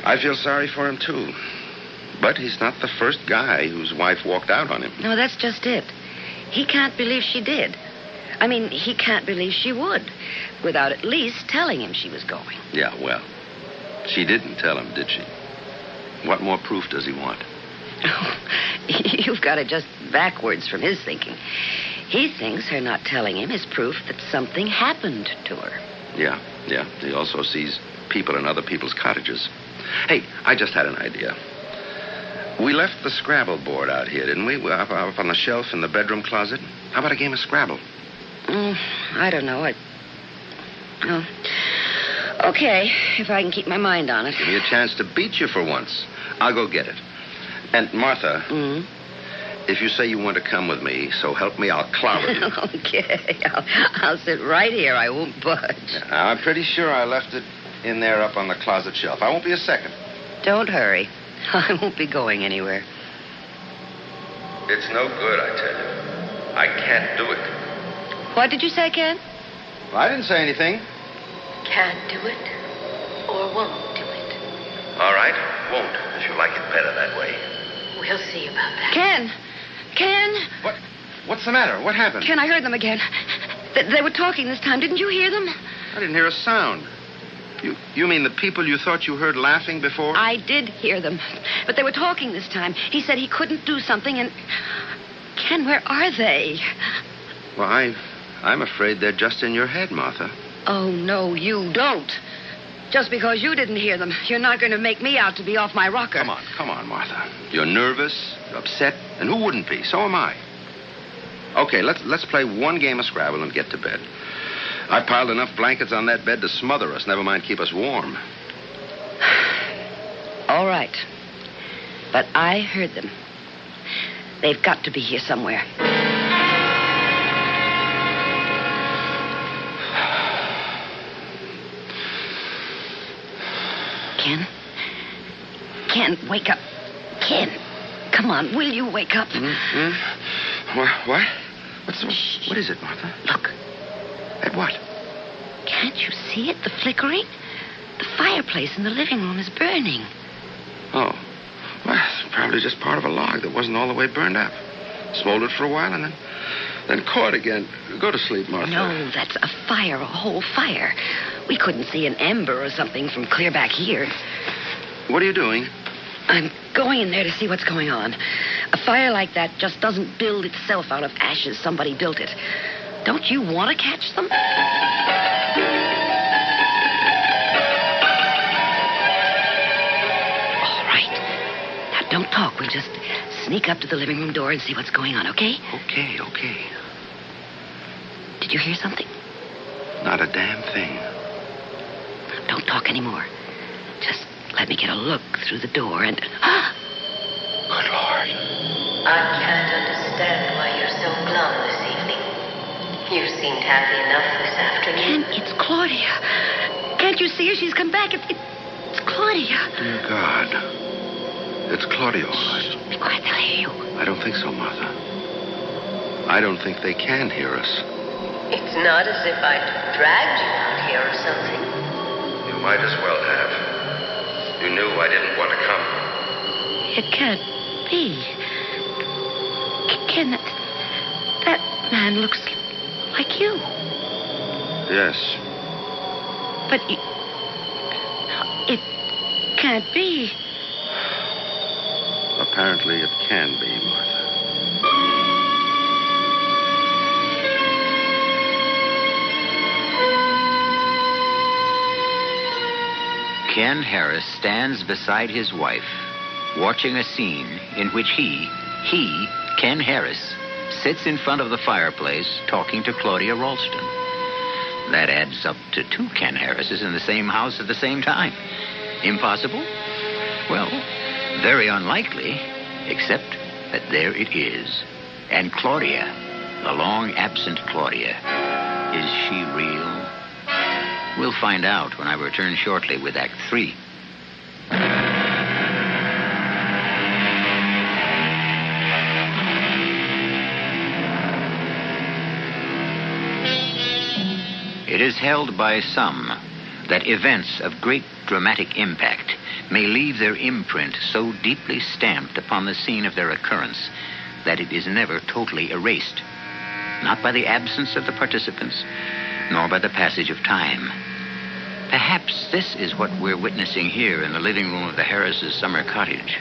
I feel sorry for him, too. But he's not the first guy whose wife walked out on him.
No, that's just it. He can't believe she did. I mean, he can't believe she would, without at least telling him she was going.
Yeah, well, she didn't tell him, did she? What more proof does he want?
You've got it just backwards from his thinking. He thinks her not telling him is proof that something happened to her.
Yeah. He also sees people in other people's cottages. Hey, I just had an idea. We left the Scrabble board out here, didn't we? Up on the shelf in the bedroom closet. How about a game of Scrabble?
I don't know. Okay, if I can keep my mind on it.
Give me a chance to beat you for once. I'll go get it. And, Martha, if you say you want to come with me, so help me, I'll clobber you.
Okay, I'll sit right here. I won't budge.
Now, I'm pretty sure I left it in there up on the closet shelf. I won't be a second.
Don't hurry. I won't be going anywhere.
It's no good, I tell you. I can't do it.
What did you say, Ken?
Well, I didn't say anything.
Can't do it or won't do it.
All right, won't, if you like it better that way.
We'll see about that. Ken!
What's the matter? What happened?
Ken, I heard them again. They were talking this time. Didn't you hear them?
I didn't hear a sound. You mean the people you thought you heard laughing before?
I did hear them. But they were talking this time. He said he couldn't do something and... Ken, where are they?
Well, I'm afraid they're just in your head, Martha.
Oh, no, you don't. Just because you didn't hear them, you're not going to make me out to be off my rocker.
Come on, Martha. You're nervous, you're upset, and who wouldn't be? So am I. Okay, let's play one game of Scrabble and get to bed. I piled enough blankets on that bed to smother us, never mind keep us warm.
All right. But I heard them. They've got to be here somewhere. Ken, wake up. Ken, come on, will you wake up?
What? What is it, Martha?
Look.
At what?
Can't you see it? The flickering? The fireplace in the living room is burning.
Oh. Well, it's probably just part of a log that wasn't all the way burned up. Smoldered for a while and then caught again. Go to sleep, Martha.
No, that's a fire, a whole fire. We couldn't see an ember or something from clear back here.
What are you doing?
I'm going in there to see what's going on. A fire like that just doesn't build itself out of ashes. Somebody built it. Don't you want to catch them? All right. Now, don't talk. We'll just sneak up to the living room door and see what's going on, okay?
Okay.
Did you hear something?
Not a damn thing.
Don't talk anymore. Just let me get a look through the door and...
Good Lord.
I can't understand why you're so glum this evening. You seemed happy enough this afternoon.
Ken, it's Claudia. Can't you see her? She's come back. It's Claudia.
Dear God. It's Claudia, all right.
Be quiet, they'll hear you.
I don't think so, Martha. I don't think they can hear us.
It's not as if I'd dragged you out here or something.
You might as well have. You knew I didn't want to come.
It can't be. Ken, that man looks like you.
Yes.
But it can't be.
Apparently it can be, Martha.
Ken Harris stands beside his wife, watching a scene in which he, Ken Harris, sits in front of the fireplace talking to Claudia Ralston. That adds up to 2 Ken Harrises in the same house at the same time. Impossible? Well, very unlikely, except that there it is. And Claudia, the long-absent Claudia, is she real? We'll find out when I return shortly with Act 3. It is held by some that events of great dramatic impact may leave their imprint so deeply stamped upon the scene of their occurrence that it is never totally erased, not by the absence of the participants, nor by the passage of time. Perhaps this is what we're witnessing here in the living room of the Harris' summer cottage.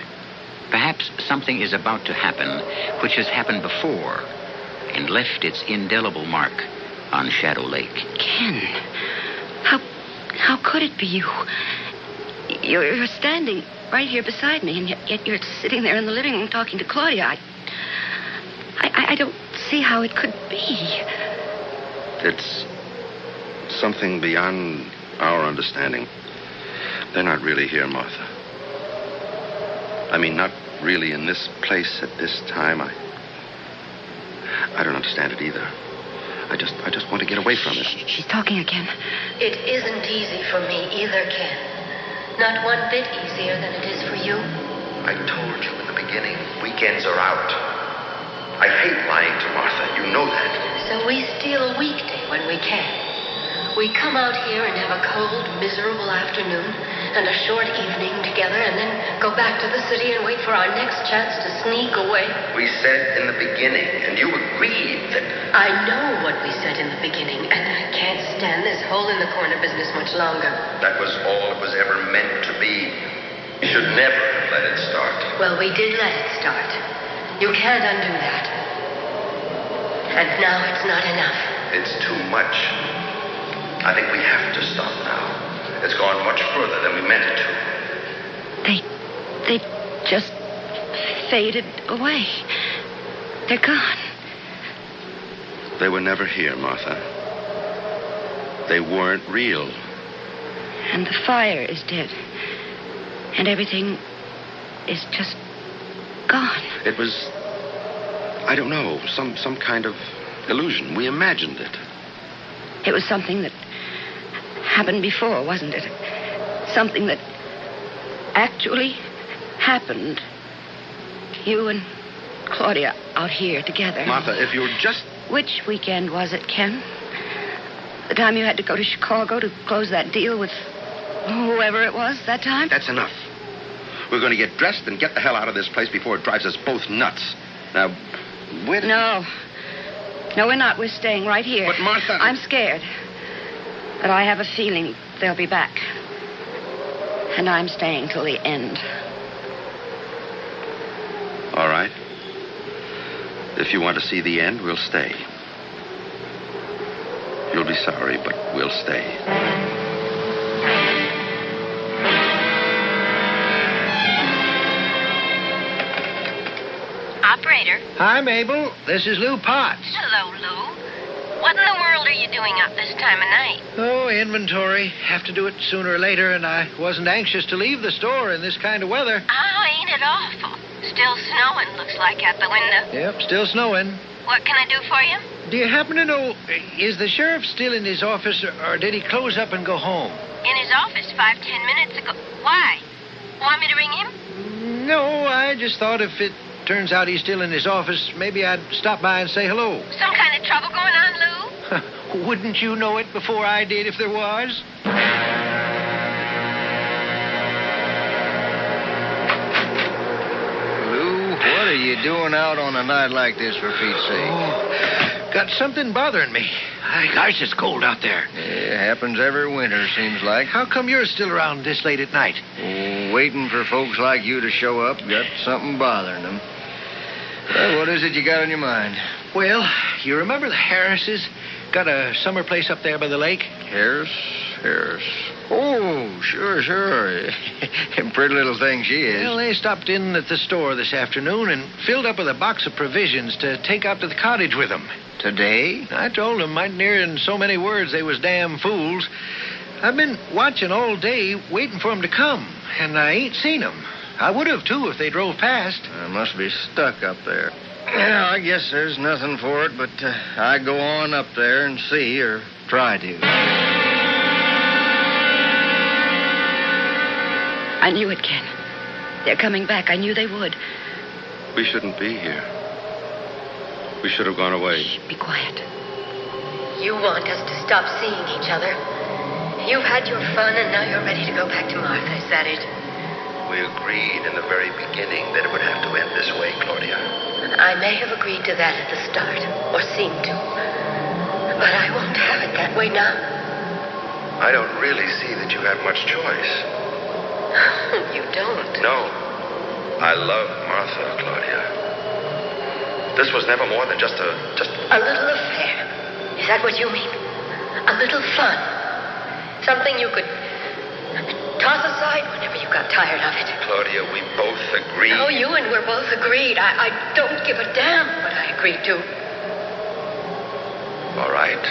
Perhaps something is about to happen which has happened before and left its indelible mark on Shadow Lake.
Ken, how could it be you? You're standing right here beside me, and yet you're sitting there in the living room talking to Claudia. I don't see how it could be.
It's something beyond our understanding. They're not really here, Martha. I mean, not really in this place at this time. I don't understand it either. I just want to get away from it.
She's talking again.
It isn't easy for me either, Ken. Not one bit easier than it is for you.
I told you in the beginning, weekends are out. I hate lying to Martha. You know that.
So we steal a weekday when we can. We come out here and have a cold, miserable afternoon and a short evening together and then go back to the city and wait for our next chance to sneak away.
We said in the beginning, and you agreed that...
I know what we said in the beginning, and I can't stand this hole-in-the-corner business much longer.
That was all it was ever meant to be. You should never have let it start.
Well, we did let it start. You can't undo that. And now it's not enough.
It's too much. I think we have to stop now. It's gone much further than we meant it to.
They just faded away. They're gone.
They were never here, Martha. They weren't real.
And the fire is dead. And everything is just gone.
It was, I don't know, some kind of illusion. We imagined it.
It was something that happened before, wasn't it? Something that actually happened. You and Claudia out here together.
Martha, if you're just...
Which weekend was it, Ken? The time you had to go to Chicago to close that deal with whoever it was that time?
That's enough. We're going to get dressed and get the hell out of this place before it drives us both nuts. Now, where...
No, we're not. We're staying right here.
But, Martha...
I'm scared. But I have a feeling they'll be back. And I'm staying till the end.
All right. If you want to see the end, we'll stay. You'll be sorry, but we'll stay.
Operator.
Hi, Mabel. This is Lou Potts.
Hello, Lou. What in the world are you doing up this time of night?
Oh, inventory. Have to do it sooner or later, and I wasn't anxious to leave the store in this kind of weather.
Oh, ain't it awful? Still snowing, looks like, out the window.
Yep, still snowing.
What can I do for you?
Do you happen to know, is the sheriff still in his office, or did he close up and go home?
In his office 5-10 minutes ago. Why? Want me to ring him?
No, I just thought if it turns out he's still in his office, maybe I'd stop by and say hello.
Some kind of trouble going on, Lou?
Wouldn't you know it before I did if there was?
Lou, what are you doing out on a night like this, for Pete's sake?
Oh, got something bothering me. Gosh, it's cold out there.
It happens every winter, seems like.
How come you're still around this late at night?
Oh, waiting for folks like you to show up. Got something bothering them. Well, what is it you got on your mind?
Well, you remember the Harrises? Got a summer place up there by the lake?
Harris? Oh, sure. Pretty little thing she is.
Well, they stopped in at the store this afternoon and filled up with a box of provisions to take out to the cottage with them.
Today?
I told them might near in so many words they was damn fools. I've been watching all day, waiting for them to come, and I ain't seen them. I would have, too, if they drove past.
I must be stuck up there. Yeah, I guess there's nothing for it, but I go on up there and see, or try to.
I knew it, Ken. They're coming back. I knew they would.
We shouldn't be here. We should have gone away.
Shh, be quiet.
You want us to stop seeing each other. You've had your fun, and now you're ready to go back to Martha. Is that it?
We agreed in the very beginning that it would have to end this way, Claudia.
I may have agreed to that at the start, or seemed to. But I won't have it that way now.
I don't really see that you have much choice.
You don't?
No. I love Martha, Claudia. This was never more than just a
little affair. Is that what you mean? A little fun. Something you could toss aside whenever you got tired of it.
Claudia, we both agreed.
Oh, you and we're both agreed. I don't give a damn what I agreed to.
All right.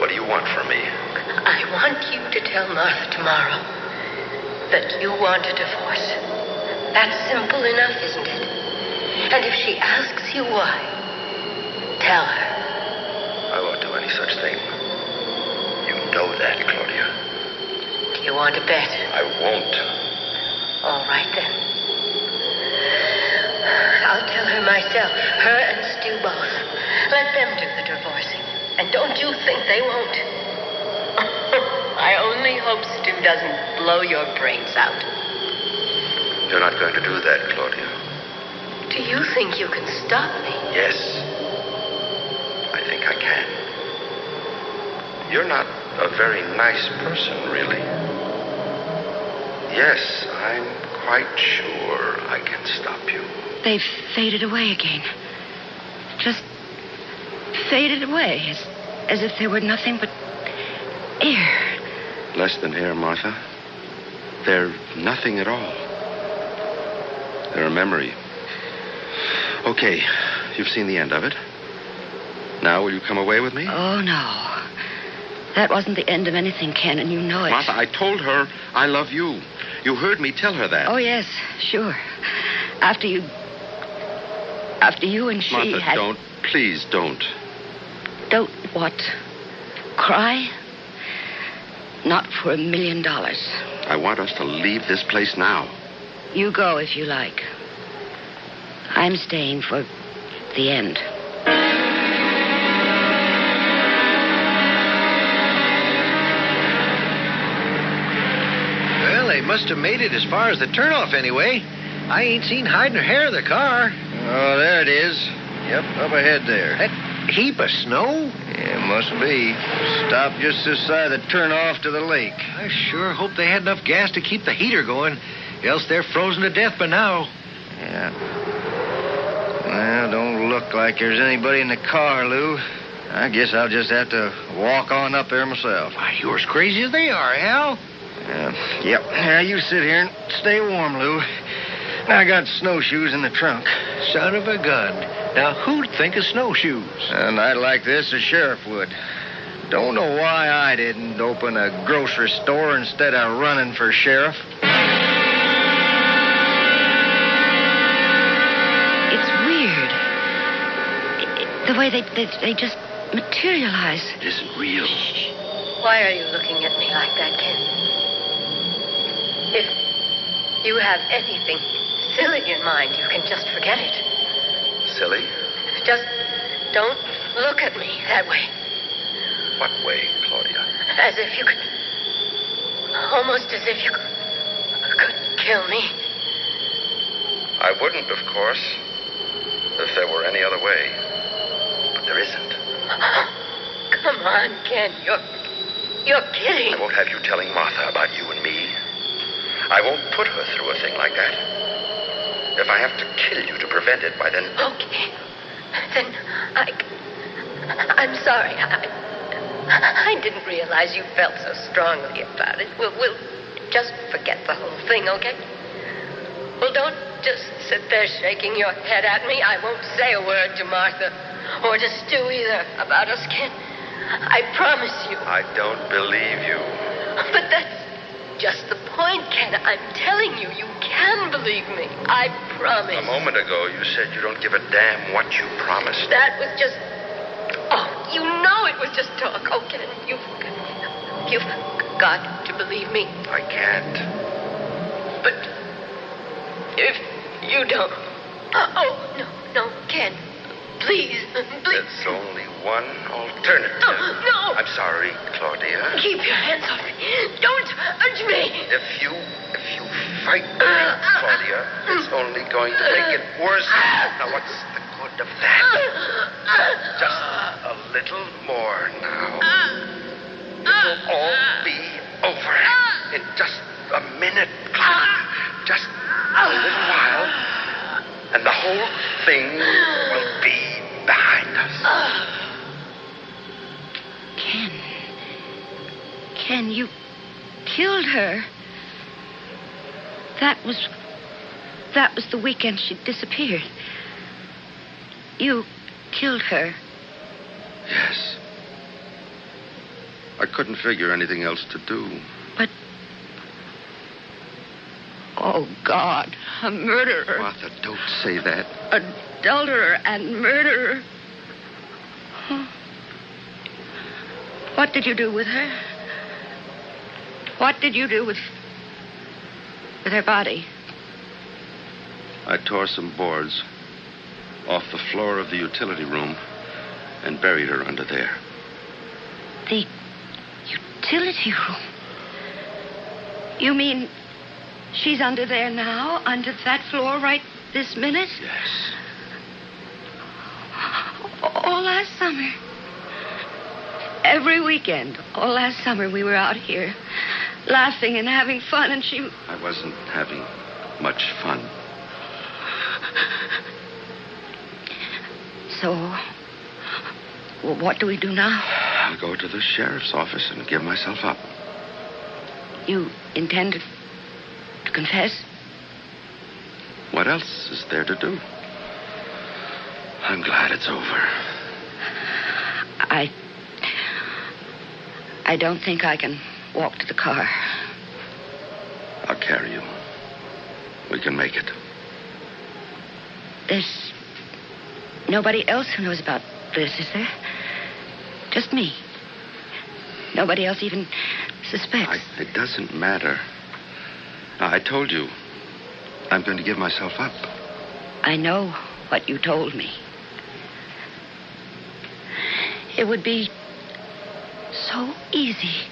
What do you want from me?
I want you to tell Martha tomorrow that you want a divorce. That's simple enough, isn't it? And if she asks you why, tell her.
I won't do any such thing. You know that, Claudia.
Do you want to bet?
I won't.
All right, then. I'll tell her myself. Her and Stu both. Let them do the divorcing. And don't you think they won't. I only hope Stu doesn't blow your brains out.
You're not going to do that, Claudia.
Do you think you can stop me?
Yes. I think I can. You're not a very nice person, really. Yes, I'm quite sure I can stop you.
They've faded away again. Just faded away, as if they were nothing but air.
Less than air, Martha. They're nothing at all. They're a memory. Okay, you've seen the end of it. Now, will you come away with me?
Oh, no. That wasn't the end of anything, Ken, and you know it.
Martha, I told her I love you. You heard me tell her that.
Oh, yes, sure. After you and she
Martha,
had...
don't. Please, don't.
Don't what? Cry? Not for $1 million.
I want us to leave this place now.
You go if you like. I'm staying for the end.
Well, they must have made it as far as the turnoff anyway. I ain't seen hide nor hair of the car.
Oh, there it is. Yep, up ahead there.
That heap of snow?
Yeah, must be. Stopped just this side of the turnoff to the lake.
I sure hope they had enough gas to keep the heater going. Else they're frozen to death by now.
Yeah. Well, don't look like there's anybody in the car, Lou. I guess I'll just have to walk on up there myself.
Why, you're as crazy as they are, Hal.
Yep. Now, you sit here and stay warm, Lou. I got snowshoes in the trunk.
Son of a gun. Now, who'd think of snowshoes?
A night like this, the sheriff would. Don't know why I didn't open a grocery store instead of running for sheriff.
It's weird. The way they just materialize.
It isn't real.
Why are you looking at me like that, Ken? If you have anything silly in mind, you can just forget it.
Silly?
Just don't look at me that way.
What way, Claudia?
As if you could... Almost as if you could kill me.
I wouldn't, of course, if there were any other way. But there isn't.
Come on, Ken. You're kidding.
I won't have you telling Martha about you and me. I won't put her through a thing like that. If I have to kill you to prevent it, why then...
Okay. Then I'm sorry. I didn't realize you felt so strongly about it. We'll just forget the whole thing, okay? Well, don't just sit there shaking your head at me. I won't say a word to Martha or to Stu either about us, Ken. I promise you.
I don't believe you.
But that's just the point, Ken. I'm telling you, you can believe me. I promise.
A moment ago, you said you don't give a damn what you promised.
That was just... Oh, you know it was just talk. Oh, Ken, you've got to believe me.
I can't.
But if you don't... Oh, no, Ken. Please.
There's only one alternative.
No.
I'm sorry, Claudia.
Keep your hands off me. Don't touch me.
If you fight me, Claudia, it's only going to make it worse. Now, what's the good of that? Just a little more now. It'll all be over in just a minute, Claudia. Just a little while, and the whole thing will be behind us.
Ken, you killed her. That was the weekend she disappeared. You killed her.
Yes. I couldn't figure anything else to do.
But... Oh, God. A murderer.
Martha, don't say that.
Adulterer and murderer. Huh. What did you do with her? What did you do with her body?
I tore some boards off the floor of the utility room and buried her under there.
The utility room? You mean she's under there now, under that floor right this minute?
Yes.
All last summer. Every weekend, all last summer, we were out here laughing and having fun, and she...
I wasn't having much fun.
So, what do we do now?
I'll go to the sheriff's office and give myself up.
You intend to confess?
What else is there to do? I'm glad it's over.
I don't think I can walk to the car.
I'll carry you. We can make it.
There's nobody else who knows about this, is there? Just me. Nobody else even suspects.
It doesn't matter. I told you. I'm going to give myself up.
I know what you told me. It would be so easy.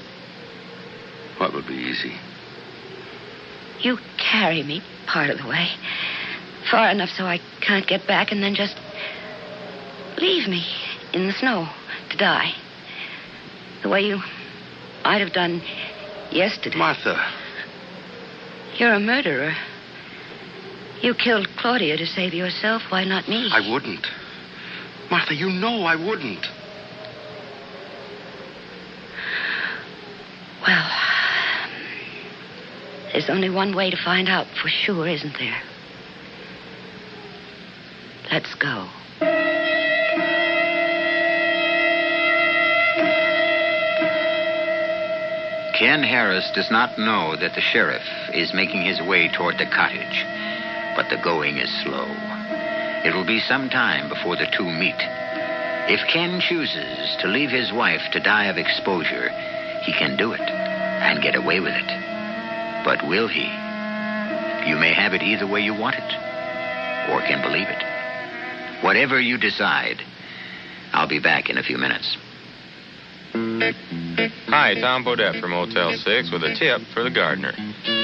What would be easy?
You carry me part of the way. Far enough so I can't get back, and then just leave me in the snow to die. The way you might have done yesterday.
Martha.
You're a murderer. You killed Claudia to save yourself. Why not me?
I wouldn't. Martha, you know I wouldn't.
Well, there's only one way to find out for sure, isn't there? Let's go.
Ken Harris does not know that the sheriff is making his way toward the cottage, but the going is slow. It will be some time before the two meet. If Ken chooses to leave his wife to die of exposure, he can do it and get away with it. But will he? You may have it either way you want it, or can believe it. Whatever you decide, I'll be back in a few minutes.
Hi, Tom Bodette from Motel 6 with a tip for the gardener.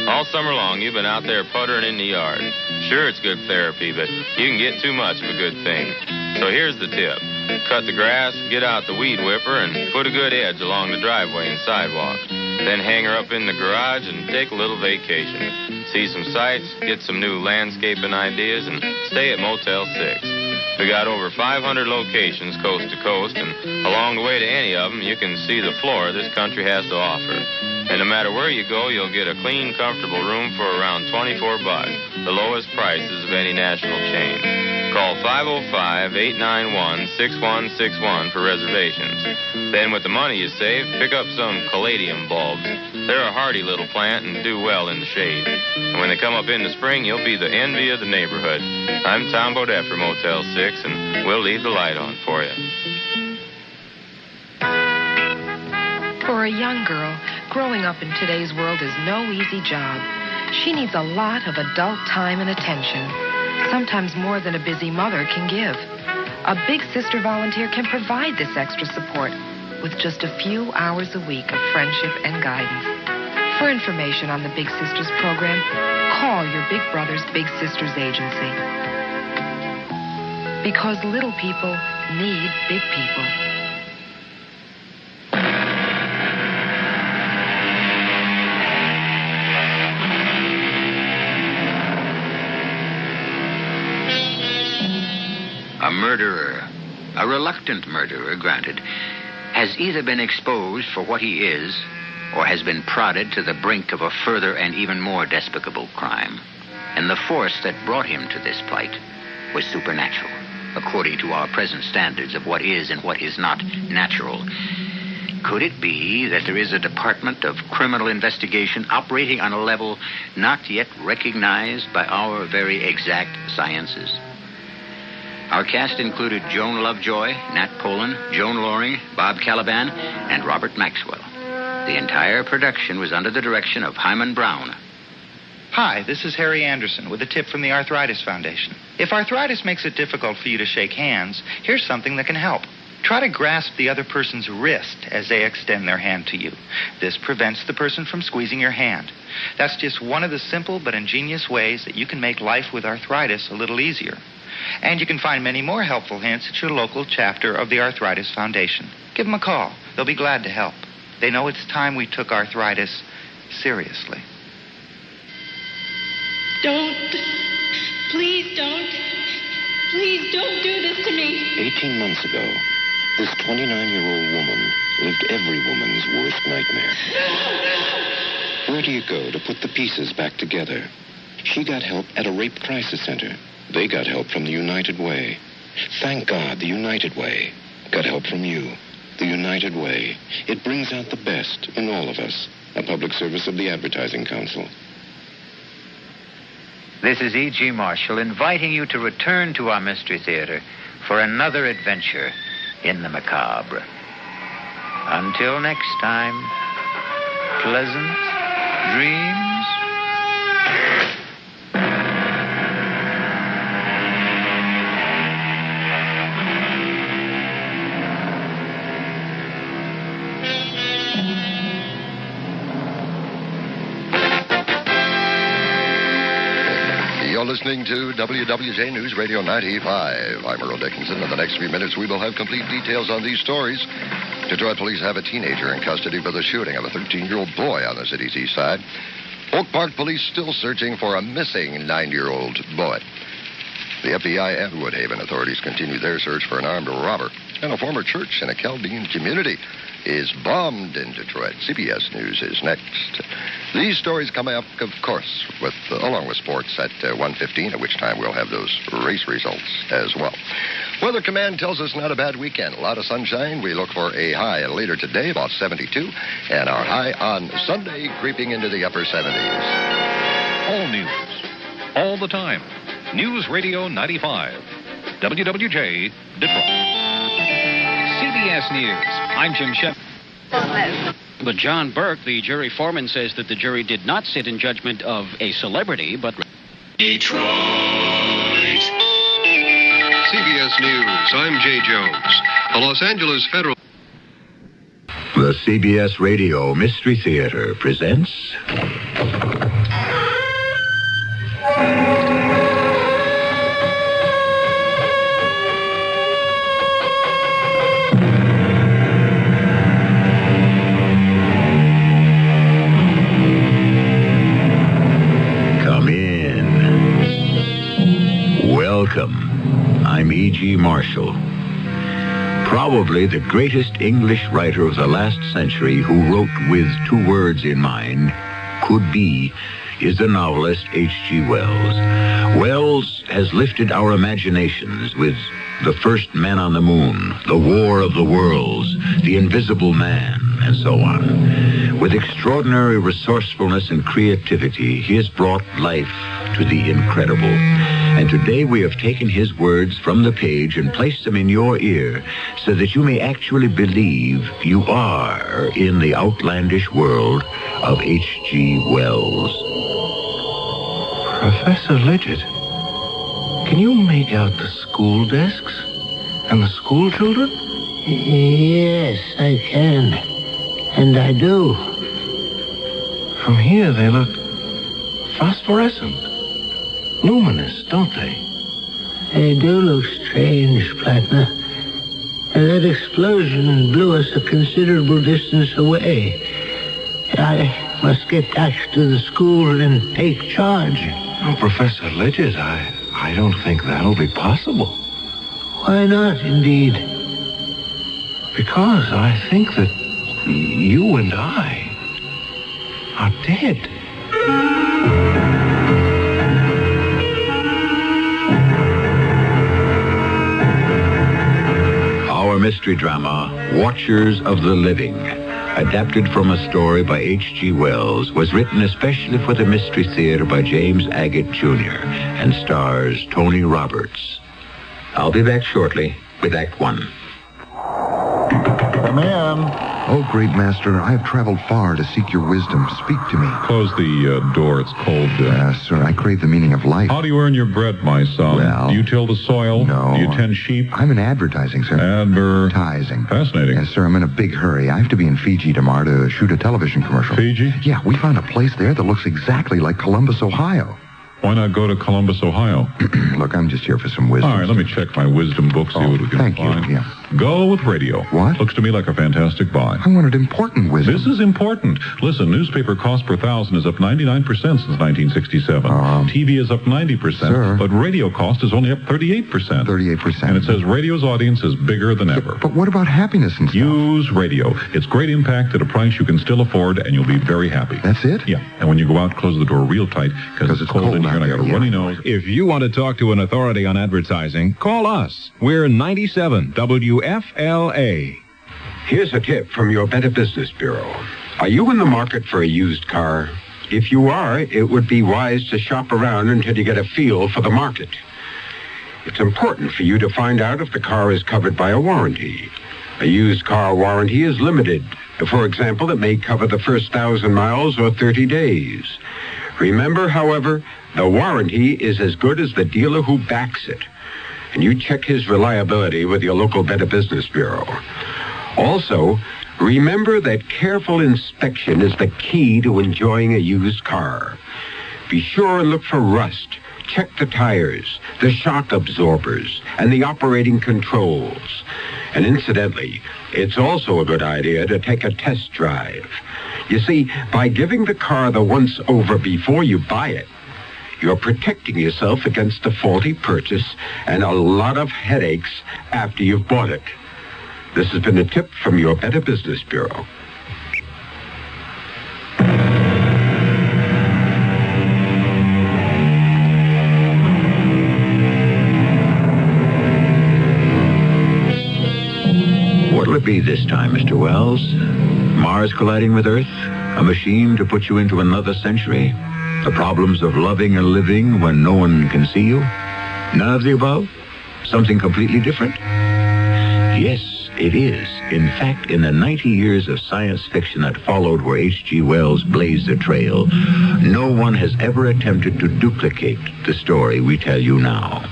All summer long, you've been out there puttering in the yard. Sure, it's good therapy, but you can get too much of a good thing. So here's the tip. Cut the grass, get out the weed whipper, and put a good edge along the driveway and sidewalk. Then hang her up in the garage and take a little vacation. See some sights, get some new landscaping ideas, and stay at Motel 6. We got over 500 locations coast to coast, and along the way to any of them, you can see the flora this country has to offer. And no matter where you go, you'll get a clean, comfortable room for around $24, the lowest prices of any national chain. Call 505-891-6161 for reservations. Then with the money you save, pick up some caladium bulbs. They're a hardy little plant and do well in the shade. And when they come up in the spring, you'll be the envy of the neighborhood. I'm Tom Bodette from Motel 6, and we'll leave the light on for you.
For a young girl, growing up in today's world is no easy job. She needs a lot of adult time and attention, sometimes more than a busy mother can give. A Big Sister volunteer can provide this extra support with just a few hours a week of friendship and guidance. For information on the Big Sisters program, call your Big Brothers Big Sisters agency. Because little people need big people.
A murderer, a reluctant murderer, granted, has either been exposed for what he is or has been prodded to the brink of a further and even more despicable crime. And the force that brought him to this plight was supernatural, according to our present standards of what is and what is not natural. Could it be that there is a department of criminal investigation operating on a level not yet recognized by our very exact sciences? Our cast included Joan Lovejoy, Nat Polan, Joan Loring, Bob Caliban, and Robert Maxwell. The entire production was under the direction of Hyman Brown.
Hi, this is Harry Anderson with a tip from the Arthritis Foundation. If arthritis makes it difficult for you to shake hands, here's something that can help. Try to grasp the other person's wrist as they extend their hand to you. This prevents the person from squeezing your hand. That's just one of the simple but ingenious ways that you can make life with arthritis a little easier. And you can find many more helpful hints at your local chapter of the Arthritis Foundation. Give them a call. They'll be glad to help. They know it's time we took arthritis seriously.
Don't. Please don't. Please don't do this to me.
18 months ago, this 29-year-old woman lived every woman's worst nightmare.
No!
Where do you go to put the pieces back together? She got help at a rape crisis center. They got help from the United Way. Thank God, the United Way got help from you. The United Way. It brings out the best in all of us. A public service of the Advertising Council.
This is E.G. Marshall inviting you to return to our Mystery Theater for another adventure in the macabre. Until next time, pleasant dreams.
You're listening to WWJ News Radio 95. I'm Earl Dickinson. In the next few minutes, we will have complete details on these stories. Detroit police have a teenager in custody for the shooting of a 13-year-old boy on the city's east side. Oak Park police still searching for a missing 9-year-old boy. The FBI and Woodhaven authorities continue their search for an armed robber. And a former church in a Chaldean community is bombed in Detroit. CBS News is next. These stories come up, of course, along with sports at 1:15, at which time we'll have those race results as well. Weather Command tells us not a bad weekend. A lot of sunshine. We look for a high later today, about 72, and our high on Sunday creeping into the upper 70s.
All news, all the time. News Radio 95, WWJ, Detroit.
CBS News. I'm Jim Shep. But John Burke, the jury foreman, says that the jury did not sit in judgment of a celebrity, but
Detroit. CBS News. I'm Jay Jones. The Los Angeles Federal...
The CBS Radio Mystery Theater presents... Welcome. I'm E.G. Marshall. Probably the greatest English writer of the last century who wrote with 2 words in mind, could be, is the novelist H.G. Wells. Wells has lifted our imaginations with The First Man on the Moon, The War of the Worlds, The Invisible Man, and so on. With extraordinary resourcefulness and creativity, he has brought life to the incredible. And today we have taken his words from the page and placed them in your ear so that you may actually believe you are in the outlandish world of H.G. Wells.
Professor Lidgett, can you make out the school desks and the school children?
Yes, I can. And I do.
From here they look phosphorescent. Luminous, don't they?
They do look strange, Plattner. And that explosion blew us a considerable distance away. I must get back to the school and take charge.
Oh, Professor Lidgett, I don't think that'll be possible.
Why not, indeed?
Because I think that you and I are dead.
Our mystery drama, Watchers of the Living, adapted from a story by H.G. Wells, was written especially for the Mystery Theater by James Agate Jr. and stars Tony Roberts. I'll be back shortly with Act 1.
Come in. Oh, great master, I have traveled far to seek your wisdom. Speak to me.
Close the door. It's cold.
Sir, I crave the meaning of life.
How do you earn your bread, my son?
Well...
Do you till the soil?
No.
Do you tend sheep?
I'm in advertising, sir. Advertising.
Fascinating.
Yes, sir, I'm in a big hurry. I have to be in Fiji tomorrow to shoot a television commercial.
Fiji?
Yeah, we found a place there that looks exactly like Columbus, Ohio.
Why not go to Columbus, Ohio?
Look, I'm just here for some wisdom.
All right, let me check my wisdom book, see what we can
thank
find.
you. Yeah.
Go with radio.
What?
Looks to me like a fantastic buy.
I wanted important wisdom.
This is important. Listen, newspaper cost per thousand is up 99% since 1967. TV is up 90%,
sir.
But radio cost is only up 38%.
38%.
And it says radio's audience is bigger than ever.
But what about happiness and stuff?
Use radio. It's great impact at a price you can still afford, and you'll be very happy.
That's it?
Yeah. And when you go out, close the door real tight, because it's cold in here and I got a runny nose.
If you want to talk to an authority on advertising, call us. We're 97 WFLA.
Here's a tip from your Better Business Bureau. Are you in the market for a used car? If you are, it would be wise to shop around until you get a feel for the market. It's important for you to find out if the car is covered by a warranty. A used car warranty is limited. For example, it may cover the first 1,000 miles or 30 days. Remember, however, the warranty is as good as the dealer who backs it. And you check his reliability with your local Better Business Bureau. Also, remember that careful inspection is the key to enjoying a used car. Be sure and look for rust. Check the tires, the shock absorbers, and the operating controls. And incidentally, it's also a good idea to take a test drive. You see, by giving the car the once-over before you buy it, you're protecting yourself against a faulty purchase and a lot of headaches after you've bought it. This has been a tip from your Better Business Bureau. What'll it be this time, Mr. Wells? Mars colliding with Earth? A machine to put you into another century? The problems of loving and living when no one can see you? None of the above? Something completely different? Yes, it is. In fact, in the 90 years of science fiction that followed where H.G. Wells blazed a trail, no one has ever attempted to duplicate the story we tell you now.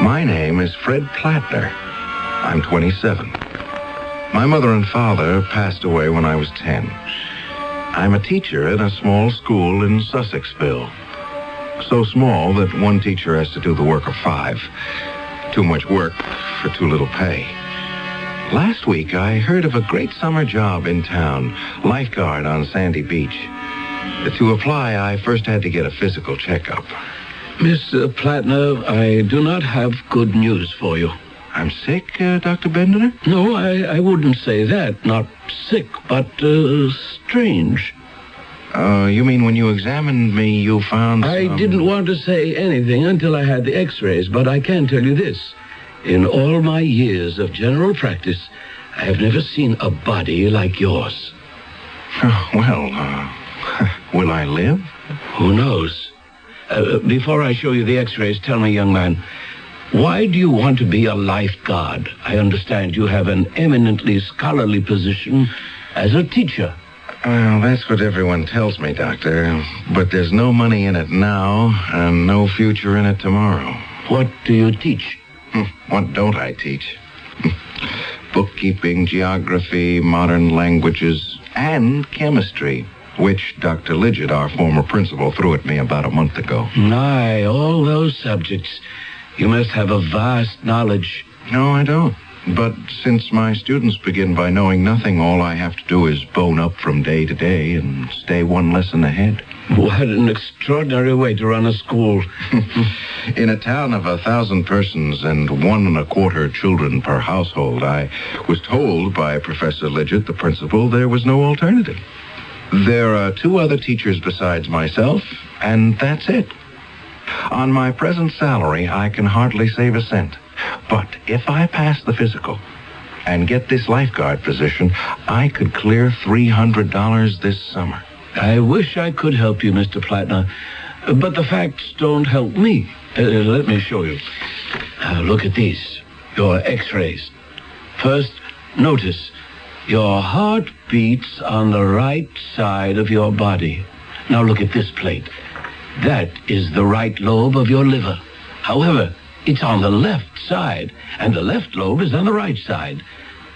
My name is Fred Plattner. I'm 27. My mother and father passed away when I was 10. I'm a teacher at a small school in Sussexville. So small that one teacher has to do the work of 5. Too much work for too little pay. Last week, I heard of a great summer job in town, lifeguard on Sandy Beach. To apply, I first had to get a physical checkup.
Mr. Plattner, I do not have good news for you.
I'm sick, Dr. Bendiner?
No, I wouldn't say that. Not sick, but strange.
You mean when you examined me, you found
I didn't want to say anything until I had the x-rays, but I can tell you this. In all my years of general practice, I have never seen a body like yours.
Well, will I live?
Who knows? Before I show you the x-rays, tell me, young man, why do you want to be a lifeguard? I understand you have an eminently scholarly position as a teacher.
Well, that's what everyone tells me, Doctor. But there's no money in it now and no future in it tomorrow.
What do you teach?
What don't I teach? Bookkeeping, geography, modern languages, and chemistry, which Dr. Lidgett, our former principal, threw at me about a month ago.
Aye, all those subjects. You must have a vast knowledge.
No, I don't. But since my students begin by knowing nothing, all I have to do is bone up from day to day and stay one lesson ahead.
What an extraordinary way to run a school.
In a town of 1,000 persons and 1.25 children per household, I was told by Professor Lidgett, the principal, there was no alternative. There are 2 other teachers besides myself, and that's it. On my present salary, I can hardly save a cent. But if I pass the physical and get this lifeguard position, I could clear $300 this summer.
I wish I could help you, Mr. Plattner, but the facts don't help me. Let me show you. Look at these, your x-rays. First, notice your heart beats on the right side of your body. Now look at this plate. That is the right lobe of your liver. However, it's on the left side, and the left lobe is on the right side.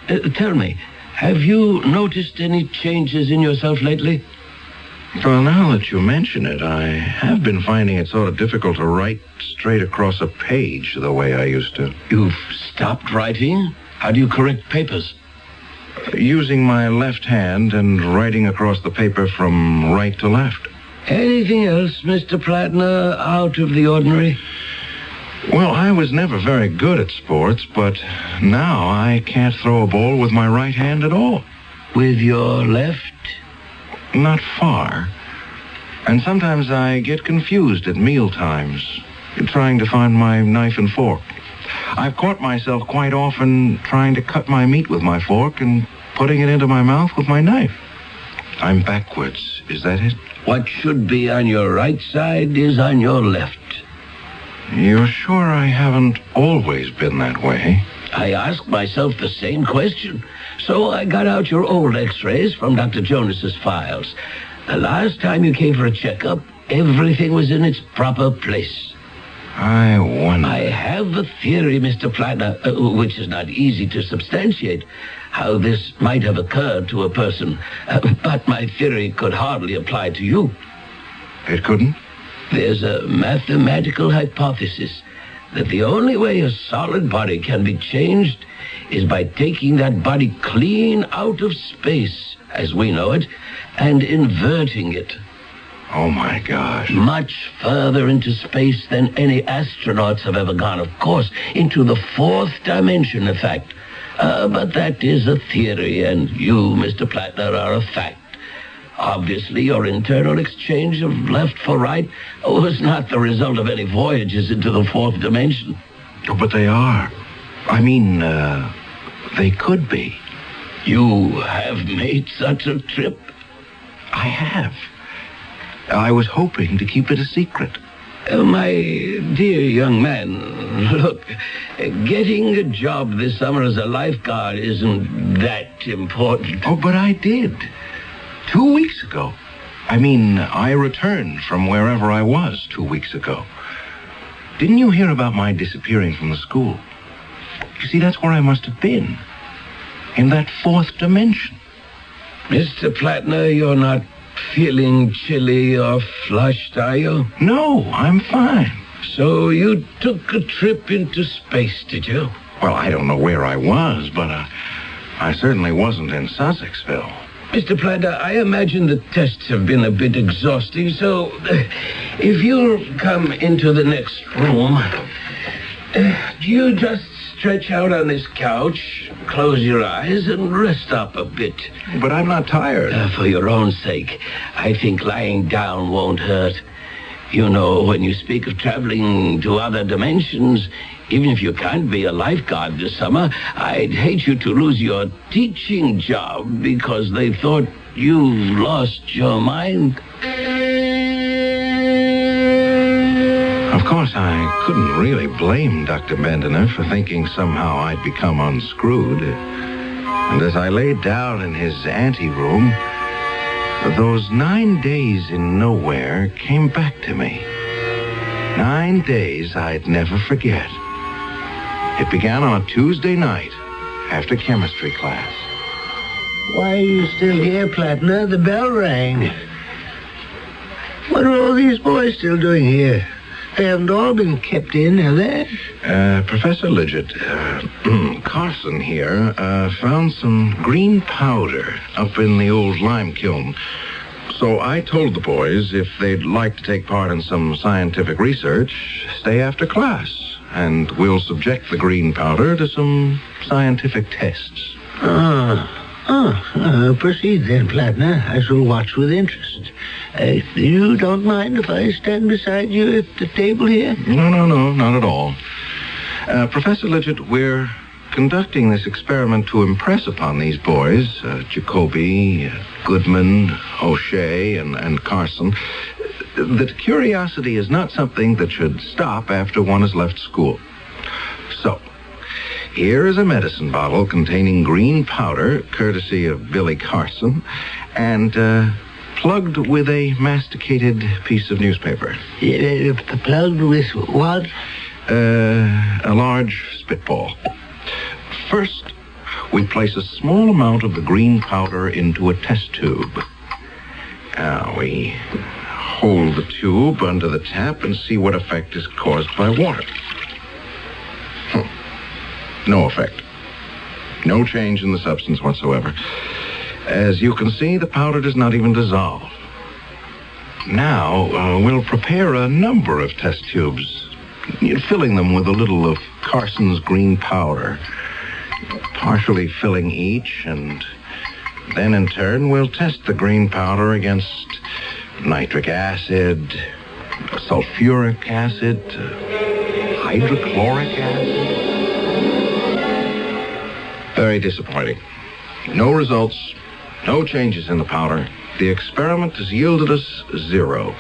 Tell me, have you noticed any changes in yourself lately?
Well, now that you mention it, I have been finding it sort of difficult to write straight across a page the way I used to.
You've stopped writing? How do you correct papers?
Using my left hand and writing across the paper from right to left.
Anything else, Mr. Plattner, out of the ordinary?
Well, I was never very good at sports, but now I can't throw a ball with my right hand at all.
With your left?
Not far. And sometimes I get confused at meal times, trying to find my knife and fork. I've caught myself quite often trying to cut my meat with my fork and putting it into my mouth with my knife. I'm backwards. Is that it?
What should be on your right side is on your left.
You're sure I haven't always been that way?
I asked myself the same question. So I got out your old x-rays from Dr. Jonas's files. The last time you came for a checkup, everything was in its proper place.
I wonder.
I have a theory, Mr. Plattner, which is not easy to substantiate, how this might have occurred to a person. But my theory could hardly apply to you.
It couldn't?
There's a mathematical hypothesis that the only way a solid body can be changed is by taking that body clean out of space, as we know it, and inverting it.
Oh, my gosh.
Much further into space than any astronauts have ever gone, of course, into the fourth dimension, in fact. But that is a theory, and you, Mr. Plattner, are a fact. Obviously, your internal exchange of left for right was not the result of any voyages into the fourth dimension.
Oh, but they are. I mean, they could be.
You have made such a trip?
I have. I was hoping to keep it a secret.
My dear young man, look, getting a job this summer as a lifeguard isn't that important.
Oh, but I did. 2 weeks ago. I mean, I returned from wherever I was 2 weeks ago. Didn't you hear about my disappearing from the school? You see, that's where I must have been. In that fourth dimension.
Mr. Plattner, you're not feeling chilly or flushed, are you?
No, I'm fine.
So you took a trip into space, did you?
Well, I don't know where I was, but I certainly wasn't in Sussexville.
Mr. Plattner, I imagine the tests have been a bit exhausting, so if you'll come into the next room, you just stretch out on this couch, close your eyes, and rest up a bit.
But I'm not tired.
For your own sake, I think lying down won't hurt. You know, when you speak of traveling to other dimensions, even if you can't be a lifeguard this summer, I'd hate you to lose your teaching job because they thought you lost your mind.
Of course, I couldn't really blame Dr. Bendiner for thinking somehow I'd become unscrewed. And as I laid down in his anteroom, those 9 days in nowhere came back to me. 9 days I'd never forget. It began on a Tuesday night after chemistry class.
Why are you still here, Plattner? The bell rang. What are all these boys still doing here? They haven't all been kept in, have they?
Professor Lidgett, Carson here, found some green powder up in the old lime kiln. So I told the boys if they'd like to take part in some scientific research, stay after class, and we'll subject the green powder to some scientific tests.
Proceed then, Plattner. I shall watch with interest. You don't mind if I stand beside you at the table here?
No, not at all. Professor Lidgett, we're conducting this experiment to impress upon these boys, Jacoby, Goodman, O'Shea, and Carson, that curiosity is not something that should stop after one has left school. So, here is a medicine bottle containing green powder, courtesy of Billy Carson, and plugged with a masticated piece of newspaper.
Plugged with what?
A large spitball. First, we place a small amount of the green powder into a test tube. Now, we hold the tube under the tap and see what effect is caused by water. No effect. No change in the substance whatsoever. As you can see, the powder does not even dissolve. Now, we'll prepare a number of test tubes, filling them with a little of Carson's green powder, partially filling each, and then in turn we'll test the green powder against nitric acid, sulfuric acid, hydrochloric acid. Very disappointing. No results, no changes in the powder. The experiment has yielded us 0.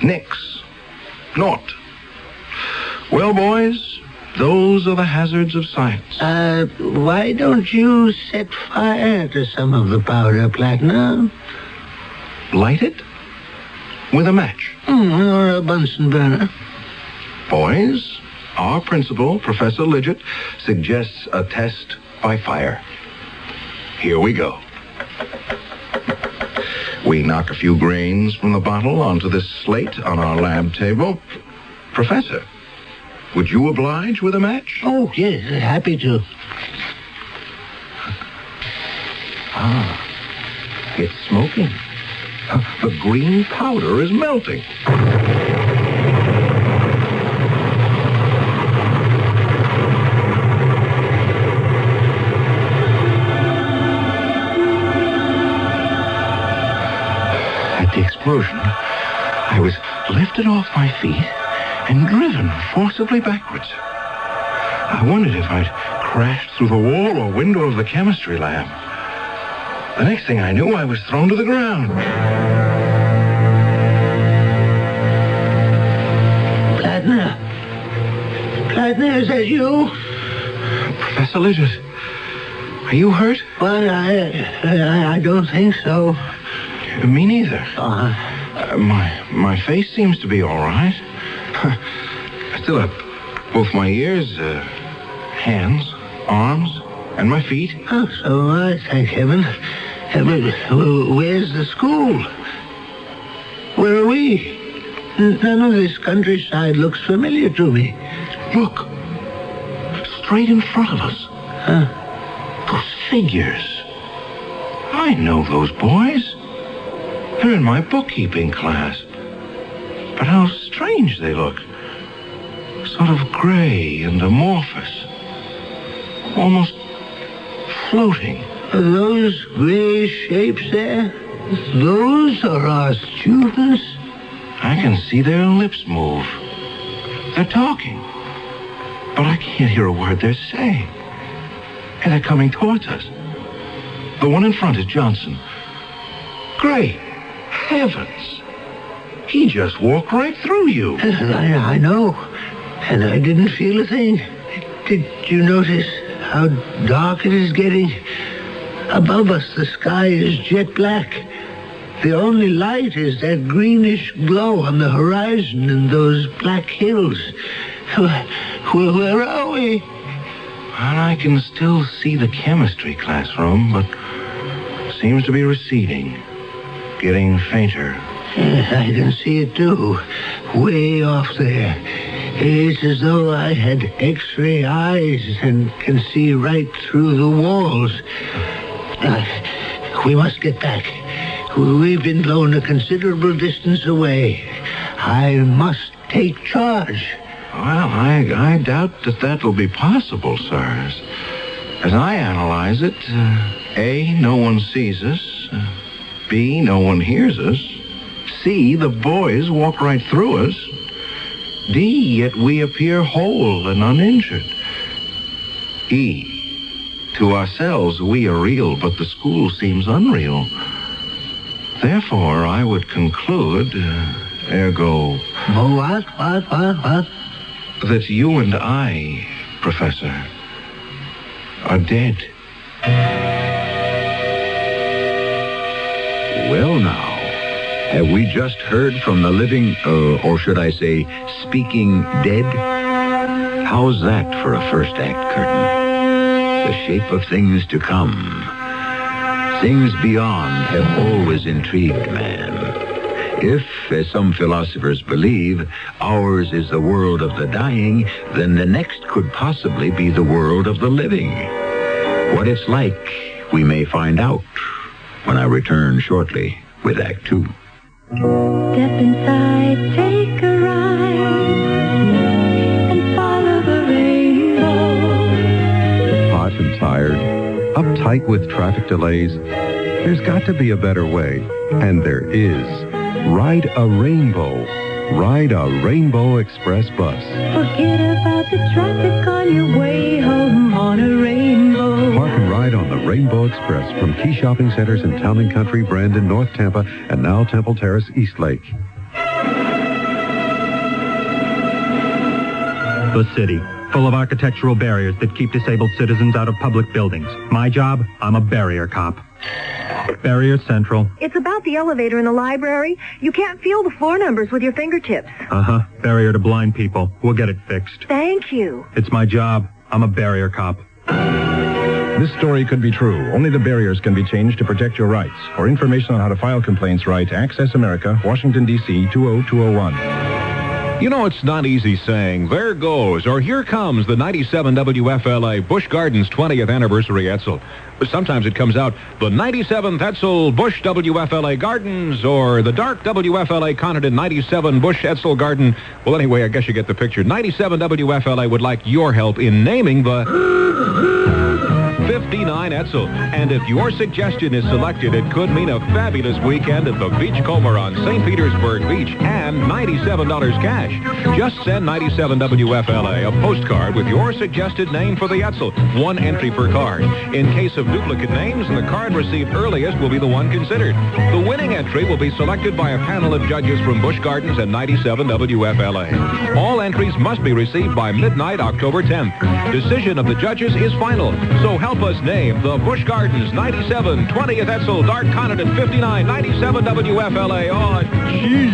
Nix. Naught. Well, boys, those are the hazards of science.
Why don't you set fire to some of the powder, Plattner?
Light it? With a match?
Or a Bunsen burner.
Boys, our principal, Professor Lidgett, suggests a test by fire. Here we go. We knock a few grains from the bottle onto this slate on our lab table. Professor,
Would you oblige with a match?
Oh, yes, happy to.
It's smoking. The green powder is melting. At the explosion, I was lifted off my feet and driven forcibly backwards. I wondered if I'd crashed through the wall or window of the chemistry lab. The next thing I knew, I was thrown to the ground.
Plattner, is that you?
Professor Lidgett, are you hurt?
Well, I don't think so.
Me neither. My face seems to be all right. I still have both my ears, hands, arms, and my feet.
Oh, so all right, thank heaven. Where's the school? Where are we? None of this countryside looks familiar to me.
Look. Straight in front of us. Those figures. I know those boys. They're in my bookkeeping class. But how strange they look. Sort of gray and amorphous. Almost floating.
Are those gray shapes there? Those are our students?
I can see their lips move. They're talking. But I can't hear a word they're saying. And they're coming towards us. The one in front is Johnson. Great heavens. He just walked right through you.
I know. And I didn't feel a thing. Did you notice how dark it is getting? Above us, the sky is jet black. The only light is that greenish glow on the horizon and those black hills. Where are we?
Well, I can still see the chemistry classroom, but it seems to be receding, getting fainter.
I can see it, too. Way off there. It's as though I had X-ray eyes and can see right through the walls. We must get back. We've been blown a considerable distance away. I must take charge.
Well, I doubt that will be possible, sir. As I analyze it, A, no one sees us. B, no one hears us. C, the boys walk right through us. D, yet we appear whole and uninjured. E, to ourselves we are real, but the school seems unreal. Therefore, I would conclude, ergo...
What?
That you and I, Professor, are dead.
Well, now, have we just heard from the living, or should I say, speaking dead? How's that for a first act curtain? The shape of things to come. Things beyond have always intrigued man. If, as some philosophers believe, ours is the world of the dying, then the next could possibly be the world of the living. What it's like, we may find out when I return shortly with Act 2.
Step inside, take a ride, and follow the rainbow.
Hot and tired, uptight with traffic delays. There's got to be a better way, and there is. Ride a rainbow. Ride a Rainbow Express bus.
Forget about the traffic on your way home on a rainbow.
Park and ride on the Rainbow Express from key shopping centers in Town and Country, Brandon, North Tampa, and now Temple Terrace, Eastlake.
The city, full of architectural barriers that keep disabled citizens out of public buildings. My job, I'm a barrier cop. Barrier Central.
It's about the elevator in the library. You can't feel the floor numbers with your fingertips.
Uh-huh. Barrier to blind people. We'll get it fixed.
Thank you.
It's my job. I'm a barrier cop.
This story could be true. Only the barriers can be changed to protect your rights. For information on how to file complaints, write Access America, Washington, D.C. 20201.
You know, it's not easy saying, there goes, or here comes the 97 WFLA Busch Gardens 20th Anniversary Etzel. But sometimes it comes out, the 97th Etzel Busch WFLA Gardens, or the Dark WFLA Conant 97 Busch Etzel Garden. Well, anyway, I guess you get the picture. 97 WFLA would like your help in naming the 59 Etzel. And if your suggestion is selected, it could mean a fabulous weekend at the Beachcomber on St. Petersburg Beach and $97 cash. Just send 97 WFLA a postcard with your suggested name for the Etzel. One entry per card. In case of duplicate names, the card received earliest will be the one considered. The winning entry will be selected by a panel of judges from Busch Gardens and 97 WFLA. All entries must be received by midnight, October 10th. Decision of the judges is final. So help us name the Busch Gardens 97, 20th Etzel, Dark Conant 59, 97 WFLA. Oh, gee.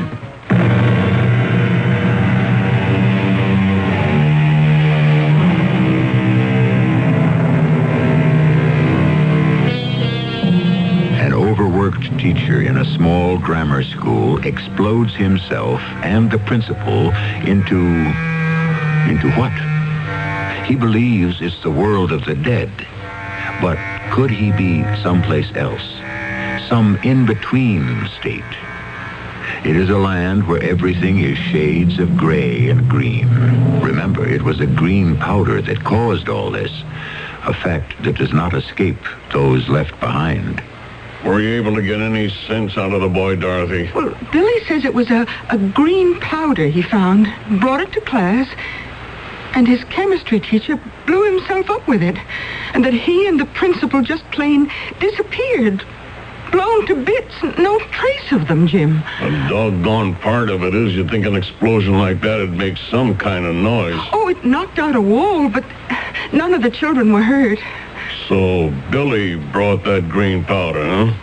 An overworked teacher in a small grammar school explodes himself and the principal into what? He believes it's the world of the dead. But could he be someplace else? Some in-between state? It is a land where everything is shades of gray and green. Remember, it was a green powder that caused all this. A fact that does not escape those left behind.
Were you able to get any sense out of the boy, Dorothy?
Well, Billy says it was a green powder he found, brought it to class, and his chemistry teacher blew himself up with it. And that he and the principal just plain disappeared. Blown to bits. No trace of them, Jim.
The doggone part of it is you'd think an explosion like that would make some kind of noise.
Oh, it knocked out a wall, but none of the children were hurt.
So Billy brought that green powder, huh?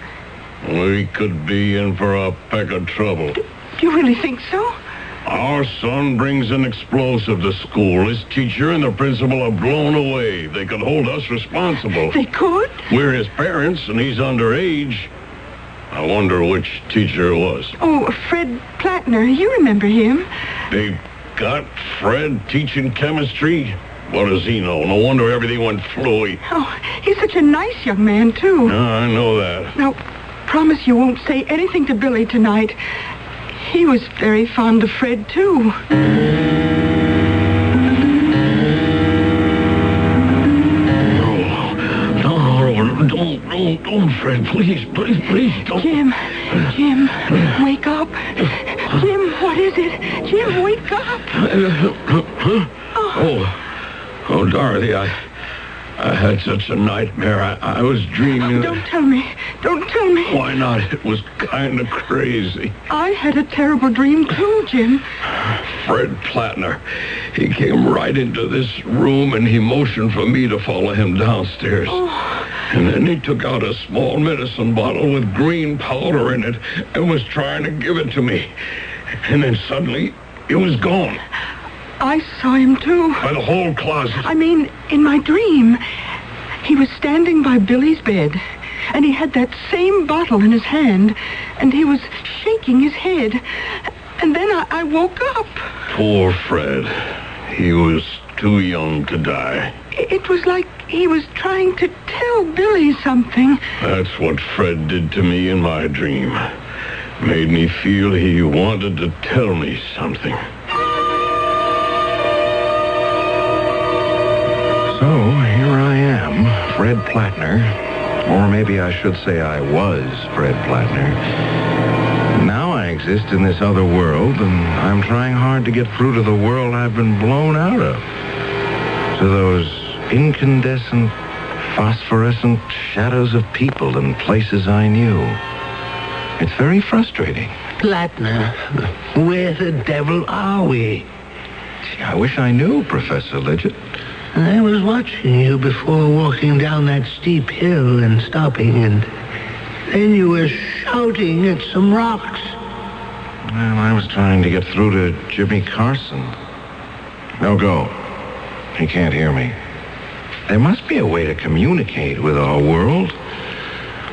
We could be in for a peck of trouble.
Do you really think so?
Our son brings an explosive to school. His teacher and the principal are blown away. They could hold us responsible.
They could?
We're his parents, and he's underage. I wonder which teacher it was.
Oh, Fred Plattner. You remember him.
They've got Fred teaching chemistry? What does he know? No wonder everything went fluey.
Oh, he's such a nice young man, too.
I know that.
Now, promise you won't say anything to Billy tonight. He was very fond of Fred, too.
No, don't, Fred. Please, don't.
Jim, wake up. Jim, what is it? Jim, wake up.
Oh, Dorothy, I had such a nightmare. I was dreaming.
Oh, don't tell me. Don't tell me.
Why not? It was kind of crazy.
I had a terrible dream, too, Jim.
Fred Plattner. He came right into this room, and he motioned for me to follow him downstairs.
Oh.
And then he took out a small medicine bottle with green powder in it and was trying to give it to me. And then suddenly, it was gone.
I saw him, too.
By the whole closet.
I mean, in my dream, he was standing by Billy's bed, and he had that same bottle in his hand, and he was shaking his head. And then I woke up.
Poor Fred. He was too young to die.
It was like he was trying to tell Billy something.
That's what Fred did to me in my dream. Made me feel he wanted to tell me something.
So, here I am, Fred Plattner. Or maybe I should say I was Fred Plattner. Now I exist in this other world, and I'm trying hard to get through to the world I've been blown out of. To those incandescent, phosphorescent shadows of people and places I knew. It's very frustrating.
Plattner, where the devil are we?
Gee, I wish I knew, Professor Lidgett.
I was watching you before walking down that steep hill and stopping, and then you were shouting at some rocks.
Well, I was trying to get through to Jimmy Carson. No go. He can't hear me. There must be a way to communicate with our world.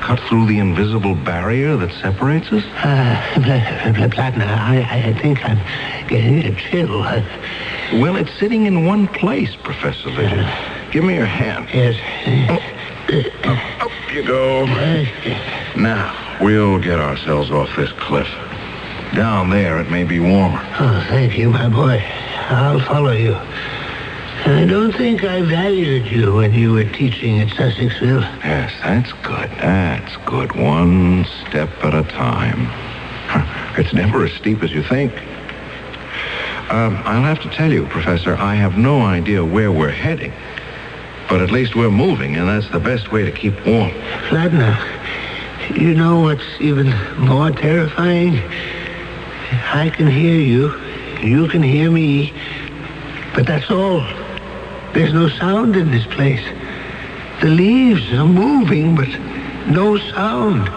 cut through the invisible barrier that separates us?
Plattner, I think I'm getting a chill.
Well, it's sitting in one place, Professor Lidget. Give me your hand.
Yes.
Up you go. Now, we'll get ourselves off this cliff. Down there, it may be warmer.
Oh, thank you, my boy. I'll follow you. I don't think I valued you when you were teaching at Sussexville.
Yes, that's good. That's good. One step at a time. It's never as steep as you think. I'll have to tell you, Professor, I have no idea where we're heading. But at least we're moving, and that's the best way to keep warm.
Flatner, you know what's even more terrifying? I can hear you. You can hear me. But that's all. There's no sound in this place. The leaves are moving, but no sound.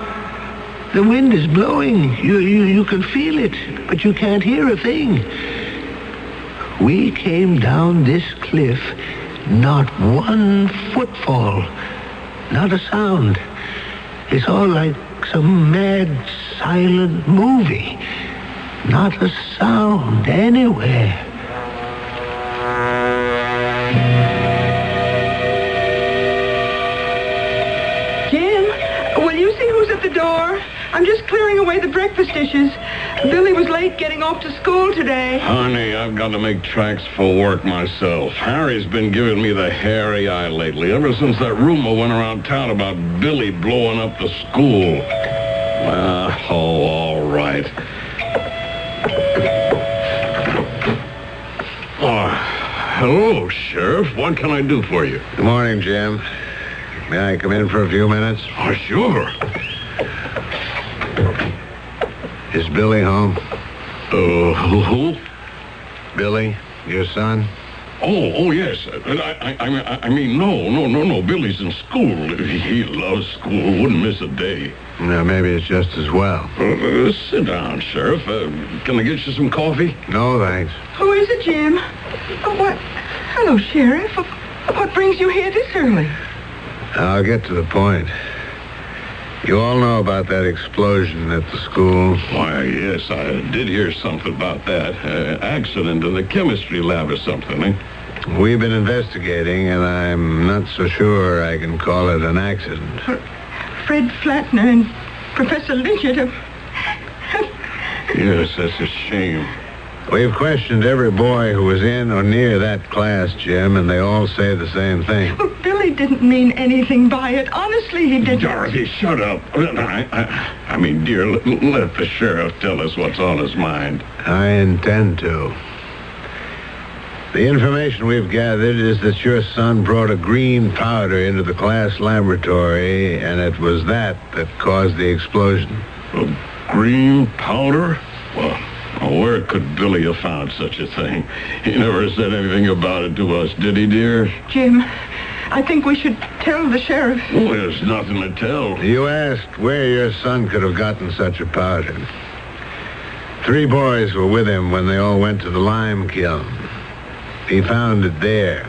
The wind is blowing. You can feel it, but you can't hear a thing. We came down this cliff, not one footfall, not a sound. It's all like some mad, silent movie. Not a sound anywhere.
Jim, will you see who's at the door? I'm just clearing away the breakfast dishes. Billy was late getting off to school today.
Honey, I've got to make tracks for work myself. Harry's been giving me the hairy eye lately, ever since that rumor went around town about Billy blowing up the school. All right. Hello, Sheriff. What can I do for you?
Good morning, Jim. May I come in for a few minutes?
Oh, sure.
Is Billy home?
Who?
Billy, your son?
Oh, yes. I mean, no. Billy's in school. He loves school. Wouldn't miss a day.
No, maybe it's just as well.
Sit down, Sheriff. Can I get you some coffee?
No, thanks.
Who is it, Jim? What? Hello, Sheriff. What brings you here this early?
I'll get to the point. You all know about that explosion at the school?
Why, yes, I did hear something about that. Accident in the chemistry lab or something, eh?
We've been investigating, and I'm not so sure I can call it an accident.
Fred Flatner and Professor Lidget have...
Yes, that's a shame.
We've questioned every boy who was in or near that class, Jim, and they all say the same thing.
But Billy didn't mean anything by it. Honestly, he didn't.
Dorothy, shut up. I mean, dear, let the sheriff tell us what's on his mind.
I intend to. The information we've gathered is that your son brought a green powder into the class laboratory, and it was that caused the explosion.
A green powder? Well, where could Billy have found such a thing? He never said anything about it to us, did he, dear?
Jim, I think we should tell the sheriff.
Well, there's nothing to tell.
You asked where your son could have gotten such a powder. 3 boys were with him when they all went to the lime kiln. He found it there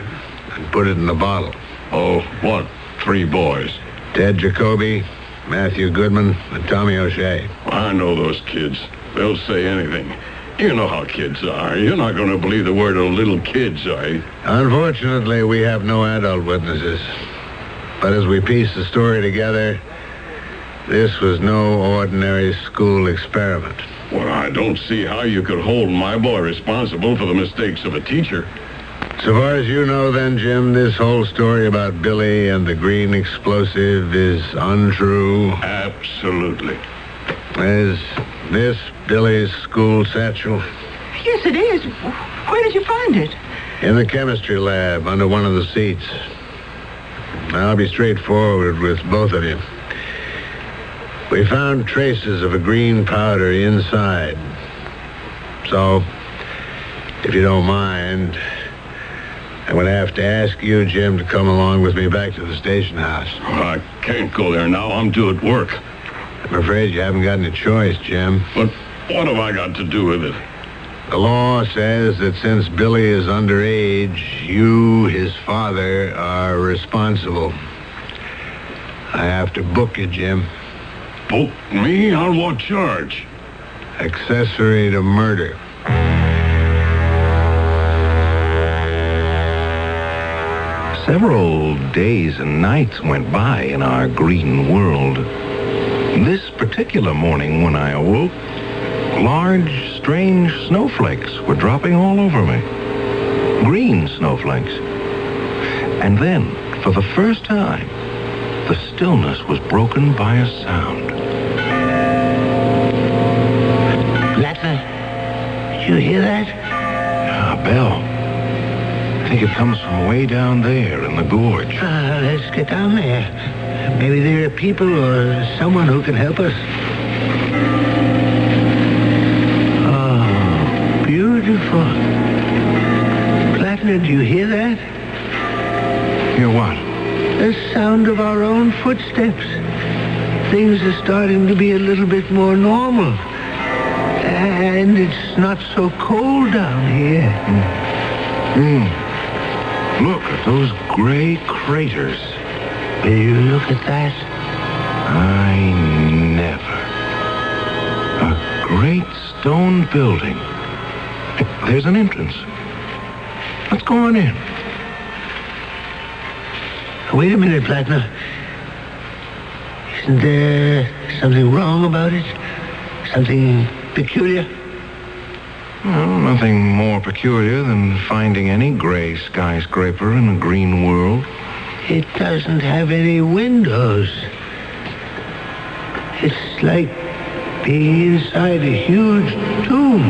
and put it in a bottle.
Oh, what 3 boys?
Ted Jacoby, Matthew Goodman, and Tommy O'Shea.
I know those kids. They'll say anything. You know how kids are. You're not going to believe the word of little kids, are you?
Unfortunately, we have no adult witnesses. But as we piece the story together, this was no ordinary school experiment.
Well, I don't see how you could hold my boy responsible for the mistakes of a teacher.
So far as you know, then, Jim, this whole story about Billy and the green explosive is untrue?
Absolutely.
Is this Billy's school satchel?
Yes, it is. Where did you find it?
In the chemistry lab, under one of the seats. I'll be straightforward with both of you. We found traces of a green powder inside. So, if you don't mind, I'm going to have to ask you, Jim, to come along with me back to the station house.
Oh, I can't go there now. I'm due at work.
I'm afraid you haven't got any choice, Jim.
But what have I got to do with it?
The law says that since Billy is underage, you, his father, are responsible.
I have to book you, Jim.
Book me? On what charge?
Accessory to murder.
Several days and nights went by in our green world. This particular morning when I awoke, large, strange snowflakes were dropping all over me. Green snowflakes. And then, for the first time, the stillness was broken by a sound.
Plattner, did you hear that?
A bell. I think it comes from way down there in the gorge.
Let's get down there. Maybe there are people or someone who can help us. Oh, beautiful. Plattner, do you hear that?
Hear what?
The sound of our own footsteps. Things are starting to be a little bit more normal. And it's not so cold down here.
Look at those gray craters.
Will you look at that?
I never. A great stone building. There's an entrance. Let's go on in.
Wait a minute, Plattner. Isn't there something wrong about it? Something peculiar?
Well, nothing more peculiar than finding any gray skyscraper in a green world.
It doesn't have any windows. It's like being inside a huge tomb.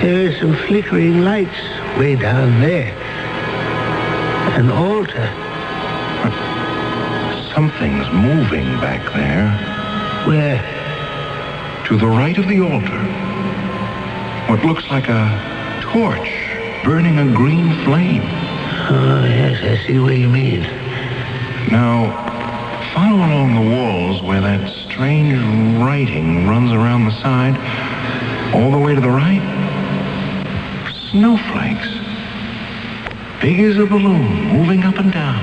There are some flickering lights way down there. An altar.
Something's moving back there.
Where?
To the right of the altar. What looks like a torch burning a green flame.
Oh, yes, I see what you mean.
Now, follow along the walls where that strange writing runs around the side, all the way to the right. Snowflakes. Big as a balloon, moving up and down.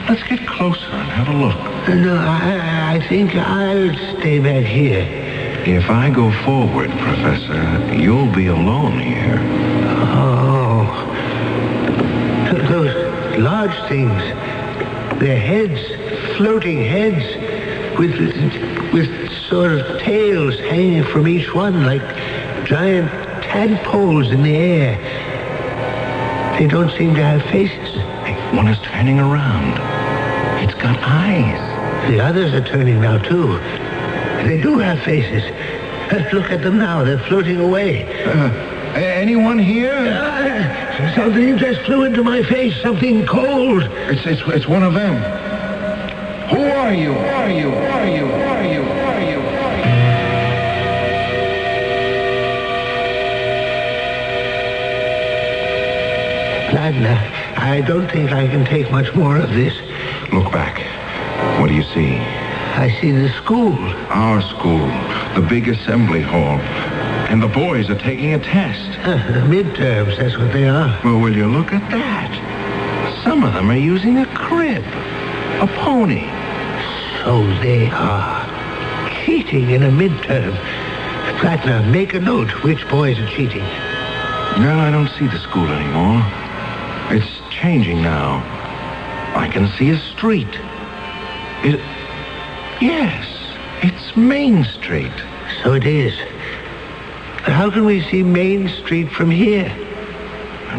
Let's get closer and have a look.
No, I think I'll stay back here.
If I go forward, Professor, you'll be alone here.
Oh. Those large things. They're heads, floating heads, with sort of tails hanging from each one like giant tadpoles in the air. They don't seem to have faces.
One is turning around. It's got eyes.
The others are turning now, too. They do have faces. Look at them now. They're floating away.
Anyone here?
Something just flew into my face. Something cold.
It's one of them. Who are you? Who are you? Who are you? Who are you? Who are you?
Plattner, I don't think I can take much more of this.
Look back. What do you see?
I see the school.
Our school. The big assembly hall. And the boys are taking a test.
Midterms, that's what they are.
Well, will you look at that? Some of them are using a crib. A pony.
So they are. Cheating in a midterm. Plattner, make a note which boys are cheating.
Well, I don't see the school anymore. It's changing now. I can see a street. Yes, it's Main Street.
So it is. But how can we see Main Street from here?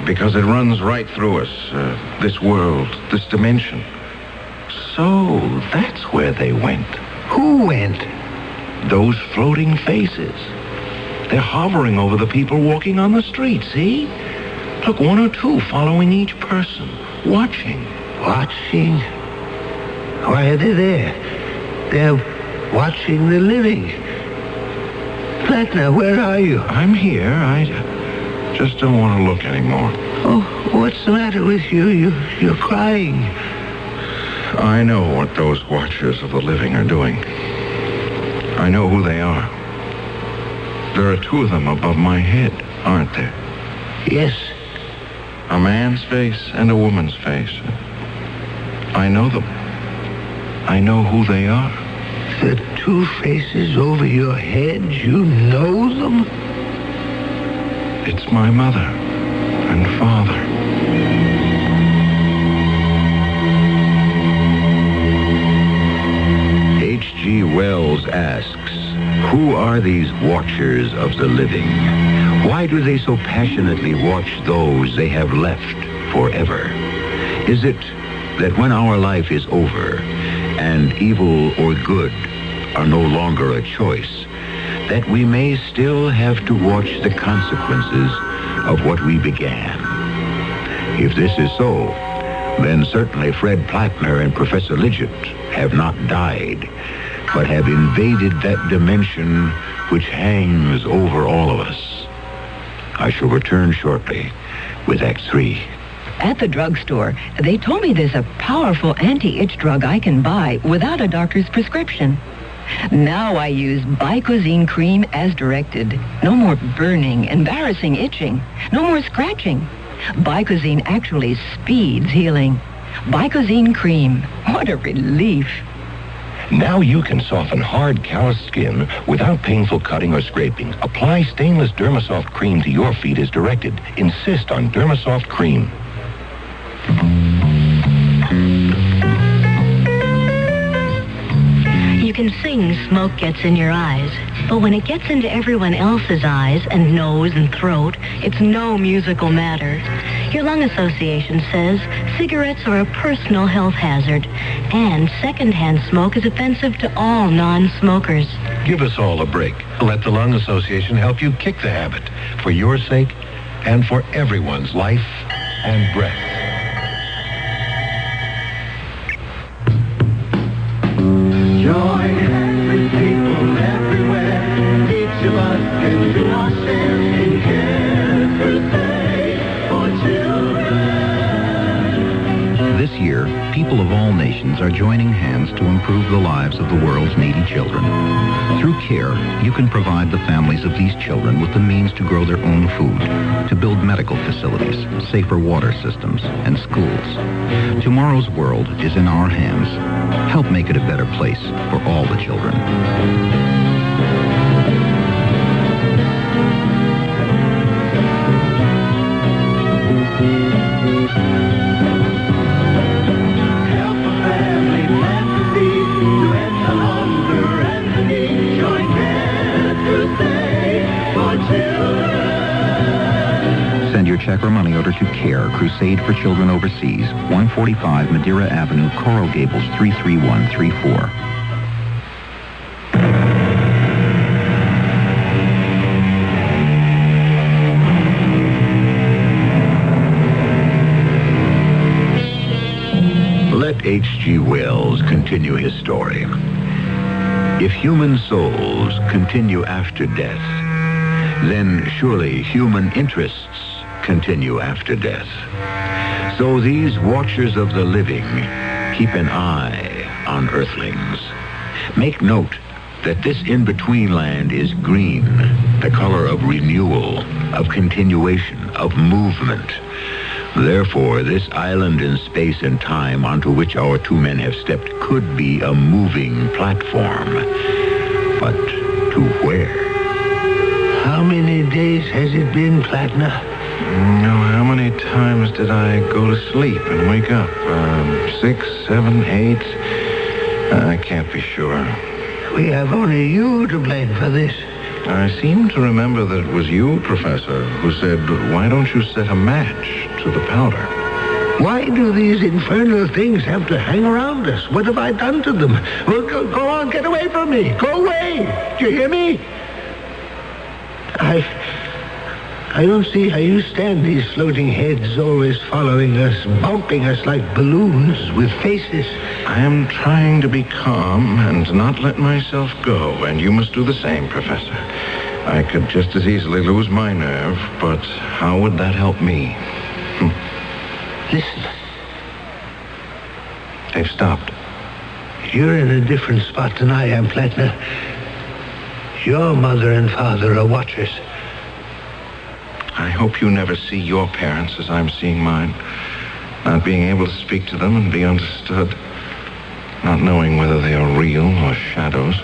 Because it runs right through us. This world, this dimension. So that's where they went.
Who went?
Those floating faces. They're hovering over the people walking on the street, see? Look, one or two following each person, watching.
Watching? Why are they there? They're watching the living. Plattner, where are you?
I'm here. I just don't want to look anymore.
Oh, what's the matter with you? You're crying.
I know what those watchers of the living are doing. I know who they are. There are two of them above my head, aren't there?
Yes.
A man's face and a woman's face.
I know them. I know who they are.
The two faces over your head, you know them?
It's my mother and father.
H.G. Wells asks, who are these watchers of the living? Why do they so passionately watch those they have left forever? Is it that when our life is over and evil or good are no longer a choice, that we may still have to watch the consequences of what we began? If this is so, then certainly Fred Plattner and Professor Lidgett have not died, but have invaded that dimension which hangs over all of us. I shall return shortly with Act 3.
At the drugstore, they told me there's a powerful anti-itch drug I can buy without a doctor's prescription. Now I use Bicozine cream as directed. No more burning, embarrassing itching. No more scratching. Bicozine actually speeds healing. Bicozine cream. What a relief.
Now you can soften hard, calloused skin without painful cutting or scraping. Apply stainless Dermasoft cream to your feet as directed. Insist on Dermasoft cream.
You can sing Smoke Gets in Your Eyes, but when it gets into everyone else's eyes and nose and throat, it's no musical matter. Your lung association says cigarettes are a personal health hazard, and secondhand smoke is offensive to all non-smokers.
Give us all a break. Let the Lung Association help you kick the habit, for your sake and for everyone's life and breath.
Join hands with people everywhere. Each of us can do our share in Care Crusade for children.
This year, people of all nations are joining hands to improve the lives of the world's needy children. Through CARE, you can provide the families of these children with the means to grow their own food, to build medical facilities, safer water systems, and schools. Tomorrow's world is in our hands. Help make it a better place for all the children. Send your check or money order to CARE, Crusade for Children Overseas, 145 Madeira Avenue, Coral Gables, 33134.
Let H.G. Wells continue his story. If human souls continue after death, then surely human interests continue after death. So these watchers of the living keep an eye on earthlings. Make note that this in-between land is green, the color of renewal, of continuation, of movement. Therefore, this island in space and time onto which our two men have stepped could be a moving platform. But to where?
How many days has it been, Plattner?
How many times did I go to sleep and wake up? 6, 7, 8? I can't be sure.
We have only you to blame for this.
I seem to remember that it was you, Professor, who said, why don't you set a match to the powder?
Why do these infernal things have to hang around us? What have I done to them? Well, go on, get away from me. Go away. Do you hear me? I don't see how you stand these floating heads always following us, bumping us like balloons with faces.
I am trying to be calm and not let myself go, and you must do the same, Professor. I could just as easily lose my nerve, but how would that help me?
Listen.
They've stopped.
You're in a different spot than I am, Plattner. Your mother and father are watchers.
I hope you never see your parents as I'm seeing mine. Not being able to speak to them and be understood. Not knowing whether they are real or shadows.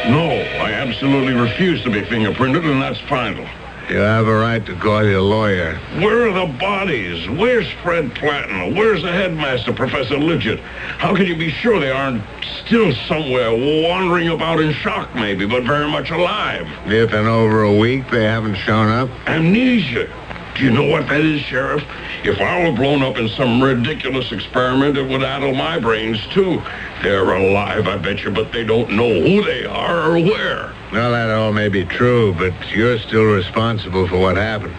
No, I absolutely refuse to be fingerprinted, and that's final.
You have a right to call your lawyer.
Where are the bodies? Where's Fred Platten? Where's the headmaster, Professor Lidgett? How can you be sure they aren't still somewhere wandering about in shock, maybe, but very much alive?
If in over a week they haven't shown up?
Amnesia. Do you know what that is, Sheriff? If I were blown up in some ridiculous experiment, it would addle my brains, too. They're alive, I bet you, but they don't know who they are or where.
Well, that all may be true, but you're still responsible for what happened.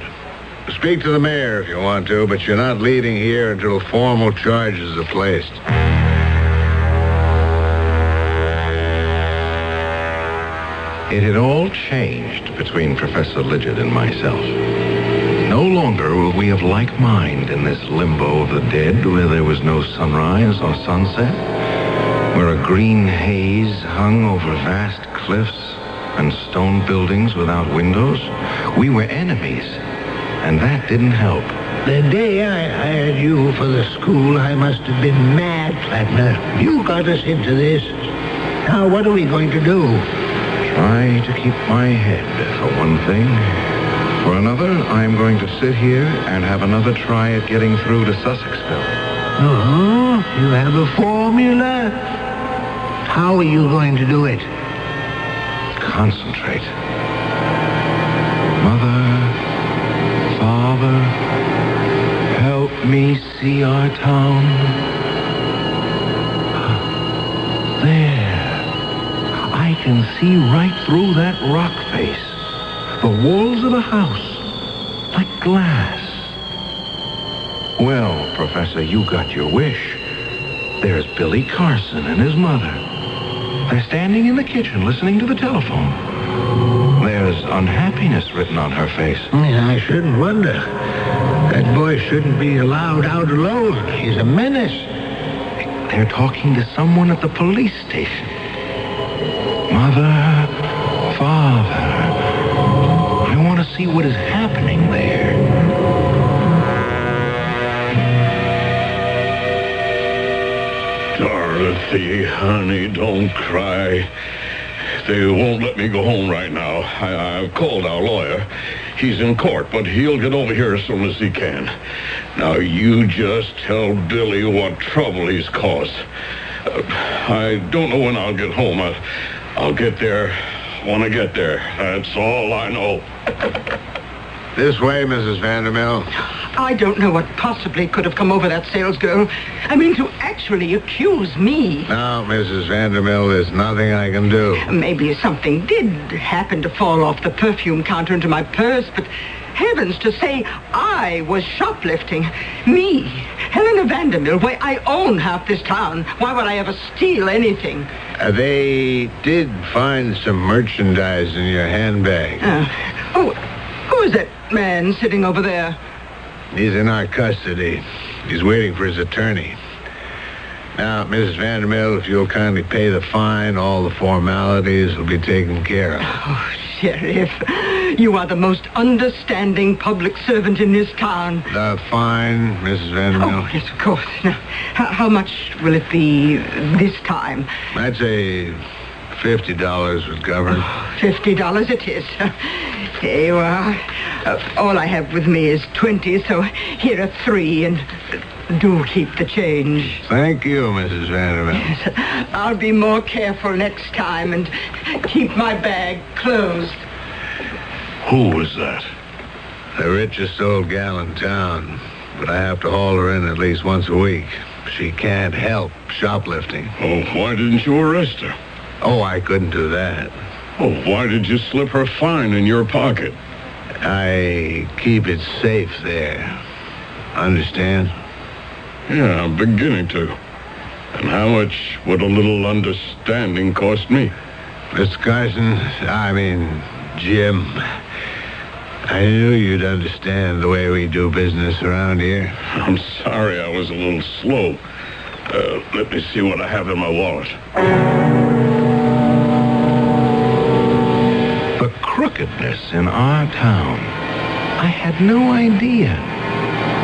Speak to the mayor if you want to, but you're not leaving here until formal charges are placed. It had all changed between Professor Lidgett and myself. No longer were we of like mind in this limbo of the dead where there was no sunrise or sunset, where a green haze hung over vast cliffs and stone buildings without windows. We were enemies, and that didn't help.
The day I hired you for the school, I must have been mad, Plattner. You got us into this. Now, what are we going to do?
Try to keep my head, for one thing. For another, I'm going to sit here and have another try at getting through to Sussexville.
Oh, you have a formula? How are you going to do it?
Concentrate. Mother, Father, help me see our town. There. I can see right through that rock face. The walls of the house, like glass. Well, Professor, you got your wish. There's Billy Carson and his mother. They're standing in the kitchen listening to the telephone. There's unhappiness written on her face.
I shouldn't wonder. That boy shouldn't be allowed out alone. He's a menace.
They're talking to someone at the police station. Mother, Father, I want to see what is happening there.
Dorothy, honey, don't cry. They won't let me go home right now. I've called our lawyer. He's in court, but he'll get over here as soon as he can. Now, you just tell Billy what trouble he's caused. I don't know when I'll get home. I'll get there when I get there. That's all I know.
This way, Mrs. Vandermill.
I don't know what possibly could have come over that salesgirl. I mean, to actually accuse me.
No, Mrs. Vandermill, there's nothing I can do.
Maybe something did happen to fall off the perfume counter into my purse, but heavens, to say I was shoplifting. Me, Helena Vandermill, why, I own half this town. Why would I ever steal anything?
They did find some merchandise in your handbag.
Who is that man sitting over there?
He's in our custody. He's waiting for his attorney. Now, Mrs. Vandermill, if you'll kindly pay the fine, all the formalities will be taken care of.
Oh, Sheriff, you are the most understanding public servant in this town.
The fine, Mrs. Vandermill?
Oh, yes, of course. Now, how much will it be this time?
I'd say $50 would cover it.
$50 it is. Here you are. All I have with me is 20, so here are 3, and do keep the change.
Thank you, Mrs. Vanderbilt.
Yes, I'll be more careful next time and keep my bag closed.
Who was that?
The richest old gal in town, but I have to haul her in at least once a week. She can't help shoplifting.
Oh, why didn't you arrest her?
Oh, I couldn't do that.
Oh, why did you slip her fine in your pocket?
I keep it safe there. Understand?
Yeah, I'm beginning to. And how much would a little understanding cost me?
Mr. Carson, Jim, I knew you'd understand the way we do business around here.
I'm sorry I was a little slow. Let me see what I have in my wallet.
The crookedness in our town. I had no idea.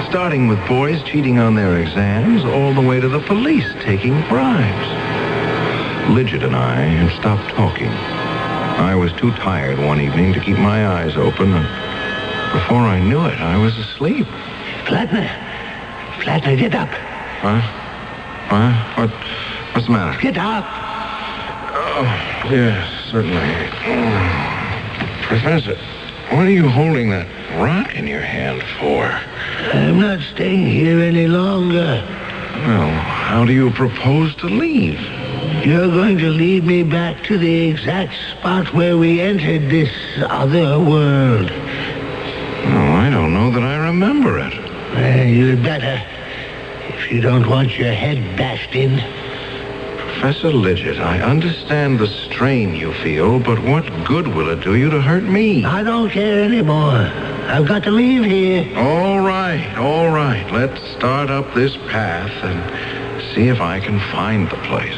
Starting with boys cheating on their exams, all the way to the police taking bribes. Lidget and I had stopped talking. I was too tired one evening to keep my eyes open, and before I knew it, I was asleep.
Flatner, get up.
Huh? What's the matter?
Get up.
Oh, yes, certainly. Professor, what are you holding that rock in your hand for?
I'm not staying here any longer.
Well, how do you propose to leave?
You're going to lead me back to the exact spot where we entered this other world.
Oh, I don't know that I remember it.
You'd better, if you don't want your head bashed in.
Professor Lidget, I understand the strain you feel, but what good will it do you to hurt me?
I don't care anymore. I've got to leave here.
All right. Let's start up this path and see if I can find the place.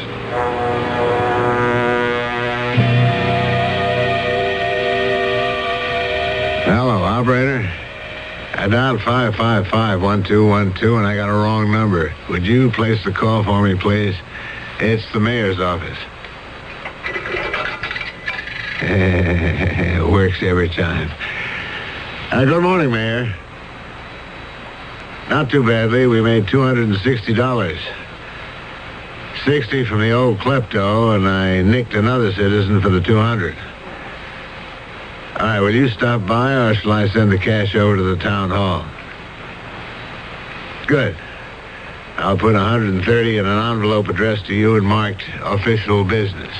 Hello, operator. I dialed 555-1212, and I got a wrong number. Would you place the call for me, please? It's the mayor's office. It works every time. Good morning, Mayor. Not too badly. We made $260. 60 from the old klepto, and I nicked another citizen for the 200. All right, will you stop by, or shall I send the cash over to the town hall? Good. I'll put 130 in an envelope addressed to you and marked official business.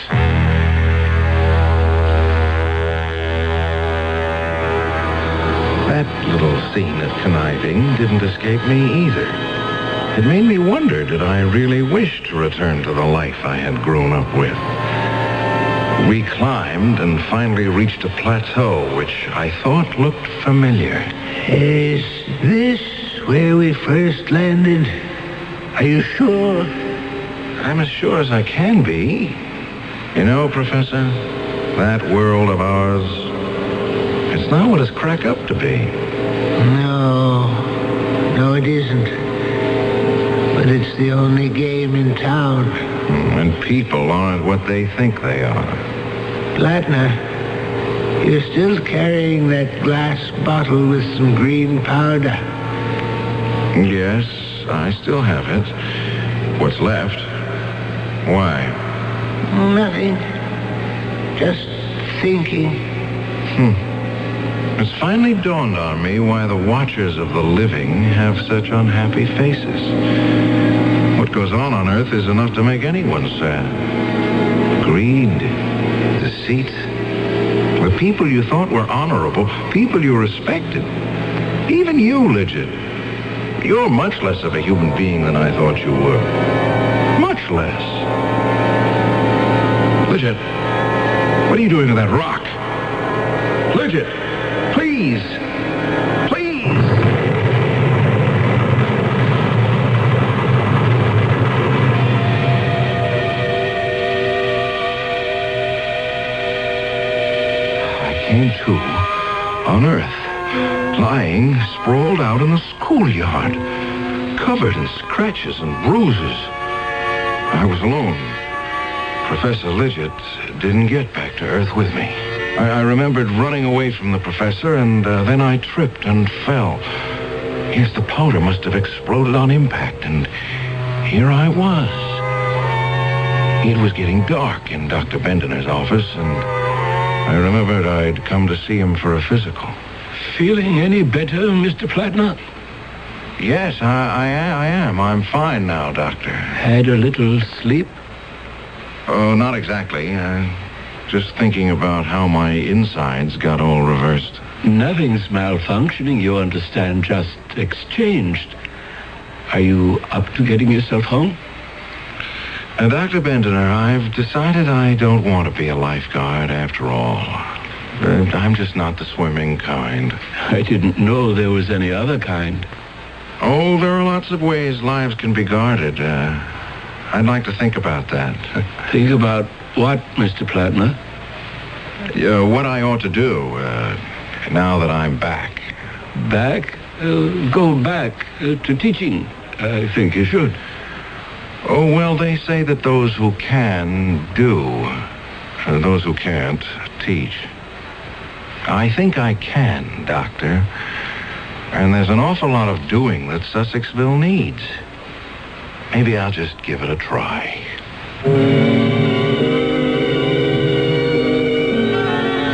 That little scene of conniving didn't escape me either. It made me wonder, did I really wish to return to the life I had grown up with? We climbed and finally reached a plateau which I thought looked familiar.
Is this where we first landed? Are you sure?
I'm as sure as I can be. You know, Professor, that world of ours, it's not what it's cracked up to be.
No, it isn't. But it's the only game in town.
And people aren't what they think they are.
Flatner, you're still carrying that glass bottle with some green powder.
Yes, I still have it. What's left? Why?
Nothing. Just thinking.
It's finally dawned on me why the watchers of the living have such unhappy faces. What goes on Earth is enough to make anyone sad. Greed, deceit. The people you thought were honorable, people you respected. Even you, Lidget. You're much less of a human being than I thought you were. Much less. Lidget, what are you doing with that rock? Lidget, please. Came to on Earth, lying sprawled out in the schoolyard, covered in scratches and bruises. I was alone. Professor Lidget didn't get back to Earth with me. I remembered running away from the professor, and then I tripped and fell. Yes, the powder must have exploded on impact, and here I was. It was getting dark in Dr. Bendener's office, and I remembered I'd come to see him for a physical.
Feeling any better, Mr. Flatner?
Yes, I am. I'm fine now, Doctor.
Had a little sleep?
Oh, not exactly. Just thinking about how my insides got all reversed.
Nothing's malfunctioning, you understand, just exchanged. Are you up to getting yourself home?
Dr. Bendener, I've decided I don't want to be a lifeguard after all. I'm just not the swimming kind.
I didn't know there was any other kind.
Oh, there are lots of ways lives can be guarded. I'd like to think about that.
Think about what, Mr. Flatner?
What I ought to do, now that I'm back. back, go back to teaching. I think you should.
Oh, well, they say that those who can do, those who can't teach. I think I can, Doctor. And there's an awful lot of doing that Sussexville needs. Maybe I'll just give it a try.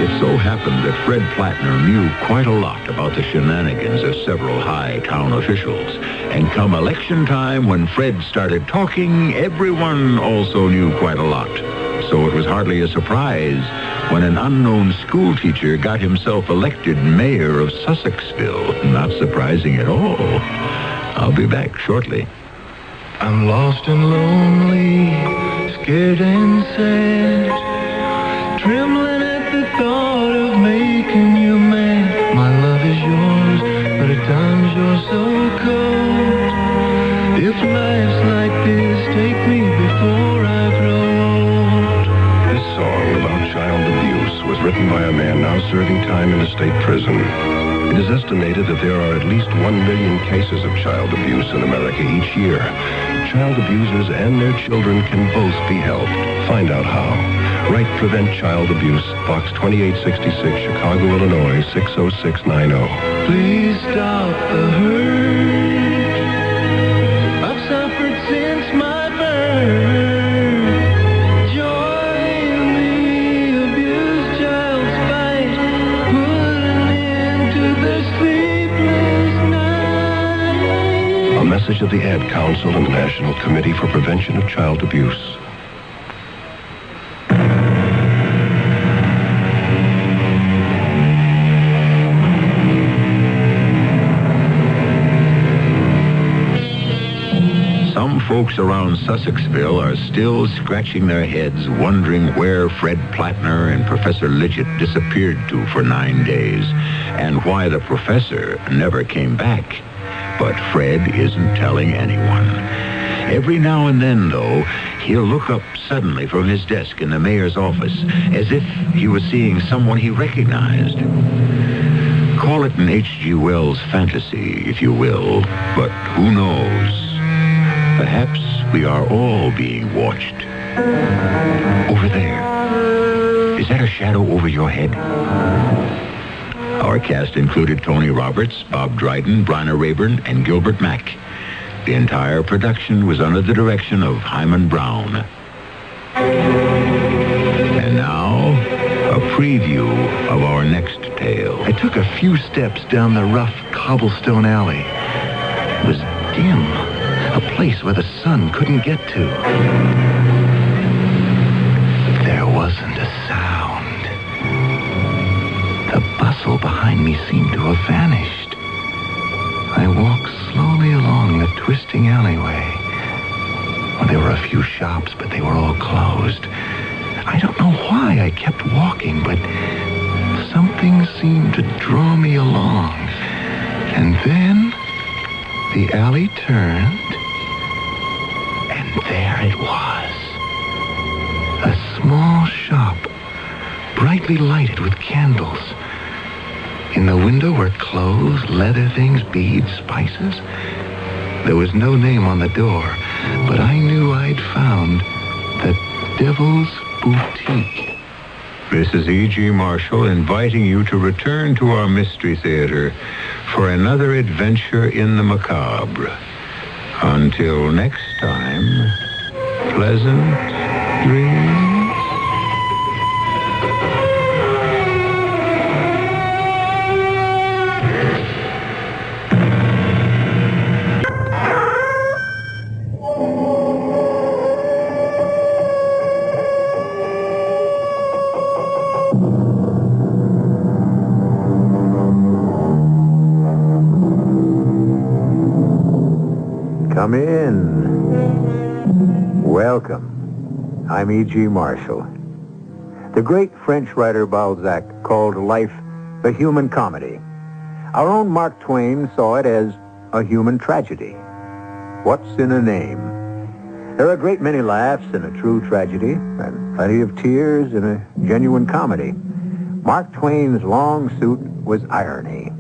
It so happened that Fred Plattner knew quite a lot about the shenanigans of several high town officials. And come election time, when Fred started talking, everyone also knew quite a lot. So it was hardly a surprise when an unknown school teacher got himself elected mayor of Sussexville. Not surprising at all. I'll be back shortly.
I'm lost and lonely, scared and sad, trembling at the thought of making you mad. My love is yours, but at times you're so cold. If life's like this, take me before I grow old.
This song about child abuse was written by a man now serving time in a state prison. It is estimated that there are at least 1 million cases of child abuse in America each year. Child abusers and their children can both be helped. Find out how. Write Prevent Child Abuse, Box 2866, Chicago, Illinois, 60690.
Please stop the hurt I've suffered since my birth. Join the abused child's fight. Put an end to the sleepless night.
A message of the Ad Council and the National Committee for Prevention of Child Abuse.
Some folks around Sussexville are still scratching their heads, wondering where Fred Plattner and Professor Lidgett disappeared to for 9 days, and why the professor never came back. But Fred isn't telling anyone. Every now and then, though, he'll look up suddenly from his desk in the mayor's office, as if he was seeing someone he recognized. Call it an H.G. Wells fantasy, if you will, but who knows? Perhaps we are all being watched. Over there. Is that a shadow over your head? Our cast included Tony Roberts, Bob Dryden, Bryna Rayburn, and Gilbert Mack. The entire production was under the direction of Hyman Brown. And now, a preview of our next tale.
I took a few steps down the rough cobblestone alley. It was dim, a place where the sun couldn't get to. There wasn't a sound. The bustle behind me seemed to have vanished. I walked slowly along the twisting alleyway. Well, there were a few shops, but they were all closed. I don't know why I kept walking, but something seemed to draw me along. And then the alley turned, and there it was. A small shop, brightly lighted with candles. In the window were clothes, leather things, beads, spices. There was no name on the door, but I knew I'd found the Devil's Boutique.
This is E.G. Marshall inviting you to return to our Mystery Theater for another adventure in the macabre. Until next time, pleasant dreams.
Come in. Welcome. I'm E.G. Marshall. The great French writer Balzac called life the human comedy. Our own Mark Twain saw it as a human tragedy. What's in a name? There are a great many laughs in a true tragedy, and plenty of tears in a genuine comedy. Mark Twain's long suit was irony,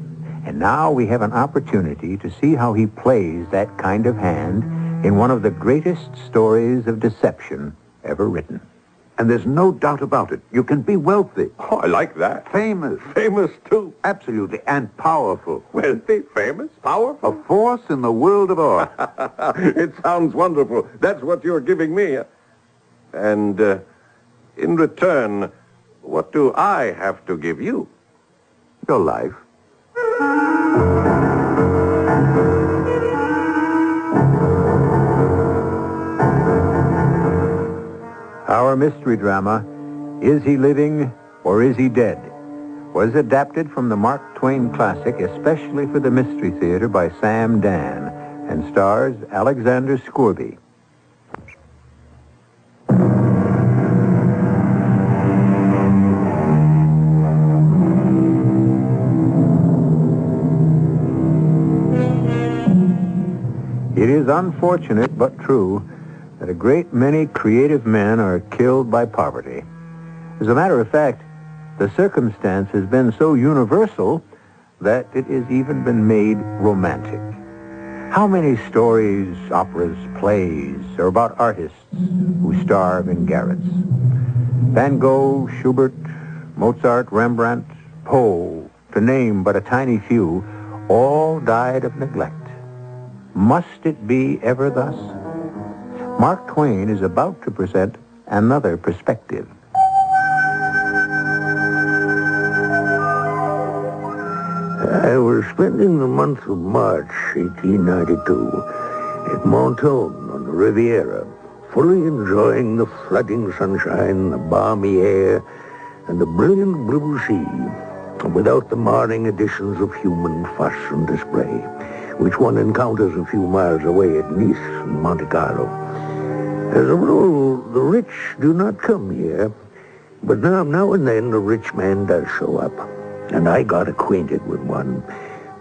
And now we have an opportunity to see how he plays that kind of hand in one of the greatest stories of deception ever written.
And there's no doubt about it. You can be wealthy.
Oh, I like that.
Famous.
Famous, too.
Absolutely. And powerful.
Wealthy, famous, powerful.
A force in the world of art.
It sounds wonderful. That's what you're giving me. And in return, what do I have to give you?
Your life.
Our mystery drama, Is He Living or Is He Dead?, was adapted from the Mark Twain classic especially for the Mystery Theater by Sam Dan and stars Alexander Scourby. It is unfortunate but true that a great many creative men are killed by poverty. As a matter of fact, the circumstance has been so universal that it has even been made romantic. How many stories, operas, plays are about artists who starve in garrets? Van Gogh, Schubert, Mozart, Rembrandt, Poe, to name but a tiny few, all died of neglect. Must it be ever thus? Mark Twain is about to present another perspective.
I was spending the month of March, 1892, at Mentone on the Riviera, fully enjoying the flooding sunshine, the balmy air, and the brilliant blue sea, without the marring additions of human fuss and display, which one encounters a few miles away at Nice and Monte Carlo. As a rule, the rich do not come here, but now and then a rich man does show up, and I got acquainted with one.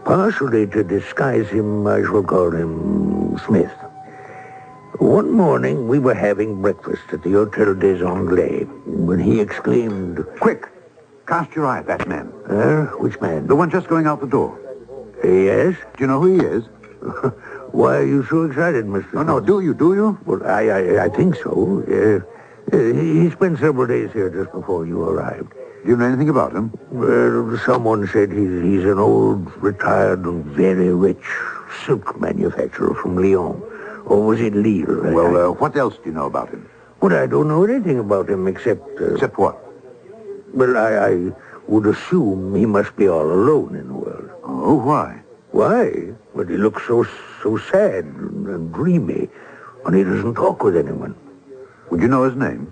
Partially to disguise him, I shall call him Smith. One morning, we were having breakfast at the Hotel des Anglais, when he exclaimed,
"Quick! Cast your eye at that man."
Which man?
The one just going out the door.
Yes?
Do you know who he is?
Why are you so excited, Mr.
No, do you?
Well, I think so. He spent several days here just before you arrived.
Do you know anything about him?
Well, someone said he's an old, retired, and very rich silk manufacturer from Lyon. Or was it Lille?
Well, what else do you know about him?
Well, I don't know anything about him except...
Except what?
Well, I would assume he must be all alone in the world.
Oh, why?
Why? Well, he looks so sad and dreamy, and he doesn't talk with anyone.
Would you know his name?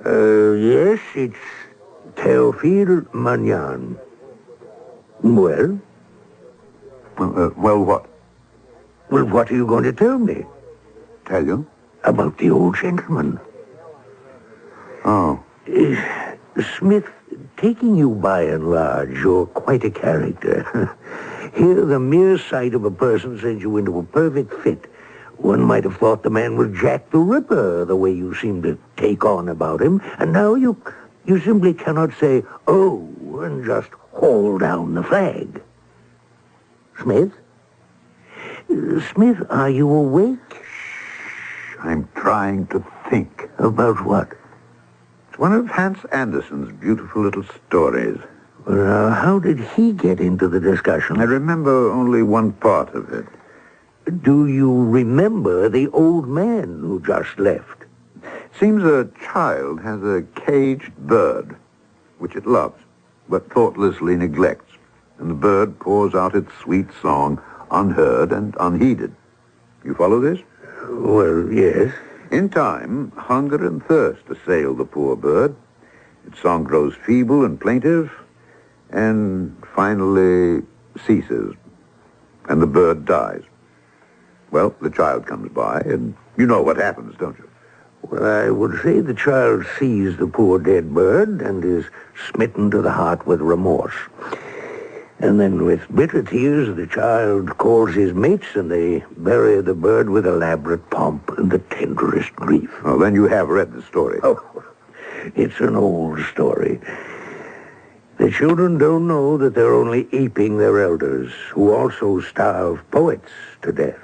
Yes, it's Théophile Magnan. Well?
Well, what?
Well, what are you going to tell me?
Tell you?
About the old gentleman.
Oh.
Smith, taking you by and large, you're quite a character. Here, the mere sight of a person sends you into a perfect fit. One might have thought the man was Jack the Ripper, the way you seem to take on about him. And now you simply cannot say, "Oh," and just haul down the flag. Smith? Smith, are you awake?
Shh, I'm trying to think.
About what?
It's one of Hans Andersen's beautiful little stories.
Well, how did he get into the discussion?
I remember only one part of it.
Do you remember the old man who just left?
Seems a child has a caged bird, which it loves, but thoughtlessly neglects, and the bird pours out its sweet song, unheard and unheeded. You follow this?
Well, yes.
In time, hunger and thirst assail the poor bird. Its song grows feeble and plaintive, and finally ceases, and the bird dies. Well, the child comes by, and you know what happens, don't you?
Well, I would say the child sees the poor dead bird and is smitten to the heart with remorse. And then with bitter tears, the child calls his mates, and they bury the bird with elaborate pomp and the tenderest grief.
Oh, then you have read the story.
Oh, it's an old story. The children don't know that they're only aping their elders, who also starve poets to death,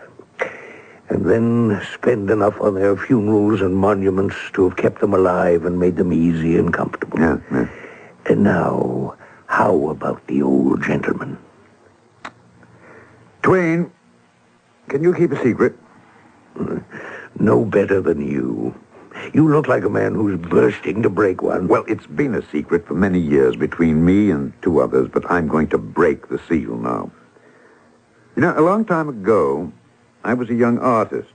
and then spend enough on their funerals and monuments to have kept them alive and made them easy and comfortable.
Yeah.
And now, how about the old gentleman?
Twain, can you keep a secret?
No better than you. You look like a man who's bursting to break one.
Well, it's been a secret for many years between me and two others, but I'm going to break the seal now. You know, a long time ago, I was a young artist.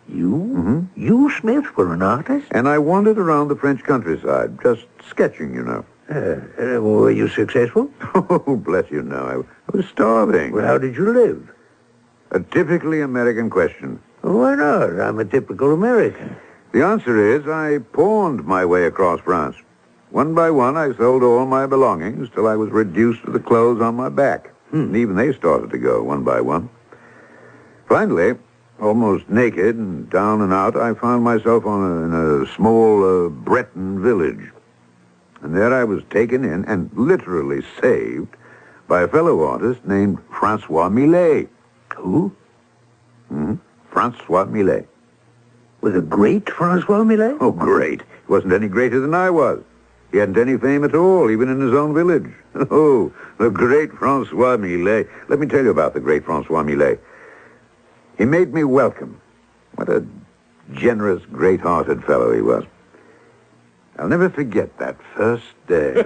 You?
Mm-hmm.
You, Smith, were an artist?
And I wandered around the French countryside, just sketching, you know.
Were you successful?
Oh, bless you, no. I was starving.
Well, how did you live?
A typically American question.
Why not? I'm a typical American.
The answer is I pawned my way across France. One by one, I sold all my belongings till I was reduced to the clothes on my back. And even they started to go one by one. Finally, almost naked and down and out, I found myself in a small Breton village. And there I was taken in and literally saved by a fellow artist named Francois Millet.
Who?
Francois Millet.
Was the great Francois Millet?
Oh, great. He wasn't any greater than I was. He hadn't any fame at all, even in his own village. Oh, the great Francois Millet. Let me tell you about the great Francois Millet. He made me welcome. What a generous, great-hearted fellow he was. I'll never forget that first day.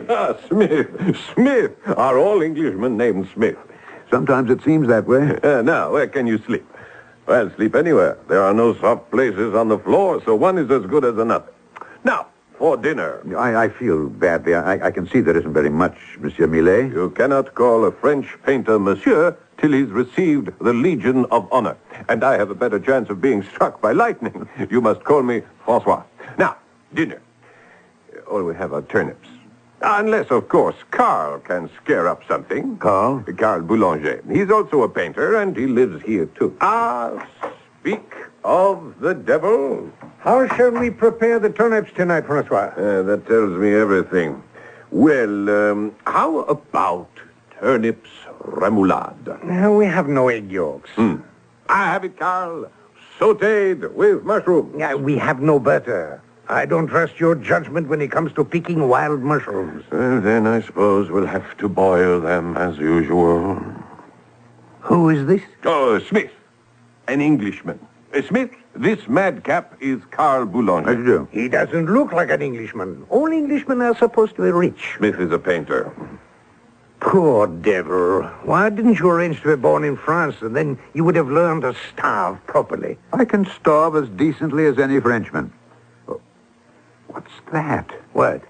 Smith. Are all Englishmen named Smith?
Sometimes it seems that way.
Now, where can you sleep? Well, sleep anywhere. There are no soft places on the floor, so one is as good as another. Now, for dinner.
I feel badly. I can see there isn't very much, Monsieur Millet.
You cannot call a French painter monsieur till he's received the Legion of Honor. And I have a better chance of being struck by lightning. You must call me Francois. Now, dinner. All we have are turnips. Unless, of course, Carl can scare up something.
Carl?
Carl Boulanger. He's also a painter, and he lives here, too. Speak of the devil.
How shall we prepare the turnips tonight, Francois?
That tells me everything. Well, how about turnips remoulade?
We have no egg yolks.
I have it, Carl. Sautéed with mushrooms.
We have no butter. I don't trust your judgment when it comes to picking wild mushrooms.
Well, then I suppose we'll have to boil them as usual.
Who is this?
Oh, Smith. An Englishman. Smith, this madcap is Carl Boulanger.
How do you do?
He doesn't look like an Englishman. All Englishmen are supposed to be rich.
Smith is a painter.
Poor devil. Why didn't you arrange to be born in France, and then you would have learned to starve properly?
I can starve as decently as any Frenchman. What's that?
What?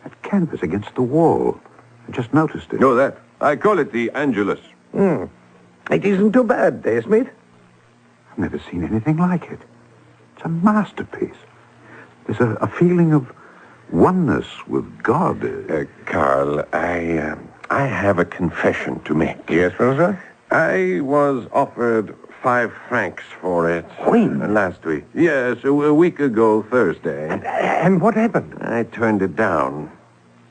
That canvas against the wall. I just noticed it.
No, that. I call it the Angelus.
It isn't too bad, Smith.
I've never seen anything like it. It's a masterpiece. There's a feeling of oneness with God.
Carl, I have a confession to make.
Yes, Francois?
I was offered 5 francs for it.
When?
Last week. Yes, a week ago, Thursday.
And what happened?
I turned it down.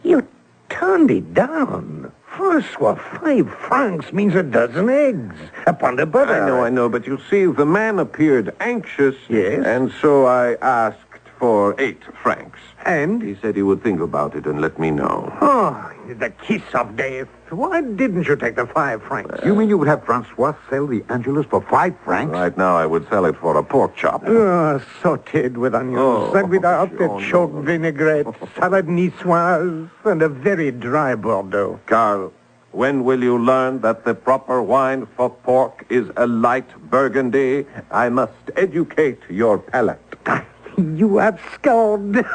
You turned it down? Francois, 5 francs means a dozen eggs. A pound of butter.
I know, but you see, the man appeared anxious.
Yes?
And so I asked for 8 francs.
And?
He said he would think about it and let me know.
Oh, the kiss of death. Why didn't you take the 5 francs?
You mean you would have Francois sell the Angelus for 5 francs?
Right now, I would sell it for a pork chop.
Sautéed with onions, and without the choke vinaigrette, salad niçoise, and a very dry Bordeaux.
Carl, when will you learn that the proper wine for pork is a light Burgundy? I must educate your palate.
You abscond.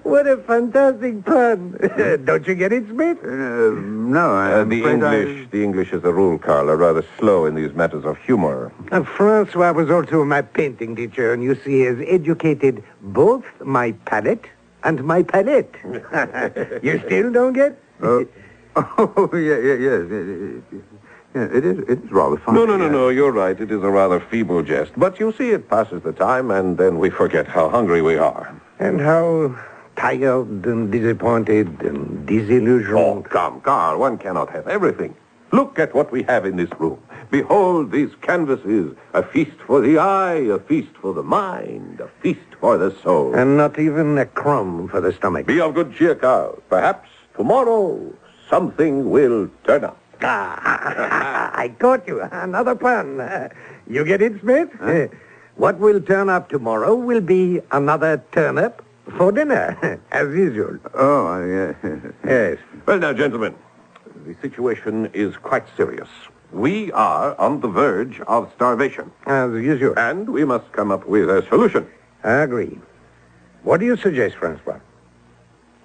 What a fantastic pun. Don't you get it, Smith?
No,
The English as a rule, Carl, are rather slow in these matters of humor.
Francois was also my painting teacher, and you see, he has educated both my palate and my palette. You still don't get?
Yeah, it is rather funny.
No, you're right. It is a rather feeble jest. But you see, it passes the time, and then we forget how hungry we are.
And how tired and disappointed and disillusioned.
Oh, come, Carl. One cannot have everything. Look at what we have in this room. Behold these canvases. A feast for the eye, a feast for the mind, a feast for the soul.
And not even a crumb for the stomach.
Be of good cheer, Carl. Perhaps tomorrow something will turn up.
I caught you. Another pun. You get it, Smith? What will turn up tomorrow will be another turnip for dinner, as usual.
Oh, yeah.
Yes.
Well, now, gentlemen, the situation is quite serious. We are on the verge of starvation.
As usual.
And we must come up with a solution.
I agree. What do you suggest, Francois?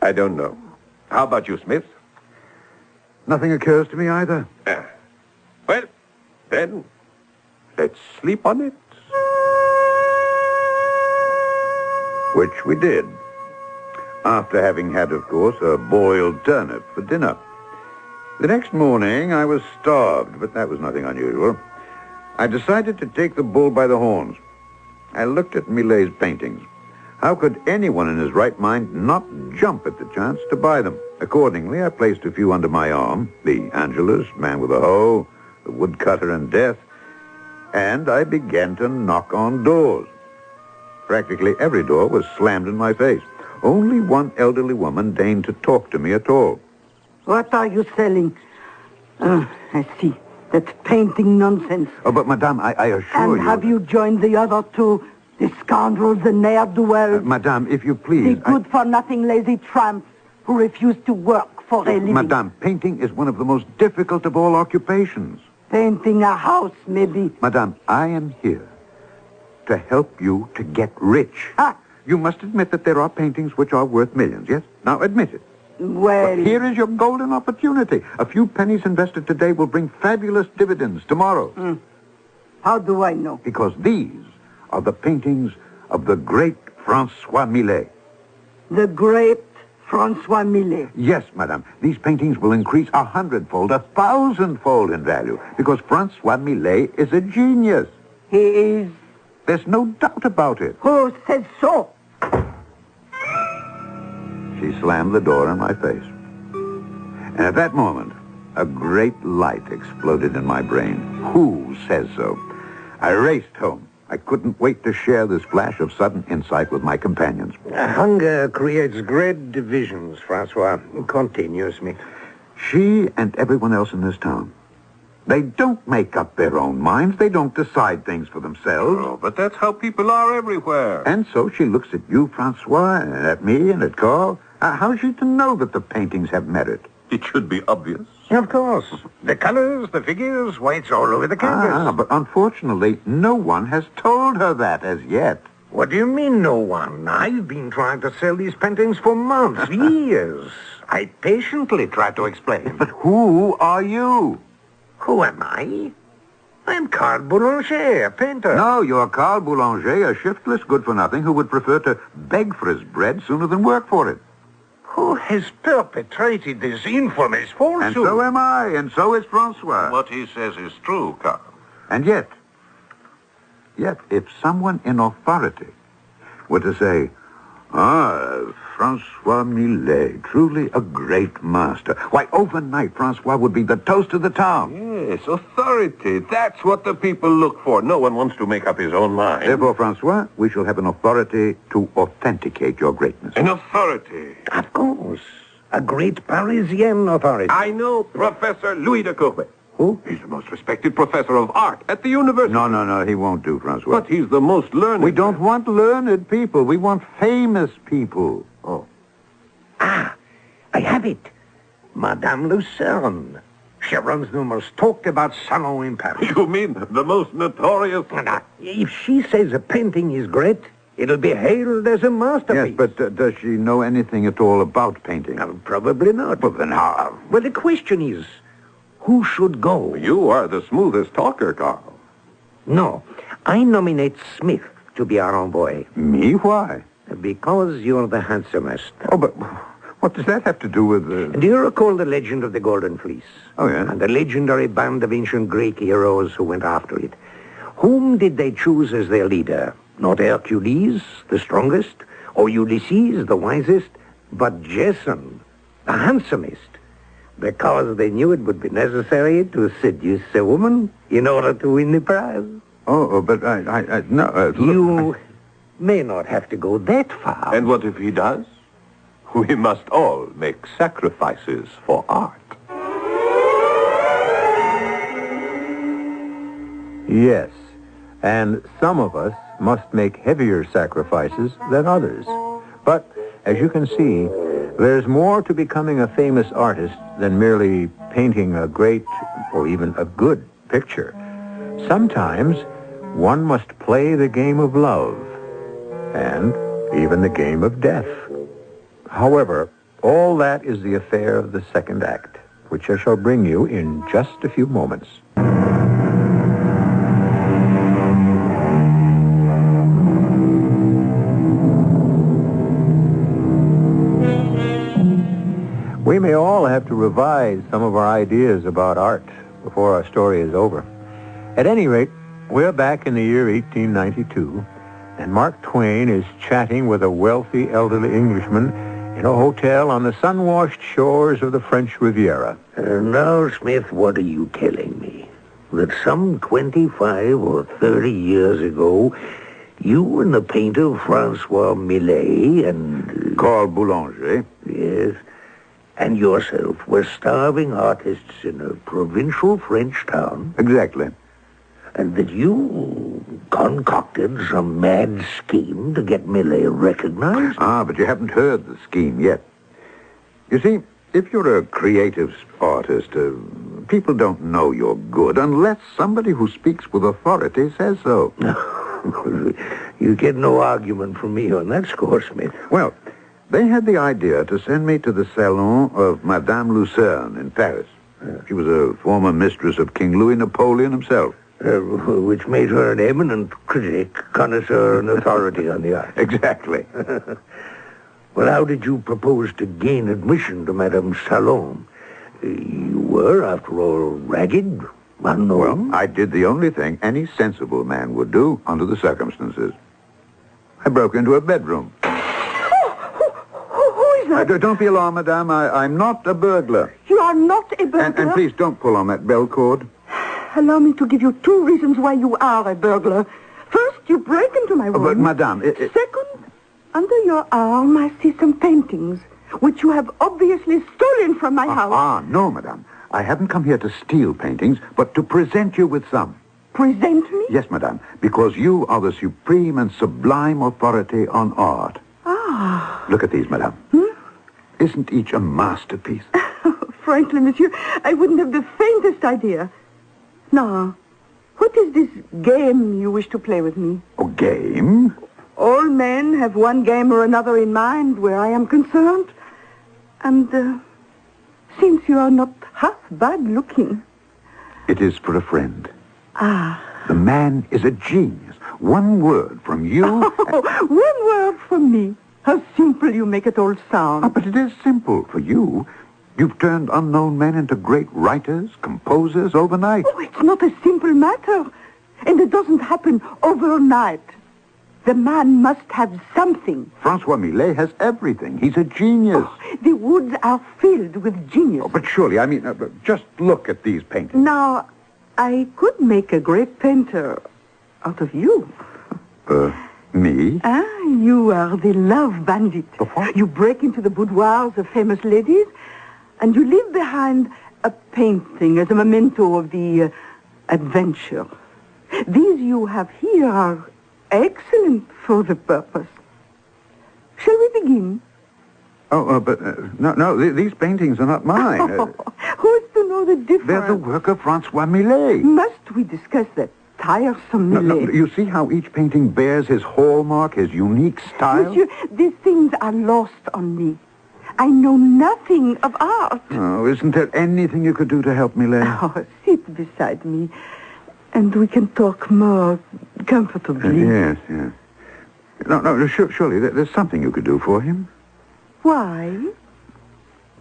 I don't know. How about you, Smith?
Nothing occurs to me either.
Well, then, let's sleep on it.
Which we did. After having had, of course, a boiled turnip for dinner. The next morning, I was starved, but that was nothing unusual. I decided to take the bull by the horns. I looked at Millet's paintings. How could anyone in his right mind not jump at the chance to buy them? Accordingly, I placed a few under my arm, the Angelus, Man with a Hoe, the Woodcutter and Death, and I began to knock on doors. Practically every door was slammed in my face. Only one elderly woman deigned to talk to me at all.
What are you selling? I see. That's painting nonsense.
Oh, but, Madame, I assure you...
And have you joined the other two? The scoundrels, the ne'er-do-wells?
Madame, if you please...
The good-for-nothing lazy tramps who refuse to work for a living.
Madame, painting is one of the most difficult of all occupations.
Painting a house, maybe.
Madame, I am here to help you to get rich. You must admit that there are paintings which are worth millions, yes? Now, admit it.
Well...
But here is your golden opportunity. A few pennies invested today will bring fabulous dividends tomorrow.
How do I know?
Because these are the paintings of the great Francois Millet.
The great Francois Millet.
Yes, madame. These paintings will increase 100-fold, 1,000-fold in value, because Francois Millet is a genius.
He is?
There's no doubt about it.
Who said so?
She slammed the door in my face. And at that moment, a great light exploded in my brain. Who says so? I raced home. I couldn't wait to share this flash of sudden insight with my companions.
Hunger creates great divisions, Francois. Continue, Smith.
She and everyone else in this town. They don't make up their own minds. They don't decide things for themselves.
Oh, but that's how people are everywhere.
And so she looks at you, Francois, and at me, and at Carl. How's she to know that the paintings have merit?
It should be obvious.
Of course. The colors, the figures, why, it's all over the canvas.
But unfortunately, no one has told her that as yet.
What do you mean, no one? I've been trying to sell these paintings for months, years. I patiently try to explain.
But who are you?
Who am I? I'm Carl Boulanger, a painter.
No, you're Carl Boulanger, a shiftless good-for-nothing who would prefer to beg for his bread sooner than work for it.
Who has perpetrated this infamous falsehood?
And so am I, and so is Francois.
What he says is true, Carl.
And yet, if someone in authority were to say, Francois Millet, truly a great master. Why, overnight, Francois would be the toast of the town.
Yes, authority. That's what the people look for. No one wants to make up his own mind.
Therefore, Francois, we shall have an authority to authenticate your greatness.
An authority?
Of course. A great Parisian authority.
I know Professor Louis de Courbet.
Who?
He's the most respected professor of art at the university.
No, he won't do, Francois.
But he's the most learned.
We don't want learned people. We want famous people.
Oh.
I have it. Madame Lucerne. She runs the most talked about salon in Paris.
You mean the most notorious?
If she says a painting is great, it'll be hailed as a masterpiece.
Yes, but does she know anything at all about painting?
Probably not.
Well, then how?
Well, the question is, who should go?
You are the smoothest talker, Carl.
No, I nominate Smith to be our envoy.
Me? Why?
Because you're the handsomest.
Oh, but what does that have to do with
Do you recall the legend of the Golden Fleece?
Oh, yeah.
And the legendary band of ancient Greek heroes who went after it. Whom did they choose as their leader? Not Hercules, the strongest, or Ulysses, the wisest,
but Jason, the handsomest, because they knew it would be necessary to seduce a woman in order to win the prize.
But no.
You may not have to go that far.
And what if he does? We must all make sacrifices for art.
Yes, and some of us must make heavier sacrifices than others. But, as you can see, there's more to becoming a famous artist than merely painting a great or even a good picture. Sometimes one must play the game of love and even the game of death. However, all that is the affair of the second act, which I shall bring you in just a few moments. We may all have to revise some of our ideas about art before our story is over. At any rate, we're back in the year 1892, and Mark Twain is chatting with a wealthy elderly Englishman in a hotel on the sun-washed shores of the French Riviera.
Now, Smith, what are you telling me? That some 25 or 30 years ago, you and the painter Francois Millet and...
Carl Boulanger.
Yes. And yourself were starving artists in a provincial French town?
Exactly.
And that you concocted some mad scheme to get Millet recognized?
But you haven't heard the scheme yet. You see, if you're a creative artist, people don't know you're good unless somebody who speaks with authority says so.
You get no argument from me on that score, Smith.
Well, they had the idea to send me to the salon of Madame Lucerne in Paris. She was a former mistress of King Louis Napoleon himself.
Which made her an eminent critic, connoisseur, and authority on the art.
Exactly.
Well, how did you propose to gain admission to Madame's salon? You were, after all, ragged, unknown.
Well, I did the only thing any sensible man would do under the circumstances. I broke into her bedroom.
Who is that?
Don't be alarmed, madame. I'm not a burglar.
You are not a burglar?
And please don't pull on that bell cord.
Allow me to give you 2 reasons why you are a burglar. First, you break into my room.
But, madame...
Second, under your arm, I see some paintings, which you have obviously stolen from my house.
No, madame. I haven't come here to steal paintings, but to present you with some.
Present me?
Yes, madame, because you are the supreme and sublime authority on art. Look at these, madame. Isn't each a masterpiece?
Frankly, monsieur, I wouldn't have the faintest idea. Now, what is this game you wish to play with me?
A game?
All men have one game or another in mind where I am concerned. And since you are not half bad looking...
It is for a friend. The man is a genius. One word from you...
One word from me. How simple you make it all sound.
But it is simple for you. You've turned unknown men into great writers, composers overnight.
It's not a simple matter. And it doesn't happen overnight. The man must have something.
Francois Millet has everything. He's a genius.
The woods are filled with genius.
But surely, just look at these paintings.
Now, I could make a great painter out of you.
Me?
You are the love bandit.
What?
You break into the boudoirs of famous ladies, and you leave behind a painting as a memento of the adventure. These you have here are excellent for the purpose. Shall we begin?
No, these paintings are not mine.
Who is to know the difference?
They're the work of Francois Millet.
Must we discuss that tiresome Millet?
No, you see how each painting bears his hallmark, his unique style?
Monsieur, these things are lost on me. I know nothing of art.
Oh, isn't there anything you could do to help Millet?
Sit beside me, and we can talk more comfortably.
Yes. No, surely there's something you could do for him.
Why?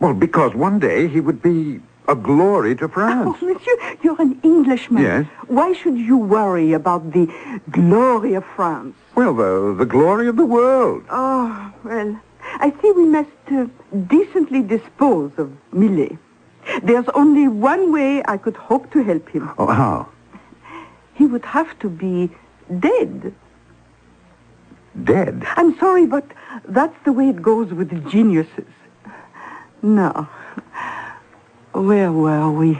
Well, because one day he would be a glory to France.
Monsieur, you're an Englishman.
Yes.
Why should you worry about the glory of France?
Well, the glory of the world.
Oh, well, I see we must decently dispose of Millet. There's only one way I could hope to help him.
Oh, how?
He would have to be dead.
Dead?
I'm sorry, but that's the way it goes with geniuses. Now, where were we?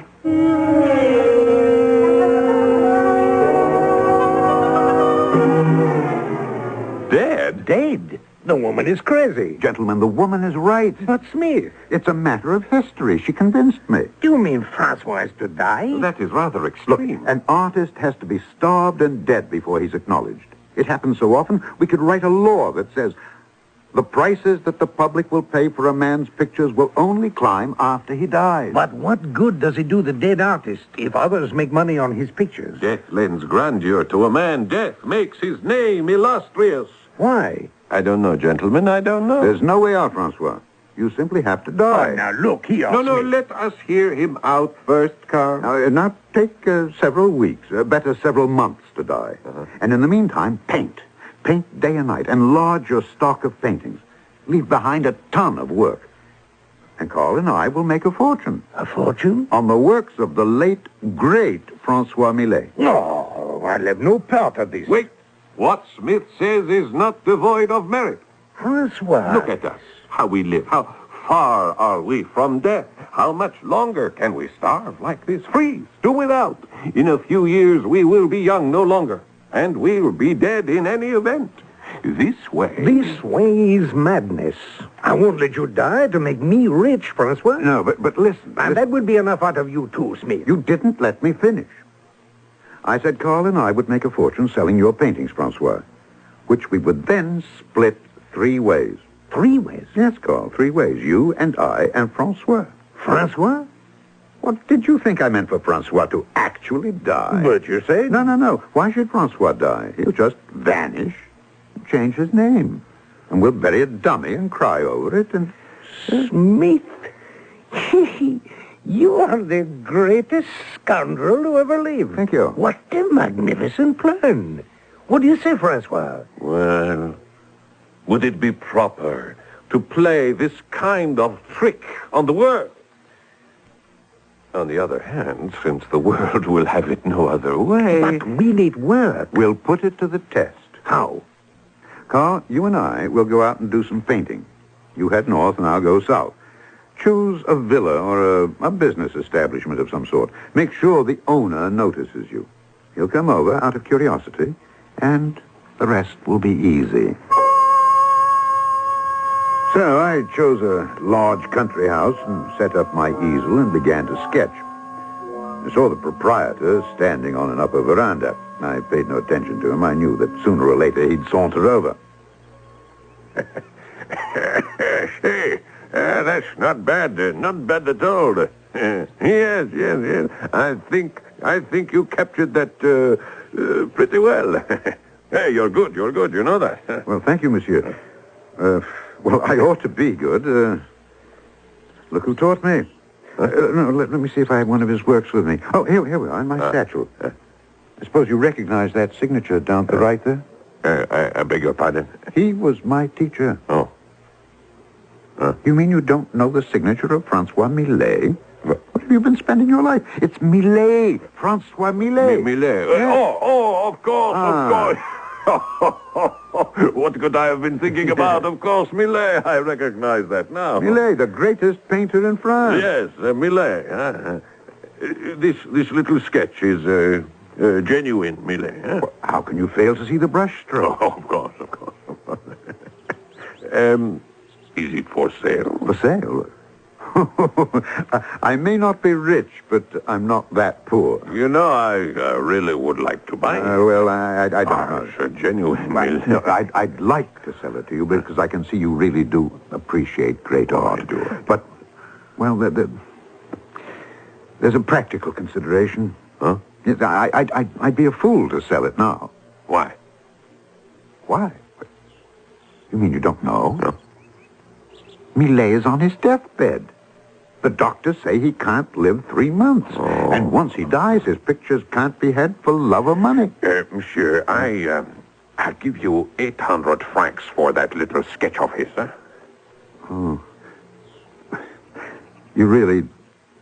Dead? Dead? The woman is crazy.
Gentlemen, the woman is right.
But Smith.
It's a matter of history. She convinced me.
Do you mean Francois is to die?
That is rather extreme.
Look, an artist has to be starved and dead before he's acknowledged. It happens so often, we could write a law that says the prices that the public will pay for a man's pictures will only climb after he dies.
But what good does it do the dead artist if others make money on his pictures?
Death lends grandeur to a man. Death makes his name illustrious.
Why?
I don't know, gentlemen. I don't know.
There's no way out, Francois. You simply have to die.
Oh, now look here.
No, let us hear him out first, Carl.
Now take several weeks, better several months to die. And in the meantime, paint. Paint day and night. Enlarge your stock of paintings. Leave behind a ton of work. And Carl and I will make a fortune.
A fortune?
On the works of the late, great Francois Millet.
No, I'll have no part of this.
Wait. What Smith says is not devoid of merit.
Francois.
Look at us. How we live. How far are we from death? How much longer can we starve like this? Freeze. Do without. In a few years, we will be young no longer. And we'll be dead in any event. This way...
This way is madness. I won't let you die to make me rich, Francois.
No, but listen.
And that would be enough out of you too, Smith.
You didn't let me finish. I said Carl and I would make a fortune selling your paintings, Francois, which we would then split 3 ways.
3 ways?
Yes, Carl, 3 ways. You and I and Francois.
Francois?
What did you think I meant for Francois to actually die?
But you said...
No. Why should Francois die? He'll just vanish, change his name, and we'll bury a dummy and cry over it and...
Smith, you are the greatest scoundrel who ever lived.
Thank you.
What a magnificent plan. What do you say, Francois?
Well, would it be proper to play this kind of trick on the world? On the other hand, since the world will have it no other way...
But will it work?
We'll put it to the test.
How?
Carl, you and I will go out and do some painting. You head north and I'll go south. Choose a villa or a business establishment of some sort. Make sure the owner notices you. He'll come over out of curiosity, and the rest will be easy. So I chose a large country house and set up my easel and began to sketch. I saw the proprietor standing on an upper veranda. I paid no attention to him. I knew that sooner or later he'd saunter over.
Hey, that's not bad. Not bad at all. Yes. I think you captured that pretty well. Hey, you're good. You know that.
Well, thank you, monsieur. Well, I ought to be good. Look who taught me. No, let me see if I have one of his works with me. Oh, here we are, in my satchel. I suppose you recognize that signature down to the right there?
I beg your pardon?
He was my teacher.
Oh.
You mean you don't know the signature of Francois Millet? What have you been spending your life? It's Millet. Francois Millet.
Millet.
Yes.
Of course. What could I have been thinking about? Of course, Millet. I recognize that now.
Millet, the greatest painter in France.
Yes, Millet. This little sketch is genuine, Millet.
Well, how can you fail to see the brushstroke?
Oh, of course. Is it for sale?
For sale? I may not be rich, but I'm not that poor.
You know, I really would like to buy it.
Well, I don't know.
It's a genuine.
I'd like to sell it to you because I can see you really do appreciate great art.
I do.
But, well, there's a practical consideration.
Huh?
Yes, I'd be a fool to sell it now.
Why?
Why? You mean you don't know?
No.
Millet is on his deathbed. The doctors say he can't live 3 months.
Oh.
And once he dies, his pictures can't be had for love or money.
Monsieur, I'll give you 800 francs for that little sketch of his, huh?
Oh. You really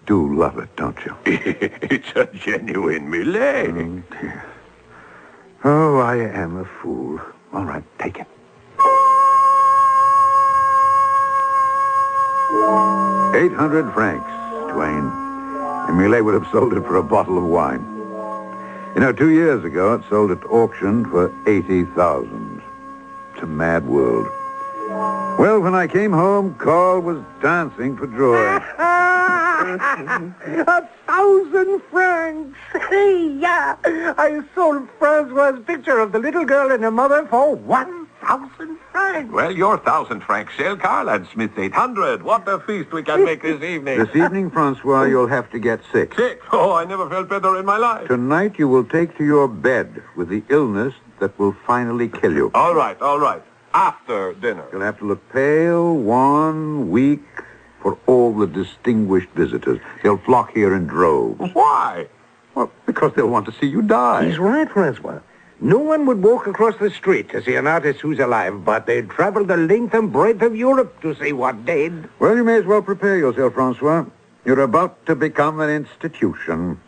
do love it, don't you?
It's a genuine Millet.
Oh, dear. Oh, I am a fool. All right, take it. 800 francs, Twain. And Millet would have sold it for a bottle of wine. 2 years ago, it sold at auction for 80,000. It's a mad world. Well, when I came home, Carl was dancing for joy.
1,000 francs. Yeah. I sold Francois's picture of the little girl and her mother for 1,000 francs.
Well, your 1,000 franc sale, Carl, and Smith's 800. What a feast we can make this evening.
This evening, Francois, you'll have to get sick.
Sick? Oh, I never felt better in my life.
Tonight, you will take to your bed with the illness that will finally kill you.
All right. After dinner.
You'll have to look pale, wan, weak for all the distinguished visitors. They'll flock here in droves.
Why?
Well, because they'll want to see you die.
He's right, Francois. No one would walk across the street to see an artist who's alive, but they'd travel the length and breadth of Europe to see what dead.
Well, you may as well prepare yourself, Francois. You're about to become an institution.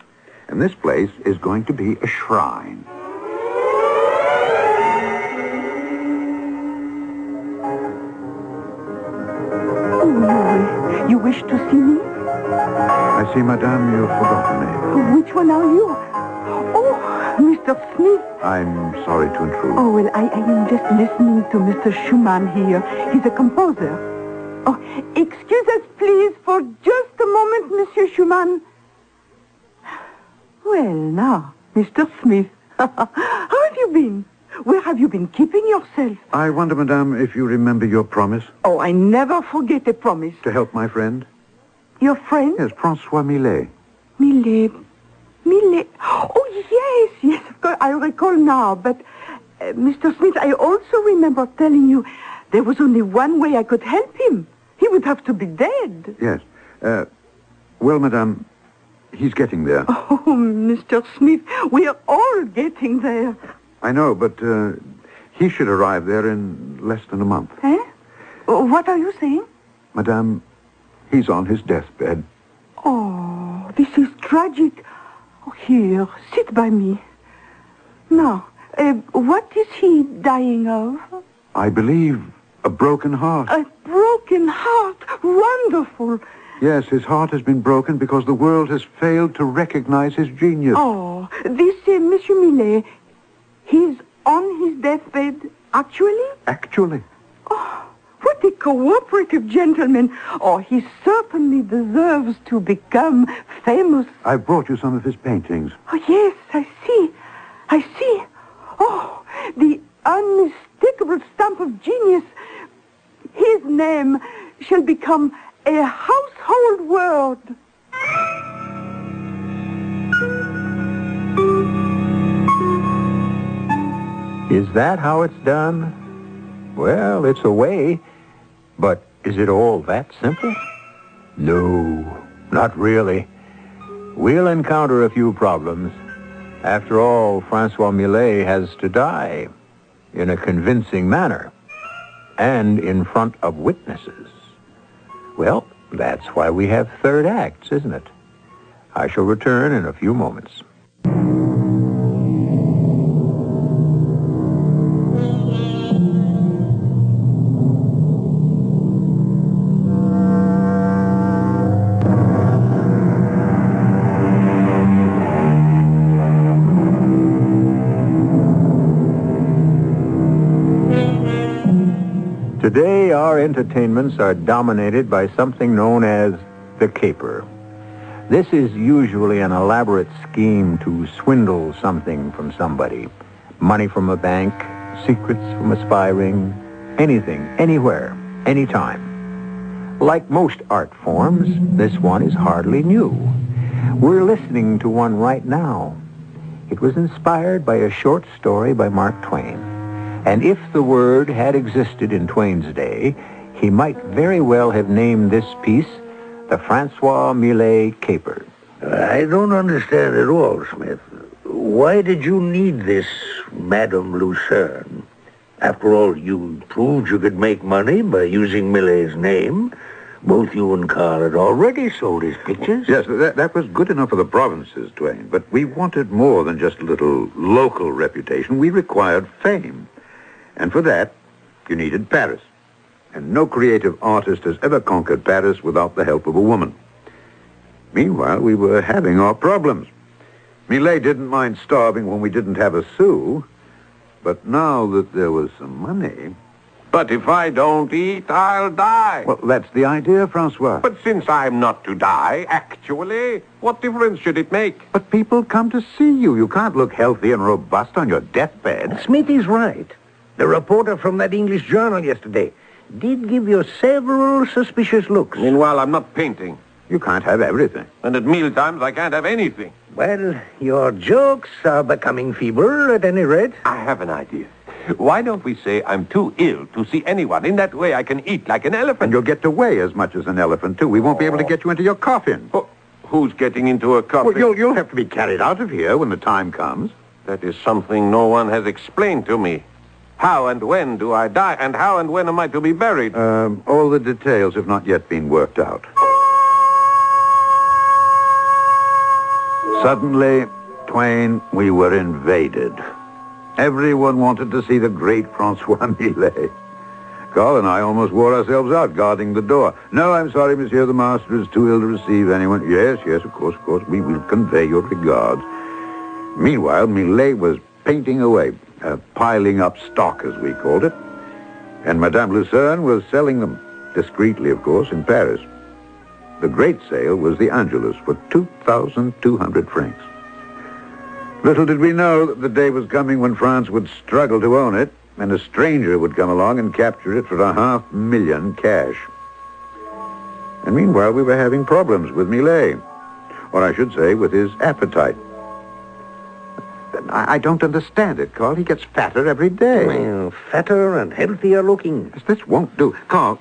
And this place is going to be a shrine.
Oh, you wish to see me?
I see, madame, you've forgotten me.
Which one are you? Oh, Mr. Smith.
I'm sorry to intrude.
Oh, well, I am just listening to Mr. Schumann here. He's a composer. Oh, excuse us, please, for just a moment, Monsieur Schumann. Well, now, Mr. Smith, how have you been? Where have you been keeping yourself?
I wonder, madame, if you remember your promise.
Oh, I never forget a promise.
To help my friend?
Your friend?
Yes, Francois Millet.
Millet. Oh, yes, of course, I recall now. But, Mr. Smith, I also remember telling you there was only one way I could help him. He would have to be dead.
Yes. Well, madame, he's getting there.
Oh, Mr. Smith, we're all getting there.
I know, but he should arrive there in less than a month.
Eh? What are you saying?
Madame, he's on his deathbed.
Oh, this is tragic. Oh, here, sit by me. Now, what is he dying of?
I believe a broken heart.
A broken heart? Wonderful.
Yes, his heart has been broken because the world has failed to recognize his genius.
Oh, this Monsieur Millet, he's on his deathbed, actually?
Actually.
Oh, what a cooperative gentleman. Oh, he certainly deserves to become famous.
I brought you some of his paintings.
Oh, yes, I see. Oh, the unmistakable stamp of genius. His name shall become a household word.
Is that how it's done? Well, it's a way, but is it all that simple? No, not really. We'll encounter a few problems. After all, Francois Millet has to die in a convincing manner and in front of witnesses. Well, that's why we have third acts, isn't it? I shall return in a few moments. Today, our entertainments are dominated by something known as the caper. This is usually an elaborate scheme to swindle something from somebody. Money from a bank, secrets from a spy ring, anything, anywhere, anytime. Like most art forms, this one is hardly new. We're listening to one right now. It was inspired by a short story by Mark Twain. And if the word had existed in Twain's day, he might very well have named this piece the Francois Millet Caper.
I don't understand at all, Smith. Why did you need this Madame Lucerne?
After all, you proved you could make money by using Millet's name. Both you and Carl had already sold his pictures.
Yes, that was good enough for the provinces, Twain. But we wanted more than just a little local reputation. We required fame. And for that, you needed Paris. And no creative artist has ever conquered Paris without the help of a woman. Meanwhile, we were having our problems. Millet didn't mind starving when we didn't have a sou. But now that there was some money...
But if I don't eat, I'll die.
Well, that's the idea, Francois.
But since I'm not to die, actually, what difference should it make?
But people come to see you. You can't look healthy and robust on your deathbed.
Smithy's right. The reporter from that English journal yesterday did give you several suspicious looks.
Meanwhile, I'm not painting.
You can't have everything.
And at mealtimes, I can't have anything.
Well, your jokes are becoming feeble, at any rate.
I have an idea. Why don't we say I'm too ill to see anyone? In that way, I can eat like an elephant.
And you'll get to weigh as much as an elephant, too. We won't be able to get you into your coffin.
Oh, who's getting into a coffin?
Well, you'll have to be carried out of here when the time comes.
That is something no one has explained to me. How and when do I die? And how and when am I to be buried?
All the details have not yet been worked out. Suddenly, Twain, we were invaded. Everyone wanted to see the great Francois Millet. Carl and I almost wore ourselves out guarding the door. No, I'm sorry, monsieur, the master is too ill to receive anyone. Yes, of course, we will convey your regards. Meanwhile, Millet was painting away, piling up stock, as we called it. And Madame Lucerne was selling them, discreetly, of course, in Paris. The great sale was the Angelus for 2,200 francs. Little did we know that the day was coming when France would struggle to own it, and a stranger would come along and capture it for $500,000 cash. And meanwhile, we were having problems with Millet, or I should say, with his appetite. I don't understand it, Carl. He gets fatter every day.
Well, fatter and healthier looking.
This won't do. Carl,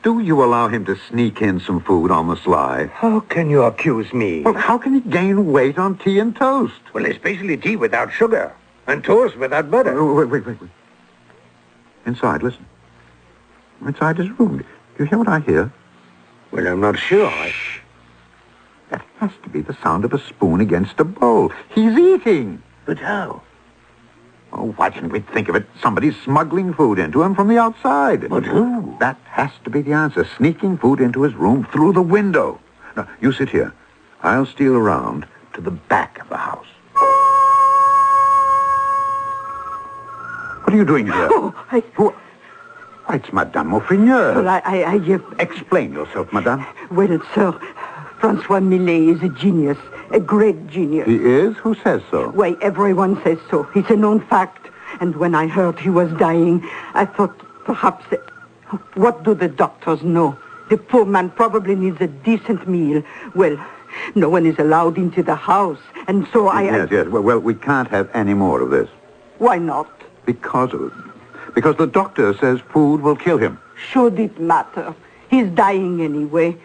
do you allow him to sneak in some food on the sly?
How can you accuse me?
Well, how can he gain weight on tea and toast?
Well, especially tea without sugar and toast without butter.
Wait. Inside, listen. Inside his room. Do you hear what I hear?
Well, I'm not sure.
That has to be the sound of a spoon against a bowl. He's eating.
But how?
Oh, why didn't we think of it? Somebody's smuggling food into him from the outside.
But who?
That has to be the answer. Sneaking food into his room through the window. Now, you sit here. I'll steal around to the back of the house. What are you doing here?
Oh,
It's Madame Maufrigneuse.
Well,
Explain yourself, Madame.
Well, sir, Francois Millet is a genius, a great genius.
He is? Who says so?
Why, everyone says so. It's a known fact. And when I heard he was dying, I thought perhaps... What do the doctors know? The poor man probably needs a decent meal. Well, no one is allowed into the house, and so I...
Yes. Well, we can't have any more of this.
Why not?
Because the doctor says food will kill him.
Should it matter? He's dying anyway.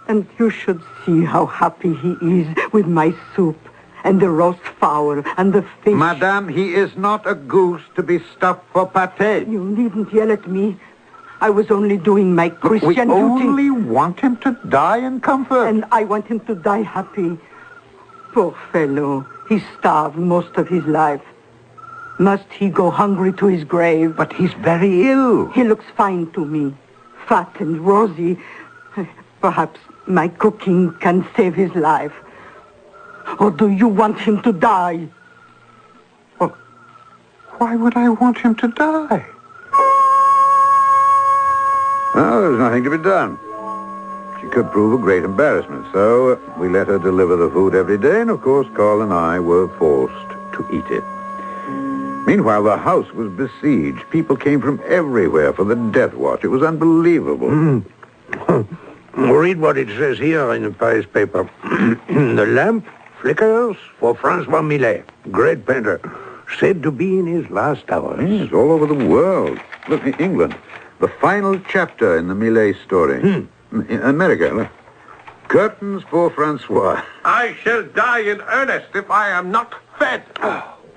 And you should see how happy he is with my soup and the roast fowl and the fish.
Madame, he is not a goose to be stuffed for pâté.
You needn't yell at me. I was only doing my Christian duty.
We only want him to die in comfort.
And I want him to die happy. Poor fellow. He starved most of his life. Must he go hungry to his grave?
But he's very ill.
He looks fine to me. Fat and rosy. Perhaps my cooking can save his life. Or do you want him to die?
Well, why would I want him to die? Well, there's nothing to be done. She could prove a great embarrassment, so we let her deliver the food every day, and of course Carl and I were forced to eat it. Meanwhile, the house was besieged. People came from everywhere for the death watch. It was unbelievable.
Read what it says here in the Paris paper. The lamp flickers for Francois Millet, great painter, said to be in his last hours.
Yes, all over the world. Look, in England, the final chapter in the Millet story. In America, look. Curtains for Francois.
I shall die in earnest if I am not fed.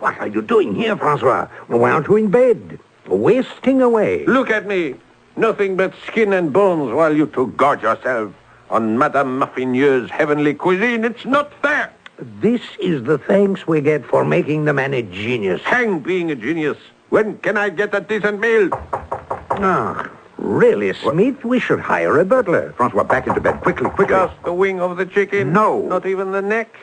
What are you doing here, Francois? Why aren't you in bed? Wasting away.
Look at me. Nothing but skin and bones while you two gorge yourself on Madame Muffineux's heavenly cuisine. It's not fair.
This is the thanks we get for making the man a genius.
Hang being a genius. When can I get a decent meal?
Ah, really, Smith? We should hire a butler.
Francois, back into bed. Quickly.
Just the wing of the chicken?
No.
Not even the neck?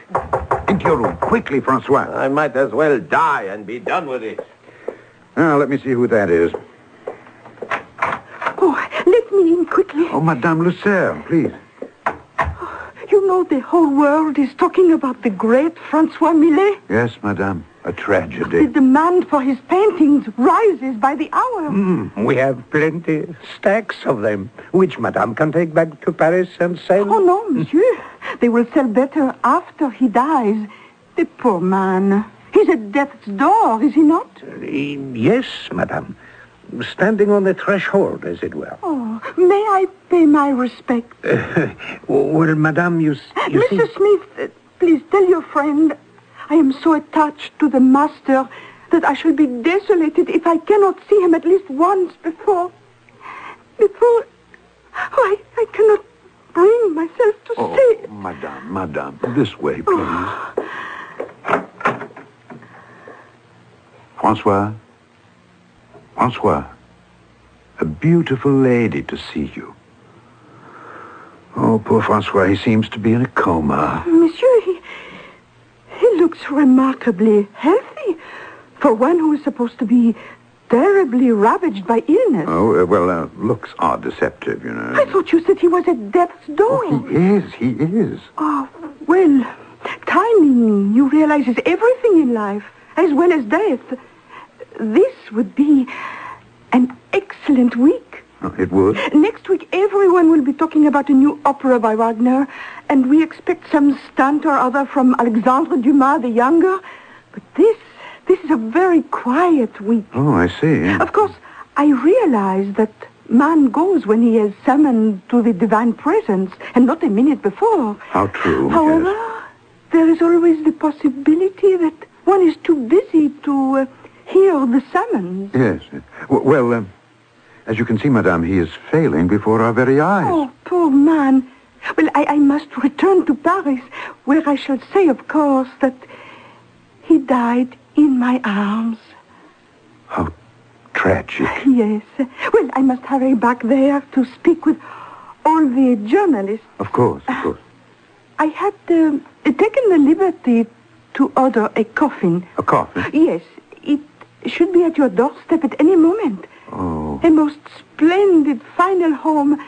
Into your room. Quickly, Francois.
I might as well die and be done with it.
Now, let me see who that is.
Oh, let me in quickly.
Oh, Madame Lucerne, please.
You know the whole world is talking about the great Francois Millet.
Yes, Madame. A tragedy.
The demand for his paintings rises by the hour.
We have plenty, stacks of them, which Madame can take back to Paris and sell.
Oh, no, monsieur. They will sell better after he dies. The poor man. He's at death's door, is he not?
Yes, Madame. Standing on the threshold, as it were.
Oh, may I pay my respect?
Well, Madame, you see...
Mr. Smith, please tell your friend I am so attached to the master that I shall be desolated if I cannot see him at least once before... Oh, I cannot bring myself to say...
Madame, this way, please. Francois, a beautiful lady to see you. Oh, poor Francois, he seems to be in a coma.
Monsieur, he looks remarkably healthy for one who is supposed to be terribly ravaged by illness.
Oh, looks are deceptive, you know.
I thought you said he was at death's door.
Oh, he is.
Oh, well, timing, you realize, is everything in life, as well as death. This would be an excellent week.
Oh, it would?
Next week, everyone will be talking about a new opera by Wagner, and we expect some stunt or other from Alexandre Dumas the Younger. But this is a very quiet week.
Oh, I see.
Of course, I realize that man goes when he is summoned to the divine presence, and not a minute before.
How true.
However, there is always the possibility that one is too busy to... hear the summons.
Yes. Well, as you can see, Madame, he is failing before our very eyes.
Oh, poor man. Well, I must return to Paris, where I shall say, of course, that he died in my arms.
How tragic.
Yes. Well, I must hurry back there to speak with all the journalists.
Of course.
I had taken the liberty to order a coffin.
A coffin?
Yes. It should be at your doorstep at any moment.
Oh.
A most splendid final home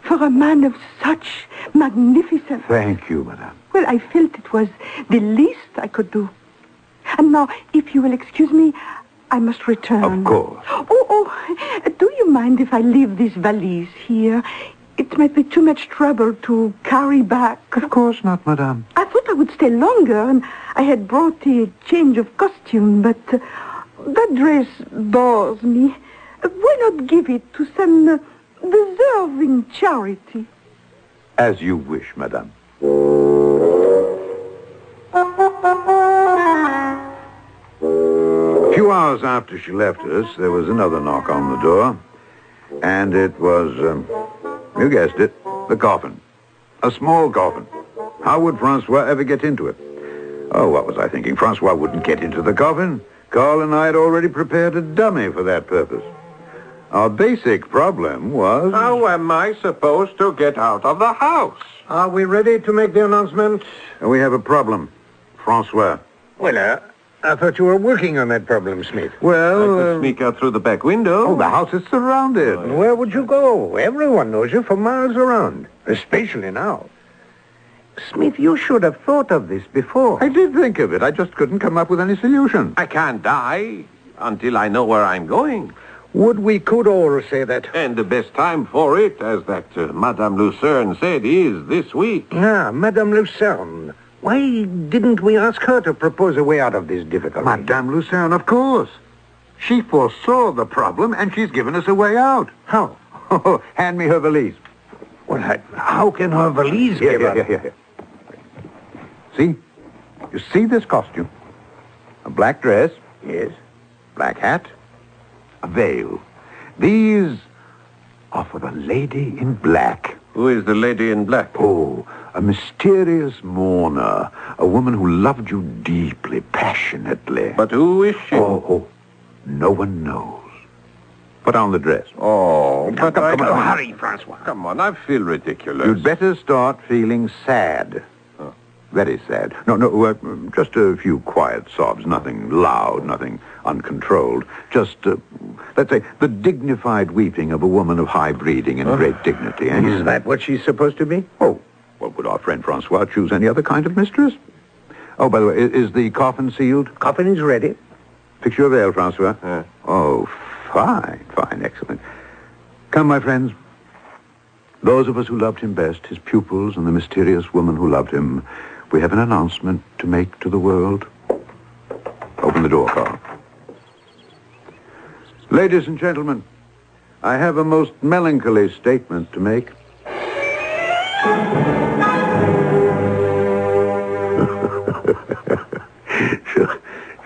for a man of such magnificence.
Thank you, Madame.
Well, I felt it was the least I could do. And now, if you will excuse me, I must return.
Of course.
Oh, do you mind if I leave this valise here? It might be too much trouble to carry back.
Of course not, Madame.
I thought I would stay longer, and I had brought a change of costume, but that dress bores me. Why not give it to some deserving charity?
As you wish, Madame. A few hours after she left us, there was another knock on the door. And it was, you guessed it, the coffin. A small coffin. How would Francois ever get into it? Oh, what was I thinking? Francois wouldn't get into the coffin. Carl and I had already prepared a dummy for that purpose. Our basic problem was...
How am I supposed to get out of the house?
Are we ready to make the announcement?
We have a problem. Francois.
Well, I thought you were working on that problem, Smith.
Well...
I could sneak out through the back window.
Oh, the house is surrounded.
Where would you go? Everyone knows you for miles around, especially now. Smith, you should have thought of this before.
I did think of it. I just couldn't come up with any solution.
I can't die until I know where I'm going.
We could all say that.
And the best time for it, as that Madame Lucerne said, is this week.
Ah, Madame Lucerne. Why didn't we ask her to propose a way out of this difficulty?
Madame Lucerne, of course. She foresaw the problem, and she's given us a way out.
How?
Oh, hand me her valise.
Well, how can her valise give her?
Here. See? You see this costume? A black dress.
Yes.
Black hat. A veil. These are for the lady in black.
Who is the lady in black?
Oh, a mysterious mourner. A woman who loved you deeply, passionately.
But who is she?
Oh, no one knows. Put on the dress.
Oh, but
Come on, hurry, Francois.
Come on, I feel ridiculous.
You'd better start feeling sad.
Oh.
Very sad. No, just a few quiet sobs. Nothing loud, nothing uncontrolled. Just, let's say, the dignified weeping of a woman of high breeding and great dignity. And
Is that what she's supposed to be?
Oh, well, would our friend Francois choose any other kind of mistress? Oh, by the way, is the coffin sealed?
Coffin is ready.
Fix your veil, Francois. Oh, fine, excellent. Come, my friends. Those of us who loved him best, his pupils and the mysterious woman who loved him, we have an announcement to make to the world. Open the door, Carl. Ladies and gentlemen, I have a most melancholy statement to make.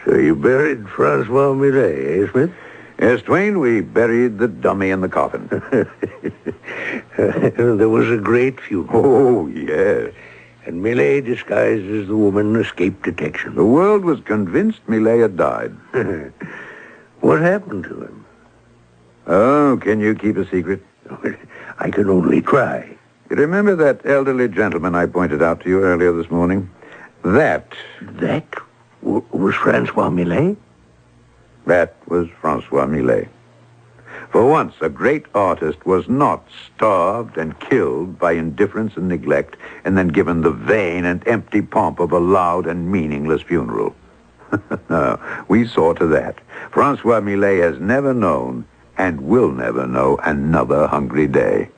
So you buried Francois Millet, eh, Smith?
Yes, Twain, we buried the dummy in the coffin.
There was a great funeral.
Oh, yes.
And Millet, disguised as the woman, escaped detection.
The world was convinced Millet had died.
What happened to him?
Oh, can you keep a secret?
I can only try.
You remember that elderly gentleman I pointed out to you earlier this morning? That
was Francois Millet?
That was Francois Millet. For once, a great artist was not starved and killed by indifference and neglect and then given the vain and empty pomp of a loud and meaningless funeral. No, we saw to that. Francois Millet has never known and will never know another hungry day.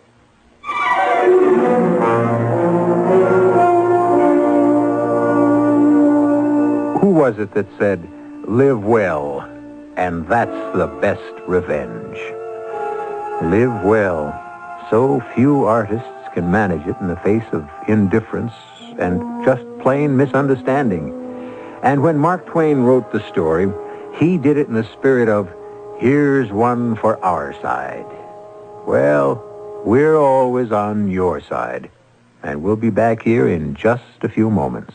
Who was it that said, "Live well, and that's the best revenge"? Live well. So few artists can manage it in the face of indifference and just plain misunderstanding. And when Mark Twain wrote the story, he did it in the spirit of, "Here's one for our side." Well, we're always on your side. And we'll be back here in just a few moments.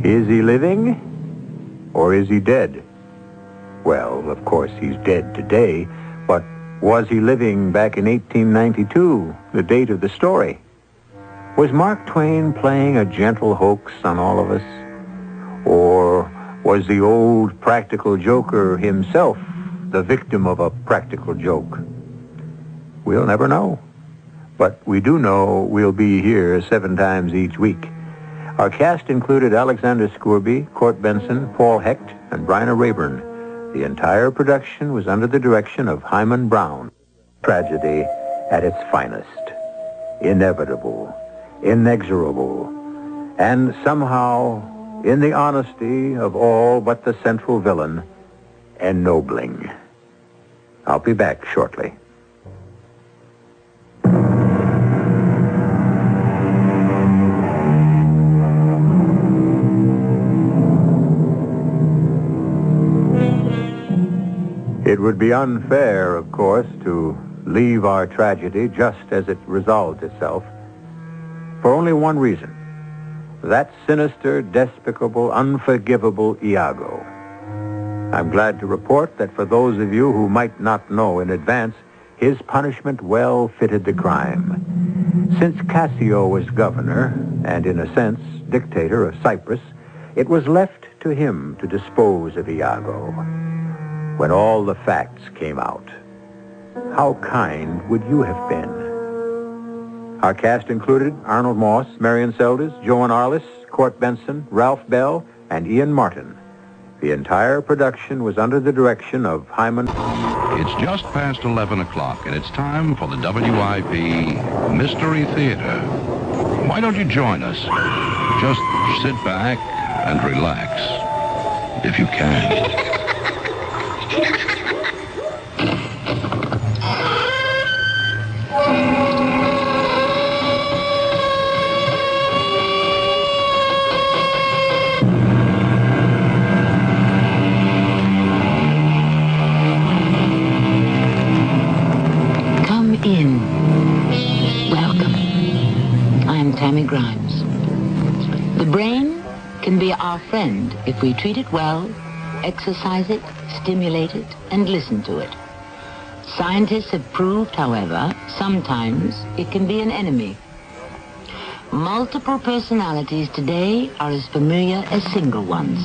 Is he living, or is he dead? Well, of course, he's dead today, but was he living back in 1892, the date of the story? Was Mark Twain playing a gentle hoax on all of us? Or was the old practical joker himself the victim of a practical joke? We'll never know. But we do know we'll be here 7 times each week. Our cast included Alexander Scourby, Court Benson, Paul Hecht, and Bryna Rayburn. The entire production was under the direction of Hyman Brown. Tragedy at its finest. Inevitable, inexorable, and somehow, in the honesty of all but the central villain, ennobling. I'll be back shortly. It would be unfair, of course, to leave our tragedy just as it resolved itself, for only one reason. That sinister, despicable, unforgivable Iago. I'm glad to report that for those of you who might not know in advance, his punishment well fitted the crime. Since Cassio was governor, and in a sense, dictator of Cyprus, it was left to him to dispose of Iago. When all the facts came out, how kind would you have been? Our cast included Arnold Moss, Marion Seldes, Joan Arliss, Court Benson, Ralph Bell, and Ian Martin. The entire production was under the direction of Hyman.
It's just past 11 o'clock, and it's time for the WIP Mystery Theater. Why don't you join us? Just sit back and relax, if you can.
Tammy Grimes. The brain can be our friend if we treat it well, exercise it, stimulate it, and listen to it. Scientists have proved, however, sometimes it can be an enemy. Multiple personalities today are as familiar as single ones.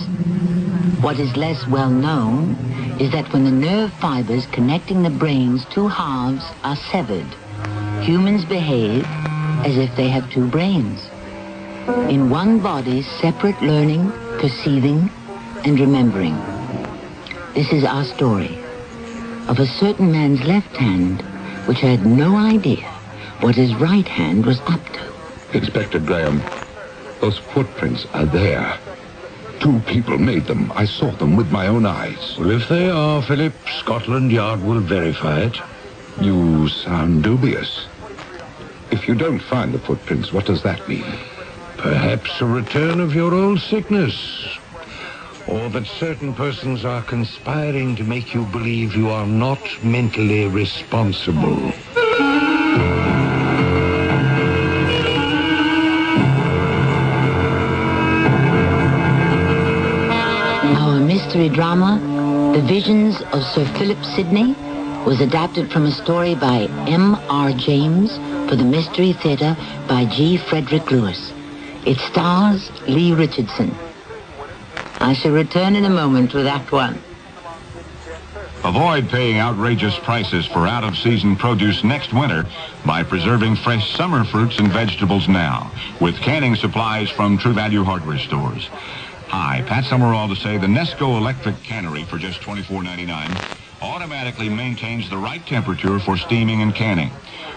What is less well known is that when the nerve fibers connecting the brain's two halves are severed, humans behave as if they have two brains. In one body, separate learning, perceiving, and remembering. This is our story of a certain man's left hand which had no idea what his right hand was up to.
Inspector Graham, those footprints are there. 2 people made them. I saw them with my own eyes.
Well, if they are, Philip, Scotland Yard will verify it.
You sound dubious. If you don't find the footprints, what does that mean?
Perhaps a return of your old sickness. Or that certain persons are conspiring to make you believe you are not mentally responsible.
Our mystery drama, The Visions of Sir Philip Sidney, was adapted from a story by M.R. James for the Mystery Theater by G. Frederick Lewis. It stars Lee Richardson. I shall return in a moment with Act 1.
Avoid paying outrageous prices for out-of-season produce next winter by preserving fresh summer fruits and vegetables now with canning supplies from True Value hardware stores. Hi, Pat Summerall to say the Nesco electric cannery for just $24.99 automatically maintains the right temperature for steaming and canning.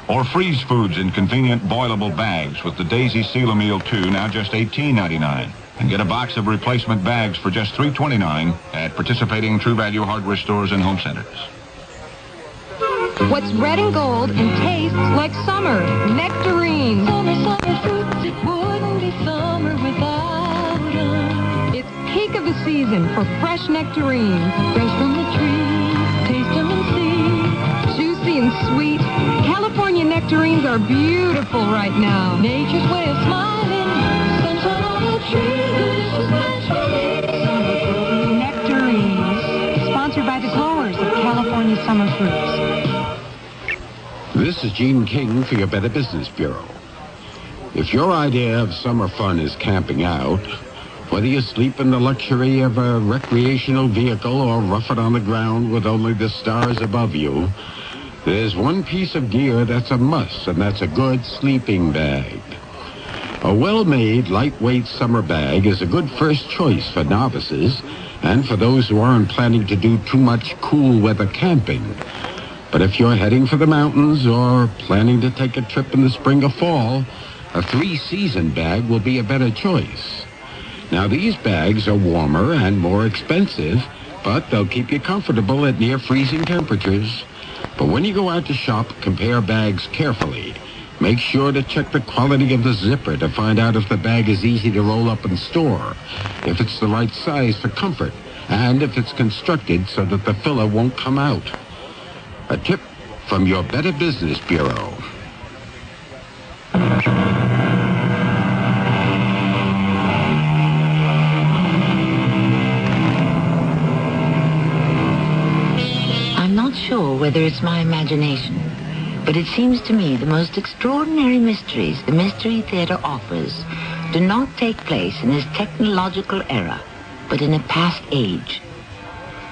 Or freeze foods in convenient boilable bags with the Daisy Seal-A-Meal 2, now just $18.99. And get a box of replacement bags for just $3.29 at participating True Value hardware stores and home centers.
What's red and gold and tastes like summer? Nectarines. Summer fruits, it wouldn't be summer without them. It's peak of the season for fresh nectarines. Fresh from the tree, taste them and see. Juicy and sweet. California nectarines are beautiful right now. Nature's way of smiling. Sunshine on the tree. Nectarines. Sponsored by the growers of California summer fruits.
This is Gene King for your Better Business Bureau. If your idea of summer fun is camping out, whether you sleep in the luxury of a recreational vehicle or rough it on the ground with only the stars above you, there's one piece of gear that's a must, and that's a good sleeping bag. A well-made, lightweight summer bag is a good first choice for novices and for those who aren't planning to do too much cool weather camping. But if you're heading for the mountains or planning to take a trip in the spring or fall, a 3-season bag will be a better choice. Now, these bags are warmer and more expensive, but they'll keep you comfortable at near freezing temperatures. But when you go out to shop, compare bags carefully. Make sure to check the quality of the zipper to find out if the bag is easy to roll up and store, if it's the right size for comfort, and if it's constructed so that the filler won't come out. A tip from your Better Business Bureau.
I'm not sure whether it's my imagination, but it seems to me the most extraordinary mysteries the Mystery Theater offers do not take place in this technological era, but in a past age.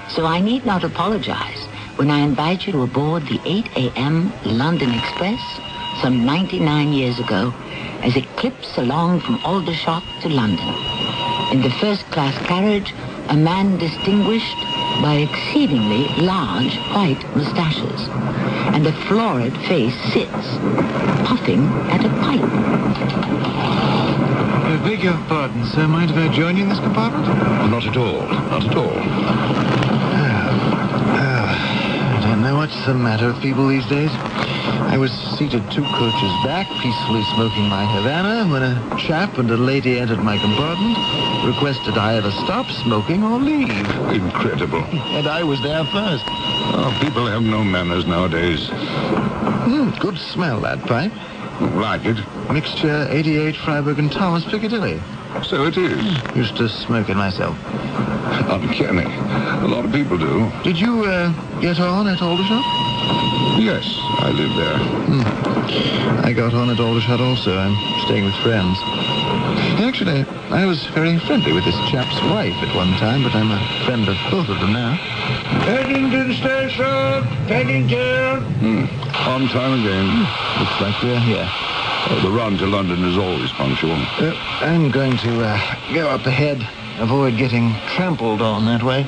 So I need not apologize when I invite you to aboard the 8 a.m. London Express some 99 years ago as it clips along from Aldershot to London. In the first-class carriage, a man distinguished by exceedingly large white mustaches, and a florid face sits, puffing at a pipe.
I beg your pardon, sir. Mind if I join you in this compartment?
Not at all. Not at all.
I don't know what's the matter with people these days. I was seated 2 coaches back, peacefully smoking my Havana, when a chap and a lady entered my compartment, requested I either stop smoking or leave.
Incredible.
And I was there first.
Oh, people have no manners nowadays.
Good smell, that pipe.
Like it?
Mixture 88 Freiburg and Thomas Piccadilly.
So it is.
Used to smoke it myself.
Uncanny. A lot of people do.
Did you get on at Aldershot?
Yes, I live there.
I got on at Aldershot also. I'm staying with friends. Actually, I was very friendly with this chap's wife at one time, but I'm a friend of both of them now.
Paddington Station! Paddington!
On time again.
Looks like we're here.
The run to London is always punctual.
I'm going to go up ahead. Avoid getting trampled on that way.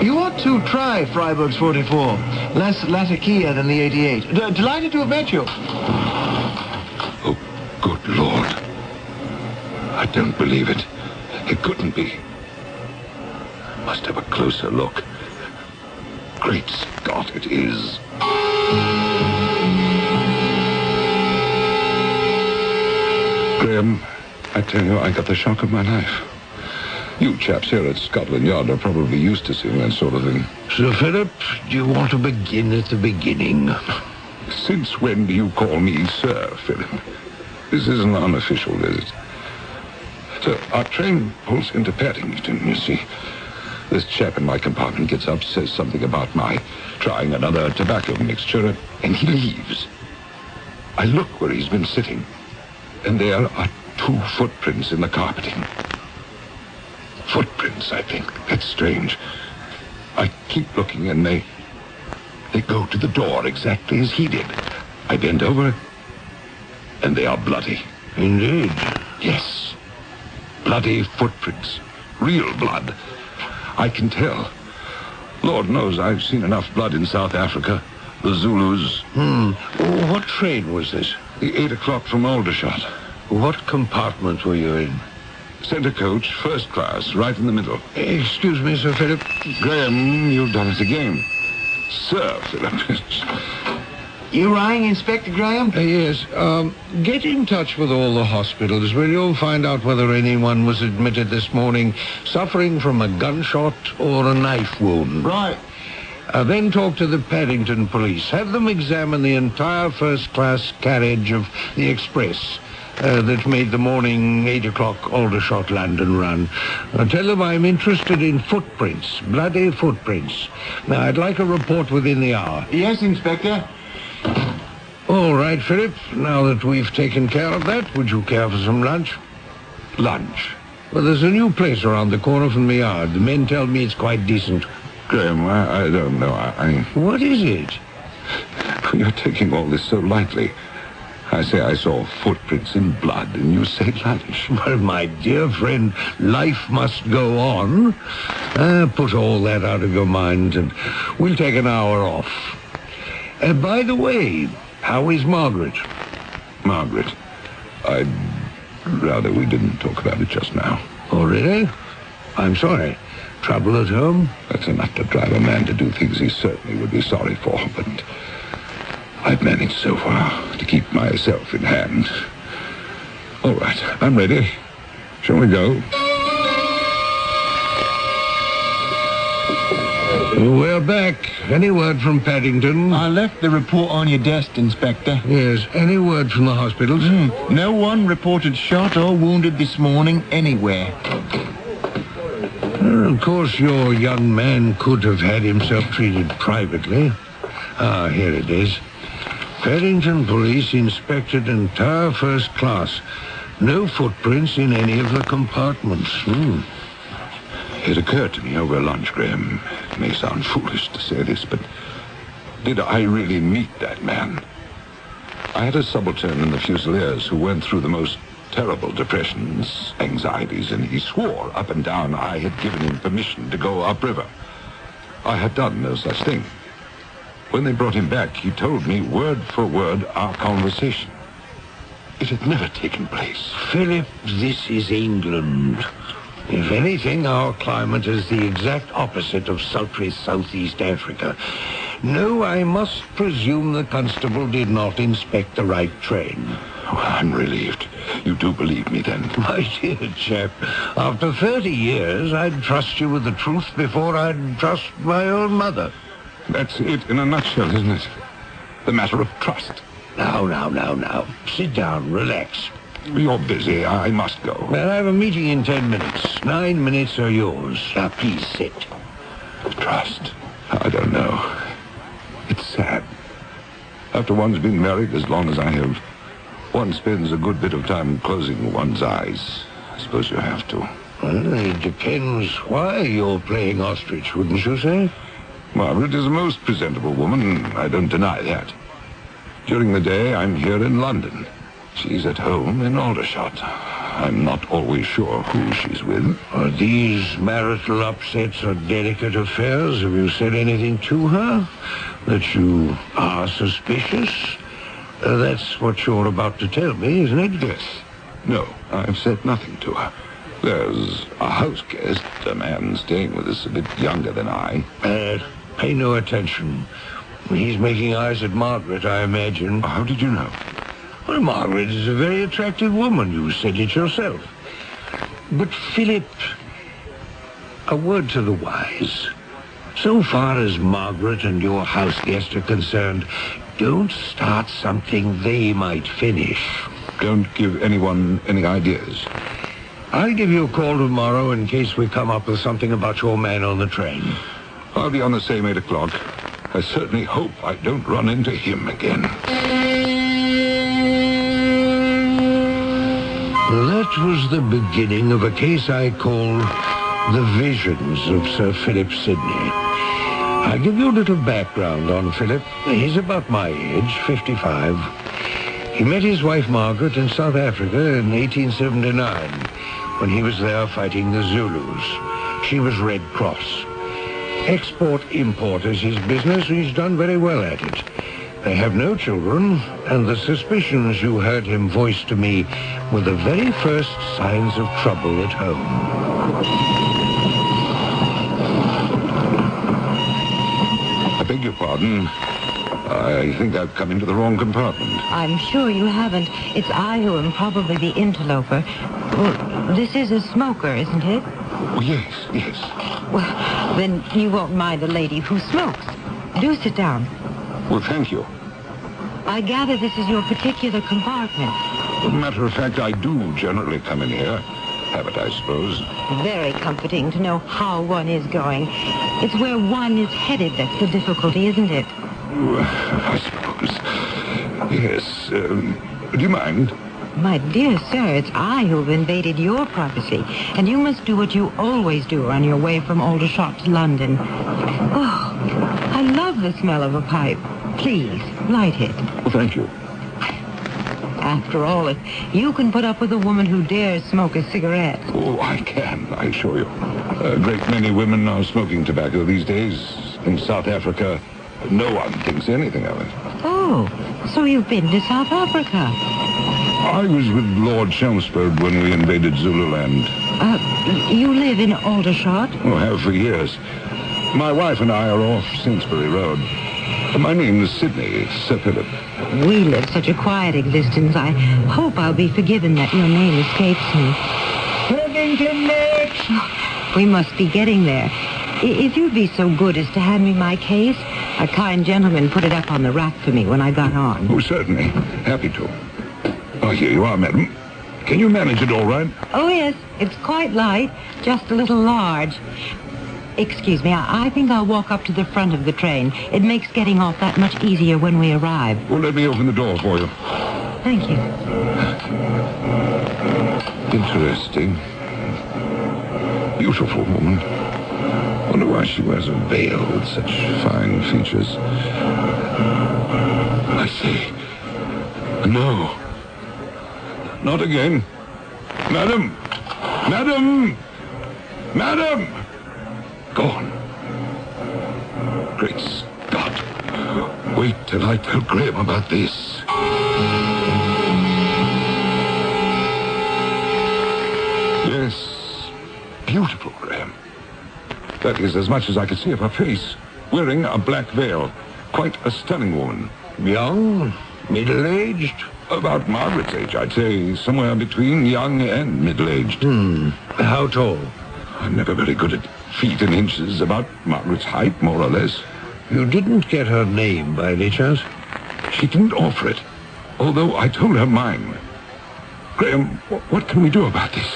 You ought to try Freiburg's 44. Less latakia than the 88. Delighted to have met you.
Oh, good Lord. I don't believe it. It couldn't be. Must have a closer look. Great Scott, it is. Graham, I tell you, I got the shock of my life. You chaps here at Scotland Yard are probably used to seeing that sort of thing.
Sir Philip, do you want to begin at the beginning?
Since when do you call me Sir Philip? This is an unofficial visit. So our train pulls into Paddington, you see. This chap in my compartment gets up, says something about my trying another tobacco mixture, and he leaves. I look where he's been sitting, and there are 2 footprints in the carpeting. Footprints, I think. That's strange. I keep looking, and they go to the door exactly as he did. I bend over, and they are bloody.
Indeed.
Yes. Bloody footprints. Real blood. I can tell. Lord knows I've seen enough blood in South Africa. The Zulus.
What train was this?
The 8 o'clock from Aldershot.
What compartment were you in?
Center coach, first class, right in the middle.
Excuse me, Sir Philip.
Graham, you've done it again. Sir Philip.
You rang, Inspector Graham?
Yes. Get in touch with all the hospitals, will you? Find out whether anyone was admitted this morning suffering from a gunshot or a knife wound.
Right.
Then talk to the Paddington police. Have them examine the entire first-class carriage of the express that made the morning 8 o'clock Aldershot London run. Tell them I'm interested in footprints, bloody footprints. Now, I'd like a report within the hour.
Yes, Inspector.
All right, Philip. Now that we've taken care of that, would you care for some lunch?
Lunch?
Well, there's a new place around the corner from the yard. The men tell me it's quite decent.
Graham, I don't know.
What is it?
You're taking all this so lightly. I say I saw footprints in blood, and you say lunch.
Well, my dear friend, life must go on. Put all that out of your mind, and we'll take an hour off. By the way, how is Margaret?
Margaret? I'd rather we didn't talk about it just now.
Oh, really? I'm sorry. Trouble at home?
That's enough to drive a man to do things he certainly would be sorry for, but I've managed so far to keep myself in hand. All right, I'm ready. Shall we go?
We're back. Any word from Paddington?
I left the report on your desk, Inspector.
Yes. Any word from the hospitals?
No one reported shot or wounded this morning anywhere.
Well, of course, your young man could have had himself treated privately. Ah, here it is. Paddington Police inspected entire first class. No footprints in any of the compartments.
It occurred to me over lunch, Graham. It may sound foolish to say this, but did I really meet that man? I had a subaltern in the Fusiliers who went through the most terrible depressions, anxieties, and he swore up and down I had given him permission to go upriver. I had done no such thing. When they brought him back, he told me word for word our conversation. It had never taken place.
Philip, this is England. If anything, our climate is the exact opposite of sultry southeast Africa. No, I must presume the constable did not inspect the right train.
Oh, I'm relieved. You do believe me, then?
My dear chap, after 30 years, I'd trust you with the truth before I'd trust my own mother.
That's it in a nutshell, isn't it? The matter of trust.
Now. Sit down, relax.
You're busy. I must go.
Well, I have a meeting in 10 minutes. 9 minutes are yours. Now, please sit.
Trust. I don't know. It's sad. After one's been married as long as I have, one spends a good bit of time closing one's eyes. I suppose you have to.
Well, it depends why you're playing ostrich, wouldn't you say?
Margaret is a most presentable woman. I don't deny that. During the day, I'm here in London. She's at home in Aldershot. I'm not always sure who she's with.
Are these marital upsets or delicate affairs? Have you said anything to her? That you are suspicious? That's what you're about to tell me, isn't it?
Yes. No, I've said nothing to her. There's a house guest, a man staying with us a bit younger than I.
Pay no attention. He's making eyes at Margaret, I imagine.
How did you know?
Well, Margaret is a very attractive woman. You said it yourself. But, Philip, a word to the wise. So far as Margaret and your house guest are concerned, don't start something they might finish.
Don't give anyone any ideas.
I'll give you a call tomorrow in case we come up with something about your man on the train.
I'll be on the same 8 o'clock. I certainly hope I don't run into him again.
That was the beginning of a case I call The Visions of Sir Philip Sidney. I'll give you a little background on Philip. He's about my age, 55. He met his wife Margaret in South Africa in 1879 when he was there fighting the Zulus. She was Red Cross. Export-import is his business. He's done very well at it. They have no children, and the suspicions you heard him voice to me were the very first signs of trouble at home.
I beg your pardon. I think I've come into the wrong compartment.
I'm sure you haven't. It's I who am probably the interloper. Well, this is a smoker, isn't it?
Oh, yes.
Well, then you won't mind a lady who smokes. Do sit down.
Well, thank you.
I gather this is your particular compartment.
As a matter of fact, I do generally come in here. Habit, I suppose.
Very comforting to know how one is going. It's where one is headed that's the difficulty, isn't it?
I suppose. Yes. Do you mind?
My dear sir, it's I who've invaded your privacy, and you must do what you always do on your way from Aldershot to London. Oh, I love the smell of a pipe. Please, light it.
Well, thank you.
After all, if you can put up with a woman who dares smoke a cigarette.
Oh, I can, I assure you. A great many women are smoking tobacco these days. In South Africa, no one thinks anything of it.
Oh, so you've been to South Africa?
I was with Lord Chelmsford when we invaded Zululand.
You live in Aldershot?
Oh, have for years. My wife and I are off Sainsbury Road. My name is Sidney, Sir Philip.
We live such a quiet existence. I hope I'll be forgiven that your name escapes me.
Paddington next!
We must be getting there. If you'd be so good as to hand me my case. A kind gentleman put it up on the rack for me when I got on.
Oh, certainly. Happy to. Oh, here you are, madam. Can you manage it all right?
Oh, yes. It's quite light, just a little large. Excuse me, I think I'll walk up to the front of the train. It makes getting off that much easier when we arrive.
Well, let me open the door for you.
Thank you.
Interesting. Beautiful woman. Wonder why she wears a veil with such fine features. I say, no. Not again. Madam! Madam! Madam! Gone. Great Scott. Wait till I tell Graham about this. Yes. Beautiful, Graham. That is as much as I could see of her face. Wearing a black veil. Quite a stunning woman.
Young? Middle-aged?
About Margaret's age, I'd say. Somewhere between young and middle-aged.
How tall?
I'm never very good at feet and inches. About Margaret's height, more or less.
You didn't get her name by any chance?
She didn't offer it. although I told her mine. Graham, what can we do about this?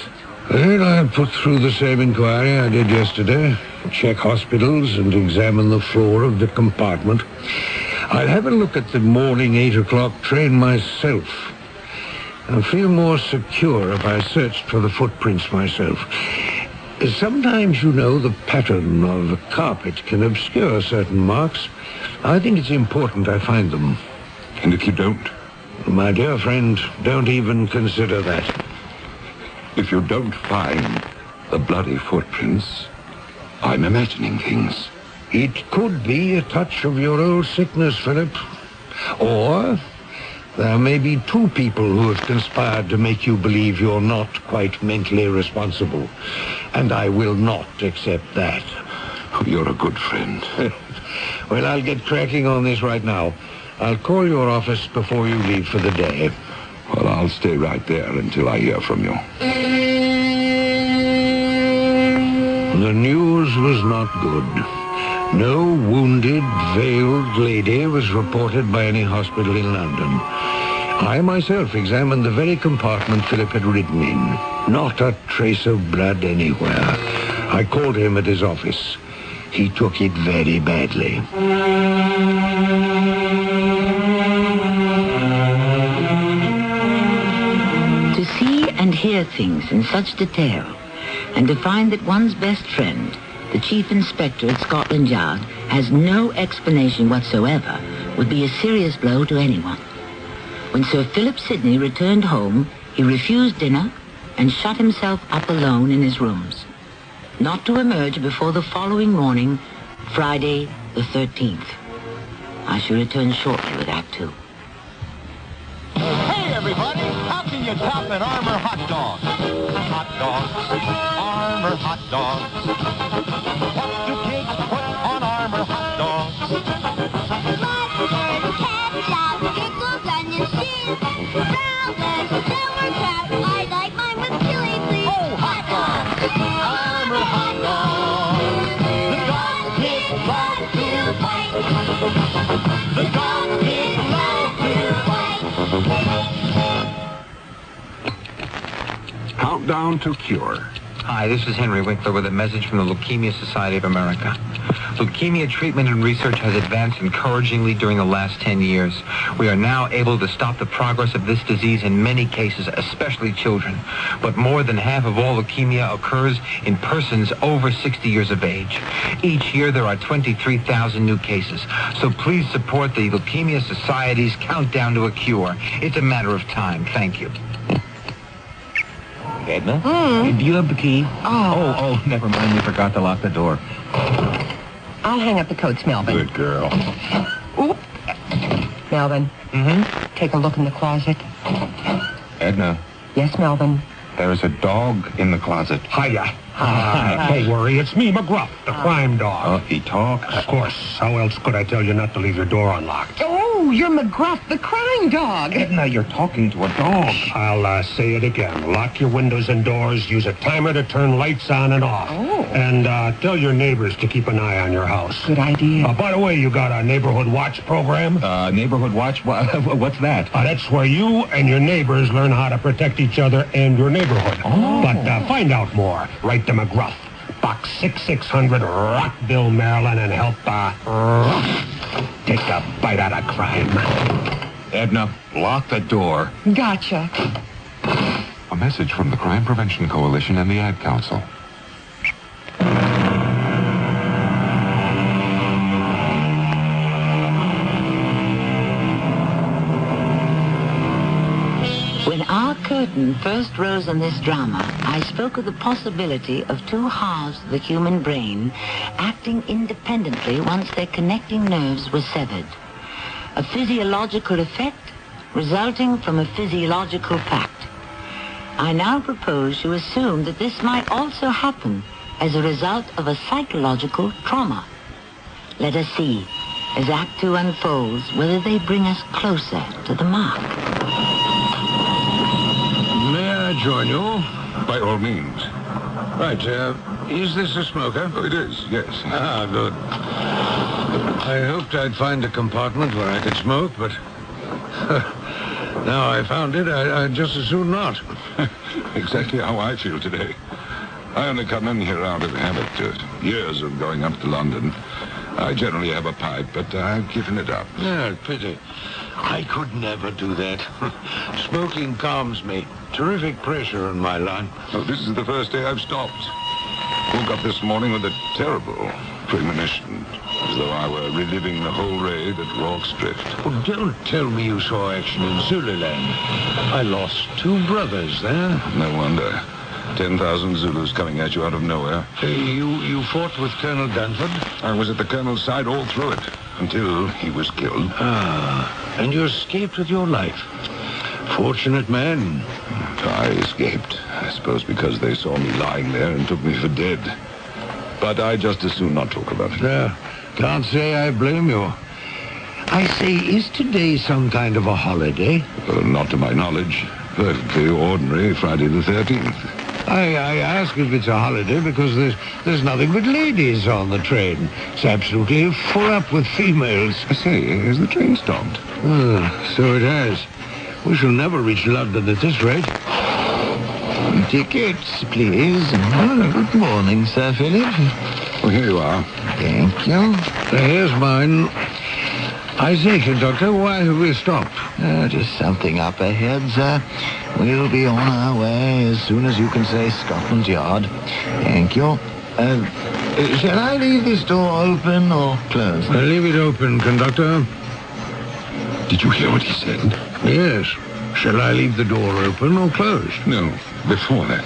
Well, I'll put through the same inquiry I did yesterday. Check hospitals and examine the floor of the compartment. I'll have a look at the morning 8 o'clock train myself. I'll feel more secure if I searched for the footprints myself. Sometimes, you know, the pattern of a carpet can obscure certain marks. I think it's important I find them.
And if you don't?
My dear friend, don't even consider that.
If you don't find the bloody footprints, I'm imagining things.
It could be a touch of your old sickness, Philip. Or there may be two people who have conspired to make you believe you're not quite mentally responsible. And I will not accept that.
Oh, you're a good friend.
Well, I'll get cracking on this right now. I'll call your office before you leave for the day.
Well, I'll stay right there until I hear from you.
The news was not good. No wounded, veiled lady was reported by any hospital in London. I myself examined the very compartment Philip had ridden in. Not a trace of blood anywhere. I called him at his office. He took it very badly.
To see and hear things in such detail, and to find that one's best friend, the chief inspector at Scotland Yard, has no explanation whatsoever, would be a serious blow to anyone. When Sir Philip Sidney returned home, he refused dinner and shut himself up alone in his rooms, not to emerge before the following morning, Friday the 13th. I shall return shortly with Act 2.
Hey, everybody! How can you top an Armour hot dog? Hot dogs, Armour hot dogs. What do kids put on Armour hot dogs? Mustard, ketchup, pickles, onion, cheese, brown lettuce, sauerkraut. I like mine with chili, please. Oh, hot dogs! Armour hot dogs. The dog kids love to fight. The dog kids love to fight.
Countdown to cure.
Hi, this is Henry Winkler with a message from the Leukemia Society of America. Leukemia treatment and research has advanced encouragingly during the last 10 years. We are now able to stop the progress of this disease in many cases, especially children. But more than half of all leukemia occurs in persons over 60 years of age. Each year there are 23,000 new cases. So please support the Leukemia Society's countdown to a cure. It's a matter of time. Thank you.
Edna? Do you have the key? Oh, never mind. We forgot to lock the door.
I'll hang up the coats, Melvin.
Good girl.
Oop. Melvin. Take a look in the closet.
Edna,
Yes, Melvin.
there's a dog in the closet.
Hiya. Don't worry, it's me, McGruff, the crime dog.
Oh, he talks?
Of course. How else could I tell you not to leave your door unlocked?
Oh, you're McGruff, the crime dog.
Edna, you're talking to a dog.
I'll say it again. Lock your windows and doors. Use a timer to turn lights on and off.
Oh.
And tell your neighbors to keep an eye on your house.
Good idea.
By the way, you got a neighborhood watch program?
Neighborhood watch? What's that?
That's where you and your neighbors learn how to protect each other and your neighborhood.
Oh.
But find out more. Write to McGruff, Box 6600, Rockville, Maryland, and help take a bite out of crime.
Edna, lock the door.
Gotcha.
A message from the Crime Prevention Coalition and the Ad Council.
When our curtain first rose on this drama, I spoke of the possibility of two halves of the human brain acting independently once their connecting nerves were severed. A physiological effect resulting from a physiological fact. I now propose to assume that this might also happen as a result of a psychological trauma. Let us see, as Act 2 unfolds, whether they bring us closer to the mark.
May I join you?
By all means.
Right, is this a smoker?
Oh, it is, yes.
Ah, good. I hoped I'd find a compartment where I could smoke, but Now I found it, I'd just as soon not.
Exactly how I feel today. I only come in here out of habit. Years of going up to London. I generally have a pipe, but I've given it up.
Yeah, pity. I could never do that. Smoking calms me. Terrific pressure on my lung.
Oh, this is the first day I've stopped. Woke up this morning with a terrible premonition, as though I were reliving the whole raid at Rorke's Drift.
Oh, don't tell me you saw action in Zululand. I lost 2 brothers there.
No wonder. 10,000 Zulus coming at you out of nowhere.
You fought with Colonel Dunford?
I was at the colonel's side all through it, until he was killed.
Ah, and you escaped with your life. Fortunate man.
I escaped, I suppose because they saw me lying there and took me for dead. But I just as soon not talk about it.
Can't say I blame you. I say, is today some kind of a holiday?
Not to my knowledge. Perfectly ordinary Friday the 13th.
I ask if it's a holiday because there's nothing but ladies on the train. It's absolutely full up with females.
I say, has the train stopped?
So it has. We shall never reach London at this rate.
Tickets, please. Good morning, Sir Philip.
Oh, here you are.
Thank you.
Here's mine. I say, conductor, why have we stopped?
Just something up ahead, sir. We'll be on our way as soon as you can say Scotland Yard. Thank you. Shall I leave this door open or closed?
Leave it open, conductor.
Did you hear what he said?
Yes. Shall I leave the door open or closed?
No, before that.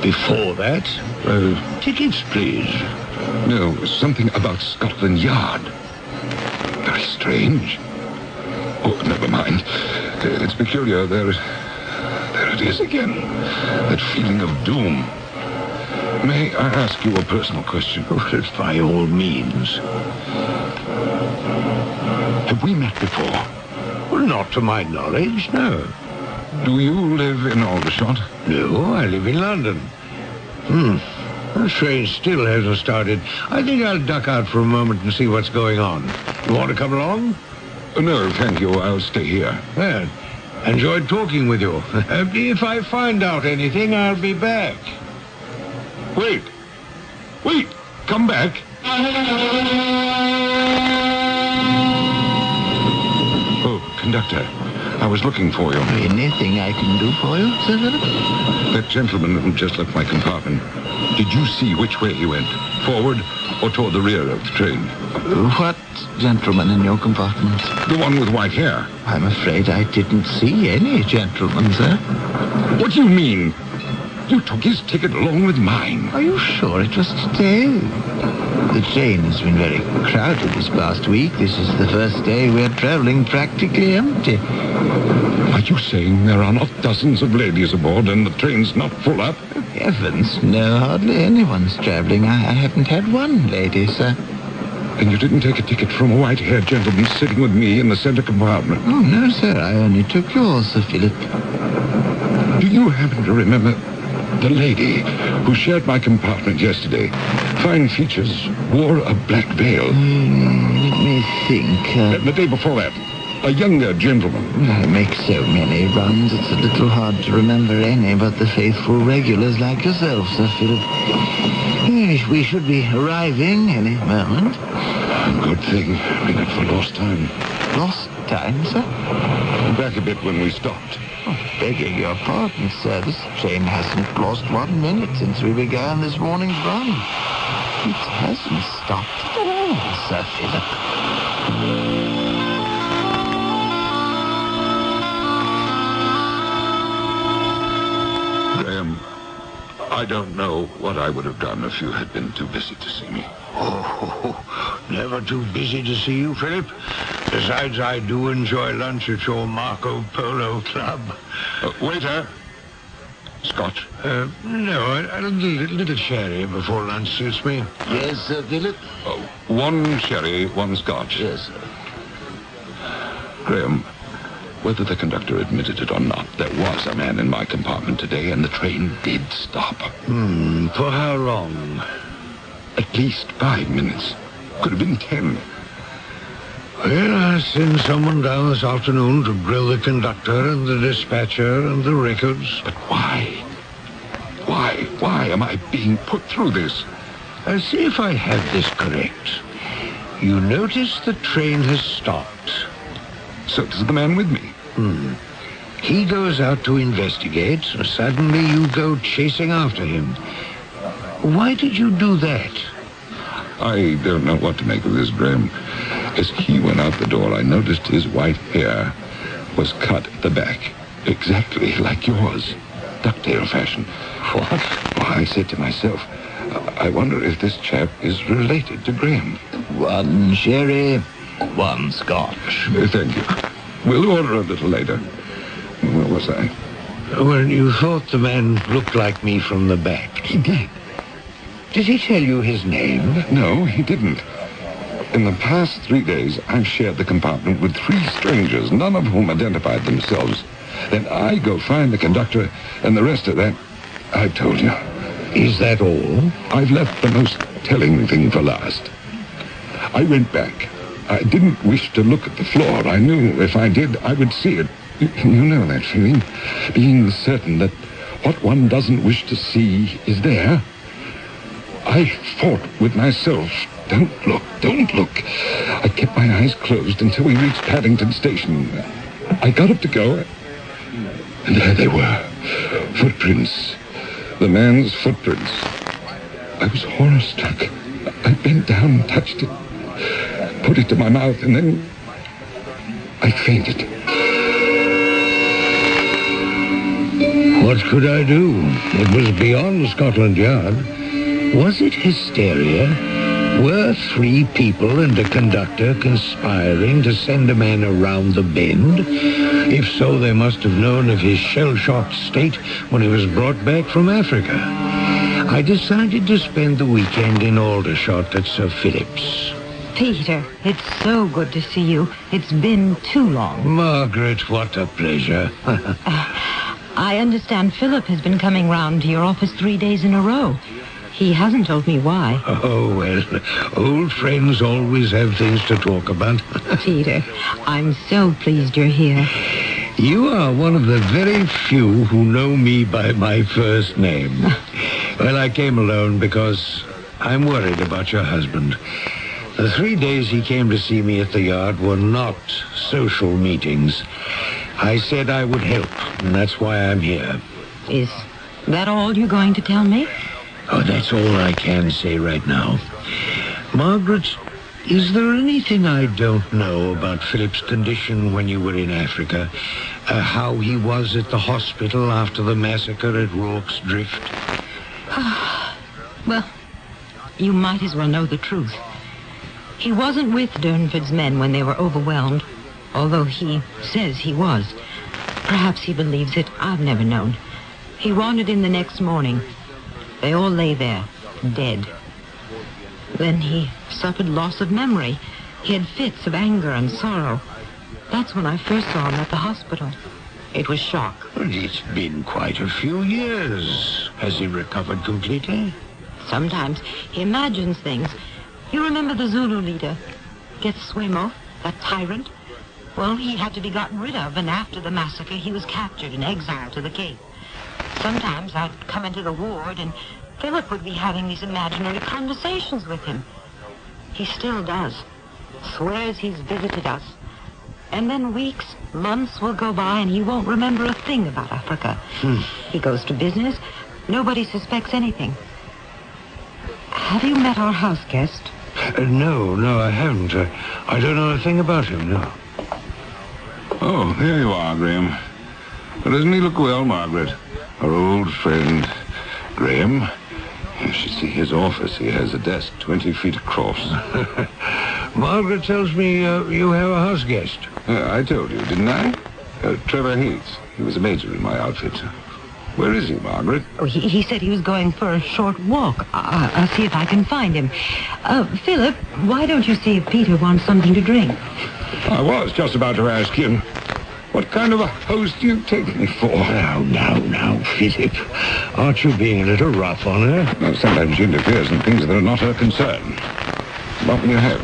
Before that? Tickets, please.
No, something about Scotland Yard. Very strange. Oh, never mind. It's peculiar. There it is again. That feeling of doom. May I ask you a personal question?
By all means.
Have we met before?
Well, not to my knowledge, no.
Do you live in Aldershot?
No, I live in London. The train still hasn't started. I think I'll duck out for a moment and see what's going on. You want to come along?
No, thank you. I'll stay here.
Well, enjoyed talking with you. If I find out anything, I'll be back.
Wait! Come back! Oh, conductor, I was looking for you.
Anything I can do for you, Sir Philip?
That gentleman who just left my compartment. Did you see which way he went? Forward or toward the rear of the train?
What gentleman in your compartment?
The one with white hair.
I'm afraid I didn't see any gentleman, sir.
What do you mean? You took his ticket along with mine.
Are you sure it was today? The train has been very crowded this past week. This is the first day we're traveling practically empty.
Are you saying there are not dozens of ladies aboard and the train's not full up?
Heavens, no, hardly anyone's traveling. I haven't had one lady, sir.
And you didn't take a ticket from a white-haired gentleman sitting with me in the center compartment?
Oh, no, sir. I only took yours, Sir Philip.
Do you happen to remember the lady who shared my compartment yesterday? Fine features, wore a black veil.
Let me think.
The day before that, a younger gentleman.
I make so many runs, it's a little hard to remember any but the faithful regulars like yourself, Sir Philip. We should be arriving any moment.
Good thing. We got for lost time.
Lost time, sir?
Back a bit when we stopped.
Oh, begging your pardon, sir. This train hasn't lost 1 minute since we began this morning's run. It hasn't stopped at all, Sir Philip.
I don't know what I would have done if you had been too busy to see me.
Oh, never too busy to see you, Philip. Besides, I do enjoy lunch at your Marco Polo Club.
Waiter. Scotch?
No, a little sherry before lunch suits me.
Yes, Sir Philip?
One sherry, one scotch.
Yes, sir.
Graham, whether the conductor admitted it or not, there was a man in my compartment today, and the train did stop.
For how long?
At least 5 minutes. Could have been 10.
Well, I sent someone down this afternoon to grill the conductor and the dispatcher and the records.
But why? Why am I being put through this?
I'll see if I have this correct. You notice the train has stopped.
So does the man with me.
He goes out to investigate. Suddenly you go chasing after him. Why did you do that?
I don't know what to make of this, Graham. As he went out the door, I noticed his white hair was cut at the back, exactly like yours, ducktail fashion. What? Well, I said to myself, I wonder if this chap is related to Graham.
One sherry, one scotch.
Thank you. We'll order a little later. Where was I?
Well, you thought the man looked like me from the back.
He did.
Did he tell you his name?
No, he didn't. In the past 3 days, I've shared the compartment with 3 strangers, none of whom identified themselves. Then I go find the conductor, and the rest of that, I've told you.
Is that all?
I've left the most telling thing for last. I went back. I didn't wish to look at the floor. I knew if I did, I would see it. You know that feeling? Being certain that what one doesn't wish to see is there. I fought with myself. Don't look. I kept my eyes closed until we reached Paddington Station. I got up to go, and there they were. Footprints. The man's footprints. I was horror-struck. I bent down and touched it, put it to my mouth, and then I fainted.
What could I do? It was beyond Scotland Yard. Was it hysteria? Were 3 people and a conductor conspiring to send a man around the bend? If so, they must have known of his shell-shocked state when he was brought back from Africa. I decided to spend the weekend in Aldershot at Sir Philip's.
Peter, it's so good to see you. It's been too long.
Margaret, what a pleasure.
I understand Philip has been coming round to your office 3 days in a row. He hasn't told me why.
Oh, well, old friends always have things to talk about.
Peter, I'm so pleased you're here.
You are one of the very few who know me by my first name. Well, I came alone because I'm worried about your husband. The 3 days he came to see me at the yard were not social meetings. I said I would help, and that's why I'm here.
Is that all you're going to tell me?
Oh, that's all I can say right now. Margaret, is there anything I don't know about Philip's condition when you were in Africa? How he was at the hospital after the massacre at Rorke's Drift?
Well, you might as well know the truth. He wasn't with Durnford's men when they were overwhelmed, although he says he was. Perhaps he believes it. I've never known. He wandered in the next morning. They all lay there, dead. Then he suffered loss of memory. He had fits of anger and sorrow. That's when I first saw him at the hospital. It was shock.
It's been quite a few years. Has he recovered completely?
Sometimes he imagines things. You remember the Zulu leader, Getswemo, that tyrant? Well, he had to be gotten rid of, and after the massacre, he was captured and exiled to the Cape. Sometimes I'd come into the ward, and Philip would be having these imaginary conversations with him. He still does. Swears he's visited us. And then weeks, months will go by, and he won't remember a thing about Africa. He goes to business. Nobody suspects anything. Have you met our house guest?
No, I haven't. I don't know a thing about him, no.
Oh, there you are, Graham. But doesn't he look well, Margaret? Our old friend, Graham. You should see his office. He has a desk 20 feet across.
Margaret tells me you have a house guest.
I told you, didn't I? Trevor Heath. He was a major in my outfit. Where is he, Margaret?
Oh, he said he was going for a short walk. I'll see if I can find him. Philip, why don't you see if Peter wants something to drink?
I was just about to ask him. What kind of a host do you take me for?
Now, Philip. Aren't you being a little rough on her?
No, sometimes she interferes in things that are not her concern. What will you have?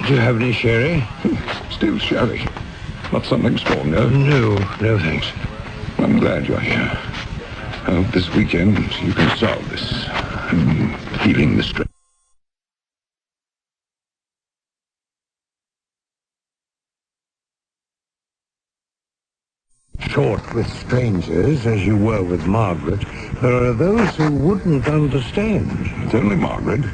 Do you have any sherry?
Still sherry. Not something stronger?
No, thanks.
I'm glad you're here. I hope this weekend you can solve this. I'm feeling the stress.
Short with strangers, as you were with Margaret, there are those who wouldn't understand.
It's only Margaret.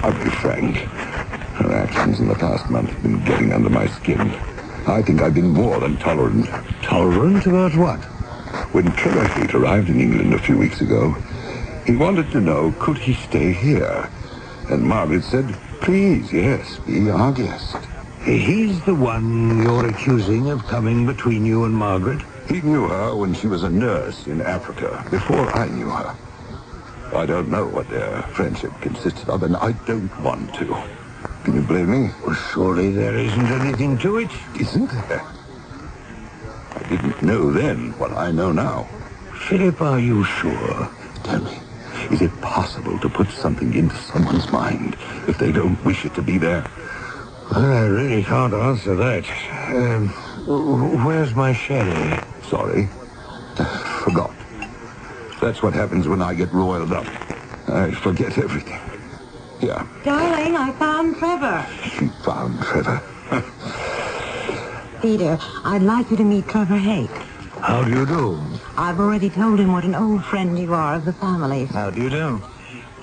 I'll be frank. Her actions in the past month have been getting under my skin. I think I've been more than tolerant.
Tolerant about what?
When Trevor Haight arrived in England a few weeks ago, he wanted to know, could he stay here? And Margaret said, please, yes, be our guest.
He's the one you're accusing of coming between you and Margaret?
He knew her when she was a nurse in Africa, before I knew her. I don't know what their friendship consisted of, and I don't want to. Can you blame me?
Well, surely there isn't anything to it.
Isn't there? I didn't know then what I know now.
Philip, are you sure?
Tell me, is it possible to put something into someone's mind if they don't wish it to be there?
Well, I really can't answer that. Where's my sherry?
Sorry. Forgot. That's what happens when I get roiled up. I forget everything. Yeah.
Darling, I found Trevor.
She found Trevor.
Peter, I'd like you to meet Trevor Haight.
How do you do?
I've already told him what an old friend you are of the family.
How do you do?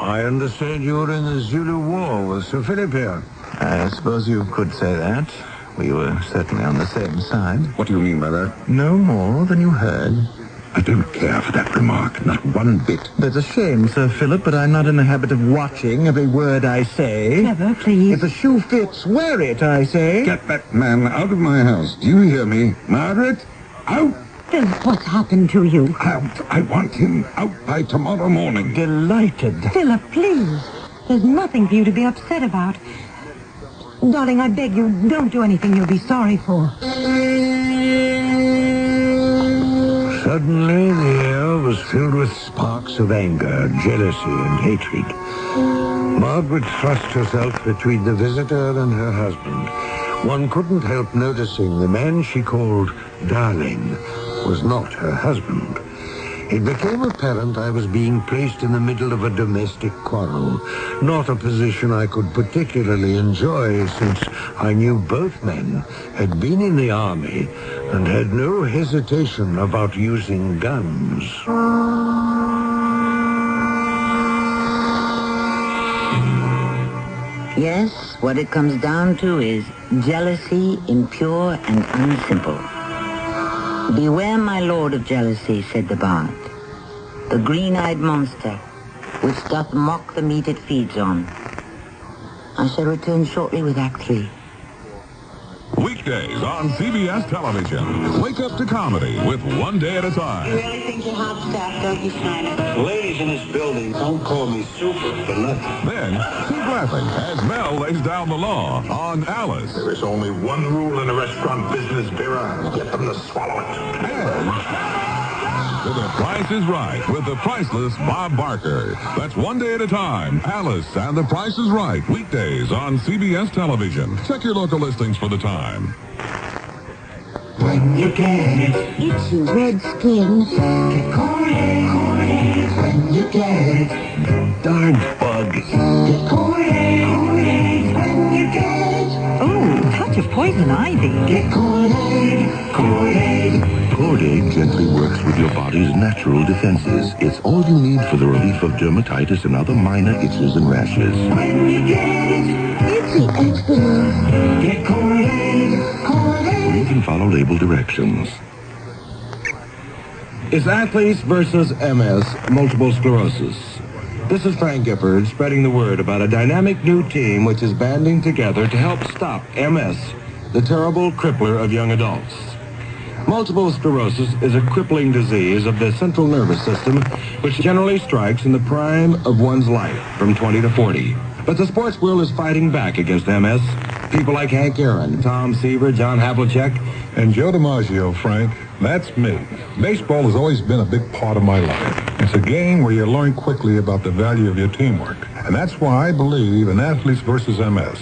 I understand you were in the Zulu War with Sir Philip here.
I suppose you could say that. We were certainly on the same side.
What do you mean by that?
No more than you heard.
I don't care for that remark, not one bit.
That's a shame, Sir Philip, but I'm not in the habit of watching every word I say.
Trevor, please.
If the shoe fits, wear it, I say.
Get that man out of my house. Do you hear me? Margaret, out!
Philip, what's happened to you?
Out. I want him out by tomorrow morning.
Delighted.
Philip, please. There's nothing for you to be upset about. Darling, I beg you, don't do anything you'll be sorry for.
Suddenly, the air was filled with sparks of anger, jealousy, and hatred. Margaret thrust herself between the visitor and her husband. One couldn't help noticing the man she called darling was not her husband. It became apparent I was being placed in the middle of a domestic quarrel, not a position I could particularly enjoy, since I knew both men had been in the army and had no hesitation about using guns.
Yes, what it comes down to is jealousy, impure and unsimple. Beware, my lord of jealousy, said the bard, the green-eyed monster, which doth mock the meat it feeds on. I shall return shortly with Act 3.
Weekdays on CBS television. Wake up to comedy with One Day at a Time.
You really think you're hot stuff, don't you, Schneider?
Ladies in this building, don't call me super for nothing.
Then, keep laughing as Mel lays down the law on Alice.
There is only one rule in the restaurant business, Vera. Get them to swallow it.
To The Price is Right with the priceless Bob Barker. That's One Day at a Time. Alice and The Price is Right. Weekdays on CBS television. Check your local listings for the time.
When you get itchy red skin, get Kool-Aid. When you get
Darn bug.
get Kool-Aid. When you get
Touch of poison ivy.
Get Kool-Aid. Kool-Aid.
Kool-Aid gently works with your body's natural defenses. It's all you need for the relief of dermatitis and other minor itches and rashes.
When you get itchy eczema, get Kool-Aid. Kool-Aid.
Read and follow label directions.
It's athletes versus MS, multiple sclerosis. This is Frank Gifford spreading the word about a dynamic new team which is banding together to help stop MS, the terrible crippler of young adults. Multiple sclerosis is a crippling disease of the central nervous system which generally strikes in the prime of one's life, from 20 to 40. But the sports world is fighting back against MS. People like Hank Aaron, Tom Seaver, John Havlicek,
And Joe DiMaggio, Frank, that's me. Baseball has always been a big part of my life. It's a game where you learn quickly about the value of your teamwork. And that's why I believe in Athletes versus MS.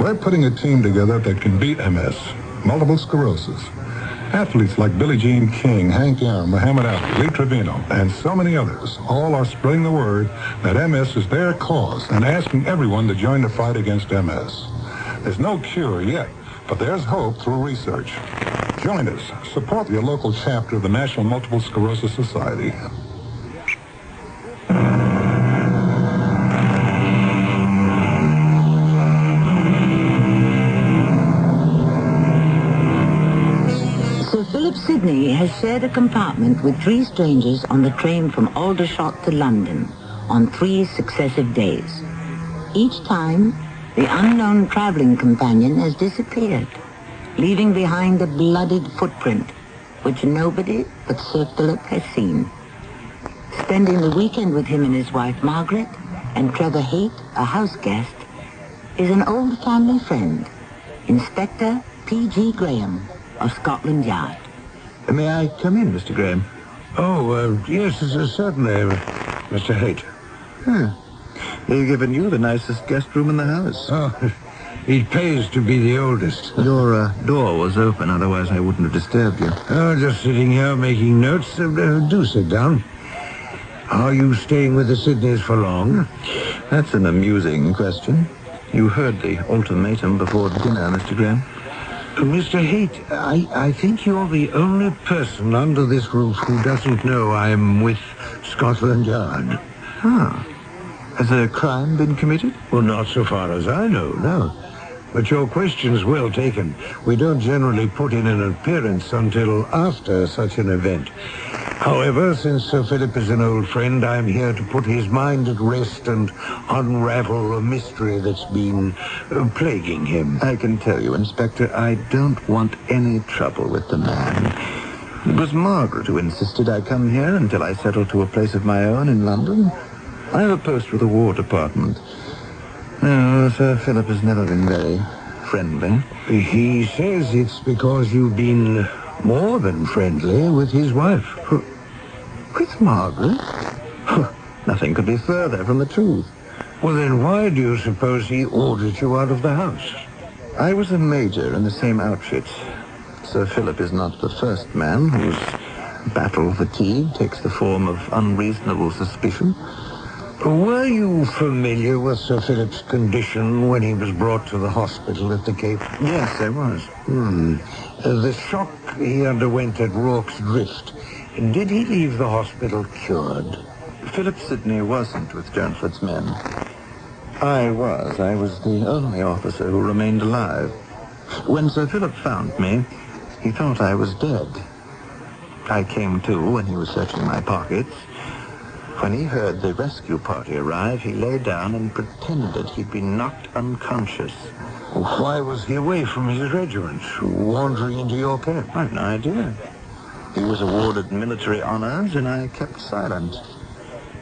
We're putting a team together that can beat MS, multiple sclerosis. Athletes like Billie Jean King, Hank Aaron, Muhammad Ali, Lee Trevino, and so many others all are spreading the word that MS is their cause and asking everyone to join the fight against MS. There's no cure yet, but there's hope through research. Join us. Support your local chapter of the National Multiple Sclerosis Society.
Philip Sidney has shared a compartment with 3 strangers on the train from Aldershot to London on 3 successive days. Each time, the unknown traveling companion has disappeared, leaving behind a bloodied footprint, which nobody but Sir Philip has seen. Spending the weekend with him and his wife Margaret, and Trevor Haight, a house guest, is an old family friend, Inspector P.G. Graham of Scotland Yard.
May I come in, Mr. Graham? Oh, yes, certainly, Mr. Haight.
They've given you the nicest guest room in the house.
Oh, it pays to be the oldest.
Your door was open, otherwise I wouldn't have disturbed you.
Oh, just sitting here making notes. Do sit down. Are you staying with the Sidneys for long?
That's an amusing question. You heard the ultimatum before dinner, Mr. Graham.
Mr. Haight, I think you're the only person under this roof who doesn't know I'm with Scotland Yard.
Has a crime been committed?
Well, not so far as I know, no. But your question's well taken. We don't generally put in an appearance until after such an event. However, since Sir Philip is an old friend, I'm here to put his mind at rest and unravel a mystery that's been plaguing him.
I can tell you, Inspector, I don't want any trouble with the man. It was Margaret who insisted I come here until I settled to a place of my own in London. I have a post with the War Department. No, Sir Philip has never been very friendly.
He says it's because you've been more than friendly with his wife.
With Margaret? Nothing could be further from the truth.
Well, then why do you suppose he ordered you out of the house?
I was a major in the same outfit. Sir Philip is not the first man whose battle fatigue takes the form of unreasonable suspicion.
Were you familiar with Sir Philip's condition when he was brought to the hospital at the Cape?
Yes, I was.
The shock he underwent at Rorke's Drift, did he leave the hospital cured?
Philip Sidney wasn't with Jernford's men. I was. I was the only officer who remained alive. When Sir Philip found me, he thought I was dead. I came to when he was searching my pockets. When he heard the rescue party arrive, he lay down and pretended he'd been knocked unconscious.
Why was he away from his regiment, wandering into your camp?
I've no idea. He was awarded military honors, and I kept silent.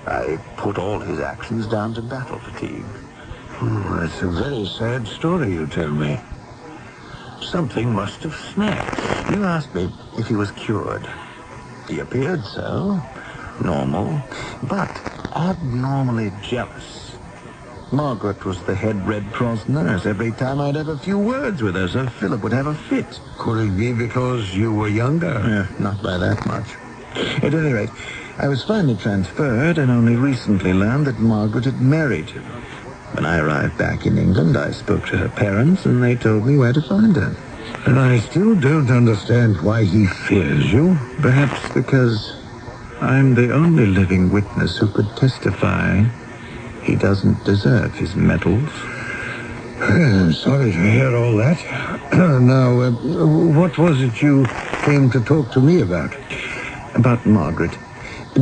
I put all his actions down to battle fatigue.
That's a very sad story you tell me. Something must have snapped.
You asked me if he was cured. He appeared so. Normal, but abnormally jealous. Margaret was the head Red Cross nurse. Every time I'd have a few words with her, Sir Philip would have a fit.
Could it be because you were younger?
Not by that much. At any rate, I was finally transferred and only recently learned that Margaret had married him. When I arrived back in England, I spoke to her parents, and they told me where to find her.
And I still don't understand why he fears you.
Perhaps because I'm the only living witness who could testify he doesn't deserve his medals.
I'm sorry to hear all that. Now, what was it you came to talk to me about?
About Margaret.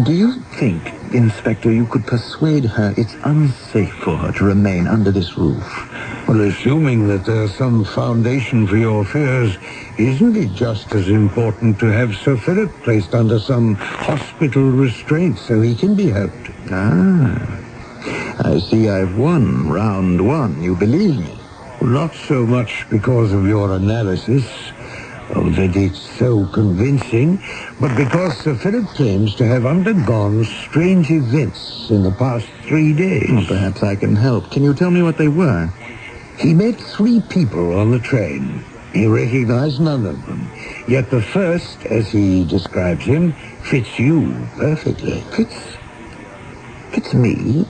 Do you think, Inspector, you could persuade her it's unsafe for her to remain under this roof?
Well, assuming that there's some foundation for your fears, isn't it just as important to have Sir Philip placed under some hospital restraint so he can be helped?
I see I've won round one. You believe me?
Well, not so much because of your analysis, that it's so convincing, but because Sir Philip claims to have undergone strange events in the past 3 days.
Well, perhaps I can help. Can you tell me what they were?
He met 3 people on the train. He recognized none of them. Yet the first, as he describes him, fits you perfectly. Fits me?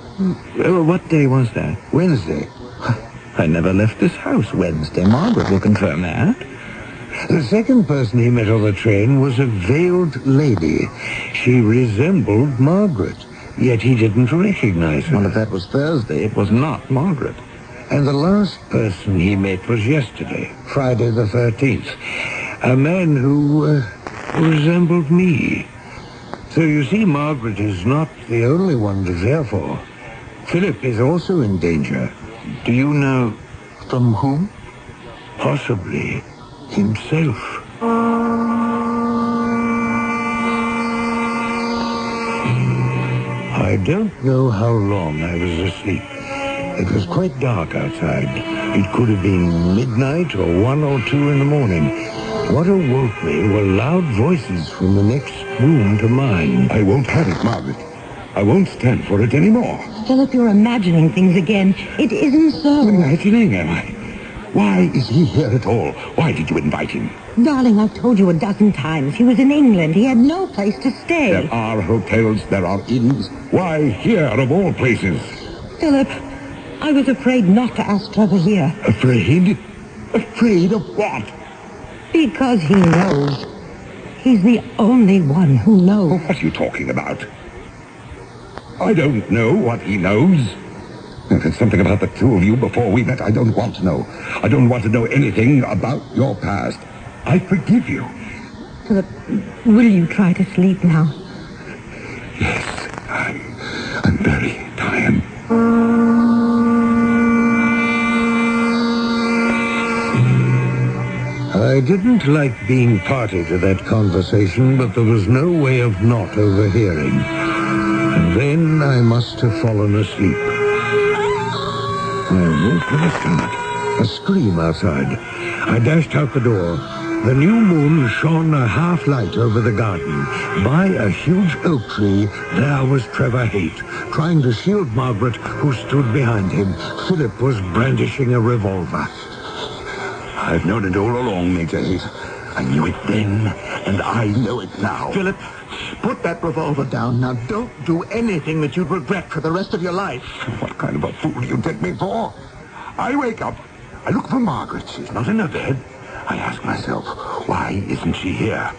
What day was that? Wednesday. I never left this house Wednesday. Margaret will confirm that. The second person he met on the train was a veiled lady. She resembled Margaret, yet he didn't recognize her. Well, if that was Thursday, it was not Margaret. And the last person he met was yesterday, Friday the 13th. A man who resembled me. So you see, Margaret is not the only one to fear for. Philip is also in danger. Do you know from whom? Possibly himself. I don't know how long I was asleep. It was quite dark outside. It could have been midnight or 1 or 2 in the morning. What awoke me were loud voices from the next room to mine.
I won't have it, Margaret. I won't stand for it anymore.
Philip, you're imagining things again. It isn't so.
Imagining, am I? Why is he here at all? Why did you invite him?
Darling, I've told you a dozen times. He was in England. He had no place to stay.
There are hotels, there are inns. Why here of all places?
Philip, I was afraid not to ask Trevor here.
Afraid? Afraid of what?
Because he knows. He's the only one who knows.
What are you talking about? I don't know what he knows. If there's something about the two of you before we met, I don't want to know. I don't want to know anything about your past. I forgive you.
Philip, will you try to sleep now?
Yes, I'm very tired.
I didn't like being party to that conversation, but there was no way of not overhearing. And then I must have fallen asleep. I woke with a start. A scream outside. I dashed out the door. The new moon shone a half-light over the garden. By a huge oak tree, there was Trevor Haight, trying to shield Margaret, who stood behind him. Philip was brandishing a revolver.
I've known it all along, Major Haight. I knew it then, and I know it now.
Philip, put that revolver down. Now, don't do anything that you'd regret for the rest of your life.
What kind of a fool do you take me for? I wake up. I look for Margaret. She's not in her bed. I ask myself, why isn't she here?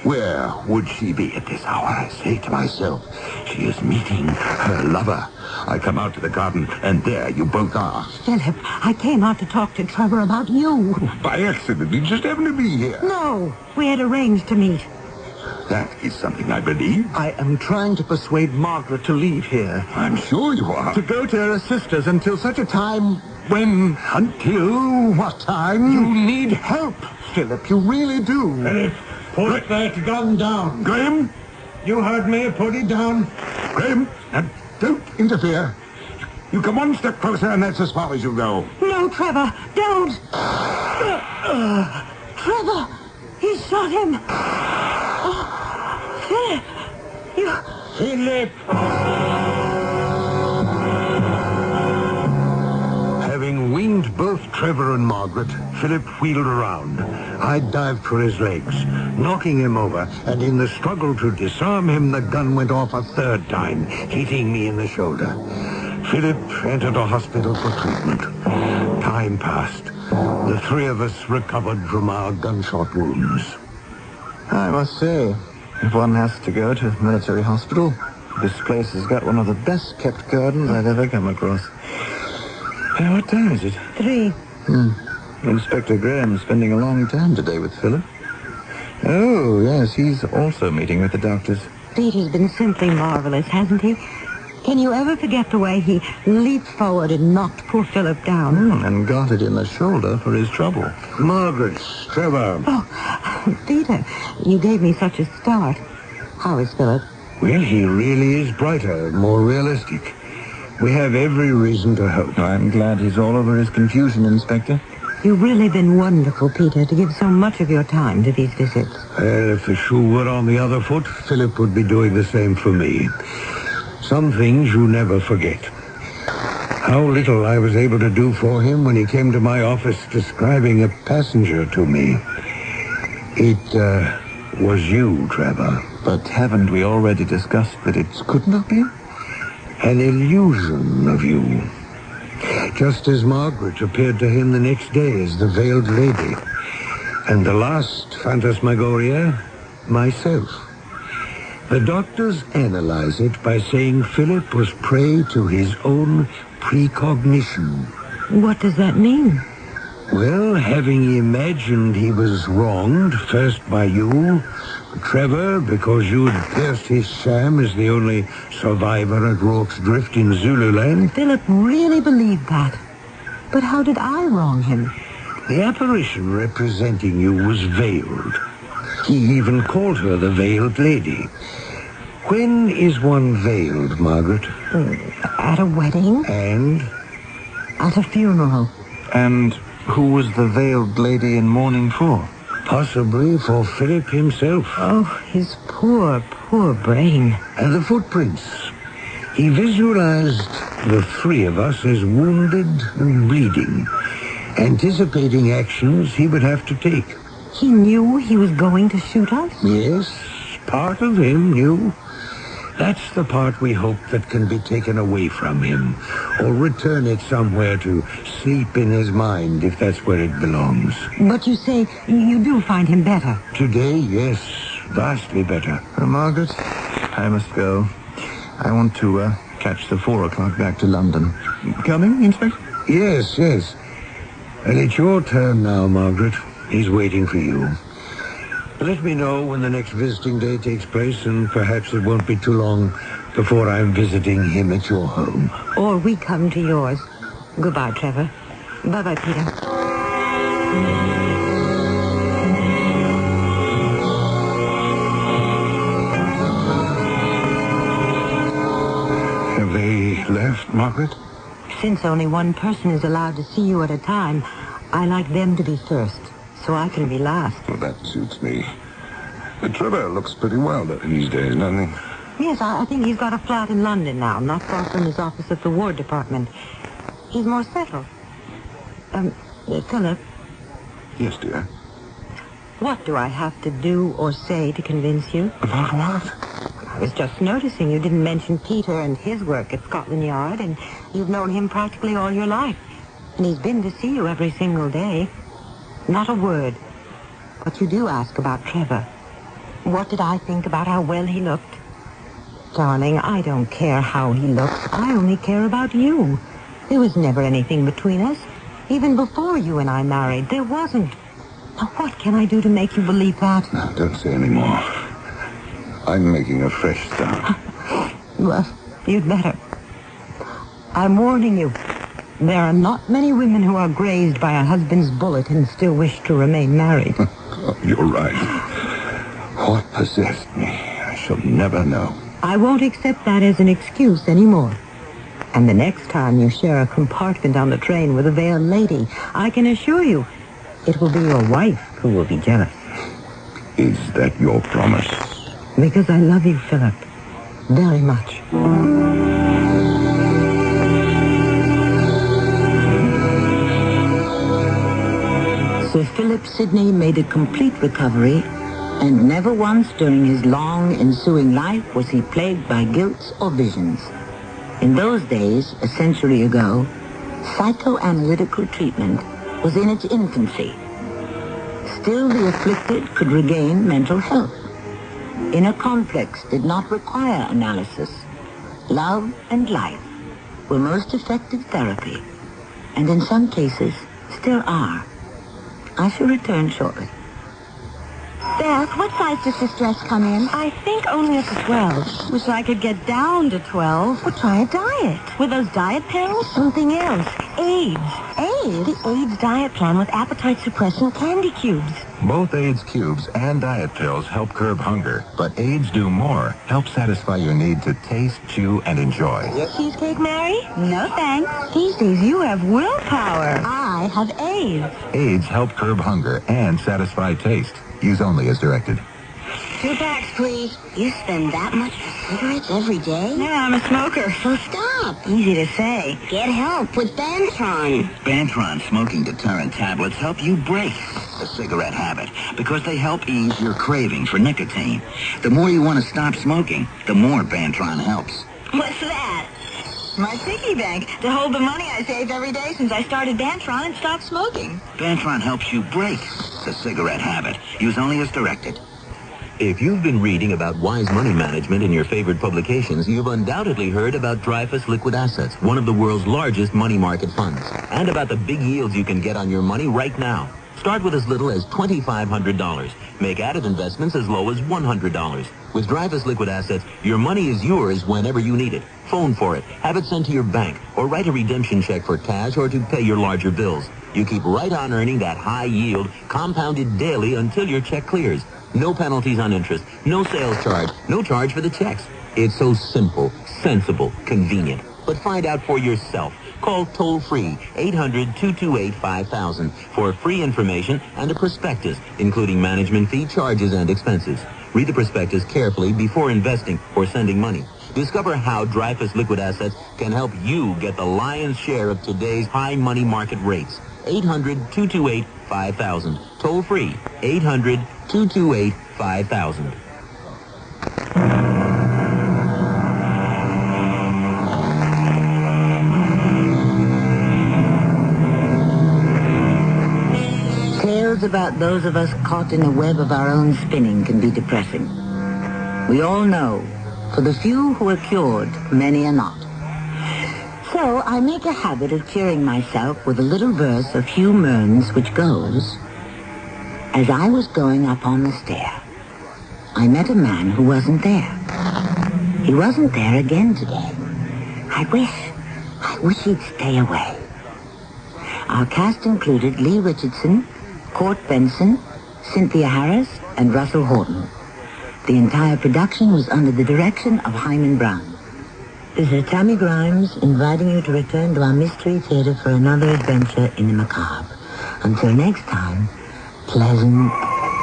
Where would she be at this hour? I say to myself, she is meeting her lover. I come out to the garden, and there you both are.
Philip, I came out to talk to Trevor about you.
By accident. You just happened to be here.
No, we had arranged to meet.
That is something I believe.
I am trying to persuade Margaret to leave here.
I'm sure you are.
To go to her sister's until such a time when...
Until what time?
You need help, Philip. You really do.
Philip, put that gun down.
Graham?
You heard me. Put it down.
Graham, now don't interfere. You come one step closer, and that's as far as you go.
No, Trevor, don't. Trevor, he shot him. Philip, you...
Philip! Having winged both Trevor and Margaret, Philip wheeled around. I dived for his legs, knocking him over, and in the struggle to disarm him, the gun went off a third time, hitting me in the shoulder. Philip entered a hospital for treatment. Time passed. The 3 of us recovered from our gunshot wounds.
I must say, if one has to go to a military hospital, this place has got one of the best-kept gardens I've ever come across. What time is it?
3.
Inspector Graham's spending a long time today with Philip. Oh, yes, he's also meeting with the doctors.
Peter's been simply marvelous, hasn't he? Can you ever forget the way he leaped forward and knocked poor Philip down?
And got it in the shoulder for his trouble.
Margaret, Trevor.
Oh, Peter, you gave me such a start. How is Philip?
Well, he really is brighter, more realistic. We have every reason to hope.
I'm glad he's all over his confusion, Inspector.
You've really been wonderful, Peter, to give so much of your time to these visits.
Well, if the shoe were on the other foot, Philip would be doing the same for me. Some things you never forget. how little I was able to do for him when he came to my office describing a passenger to me. It was you, Trevor.
But haven't we already discussed that it couldn't have been?
An illusion of you. Just as Margaret appeared to him the next day as the veiled lady. And the last phantasmagoria, myself. The doctors analyze it by saying Philip was prey to his own precognition.
What does that mean?
Well, having imagined he was wronged, first by you, Trevor, because you had pierced his sham as the only survivor at Rorke's Drift in Zululand.
Philip really believed that. But how did I wrong him?
The apparition representing you was veiled. He even called her the Veiled Lady. When is one veiled, Margaret?
At a wedding.
And?
At a funeral.
And who was the Veiled Lady in mourning for?
Possibly for Philip himself.
Oh, his poor, poor brain.
And the footprints. He visualized the three of us as wounded and bleeding, anticipating actions he would have to take.
He knew he was going to shoot us?
Yes, part of him knew. That's the part we hope that can be taken away from him, or return it somewhere to sleep in his mind, if that's where it belongs.
But you say you do find him better?
Today, yes, vastly better.
Margaret, I must go. I want to catch the 4 o'clock back to London. Coming, Inspector?
Yes, yes. And it's your turn now, Margaret. He's waiting for you. Let me know when the next visiting day takes place, and perhaps it won't be too long before I'm visiting him at your home.
Or we come to yours. Goodbye, Trevor. Bye-bye, Peter.
Have they left, Margaret?
Since only one person is allowed to see you at a time, I like them to be first, so I can be last.
Well, that suits me. Trevor looks pretty well these days, doesn't he?
Yes, I think he's got a flat in London now, not far from his office at the War Department. He's more settled. Philip.
Yes, dear.
What do I have to do or say to convince you?
About what?
I was just noticing you didn't mention Peter and his work at Scotland Yard, and you've known him practically all your life. And he's been to see you every single day. Not a word. But you do ask about Trevor. What did I think about how well he looked? Darling, I don't care how he looks. I only care about you. There was never anything between us. Even before you and I married, there wasn't. Now, what can I do to make you believe that?
No, don't say any more. I'm making a fresh start.
Well, you'd better. I'm warning you. There are not many women who are grazed by a husband's bullet and still wish to remain married.
Oh, you're right. What possessed me? I shall never know.
I won't accept that as an excuse anymore. And the next time you share a compartment on the train with a veiled lady, I can assure you, it will be your wife who will be jealous.
Is that your promise?
Because I love you, Philip. Very much.
Sir Philip Sidney made a complete recovery, and never once during his long ensuing life was he plagued by guilt or visions. In those days, a century ago, psychoanalytical treatment was in its infancy. Still, the afflicted could regain mental health. Inner conflicts did not require analysis. Love and life were most effective therapy, and in some cases still are. I shall return shortly.
Beth, what size does this dress come in?
I think only up to 12. Wish I could get down to 12.
Well, try a diet.
With those diet pills?
Something else.
AIDS.
AIDS?
The AIDS diet plan with appetite-suppressant candy cubes.
Both AIDS cubes and diet pills help curb hunger, but AIDS do more. Help satisfy your need to taste, chew, and enjoy.
Cheesecake, Mary?
No, thanks.
These days you have willpower.
I have AIDS.
AIDS help curb hunger and satisfy taste. Use only as directed.
2 packs, please. You spend that much for cigarettes every day?
Yeah, I'm a smoker.
So stop. up?
Easy to say.
Get help with Bantron.
Bantron smoking deterrent tablets help you break the cigarette habit because they help ease your craving for nicotine. The more you want to stop smoking, the more Bantron helps.
What's that? My piggy bank to hold the money I saved every day since I started Bantron and stopped smoking.
Bantron helps you break the cigarette habit. Use only as directed.
If you've been reading about wise money management in your favorite publications, you've undoubtedly heard about Dreyfus Liquid Assets, one of the world's largest money market funds, and about the big yields you can get on your money right now. Start with as little as $2,500. Make added investments as low as $100. With Dreyfus Liquid Assets, your money is yours whenever you need it. Phone for it, have it sent to your bank, or write a redemption check for cash or to pay your larger bills. You keep right on earning that high yield, compounded daily until your check clears. No penalties on interest, no sales charge, no charge for the checks. It's so simple, sensible, convenient. But find out for yourself. Call toll-free 800-228-5000 for free information and a prospectus, including management fee, charges, and expenses. Read the prospectus carefully before investing or sending money. Discover how Dreyfus Liquid Assets can help you get the lion's share of today's high money market rates. 800-228-5000. Toll-free 800-228-5000.
Tales about those of us caught in a web of our own spinning can be depressing. We all know, for the few who are cured, many are not. So I make a habit of cheering myself with a little verse of Hugh Mearns, which goes, "As I was going up on the stair, I met a man who wasn't there. He wasn't there again today. I wish he'd stay away." Our cast included Lee Richardson, Court Benson, Cynthia Harris, and Russell Horton. The entire production was under the direction of Hyman Brown. This is Tammy Grimes inviting you to return to our Mystery Theater for another adventure in the macabre. Until next time, pleasant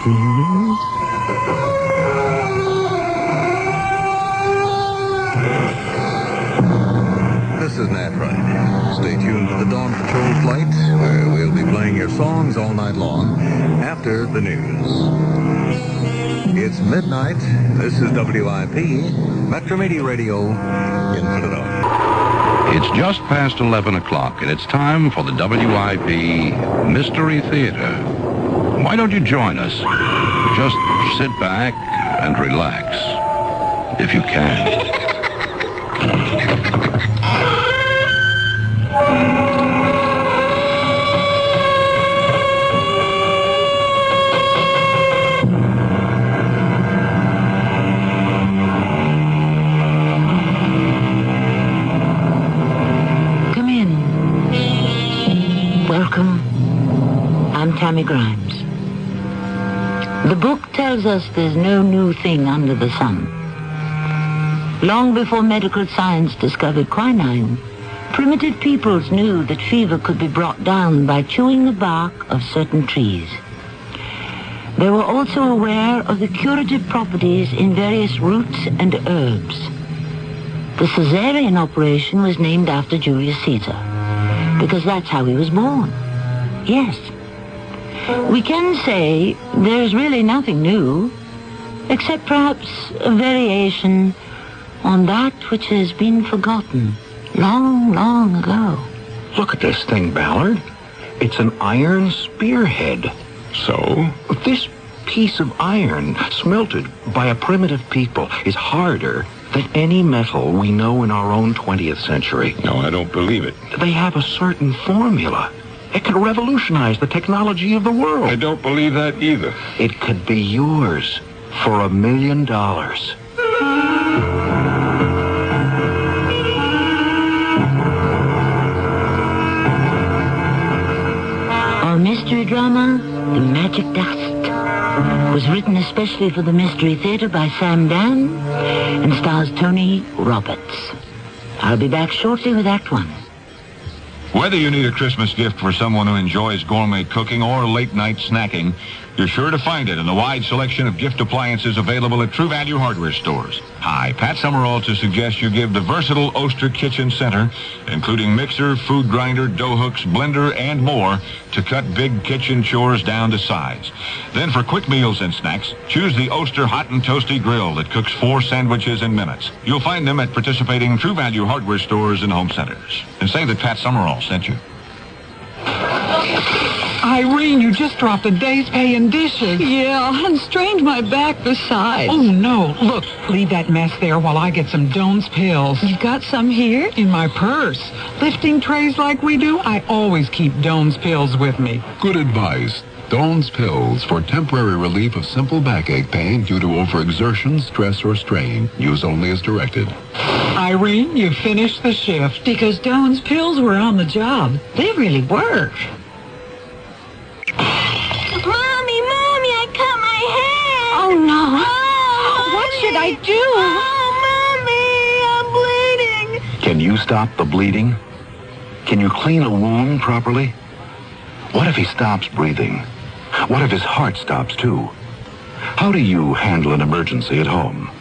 dreams.
This is Nat Wright. Stay tuned to the Dawn Patrol flight, where we'll be playing your songs all night long after the news. It's midnight. This is WIP, Metro Media Radio in Philadelphia.
It's just past 11 o'clock, and it's time for the WIP Mystery Theater. Why don't you join us? Just sit back and relax, if you can.
Welcome. I'm Tammy Grimes. The book tells us there's no new thing under the sun. Long before medical science discovered quinine, primitive peoples knew that fever could be brought down by chewing the bark of certain trees. They were also aware of the curative properties in various roots and herbs. The Caesarean operation was named after Julius Caesar, because that's how he was born. Yes. We can say there's really nothing new, except perhaps a variation on that which has been forgotten long, long ago.
Look at this thing, Ballard. It's an iron spearhead.
So?
This piece of iron, smelted by a primitive people, is harder than any metal we know in our own 20th century.
No, I don't believe it.
They have a certain formula. It could revolutionize the technology of the world.
I don't believe that either.
It could be yours for $1 million.
Our mystery drama, The Magic Dust, was written especially for the Mystery Theater by Sam Dan and stars Tony Roberts. I'll be back shortly with Act One.
Whether you need a Christmas gift for someone who enjoys gourmet cooking or late-night snacking, you're sure to find it in the wide selection of gift appliances available at True Value hardware stores. Hi, Pat Summerall to suggest you give the versatile Oster Kitchen Center, including mixer, food grinder, dough hooks, blender, and more, to cut big kitchen chores down to size. Then for quick meals and snacks, choose the Oster Hot and Toasty Grill that cooks 4 sandwiches in minutes. You'll find them at participating True Value hardware stores and home centers. And say that Pat Summerall sent you.
Irene, you just dropped a day's pay in dishes.
Yeah, and strained my back besides.
Oh, no. Look, leave that mess there while I get some Doan's pills.
You've got some here?
In my purse. Lifting trays like we do, I always keep Doan's pills with me.
Good advice. Doan's pills for temporary relief of simple backache pain due to overexertion, stress, or strain. Use only as directed.
Irene, you finished the shift.
Because Doan's pills were on the job. They really work.
Mommy, I cut my hair.
Oh, no.
Oh,
what should I do?
Oh, Mommy, I'm bleeding.
Can you stop the bleeding? Can you clean a wound properly? What if he stops breathing? What if his heart stops too? How do you handle an emergency at home?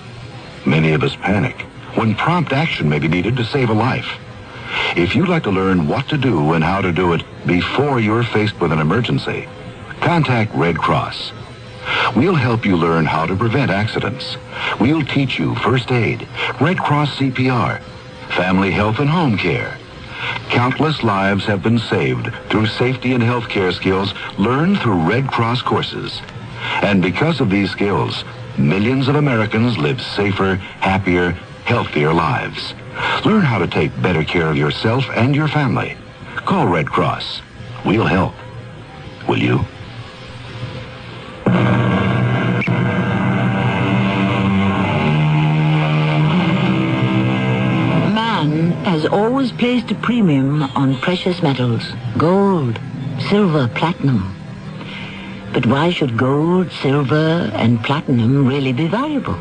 Many of us panic when prompt action may be needed to save a life. If you'd like to learn what to do and how to do it before you're faced with an emergency, contact Red Cross. We'll help you learn how to prevent accidents. We'll teach you first aid, Red Cross CPR, family health and home care. Countless lives have been saved through safety and health care skills learned through Red Cross courses. And because of these skills, millions of Americans live safer, happier, healthier lives. Learn how to take better care of yourself and your family. Call Red Cross. We'll help. Will you?
Man has always placed a premium on precious metals, gold, silver, platinum. But why should gold, silver, and platinum really be valuable?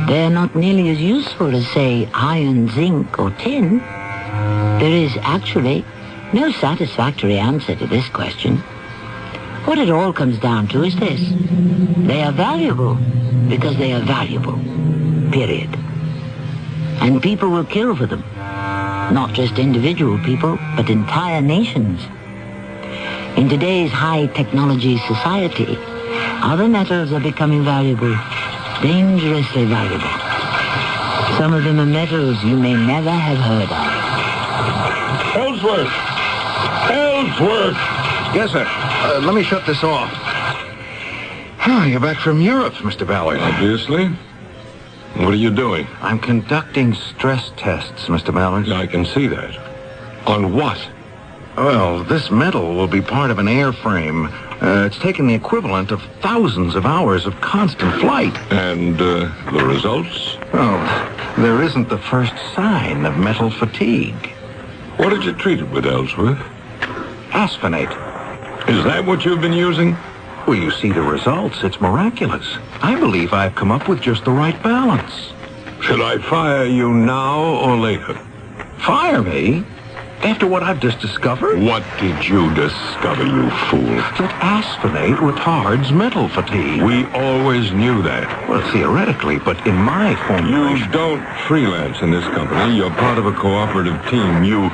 They're not nearly as useful as, say, iron, zinc, or tin. There is actually no satisfactory answer to this question. What it all comes down to is this. They are valuable because they are valuable. Period. And people will kill for them. Not just individual people, but entire nations. In today's high-technology society, other metals are becoming valuable. Dangerously valuable. Some of them are metals you may never have heard of.
Ellsworth! Ellsworth!
Yes, sir. Let me shut this off. You're back from Europe, Mr. Ballard.
Obviously. What are you doing?
I'm conducting stress tests, Mr. Ballard.
I can see that. On what?
Well, this metal will be part of an airframe. It's taken the equivalent of thousands of hours of constant flight.
And the results?
Oh, there isn't the first sign of metal fatigue.
What did you treat it with, Ellsworth?
Asphenate.
Is that what you've been using?
Well, you see the results. It's miraculous. I believe I've come up with just the right balance.
Should I fire you now or later?
Fire me? After what I've just discovered?
What did you discover, you fool?
That asphenate retards metal fatigue.
We always knew that.
Well, theoretically, but in my formulation...
You don't freelance in this company. You're part of a cooperative team. You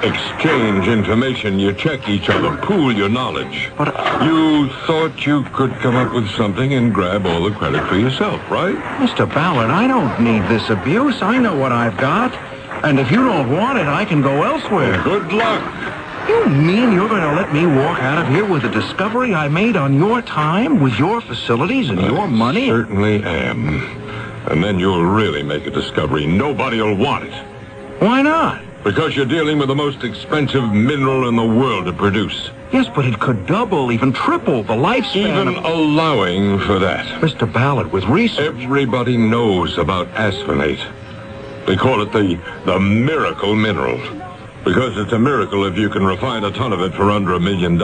exchange information. You check each other. Pool your knowledge.
But
you thought you could come up with something and grab all the credit for yourself, right?
Mr. Ballard, I don't need this abuse. I know what I've got. And if you don't want it, I can go elsewhere.
Good luck.
You mean you're going to let me walk out of here with a discovery I made on your time, with your facilities and your money?
Certainly am. And then you'll really make a discovery. Nobody will want it.
Why not?
Because you're dealing with the most expensive mineral in the world to produce.
Yes, but it could double, even triple the lifespan.
Even allowing for that.
Mr. Ballard, with research...
Everybody knows about asphenate. They call it the miracle mineral. Because it's a miracle if you can refine a ton of it for under $1 million.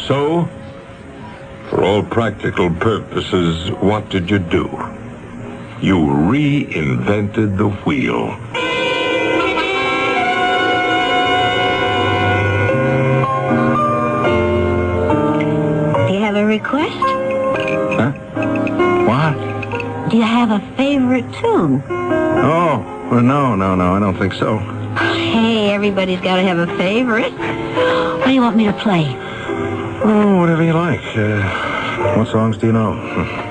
So, for all practical purposes, what did you do? You reinvented the wheel.
request?
Huh? What?
Do you have a favorite tune?
Oh, well, no, I don't think so.
Hey, everybody's got to have a favorite. What do you want me to play?
Oh, whatever you like. What songs do you know?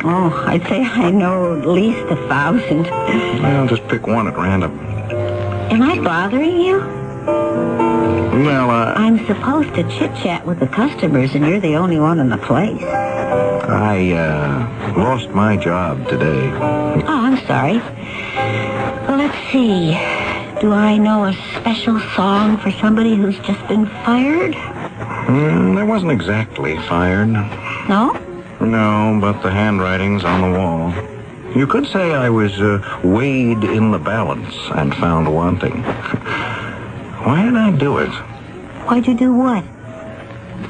Oh, I'd say I know at least 1,000.
Well, just pick one at random.
Am I bothering you?
Well,
I'm supposed to chit-chat with the customers, and you're the only one in the place.
I lost my job today.
Oh, I'm sorry. Well, let's see. Do I know a special song for somebody who's just been fired?
I wasn't exactly fired.
No?
No, but the handwriting's on the wall. You could say I was weighed in the balance and found wanting. Why did I do it?
Why'd you do what?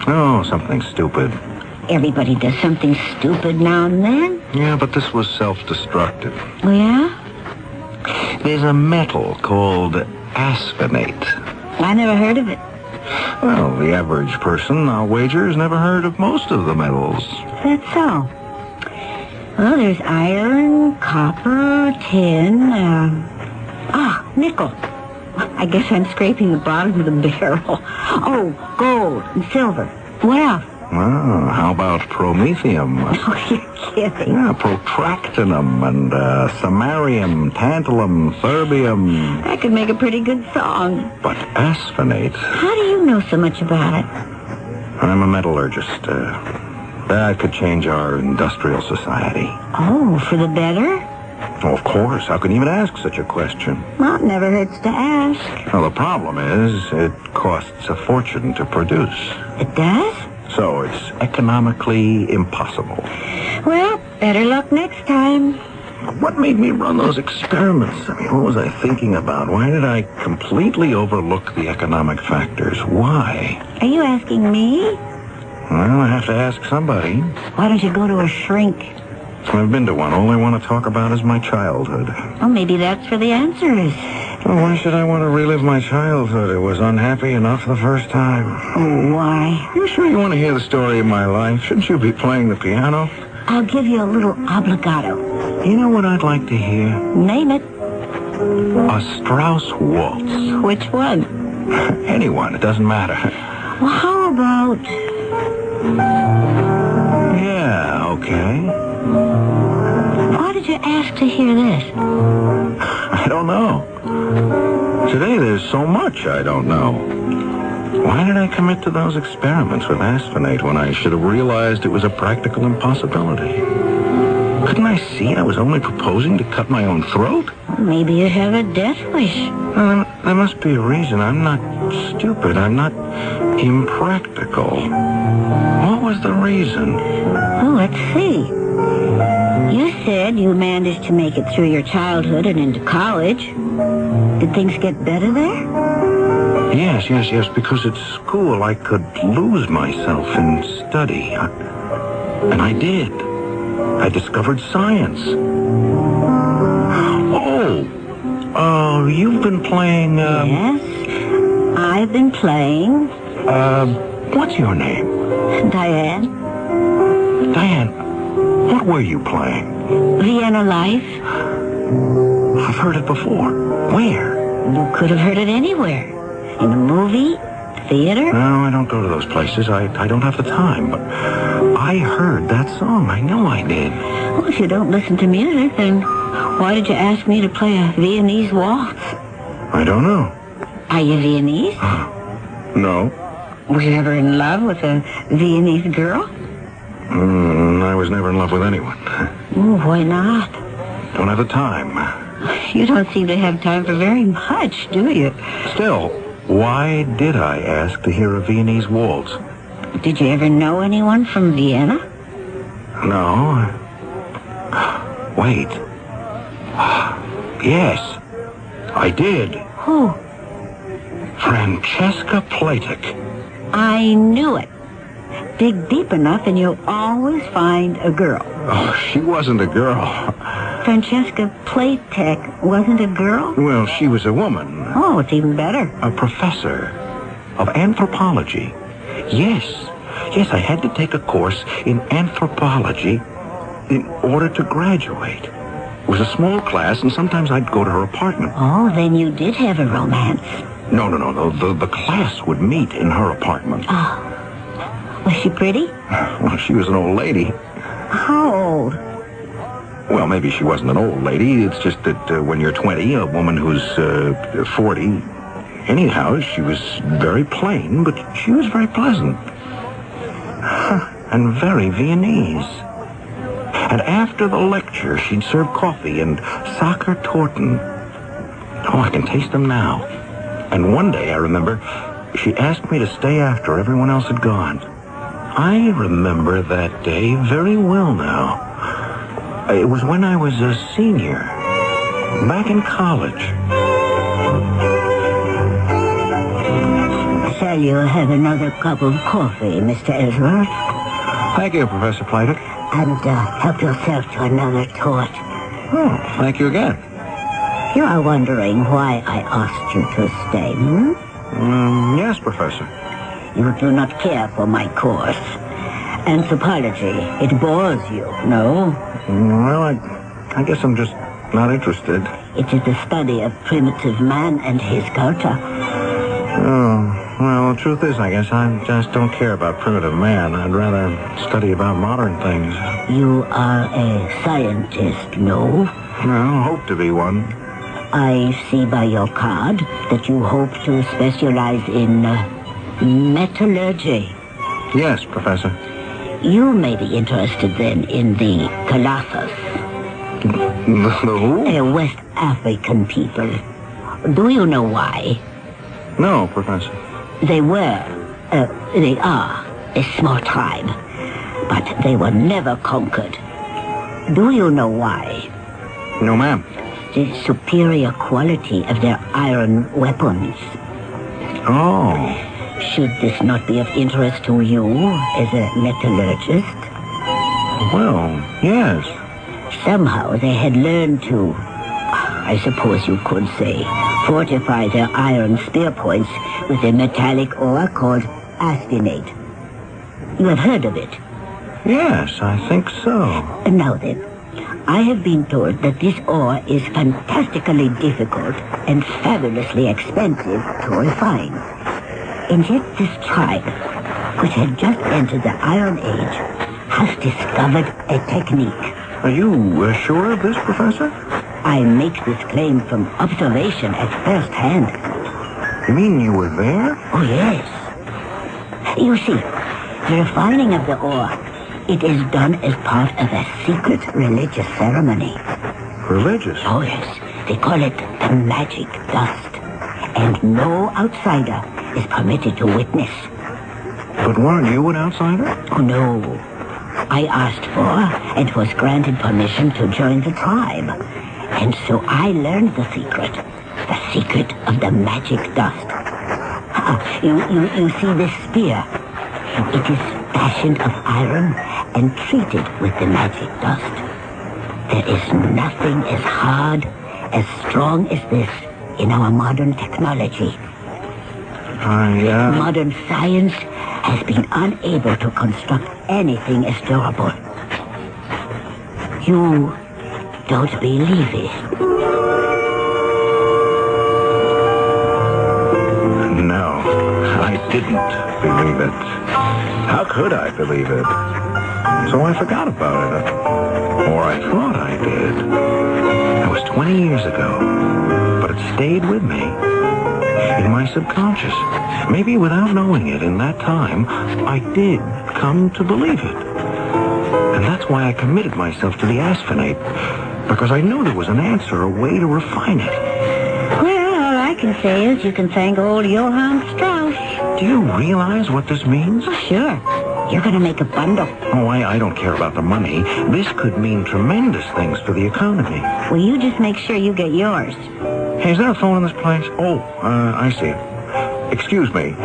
Oh, something stupid.
Everybody does something stupid now and then.
Yeah, but this was self-destructive.
Oh, yeah?
There's a metal called asinate.
I never heard of it.
Well, the average person, I'll wager, has never heard of most of the metals.
That's so. Well, there's iron, copper, tin, nickel. I guess I'm scraping the bottom of the barrel. Oh, gold and silver. What else?
Well, how about promethium?
Oh, you're kidding.
Yeah, protractinum and samarium, tantalum, thurbium.
That could make a pretty good song.
But asphenate?
How do you know so much about it?
I'm a metallurgist. That could change our industrial society.
Oh, for the better?
Oh, of course. How can you even ask such a question?
Well, it never hurts to ask.
Well, the problem is it costs a fortune to produce.
It does?
So it's economically impossible.
Well, better luck next time.
What made me run those experiments? I mean, what was I thinking about? Why did I completely overlook the economic factors? Why?
Are you asking me?
Well, I have to ask somebody.
Why don't you go to a shrink?
I've been to one. All I want to talk about is my childhood.
Well, maybe that's where the answer is.
Well, why should I want to relive my childhood? It was unhappy enough the first time.
Oh, why?
You sure you want to hear the story of my life? Shouldn't you be playing the piano?
I'll give you a little obligato.
You know what I'd like to hear?
Name it.
A Strauss waltz.
Which one?
Anyone. It doesn't matter.
Well, how about...
Yeah, okay.
Why did you ask to hear this?
I don't know. Today there's so much I don't know. Why did I commit to those experiments with asphenate when I should have realized it was a practical impossibility? Couldn't I see I was only proposing to cut my own throat?
Maybe you have a death wish.
Well, there must be a reason. I'm not stupid. I'm not impractical. What was the reason?
Oh, let's see. You said you managed to make it through your childhood and into college. Did things get better there?
Yes, because at school I could lose myself in study. And I did. I discovered science. Oh, you've been playing,
Yes, I've been playing.
What's your name?
Diane.
Diane, what were you playing?
Vienna Life.
I've heard it before. Where?
You could have heard it anywhere. In a movie, theater.
No, I don't go to those places. I don't have the time. But I heard that song. I know I did.
Well, if you don't listen to music, then why did you ask me to play a Viennese waltz?
I don't know.
Are you Viennese?
No.
Were you ever in love with a Viennese girl?
I was never in love with anyone.
Ooh, why not?
Don't have the time.
You don't seem to have time for very much, do you?
Still, why did I ask to hear a Viennese waltz?
Did you ever know anyone from Vienna?
No. Wait. Yes, I did.
Who?
Francesca Platek.
I knew it. Dig deep enough and you'll always find a girl.
Oh, she wasn't a girl.
Francesca Platek wasn't a girl?
Well, she was a woman.
Oh, it's even better.
A professor of anthropology. Yes,
Yes, I had to take a course in anthropology in order to graduate. It was a small class, and sometimes I'd go to her apartment.
Oh, then you did have a romance.
No. The class would meet in her apartment.
Oh. Was she pretty?
Well, she was an old lady.
How old?
Well, maybe she wasn't an old lady. It's just that when you're 20, a woman who's 40... Anyhow, she was very plain, but she was very pleasant. And very Viennese. And after the lecture, she'd serve coffee and soccer torten. Oh, I can taste them now. And one day, I remember, she asked me to stay after everyone else had gone. I remember that day very well now. It was when I was a senior, back in college.
Shall you have another cup of coffee, Mr. Ellsworth?
Thank you, Professor Plater.
And help yourself to another torch.
Oh, thank you again.
You are wondering why I asked you to stay, hmm?
Yes, Professor.
You do not care for my course. Anthropology, it bores you, no?
Well, I guess I'm just not interested.
It is the study of primitive man and his culture.
Oh, well, the truth is, I guess I just don't care about primitive man. I'd rather study about modern things.
You are a scientist, no?
Well, hope to be one.
I see by your card that you hope to specialize in metallurgy.
Yes, Professor.
You may be interested then in the Colossus.
The who?
West African people. Do you know why?
No, Professor.
They are a small tribe, but they were never conquered. Do you know why?
No, ma'am.
The superior quality of their iron weapons.
Oh.
Should this not be of interest to you as a metallurgist?
Well, yes.
Somehow they had learned to, I suppose you could say, fortify their iron spear points with a metallic ore called asinate. You have heard of it?
Yes, I think so.
Now then, I have been told that this ore is fantastically difficult and fabulously expensive to refine. And yet this tribe, which had just entered the Iron Age, has discovered a technique.
Are you sure of this, Professor?
I make this claim from observation at first hand.
You mean you were there?
Oh, yes. You see, the refining of the ore, it is done as part of a secret religious ceremony.
Religious?
Oh, yes. They call it the magic dust. And no outsider is permitted to witness.
But weren't you an outsider?
Oh, no. I asked for and was granted permission to join the tribe. And so I learned the secret of the magic dust. You see this spear? It is fashioned of iron and treated with the magic dust. There is nothing as hard, as strong as this in our modern technology. Modern science has been unable to construct anything as durable. You don't believe it?
No, I didn't believe it. How could I believe it? So I forgot about it. Or I thought I did. That was 20 years ago. But it stayed with me. In my subconscious. Maybe without knowing it in that time, I did come to believe it. And that's why I committed myself to the asinate. Because I knew there was an answer, a way to refine it.
Well, all I can say is you can thank old Johann Strauss.
Do you realize what this means?
Oh, sure. You're going to make a bundle.
Oh, I don't care about the money. This could mean tremendous things for the economy.
Well, you just make sure you get yours.
Hey, is there a phone in this place? Oh, I see it. Excuse me.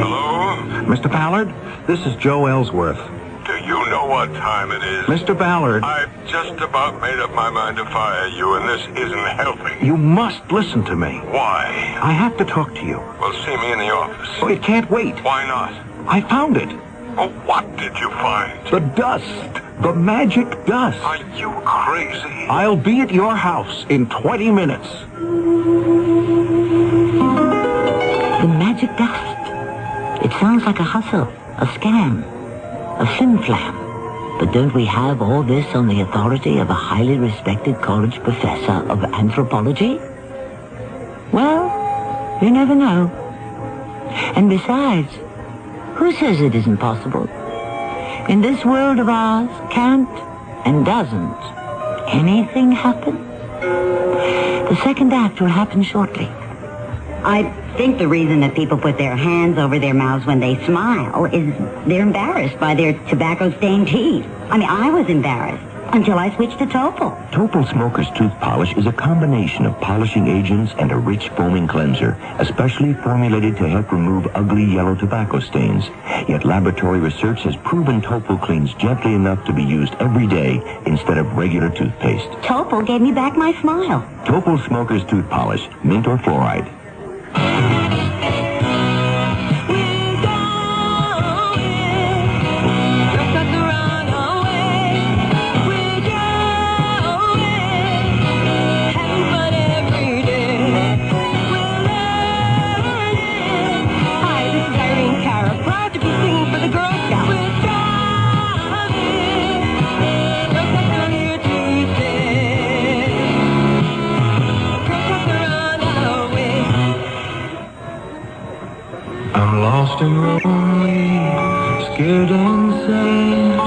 Hello?
Mr. Ballard, this is Joe Ellsworth.
Do you know
know what time it is.
Mr. Ballard.
I've just about made up my mind to fire you, and this isn't helping.
You must listen to me.
Why?
I have to talk to you.
Well, see me in the office.
Oh, it can't wait.
Why not?
I found it.
Oh, what did you find?
The dust. The magic dust.
Are you crazy?
I'll be at your house in 20 minutes.
The magic dust. It sounds like a hustle, a scam, a flim-flam. But don't we have all this on the authority of a highly respected college professor of anthropology? Well, you never know. And besides, who says it isn't possible? In this world of ours, can't and doesn't anything happen? The second act will happen shortly.
I think the reason that people put their hands over their mouths when they smile is they're embarrassed by their tobacco-stained teeth. I mean, I was embarrassed until I switched to Topol.
Topol Smoker's Tooth Polish is a combination of polishing agents and a rich foaming cleanser, especially formulated to help remove ugly yellow tobacco stains. Yet laboratory research has proven Topol cleans gently enough to be used every day instead of regular toothpaste.
Topol gave me back my smile.
Topol Smoker's Tooth Polish, mint or fluoride.
Lost and lonely, scared and sad,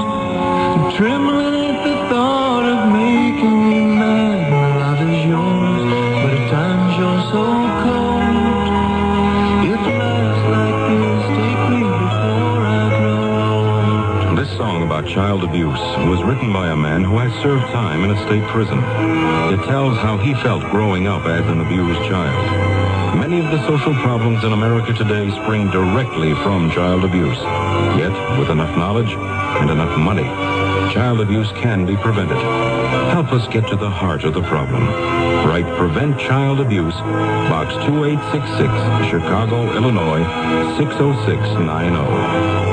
trembling at the thought of making me mad. My love is yours, but at times you're so cold. If life's like this, take me before I grow old.
This song about child abuse was written by a man who has served time in a state prison. It tells how he felt growing up as an abused child. Many of the social problems in America today spring directly from child abuse. Yet, with enough knowledge and enough money, child abuse can be prevented. Help us get to the heart of the problem. Write Prevent Child Abuse, Box 2866, Chicago, Illinois, 60690.